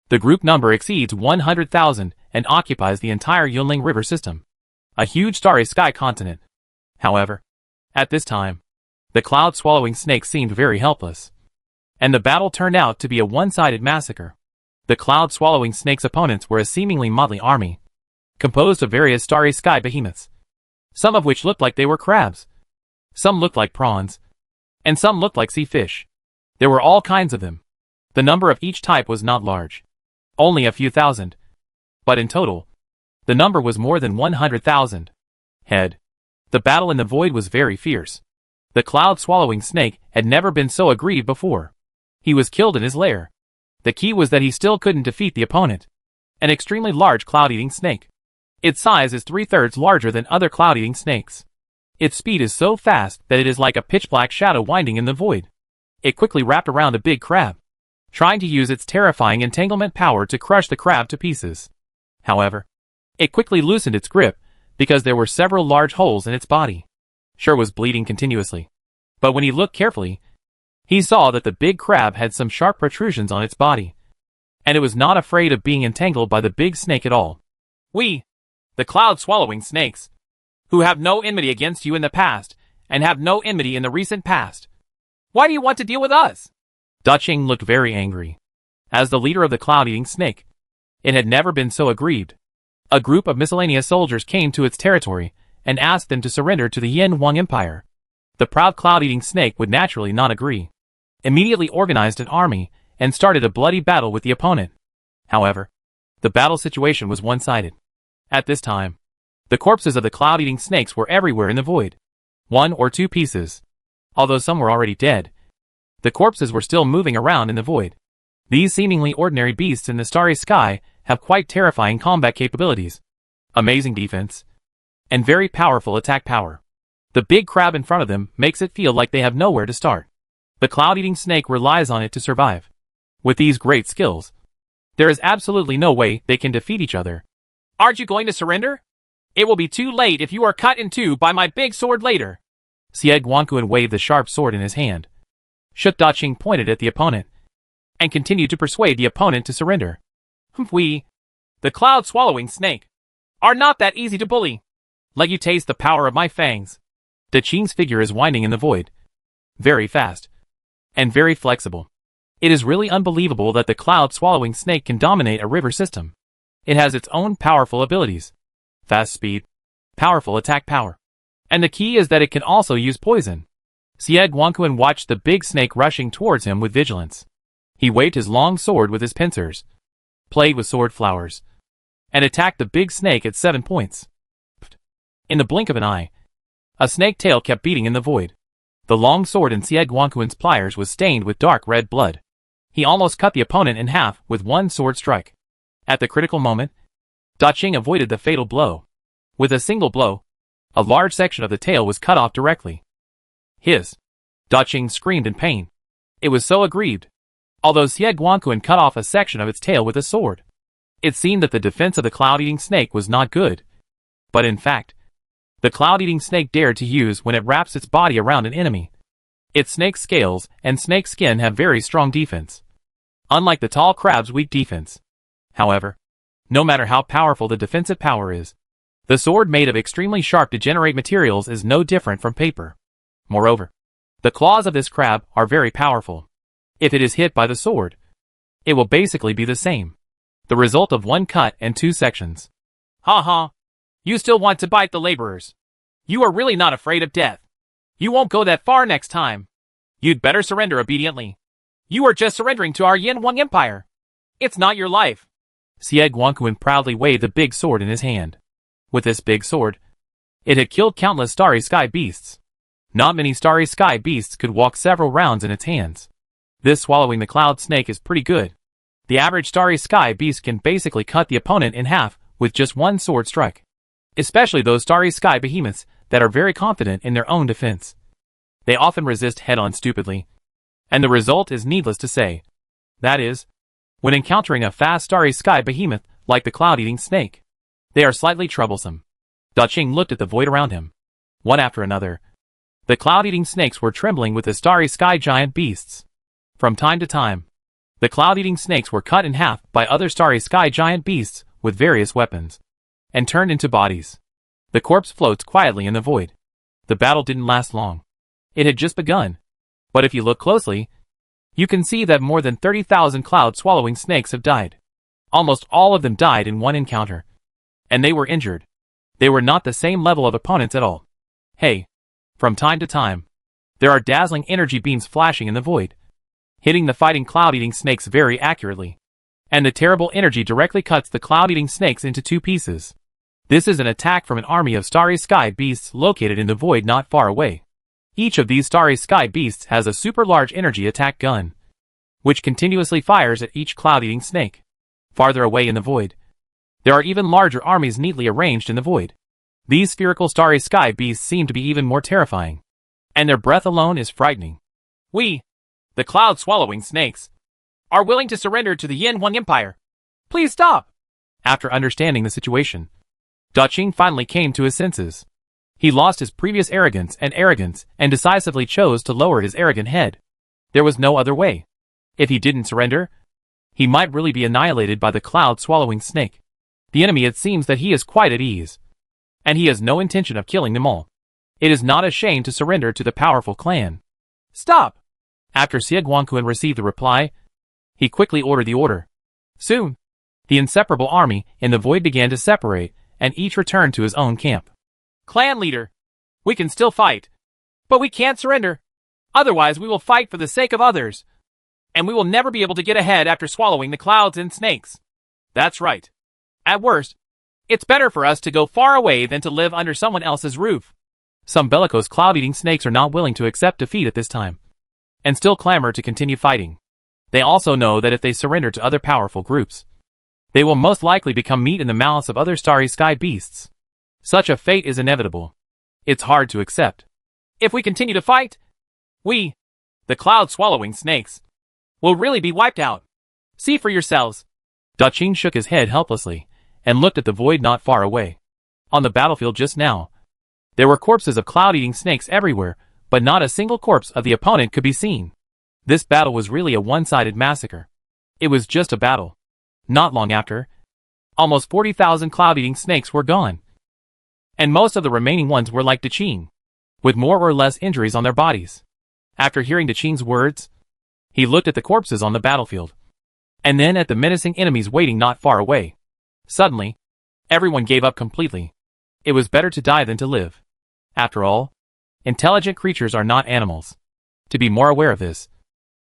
The group number exceeds 100,000 and occupies the entire Yunling River System, a huge starry sky continent. However, at this time, the cloud-swallowing snake seemed very helpless, and the battle turned out to be a one-sided massacre. The cloud-swallowing snake's opponents were a seemingly motley army, composed of various starry sky behemoths, some of which looked like they were crabs, some looked like prawns, and some looked like sea fish. There were all kinds of them. The number of each type was not large, only a few thousand, but in total, the number was more than 100,000. The battle in the void was very fierce. The cloud-swallowing snake had never been so aggrieved before. He was killed in his lair. The key was that he still couldn't defeat the opponent, an extremely large cloud-eating snake. Its size is 3/3 larger than other cloud-eating snakes. Its speed is so fast that it is like a pitch-black shadow winding in the void. It quickly wrapped around a big crab, trying to use its terrifying entanglement power to crush the crab to pieces. However, it quickly loosened its grip because there were several large holes in its body. Sure was bleeding continuously, but when he looked carefully, he saw that the big crab had some sharp protrusions on its body, and it was not afraid of being entangled by the big snake at all. We, the cloud-swallowing snakes, who have no enmity against you in the past, and have no enmity in the recent past. Why do you want to deal with us? Duching looked very angry. As the leader of the cloud-eating snake, it had never been so aggrieved. A group of miscellaneous soldiers came to its territory and asked them to surrender to the Yin Wang Empire. The proud cloud-eating snake would naturally not agree. Immediately organized an army and started a bloody battle with the opponent. However, the battle situation was one-sided. At this time, the corpses of the cloud-eating snakes were everywhere in the void. 1 or 2 pieces. Although some were already dead, the corpses were still moving around in the void. These seemingly ordinary beasts in the starry sky have quite terrifying combat capabilities, amazing defense, and very powerful attack power. The big crab in front of them makes it feel like they have nowhere to start. The cloud-eating snake relies on it to survive. With these great skills, there is absolutely no way they can defeat each other. Aren't you going to surrender? It will be too late if you are cut in two by my big sword later. Xie Guangquan waved the sharp sword in his hand. Shut Daqing pointed at the opponent and continued to persuade the opponent to surrender. We, the cloud-swallowing snake, are not that easy to bully. Let you taste the power of my fangs. Daqing's figure is winding in the void. Very fast. And very flexible. It is really unbelievable that the cloud-swallowing snake can dominate a river system. It has its own powerful abilities. Fast speed. Powerful attack power. And the key is that it can also use poison. Xie Guangquan watched the big snake rushing towards him with vigilance. He waved his long sword with his pincers, played with sword flowers, and attacked the big snake at 7 points. In the blink of an eye, a snake tail kept beating in the void. The long sword in Xie Guangquan's pliers was stained with dark red blood. He almost cut the opponent in half with one sword strike. At the critical moment, Daqing avoided the fatal blow. With a single blow, a large section of the tail was cut off directly. Daqing screamed in pain. It was so aggrieved. Although Xie Guangquan cut off a section of its tail with a sword, it seemed that the defense of the cloud-eating snake was not good. But in fact, the cloud-eating snake dared to use when it wraps its body around an enemy. Its snake scales and snake skin have very strong defense, unlike the tall crab's weak defense. However, no matter how powerful the defensive power is, the sword made of extremely sharp to generate materials is no different from paper. Moreover, the claws of this crab are very powerful. If it is hit by the sword, it will basically be the same. The result of one cut and 2 sections. Ha ha! You still want to bite the laborers. You are really not afraid of death. You won't go that far next time. You'd better surrender obediently. You are just surrendering to our Yin Wang Empire. It's not your life. Xie Guangquan proudly waved the big sword in his hand. With this big sword, it had killed countless starry sky beasts. Not many starry sky beasts could walk several rounds in its hands. This swallowing the cloud snake is pretty good. The average starry sky beast can basically cut the opponent in half with just one sword strike. Especially those starry sky behemoths that are very confident in their own defense. They often resist head-on stupidly. And the result is needless to say. That is, when encountering a fast starry sky behemoth like the cloud-eating snake, they are slightly troublesome. Daqing looked at the void around him. One after another, the cloud-eating snakes were trembling with the starry sky giant beasts. From time to time, the cloud-eating snakes were cut in half by other starry sky giant beasts with various weapons, and turned into bodies. The corpse floats quietly in the void. The battle didn't last long. It had just begun. But if you look closely, you can see that more than 30,000 cloud-swallowing snakes have died. Almost all of them died in one encounter. And they were injured. They were not the same level of opponents at all. Hey, from time to time, there are dazzling energy beams flashing in the void, hitting the fighting cloud-eating snakes very accurately. And the terrible energy directly cuts the cloud-eating snakes into 2 pieces. This is an attack from an army of starry sky beasts located in the void not far away. Each of these starry sky beasts has a super large energy attack gun, which continuously fires at each cloud-eating snake. Farther away in the void, there are even larger armies neatly arranged in the void. These spherical starry sky beasts seem to be even more terrifying, and their breath alone is frightening. We, the cloud-swallowing snakes, are willing to surrender to the Yin Wang Empire. Please stop! After understanding the situation, Daqing finally came to his senses. He lost his previous arrogance and decisively chose to lower his arrogant head. There was no other way. If he didn't surrender, he might really be annihilated by the cloud-swallowing snake. The enemy, it seems that he is quite at ease, and he has no intention of killing them all. It is not a shame to surrender to the powerful clan. Stop! After Xie Guangquan received the reply, he quickly ordered the order. Soon, the inseparable army in the void began to separate, and each returned to his own camp. Clan leader, we can still fight. But we can't surrender. Otherwise we will fight for the sake of others. And we will never be able to get ahead after swallowing the clouds and snakes. That's right. At worst, it's better for us to go far away than to live under someone else's roof. Some bellicose cloud-eating snakes are not willing to accept defeat at this time, and still clamor to continue fighting. They also know that if they surrender to other powerful groups, they will most likely become meat in the mouths of other starry sky beasts. Such a fate is inevitable. It's hard to accept. If we continue to fight, we, the cloud-swallowing snakes, will really be wiped out. See for yourselves. Dachin shook his head helplessly and looked at the void not far away. On the battlefield just now, there were corpses of cloud-eating snakes everywhere, but not a single corpse of the opponent could be seen. This battle was really a one-sided massacre. It was just a battle. Not long after, almost 40,000 cloud-eating snakes were gone. And most of the remaining ones were like Dachin, with more or less injuries on their bodies. After hearing Dachin's words, he looked at the corpses on the battlefield, and then at the menacing enemies waiting not far away. Suddenly, everyone gave up completely. It was better to die than to live. After all, intelligent creatures are not animals. To be more aware of this,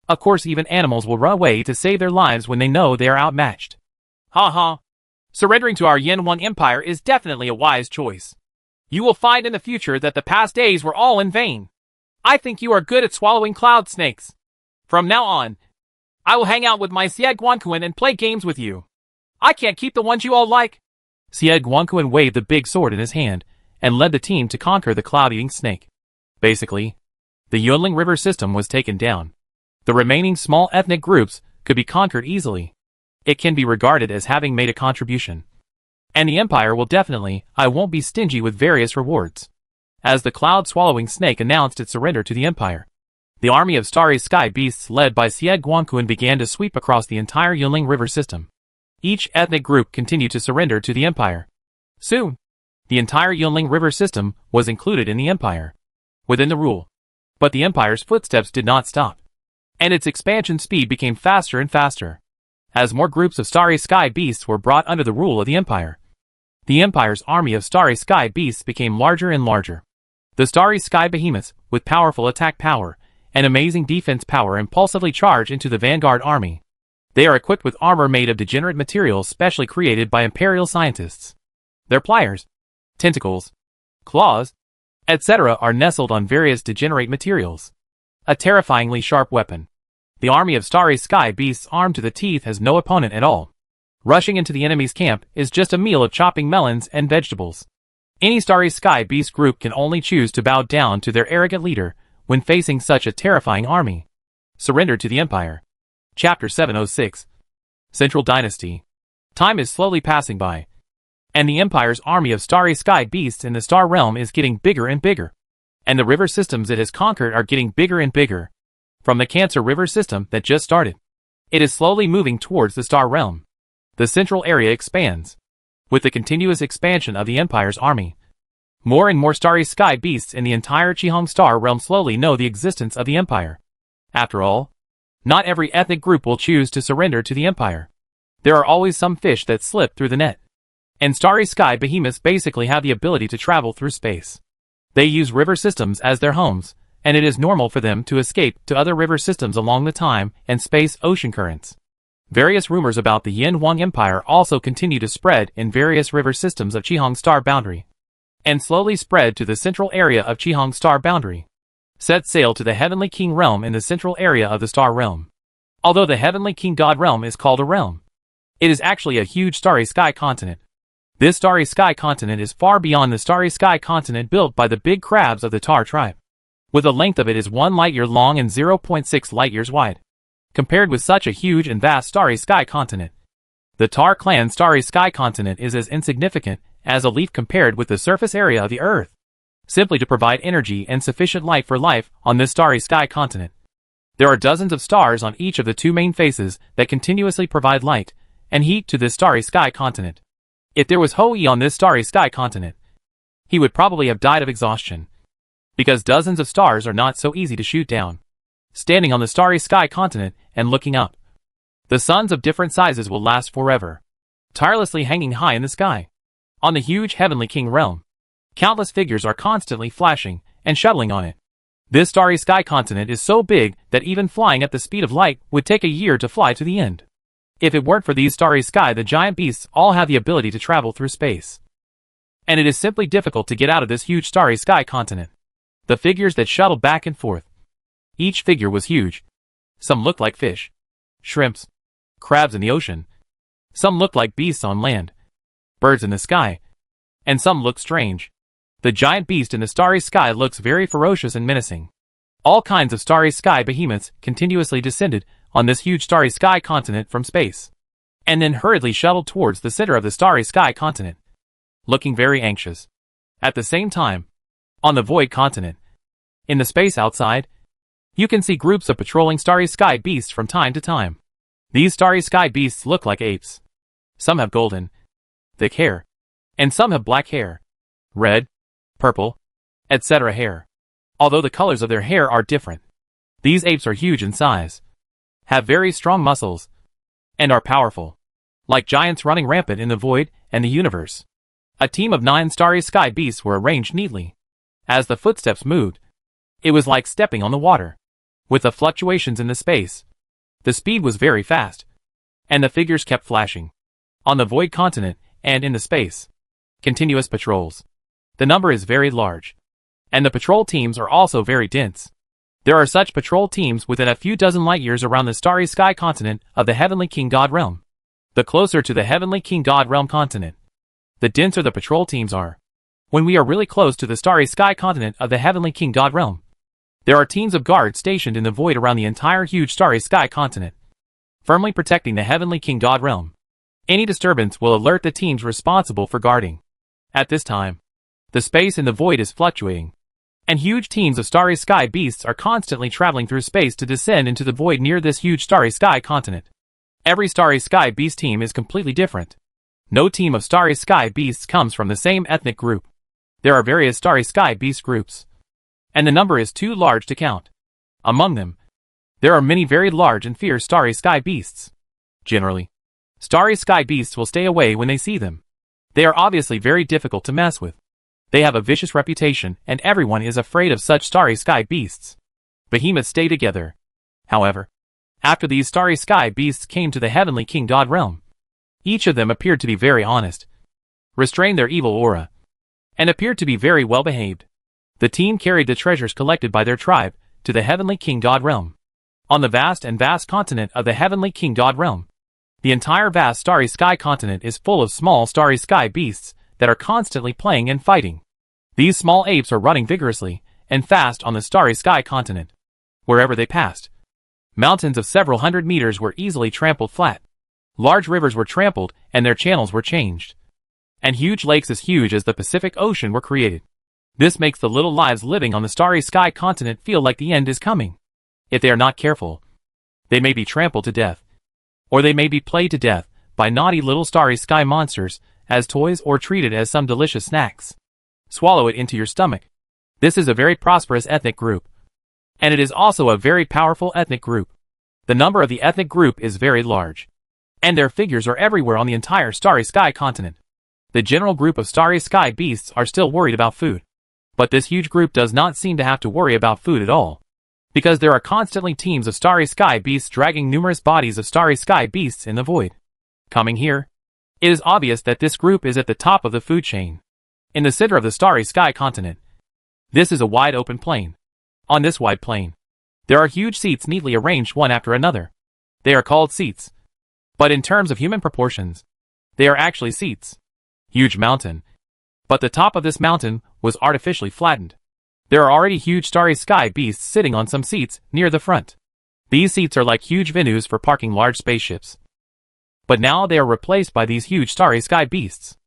of course even animals will run away to save their lives when they know they are outmatched. Ha ha. Surrendering to our Yin 1 Empire is definitely a wise choice. You will find in the future that the past days were all in vain. I think you are good at swallowing cloud snakes. From now on, I will hang out with my Sieg Guanquan and play games with you. I can't keep the ones you all like. Sieg Guanquan waved the big sword in his hand and led the team to conquer the cloud-eating snake. Basically, the Yunling River system was taken down. The remaining small ethnic groups could be conquered easily. It can be regarded as having made a contribution. And the Empire will definitely, I won't be stingy with various rewards. As the cloud-swallowing snake announced its surrender to the Empire, the army of starry sky beasts led by Sieg Guanquan began to sweep across the entire Yunling River system. Each ethnic group continued to surrender to the Empire. Soon, the entire Yunling River system was included in the Empire, within the rule. But the Empire's footsteps did not stop, and its expansion speed became faster and faster. As more groups of starry sky beasts were brought under the rule of the Empire's army of starry sky beasts became larger and larger. The starry sky behemoths, with powerful attack power and amazing defense power, impulsively charge into the vanguard army. They are equipped with armor made of degenerate materials specially created by Imperial scientists. Their pliers, tentacles, claws, etc. are nestled on various degenerate materials. A terrifyingly sharp weapon. The army of starry sky beasts armed to the teeth has no opponent at all. Rushing into the enemy's camp is just a meal of chopping melons and vegetables. Any starry sky beast group can only choose to bow down to their arrogant leader when facing such a terrifying army. Surrender to the Empire. Chapter 706. Central Dynasty. Time is slowly passing by, and the Empire's army of starry sky beasts in the Star Realm is getting bigger and bigger. And the river systems it has conquered are getting bigger and bigger. From the Cancer River system that just started, it is slowly moving towards the Star Realm. The central area expands. With the continuous expansion of the Empire's army, more and more starry sky beasts in the entire Qihong Star Realm slowly know the existence of the Empire. After all, not every ethnic group will choose to surrender to the Empire. There are always some fish that slip through the net. And starry sky behemoths basically have the ability to travel through space. They use river systems as their homes, and it is normal for them to escape to other river systems along the time and space ocean currents. Various rumors about the Yin Huang Empire also continue to spread in various river systems of Qihong Star Boundary, and slowly spread to the central area of Qihong Star Boundary. Set sail to the Heavenly King Realm in the central area of the Star Realm. Although the Heavenly King God Realm is called a realm, it is actually a huge starry sky continent. This starry sky continent is far beyond the starry sky continent built by the big crabs of the Tar tribe. With a length of it is 1 light year long and 0.6 light years wide. Compared with such a huge and vast starry sky continent, the Tar clan starry sky continent is as insignificant as a leaf compared with the surface area of the Earth. Simply to provide energy and sufficient light for life on this starry sky continent. There are dozens of stars on each of the 2 main faces that continuously provide light and heat to this starry sky continent. If there was Hou-Yi on this starry sky continent, he would probably have died of exhaustion, because dozens of stars are not so easy to shoot down. Standing on the starry sky continent and looking up, the suns of different sizes will last forever, tirelessly hanging high in the sky. On the huge Heavenly King Realm, Countless figures are constantly flashing and shuttling on it. This starry sky continent is so big that even flying at the speed of light would take a year to fly to the end. If it weren't for these starry sky, the giant beasts all have the ability to travel through space. And it is simply difficult to get out of this huge starry sky continent. The figures that shuttled back and forth. Each figure was huge. Some looked like fish, shrimps, crabs in the ocean. Some looked like beasts on land, birds in the sky, and some looked strange. The giant beast in the starry sky looks very ferocious and menacing. All kinds of starry sky behemoths continuously descended on this huge starry sky continent from space, and then hurriedly shuttled towards the center of the starry sky continent, looking very anxious. At the same time, on the void continent, in the space outside, you can see groups of patrolling starry sky beasts from time to time. These starry sky beasts look like apes. Some have golden, thick hair, and some have black hair, red, purple, etc. hair. Although the colors of their hair are different, these apes are huge in size, have very strong muscles, and are powerful, like giants running rampant in the void and the universe. A team of 9 starry sky beasts were arranged neatly. As the footsteps moved, it was like stepping on the water. With the fluctuations in the space, the speed was very fast, and the figures kept flashing. On the void continent and in the space, continuous patrols. The number is very large, and the patrol teams are also very dense. There are such patrol teams within a few dozen light years around the starry sky continent of the Heavenly King God Realm. The closer to the Heavenly King God Realm continent, the denser the patrol teams are. When we are really close to the starry sky continent of the Heavenly King God Realm, there are teams of guards stationed in the void around the entire huge starry sky continent, firmly protecting the Heavenly King God Realm. Any disturbance will alert the teams responsible for guarding. At this time, the space in the void is fluctuating, and huge teams of starry sky beasts are constantly traveling through space to descend into the void near this huge starry sky continent. Every starry sky beast team is completely different. No team of starry sky beasts comes from the same ethnic group. There are various starry sky beast groups, and the number is too large to count. Among them, there are many very large and fierce starry sky beasts. Generally, starry sky beasts will stay away when they see them. They are obviously very difficult to mess with. They have a vicious reputation, and everyone is afraid of such starry sky beasts. Behemoths stay together. However, after these starry sky beasts came to the Heavenly King God Realm, each of them appeared to be very honest, restrained their evil aura, and appeared to be very well behaved. The team carried the treasures collected by their tribe to the Heavenly King God Realm. On the vast continent of the Heavenly King God Realm, the entire vast starry sky continent is full of small starry sky beasts that are constantly playing and fighting. These small apes are running vigorously and fast on the starry sky continent. Wherever they passed, mountains of several hundred meters were easily trampled flat. Large rivers were trampled and their channels were changed. And huge lakes as huge as the Pacific Ocean were created. This makes the little lives living on the starry sky continent feel like the end is coming. If they are not careful, they may be trampled to death, or they may be played to death by naughty little starry sky monsters as toys or treated as some delicious snacks. Swallow it into your stomach. This is a very prosperous ethnic group, and it is also a very powerful ethnic group. The number of the ethnic group is very large, and their figures are everywhere on the entire starry sky continent. The general group of starry sky beasts are still worried about food, but this huge group does not seem to have to worry about food at all, because there are constantly teams of starry sky beasts dragging numerous bodies of starry sky beasts in the void. Coming here, it is obvious that this group is at the top of the food chain. In the center of the starry sky continent, this is a wide open plain. On this wide plain, there are huge seats neatly arranged one after another. They are called seats, but in terms of human proportions, they are actually seats. Huge mountain, but the top of this mountain was artificially flattened. There are already huge starry sky beasts sitting on some seats near the front. These seats are like huge venues for parking large spaceships. But now they are replaced by these huge starry sky beasts.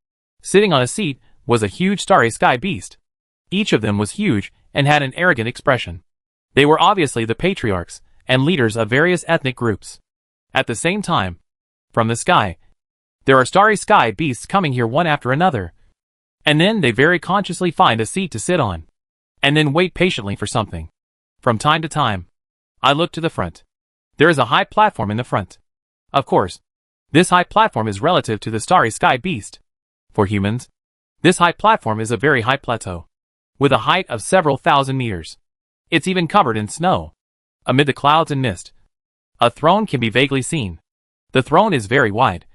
Sitting on a seat was a huge starry sky beast. Each of them was huge and had an arrogant expression. They were obviously the patriarchs and leaders of various ethnic groups. At the same time, from the sky, there are starry sky beasts coming here one after another. And then they very consciously find a seat to sit on, and then wait patiently for something. From time to time, I look to the front. There is a high platform in the front. Of course, this high platform is relative to the starry sky beast. For humans, This high platform is a very high plateau, with a height of several thousand meters. It's even covered in snow. Amid the clouds and mist, a throne can be vaguely seen. The throne is very wide.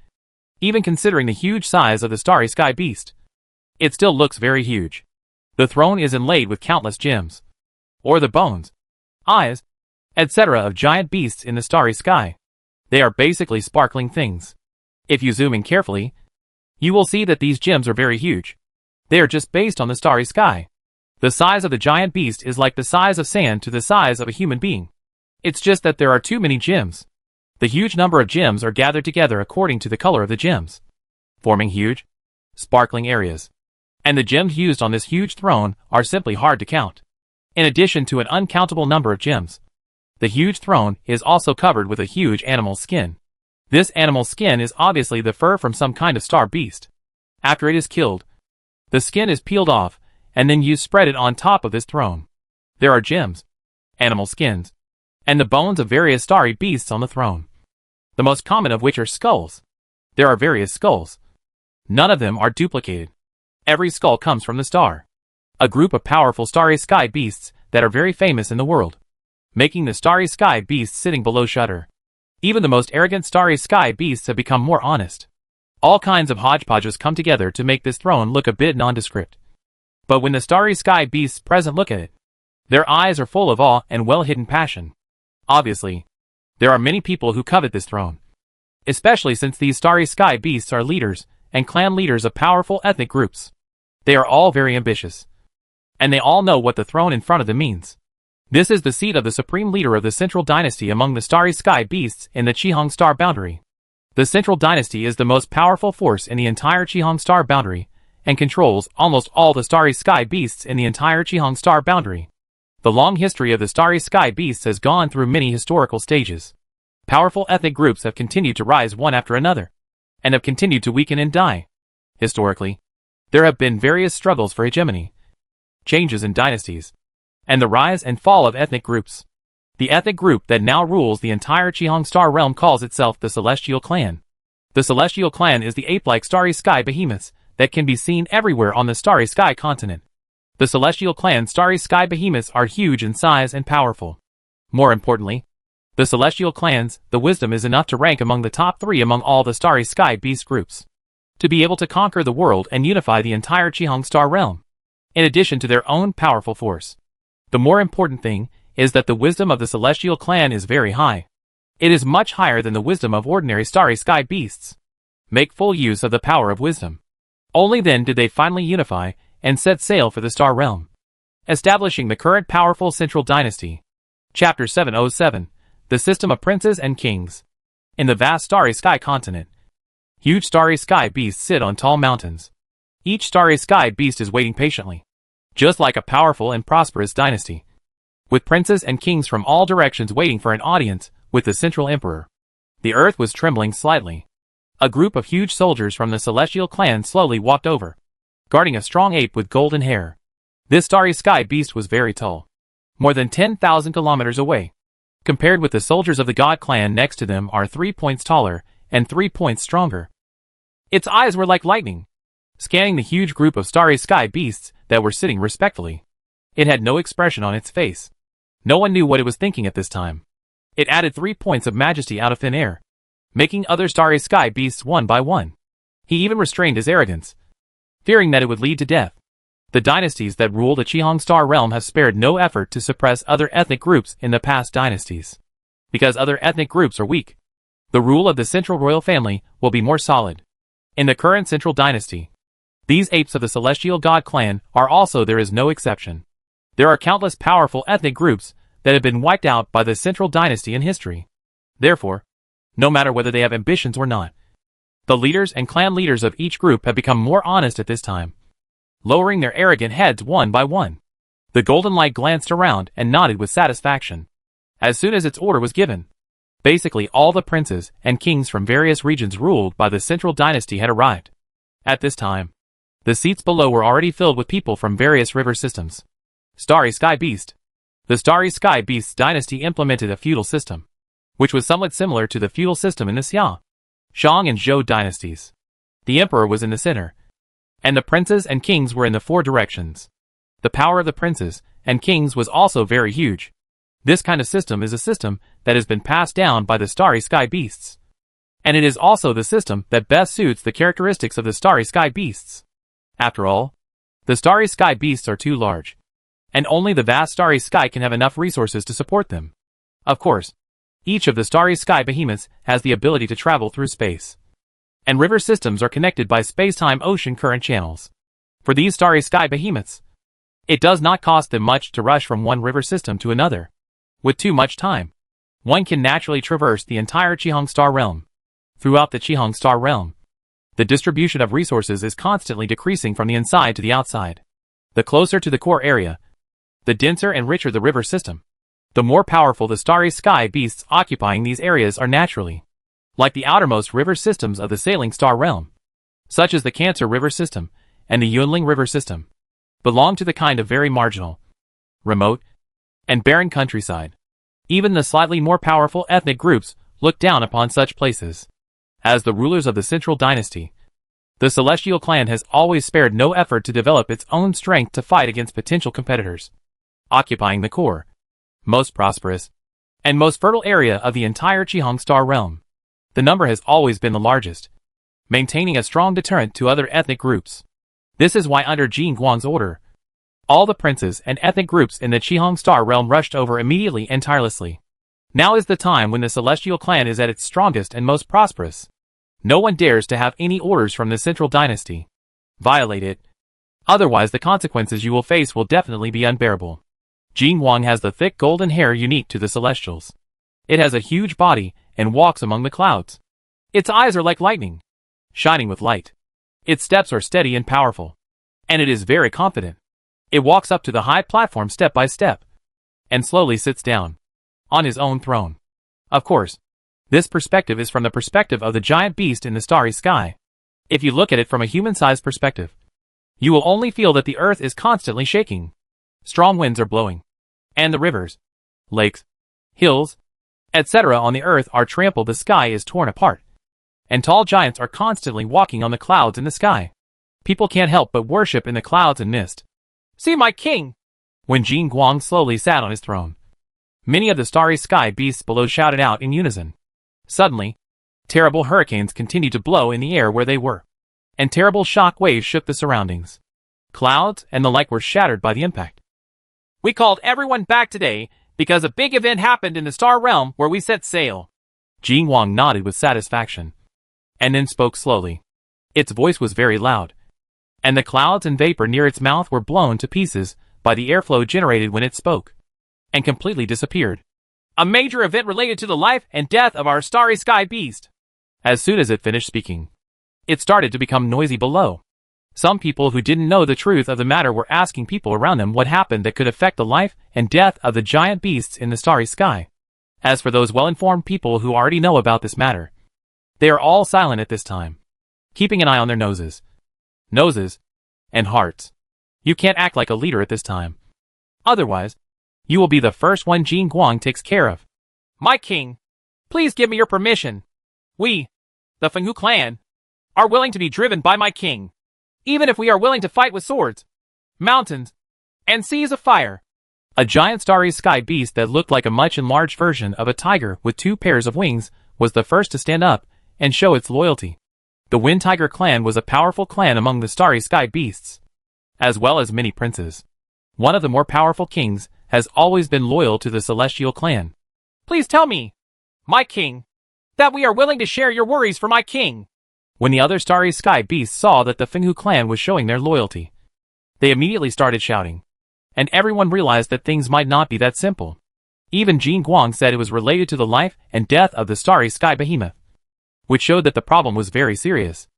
Even considering the huge size of the starry sky beast, it still looks very huge. The throne is inlaid with countless gems, or the bones, eyes, etc. of giant beasts in the starry sky. They are basically sparkling things. If you zoom in carefully, you will see that these gems are very huge. They are just based on the starry sky. The size of the giant beast is like the size of sand to the size of a human being. It's just that there are too many gems. The huge number of gems are gathered together according to the color of the gems, forming huge, sparkling areas. And the gems used on this huge throne are simply hard to count. In addition to an uncountable number of gems, the huge throne is also covered with a huge animal skin. This animal skin is obviously the fur from some kind of star beast. After it is killed, the skin is peeled off, and then you spread it on top of this throne. There are gems, animal skins, and the bones of various starry beasts on the throne. The most common of which are skulls. There are various skulls. None of them are duplicated. Every skull comes from the star, a group of powerful starry sky beasts that are very famous in the world, making the starry sky beasts sitting below shudder. Even the most arrogant starry sky beasts have become more honest. All kinds of hodgepodges come together to make this throne look a bit nondescript. But when the starry sky beasts present look at it, their eyes are full of awe and well-hidden passion. Obviously, there are many people who covet this throne, especially since these starry sky beasts are leaders and clan leaders of powerful ethnic groups. They are all very ambitious, and they all know what the throne in front of them means. This is the seat of the supreme leader of the Central Dynasty among the starry sky beasts in the Qihong Star Boundary. The Central Dynasty is the most powerful force in the entire Qihong Star Boundary, and controls almost all the starry sky beasts in the entire Qihong Star Boundary. The long history of the starry sky beasts has gone through many historical stages. Powerful ethnic groups have continued to rise one after another, and have continued to weaken and die. Historically, there have been various struggles for hegemony, changes in dynasties, and the rise and fall of ethnic groups. The ethnic group that now rules the entire Qihong Star realm calls itself the Celestial Clan. The Celestial Clan is the ape-like starry sky behemoths that can be seen everywhere on the starry sky continent. The Celestial Clan starry sky behemoths are huge in size and powerful. More importantly, the Celestial Clans, the wisdom is enough to rank among the top 3 among all the starry sky beast groups, to be able to conquer the world and unify the entire Qihong Star realm, in addition to their own powerful force. The more important thing is that the wisdom of the Celestial Clan is very high. It is much higher than the wisdom of ordinary starry sky beasts. Make full use of the power of wisdom. Only then did they finally unify and set sail for the Star Realm, establishing the current powerful Central Dynasty. Chapter 707, The System of Princes and Kings. In the vast starry sky continent, huge starry sky beasts sit on tall mountains. Each starry sky beast is waiting patiently, just like a powerful and prosperous dynasty, with princes and kings from all directions waiting for an audience with the central emperor. The earth was trembling slightly. A group of huge soldiers from the Celestial Clan slowly walked over, guarding a strong ape with golden hair. This starry sky beast was very tall, more than 10,000 kilometers away. Compared with the soldiers of the God Clan next to them are 3 points taller and 3 points stronger. Its eyes were like lightning, scanning the huge group of starry sky beasts that were sitting respectfully. It had no expression on its face. No one knew what it was thinking at this time. It added 3 points of majesty out of thin air, making other starry sky beasts one by one. He even restrained his arrogance, fearing that it would lead to death. The dynasties that rule the Qihong Star realm have spared no effort to suppress other ethnic groups in the past dynasties. Because other ethnic groups are weak, the rule of the central royal family will be more solid. In the current Central Dynasty, these apes of the Celestial God Clan are also there is no exception. There are countless powerful ethnic groups that have been wiped out by the Central Dynasty in history. Therefore, no matter whether they have ambitions or not, the leaders and clan leaders of each group have become more honest at this time, lowering their arrogant heads one by one. The golden light glanced around and nodded with satisfaction. As soon as its order was given, basically all the princes and kings from various regions ruled by the Central Dynasty had arrived. At this time, the seats below were already filled with people from various river systems. Starry Sky Beast. The Starry Sky Beast's dynasty implemented a feudal system, which was somewhat similar to the feudal system in the Xia, Shang and Zhou dynasties. The emperor was in the center, and the princes and kings were in the four directions. The power of the princes and kings was also very huge. This kind of system is a system that has been passed down by the starry sky beasts. And it is also the system that best suits the characteristics of the starry sky beasts. After all, the starry sky beasts are too large, and only the vast starry sky can have enough resources to support them. Of course, each of the starry sky behemoths has the ability to travel through space. And river systems are connected by space-time ocean current channels. For these starry sky behemoths, it does not cost them much to rush from one river system to another. With too much time, one can naturally traverse the entire Qihong star realm. Throughout the Qihong star realm, the distribution of resources is constantly decreasing from the inside to the outside. The closer to the core area, the denser and richer the river system, the more powerful the starry sky beasts occupying these areas are naturally. Like the outermost river systems of the sailing star realm, such as the Cancer River system and the Yunling River system, belong to the kind of very marginal, remote, and barren countryside. Even the slightly more powerful ethnic groups look down upon such places. As the rulers of the Central Dynasty, the Celestial Clan has always spared no effort to develop its own strength to fight against potential competitors, occupying the core, most prosperous, and most fertile area of the entire Qihong star realm. The number has always been the largest, maintaining a strong deterrent to other ethnic groups. This is why under Jin Guang's order, all the princes and ethnic groups in the Qihong star realm rushed over immediately and tirelessly. Now is the time when the Celestial Clan is at its strongest and most prosperous. No one dares to have any orders from the Central Dynasty. Violate it. Otherwise the consequences you will face will definitely be unbearable. Jin Guang has the thick golden hair unique to the Celestials. It has a huge body and walks among the clouds. Its eyes are like lightning, shining with light. Its steps are steady and powerful, and it is very confident. It walks up to the high platform step by step, and slowly sits down on his own throne. Of course, this perspective is from the perspective of the giant beast in the starry sky. If you look at it from a human-sized perspective, you will only feel that the earth is constantly shaking. Strong winds are blowing, and the rivers, lakes, hills, etc. on the earth are trampled. The sky is torn apart, and tall giants are constantly walking on the clouds in the sky. People can't help but worship in the clouds and mist. See my king! When Jin Guang slowly sat on his throne, many of the starry sky beasts below shouted out in unison. Suddenly, terrible hurricanes continued to blow in the air where they were, and terrible shock waves shook the surroundings. Clouds and the like were shattered by the impact. We called everyone back today because a big event happened in the star realm where we set sail. Jin Guang nodded with satisfaction, and then spoke slowly. Its voice was very loud, and the clouds and vapor near its mouth were blown to pieces by the airflow generated when it spoke, and completely disappeared. A major event related to the life and death of our starry sky beast. As soon as it finished speaking, it started to become noisy below. Some people who didn't know the truth of the matter were asking people around them what happened that could affect the life and death of the giant beasts in the starry sky. As for those well-informed people who already know about this matter, they are all silent at this time, keeping an eye on their noses, and hearts. You can't act like a leader at this time. Otherwise, you will be the first one Jin Guang takes care of. My king, please give me your permission. We, the Fenghu clan, are willing to be driven by my king, even if we are willing to fight with swords, mountains, and seas of fire. A giant starry sky beast that looked like a much enlarged version of a tiger with two pairs of wings was the first to stand up and show its loyalty. The Wind Tiger clan was a powerful clan among the starry sky beasts, as well as many princes. One of the more powerful kings has always been loyal to the Celestial Clan. Please tell me, my king, that we are willing to share your worries for my king. When the other starry sky beasts saw that the Fenghu clan was showing their loyalty, they immediately started shouting, and everyone realized that things might not be that simple. Even Jin Guang said it was related to the life and death of the starry sky behemoth, which showed that the problem was very serious,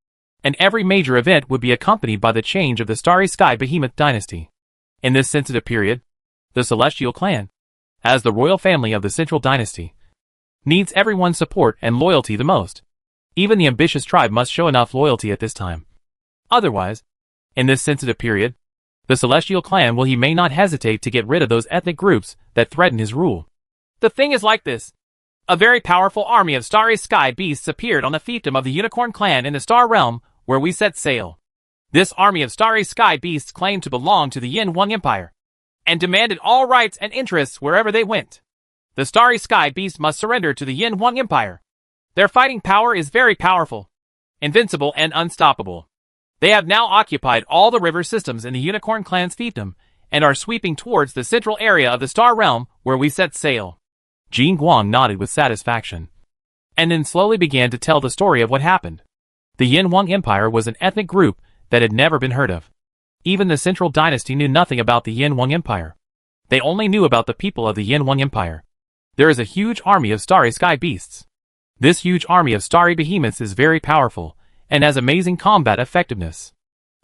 and every major event would be accompanied by the change of the starry sky behemoth dynasty. In this sensitive period, the Celestial Clan, as the royal family of the Central Dynasty, needs everyone's support and loyalty the most. Even the ambitious tribe must show enough loyalty at this time. Otherwise, in this sensitive period, the Celestial Clan he may not hesitate to get rid of those ethnic groups that threaten his rule. The thing is like this. A very powerful army of starry sky beasts appeared on the fiefdom of the Unicorn Clan in the Star Realm where we set sail. This army of starry sky beasts claimed to belong to the Yin Wang Empire, and demanded all rights and interests wherever they went. The starry sky beasts must surrender to the Yin Wang Empire. Their fighting power is very powerful, invincible and unstoppable. They have now occupied all the river systems in the Unicorn Clan's fiefdom, and are sweeping towards the central area of the Star Realm where we set sail. Jin Guang nodded with satisfaction, and then slowly began to tell the story of what happened. The Yin Wang Empire was an ethnic group that had never been heard of. Even the Central Dynasty knew nothing about the Yin Wang Empire. They only knew about the people of the Yin Wang Empire. There is a huge army of starry sky beasts. This huge army of starry behemoths is very powerful, and has amazing combat effectiveness.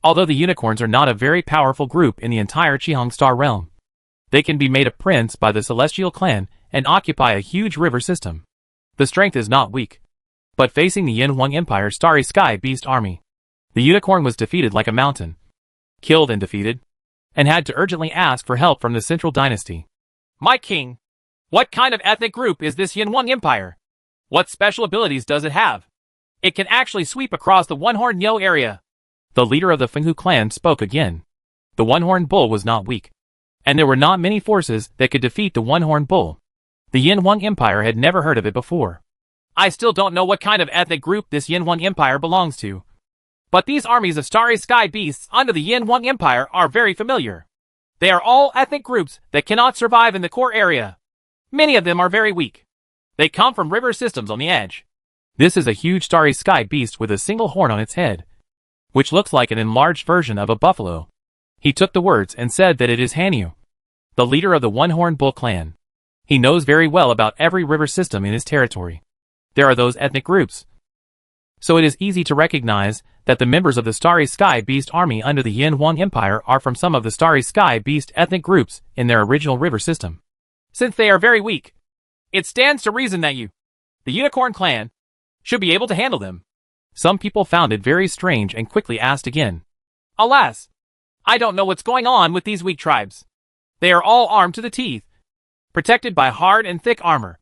Although the unicorns are not a very powerful group in the entire Qihang Star Realm, they can be made a prince by the Celestial Clan and occupy a huge river system. The strength is not weak. But facing the Yin Wang Empire starry sky beast army, the unicorn was defeated like a mountain, killed and defeated, and had to urgently ask for help from the Central Dynasty. My king, what kind of ethnic group is this Yin Wang Empire? What special abilities does it have? It can actually sweep across the One-Horned Yo area. The leader of the Fenghu clan spoke again. The One-Horned Bull was not weak, and there were not many forces that could defeat the One-Horned Bull. The Yin Wang Empire had never heard of it before. I still don't know what kind of ethnic group this Yin Wang Empire belongs to. But these armies of starry sky beasts under the Yin Wang Empire are very familiar. They are all ethnic groups that cannot survive in the core area. Many of them are very weak. They come from river systems on the edge. This is a huge starry sky beast with a single horn on its head, which looks like an enlarged version of a buffalo. He took the words and said that it is Hanyu, the leader of the One-Horned Bull clan. He knows very well about every river system in his territory. There are those ethnic groups, so it is easy to recognize that the members of the Starry Sky Beast army under the Yin Wang Empire are from some of the Starry Sky Beast ethnic groups in their original river system. Since they are very weak, it stands to reason that you, the Unicorn Clan, should be able to handle them. Some people found it very strange and quickly asked again. Alas, I don't know what's going on with these weak tribes. They are all armed to the teeth, protected by hard and thick armor,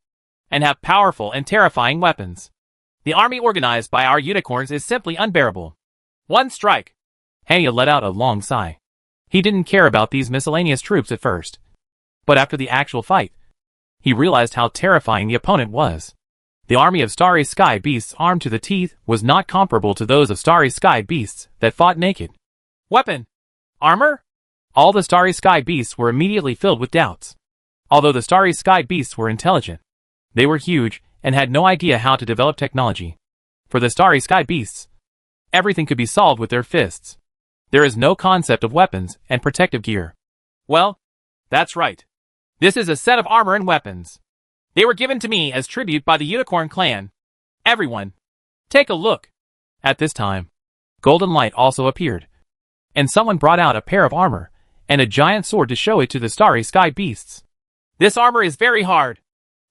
and have powerful and terrifying weapons. The army organized by our unicorns is simply unbearable. One strike. Hanya let out a long sigh. He didn't care about these miscellaneous troops at first, but after the actual fight, he realized how terrifying the opponent was. The army of starry sky beasts armed to the teeth was not comparable to those of starry sky beasts that fought naked. Weapon? Armor? All the starry sky beasts were immediately filled with doubts. Although the starry sky beasts were intelligent, they were huge and had no idea how to develop technology. For the starry sky beasts, everything could be solved with their fists. There is no concept of weapons and protective gear. Well, that's right. This is a set of armor and weapons. They were given to me as tribute by the Unicorn Clan. Everyone, take a look. At this time, golden light also appeared, and someone brought out a pair of armor and a giant sword to show it to the starry sky beasts. This armor is very hard,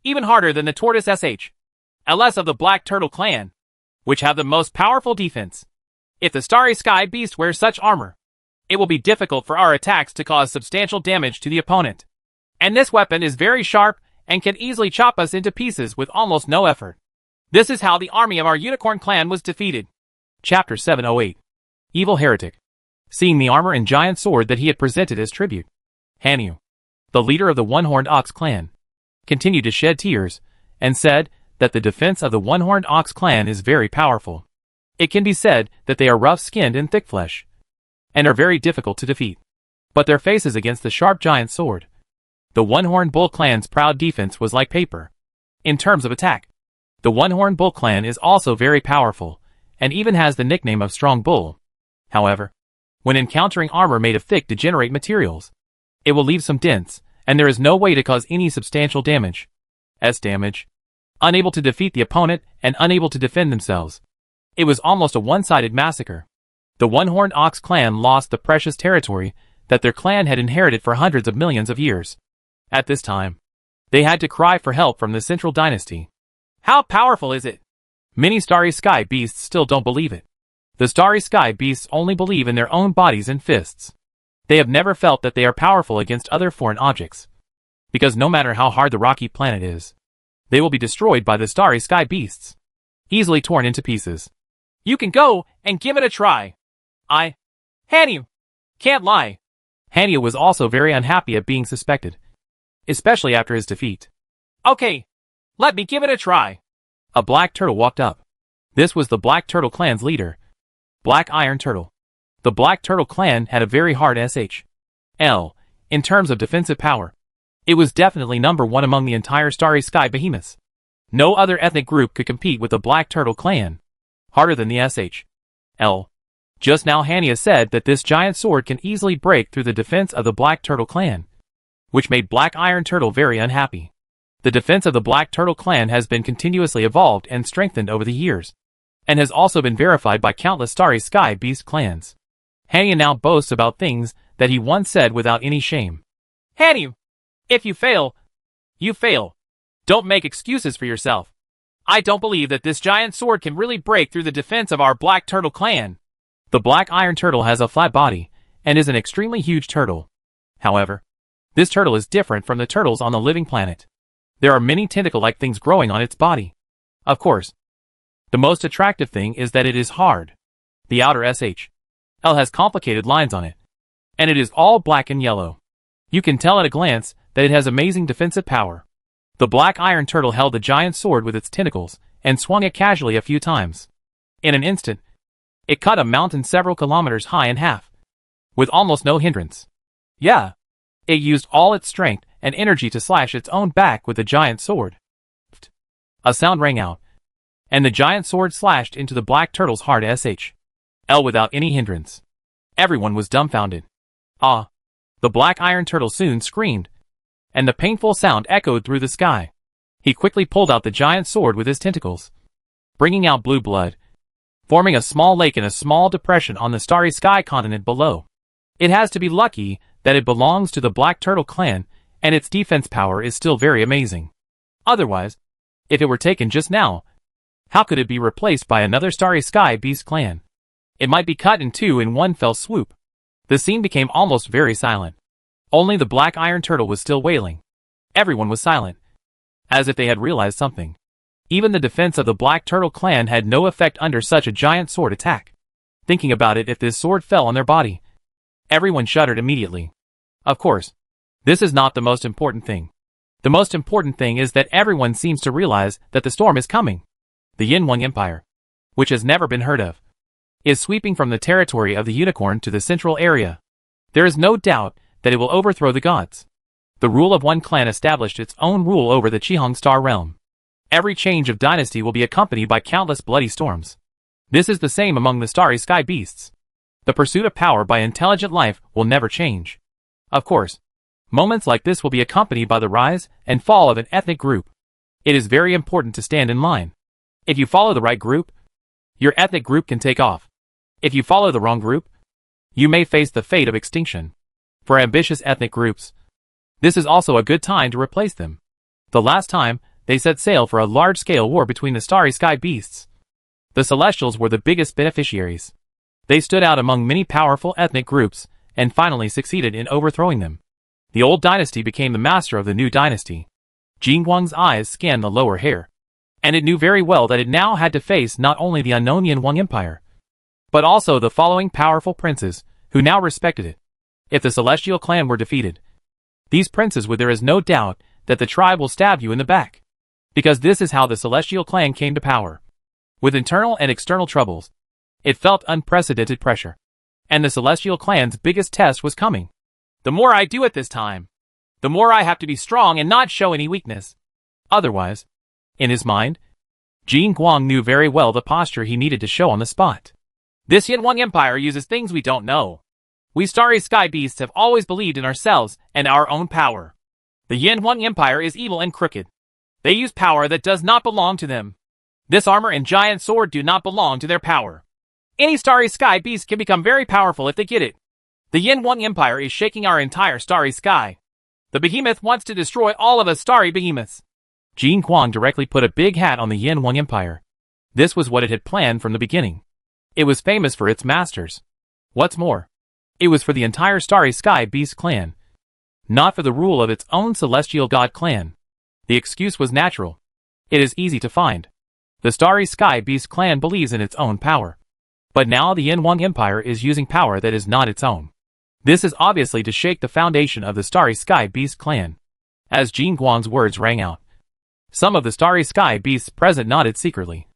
even harder than the Tortoise LS of the Black Turtle Clan, which have the most powerful defense. If the starry sky beast wears such armor, it will be difficult for our attacks to cause substantial damage to the opponent. And this weapon is very sharp and can easily chop us into pieces with almost no effort. This is how the army of our Unicorn Clan was defeated. Chapter 708. Evil Heretic. Seeing the armor and giant sword that he had presented as tribute, Hanyu, the leader of the One-Horned Ox Clan, continued to shed tears and said that the defense of the One-Horned Ox Clan is very powerful. It can be said that they are rough-skinned and thick flesh, and are very difficult to defeat. But their faces against the sharp giant sword, the One-Horned Bull Clan's proud defense was like paper. In terms of attack, the One-Horned Bull Clan is also very powerful, and even has the nickname of Strong Bull. However, when encountering armor made of thick degenerate materials, it will leave some dents, and there is no way to cause any substantial damage. Unable to defeat the opponent and unable to defend themselves. It was almost a one-sided massacre. The One-Horned Ox Clan lost the precious territory that their clan had inherited for hundreds of millions of years. At this time, they had to cry for help from the Central Dynasty. How powerful is it? Many starry sky beasts still don't believe it. The starry sky beasts only believe in their own bodies and fists. They have never felt that they are powerful against other foreign objects, because no matter how hard the rocky planet is, they will be destroyed by the starry sky beasts, easily torn into pieces. You can go and give it a try. Hanyu! Can't lie. Hanyu was also very unhappy at being suspected, especially after his defeat. Okay, let me give it a try. A black turtle walked up. This was the Black Turtle Clan's leader, Black Iron Turtle. The Black Turtle Clan had a very hard SHL in terms of defensive power. It was definitely number one among the entire Starry Sky behemoths. No other ethnic group could compete with the Black Turtle Clan. Harder than the SHL. Just now Hania said that this giant sword can easily break through the defense of the Black Turtle Clan, which made Black Iron Turtle very unhappy. The defense of the Black Turtle Clan has been continuously evolved and strengthened over the years, and has also been verified by countless Starry Sky Beast clans. Hania now boasts about things that he once said without any shame. Hanyu, if you fail, you fail. Don't make excuses for yourself. I don't believe that this giant sword can really break through the defense of our Black Turtle Clan. The Black Iron Turtle has a flat body, and is an extremely huge turtle. However, this turtle is different from the turtles on the living planet. There are many tentacle-like things growing on its body. Of course, the most attractive thing is that it is hard. The outer SHL has complicated lines on it, and it is all black and yellow. You can tell at a glance that it has amazing defensive power. The Black Iron Turtle held the giant sword with its tentacles, and swung it casually a few times. In an instant, it cut a mountain several kilometers high in half, with almost no hindrance. Yeah, it used all its strength and energy to slash its own back with the giant sword. A sound rang out, and the giant sword slashed into the Black Turtle's hard SHL without any hindrance. Everyone was dumbfounded. Ah! The Black Iron Turtle soon screamed, and the painful sound echoed through the sky. He quickly pulled out the giant sword with his tentacles, bringing out blue blood, forming a small lake in a small depression on the Starry Sky continent below. It has to be lucky that it belongs to the Black Turtle Clan, and its defense power is still very amazing. Otherwise, if it were taken just now, how could it be replaced by another Starry Sky Beast clan? It might be cut in two in one fell swoop. The scene became almost very silent. Only the Black Iron Turtle was still wailing. Everyone was silent, as if they had realized something. Even the defense of the Black Turtle Clan had no effect under such a giant sword attack. Thinking about it, if this sword fell on their body, everyone shuddered immediately. Of course, this is not the most important thing. The most important thing is that everyone seems to realize that the storm is coming. The Yin-Wang Empire, which has never been heard of, is sweeping from the territory of the unicorn to the central area. There is no doubt that it will overthrow the gods. The rule of one clan established its own rule over the Qihong Star realm. Every change of dynasty will be accompanied by countless bloody storms. This is the same among the Starry Sky Beasts. The pursuit of power by intelligent life will never change. Of course, moments like this will be accompanied by the rise and fall of an ethnic group. It is very important to stand in line. If you follow the right group, your ethnic group can take off. If you follow the wrong group, you may face the fate of extinction. For ambitious ethnic groups, this is also a good time to replace them. The last time, they set sail for a large-scale war between the Starry Sky Beasts. The Celestials were the biggest beneficiaries. They stood out among many powerful ethnic groups, and finally succeeded in overthrowing them. The old dynasty became the master of the new dynasty. Jing Guang's eyes scanned the lower hair, and it knew very well that it now had to face not only the unknown Yin-Wang Empire, but also the following powerful princes, who now respected it. If the Celestial clan were defeated, these princes would, there is no doubt that the tribe will stab you in the back. Because this is how the Celestial clan came to power. With internal and external troubles, it felt unprecedented pressure. And the Celestial clan's biggest test was coming. The more I do it this time, the more I have to be strong and not show any weakness. Otherwise, in his mind, Jing Guang knew very well the posture he needed to show on the spot. This Yin-Wang Empire uses things we don't know. We Starry Sky Beasts have always believed in ourselves and our own power. The Yin-Wang Empire is evil and crooked. They use power that does not belong to them. This armor and giant sword do not belong to their power. Any Starry Sky Beast can become very powerful if they get it. The Yin-Wang Empire is shaking our entire Starry Sky. The behemoth wants to destroy all of us Starry Behemoths. Jing Guang directly put a big hat on the Yin-Wang Empire. This was what it had planned from the beginning. It was famous for its masters. What's more, it was for the entire Starry Sky Beast clan, not for the rule of its own Celestial God clan. The excuse was natural. It is easy to find. The Starry Sky Beast clan believes in its own power. But now the Yin Empire is using power that is not its own. This is obviously to shake the foundation of the Starry Sky Beast clan. As Jin Guang's words rang out, some of the Starry Sky Beasts present nodded secretly,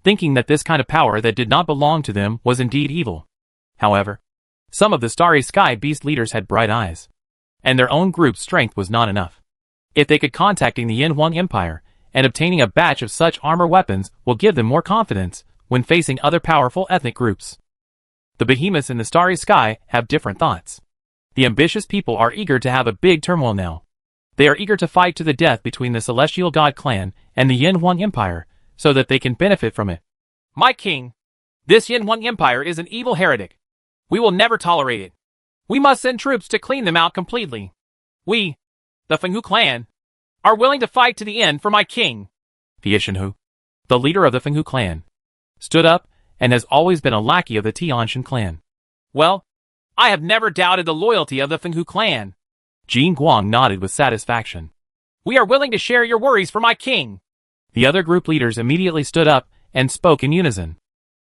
thinking that this kind of power that did not belong to them was indeed evil. However, some of the Starry Sky Beast leaders had bright eyes, and their own group's strength was not enough. If they could contacting the Yin Empire and obtaining a batch of such armor weapons will give them more confidence when facing other powerful ethnic groups. The behemoths in the Starry Sky have different thoughts. The ambitious people are eager to have a big turmoil now. They are eager to fight to the death between the Celestial God clan and the Yin Empire, so that they can benefit from it. My king, this Yin Empire is an evil heretic. We will never tolerate it. We must send troops to clean them out completely. We, the Fenghu clan, are willing to fight to the end for my king. Fiishenhu, the leader of the Fenghu clan, stood up and has always been a lackey of the Tianshan clan. Well, I have never doubted the loyalty of the Fenghu clan. Jin Guang nodded with satisfaction. We are willing to share your worries for my king. The other group leaders immediately stood up and spoke in unison.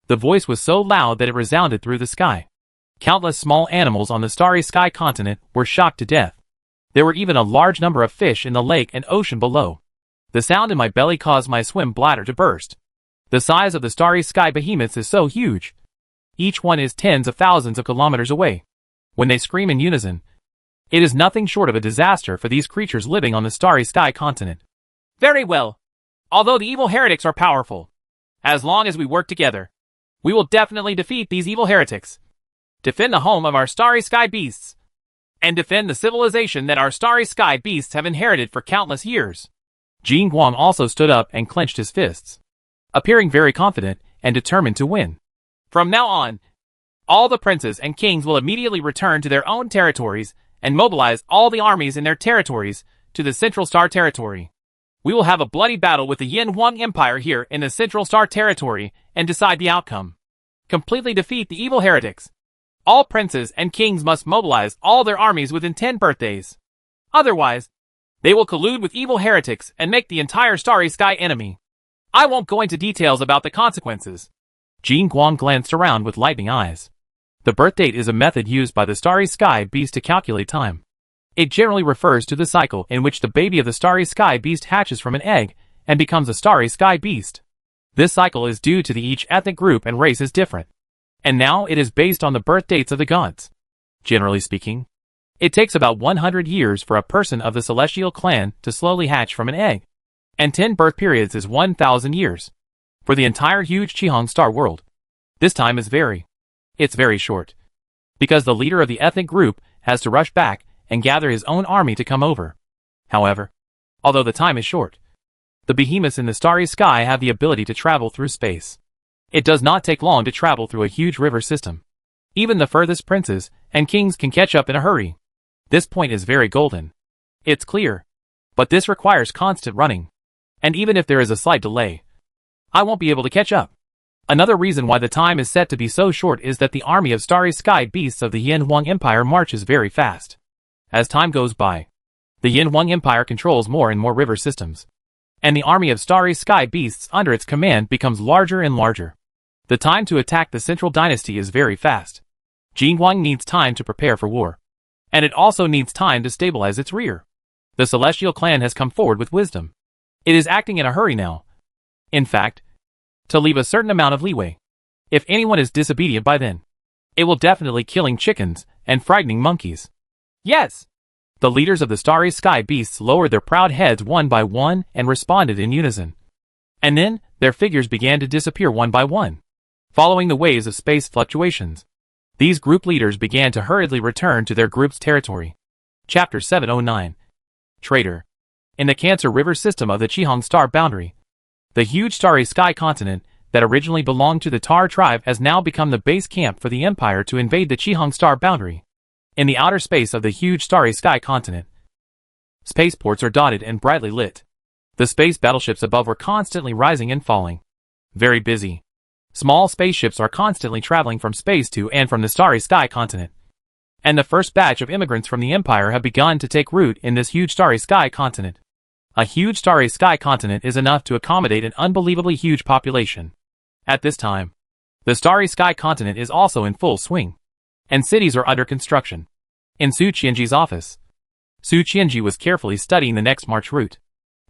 The voice was so loud that it resounded through the sky. Countless small animals on the Starry Sky continent were shocked to death. There were even a large number of fish in the lake and ocean below. The sound in my belly caused my swim bladder to burst. The size of the Starry Sky behemoths is so huge. Each one is tens of thousands of kilometers away. When they scream in unison, it is nothing short of a disaster for these creatures living on the Starry Sky continent. Very well. Although the evil heretics are powerful, as long as we work together, we will definitely defeat these evil heretics. Defend the home of our Starry Sky Beasts, and defend the civilization that our Starry Sky Beasts have inherited for countless years. Jin Guang also stood up and clenched his fists, appearing very confident and determined to win. From now on, all the princes and kings will immediately return to their own territories and mobilize all the armies in their territories to the Central Star Territory. We will have a bloody battle with the Yin Empire here in the Central Star Territory and decide the outcome. Completely defeat the evil heretics. All princes and kings must mobilize all their armies within 10 birthdays. Otherwise, they will collude with evil heretics and make the entire Starry Sky enemy. I won't go into details about the consequences. Jin Guang glanced around with lightning eyes. The birth date is a method used by the Starry Sky Beast to calculate time. It generally refers to the cycle in which the baby of the Starry Sky Beast hatches from an egg and becomes a Starry Sky Beast. This cycle is due to each ethnic group and race is different. And now it is based on the birth dates of the gods. Generally speaking, it takes about 100 years for a person of the Celestial clan to slowly hatch from an egg, and 10 birth periods is 1,000 years. For the entire huge Qihong star world, this time is it's very short. Because the leader of the ethnic group has to rush back and gather his own army to come over. However, although the time is short, the behemoths in the Starry Sky have the ability to travel through space. It does not take long to travel through a huge river system. Even the furthest princes and kings can catch up in a hurry. This point is very golden. It's clear. But this requires constant running. And even if there is a slight delay, I won't be able to catch up. Another reason why the time is set to be so short is that the army of Starry Sky Beasts of the Yin Empire marches very fast. As time goes by, the Yin Empire controls more and more river systems, and the army of Starry Sky Beasts under its command becomes larger and larger. The time to attack the Central Dynasty is very fast. Jin Guang needs time to prepare for war, and it also needs time to stabilize its rear. The Celestial clan has come forward with wisdom. It is acting in a hurry now. In fact, to leave a certain amount of leeway. If anyone is disobedient by then, it will definitely killing chickens and frightening monkeys. Yes! The leaders of the Starry Sky Beasts lowered their proud heads one by one and responded in unison. And then, their figures began to disappear one by one. Following the waves of space fluctuations, these group leaders began to hurriedly return to their group's territory. Chapter 709. Traitor. In the Cancer River system of the Qihong Star boundary, the huge Starry Sky continent that originally belonged to the Tar tribe has now become the base camp for the Empire to invade the Qihong Star boundary. In the outer space of the huge Starry Sky continent, spaceports are dotted and brightly lit. The space battleships above were constantly rising and falling. Very busy. Small spaceships are constantly traveling from space to and from the Starry Sky continent. And the first batch of immigrants from the Empire have begun to take root in this huge Starry Sky continent. A huge Starry Sky continent is enough to accommodate an unbelievably huge population. At this time, The Starry Sky continent is also in full swing, and cities are under construction. In Su Qianji's office, Su Qianji was carefully studying the next march route.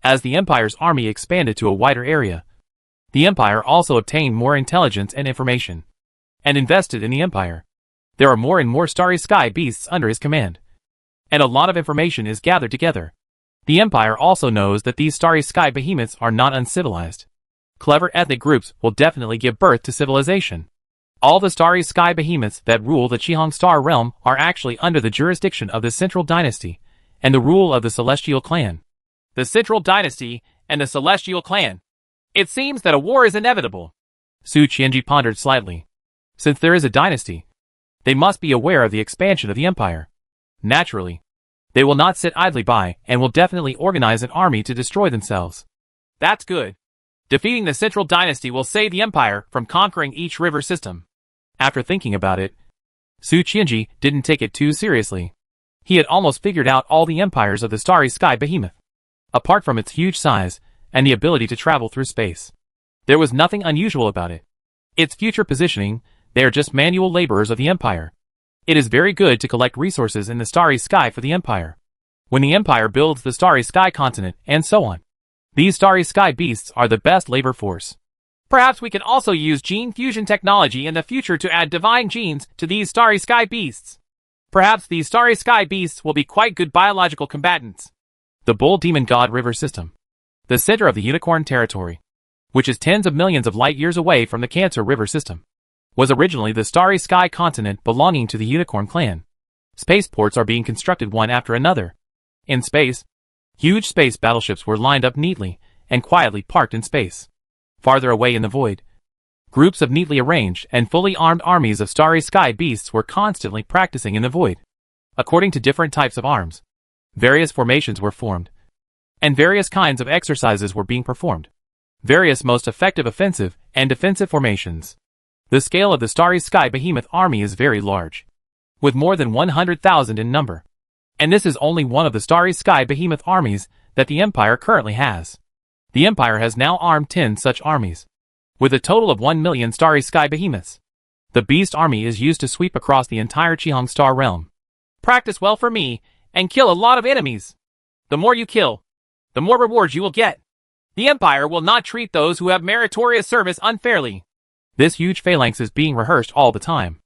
As the Empire's army expanded to a wider area, the Empire also obtained more intelligence and information, and invested in the Empire. There are more and more Starry Sky beasts under his command, and a lot of information is gathered together. The Empire also knows that these Starry Sky behemoths are not uncivilized. Clever ethnic groups will definitely give birth to civilization. All the Starry Sky behemoths that rule the Qihong Star realm are actually under the jurisdiction of the Central Dynasty and the rule of the Celestial Clan. The Central Dynasty and the Celestial Clan. It seems that a war is inevitable. Su Qianji pondered slightly. Since there is a dynasty, they must be aware of the expansion of the Empire. Naturally, they will not sit idly by and will definitely organize an army to destroy themselves. That's good. Defeating the Central Dynasty will save the Empire from conquering each river system. After thinking about it, Su Qianji didn't take it too seriously. He had almost figured out all the empires of the Starry Sky behemoth. Apart from its huge size and the ability to travel through space, there was nothing unusual about it. Its future positioning, they are just manual laborers of the Empire. It is very good to collect resources in the Starry Sky for the Empire. When the Empire builds the Starry Sky continent, and so on. These Starry Sky beasts are the best labor force. Perhaps we can also use gene fusion technology in the future to add divine genes to these Starry Sky beasts. Perhaps these Starry Sky beasts will be quite good biological combatants. The Bull Demon God River System. The center of the Unicorn Territory, which is tens of millions of light years away from the Cancer River System, was originally the Starry Sky continent belonging to the Unicorn clan. Spaceports are being constructed one after another. In space, huge space battleships were lined up neatly and quietly parked in space. Farther away in the void, groups of neatly arranged and fully armed armies of Starry Sky beasts were constantly practicing in the void. According to different types of arms, various formations were formed, and various kinds of exercises were being performed. Various most effective offensive and defensive formations. The scale of the Starry Sky behemoth army is very large, with more than 100,000 in number. And this is only one of the Starry Sky behemoth armies that the Empire currently has. The Empire has now armed 10 such armies, with a total of 1 million Starry Sky behemoths. The Beast Army is used to sweep across the entire Qihong Star realm. Practice well for me, and kill a lot of enemies. The more you kill, the more rewards you will get. The Empire will not treat those who have meritorious service unfairly. This huge phalanx is being rehearsed all the time.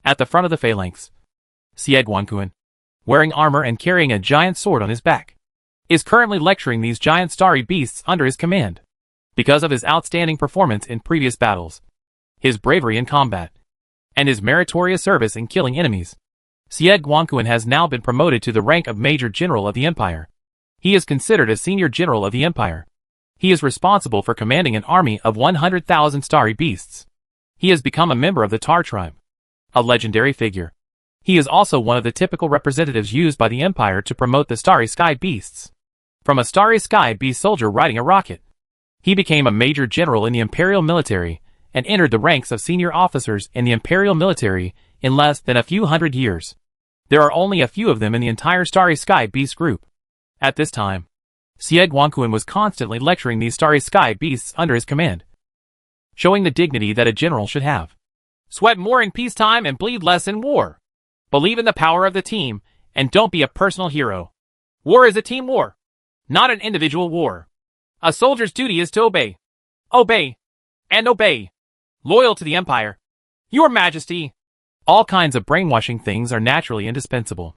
At the front of the phalanx, Xie Guanquan, wearing armor and carrying a giant sword on his back, is currently lecturing these giant starry beasts under his command. Because of his outstanding performance in previous battles, his bravery in combat, and his meritorious service in killing enemies, Xie Guanquan has now been promoted to the rank of Major General of the Empire. He is considered a senior general of the Empire. He is responsible for commanding an army of 100,000 starry beasts. He has become a member of the Tar tribe, a legendary figure. He is also one of the typical representatives used by the Empire to promote the Starry Sky beasts. From a Starry Sky beast soldier riding a rocket, he became a major general in the Imperial military and entered the ranks of senior officers in the Imperial military in less than a few hundred years. There are only a few of them in the entire Starry Sky beast group. At this time, Xie Guanquan was constantly lecturing these Starry Sky beasts under his command, showing the dignity that a general should have. Sweat more in peacetime and bleed less in war. Believe in the power of the team, and don't be a personal hero. War is a team war, not an individual war. A soldier's duty is to obey. Obey. And obey. Loyal to the Empire. Your Majesty. All kinds of brainwashing things are naturally indispensable.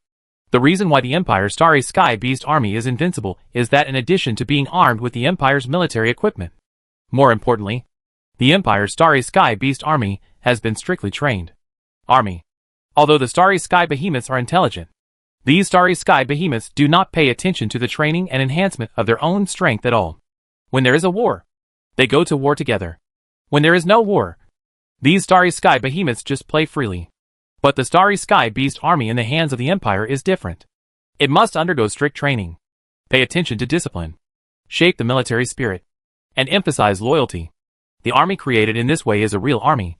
The reason why the Empire's Starry Sky Beast Army is invincible is that in addition to being armed with the Empire's military equipment, more importantly, the Empire's Starry Sky Beast Army has been strictly trained. Army. Although the Starry Sky Behemoths are intelligent, these Starry Sky Behemoths do not pay attention to the training and enhancement of their own strength at all. When there is a war, they go to war together. When there is no war, these Starry Sky Behemoths just play freely. But the Starry Sky Beast Army in the hands of the Empire is different. It must undergo strict training, pay attention to discipline, shape the military spirit, and emphasize loyalty. The army created in this way is a real army,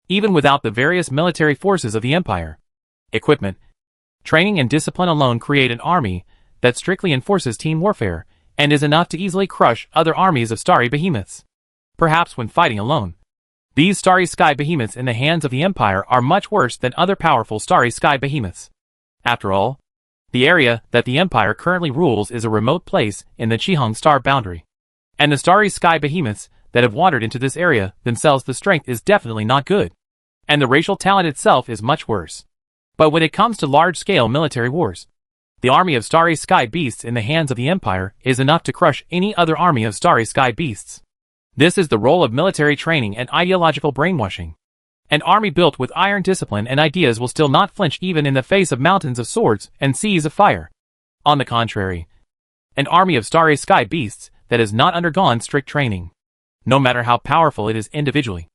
even without the various military forces of the Empire. Equipment, training and discipline alone create an army that strictly enforces team warfare and is enough to easily crush other armies of starry behemoths. Perhaps when fighting alone, These starry sky behemoths in the hands of the Empire are much worse than other powerful starry sky behemoths. After all, the area that the Empire currently rules is a remote place in the Qihang star boundary. And the starry sky behemoths that have wandered into this area themselves, the strength is definitely not good. And the racial talent itself is much worse. But when it comes to large-scale military wars, the army of starry sky beasts in the hands of the Empire is enough to crush any other army of starry sky beasts. This is the role of military training and ideological brainwashing. An army built with iron discipline and ideas will still not flinch even in the face of mountains of swords and seas of fire. On the contrary, an army of starry sky beasts that has not undergone strict training, no matter how powerful it is individually,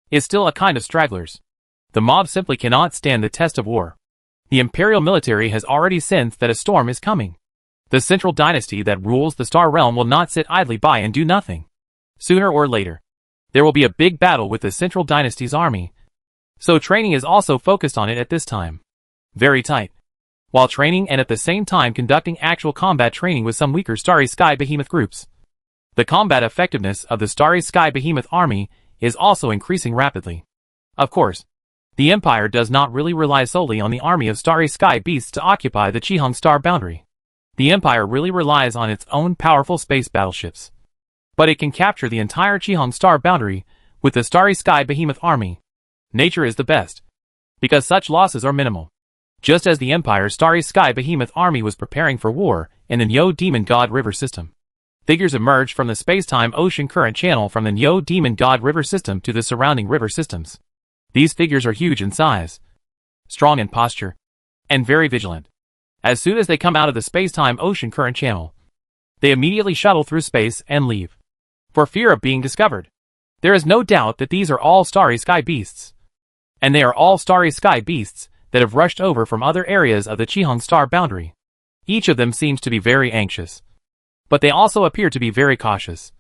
is still a kind of stragglers. The mob simply cannot stand the test of war. The imperial military has already sensed that a storm is coming. The central dynasty that rules the Star Realm will not sit idly by and do nothing. Sooner or later, there will be a big battle with the central dynasty's army. So training is also focused on it at this time. Very tight. While training and at the same time conducting actual combat training with some weaker starry sky behemoth groups. The combat effectiveness of the starry sky behemoth army is also increasing rapidly. Of course, the Empire does not really rely solely on the army of starry sky beasts to occupy the Qihang star boundary. The Empire really relies on its own powerful space battleships. But it can capture the entire Qihang star boundary with the starry sky behemoth army. Nature is the best, because such losses are minimal. Just as the Empire's starry sky behemoth army was preparing for war in the Neo Demon God River system, figures emerged from the space-time ocean current channel from the Neo Demon God River system to the surrounding river systems. These figures are huge in size, strong in posture, and very vigilant. As soon as they come out of the space-time ocean current channel, they immediately shuttle through space and leave, for fear of being discovered. There is no doubt that these are all starry sky beasts. And they are all starry sky beasts that have rushed over from other areas of the Qihang star boundary. Each of them seems to be very anxious. But they also appear to be very cautious,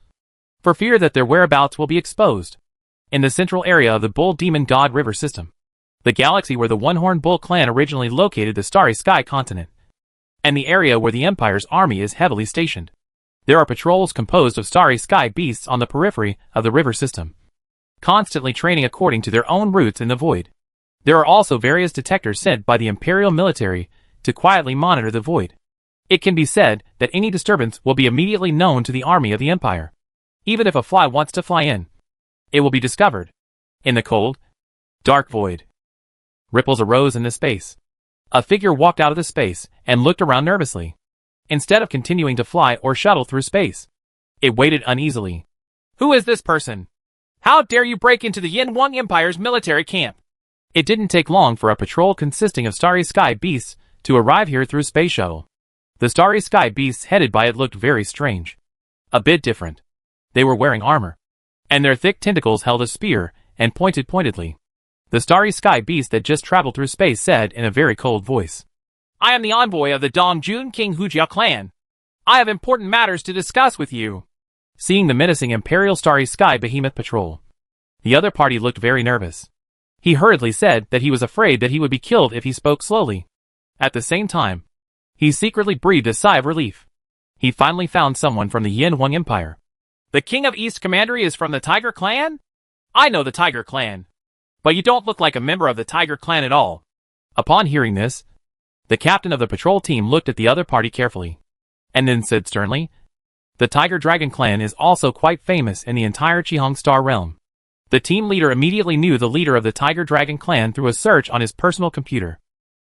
for fear that their whereabouts will be exposed. In the central area of the Bull Demon God River system, the galaxy where the One-Horned Bull clan originally located the Starry Sky continent, and the area where the Empire's army is heavily stationed, there are patrols composed of starry sky beasts on the periphery of the river system, constantly training according to their own routes in the void. There are also various detectors sent by the Imperial military to quietly monitor the void. It can be said that any disturbance will be immediately known to the army of the Empire. Even if a fly wants to fly in, it will be discovered. In the cold, dark void, ripples arose in the space. A figure walked out of the space and looked around nervously. Instead of continuing to fly or shuttle through space, it waited uneasily. Who is this person? How dare you break into the Yin Wang Empire's military camp? It didn't take long for a patrol consisting of starry sky beasts to arrive here through space shuttle. The starry sky beasts headed by it looked very strange. A bit different. They were wearing armor, and their thick tentacles held a spear and pointed pointedly. The starry sky beast that just traveled through space said in a very cold voice, I am the envoy of the Dongjun King Hujia clan. I have important matters to discuss with you. Seeing the menacing Imperial Starry Sky Behemoth patrol, the other party looked very nervous. He hurriedly said that he was afraid that he would be killed if he spoke slowly. At the same time, he secretly breathed a sigh of relief. He finally found someone from the Yin Wang Empire. The King of East Commandery is from the Tiger Clan? I know the Tiger Clan. But you don't look like a member of the Tiger Clan at all. Upon hearing this, the captain of the patrol team looked at the other party carefully, and then said sternly, the Tiger Dragon Clan is also quite famous in the entire Qihang Star Realm. The team leader immediately knew the leader of the Tiger Dragon Clan through a search on his personal computer.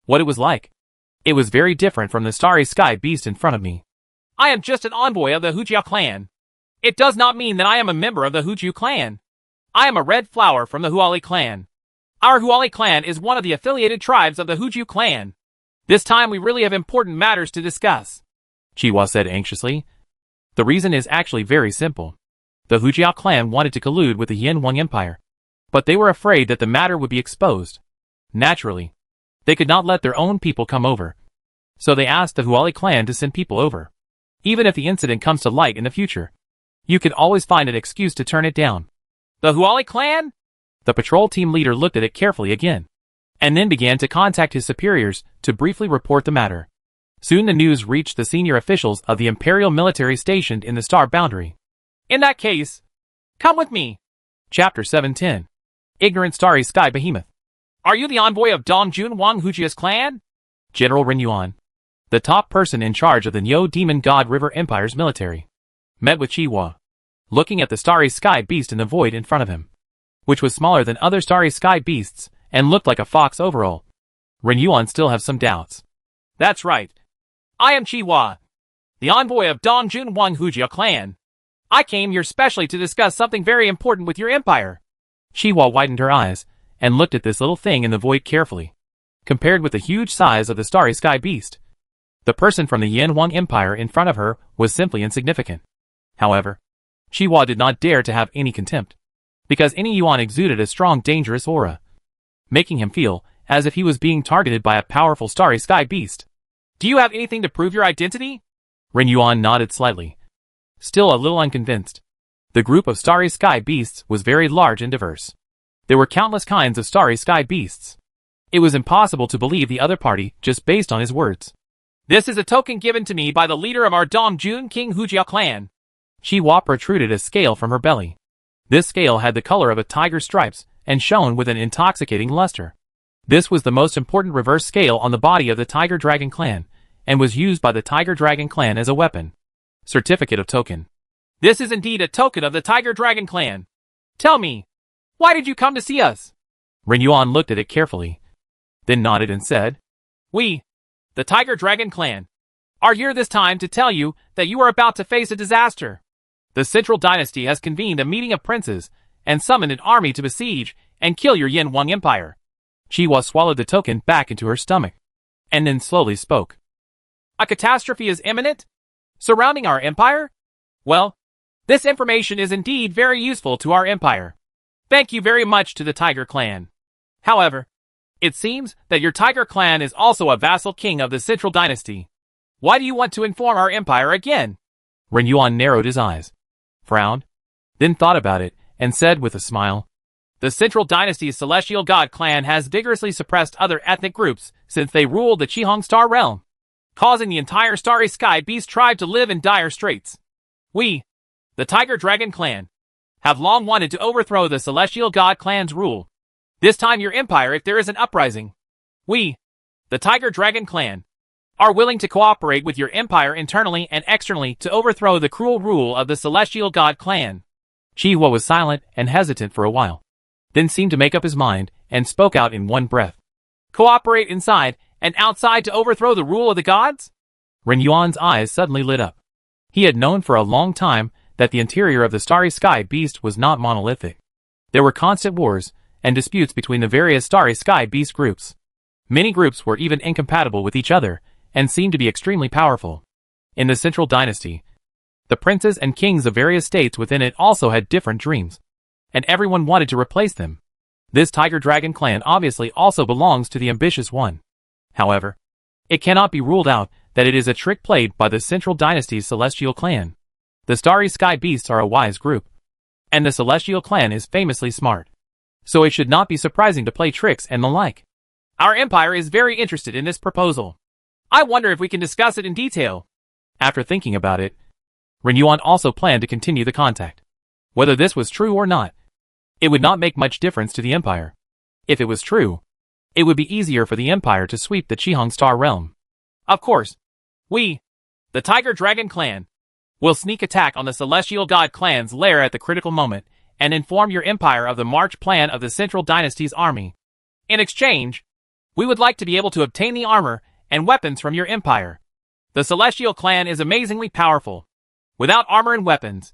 What it was like. It was very different from the Starry Sky Beast in front of me. I am just an envoy of the Hujia clan. It does not mean that I am a member of the Huju clan. I am a red flower from the Huali clan. Our Huali clan is one of the affiliated tribes of the Huju clan. This time we really have important matters to discuss, Chiwa said anxiously. The reason is actually very simple. The Hujia clan wanted to collude with the Yin Wang Empire, but they were afraid that the matter would be exposed. Naturally, they could not let their own people come over, so they asked the Huali clan to send people over. Even if the incident comes to light in the future, you can always find an excuse to turn it down. The Huali clan? The patrol team leader looked at it carefully again, and then began to contact his superiors to briefly report the matter. Soon the news reached the senior officials of the Imperial military stationed in the Star Boundary. In that case, come with me. Chapter 710. Ignorant Starry Sky Behemoth. Are you the envoy of Dong Jun Wang Hujia's clan? General Ren Yuan, the top person in charge of the Neo Demon God River Empire's military, met with Chihuahua, looking at the starry sky beast in the void in front of him, which was smaller than other starry sky beasts and looked like a fox overall. Ren Yuan still have some doubts. That's right. I am Chihuahua, the envoy of Dong Jun Wang Hujia clan. I came here specially to discuss something very important with your empire. Chihuahua widened her eyes and looked at this little thing in the void carefully. Compared with the huge size of the starry sky beast, the person from the Yan Wang Empire in front of her was simply insignificant. However, Chihuahua did not dare to have any contempt, because any Yuan exuded a strong dangerous aura, making him feel as if he was being targeted by a powerful starry sky beast. Do you have anything to prove your identity? Ren Yuan nodded slightly, still a little unconvinced. The group of starry sky beasts was very large and diverse. There were countless kinds of starry sky beasts. It was impossible to believe the other party just based on his words. This is a token given to me by the leader of our Dong Jun King Hujia clan. Chihuahua protruded a scale from her belly. This scale had the color of a tiger's stripes and shone with an intoxicating luster. This was the most important reverse scale on the body of the Tiger Dragon clan, and was used by the Tiger Dragon clan as a weapon. Certificate of token. This is indeed a token of the Tiger Dragon clan. Tell me, why did you come to see us? Ren Yuan looked at it carefully, then nodded and said, We, the Tiger Dragon clan, are here this time to tell you that you are about to face a disaster. The Central Dynasty has convened a meeting of princes and summoned an army to besiege and kill your Yan Wang Empire. Chihuahua swallowed the token back into her stomach, and then slowly spoke. A catastrophe is imminent? Surrounding our empire? Well, this information is indeed very useful to our empire. Thank you very much to the Tiger clan. However, it seems that your Tiger clan is also a vassal king of the Central Dynasty. Why do you want to inform our empire again? Ren Yuan narrowed his eyes, frowned, then thought about it, and said with a smile, The Central Dynasty's Celestial God clan has vigorously suppressed other ethnic groups since they ruled the Qihong Star realm, causing the entire Starry Sky Beast tribe to live in dire straits. We, the Tiger Dragon clan, have long wanted to overthrow the Celestial God clan's rule. This time your empire if there is an uprising. We, the Tiger Dragon clan, are willing to cooperate with your empire internally and externally to overthrow the cruel rule of the Celestial God clan. Chihuahua was silent and hesitant for a while, then seemed to make up his mind and spoke out in one breath. Cooperate inside and outside to overthrow the rule of the gods? Ren Yuan's eyes suddenly lit up. He had known for a long time that the interior of the Starry Sky Beast was not monolithic. There were constant wars and disputes between the various Starry Sky Beast groups. Many groups were even incompatible with each other and seemed to be extremely powerful. In the Central Dynasty, the princes and kings of various states within it also had different dreams, and everyone wanted to replace them. This Tiger Dragon clan obviously also belongs to the ambitious one. However, it cannot be ruled out that it is a trick played by the Central Dynasty's Celestial clan. The Starry Sky Beasts are a wise group, and the Celestial clan is famously smart, so it should not be surprising to play tricks and the like. Our empire is very interested in this proposal. I wonder if we can discuss it in detail. After thinking about it, Ren Yuan also planned to continue the contact. Whether this was true or not, it would not make much difference to the empire. If it was true, it would be easier for the empire to sweep the Qihong Star realm. Of course, we, the Tiger Dragon clan, will sneak attack on the Celestial God clan's lair at the critical moment and inform your empire of the march plan of the Central Dynasty's army. In exchange, we would like to be able to obtain the armor and weapons from your empire. The Celestial clan is amazingly powerful. Without armor and weapons,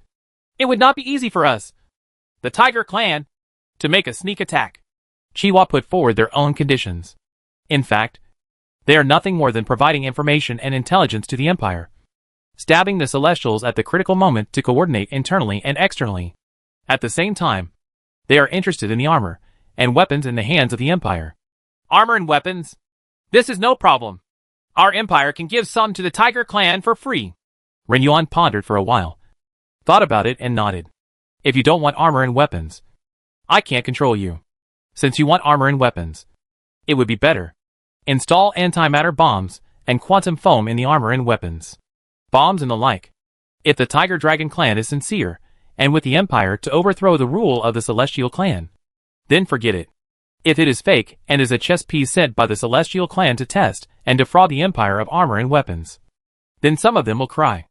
it would not be easy for us, the Tiger clan, to make a sneak attack. Chihuahua put forward their own conditions. In fact, they are nothing more than providing information and intelligence to the empire, stabbing the Celestials at the critical moment to coordinate internally and externally. At the same time, they are interested in the armor and weapons in the hands of the empire. Armor and weapons? This is no problem. Our empire can give some to the Tiger clan for free. Ren Yuan pondered for a while, thought about it and nodded. If you don't want armor and weapons, I can't control you. Since you want armor and weapons, it would be better. Install antimatter bombs and quantum foam in the armor and weapons. Bombs and the like. If the Tiger Dragon clan is sincere, and with the empire to overthrow the rule of the Celestial clan, then forget it. If it is fake and is a chess piece sent by the Celestial clan to test and defraud the Empire of armor and weapons, then some of them will cry.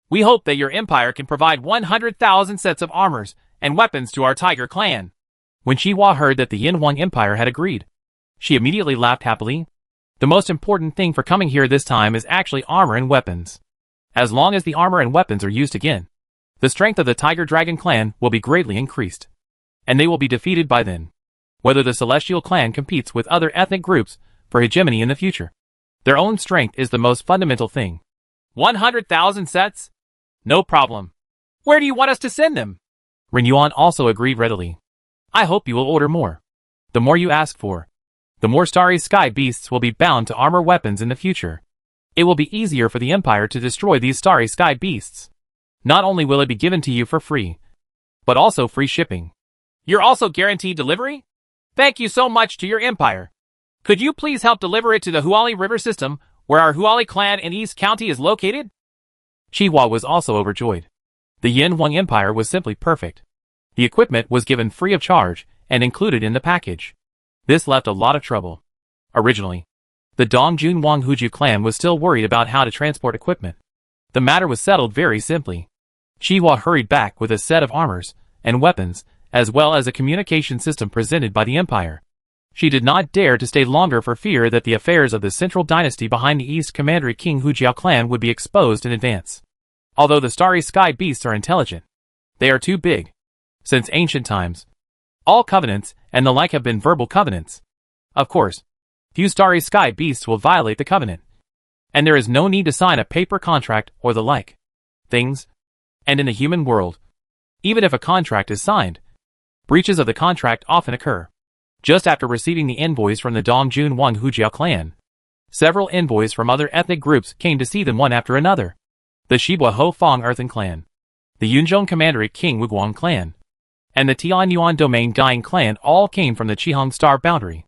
We hope that your empire can provide 100,000 sets of armors and weapons to our Tiger clan. When Xihua heard that the Yin Huang Empire had agreed, she immediately laughed happily. The most important thing for coming here this time is actually armor and weapons. As long as the armor and weapons are used again, the strength of the Tiger Dragon clan will be greatly increased, and they will be defeated by then. Whether the Celestial clan competes with other ethnic groups for hegemony in the future, their own strength is the most fundamental thing. 100,000 sets? No problem. Where do you want us to send them? Ren Yuan also agreed readily. I hope you will order more. The more you ask for, the more starry sky beasts will be bound to armor weapons in the future. It will be easier for the Empire to destroy these starry sky beasts. Not only will it be given to you for free, but also free shipping. You're also guaranteed delivery? Thank you so much to your Empire. Could you please help deliver it to the Huali River system, where our Huali clan in East County is located? Xihua was also overjoyed. The Yin Huang Empire was simply perfect. The equipment was given free of charge and included in the package. This left a lot of trouble. Originally, the Dongjun Wang Huju clan was still worried about how to transport equipment. The matter was settled very simply. Xihua hurried back with a set of armors and weapons, as well as a communication system presented by the Empire. She did not dare to stay longer for fear that the affairs of the central dynasty behind the East Commandery King Hujiao clan would be exposed in advance. Although the starry sky beasts are intelligent, they are too big. Since ancient times, all covenants and the like have been verbal covenants. Of course, few starry sky beasts will violate the covenant, and there is no need to sign a paper contract or the like things. And in the human world, even if a contract is signed, breaches of the contract often occur. Just after receiving the envoys from the Dongjun Wang Hujiao clan, several envoys from other ethnic groups came to see them one after another. The Shibua Ho Fong Earthen clan, the Yunzhong Commandery King Wuguang clan, and the Tianyuan Domain Dying clan all came from the Qihong Star boundary.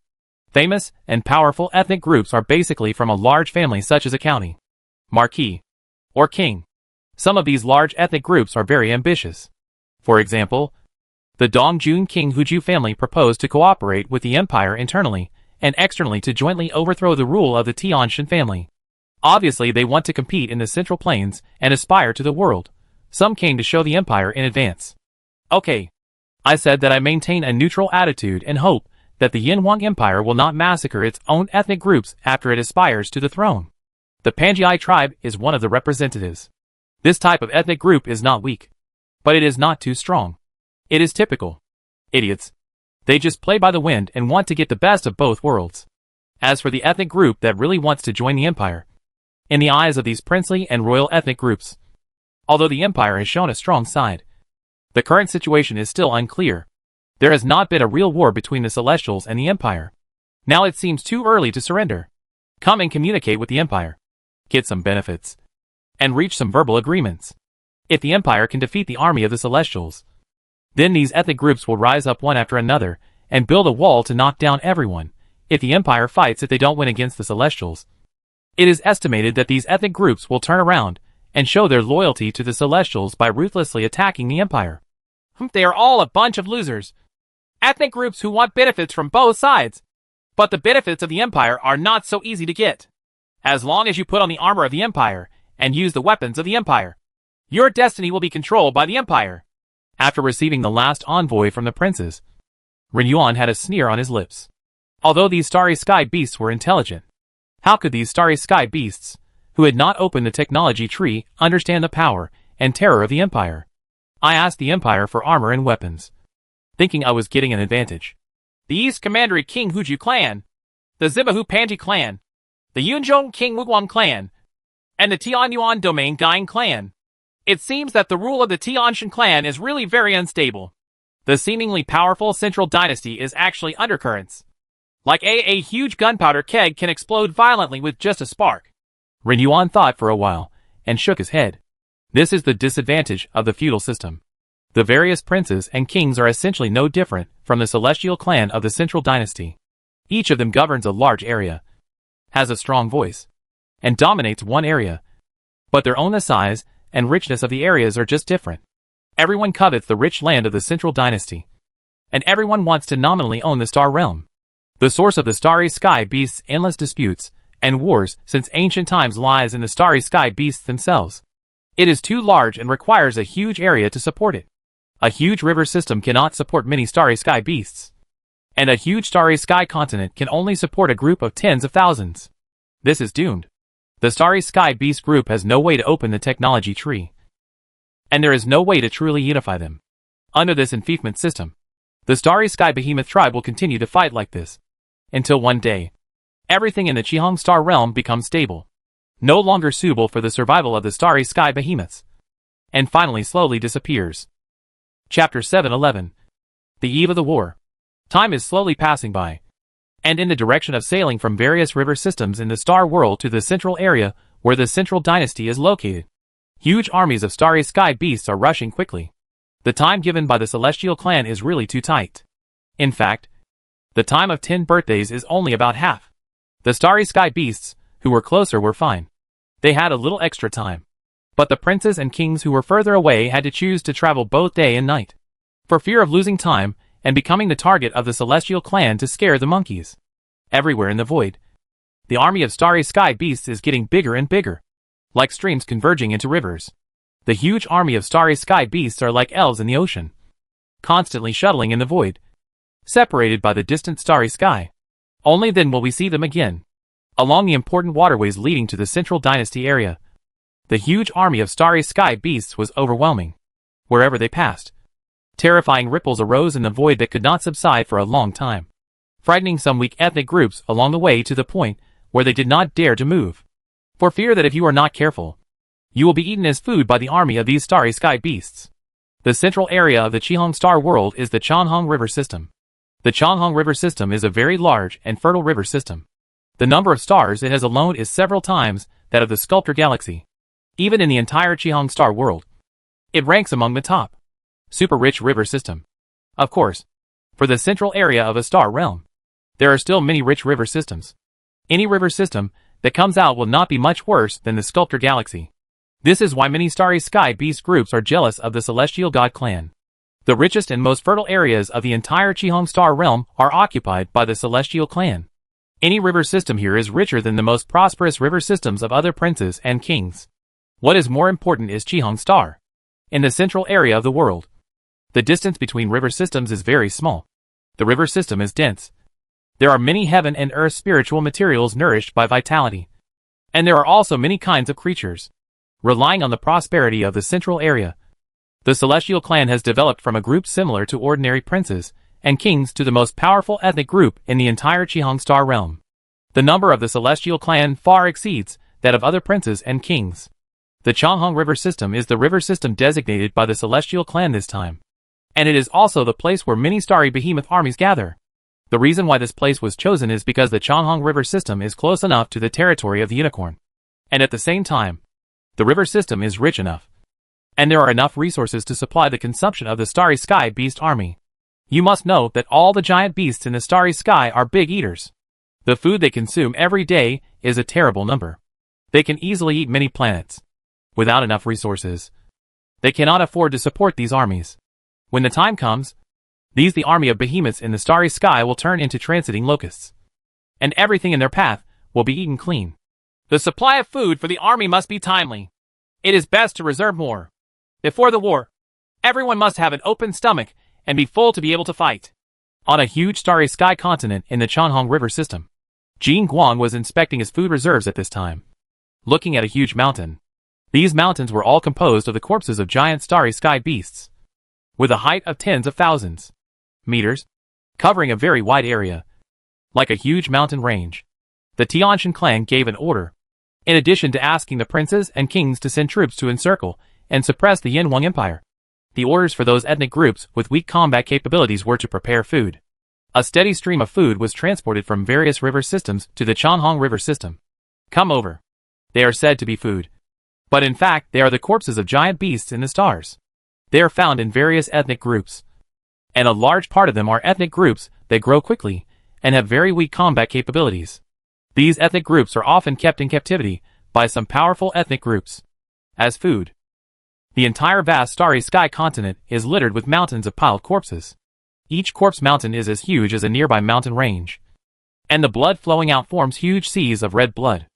Famous and powerful ethnic groups are basically from a large family such as a county, marquis, or king. Some of these large ethnic groups are very ambitious. For example, the Dongjun King Huju family proposed to cooperate with the empire internally and externally to jointly overthrow the rule of the Tianshan family. Obviously, they want to compete in the Central Plains and aspire to the world. Some came to show the empire in advance. Okay. I said that I maintain a neutral attitude and hope that the Yin Huang Empire will not massacre its own ethnic groups after it aspires to the throne. The Panjiai tribe is one of the representatives. This type of ethnic group is not weak, but it is not too strong. It is typical. Idiots. They just play by the wind and want to get the best of both worlds. As for the ethnic group that really wants to join the empire, in the eyes of these princely and royal ethnic groups, although the empire has shown a strong side, the current situation is still unclear. There has not been a real war between the Celestials and the empire. Now it seems too early to surrender. Come and communicate with the empire. Get some benefits. And reach some verbal agreements. If the empire can defeat the army of the Celestials, then these ethnic groups will rise up one after another and build a wall to knock down everyone. If the empire fights if they don't win against the Celestials, it is estimated that these ethnic groups will turn around and show their loyalty to the Celestials by ruthlessly attacking the empire. They are all a bunch of losers. Ethnic groups who want benefits from both sides. But the benefits of the empire are not so easy to get. As long as you put on the armor of the empire and use the weapons of the empire, your destiny will be controlled by the empire. After receiving the last envoy from the princes, Ren Yuan had a sneer on his lips. Although these starry sky beasts were intelligent, how could these starry sky beasts, who had not opened the technology tree, understand the power and terror of the empire? I asked the empire for armor and weapons, thinking I was getting an advantage. The East Commandery King Huju clan, the Zibahu Panji clan, the Yunzhong King Wuguang clan, and the Tianyuan Domain Dying clan. It seems that the rule of the Tianshan clan is really very unstable. The seemingly powerful central dynasty is actually undercurrents. Like a huge gunpowder keg can explode violently with just a spark. Ren Yuan thought for a while and shook his head. This is the disadvantage of the feudal system. The various princes and kings are essentially no different from the celestial clan of the central dynasty. Each of them governs a large area, has a strong voice, and dominates one area. But their own size and richness of the areas are just different. Everyone covets the rich land of the central dynasty. and everyone wants to nominally own the star realm. The source of the starry sky beasts' endless disputes and wars since ancient times lies in the starry sky beasts themselves. It is too large and requires a huge area to support it. A huge river system cannot support many starry sky beasts. And a huge starry sky continent can only support a group of tens of thousands. This is doomed. The starry sky beast group has no way to open the technology tree. And there is no way to truly unify them. Under this enfeoffment system, the starry sky behemoth tribe will continue to fight like this. Until one day, everything in the Qihong star realm becomes stable. No longer suitable for the survival of the starry sky behemoths. And finally slowly disappears. Chapter 7:11. The Eve of the War. Time is slowly passing by. And in the direction of sailing from various river systems in the star world to the central area where the central dynasty is located. Huge armies of starry sky beasts are rushing quickly. The time given by the celestial clan is really too tight. In fact, the time of 10 birthdays is only about half. The starry sky beasts, who were closer, were fine. They had a little extra time. But the princes and kings who were further away had to choose to travel both day and night. For fear of losing time and becoming the target of the celestial clan to scare the monkeys. Everywhere in the void, the army of starry sky beasts is getting bigger and bigger. Like streams converging into rivers. The huge army of starry sky beasts are like elves in the ocean. Constantly shuttling in the void. Separated by the distant starry sky. Only then will we see them again. Along the important waterways leading to the central dynasty area. The huge army of starry sky beasts was overwhelming. Wherever they passed, terrifying ripples arose in the void that could not subside for a long time. Frightening some weak ethnic groups along the way to the point where they did not dare to move. For fear that if you are not careful, you will be eaten as food by the army of these starry sky beasts. The central area of the Qihong star world is the Changhong River system. The Changhong River system is a very large and fertile river system. The number of stars it has alone is several times that of the Sculptor Galaxy. Even in the entire Qihong star world, it ranks among the top. Super rich river system. Of course, for the central area of a star realm, there are still many rich river systems. Any river system that comes out will not be much worse than the Sculptor Galaxy. This is why many starry sky beast groups are jealous of the Celestial God clan. The richest and most fertile areas of the entire Qihong star realm are occupied by the Celestial clan. Any river system here is richer than the most prosperous river systems of other princes and kings. What is more important is Qihong star. In the central area of the world, the distance between river systems is very small. The river system is dense. There are many heaven and earth spiritual materials nourished by vitality. And there are also many kinds of creatures. Relying on the prosperity of the central area, the Celestial clan has developed from a group similar to ordinary princes and kings to the most powerful ethnic group in the entire Qihong star realm. The number of the Celestial clan far exceeds that of other princes and kings. The Changhong River system is the river system designated by the Celestial clan this time. And it is also the place where many starry behemoth armies gather. The reason why this place was chosen is because the Changhong River system is close enough to the territory of the unicorn. And at the same time, the river system is rich enough. And there are enough resources to supply the consumption of the starry sky beast army. You must know that all the giant beasts in the starry sky are big eaters. The food they consume every day is a terrible number. They can easily eat many planets. Without enough resources, they cannot afford to support these armies. When the time comes, the army of behemoths in the starry sky will turn into transiting locusts. And everything in their path will be eaten clean. The supply of food for the army must be timely. It is best to reserve more. Before the war, everyone must have an open stomach and be full to be able to fight. On a huge starry sky continent in the Changhong River system, Jin Guang was inspecting his food reserves at this time. Looking at a huge mountain. These mountains were all composed of the corpses of giant starry sky beasts. With a height of tens of thousands meters, covering a very wide area. Like a huge mountain range. The Tianshan clan gave an order. In addition to asking the princes and kings to send troops to encircle and suppress the Yin Wang Empire. The orders for those ethnic groups with weak combat capabilities were to prepare food. A steady stream of food was transported from various river systems to the Changhong River system. Come over. They are said to be food. But in fact, they are the corpses of giant beasts in the stars. They are found in various ethnic groups. And a large part of them are ethnic groups that grow quickly and have very weak combat capabilities. These ethnic groups are often kept in captivity by some powerful ethnic groups. As food. The entire vast starry sky continent is littered with mountains of piled corpses. Each corpse mountain is as huge as a nearby mountain range, and the blood flowing out forms huge seas of red blood.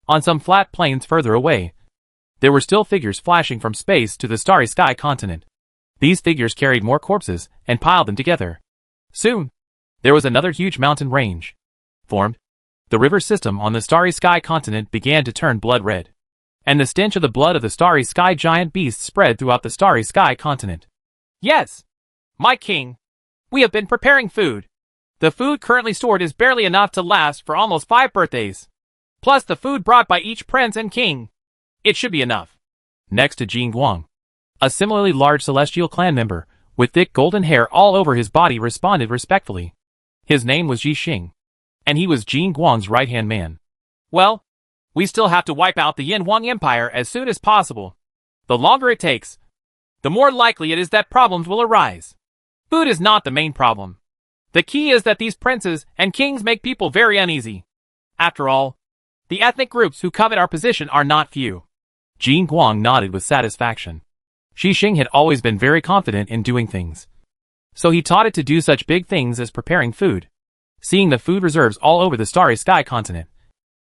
On some flat plains further away, there were still figures flashing from space to the starry sky continent. These figures carried more corpses and piled them together. Soon, there was another huge mountain range formed. The river system on the starry sky continent began to turn blood red, and the stench of the blood of the starry sky giant beasts spread throughout the starry sky continent. Yes, my king, we have been preparing food. The food currently stored is barely enough to last for almost 5 birthdays. Plus the food brought by each prince and king. It should be enough. Next to Jin Guang, a similarly large celestial clan member, with thick golden hair all over his body, responded respectfully. His name was Ji Xing, and he was Jin Guang's right-hand man. Well, we still have to wipe out the Yin Wang Empire as soon as possible. The longer it takes, the more likely it is that problems will arise. Food is not the main problem. The key is that these princes and kings make people very uneasy. After all, the ethnic groups who covet our position are not few. Jin Guang nodded with satisfaction. Ji Xing had always been very confident in doing things, so he taught it to do such big things as preparing food. Seeing the food reserves all over the starry sky continent,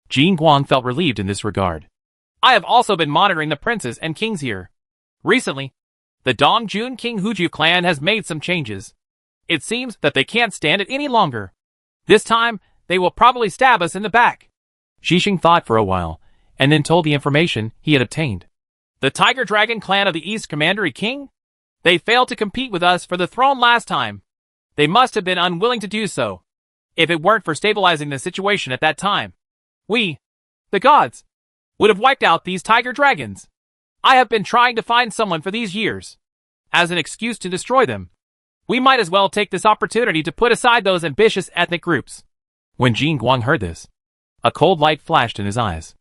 Jin Guang felt relieved in this regard. I have also been monitoring the princes and kings here. Recently, the Dongjun King Huju clan has made some changes. It seems that they can't stand it any longer. This time, they will probably stab us in the back. Ji Xing thought for a while, and then told the information he had obtained. The Tiger Dragon clan of the East Commandery King? They failed to compete with us for the throne last time. They must have been unwilling to do so, if it weren't for stabilizing the situation at that time. We, the gods, would have wiped out these tiger dragons. I have been trying to find someone for these years, as an excuse to destroy them. We might as well take this opportunity to put aside those ambitious ethnic groups. When Jin Guang heard this, a cold light flashed in his eyes.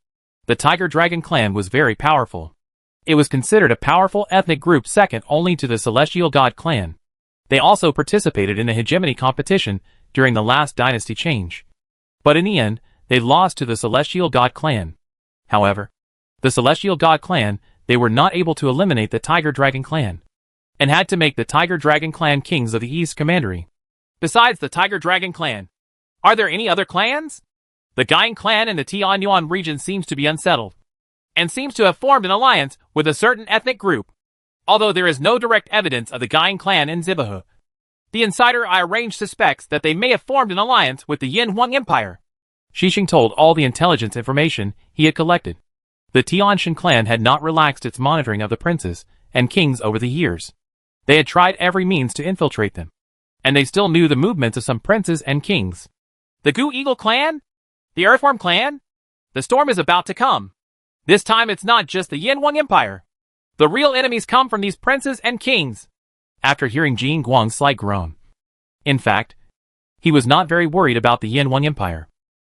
The Tiger Dragon clan was very powerful. It was considered a powerful ethnic group second only to the Celestial God clan. They also participated in a hegemony competition during the last dynasty change. But in the end, they lost to the Celestial God clan. However, the Celestial God clan, they were not able to eliminate the Tiger Dragon clan, and had to make the Tiger Dragon clan kings of the East Commandery. Besides the Tiger Dragon clan, are there any other clans? The Gain clan in the Tianyuan region seems to be unsettled, and seems to have formed an alliance with a certain ethnic group, although there is no direct evidence of the Gain clan in Zibahu. The insider I arranged suspects that they may have formed an alliance with the Yin Wang Empire. Ji Xing told all the intelligence information he had collected. The Tianshan clan had not relaxed its monitoring of the princes and kings over the years. They had tried every means to infiltrate them, and they still knew the movements of some princes and kings. The Gu Eagle clan? The Earthworm clan? The storm is about to come. This time it's not just the Yin Wang Empire. The real enemies come from these princes and kings. After hearing Jin Guang's slight groan. In fact, he was not very worried about the Yin Wang Empire.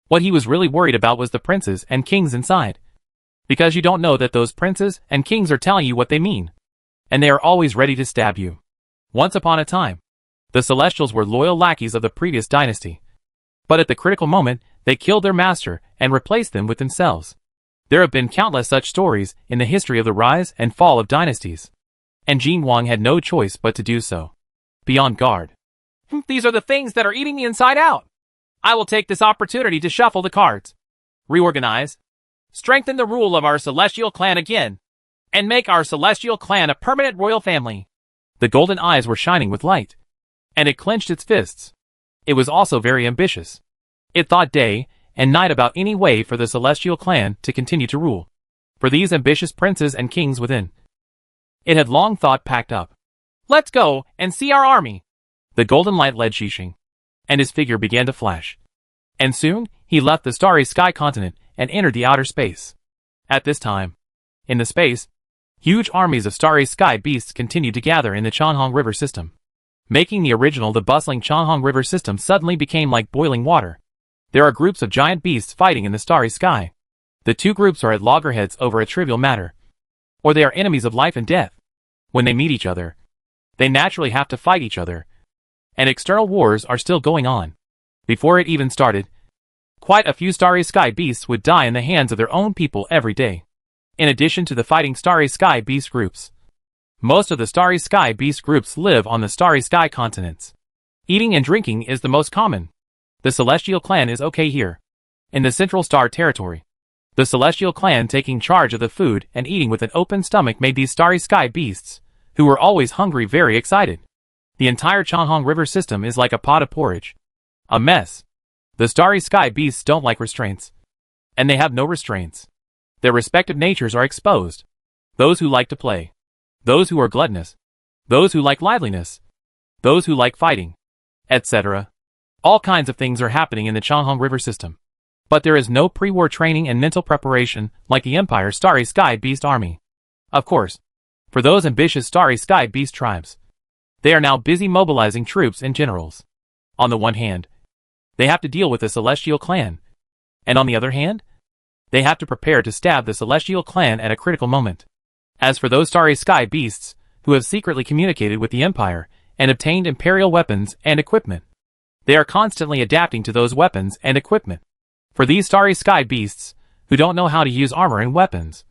What he was really worried about was the princes and kings inside. Because you don't know that those princes and kings are telling you what they mean, and they are always ready to stab you. Once upon a time, the Celestials were loyal lackeys of the previous dynasty. But at the critical moment, they killed their master and replaced them with themselves. There have been countless such stories in the history of the rise and fall of dynasties, and Jin Guang had no choice but to do so. Be on guard. These are the things that are eating me inside out. I will take this opportunity to shuffle the cards, reorganize, strengthen the rule of our celestial clan again, and make our celestial clan a permanent royal family. The golden eyes were shining with light, and it clenched its fists. It was also very ambitious. It thought day and night about any way for the celestial clan to continue to rule. For these ambitious princes and kings within, it had long thought packed up. Let's go and see our army. The golden light led Ji Xing, and his figure began to flash. And soon, he left the starry sky continent and entered the outer space. At this time, in the space, huge armies of starry sky beasts continued to gather in the Changhong River system. Making the bustling Changhong River system suddenly became like boiling water. There are groups of giant beasts fighting in the starry sky. The two groups are at loggerheads over a trivial matter, or they are enemies of life and death. When they meet each other, they naturally have to fight each other, and external wars are still going on. Before it even started, quite a few starry sky beasts would die in the hands of their own people every day. In addition to the fighting starry sky beast groups, most of the starry sky beast groups live on the starry sky continents. Eating and drinking is the most common. The Celestial Clan is okay here. In the Central Star Territory, the Celestial Clan taking charge of the food and eating with an open stomach made these starry sky beasts, who were always hungry, very excited. The entire Changhong River system is like a pot of porridge. A mess. The starry sky beasts don't like restraints. And they have no restraints. Their respective natures are exposed. Those who like to play. Those who are gluttonous. Those who like liveliness. Those who like fighting. Etc. All kinds of things are happening in the Changhong River system. But there is no pre-war training and mental preparation like the Empire's Starry Sky Beast Army. Of course, for those ambitious Starry Sky Beast tribes, they are now busy mobilizing troops and generals. On the one hand, they have to deal with the Celestial Clan, and on the other hand, they have to prepare to stab the Celestial Clan at a critical moment. As for those Starry Sky Beasts, who have secretly communicated with the Empire and obtained Imperial weapons and equipment, they are constantly adapting to those weapons and equipment. For these Starry Sky Beasts, who don't know how to use armor and weapons,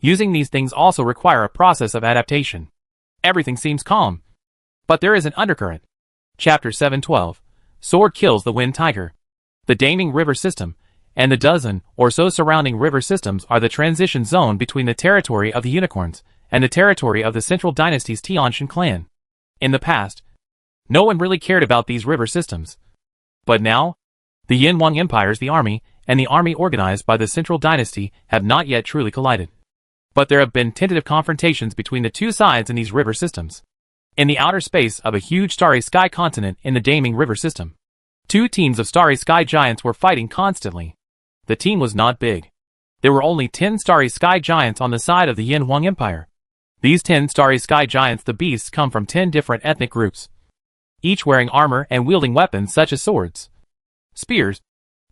using these things also require a process of adaptation. Everything seems calm, but there is an undercurrent. Chapter 712. Sword kills the Wind Tiger. The Daming River System, and the dozen or so surrounding river systems are the transition zone between the territory of the Unicorns and the territory of the Central Dynasty's Tianshan clan. In the past, no one really cared about these river systems. But now, the Yin Wang Empires, the army, and the army organized by the Central Dynasty have not yet truly collided. But there have been tentative confrontations between the two sides in these river systems. In the outer space of a huge starry sky continent in the Daming River system, two teams of starry sky giants were fighting constantly. The team was not big. There were only 10 starry sky giants on the side of the Yin Wang Empire. These 10 starry sky giants, the beasts, come from 10 different ethnic groups, each wearing armor and wielding weapons such as swords, spears,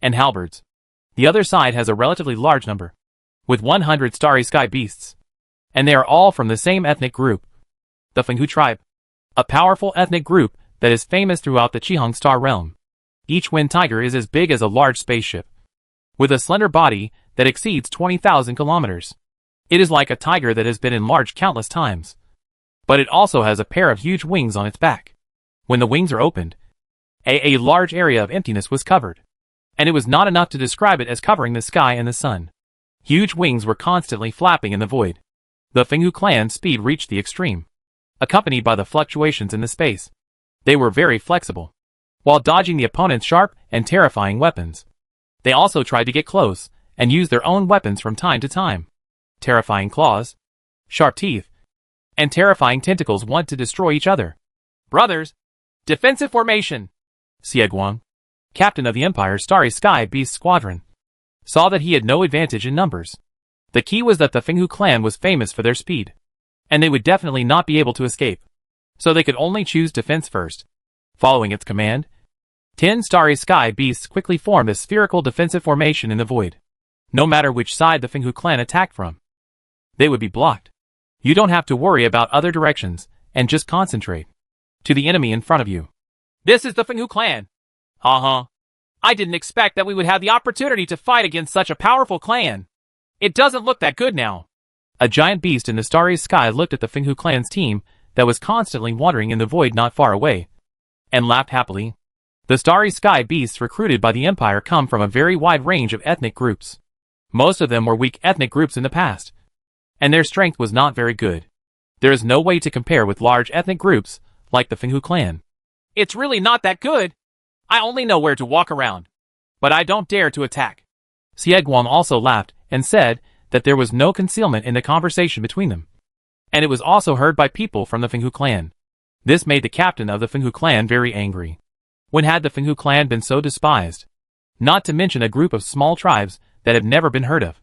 and halberds. The other side has a relatively large number, with 100 starry sky beasts, and they are all from the same ethnic group, the Fenghu tribe, a powerful ethnic group that is famous throughout the Qihang Star realm. Each wind tiger is as big as a large spaceship, with a slender body that exceeds 20,000 kilometers. It is like a tiger that has been enlarged countless times, but it also has a pair of huge wings on its back. When the wings are opened, a large area of emptiness was covered, and it was not enough to describe it as covering the sky and the sun. Huge wings were constantly flapping in the void. The Fenghu clan's speed reached the extreme, accompanied by the fluctuations in the space. They were very flexible, while dodging the opponent's sharp and terrifying weapons. They also tried to get close and use their own weapons from time to time. Terrifying claws, sharp teeth, and terrifying tentacles want to destroy each other. Brothers, defensive formation! Xie Guang, captain of the Empire's Starry Sky Beast Squadron, saw that he had no advantage in numbers. The key was that the Fenghu clan was famous for their speed, and they would definitely not be able to escape, so they could only choose defense first. Following its command, 10 Starry Sky Beasts quickly formed a spherical defensive formation in the void. No matter which side the Fenghu clan attacked from, they would be blocked. You don't have to worry about other directions, and just concentrate to the enemy in front of you. This is the Fenghu clan. I didn't expect that we would have the opportunity to fight against such a powerful clan. It doesn't look that good now. A giant beast in the starry sky looked at the Fenghu clan's team that was constantly wandering in the void not far away, and laughed happily. The starry sky beasts recruited by the Empire come from a very wide range of ethnic groups. Most of them were weak ethnic groups in the past, and their strength was not very good. There is no way to compare with large ethnic groups like the Fenghu clan. It's really not that good. I only know where to walk around, but I don't dare to attack. Xie Guang also laughed and said that there was no concealment in the conversation between them, and it was also heard by people from the Fenghu clan. This made the captain of the Fenghu clan very angry. When had the Fenghu clan been so despised? Not to mention a group of small tribes that have never been heard of.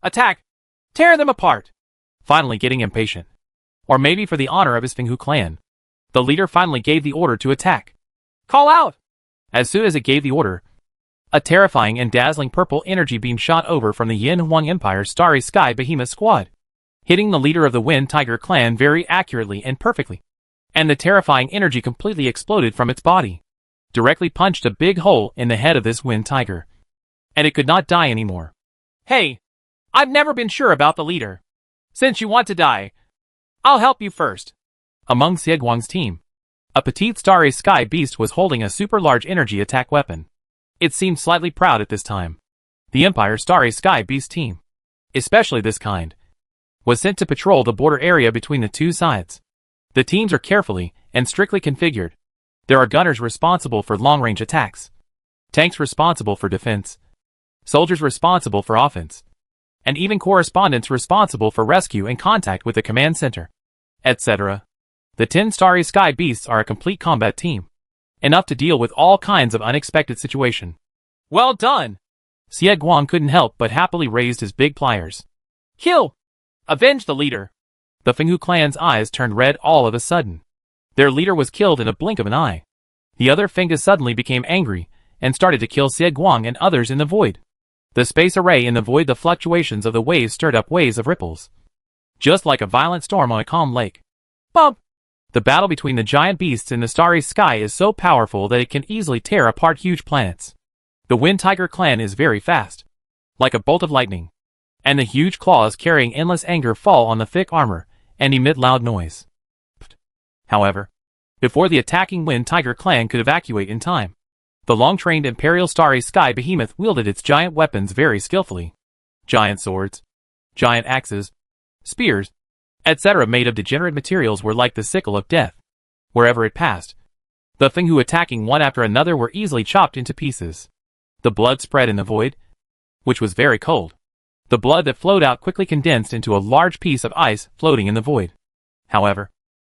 Attack! Tear them apart! Finally getting impatient, or maybe for the honor of his Fenghu clan, the leader finally gave the order to attack. Call out! As soon as it gave the order, a terrifying and dazzling purple energy beam shot over from the Yin Huang Empire's Starry Sky Behemoth squad, hitting the leader of the Wind Tiger clan very accurately and perfectly. And the terrifying energy completely exploded from its body, directly punched a big hole in the head of this Wind Tiger, and it could not die anymore. Hey, I've never been sure about the leader. Since you want to die, I'll help you first. Among Xie Guang's team, A petite starry sky beast was holding a super large energy attack weapon. It seemed slightly proud at this time. The Empire Starry Sky Beast team, especially this kind, was sent to patrol the border area between the two sides. The teams are carefully and strictly configured. There are gunners responsible for long-range attacks, tanks responsible for defense, soldiers responsible for offense, and even correspondents responsible for rescue and contact with the command center, etc. The 10 Starry Sky Beasts are a complete combat team, enough to deal with all kinds of unexpected situations. Well done! Xie Guang couldn't help but happily raised his big pliers. Kill! Avenge the leader! The Fenghu clan's eyes turned red all of a sudden. Their leader was killed in a blink of an eye. The other Fenghu suddenly became angry and started to kill Xie Guang and others in the void. The space array in the void, the fluctuations of the waves stirred up waves of ripples, just like a violent storm on a calm lake. Bump! The battle between the giant beasts in the starry sky is so powerful that it can easily tear apart huge planets. The Wind Tiger clan is very fast, like a bolt of lightning, and the huge claws carrying endless anger fall on the thick armor and emit loud noise. However, before the attacking Wind Tiger clan could evacuate in time, the long-trained Imperial Starry Sky Behemoth wielded its giant weapons very skillfully. Giant swords, giant axes, spears, etc. made of degenerate materials were like the sickle of death. Wherever it passed, the Fenghu attacking one after another were easily chopped into pieces. The blood spread in the void, which was very cold. The blood that flowed out quickly condensed into a large piece of ice floating in the void. However,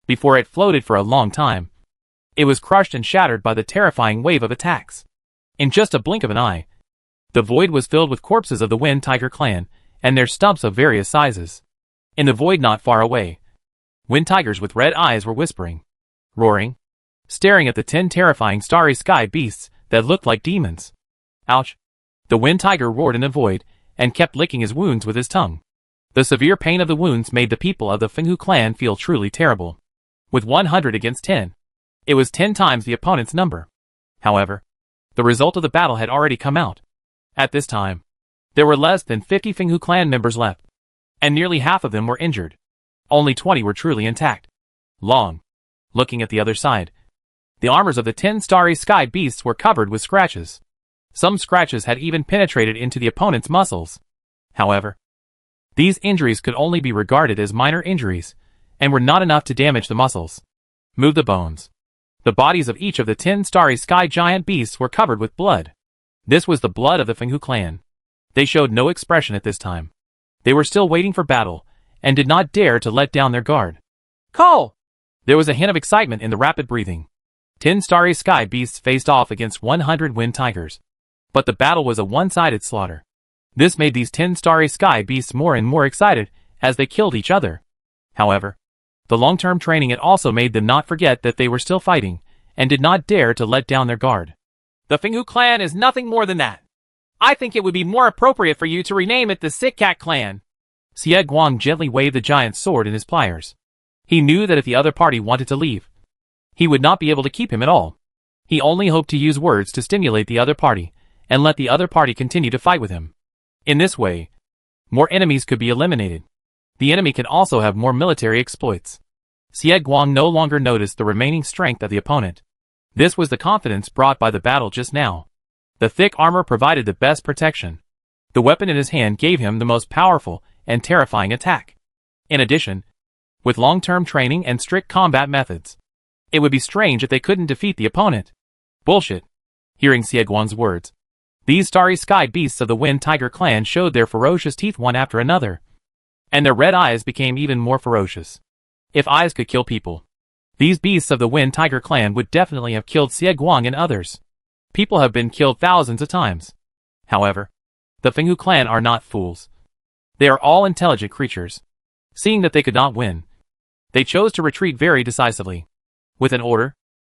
before it floated for a long time, it was crushed and shattered by the terrifying wave of attacks. In just a blink of an eye, the void was filled with corpses of the Wind Tiger clan and their stumps of various sizes. In the void not far away, Wind Tigers with red eyes were whispering, roaring, staring at the 10 terrifying starry sky beasts that looked like demons. Ouch! The Wind Tiger roared in the void and kept licking his wounds with his tongue. The severe pain of the wounds made the people of the Fenghu clan feel truly terrible. With 100 against 10, it was 10 times the opponent's number. However, the result of the battle had already come out. At this time, there were less than 50 Fenghu clan members left, and nearly half of them were injured. Only 20 were truly intact. Looking at the other side, the armors of the 10 starry sky beasts were covered with scratches. Some scratches had even penetrated into the opponent's muscles. However, these injuries could only be regarded as minor injuries, and were not enough to damage the muscles. Move the bones. The bodies of each of the 10 starry sky giant beasts were covered with blood. This was the blood of the Fenghu clan. They showed no expression at this time. They were still waiting for battle, and did not dare to let down their guard. Call! There was a hint of excitement in the rapid breathing. 10 starry sky beasts faced off against 100 Wind Tigers. But the battle was a one-sided slaughter. This made these 10 starry sky beasts more and more excited as they killed each other. However, the long-term training had also made them not forget that they were still fighting, and did not dare to let down their guard. The Fenghu clan is nothing more than that. I think it would be more appropriate for you to rename it the Sick Cat clan. Xie Guang gently waved the giant sword in his pliers. He knew that if the other party wanted to leave, he would not be able to keep him at all. He only hoped to use words to stimulate the other party, and let the other party continue to fight with him. In this way, more enemies could be eliminated. The enemy can also have more military exploits. Xie Guang no longer noticed the remaining strength of the opponent. This was the confidence brought by the battle just now. The thick armor provided the best protection. The weapon in his hand gave him the most powerful and terrifying attack. In addition, with long-term training and strict combat methods, it would be strange if they couldn't defeat the opponent. Bullshit. Hearing Xie Guang's words, these starry sky beasts of the Wind Tiger clan showed their ferocious teeth one after another, and their red eyes became even more ferocious. If eyes could kill people, these beasts of the Wind Tiger clan would definitely have killed Xie Guang and others. People have been killed thousands of times. However, the Fenghu clan are not fools. They are all intelligent creatures. Seeing that they could not win, they chose to retreat very decisively. With an order,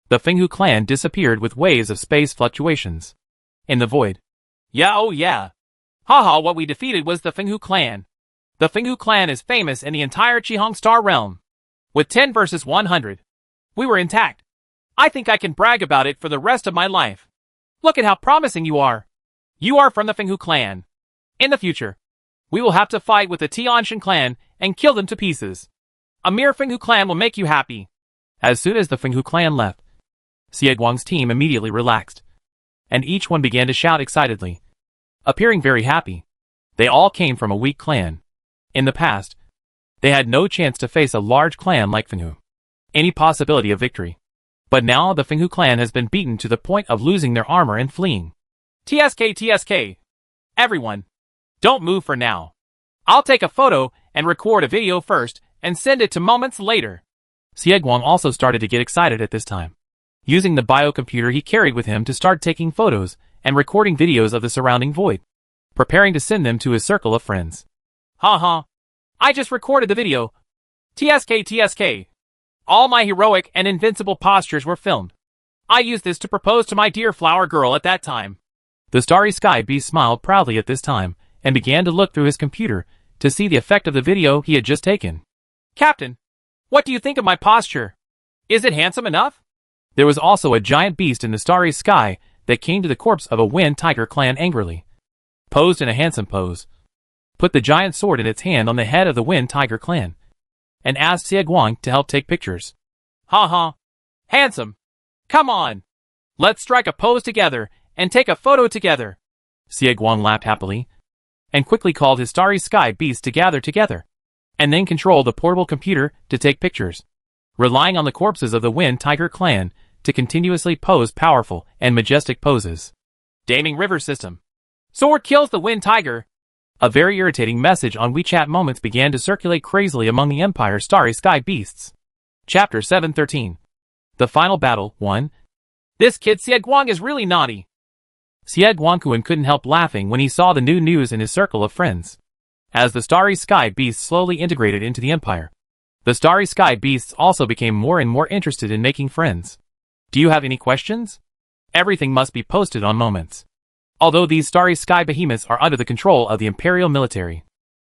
the Fenghu clan disappeared with waves of space fluctuations. In the void. Yeah, oh yeah. Haha, what we defeated was the Fenghu clan. The Fenghu clan is famous in the entire Qihong Star realm. With 10 versus 100, we were intact. I think I can brag about it for the rest of my life. Look at how promising you are. You are from the Fenghu clan. In the future, we will have to fight with the Tianshan clan and kill them to pieces. A mere Fenghu clan will make you happy. As soon as the Fenghu clan left, Xie Guang's team immediately relaxed, and each one began to shout excitedly, appearing very happy. They all came from a weak clan. In the past, they had no chance to face a large clan like Fenghu. Any possibility of victory. But now the Fenghu clan has been beaten to the point of losing their armor and fleeing. TSK. Everyone, don't move for now. I'll take a photo and record a video first and send it to moments later. Xie Guang also started to get excited at this time, using the biocomputer he carried with him to start taking photos and recording videos of the surrounding void, preparing to send them to his circle of friends. Haha. I just recorded the video. TSK. All my heroic and invincible postures were filmed. I used this to propose to my dear flower girl at that time. The Starry Sky Beast smiled proudly at this time and began to look through his computer to see the effect of the video he had just taken. Captain, what do you think of my posture? Is it handsome enough? There was also a giant beast in the starry sky that came to the corpse of a Wind Tiger clan angrily, posed in a handsome pose, put the giant sword in its hand on the head of the Wind Tiger clan, and asked Xie Guang to help take pictures. Haha. Handsome. Come on. Let's strike a pose together and take a photo together. Xie Guang laughed happily, and quickly called his Starry Sky Beast to gather together, and then controlled the portable computer to take pictures, relying on the corpses of the Wind Tiger clan to continuously pose powerful and majestic poses. Daming River System. Sword kills the Wind Tiger. A very irritating message on WeChat Moments began to circulate crazily among the Empire's Starry Sky Beasts. Chapter 713. The Final Battle 1. This kid Xie Guang is really naughty. Xie Guangquan couldn't help laughing when he saw the new news in his circle of friends. As the Starry Sky Beasts slowly integrated into the Empire, the Starry Sky Beasts also became more and more interested in making friends. Do you have any questions? Everything must be posted on Moments. Although these Starry Sky Behemoths are under the control of the Imperial military,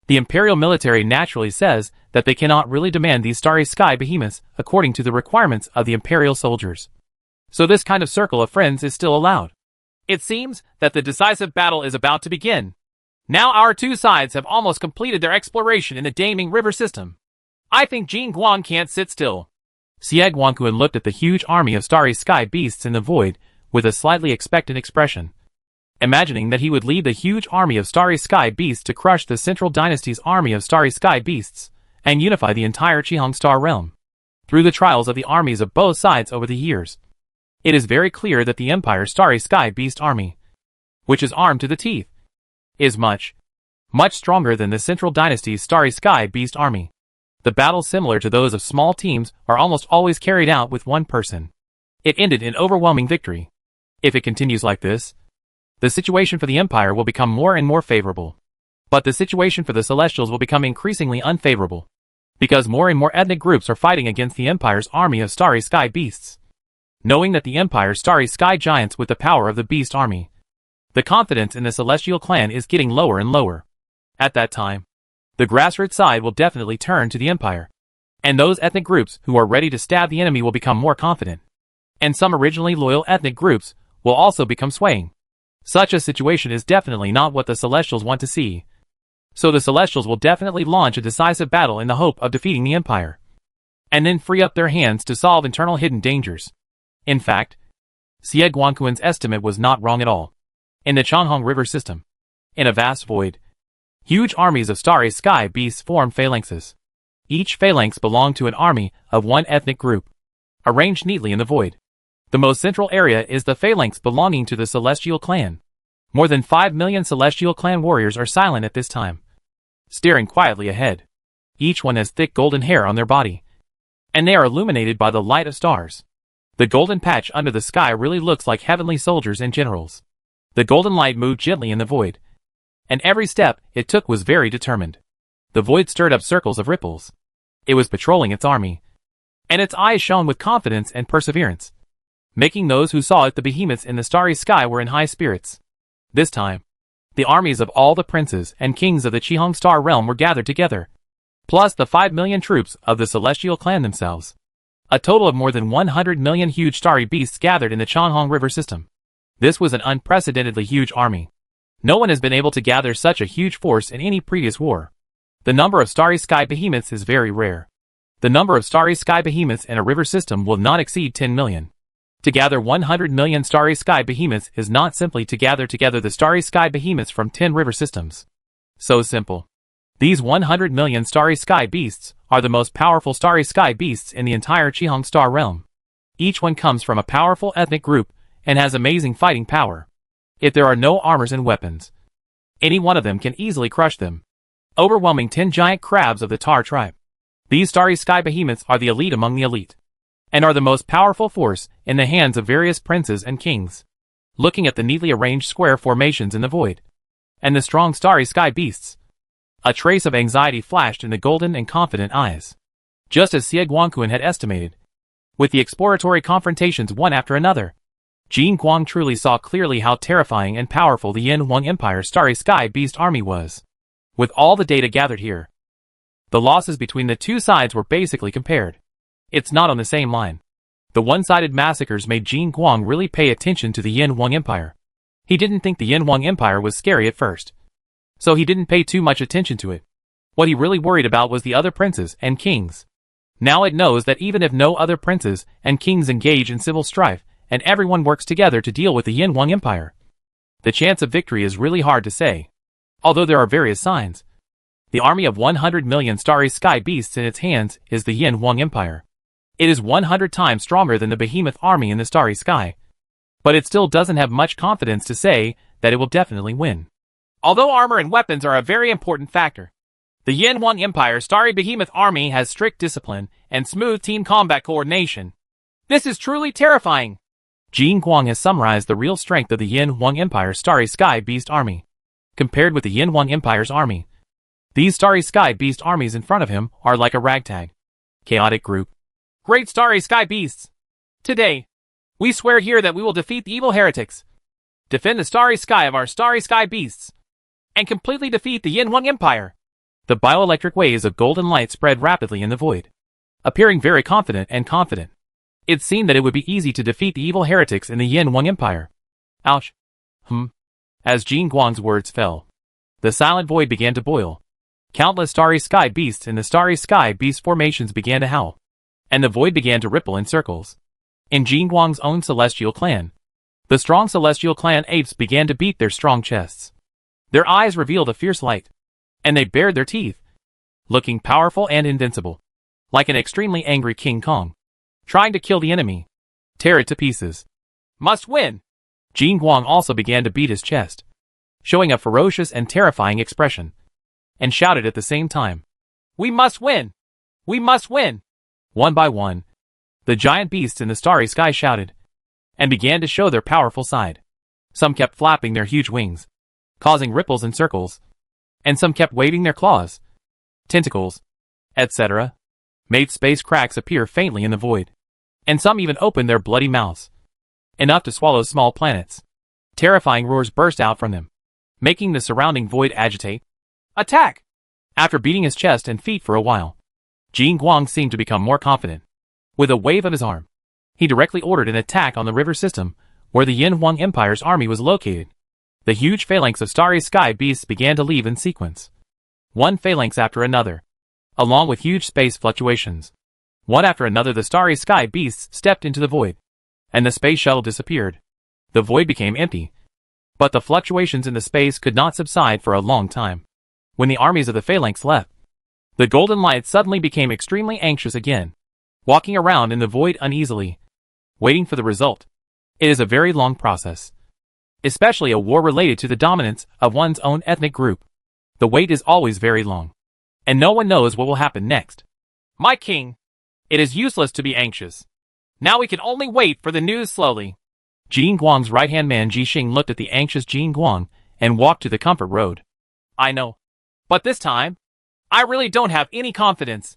the Imperial military naturally says that they cannot really demand these Starry Sky Behemoths according to the requirements of the Imperial soldiers. So this kind of circle of friends is still allowed. It seems that the decisive battle is about to begin. Now our two sides have almost completed their exploration in the Daming River system. I think Jin Guang can't sit still. Xie Guangquan looked at the huge army of Starry Sky Beasts in the void with a slightly expectant expression, imagining that he would lead the huge army of Starry Sky Beasts to crush the Central Dynasty's army of Starry Sky Beasts and unify the entire Qihang Star realm. Through the trials of the armies of both sides over the years, it is very clear that the Empire's Starry Sky Beast army, which is armed to the teeth, is much stronger than the Central Dynasty's Starry Sky Beast army. The battles similar to those of small teams are almost always carried out with one person. It ended in overwhelming victory. If it continues like this, the situation for the Empire will become more and more favorable. But the situation for the Celestials will become increasingly unfavorable, because more and more ethnic groups are fighting against the Empire's army of Starry Sky Beasts. Knowing that the Empire's Starry Sky Giants with the power of the Beast army, the confidence in the Celestial clan is getting lower and lower. At that time, the grassroots side will definitely turn to the Empire, and those ethnic groups who are ready to stab the enemy will become more confident, and some originally loyal ethnic groups will also become swaying. Such a situation is definitely not what the Celestials want to see. So the Celestials will definitely launch a decisive battle in the hope of defeating the Empire, and then free up their hands to solve internal hidden dangers. In fact, Xie Guangquan's estimate was not wrong at all. In the Changhong River system, in a vast void, huge armies of Starry Sky Beasts formed phalanxes. Each phalanx belonged to an army of one ethnic group, arranged neatly in the void. The most central area is the phalanx belonging to the Celestial clan. More than 5 million Celestial clan warriors are silent at this time, staring quietly ahead. Each one has thick golden hair on their body, and they are illuminated by the light of stars. The golden patch under the sky really looks like heavenly soldiers and generals. The golden light moved gently in the void, and every step it took was very determined. The void stirred up circles of ripples. It was patrolling its army, and its eyes shone with confidence and perseverance, making those who saw it the behemoths in the starry sky were in high spirits. This time, the armies of all the princes and kings of the Qihang Star realm were gathered together, plus the 5 million troops of the Celestial clan themselves. A total of more than 100 million huge starry beasts gathered in the Changhong River system. This was an unprecedentedly huge army. No one has been able to gather such a huge force in any previous war. The number of starry sky behemoths is very rare. The number of starry sky behemoths in a river system will not exceed 10 million. To gather 100 million starry sky behemoths is not simply to gather together the starry sky behemoths from 10 river systems. So simple. These 100 million starry sky beasts are the most powerful starry sky beasts in the entire Qihang star realm. Each one comes from a powerful ethnic group and has amazing fighting power. If there are no armors and weapons, any one of them can easily crush them. Overwhelming 10 giant crabs of the Tar tribe. These starry sky behemoths are the elite among the elite, and are the most powerful force in the hands of various princes and kings. Looking at the neatly arranged square formations in the void, and the strong starry sky beasts, a trace of anxiety flashed in the golden and confident eyes. Just as Xie Guangquan had estimated, with the exploratory confrontations one after another, Jin Guang truly saw clearly how terrifying and powerful the Yin Huang Empire's starry sky beast army was. With all the data gathered here, the losses between the two sides were basically compared. It's not on the same line. The one-sided massacres made Jin Guang really pay attention to the Yin Huang Empire. He didn't think the Yin Huang Empire was scary at first, so he didn't pay too much attention to it. What he really worried about was the other princes and kings. Now it knows that even if no other princes and kings engage in civil strife, and everyone works together to deal with the Yin Huang Empire, the chance of victory is really hard to say. Although there are various signs, the army of 100 million starry sky beasts in its hands is the Yin Huang Empire. It is 100 times stronger than the behemoth army in the starry sky, but it still doesn't have much confidence to say that it will definitely win. Although armor and weapons are a very important factor, the Yin Huang Empire's starry behemoth army has strict discipline and smooth team combat coordination. This is truly terrifying. Jin Guang has summarized the real strength of the Yin Huang Empire's starry sky beast army. Compared with the Yin Huang Empire's army, these starry sky beast armies in front of him are like a ragtag, chaotic group. Great starry sky beasts! Today, we swear here that we will defeat the evil heretics, defend the starry sky of our starry sky beasts, and completely defeat the Yin Huang Empire. The bioelectric waves of golden light spread rapidly in the void, appearing very confident. It seemed that it would be easy to defeat the evil heretics in the Yin Huang Empire. Ouch. As Jin Guang's words fell, the silent void began to boil. Countless starry sky beasts in the starry sky beast formations began to howl, and the void began to ripple in circles. In Jin Guang's own celestial clan, the strong celestial clan apes began to beat their strong chests. Their eyes revealed a fierce light, and they bared their teeth, looking powerful and invincible, like an extremely angry King Kong, trying to kill the enemy, tear it to pieces. Must win! Jin Guang also began to beat his chest, showing a ferocious and terrifying expression, and shouted at the same time, "We must win! We must win!" One by one, the giant beasts in the starry sky shouted, and began to show their powerful side. Some kept flapping their huge wings, causing ripples and circles, and some kept waving their claws, tentacles, etc., made space cracks appear faintly in the void, and some even opened their bloody mouths, enough to swallow small planets. Terrifying roars burst out from them, making the surrounding void agitate. Attack! After beating his chest and feet for a while, Jin Guang seemed to become more confident. With a wave of his arm, he directly ordered an attack on the river system where the Yin Huang Empire's army was located. The huge phalanx of starry sky beasts began to leave in sequence, one phalanx after another, along with huge space fluctuations. One after another the starry sky beasts stepped into the void, and the space shuttle disappeared. The void became empty, but the fluctuations in the space could not subside for a long time. When the armies of the phalanx left, the golden light suddenly became extremely anxious again, walking around in the void uneasily, waiting for the result. It is a very long process, especially a war related to the dominance of one's own ethnic group. The wait is always very long, and no one knows what will happen next. My king, it is useless to be anxious. Now we can only wait for the news slowly. Jin Guang's right-hand man Ji Xing looked at the anxious Jin Guang and walked to the comfort road. I know, but this time, I really don't have any confidence.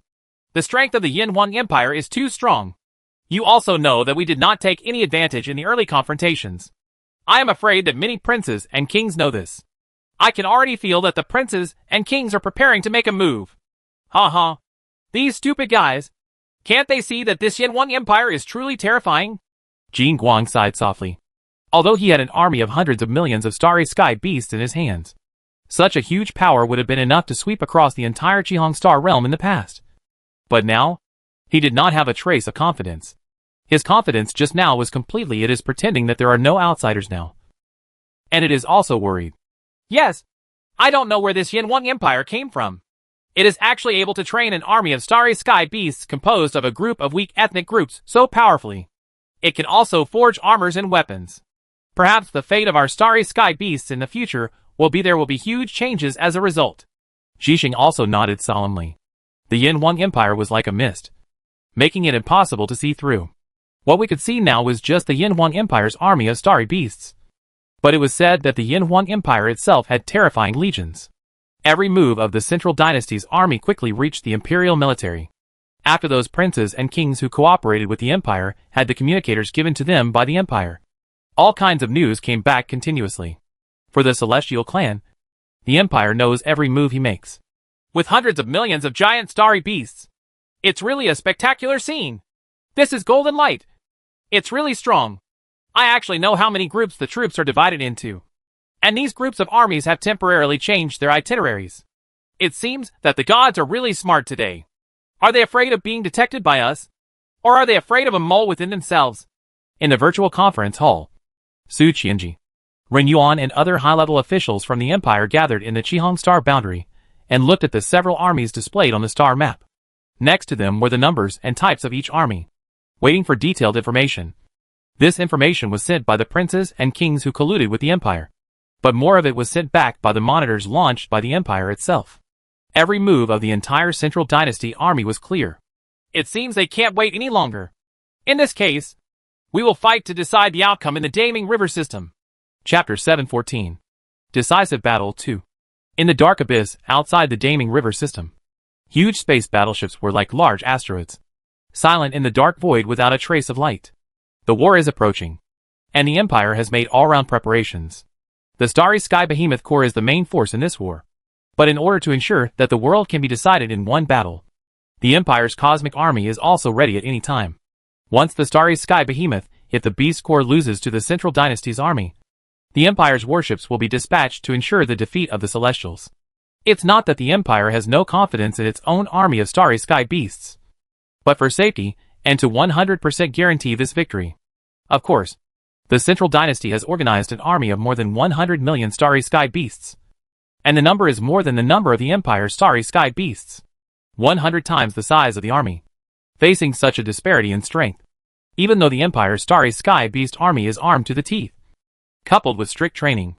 The strength of the Yin Huang Empire is too strong. You also know that we did not take any advantage in the early confrontations. I am afraid that many princes and kings know this. I can already feel that the princes and kings are preparing to make a move. Ha. These stupid guys. Can't they see that this Yin Huang Empire is truly terrifying? Jin Guang sighed softly. Although he had an army of hundreds of millions of starry sky beasts in his hands, such a huge power would have been enough to sweep across the entire Qihang star realm in the past. But now, He did not have a trace of confidence. His confidence just now was completely it is pretending that there are no outsiders now. And it is also worried. Yes, I don't know where this Yin Wang Empire came from. It is actually able to train an army of starry sky beasts composed of a group of weak ethnic groups so powerfully. It can also forge armors and weapons. Perhaps the fate of our starry sky beasts in the future will be there will be huge changes as a result. Zhixing also nodded solemnly. The Yin Wang Empire was like a mist, making it impossible to see through. What we could see now was just the Yin Wang Empire's army of starry beasts. But it was said that the Yin Wang Empire itself had terrifying legions. Every move of the Central Dynasty's army quickly reached the imperial military. After those princes and kings who cooperated with the empire had the communicators given to them by the empire, all kinds of news came back continuously. For the Celestial Clan, the empire knows every move he makes. With hundreds of millions of giant starry beasts, it's really a spectacular scene. This is golden light. It's really strong. I actually know how many groups the troops are divided into. And these groups of armies have temporarily changed their itineraries. It seems that the gods are really smart today. Are they afraid of being detected by us? Or are they afraid of a mole within themselves? In the virtual conference hall, Su Qianji, Ren Yuan and other high-level officials from the empire gathered in the Qihong star boundary and looked at the several armies displayed on the star map. Next to them were the numbers and types of each army, waiting for detailed information. This information was sent by the princes and kings who colluded with the empire, but more of it was sent back by the monitors launched by the empire itself. Every move of the entire Central Dynasty army was clear. It seems they can't wait any longer. In this case, we will fight to decide the outcome in the Daming River system. Chapter 714. Decisive Battle 2. In the dark abyss outside the Daming River system, huge space battleships were like large asteroids, silent in the dark void without a trace of light. The war is approaching, and the Empire has made all-round preparations. The Starry Sky Behemoth Corps is the main force in this war. But in order to ensure that the world can be decided in one battle, the Empire's cosmic army is also ready at any time. Once the Starry Sky Behemoth, if the Beast Corps loses to the Central Dynasty's army, the Empire's warships will be dispatched to ensure the defeat of the Celestials. It's not that the Empire has no confidence in its own army of Starry Sky Beasts, but for safety, and to 100% guarantee this victory. Of course, the Central Dynasty has organized an army of more than 100 million Starry Sky Beasts. And the number is more than the number of the Empire's Starry Sky Beasts. 100 times the size of the army. Facing such a disparity in strength, even though the Empire's Starry Sky Beast army is armed to the teeth, coupled with strict training,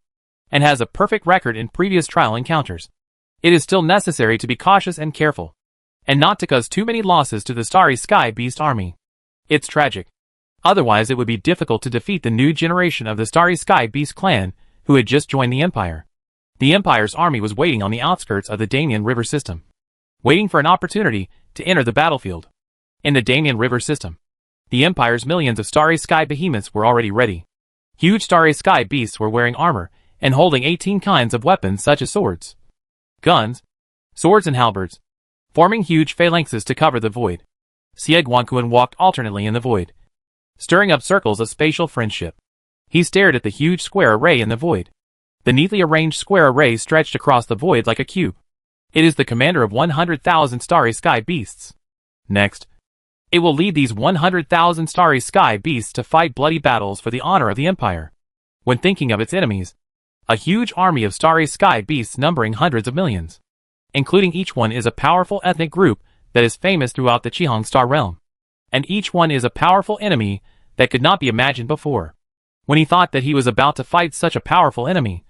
and has a perfect record in previous trial encounters, it is still necessary to be cautious and careful, and not to cause too many losses to the Starry Sky Beast army. It's tragic. Otherwise it would be difficult to defeat the new generation of the Starry Sky Beast clan who had just joined the Empire. The Empire's army was waiting on the outskirts of the Damien River system, waiting for an opportunity to enter the battlefield. In the Damien River system, the Empire's millions of Starry Sky Behemoths were already ready. Huge Starry Sky Beasts were wearing armor and holding 18 kinds of weapons such as swords, guns, swords and halberds, forming huge phalanxes to cover the void. Xie Guanquan walked alternately in the void, stirring up circles of spatial friendship. He stared at the huge square array in the void. The neatly arranged square array stretched across the void like a cube. It is the commander of 100,000 Starry Sky Beasts. Next, it will lead these 100,000 Starry Sky Beasts to fight bloody battles for the honor of the Empire. When thinking of its enemies, a huge army of Starry Sky Beasts numbering hundreds of millions, including each one is a powerful ethnic group that is famous throughout the Qihong Star realm. And each one is a powerful enemy that could not be imagined before. When he thought that he was about to fight such a powerful enemy,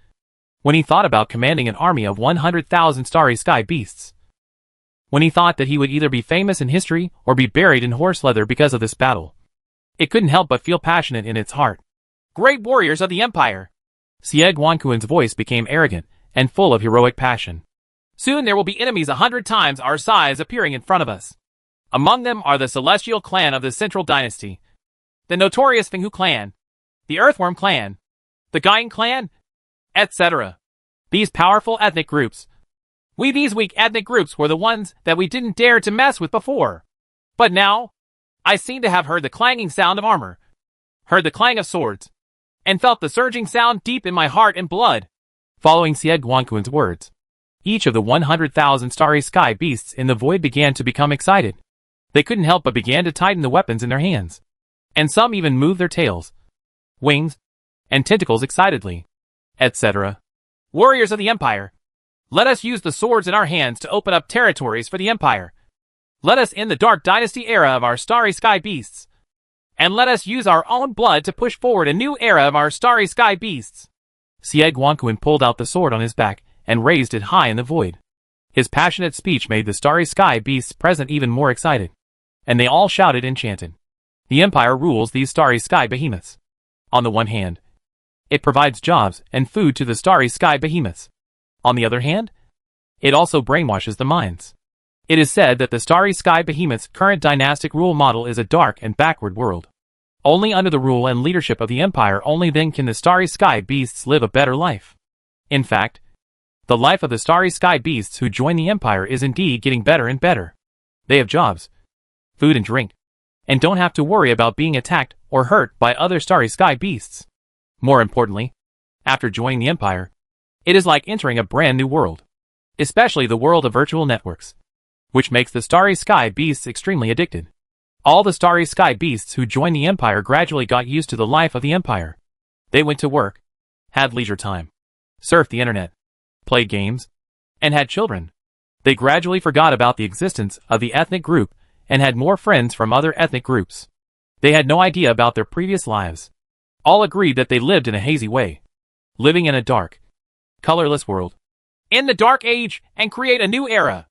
when he thought about commanding an army of 100,000 Starry Sky Beasts, when he thought that he would either be famous in history or be buried in horse leather because of this battle, it couldn't help but feel passionate in its heart. Great warriors of the Empire! Xie Guanquan's voice became arrogant and full of heroic passion. Soon there will be enemies 100 times our size appearing in front of us. Among them are the Celestial Clan of the Central Dynasty, the notorious Fenghu Clan, the Earthworm Clan, the Gaian Clan, etc. These powerful ethnic groups. These weak ethnic groups were the ones that we didn't dare to mess with before. But now, I seem to have heard the clanging sound of armor, heard the clang of swords, and felt the surging sound deep in my heart and blood. Following Xie Guanquan's words, each of the 100,000 Starry Sky Beasts in the void began to become excited. They couldn't help but began to tighten the weapons in their hands. And some even moved their tails, wings, and tentacles excitedly, etc. Warriors of the Empire, let us use the swords in our hands to open up territories for the Empire. Let us end the Dark Dynasty era of our Starry Sky Beasts. And let us use our own blood to push forward a new era of our Starry Sky Beasts. Siegwonkuin pulled out the sword on his back and raised it high in the void. His passionate speech made the Starry Sky Beasts present even more excited. And they all shouted and chanted. The Empire rules these Starry Sky Behemoths. On the one hand, it provides jobs and food to the Starry Sky Behemoths. On the other hand, it also brainwashes the minds. It is said that the Starry Sky Behemoth's current dynastic rule model is a dark and backward world. Only under the rule and leadership of the Empire only then can the Starry Sky Beasts live a better life. In fact, the life of the Starry Sky Beasts who join the Empire is indeed getting better and better. They have jobs, food and drink, and don't have to worry about being attacked or hurt by other Starry Sky Beasts. More importantly, after joining the Empire, it is like entering a brand new world, especially the world of virtual networks, which makes the Starry Sky Beasts extremely addicted. All the Starry Sky Beasts who joined the Empire gradually got used to the life of the Empire. They went to work, had leisure time, surfed the internet, played games, and had children. They gradually forgot about the existence of the ethnic group and had more friends from other ethnic groups. They had no idea about their previous lives. All agreed that they lived in a hazy way, living in a dark, colorless world. In the Dark Age and create a new era.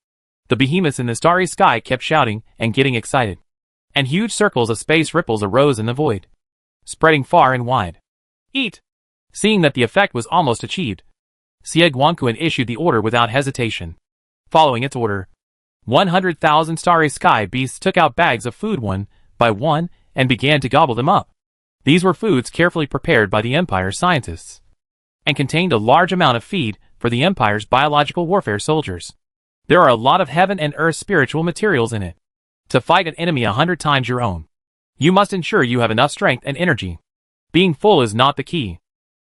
The behemoths in the starry sky kept shouting and getting excited. And huge circles of space ripples arose in the void, spreading far and wide. Eat! Seeing that the effect was almost achieved, Siegwonkuin issued the order without hesitation. Following its order, 100,000 starry sky beasts took out bags of food one by one and began to gobble them up. These were foods carefully prepared by the Empire's scientists, and contained a large amount of feed for the Empire's biological warfare soldiers. There are a lot of heaven and earth spiritual materials in it. To fight an enemy 100 times your own, you must ensure you have enough strength and energy. Being full is not the key.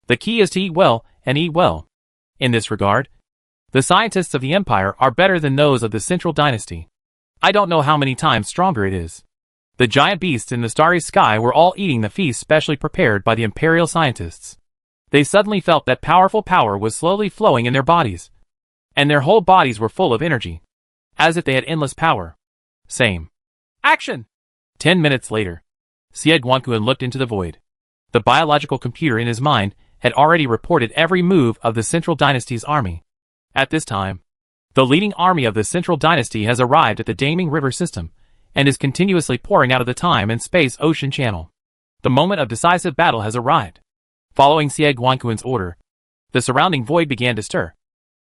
The key is to eat well and eat well. In this regard, the scientists of the Empire are better than those of the Central Dynasty. I don't know how many times stronger it is. The giant beasts in the starry sky were all eating the feast specially prepared by the Imperial scientists. They suddenly felt that powerful power was slowly flowing in their bodies, and their whole bodies were full of energy, as if they had endless power. Same. Action! 10 minutes later, Siegwonkuin looked into the void. The biological computer in his mind had already reported every move of the Central Dynasty's army. At this time, the leading army of the Central Dynasty has arrived at the Daming River system, and is continuously pouring out of the time and space ocean channel. The moment of decisive battle has arrived. Following Siegwonkuin's order, the surrounding void began to stir,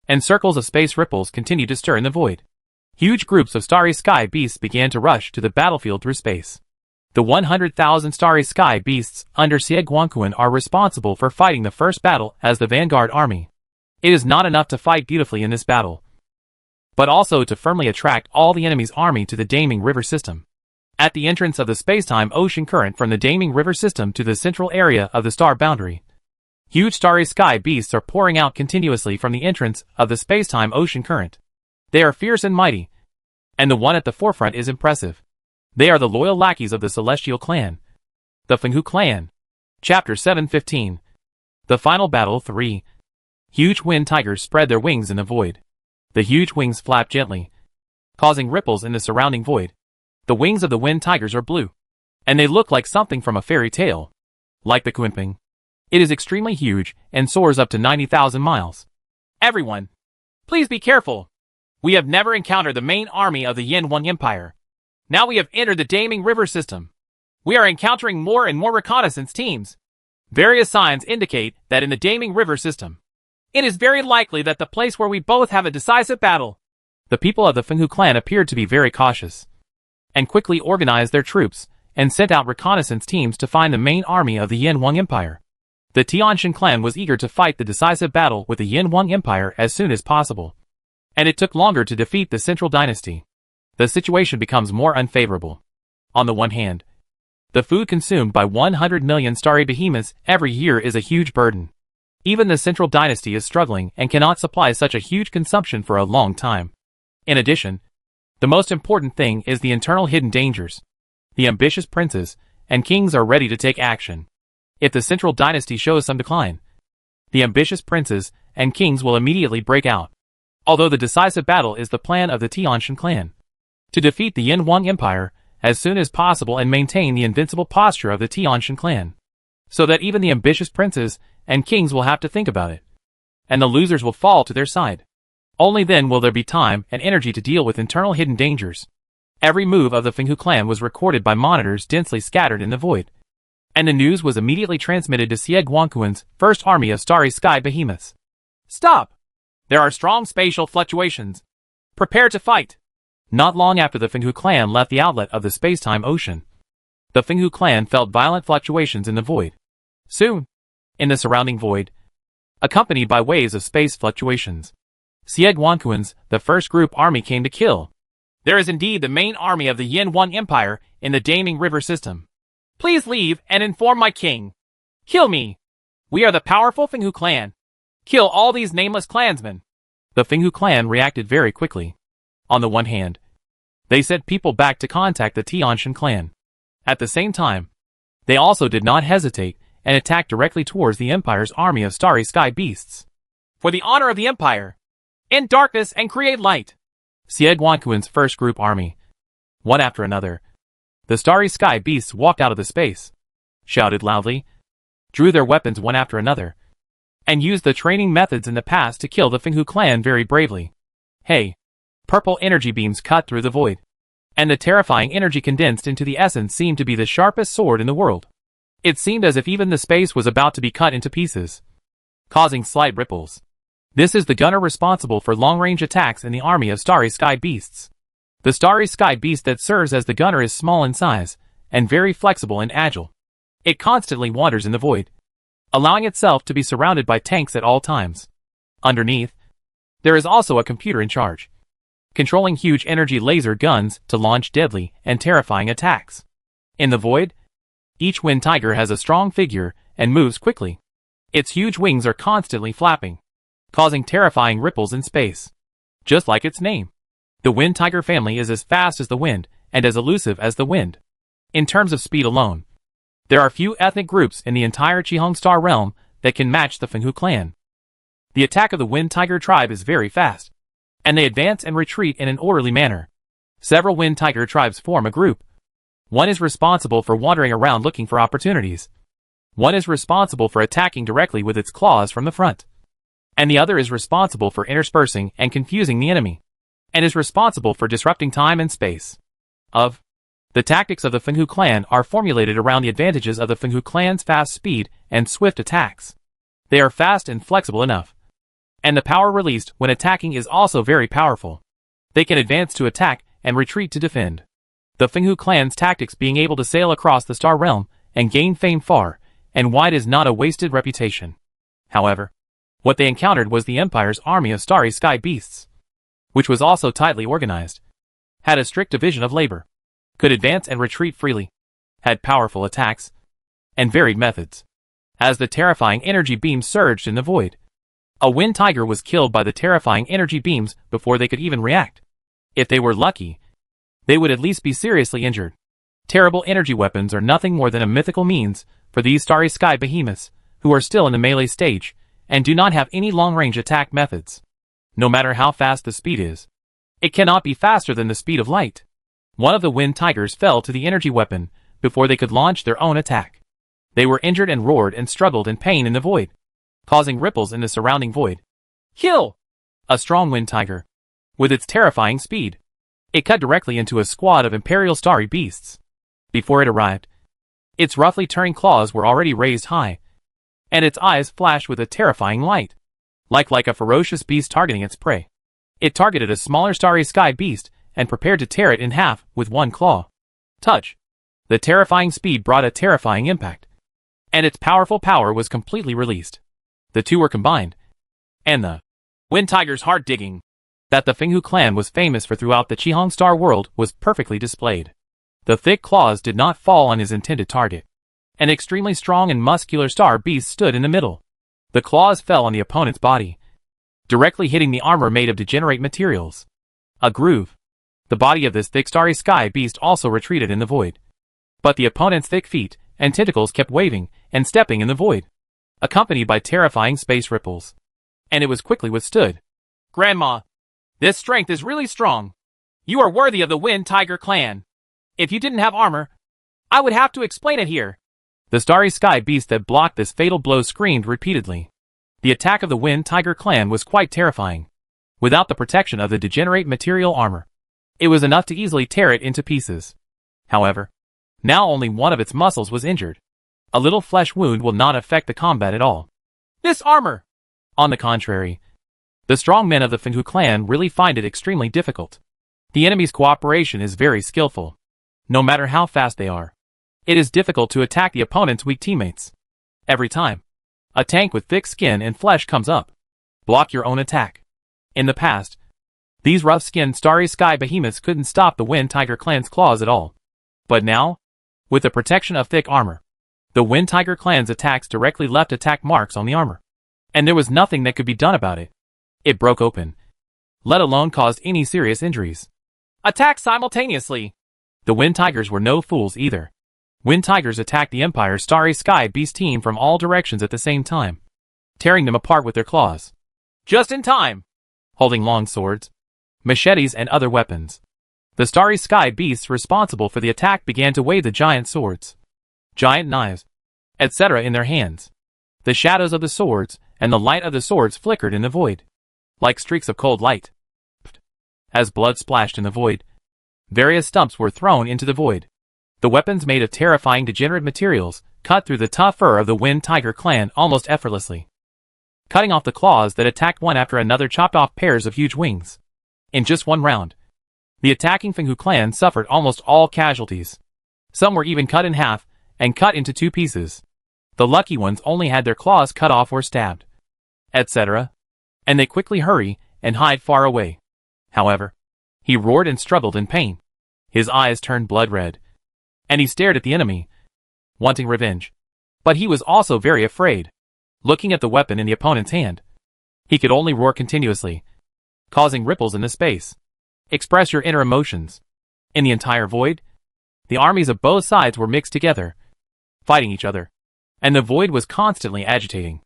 and circles of space ripples continued to stir in the void. Huge groups of starry sky beasts began to rush to the battlefield through space. The 100,000 starry sky beasts under Siegwonkuin are responsible for fighting the first battle as the vanguard army. It is not enough to fight beautifully in this battle, but also to firmly attract all the enemy's army to the Daming River system. At the entrance of the spacetime ocean current from the Daming River system to the central area of the star boundary, huge starry sky beasts are pouring out continuously from the entrance of the spacetime ocean current. They are fierce and mighty, and the one at the forefront is impressive. They are the loyal lackeys of the Celestial Clan, the Fenghu Clan. Chapter 7:15. The Final Battle 3. Huge wind tigers spread their wings in the void. The huge wings flap gently, causing ripples in the surrounding void. The wings of the wind tigers are blue, and they look like something from a fairy tale. Like the Kunping, it is extremely huge and soars up to 90,000 miles. Everyone, please be careful. We have never encountered the main army of the Yanwang Empire. Now we have entered the Daming River system. We are encountering more and more reconnaissance teams. Various signs indicate that in the Daming River system, it is very likely that the place where we both have a decisive battle. The people of the Fenghu clan appeared to be very cautious, and quickly organized their troops, and sent out reconnaissance teams to find the main army of the Yanwang Empire. The Tianshan clan was eager to fight the decisive battle with the Yanwang Empire as soon as possible, and it took longer to defeat the Central Dynasty. The situation becomes more unfavorable. On the one hand, the food consumed by 100 million starry behemoths every year is a huge burden. Even the Central Dynasty is struggling and cannot supply such a huge consumption for a long time. In addition, The most important thing is the internal hidden dangers. The ambitious princes and kings are ready to take action. If the central dynasty shows some decline, the ambitious princes and kings will immediately break out. Although the decisive battle is the plan of the Tianshan clan to defeat the Yin Wang Empire as soon as possible and maintain the invincible posture of the Tianshan clan, so that even the ambitious princes and kings will have to think about it, and the losers will fall to their side. Only then will there be time and energy to deal with internal hidden dangers. Every move of the Fenghu clan was recorded by monitors densely scattered in the void, and the news was immediately transmitted to Xie Guangquan's first army of starry sky behemoths. Stop! There are strong spatial fluctuations. Prepare to fight! Not long after the Fenghu clan left the outlet of the space-time ocean, the Fenghu clan felt violent fluctuations in the void. Soon, in the surrounding void, accompanied by waves of space fluctuations, Xie Guangquan's the first group army came to kill. There is indeed the main army of the Yin Wang Empire in the Daming River system. Please leave and inform my king. Kill me! We are the powerful Fenghu clan. Kill all these nameless clansmen. The Fenghu clan reacted very quickly. On the one hand, they sent people back to contact the Tianshan clan. At the same time, they also did not hesitate and attacked directly towards the Empire's army of starry sky beasts. For the honor of the Empire, end darkness and create light! Xie Guangquan's first group army, one after another, the starry sky beasts walked out of the space, shouted loudly, drew their weapons one after another, and used the training methods in the past to kill the Fenghu clan very bravely. Hey! Purple energy beams cut through the void, and the terrifying energy condensed into the essence seemed to be the sharpest sword in the world. It seemed as if even the space was about to be cut into pieces, causing slight ripples. This is the gunner responsible for long-range attacks in the army of starry sky beasts. The starry sky beast that serves as the gunner is small in size, and very flexible and agile. It constantly wanders in the void, allowing itself to be surrounded by tanks at all times. Underneath, there is also a computer in charge, controlling huge energy laser guns to launch deadly and terrifying attacks. In the void, each wind tiger has a strong figure and moves quickly. Its huge wings are constantly flapping, causing terrifying ripples in space. Just like its name, the wind tiger family is as fast as the wind and as elusive as the wind. In terms of speed alone, there are few ethnic groups in the entire Qihong Star realm that can match the Fenghu clan. The attack of the wind tiger tribe is very fast, and they advance and retreat in an orderly manner. Several wind tiger tribes form a group. One is responsible for wandering around looking for opportunities. One is responsible for attacking directly with its claws from the front, and the other is responsible for interspersing and confusing the enemy, and is responsible for disrupting time and space. The tactics of the Fenghu clan are formulated around the advantages of the Fenghu clan's fast speed and swift attacks. They are fast and flexible enough, and the power released when attacking is also very powerful. They can advance to attack and retreat to defend. The Fenghu clan's tactics being able to sail across the star realm and gain fame far and wide is not a wasted reputation. However, what they encountered was the Empire's army of starry sky beasts, which was also tightly organized, had a strict division of labor, could advance and retreat freely, had powerful attacks, and varied methods. As the terrifying energy beams surged in the void, a wind tiger was killed by the terrifying energy beams before they could even react. If they were lucky, they would at least be seriously injured. Terrible energy weapons are nothing more than a mythical means for these starry sky behemoths, who are still in the melee stage, and do not have any long-range attack methods. No matter how fast the speed is, it cannot be faster than the speed of light. One of the wind tigers fell to the energy weapon before they could launch their own attack. They were injured and roared and struggled in pain in the void, causing ripples in the surrounding void. Kill! A strong wind tiger, with its terrifying speed, it cut directly into a squad of imperial starry beasts. Before it arrived, its roughly turning claws were already raised high, and its eyes flashed with a terrifying light. Like a ferocious beast targeting its prey, it targeted a smaller starry sky beast and prepared to tear it in half with one claw. Touch! The terrifying speed brought a terrifying impact, and its powerful power was completely released. The two were combined, and the wind tiger's heart digging that the Fenghu clan was famous for throughout the Qihong Star world was perfectly displayed. The thick claws did not fall on his intended target. An extremely strong and muscular star beast stood in the middle. The claws fell on the opponent's body, directly hitting the armor made of degenerate materials. A groove, The body of this thick starry sky beast also retreated in the void. But the opponent's thick feet and tentacles kept waving and stepping in the void, accompanied by terrifying space ripples. And it was quickly withstood. Grandma, this strength is really strong. You are worthy of the Wind Tiger clan. If you didn't have armor, I would have to explain it here. The starry sky beast that blocked this fatal blow screamed repeatedly. The attack of the Wind Tiger clan was quite terrifying. Without the protection of the degenerate material armor, it was enough to easily tear it into pieces. However, now only one of its muscles was injured. A little flesh wound will not affect the combat at all. This armor! On the contrary, the strong men of the Fenghu clan really find it extremely difficult. The enemy's cooperation is very skillful. No matter how fast they are, it is difficult to attack the opponent's weak teammates. Every time a tank with thick skin and flesh comes up, block your own attack. In the past, these rough-skinned starry sky behemoths couldn't stop the Wind Tiger clan's claws at all. But now, with the protection of thick armor, the Wind Tiger clan's attacks directly left attack marks on the armor. And there was nothing that could be done about it. It broke open, let alone caused any serious injuries. Attack simultaneously! The Wind Tigers were no fools either. Wind Tigers attacked the Empire's starry sky beast team from all directions at the same time, tearing them apart with their claws. Just in time! Holding long swords, machetes and other weapons, the starry sky beasts responsible for the attack began to wave the giant swords, giant knives, etc. in their hands. The shadows of the swords and the light of the swords flickered in the void, like streaks of cold light. As blood splashed in the void, various stumps were thrown into the void. The weapons made of terrifying degenerate materials cut through the tough fur of the Wind Tiger clan almost effortlessly, cutting off the claws that attacked one after another chopped off pairs of huge wings. In just one round, the attacking Fenghu clan suffered almost all casualties. Some were even cut in half and cut into two pieces. The lucky ones only had their claws cut off or stabbed, etc. And they quickly hurry and hide far away. However, he roared and struggled in pain. His eyes turned blood red, and he stared at the enemy, wanting revenge. But he was also very afraid. Looking at the weapon in the opponent's hand, he could only roar continuously, causing ripples in the space. Express your inner emotions. In the entire void, the armies of both sides were mixed together, fighting each other, and the void was constantly agitating,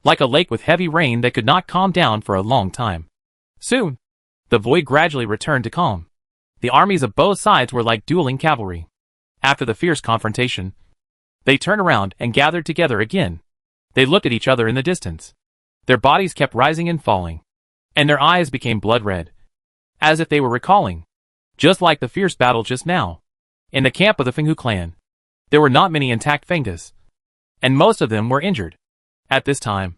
like a lake with heavy rain that could not calm down for a long time. Soon, the void gradually returned to calm. The armies of both sides were like dueling cavalry. After the fierce confrontation, they turned around and gathered together again. They looked at each other in the distance. Their bodies kept rising and falling, and their eyes became blood red, as if they were recalling, just like the fierce battle just now. In the camp of the Fenghu clan, there were not many intact Fengdas, and most of them were injured. At this time,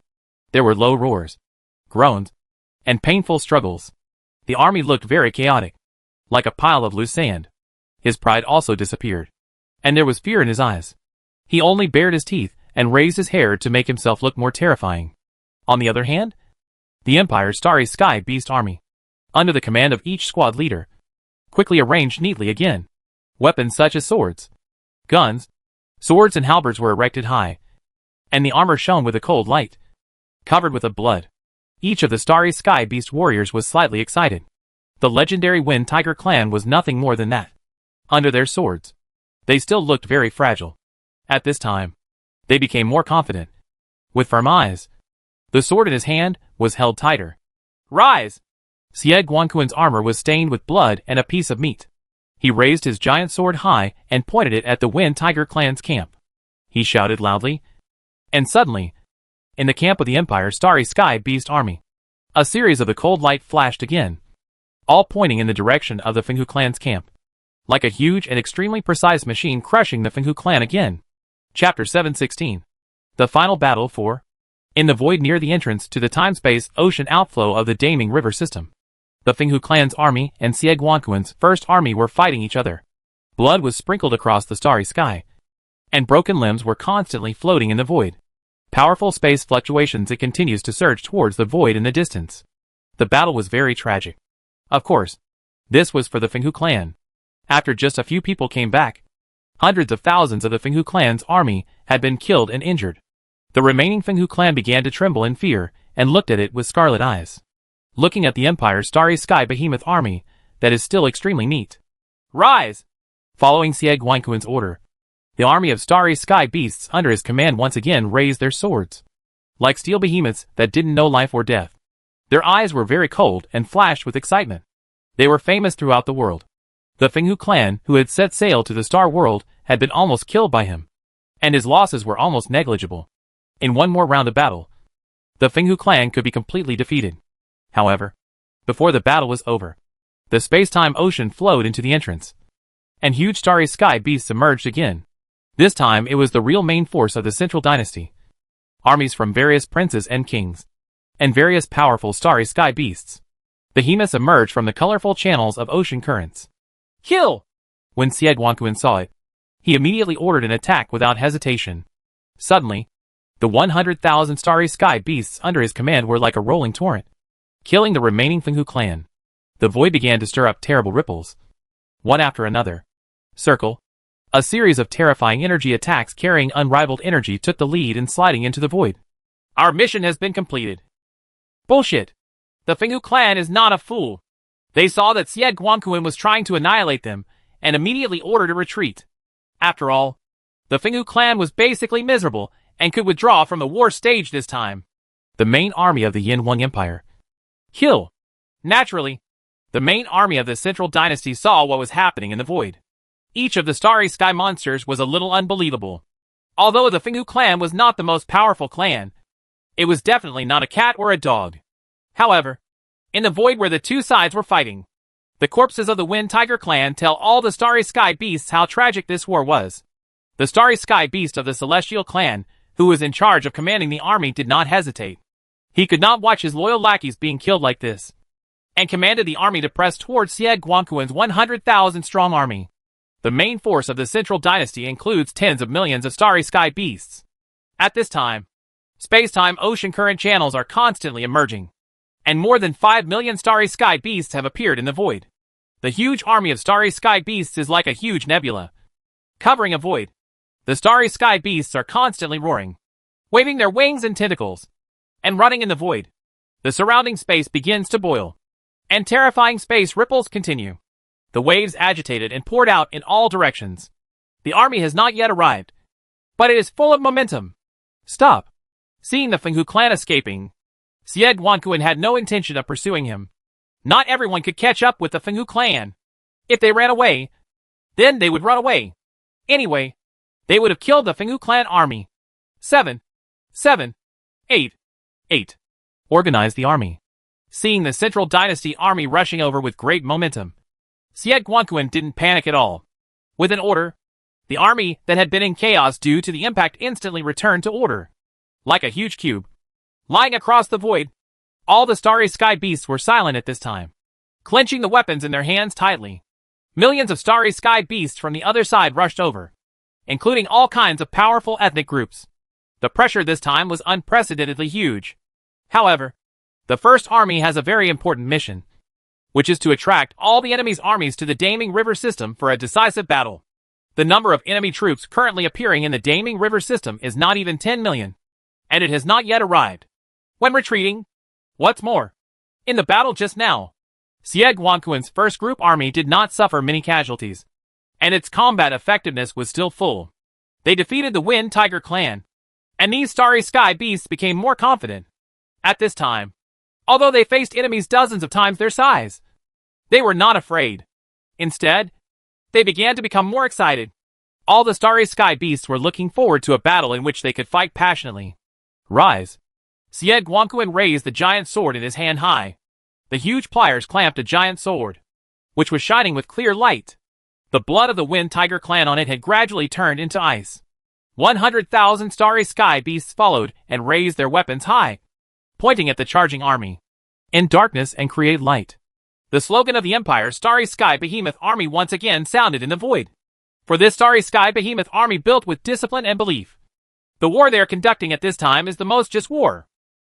there were low roars, groans, and painful struggles. The army looked very chaotic, like a pile of loose sand. His pride also disappeared, and there was fear in his eyes. He only bared his teeth and raised his hair to make himself look more terrifying. On the other hand, the Empire's starry sky beast army, under the command of each squad leader, quickly arranged neatly again. Weapons such as swords, guns, swords and halberds were erected high, and the armor shone with a cold light, covered with blood. Each of the starry sky beast warriors was slightly excited. The legendary Wind Tiger clan was nothing more than that. Under their swords, they still looked very fragile. At this time, they became more confident. With firm eyes, the sword in his hand was held tighter. Rise! Xie Guanquan's armor was stained with blood and a piece of meat. He raised his giant sword high and pointed it at the Wind Tiger clan's camp. He shouted loudly, and suddenly, in the camp of the Empire's starry sky beast army, a series of the cold light flashed again, all pointing in the direction of the Fenghu clan's camp, like a huge and extremely precise machine crushing the Fenghu clan again. Chapter 716. The Final Battle for. In the void near the entrance to the time-space ocean outflow of the Daming River system, the Fenghu clan's army and Xie Guanquan's first army were fighting each other. Blood was sprinkled across the starry sky, and broken limbs were constantly floating in the void. Powerful space fluctuations, it continues to surge towards the void in the distance. The battle was very tragic. Of course, this was for the Fenghu clan. After just a few people came back, hundreds of thousands of the Fenghu clan's army had been killed and injured. The remaining Fenghu clan began to tremble in fear and looked at it with scarlet eyes. Looking at the Empire's starry sky behemoth army, that is still extremely neat. Rise! Following Sieg Wankuen's order, the army of starry sky beasts under his command once again raised their swords. Like steel behemoths that didn't know life or death, their eyes were very cold and flashed with excitement. They were famous throughout the world. The Fenghu clan, who had set sail to the Star World, had been almost killed by him, and his losses were almost negligible. In one more round of battle, the Fenghu clan could be completely defeated. However, before the battle was over, the space-time ocean flowed into the entrance, and huge starry sky beasts emerged again. This time it was the real main force of the Central Dynasty. Armies from various princes and kings, and various powerful starry sky beasts. Behemoths emerged from the colorful channels of ocean currents. Kill! When Sieg Wankuen saw it, he immediately ordered an attack without hesitation. Suddenly, the 100,000 starry sky beasts under his command were like a rolling torrent, killing the remaining Fenghu clan. The void began to stir up terrible ripples, one after another. Circle. A series of terrifying energy attacks carrying unrivaled energy took the lead in sliding into the void. Our mission has been completed. Bullshit. The Fenghu clan is not a fool. They saw that Sieg Wankuen was trying to annihilate them, and immediately ordered a retreat. After all, the Fenghu clan was basically miserable, and could withdraw from the war stage this time. The main army of the Yin Wang Empire. Kill. Naturally, the main army of the Central Dynasty saw what was happening in the void. Each of the starry sky monsters was a little unbelievable. Although the Fenghu clan was not the most powerful clan, it was definitely not a cat or a dog. However, in the void where the two sides were fighting, the corpses of the Wind Tiger clan tell all the starry sky beasts how tragic this war was. The starry sky beast of the Celestial clan, who was in charge of commanding the army, did not hesitate. He could not watch his loyal lackeys being killed like this, and commanded the army to press towards Sieg Wankuen's 100,000 strong army. The main force of the Central Dynasty includes tens of millions of starry sky beasts. At this time, space-time ocean current channels are constantly emerging, and more than 5 million starry sky beasts have appeared in the void. The huge army of starry sky beasts is like a huge nebula, covering a void. The starry sky beasts are constantly roaring, waving their wings and tentacles, and running in the void. The surrounding space begins to boil, and terrifying space ripples continue. The waves agitated and poured out in all directions. The army has not yet arrived, but it is full of momentum. Stop. Seeing the Fenghu clan escaping, Sieg Wankuen had no intention of pursuing him. Not everyone could catch up with the Fenghu clan. If they ran away, then they would run away. Anyway, they would have killed the Fenghu clan army. 7, 7, 8, 8. Organize the army. Seeing the Central Dynasty army rushing over with great momentum, Sieg Wankuen didn't panic at all. With an order, the army that had been in chaos due to the impact instantly returned to order. Like a huge cube, lying across the void, all the starry sky beasts were silent at this time, clenching the weapons in their hands tightly. Millions of starry sky beasts from the other side rushed over, including all kinds of powerful ethnic groups. The pressure this time was unprecedentedly huge. However, the first army has a very important mission, which is to attract all the enemy's armies to the Daming River system for a decisive battle. The number of enemy troops currently appearing in the Daming River system is not even 10 million, and it has not yet arrived. When retreating, what's more, in the battle just now, Sieg Wankuen's first group army did not suffer many casualties, and its combat effectiveness was still full. They defeated the Wind Tiger clan, and these starry sky beasts became more confident. At this time, although they faced enemies dozens of times their size, they were not afraid. Instead, they began to become more excited. All the starry sky beasts were looking forward to a battle in which they could fight passionately. Rise. Sieg Wankuen raised the giant sword in his hand high. The huge pliers clamped a giant sword, which was shining with clear light. The blood of the Wind Tiger clan on it had gradually turned into ice. 100,000 starry sky beasts followed and raised their weapons high, pointing at the charging army. In darkness and create light. The slogan of the Empire's Starry Sky Behemoth Army once again sounded in the void. For this Starry Sky Behemoth Army built with discipline and belief. The war they are conducting at this time is the most just war.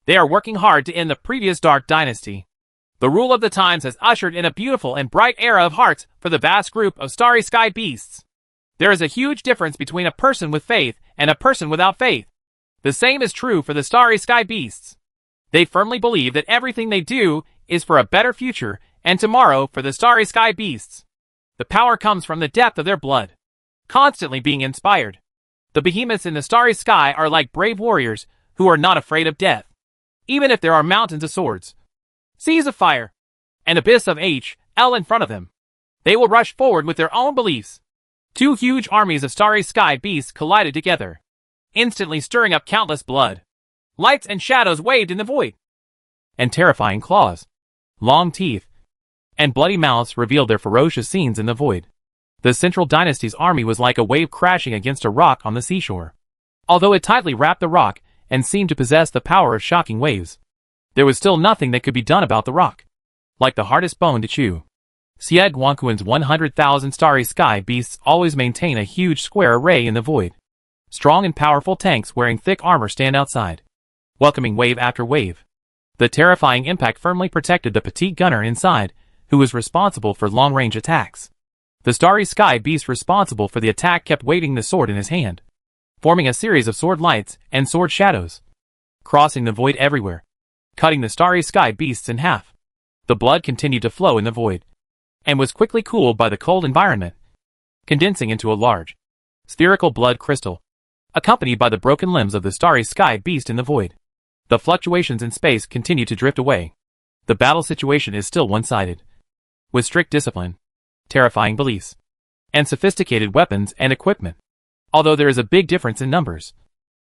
They are working hard to end the previous Dark Dynasty. The rule of the times has ushered in a beautiful and bright era of hearts for the vast group of starry sky beasts. There is a huge difference between a person with faith and a person without faith. The same is true for the starry sky beasts. They firmly believe that everything they do is for a better future And tomorrow for the starry sky beasts. The power comes from the depth of their blood, constantly being inspired. The behemoths in the starry sky are like brave warriors who are not afraid of death, even if there are mountains of swords, seas of fire, and abyss of H.L. in front of them. They will rush forward with their own beliefs. Two huge armies of starry sky beasts collided together, instantly stirring up countless blood. Lights and shadows waved in the void, and terrifying claws, long teeth, and bloody mouths revealed their ferocious scenes in the void. The Central Dynasty's army was like a wave crashing against a rock on the seashore. Although it tightly wrapped the rock and seemed to possess the power of shocking waves, there was still nothing that could be done about the rock. Like the hardest bone to chew. Sieg-Wanquan's 100,000 starry sky beasts always maintain a huge square array in the void. Strong and powerful tanks wearing thick armor stand outside, welcoming wave after wave. The terrifying impact firmly protected the petite gunner inside, who was responsible for long-range attacks. The starry sky beast responsible for the attack kept waving the sword in his hand, forming a series of sword lights and sword shadows, crossing the void everywhere, cutting the starry sky beasts in half. The blood continued to flow in the void, and was quickly cooled by the cold environment, condensing into a large, spherical blood crystal, accompanied by the broken limbs of the starry sky beast in the void. The fluctuations in space continue to drift away. The battle situation is still one-sided, with strict discipline, terrifying beliefs, and sophisticated weapons and equipment. Although there is a big difference in numbers,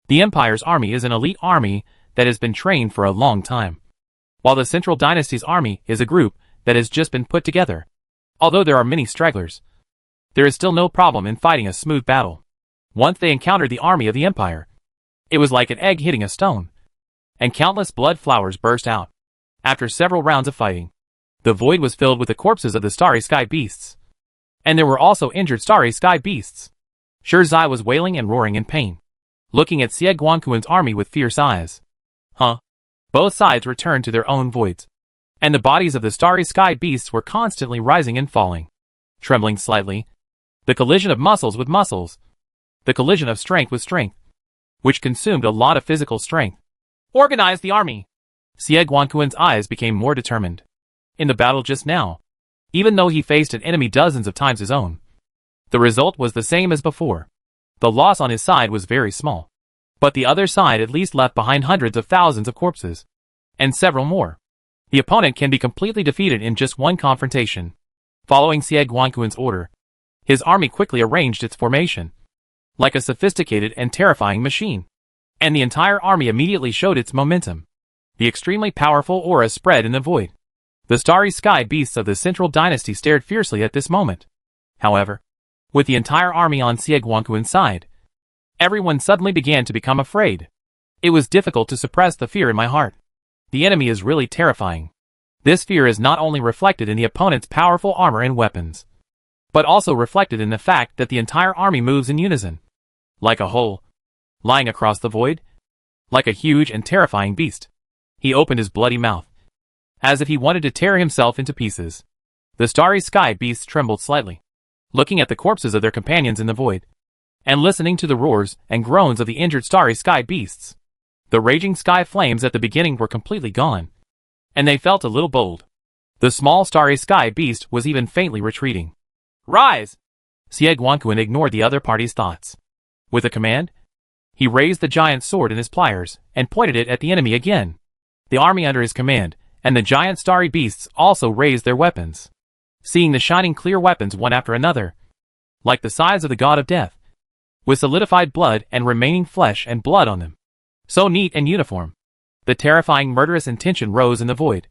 the Empire's army is an elite army that has been trained for a long time, while the Central Dynasty's army is a group that has just been put together. Although there are many stragglers, there is still no problem in fighting a smooth battle. Once they encountered the army of the Empire, it was like an egg hitting a stone, and countless blood flowers burst out. After several rounds of fighting, the void was filled with the corpses of the starry sky beasts, and there were also injured starry sky beasts. Shirzai was wailing and roaring in pain, looking at Sieg-Wanquan's army with fierce eyes. Both sides returned to their own voids, and the bodies of the starry sky beasts were constantly rising and falling, trembling slightly. The collision of muscles with muscles, the collision of strength with strength, which consumed a lot of physical strength. Organize the army. Sieg-Wanquan's eyes became more determined. In the battle just now, even though he faced an enemy dozens of times his own, the result was the same as before. The loss on his side was very small, but the other side at least left behind hundreds of thousands of corpses, and several more. The opponent can be completely defeated in just one confrontation. Following Sieg-Wanquan's order, his army quickly arranged its formation, like a sophisticated and terrifying machine, and the entire army immediately showed its momentum. The extremely powerful aura spread in the void. The starry sky beasts of the Central Dynasty stared fiercely at this moment. However, with the entire army on Sieg-Wanquan's side, everyone suddenly began to become afraid. It was difficult to suppress the fear in my heart. The enemy is really terrifying. This fear is not only reflected in the opponent's powerful armor and weapons, but also reflected in the fact that the entire army moves in unison, like a whole, lying across the void, like a huge and terrifying beast. He opened his bloody mouth, as if he wanted to tear himself into pieces. The starry sky beasts trembled slightly, looking at the corpses of their companions in the void, and listening to the roars and groans of the injured starry sky beasts. The raging sky flames at the beginning were completely gone, and they felt a little bold. The small starry sky beast was even faintly retreating. Rise! Sieg-Wanquan ignored the other party's thoughts. With a command, he raised the giant sword in his pliers and pointed it at the enemy again. The army under his command and the giant starry beasts also raised their weapons, seeing the shining clear weapons one after another, like the size of the god of death, with solidified blood and remaining flesh and blood on them. So neat and uniform. The terrifying murderous intention rose in the void,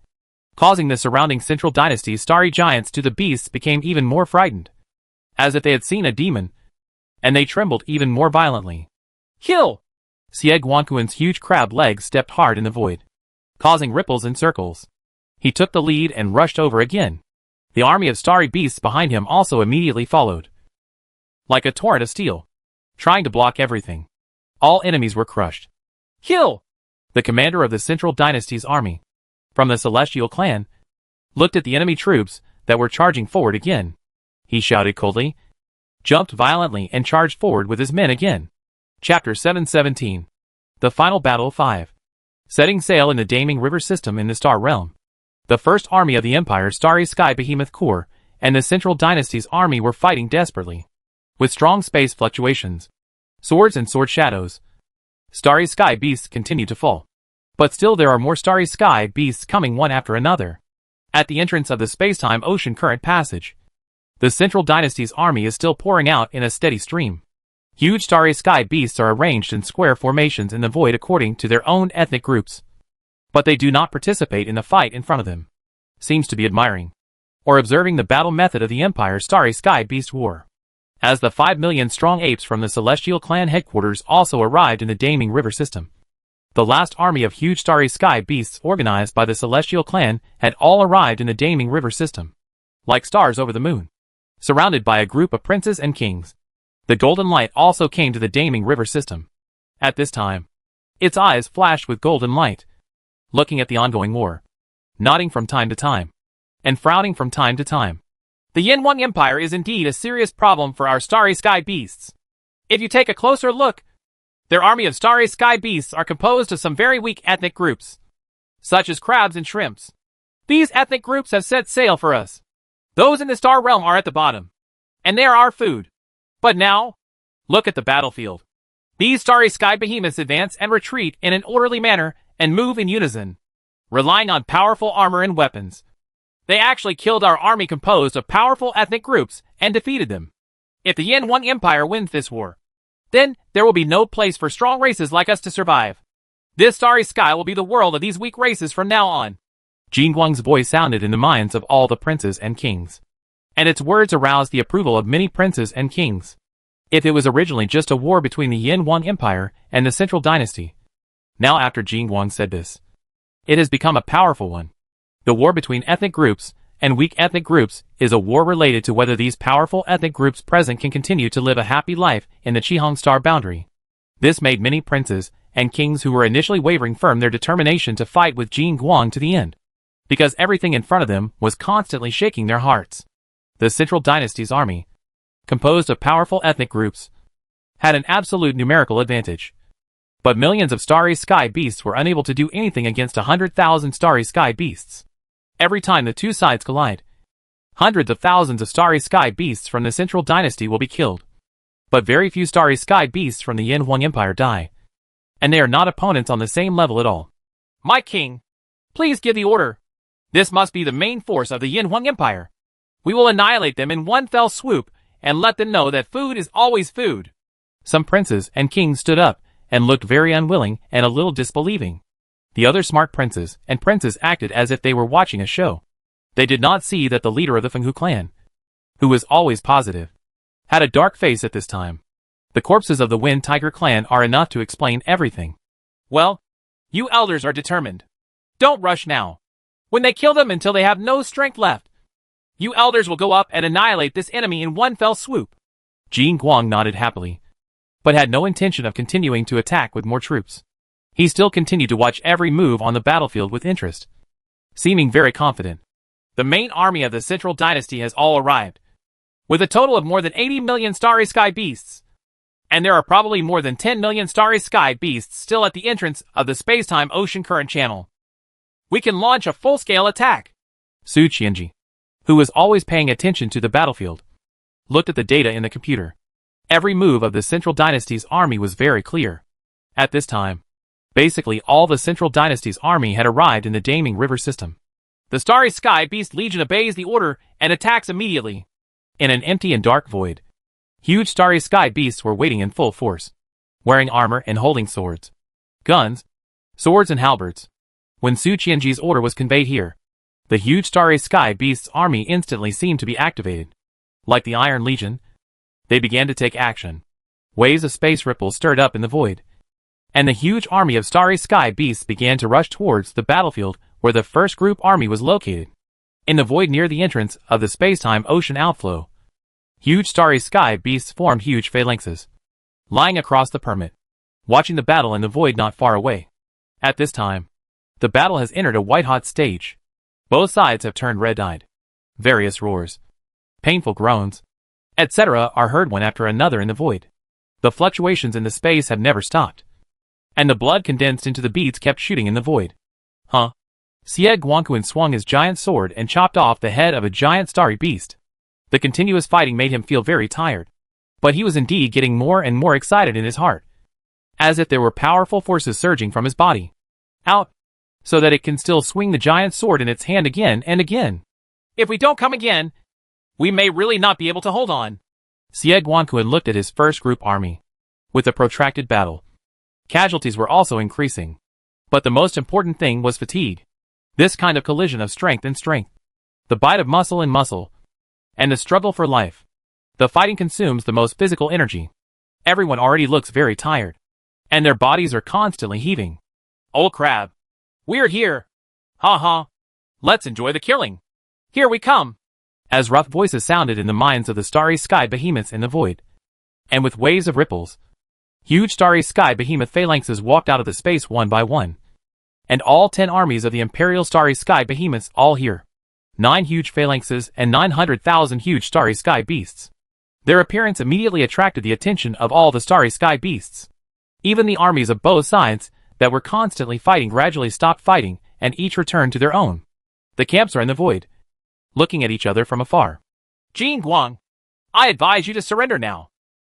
causing the surrounding Central Dynasty's starry giants to the beasts became even more frightened, as if they had seen a demon, and they trembled even more violently. Kill! Sieg-Wanquan's huge crab legs stepped hard in the void, causing ripples and circles. He took the lead and rushed over again. The army of starry beasts behind him also immediately followed, like a torrent of steel, trying to block everything. All enemies were crushed. Kill! The commander of the Central Dynasty's army, from the Celestial clan, looked at the enemy troops that were charging forward again. He shouted coldly, jumped violently and charged forward with his men again. Chapter 717. The Final Battle 5. Setting sail in the Daming River system in the Star Realm. The first army of the Empire's Starry Sky Behemoth Corps and the Central Dynasty's army were fighting desperately. With strong space fluctuations, swords and sword shadows, Starry Sky Beasts continue to fall. But still there are more Starry Sky Beasts coming one after another. At the entrance of the space-time ocean current passage, the Central Dynasty's army is still pouring out in a steady stream. Huge Starry Sky Beasts are arranged in square formations in the void according to their own ethnic groups. But they do not participate in the fight in front of them. Seems to be admiring or observing the battle method of the Empire's Starry Sky Beast War. As the 5 million strong apes from the Celestial Clan headquarters also arrived in the Daming River system. The last army of huge Starry Sky Beasts organized by the Celestial Clan had all arrived in the Daming River system. Like stars over the moon. Surrounded by a group of princes and kings. The golden light also came to the Daming River system. At this time, its eyes flashed with golden light, looking at the ongoing war, nodding from time to time, and frowning from time to time. The Yinhuang Empire is indeed a serious problem for our Starry Sky Beasts. If you take a closer look, their army of Starry Sky Beasts are composed of some very weak ethnic groups, such as crabs and shrimps. These ethnic groups have set sail for us. Those in the Star Realm are at the bottom, and they are our food. But now, look at the battlefield. These Starry Sky Behemoths advance and retreat in an orderly manner and move in unison, relying on powerful armor and weapons. They actually killed our army composed of powerful ethnic groups and defeated them. If the Yinhuang Empire wins this war, then there will be no place for strong races like us to survive. This starry sky will be the world of these weak races from now on. Jinguang's voice sounded in the minds of all the princes and kings, and its words aroused the approval of many princes and kings. If it was originally just a war between the Yinhuang Empire and the Central Dynasty, now after Jinguang said this, it has become a powerful one. The war between ethnic groups and weak ethnic groups is a war related to whether these powerful ethnic groups present can continue to live a happy life in the Qihong Star boundary. This made many princes and kings who were initially wavering firm their determination to fight with Jinguang to the end, because everything in front of them was constantly shaking their hearts. The Central Dynasty's army, composed of powerful ethnic groups, had an absolute numerical advantage. But millions of Starry Sky Beasts were unable to do anything against 100,000 Starry Sky Beasts. Every time the two sides collide, hundreds of thousands of Starry Sky Beasts from the Central Dynasty will be killed. But very few Starry Sky Beasts from the Yinhuang Empire die. And they are not opponents on the same level at all. My king, please give the order. This must be the main force of the Yinhuang Empire. We will annihilate them in one fell swoop and let them know that food is always food. Some princes and kings stood up and looked very unwilling and a little disbelieving. The other smart princes and princesses acted as if they were watching a show. They did not see that the leader of the Fenghu clan, who was always positive, had a dark face at this time. The corpses of the Wind Tiger clan are enough to explain everything. Well, you elders are determined. Don't rush now. When they kill them until they have no strength left, you elders will go up and annihilate this enemy in one fell swoop. Jinguang nodded happily, but had no intention of continuing to attack with more troops. He still continued to watch every move on the battlefield with interest, seeming very confident. The main army of the Central Dynasty has all arrived, with a total of more than 80 million Starry Sky Beasts. And there are probably more than 10 million Starry Sky Beasts still at the entrance of the space-time ocean current channel. We can launch a full-scale attack. Su Qianji, who was always paying attention to the battlefield, looked at the data in the computer. Every move of the Central Dynasty's army was very clear. At this time, basically all the Central Dynasty's army had arrived in the Daming River system. The Starry Sky Beast Legion obeys the order and attacks immediately. In an empty and dark void, huge Starry Sky Beasts were waiting in full force, wearing armor and holding swords, guns, swords and halberds. When Su Qianji's order was conveyed here, the huge Starry Sky Beasts army instantly seemed to be activated. Like the Iron Legion, they began to take action. Waves of space ripples stirred up in the void, and the huge army of Starry Sky Beasts began to rush towards the battlefield where the first group army was located. In the void near the entrance of the space-time ocean outflow, huge Starry Sky Beasts formed huge phalanxes, lying across the permit, watching the battle in the void not far away. At this time, the battle has entered a white-hot stage. Both sides have turned red-eyed. Various roars, painful groans, etc. are heard one after another in the void. The fluctuations in the space have never stopped, and the blood condensed into the beads kept shooting in the void. Huh? Xie Guangquan swung his giant sword and chopped off the head of a giant starry beast. The continuous fighting made him feel very tired. But he was indeed getting more and more excited in his heart, as if there were powerful forces surging from his body out, so that it can still swing the giant sword in its hand again and again. If we don't come again, we may really not be able to hold on. Xie Guangquan looked at his first group army. With the protracted battle, casualties were also increasing. But the most important thing was fatigue. This kind of collision of strength and strength, the bite of muscle and muscle, and the struggle for life. The fighting consumes the most physical energy. Everyone already looks very tired, and their bodies are constantly heaving. Oh crap! We're here! Ha ha! Let's enjoy the killing! Here we come! As rough voices sounded in the minds of the starry sky behemoths in the void, and with waves of ripples, huge starry sky behemoth phalanxes walked out of the space one by one. And all 10 armies of the imperial starry sky behemoths all here. 9 huge phalanxes and 900,000 huge starry sky beasts. Their appearance immediately attracted the attention of all the starry sky beasts. Even the armies of both sides that were constantly fighting gradually stopped fighting and each returned to their own. The camps are in the void, looking at each other from afar. Jin Guang, I advise you to surrender now.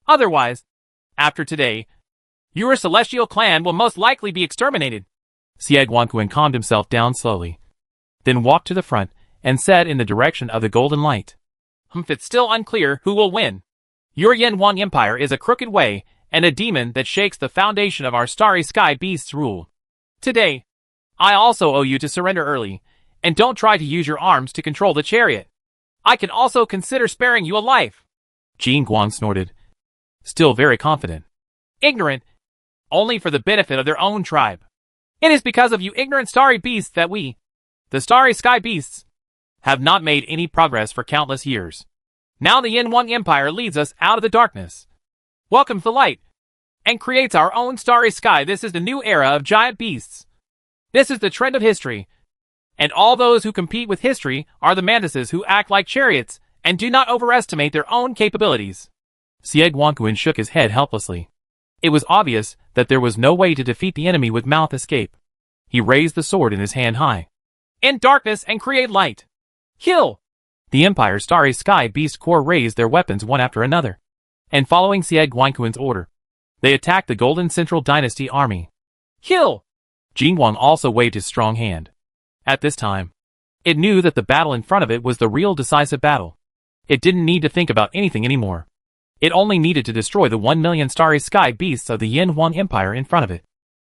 Otherwise, after today, your celestial clan will most likely be exterminated. Xie Guangquan calmed himself down slowly, then walked to the front and said in the direction of the golden light. It's still unclear who will win. Your Yanwang Empire is a crooked way and a demon that shakes the foundation of our starry sky beast's rule. Today, I also owe you to surrender early, and don't try to use your arms to control the chariot. I can also consider sparing you a life. Jin Guang snorted, still very confident. Ignorant, only for the benefit of their own tribe. It is because of you ignorant starry beasts that we, the starry sky beasts, have not made any progress for countless years. Now the Yanwang Empire leads us out of the darkness, welcomes the light, and creates our own starry sky. This is the new era of giant beasts. This is the trend of history, and all those who compete with history are the mantises who act like chariots and do not overestimate their own capabilities. Xie Guangquan shook his head helplessly. It was obvious that there was no way to defeat the enemy with mouth escape. He raised the sword in his hand high. In darkness and create light. Kill! The Empire's starry sky beast corps raised their weapons one after another. And following Xie Guangquan's order, they attacked the Golden Central Dynasty army. Kill! Jin Guang also waved his strong hand. At this time, it knew that the battle in front of it was the real decisive battle. It didn't need to think about anything anymore. It only needed to destroy the 1 million starry sky beasts of the Yanwang Empire in front of it.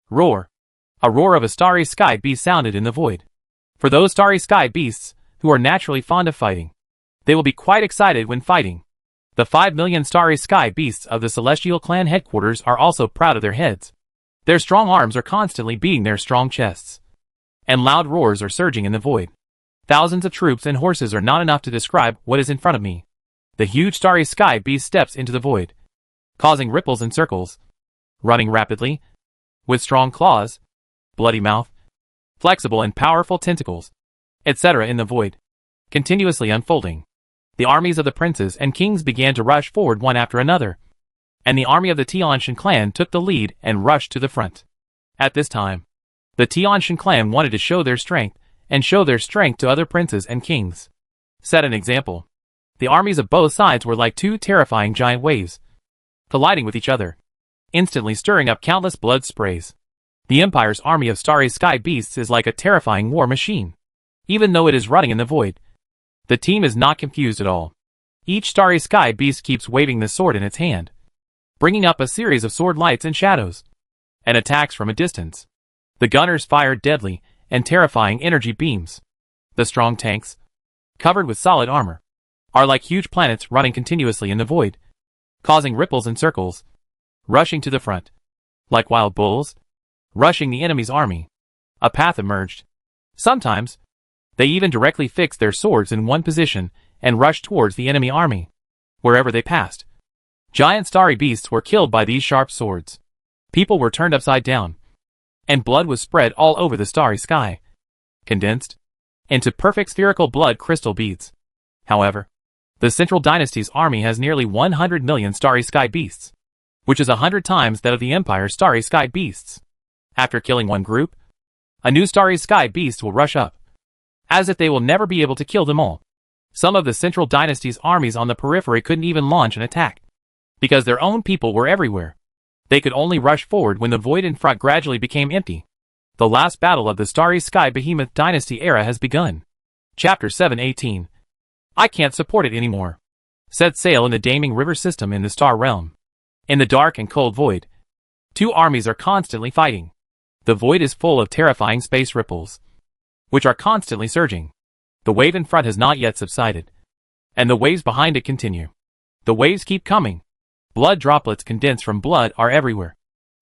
Roar! A roar of a starry sky beast sounded in the void. For those starry sky beasts, who are naturally fond of fighting, they will be quite excited when fighting. The 5 million starry sky beasts of the Celestial Clan headquarters are also proud of their heads. Their strong arms are constantly beating their strong chests. And loud roars are surging in the void. Thousands of troops and horses are not enough to describe what is in front of me. The huge starry sky beast steps into the void, causing ripples and circles, running rapidly, with strong claws, bloody mouth, flexible and powerful tentacles, etc. in the void, continuously unfolding. The armies of the princes and kings began to rush forward one after another, and the army of the Tianshan clan took the lead and rushed to the front. At this time, the Tianshan clan wanted to show their strength and show their strength to other princes and kings. Set an example. The armies of both sides were like 2 terrifying giant waves, colliding with each other, instantly stirring up countless blood sprays. The Empire's army of starry sky beasts is like a terrifying war machine. Even though it is running in the void, the team is not confused at all. Each starry sky beast keeps waving the sword in its hand, bringing up a series of sword lights and shadows, and attacks from a distance. The gunners fire deadly and terrifying energy beams. The strong tanks, covered with solid armor, are like huge planets running continuously in the void, causing ripples and circles, rushing to the front. Like wild bulls, rushing the enemy's army. A path emerged. Sometimes, they even directly fixed their swords in one position and rushed towards the enemy army. Wherever they passed, giant starry beasts were killed by these sharp swords. People were turned upside down, and blood was spread all over the starry sky, condensed into perfect spherical blood crystal beads. However, the Central Dynasty's army has nearly 100 million starry sky beasts, which is 100 times that of the Empire's starry sky beasts. After killing one group, a new starry sky beast will rush up, as if they will never be able to kill them all. Some of the Central Dynasty's armies on the periphery couldn't even launch an attack, because their own people were everywhere. They could only rush forward when the void in front gradually became empty. The last battle of the Starry Sky Behemoth Dynasty era has begun. Chapter 7:18. I can't support it anymore. Set sail in the Daming River system in the Star Realm. In the dark and cold void, two armies are constantly fighting. The void is full of terrifying space ripples, which are constantly surging. The wave in front has not yet subsided, and the waves behind it continue. The waves keep coming. Blood droplets condensed from blood are everywhere.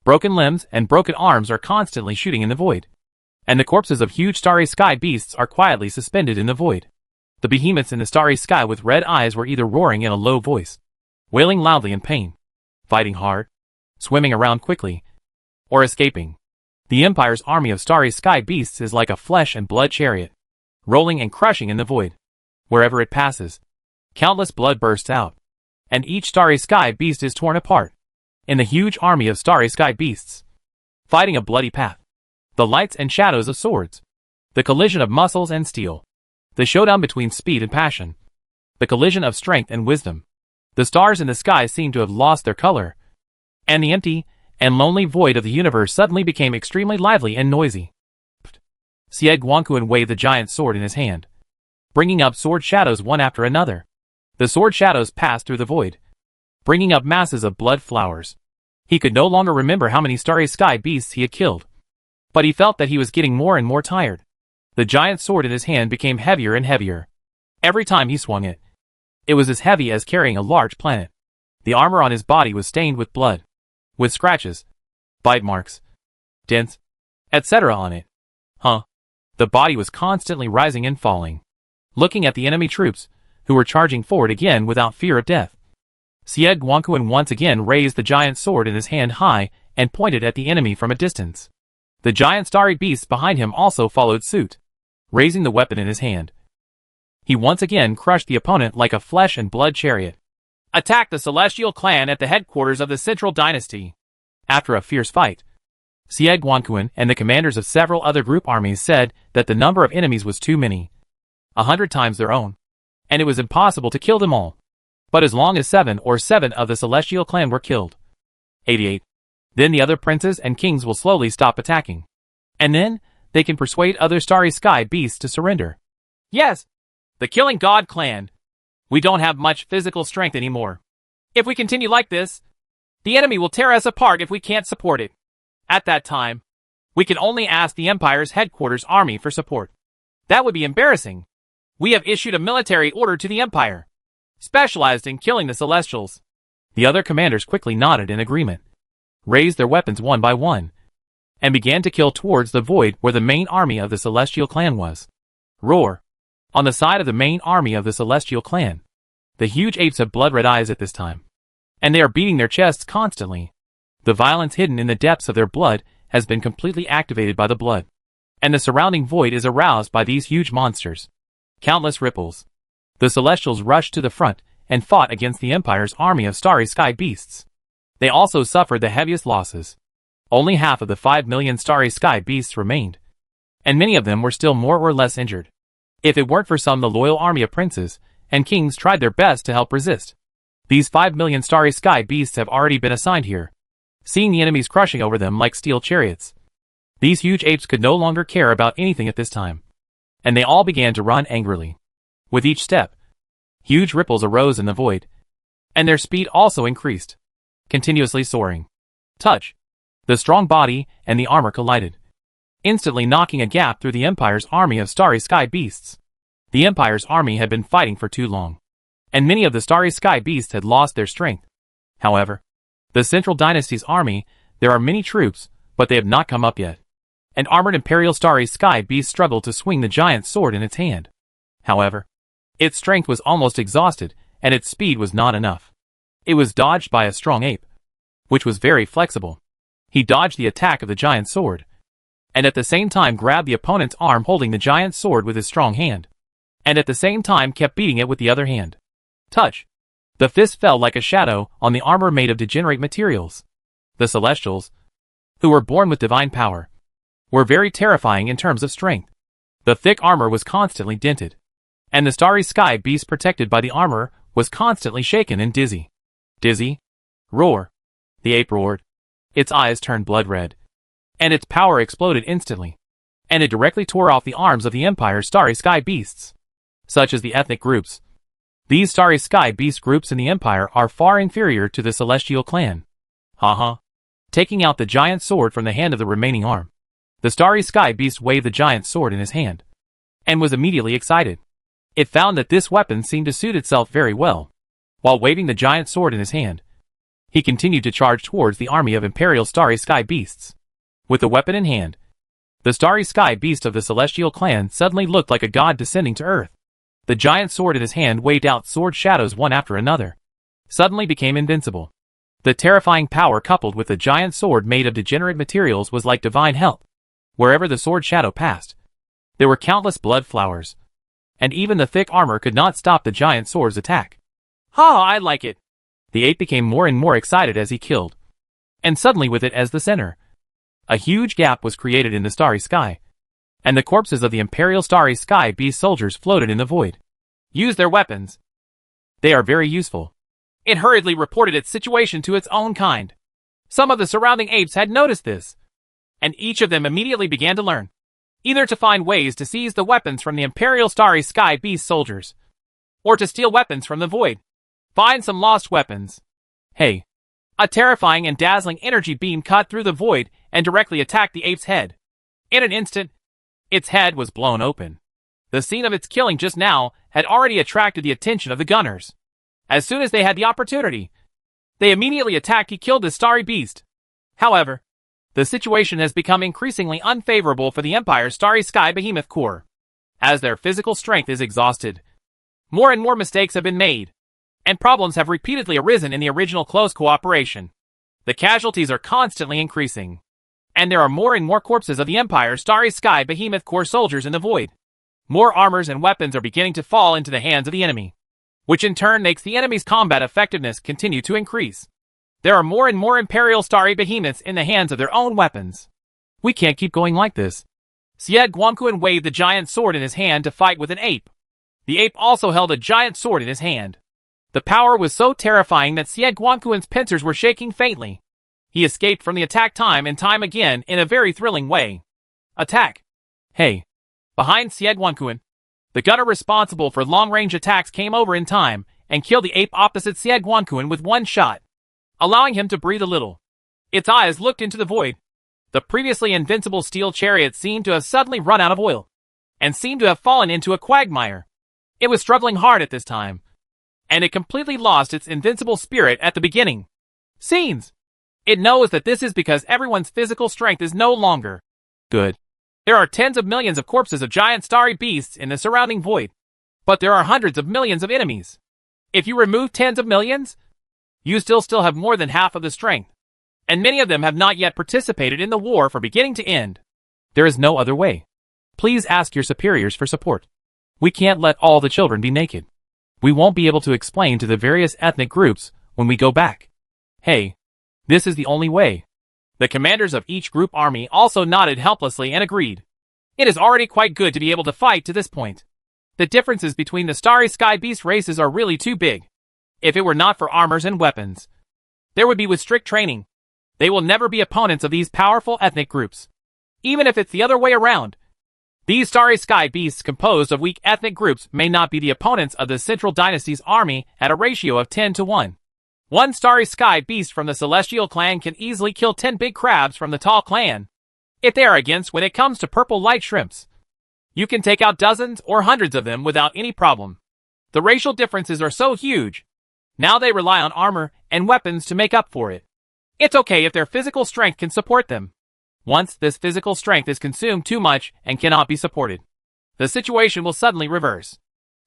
Broken limbs and broken arms are constantly shooting in the void, and the corpses of huge starry sky beasts are quietly suspended in the void. The behemoths in the starry sky with red eyes were either roaring in a low voice, wailing loudly in pain, fighting hard, swimming around quickly, or escaping. The Empire's army of starry sky beasts is like a flesh and blood chariot, rolling and crushing in the void. Wherever it passes, countless blood bursts out, and each starry sky beast is torn apart. In the huge army of starry sky beasts, fighting a bloody path, the lights and shadows of swords, the collision of muscles and steel, the showdown between speed and passion, the collision of strength and wisdom. The stars in the sky seem to have lost their color, and the empty and lonely void of the universe suddenly became extremely lively and noisy. Sieg Guanquan waved the giant sword in his hand, bringing up sword shadows one after another. The sword shadows passed through the void, bringing up masses of blood flowers. He could no longer remember how many starry sky beasts he had killed, but he felt that he was getting more and more tired. The giant sword in his hand became heavier and heavier. Every time he swung it, it was as heavy as carrying a large planet. The armor on his body was stained with blood, with scratches, bite marks, dents, etc. on it. The body was constantly rising and falling. Looking at the enemy troops, who were charging forward again without fear of death, Sieg Guanquan once again raised the giant sword in his hand high and pointed at the enemy from a distance. The giant starry beasts behind him also followed suit, raising the weapon in his hand. He once again crushed the opponent like a flesh and blood chariot. Attack the Celestial Clan at the headquarters of the Central Dynasty. After a fierce fight, Sieg Guanquan and the commanders of several other group armies said that the number of enemies was too many, 100 times their own, and it was impossible to kill them all. But as long as 7 of the Celestial Clan were killed, 88, then the other princes and kings will slowly stop attacking. And then, they can persuade other starry sky beasts to surrender. Yes, the Killing God Clan. We don't have much physical strength anymore. If we continue like this, the enemy will tear us apart if we can't support it. At that time, we can only ask the Empire's headquarters army for support. That would be embarrassing. We have issued a military order to the Empire, specialized in killing the Celestials. The other commanders quickly nodded in agreement, raised their weapons one by one, and began to kill towards the void where the main army of the Celestial Clan was. Roar! On the side of the main army of the Celestial Clan, the huge apes have blood-red eyes at this time, and they are beating their chests constantly. The violence hidden in the depths of their blood has been completely activated by the blood, and the surrounding void is aroused by these huge monsters. Countless ripples. The Celestials rushed to the front and fought against the Empire's army of starry sky beasts. They also suffered the heaviest losses. Only half of the 5 million starry sky beasts remained, and many of them were still more or less injured. If it weren't for some, the loyal army of princes and kings tried their best to help resist. These 5 million starry sky beasts have already been assigned here, seeing the enemies crushing over them like steel chariots. These huge apes could no longer care about anything at this time, and they all began to run angrily. With each step, huge ripples arose in the void, and their speed also increased, continuously soaring. Touch! The strong body and the armor collided, instantly knocking a gap through the Empire's army of starry sky beasts. The Empire's army had been fighting for too long, and many of the starry sky beasts had lost their strength. However, the Central Dynasty's army, there are many troops, but they have not come up yet. An armored Imperial starry sky beast struggled to swing the giant sword in its hand. However, its strength was almost exhausted, and its speed was not enough. It was dodged by a strong ape, which was very flexible. He dodged the attack of the giant sword, and at the same time grabbed the opponent's arm holding the giant sword with his strong hand, and at the same time kept beating it with the other hand. Touch! The fist fell like a shadow on the armor made of degenerate materials. The Celestials, who were born with divine power, were very terrifying in terms of strength. The thick armor was constantly dented, and the starry sky beast protected by the armor was constantly shaken and dizzy. Dizzy? Roar. The ape roared. Its eyes turned blood red, and its power exploded instantly, and it directly tore off the arms of the Empire's starry sky beasts, such as the ethnic groups. These starry sky beast groups in the Empire are far inferior to the Celestial clan. Haha. Taking out the giant sword from the hand of the remaining arm, the starry sky beast waved the giant sword in his hand, and was immediately excited. It found that this weapon seemed to suit itself very well. While waving the giant sword in his hand, he continued to charge towards the army of Imperial starry sky beasts. With the weapon in hand, the starry sky beast of the Celestial clan suddenly looked like a god descending to earth. The giant sword in his hand waved out sword shadows one after another, suddenly became invincible. The terrifying power coupled with the giant sword made of degenerate materials was like divine help. Wherever the sword shadow passed, there were countless blood flowers, and even the thick armor could not stop the giant sword's attack. Ha! I like it! The ape became more and more excited as he killed, and suddenly with it as the center, a huge gap was created in the starry sky, and the corpses of the Imperial starry sky beast soldiers floated in the void. Use their weapons. They are very useful. It hurriedly reported its situation to its own kind. Some of the surrounding apes had noticed this, and each of them immediately began to learn, either to find ways to seize the weapons from the Imperial starry sky beast soldiers, or to steal weapons from the void. Find some lost weapons. Hey! A terrifying and dazzling energy beam cut through the void and directly attacked the ape's head. In an instant, its head was blown open. The scene of its killing just now had already attracted the attention of the gunners. As soon as they had the opportunity, they immediately attacked and killed the starry beast. However, the situation has become increasingly unfavorable for the Empire's starry sky behemoth core. As their physical strength is exhausted, more and more mistakes have been made, and problems have repeatedly arisen in the original close cooperation. The casualties are constantly increasing, and there are more and more corpses of the Empire's starry sky behemoth core soldiers in the void. More armors and weapons are beginning to fall into the hands of the enemy, which in turn makes the enemy's combat effectiveness continue to increase. There are more and more Imperial starry behemoths in the hands of their own weapons. We can't keep going like this. Sieg Guanquan waved the giant sword in his hand to fight with an ape. The ape also held a giant sword in his hand. The power was so terrifying that Sieg Guanquan's pincers were shaking faintly. He escaped from the attack time and time again in a very thrilling way. Attack! Hey! Behind Sieg Guanquan, the gunner responsible for long-range attacks came over in time and killed the ape opposite Sieg Guanquan with one shot, allowing him to breathe a little. Its eyes looked into the void. The previously invincible steel chariot seemed to have suddenly run out of oil, and seemed to have fallen into a quagmire. It was struggling hard at this time, and it completely lost its invincible spirit at the beginning. Scenes! It knows that this is because everyone's physical strength is no longer good. There are tens of millions of corpses of giant starry beasts in the surrounding void, but there are hundreds of millions of enemies. If you remove tens of millions, you still have more than half of the strength, and many of them have not yet participated in the war from beginning to end. There is no other way. Please ask your superiors for support. We can't let all the children be naked. We won't be able to explain to the various ethnic groups when we go back. Hey, this is the only way. The commanders of each group army also nodded helplessly and agreed. It is already quite good to be able to fight to this point. The differences between the starry sky beast races are really too big. If it were not for armors and weapons, there would be with strict training. They will never be opponents of these powerful ethnic groups. Even if it's the other way around, these starry sky beasts composed of weak ethnic groups may not be the opponents of the Central Dynasty's army at a ratio of 10 to 1. One starry sky beast from the Celestial clan can easily kill 10 big crabs from the Tall clan. If they are against when it comes to purple light shrimps, you can take out dozens or hundreds of them without any problem. The racial differences are so huge. Now they rely on armor and weapons to make up for it. It's okay if their physical strength can support them. Once this physical strength is consumed too much and cannot be supported, the situation will suddenly reverse.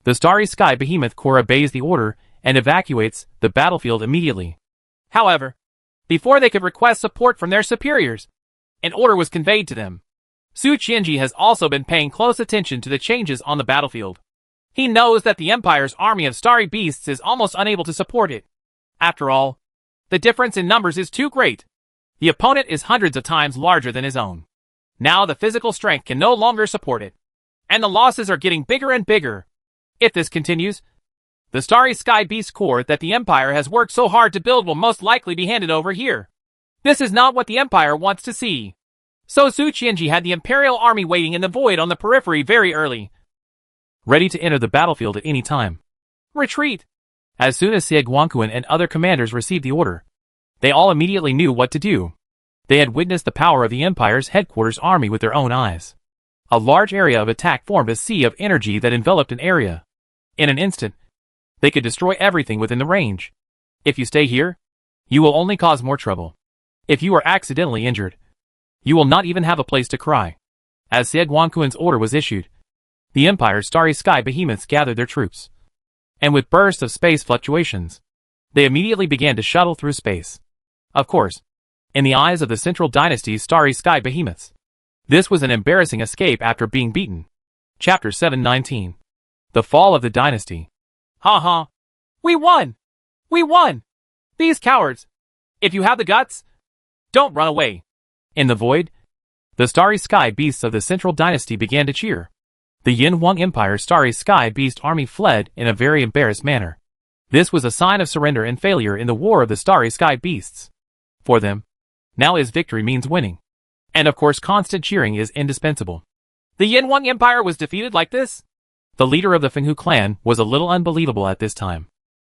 The starry sky behemoth core obeys the order and evacuates the battlefield immediately. However, before they could request support from their superiors, an order was conveyed to them. Su Qianji has also been paying close attention to the changes on the battlefield. He knows that the Empire's army of starry beasts is almost unable to support it. After all, the difference in numbers is too great. The opponent is hundreds of times larger than his own. Now the physical strength can no longer support it, and the losses are getting bigger and bigger. If this continues, the Starry Sky Beast core that the Empire has worked so hard to build will most likely be handed over here. This is not what the Empire wants to see. So Su Qianji had the Imperial army waiting in the void on the periphery very early, ready to enter the battlefield at any time. Retreat! As soon as Xie Guangquan and other commanders received the order, they all immediately knew what to do. They had witnessed the power of the Empire's headquarters army with their own eyes. A large area of attack formed a sea of energy that enveloped an area. In an instant, they could destroy everything within the range. If you stay here, you will only cause more trouble. If you are accidentally injured, you will not even have a place to cry. As Xie Guangquan's order was issued, the Empire's starry sky behemoths gathered their troops. And with bursts of space fluctuations, they immediately began to shuttle through space. Of course, in the eyes of the Central Dynasty's starry sky behemoths, this was an embarrassing escape after being beaten. Chapter 719. The Fall of the Dynasty. Ha ha! We won! We won! These cowards! If you have the guts, don't run away. In the void, the starry sky beasts of the Central Dynasty began to cheer. The Yin Huang Empire's starry sky beast army fled in a very embarrassed manner. This was a sign of surrender and failure in the war of the starry sky beasts. For them, now his victory means winning. And of course constant cheering is indispensable. The Yin Huang Empire was defeated like this? The leader of the Fenghu clan was a little unbelievable at this time.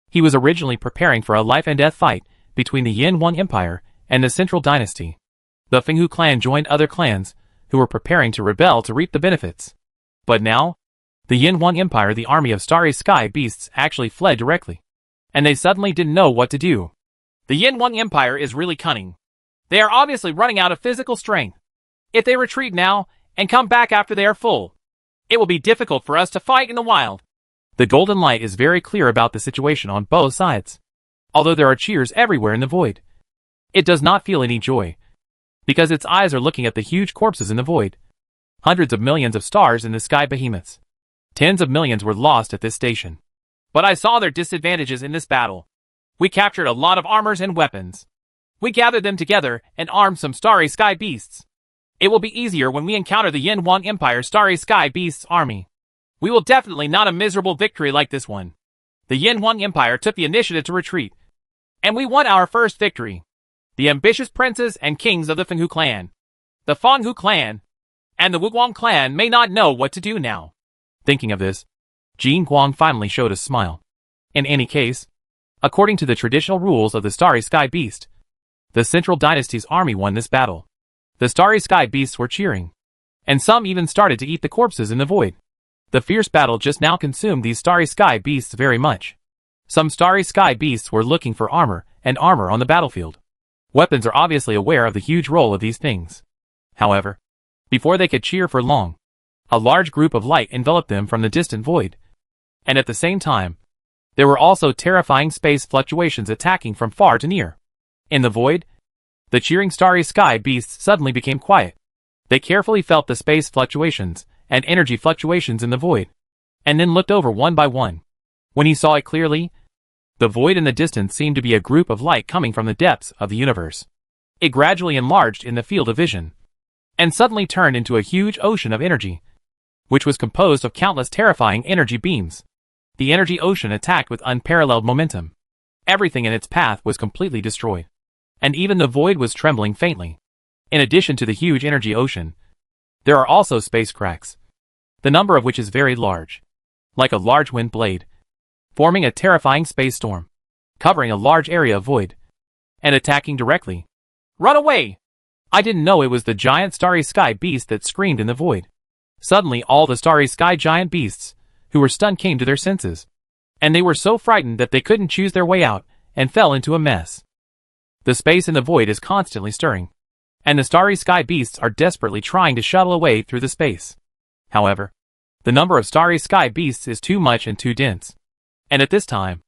He was originally preparing for a life and death fight between the Yin Huang Empire and the Central Dynasty. The Fenghu clan joined other clans who were preparing to rebel to reap the benefits. But now, the Yin Huang Empire, the army of starry sky beasts, actually fled directly. And they suddenly didn't know what to do. The Yin Huang Empire is really cunning. They are obviously running out of physical strength. If they retreat now and come back after they are full, it will be difficult for us to fight in the wild. The golden light is very clear about the situation on both sides. Although there are cheers everywhere in the void, it does not feel any joy, because its eyes are looking at the huge corpses in the void. Hundreds of millions of stars in the sky behemoths. Tens of millions were lost at this station. But I saw their disadvantages in this battle. We captured a lot of armors and weapons. We gathered them together and armed some starry sky beasts. It will be easier when we encounter the Yin Huang Empire starry sky beasts army. We will definitely not a miserable victory like this one. The Yin Huang Empire took the initiative to retreat. And we won our first victory. The ambitious princes and kings of the Fenghu clan, the Fanghu clan, and the Wuguang clan may not know what to do now. Thinking of this, Jin Guang finally showed a smile. In any case, according to the traditional rules of the Starry Sky Beast, the Central Dynasty's army won this battle. The Starry Sky Beasts were cheering, and some even started to eat the corpses in the void. The fierce battle just now consumed these Starry Sky Beasts very much. Some Starry Sky Beasts were looking for armor on the battlefield. Weapons are obviously aware of the huge role of these things. However, before they could cheer for long, a large group of light enveloped them from the distant void. And at the same time, there were also terrifying space fluctuations attacking from far to near. In the void, the cheering starry sky beasts suddenly became quiet. They carefully felt the space fluctuations and energy fluctuations in the void, and then looked over one by one. When he saw it clearly, the void in the distance seemed to be a group of light coming from the depths of the universe. It gradually enlarged in the field of vision, and suddenly turned into a huge ocean of energy, which was composed of countless terrifying energy beams. The energy ocean attacked with unparalleled momentum. Everything in its path was completely destroyed, and even the void was trembling faintly. In addition to the huge energy ocean, there are also space cracks, the number of which is very large, like a large wind blade, forming a terrifying space storm, covering a large area of void, and attacking directly. Run away! I didn't know it was the giant starry sky beast that screamed in the void. Suddenly all the starry sky giant beasts who were stunned came to their senses, and they were so frightened that they couldn't choose their way out and fell into a mess. The space in the void is constantly stirring, and the starry sky beasts are desperately trying to shuttle away through the space. However, the number of starry sky beasts is too much and too dense. And at this time,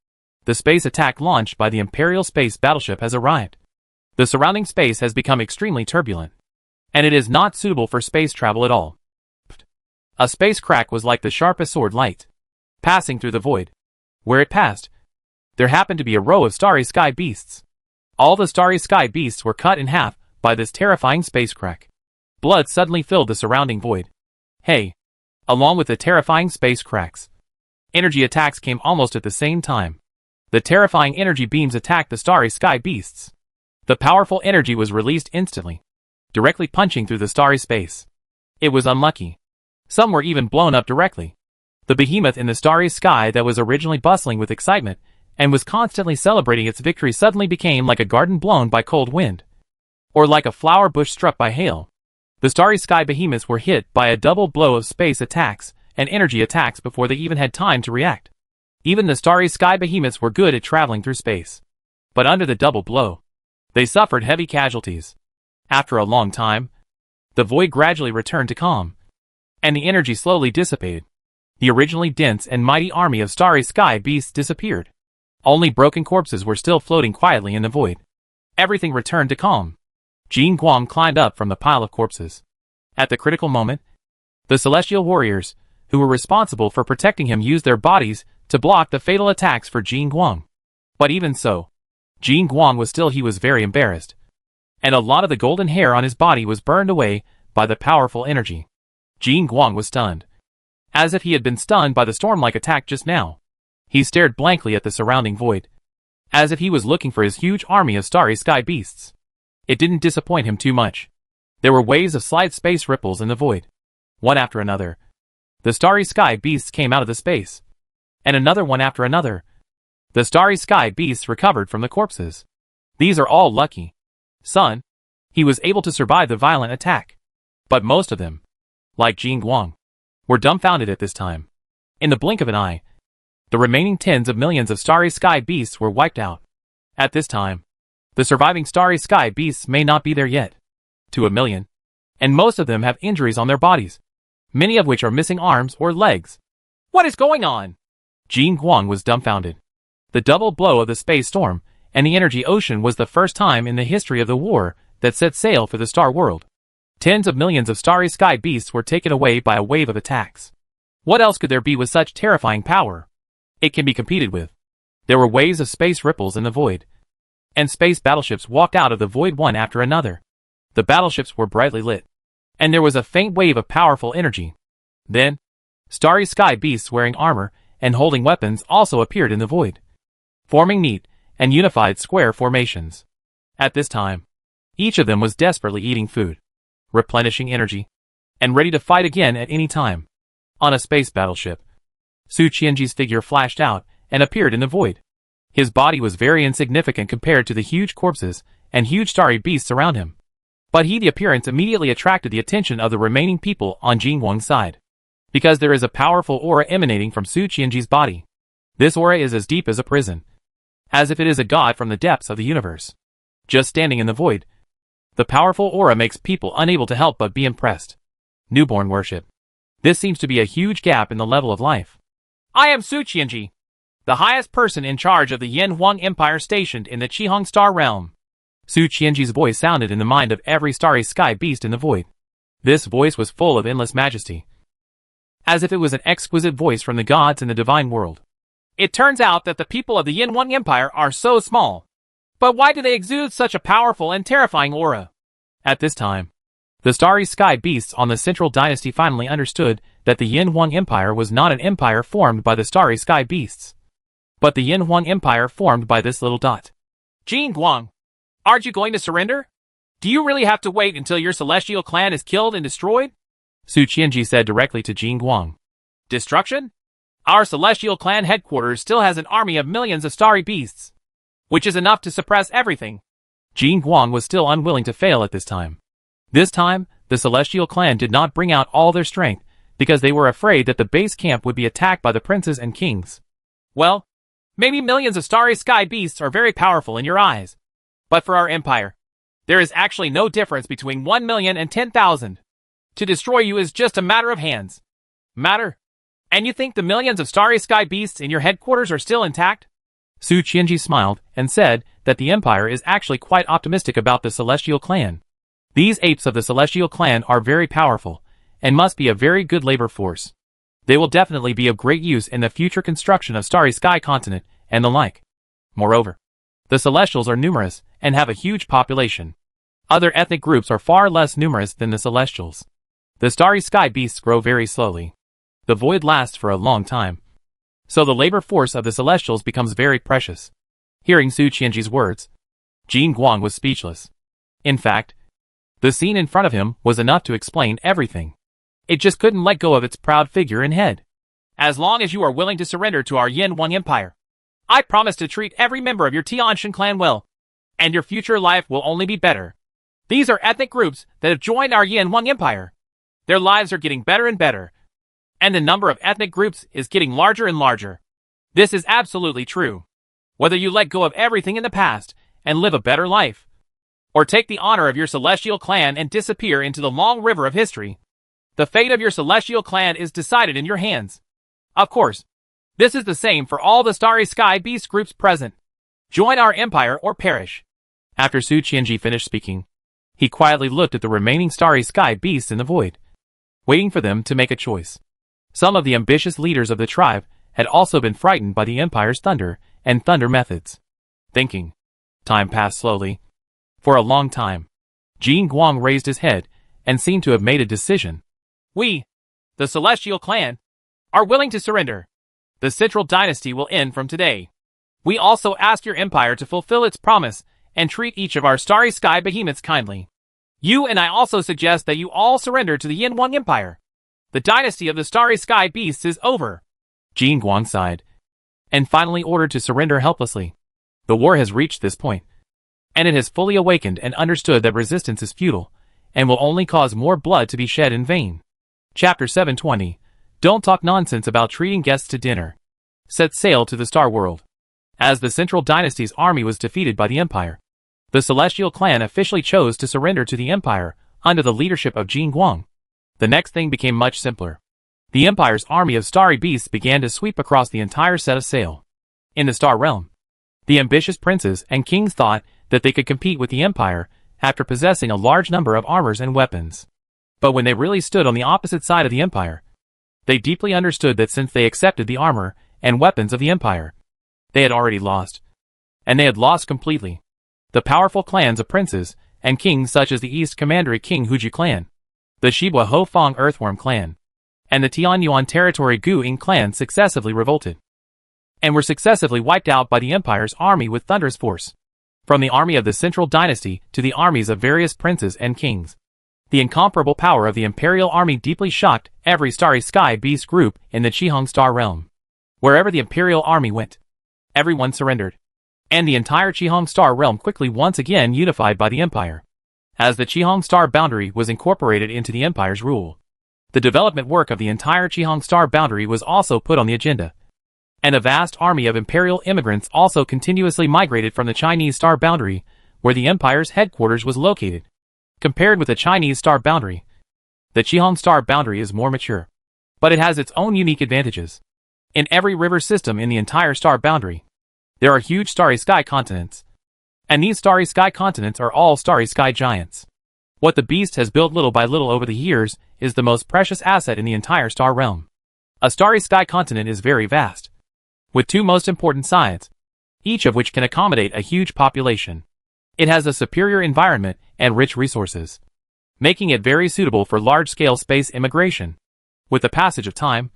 the space attack launched by the Imperial Space Battleship has arrived. The surrounding space has become extremely turbulent, and it is not suitable for space travel at all. A space crack was like the sharpest sword light, passing through the void. Where it passed, there happened to be a row of starry sky beasts. All the starry sky beasts were cut in half by this terrifying space crack. Blood suddenly filled the surrounding void. Hey! Along with the terrifying space cracks, energy attacks came almost at the same time. The terrifying energy beams attacked the starry sky beasts. The powerful energy was released instantly, directly punching through the starry space. It was unlucky. Some were even blown up directly. The behemoth in the starry sky that was originally bustling with excitement and was constantly celebrating its victory suddenly became like a garden blown by cold wind, or like a flower bush struck by hail. The starry sky behemoths were hit by a double blow of space attacks and energy attacks before they even had time to react. Even the starry sky behemoths were good at traveling through space, but under the double blow, they suffered heavy casualties. After a long time, the void gradually returned to calm, and the energy slowly dissipated. The originally dense and mighty army of starry sky beasts disappeared. Only broken corpses were still floating quietly in the void. Everything returned to calm. Jin Guang climbed up from the pile of corpses. At the critical moment, the celestial warriors, who were responsible for protecting him, used their bodies to block the fatal attacks for Jin Guang. But even so, Jin Guang was very embarrassed, and a lot of the golden hair on his body was burned away by the powerful energy. Jin Guang was stunned, as if he had been stunned by the storm-like attack just now. He stared blankly at the surrounding void, as if he was looking for his huge army of starry sky beasts. It didn't disappoint him too much. There were waves of slight space ripples in the void. One after another, the starry sky beasts came out of the space, and another one after another. The starry sky beasts recovered from the corpses. These are all lucky. Son, he was able to survive the violent attack. But most of them, like Jin Guang, were dumbfounded at this time. In the blink of an eye, the remaining tens of millions of starry sky beasts were wiped out. At this time, the surviving starry sky beasts may not be there yet. To 1 million. And most of them have injuries on their bodies, many of which are missing arms or legs. What is going on? Jin Guang was dumbfounded. The double blow of the space storm and the energy ocean was the first time in the history of the war that set sail for the star world. Tens of millions of starry sky beasts were taken away by a wave of attacks. What else could there be with such terrifying power? It can be competed with. There were waves of space ripples in the void, and space battleships walked out of the void one after another. The battleships were brightly lit, and there was a faint wave of powerful energy. Then, starry sky beasts wearing armor and holding weapons also appeared in the void, forming neat and unified square formations. At this time, each of them was desperately eating food, replenishing energy, and ready to fight again at any time. On a space battleship, Su Qianji's figure flashed out and appeared in the void. His body was very insignificant compared to the huge corpses and huge starry beasts around him. But the appearance immediately attracted the attention of the remaining people on Jin Guang's side, because there is a powerful aura emanating from Su Qianji's body. This aura is as deep as a prison, as if it is a god from the depths of the universe, just standing in the void. The powerful aura makes people unable to help but be impressed. Newborn worship. This seems to be a huge gap in the level of life. I am Su Qianji, the highest person in charge of the Yin Huang Empire stationed in the Qihong Star Realm. Su Qianji's voice sounded in the mind of every starry sky beast in the void. This voice was full of endless majesty, as if it was an exquisite voice from the gods in the divine world. It turns out that the people of the Yin Huang Empire are so small. But why do they exude such a powerful and terrifying aura? At this time, the starry sky beasts on the Central Dynasty finally understood that the Yin Huang Empire was not an empire formed by the starry sky beasts, but the Yin Huang Empire formed by this little dot. Jin Guang, aren't you going to surrender? Do you really have to wait until your celestial clan is killed and destroyed? Su Qianji said directly to Jin Guang. Destruction? Our celestial clan headquarters still has an army of millions of starry beasts, which is enough to suppress everything. Jin Guang was still unwilling to fail at this time. This time, the celestial clan did not bring out all their strength, because they were afraid that the base camp would be attacked by the princes and kings. Well, maybe millions of starry sky beasts are very powerful in your eyes. But for our empire, there is actually no difference between 1 million and 10,000. To destroy you is just a matter of hands. Matter? And you think the millions of starry sky beasts in your headquarters are still intact? Su Qianji smiled and said that the empire is actually quite optimistic about the celestial clan. These apes of the celestial clan are very powerful, and must be a very good labor force. They will definitely be of great use in the future construction of Starry Sky Continent, and the like. Moreover, the Celestials are numerous, and have a huge population. Other ethnic groups are far less numerous than the Celestials. The starry sky beasts grow very slowly. The void lasts for a long time. So the labor force of the Celestials becomes very precious. Hearing Su Qianji's words, Jin Guang was speechless. In fact, the scene in front of him was enough to explain everything. It just couldn't let go of its proud figure and head. As long as you are willing to surrender to our Yin Wang Empire, I promise to treat every member of your Tianshan clan well, and your future life will only be better. These are ethnic groups that have joined our Yin Wang Empire. Their lives are getting better and better, and the number of ethnic groups is getting larger and larger. This is absolutely true. Whether you let go of everything in the past and live a better life, or take the honor of your celestial clan and disappear into the long river of history, the fate of your celestial clan is decided in your hands. Of course, this is the same for all the starry sky beast groups present. Join our empire or perish. After Su Qianji finished speaking, he quietly looked at the remaining starry sky beasts in the void, waiting for them to make a choice. Some of the ambitious leaders of the tribe had also been frightened by the empire's thunder and thunder methods. Thinking. Time passed slowly. For a long time, Jin Guang raised his head and seemed to have made a decision. We, the Celestial Clan, are willing to surrender. The Central Dynasty will end from today. We also ask your empire to fulfill its promise and treat each of our starry sky behemoths kindly. You and I also suggest that you all surrender to the Yin Wang Empire. The dynasty of the starry sky beasts is over. Jin Guang sighed, and finally ordered to surrender helplessly. The war has reached this point, and it has fully awakened and understood that resistance is futile, and will only cause more blood to be shed in vain. Chapter 720. Don't talk nonsense about treating guests to dinner. Set sail to the Star World. As the Central Dynasty's army was defeated by the Empire, the Celestial Clan officially chose to surrender to the Empire under the leadership of Jin Guang. The next thing became much simpler. The Empire's army of starry beasts began to sweep across the entire set of sail. In the Star Realm, the ambitious princes and kings thought that they could compete with the Empire after possessing a large number of armors and weapons. But when they really stood on the opposite side of the Empire, they deeply understood that since they accepted the armor and weapons of the Empire, they had already lost. And they had lost completely. The powerful clans of princes and kings such as the East Commandery King Huji clan, the Shibwa Hofeng Earthworm clan, and the Tianyuan Territory Gu Ying clan successively revolted, and were successively wiped out by the Empire's army with thunderous force. From the army of the Central Dynasty to the armies of various princes and kings, the incomparable power of the Imperial Army deeply shocked every starry sky beast group in the Qihong Star Realm. Wherever the Imperial Army went, everyone surrendered, and the entire Qihong Star Realm quickly once again unified by the Empire. As the Qihong Star boundary was incorporated into the Empire's rule, the development work of the entire Qihong Star boundary was also put on the agenda, and a vast army of imperial immigrants also continuously migrated from the Chinese Star boundary, where the Empire's headquarters was located. Compared with the Chinese Star boundary, the Qihong Star boundary is more mature, but it has its own unique advantages. In every river system in the entire star boundary, there are huge starry sky continents, and these starry sky continents are all starry sky giants. What the beast has built little by little over the years is the most precious asset in the entire star realm. A starry sky continent is very vast, with two most important sides, each of which can accommodate a huge population. It has a superior environment and rich resources, making it very suitable for large-scale space immigration. With the passage of time,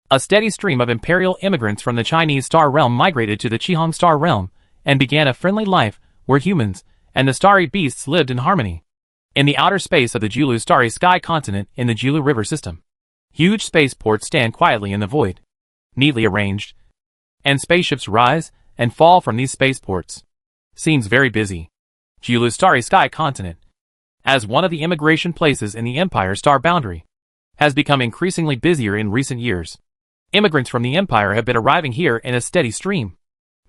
a steady stream of imperial immigrants from the Chinese Star Realm migrated to the Qihong Star Realm and began a friendly life where humans and the starry beasts lived in harmony. In the outer space of the Julu starry sky continent in the Julu River system, huge spaceports stand quietly in the void, neatly arranged, and spaceships rise and fall from these spaceports. Seems very busy. Julu starry sky continent, as one of the immigration places in the Empire Star boundary, has become increasingly busier in recent years. Immigrants from the Empire have been arriving here in a steady stream,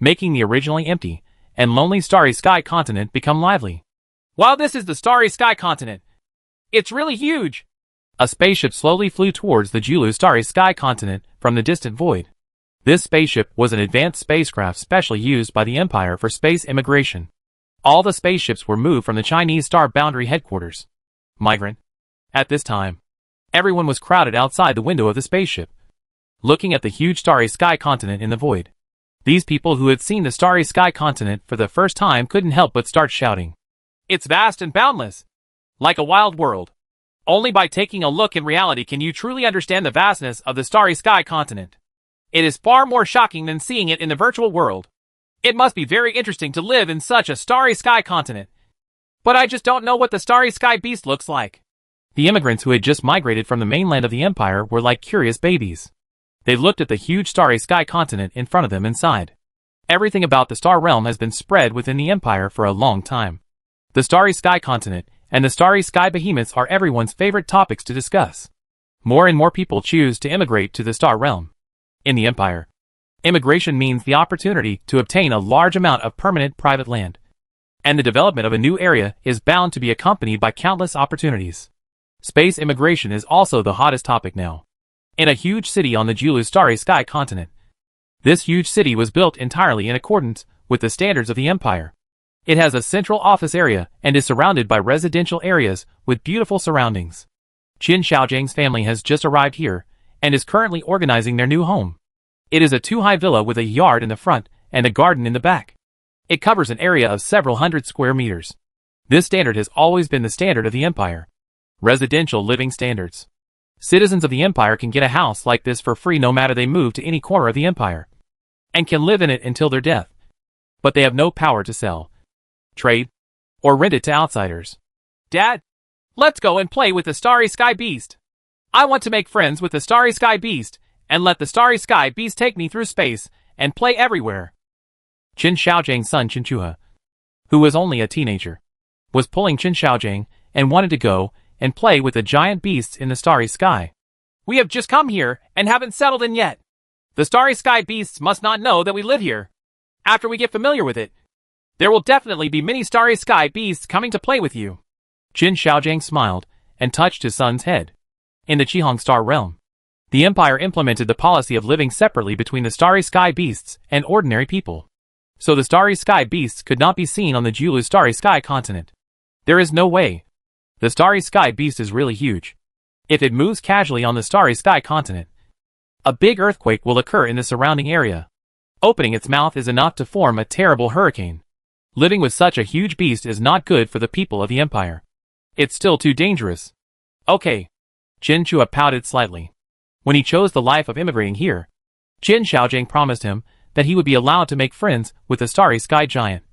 making the originally empty and lonely starry sky continent become lively. Wow, this is the starry sky continent. It's really huge. A spaceship slowly flew towards the Julu starry sky continent from the distant void. This spaceship was an advanced spacecraft specially used by the Empire for space immigration. All the spaceships were moved from the Chinese Star boundary headquarters. Migrant. At this time, everyone was crowded outside the window of the spaceship, looking at the huge starry sky continent in the void. These people who had seen the starry sky continent for the first time couldn't help but start shouting. It's vast and boundless, like a wild world. Only by taking a look in reality can you truly understand the vastness of the starry sky continent. It is far more shocking than seeing it in the virtual world. It must be very interesting to live in such a starry sky continent. But I just don't know what the starry sky beast looks like. The immigrants who had just migrated from the mainland of the empire were like curious babies. They looked at the huge starry sky continent in front of them and sighed. Everything about the star realm has been spread within the empire for a long time. The starry sky continent and the starry sky behemoths are everyone's favorite topics to discuss. More and more people choose to immigrate to the star realm. In the empire, immigration means the opportunity to obtain a large amount of permanent private land. And the development of a new area is bound to be accompanied by countless opportunities. Space immigration is also the hottest topic now. In a huge city on the Julu starry sky continent. This huge city was built entirely in accordance with the standards of the empire. It has a central office area and is surrounded by residential areas with beautiful surroundings. Qin Xiaojiang's family has just arrived here and is currently organizing their new home. It is a two-high villa with a yard in the front and a garden in the back. It covers an area of several hundred square meters. This standard has always been the standard of the empire. Residential living standards. Citizens of the empire can get a house like this for free no matter they move to any corner of the empire, and can live in it until their death. But they have no power to sell, trade, or rent it to outsiders. Dad, let's go and play with the starry sky beast. I want to make friends with the starry sky beast, and let the starry sky beast take me through space and play everywhere. Qin Xiaojiang's son Qin Chua, who was only a teenager, was pulling Qin Xiaojiang and wanted to go and play with the giant beasts in the starry sky. We have just come here and haven't settled in yet. The starry sky beasts must not know that we live here. After we get familiar with it, there will definitely be many starry sky beasts coming to play with you. Qin Xiaojiang smiled and touched his son's head. In the Qihong star realm, the empire implemented the policy of living separately between the starry sky beasts and ordinary people. So the starry sky beasts could not be seen on the Julu starry sky continent. There is no way. The starry sky beast is really huge. If it moves casually on the starry sky continent, a big earthquake will occur in the surrounding area. Opening its mouth is enough to form a terrible hurricane. Living with such a huge beast is not good for the people of the empire. It's still too dangerous. Okay. Qin Chua pouted slightly. When he chose the life of immigrating here, Qin Xiaojiang promised him that he would be allowed to make friends with the starry sky giant.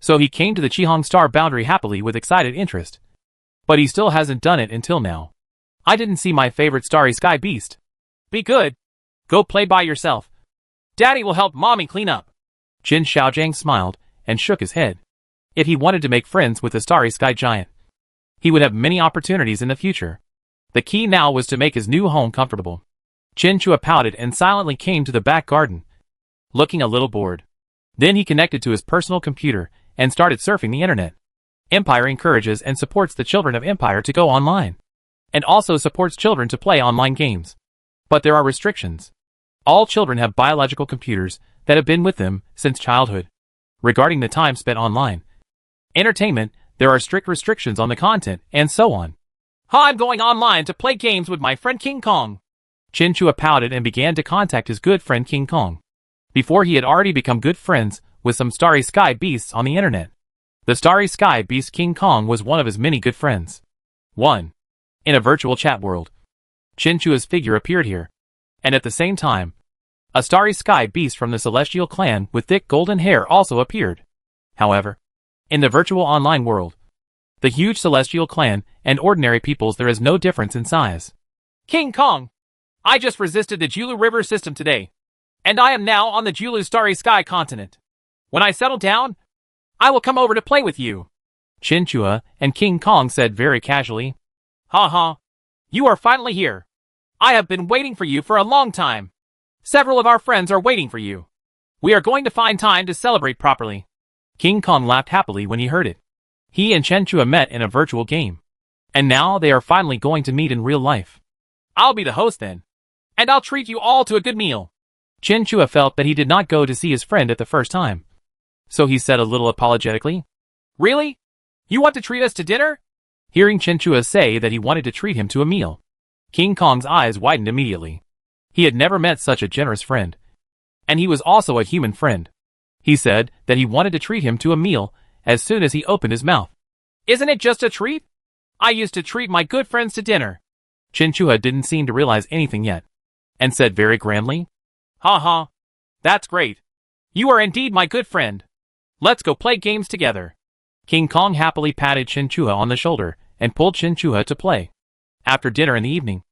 So he came to the Qihong star boundary happily with excited interest. But he still hasn't done it until now. I didn't see my favorite starry sky beast. Be good. Go play by yourself. Daddy will help mommy clean up. Qin Xiaojiang smiled and shook his head. If he wanted to make friends with the starry sky giant, he would have many opportunities in the future. The key now was to make his new home comfortable. Qin Chua pouted and silently came to the back garden, looking a little bored. Then he connected to his personal computer and started surfing the internet. Empire encourages and supports the children of Empire to go online, and also supports children to play online games. But there are restrictions. All children have biological computers that have been with them since childhood. Regarding the time spent online, entertainment, there are strict restrictions on the content, and so on. I'm going online to play games with my friend King Kong. Qin Chua pouted and began to contact his good friend King Kong. Before he had already become good friends with some starry sky beasts on the internet. The starry sky beast King Kong was one of his many good friends. 1. In a virtual chat world, Qin Chua's figure appeared here. And at the same time, a starry sky beast from the celestial clan with thick golden hair also appeared. However, in the virtual online world, the huge celestial clan and ordinary peoples, there is no difference in size. King Kong, I just resisted the Julu River system today, and I am now on the Julu starry sky continent. When I settle down, I will come over to play with you. Qin Chua and King Kong said very casually. Ha ha. You are finally here. I have been waiting for you for a long time. Several of our friends are waiting for you. We are going to find time to celebrate properly. King Kong laughed happily when he heard it. He and Qin Chua met in a virtual game. And now they are finally going to meet in real life. I'll be the host then. And I'll treat you all to a good meal. Qin Chua felt that he did not go to see his friend at the first time. So he said a little apologetically, Really? You want to treat us to dinner? Hearing Qin Chua say that he wanted to treat him to a meal, King Kong's eyes widened immediately. He had never met such a generous friend. And he was also a human friend. He said that he wanted to treat him to a meal as soon as he opened his mouth. Isn't it just a treat? I used to treat my good friends to dinner. Chinchua didn't seem to realize anything yet, and said very grandly, "Ha ha. That's great. You are indeed my good friend. Let's go play games together." King Kong happily patted Chinchua on the shoulder and pulled Chinchua to play. After dinner in the evening,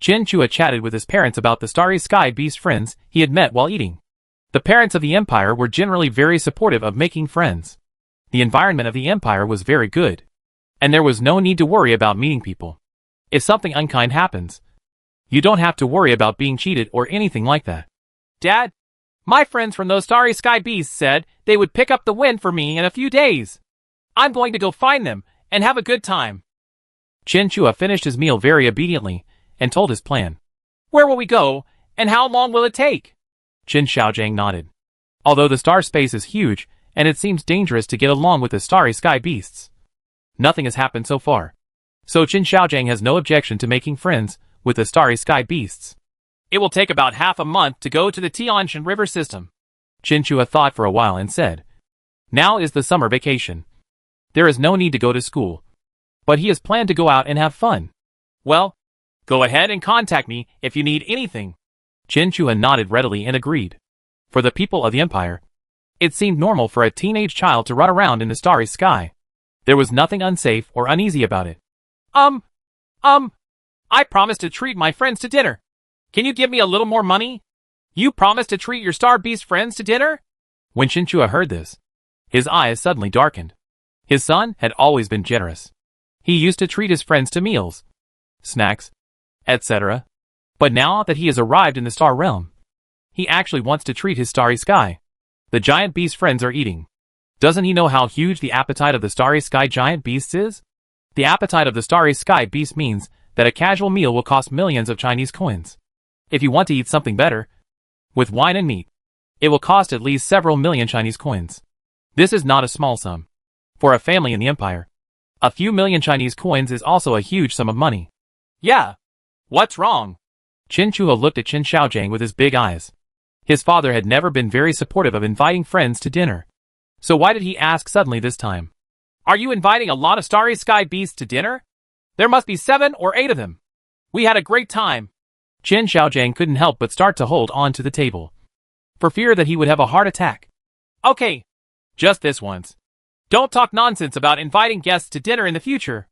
Chinchua chatted with his parents about the Starry Sky Beast friends he had met while eating. The parents of the Empire were generally very supportive of making friends. The environment of the Empire was very good, and there was no need to worry about meeting people. If something unkind happens, you don't have to worry about being cheated or anything like that. Dad, my friends from those Starry Sky Beasts said they would pick up the win for me in a few days. I'm going to go find them and have a good time. Chinchua finished his meal very obediently and told his plan. Where will we go, and how long will it take? Qin Xiaojiang nodded. Although the star space is huge, and it seems dangerous to get along with the Starry Sky Beasts, nothing has happened so far. So Qin Xiaojiang has no objection to making friends with the Starry Sky Beasts. It will take about half a month to go to the Tianshan River system. Chinchua thought for a while and said, Now is the summer vacation. There is no need to go to school. But he has planned to go out and have fun. Well, go ahead and contact me if you need anything. Chinchua nodded readily and agreed. For the people of the Empire, it seemed normal for a teenage child to run around in the starry sky. There was nothing unsafe or uneasy about it. I promised to treat my friends to dinner. Can you give me a little more money? You promised to treat your Star Beast friends to dinner? When Chinchua heard this, his eyes suddenly darkened. His son had always been generous. He used to treat his friends to meals, snacks, etc. But now that he has arrived in the star realm, he actually wants to treat his starry sky. The giant beast friends are eating. Doesn't he know how huge the appetite of the starry sky giant beasts is? The appetite of the starry sky beast means that a casual meal will cost millions of Chinese coins. If you want to eat something better, with wine and meat, it will cost at least several million Chinese coins. This is not a small sum. For a family in the empire, a few million Chinese coins is also a huge sum of money. Yeah. What's wrong? Chinchua looked at Qin Xiaojiang with his big eyes. His father had never been very supportive of inviting friends to dinner. So why did he ask suddenly this time? Are you inviting a lot of starry sky beasts to dinner? There must be 7 or 8 of them. We had a great time. Qin Xiaojiang couldn't help but start to hold on to the table, for fear that he would have a heart attack. Okay. Just this once. Don't talk nonsense about inviting guests to dinner in the future.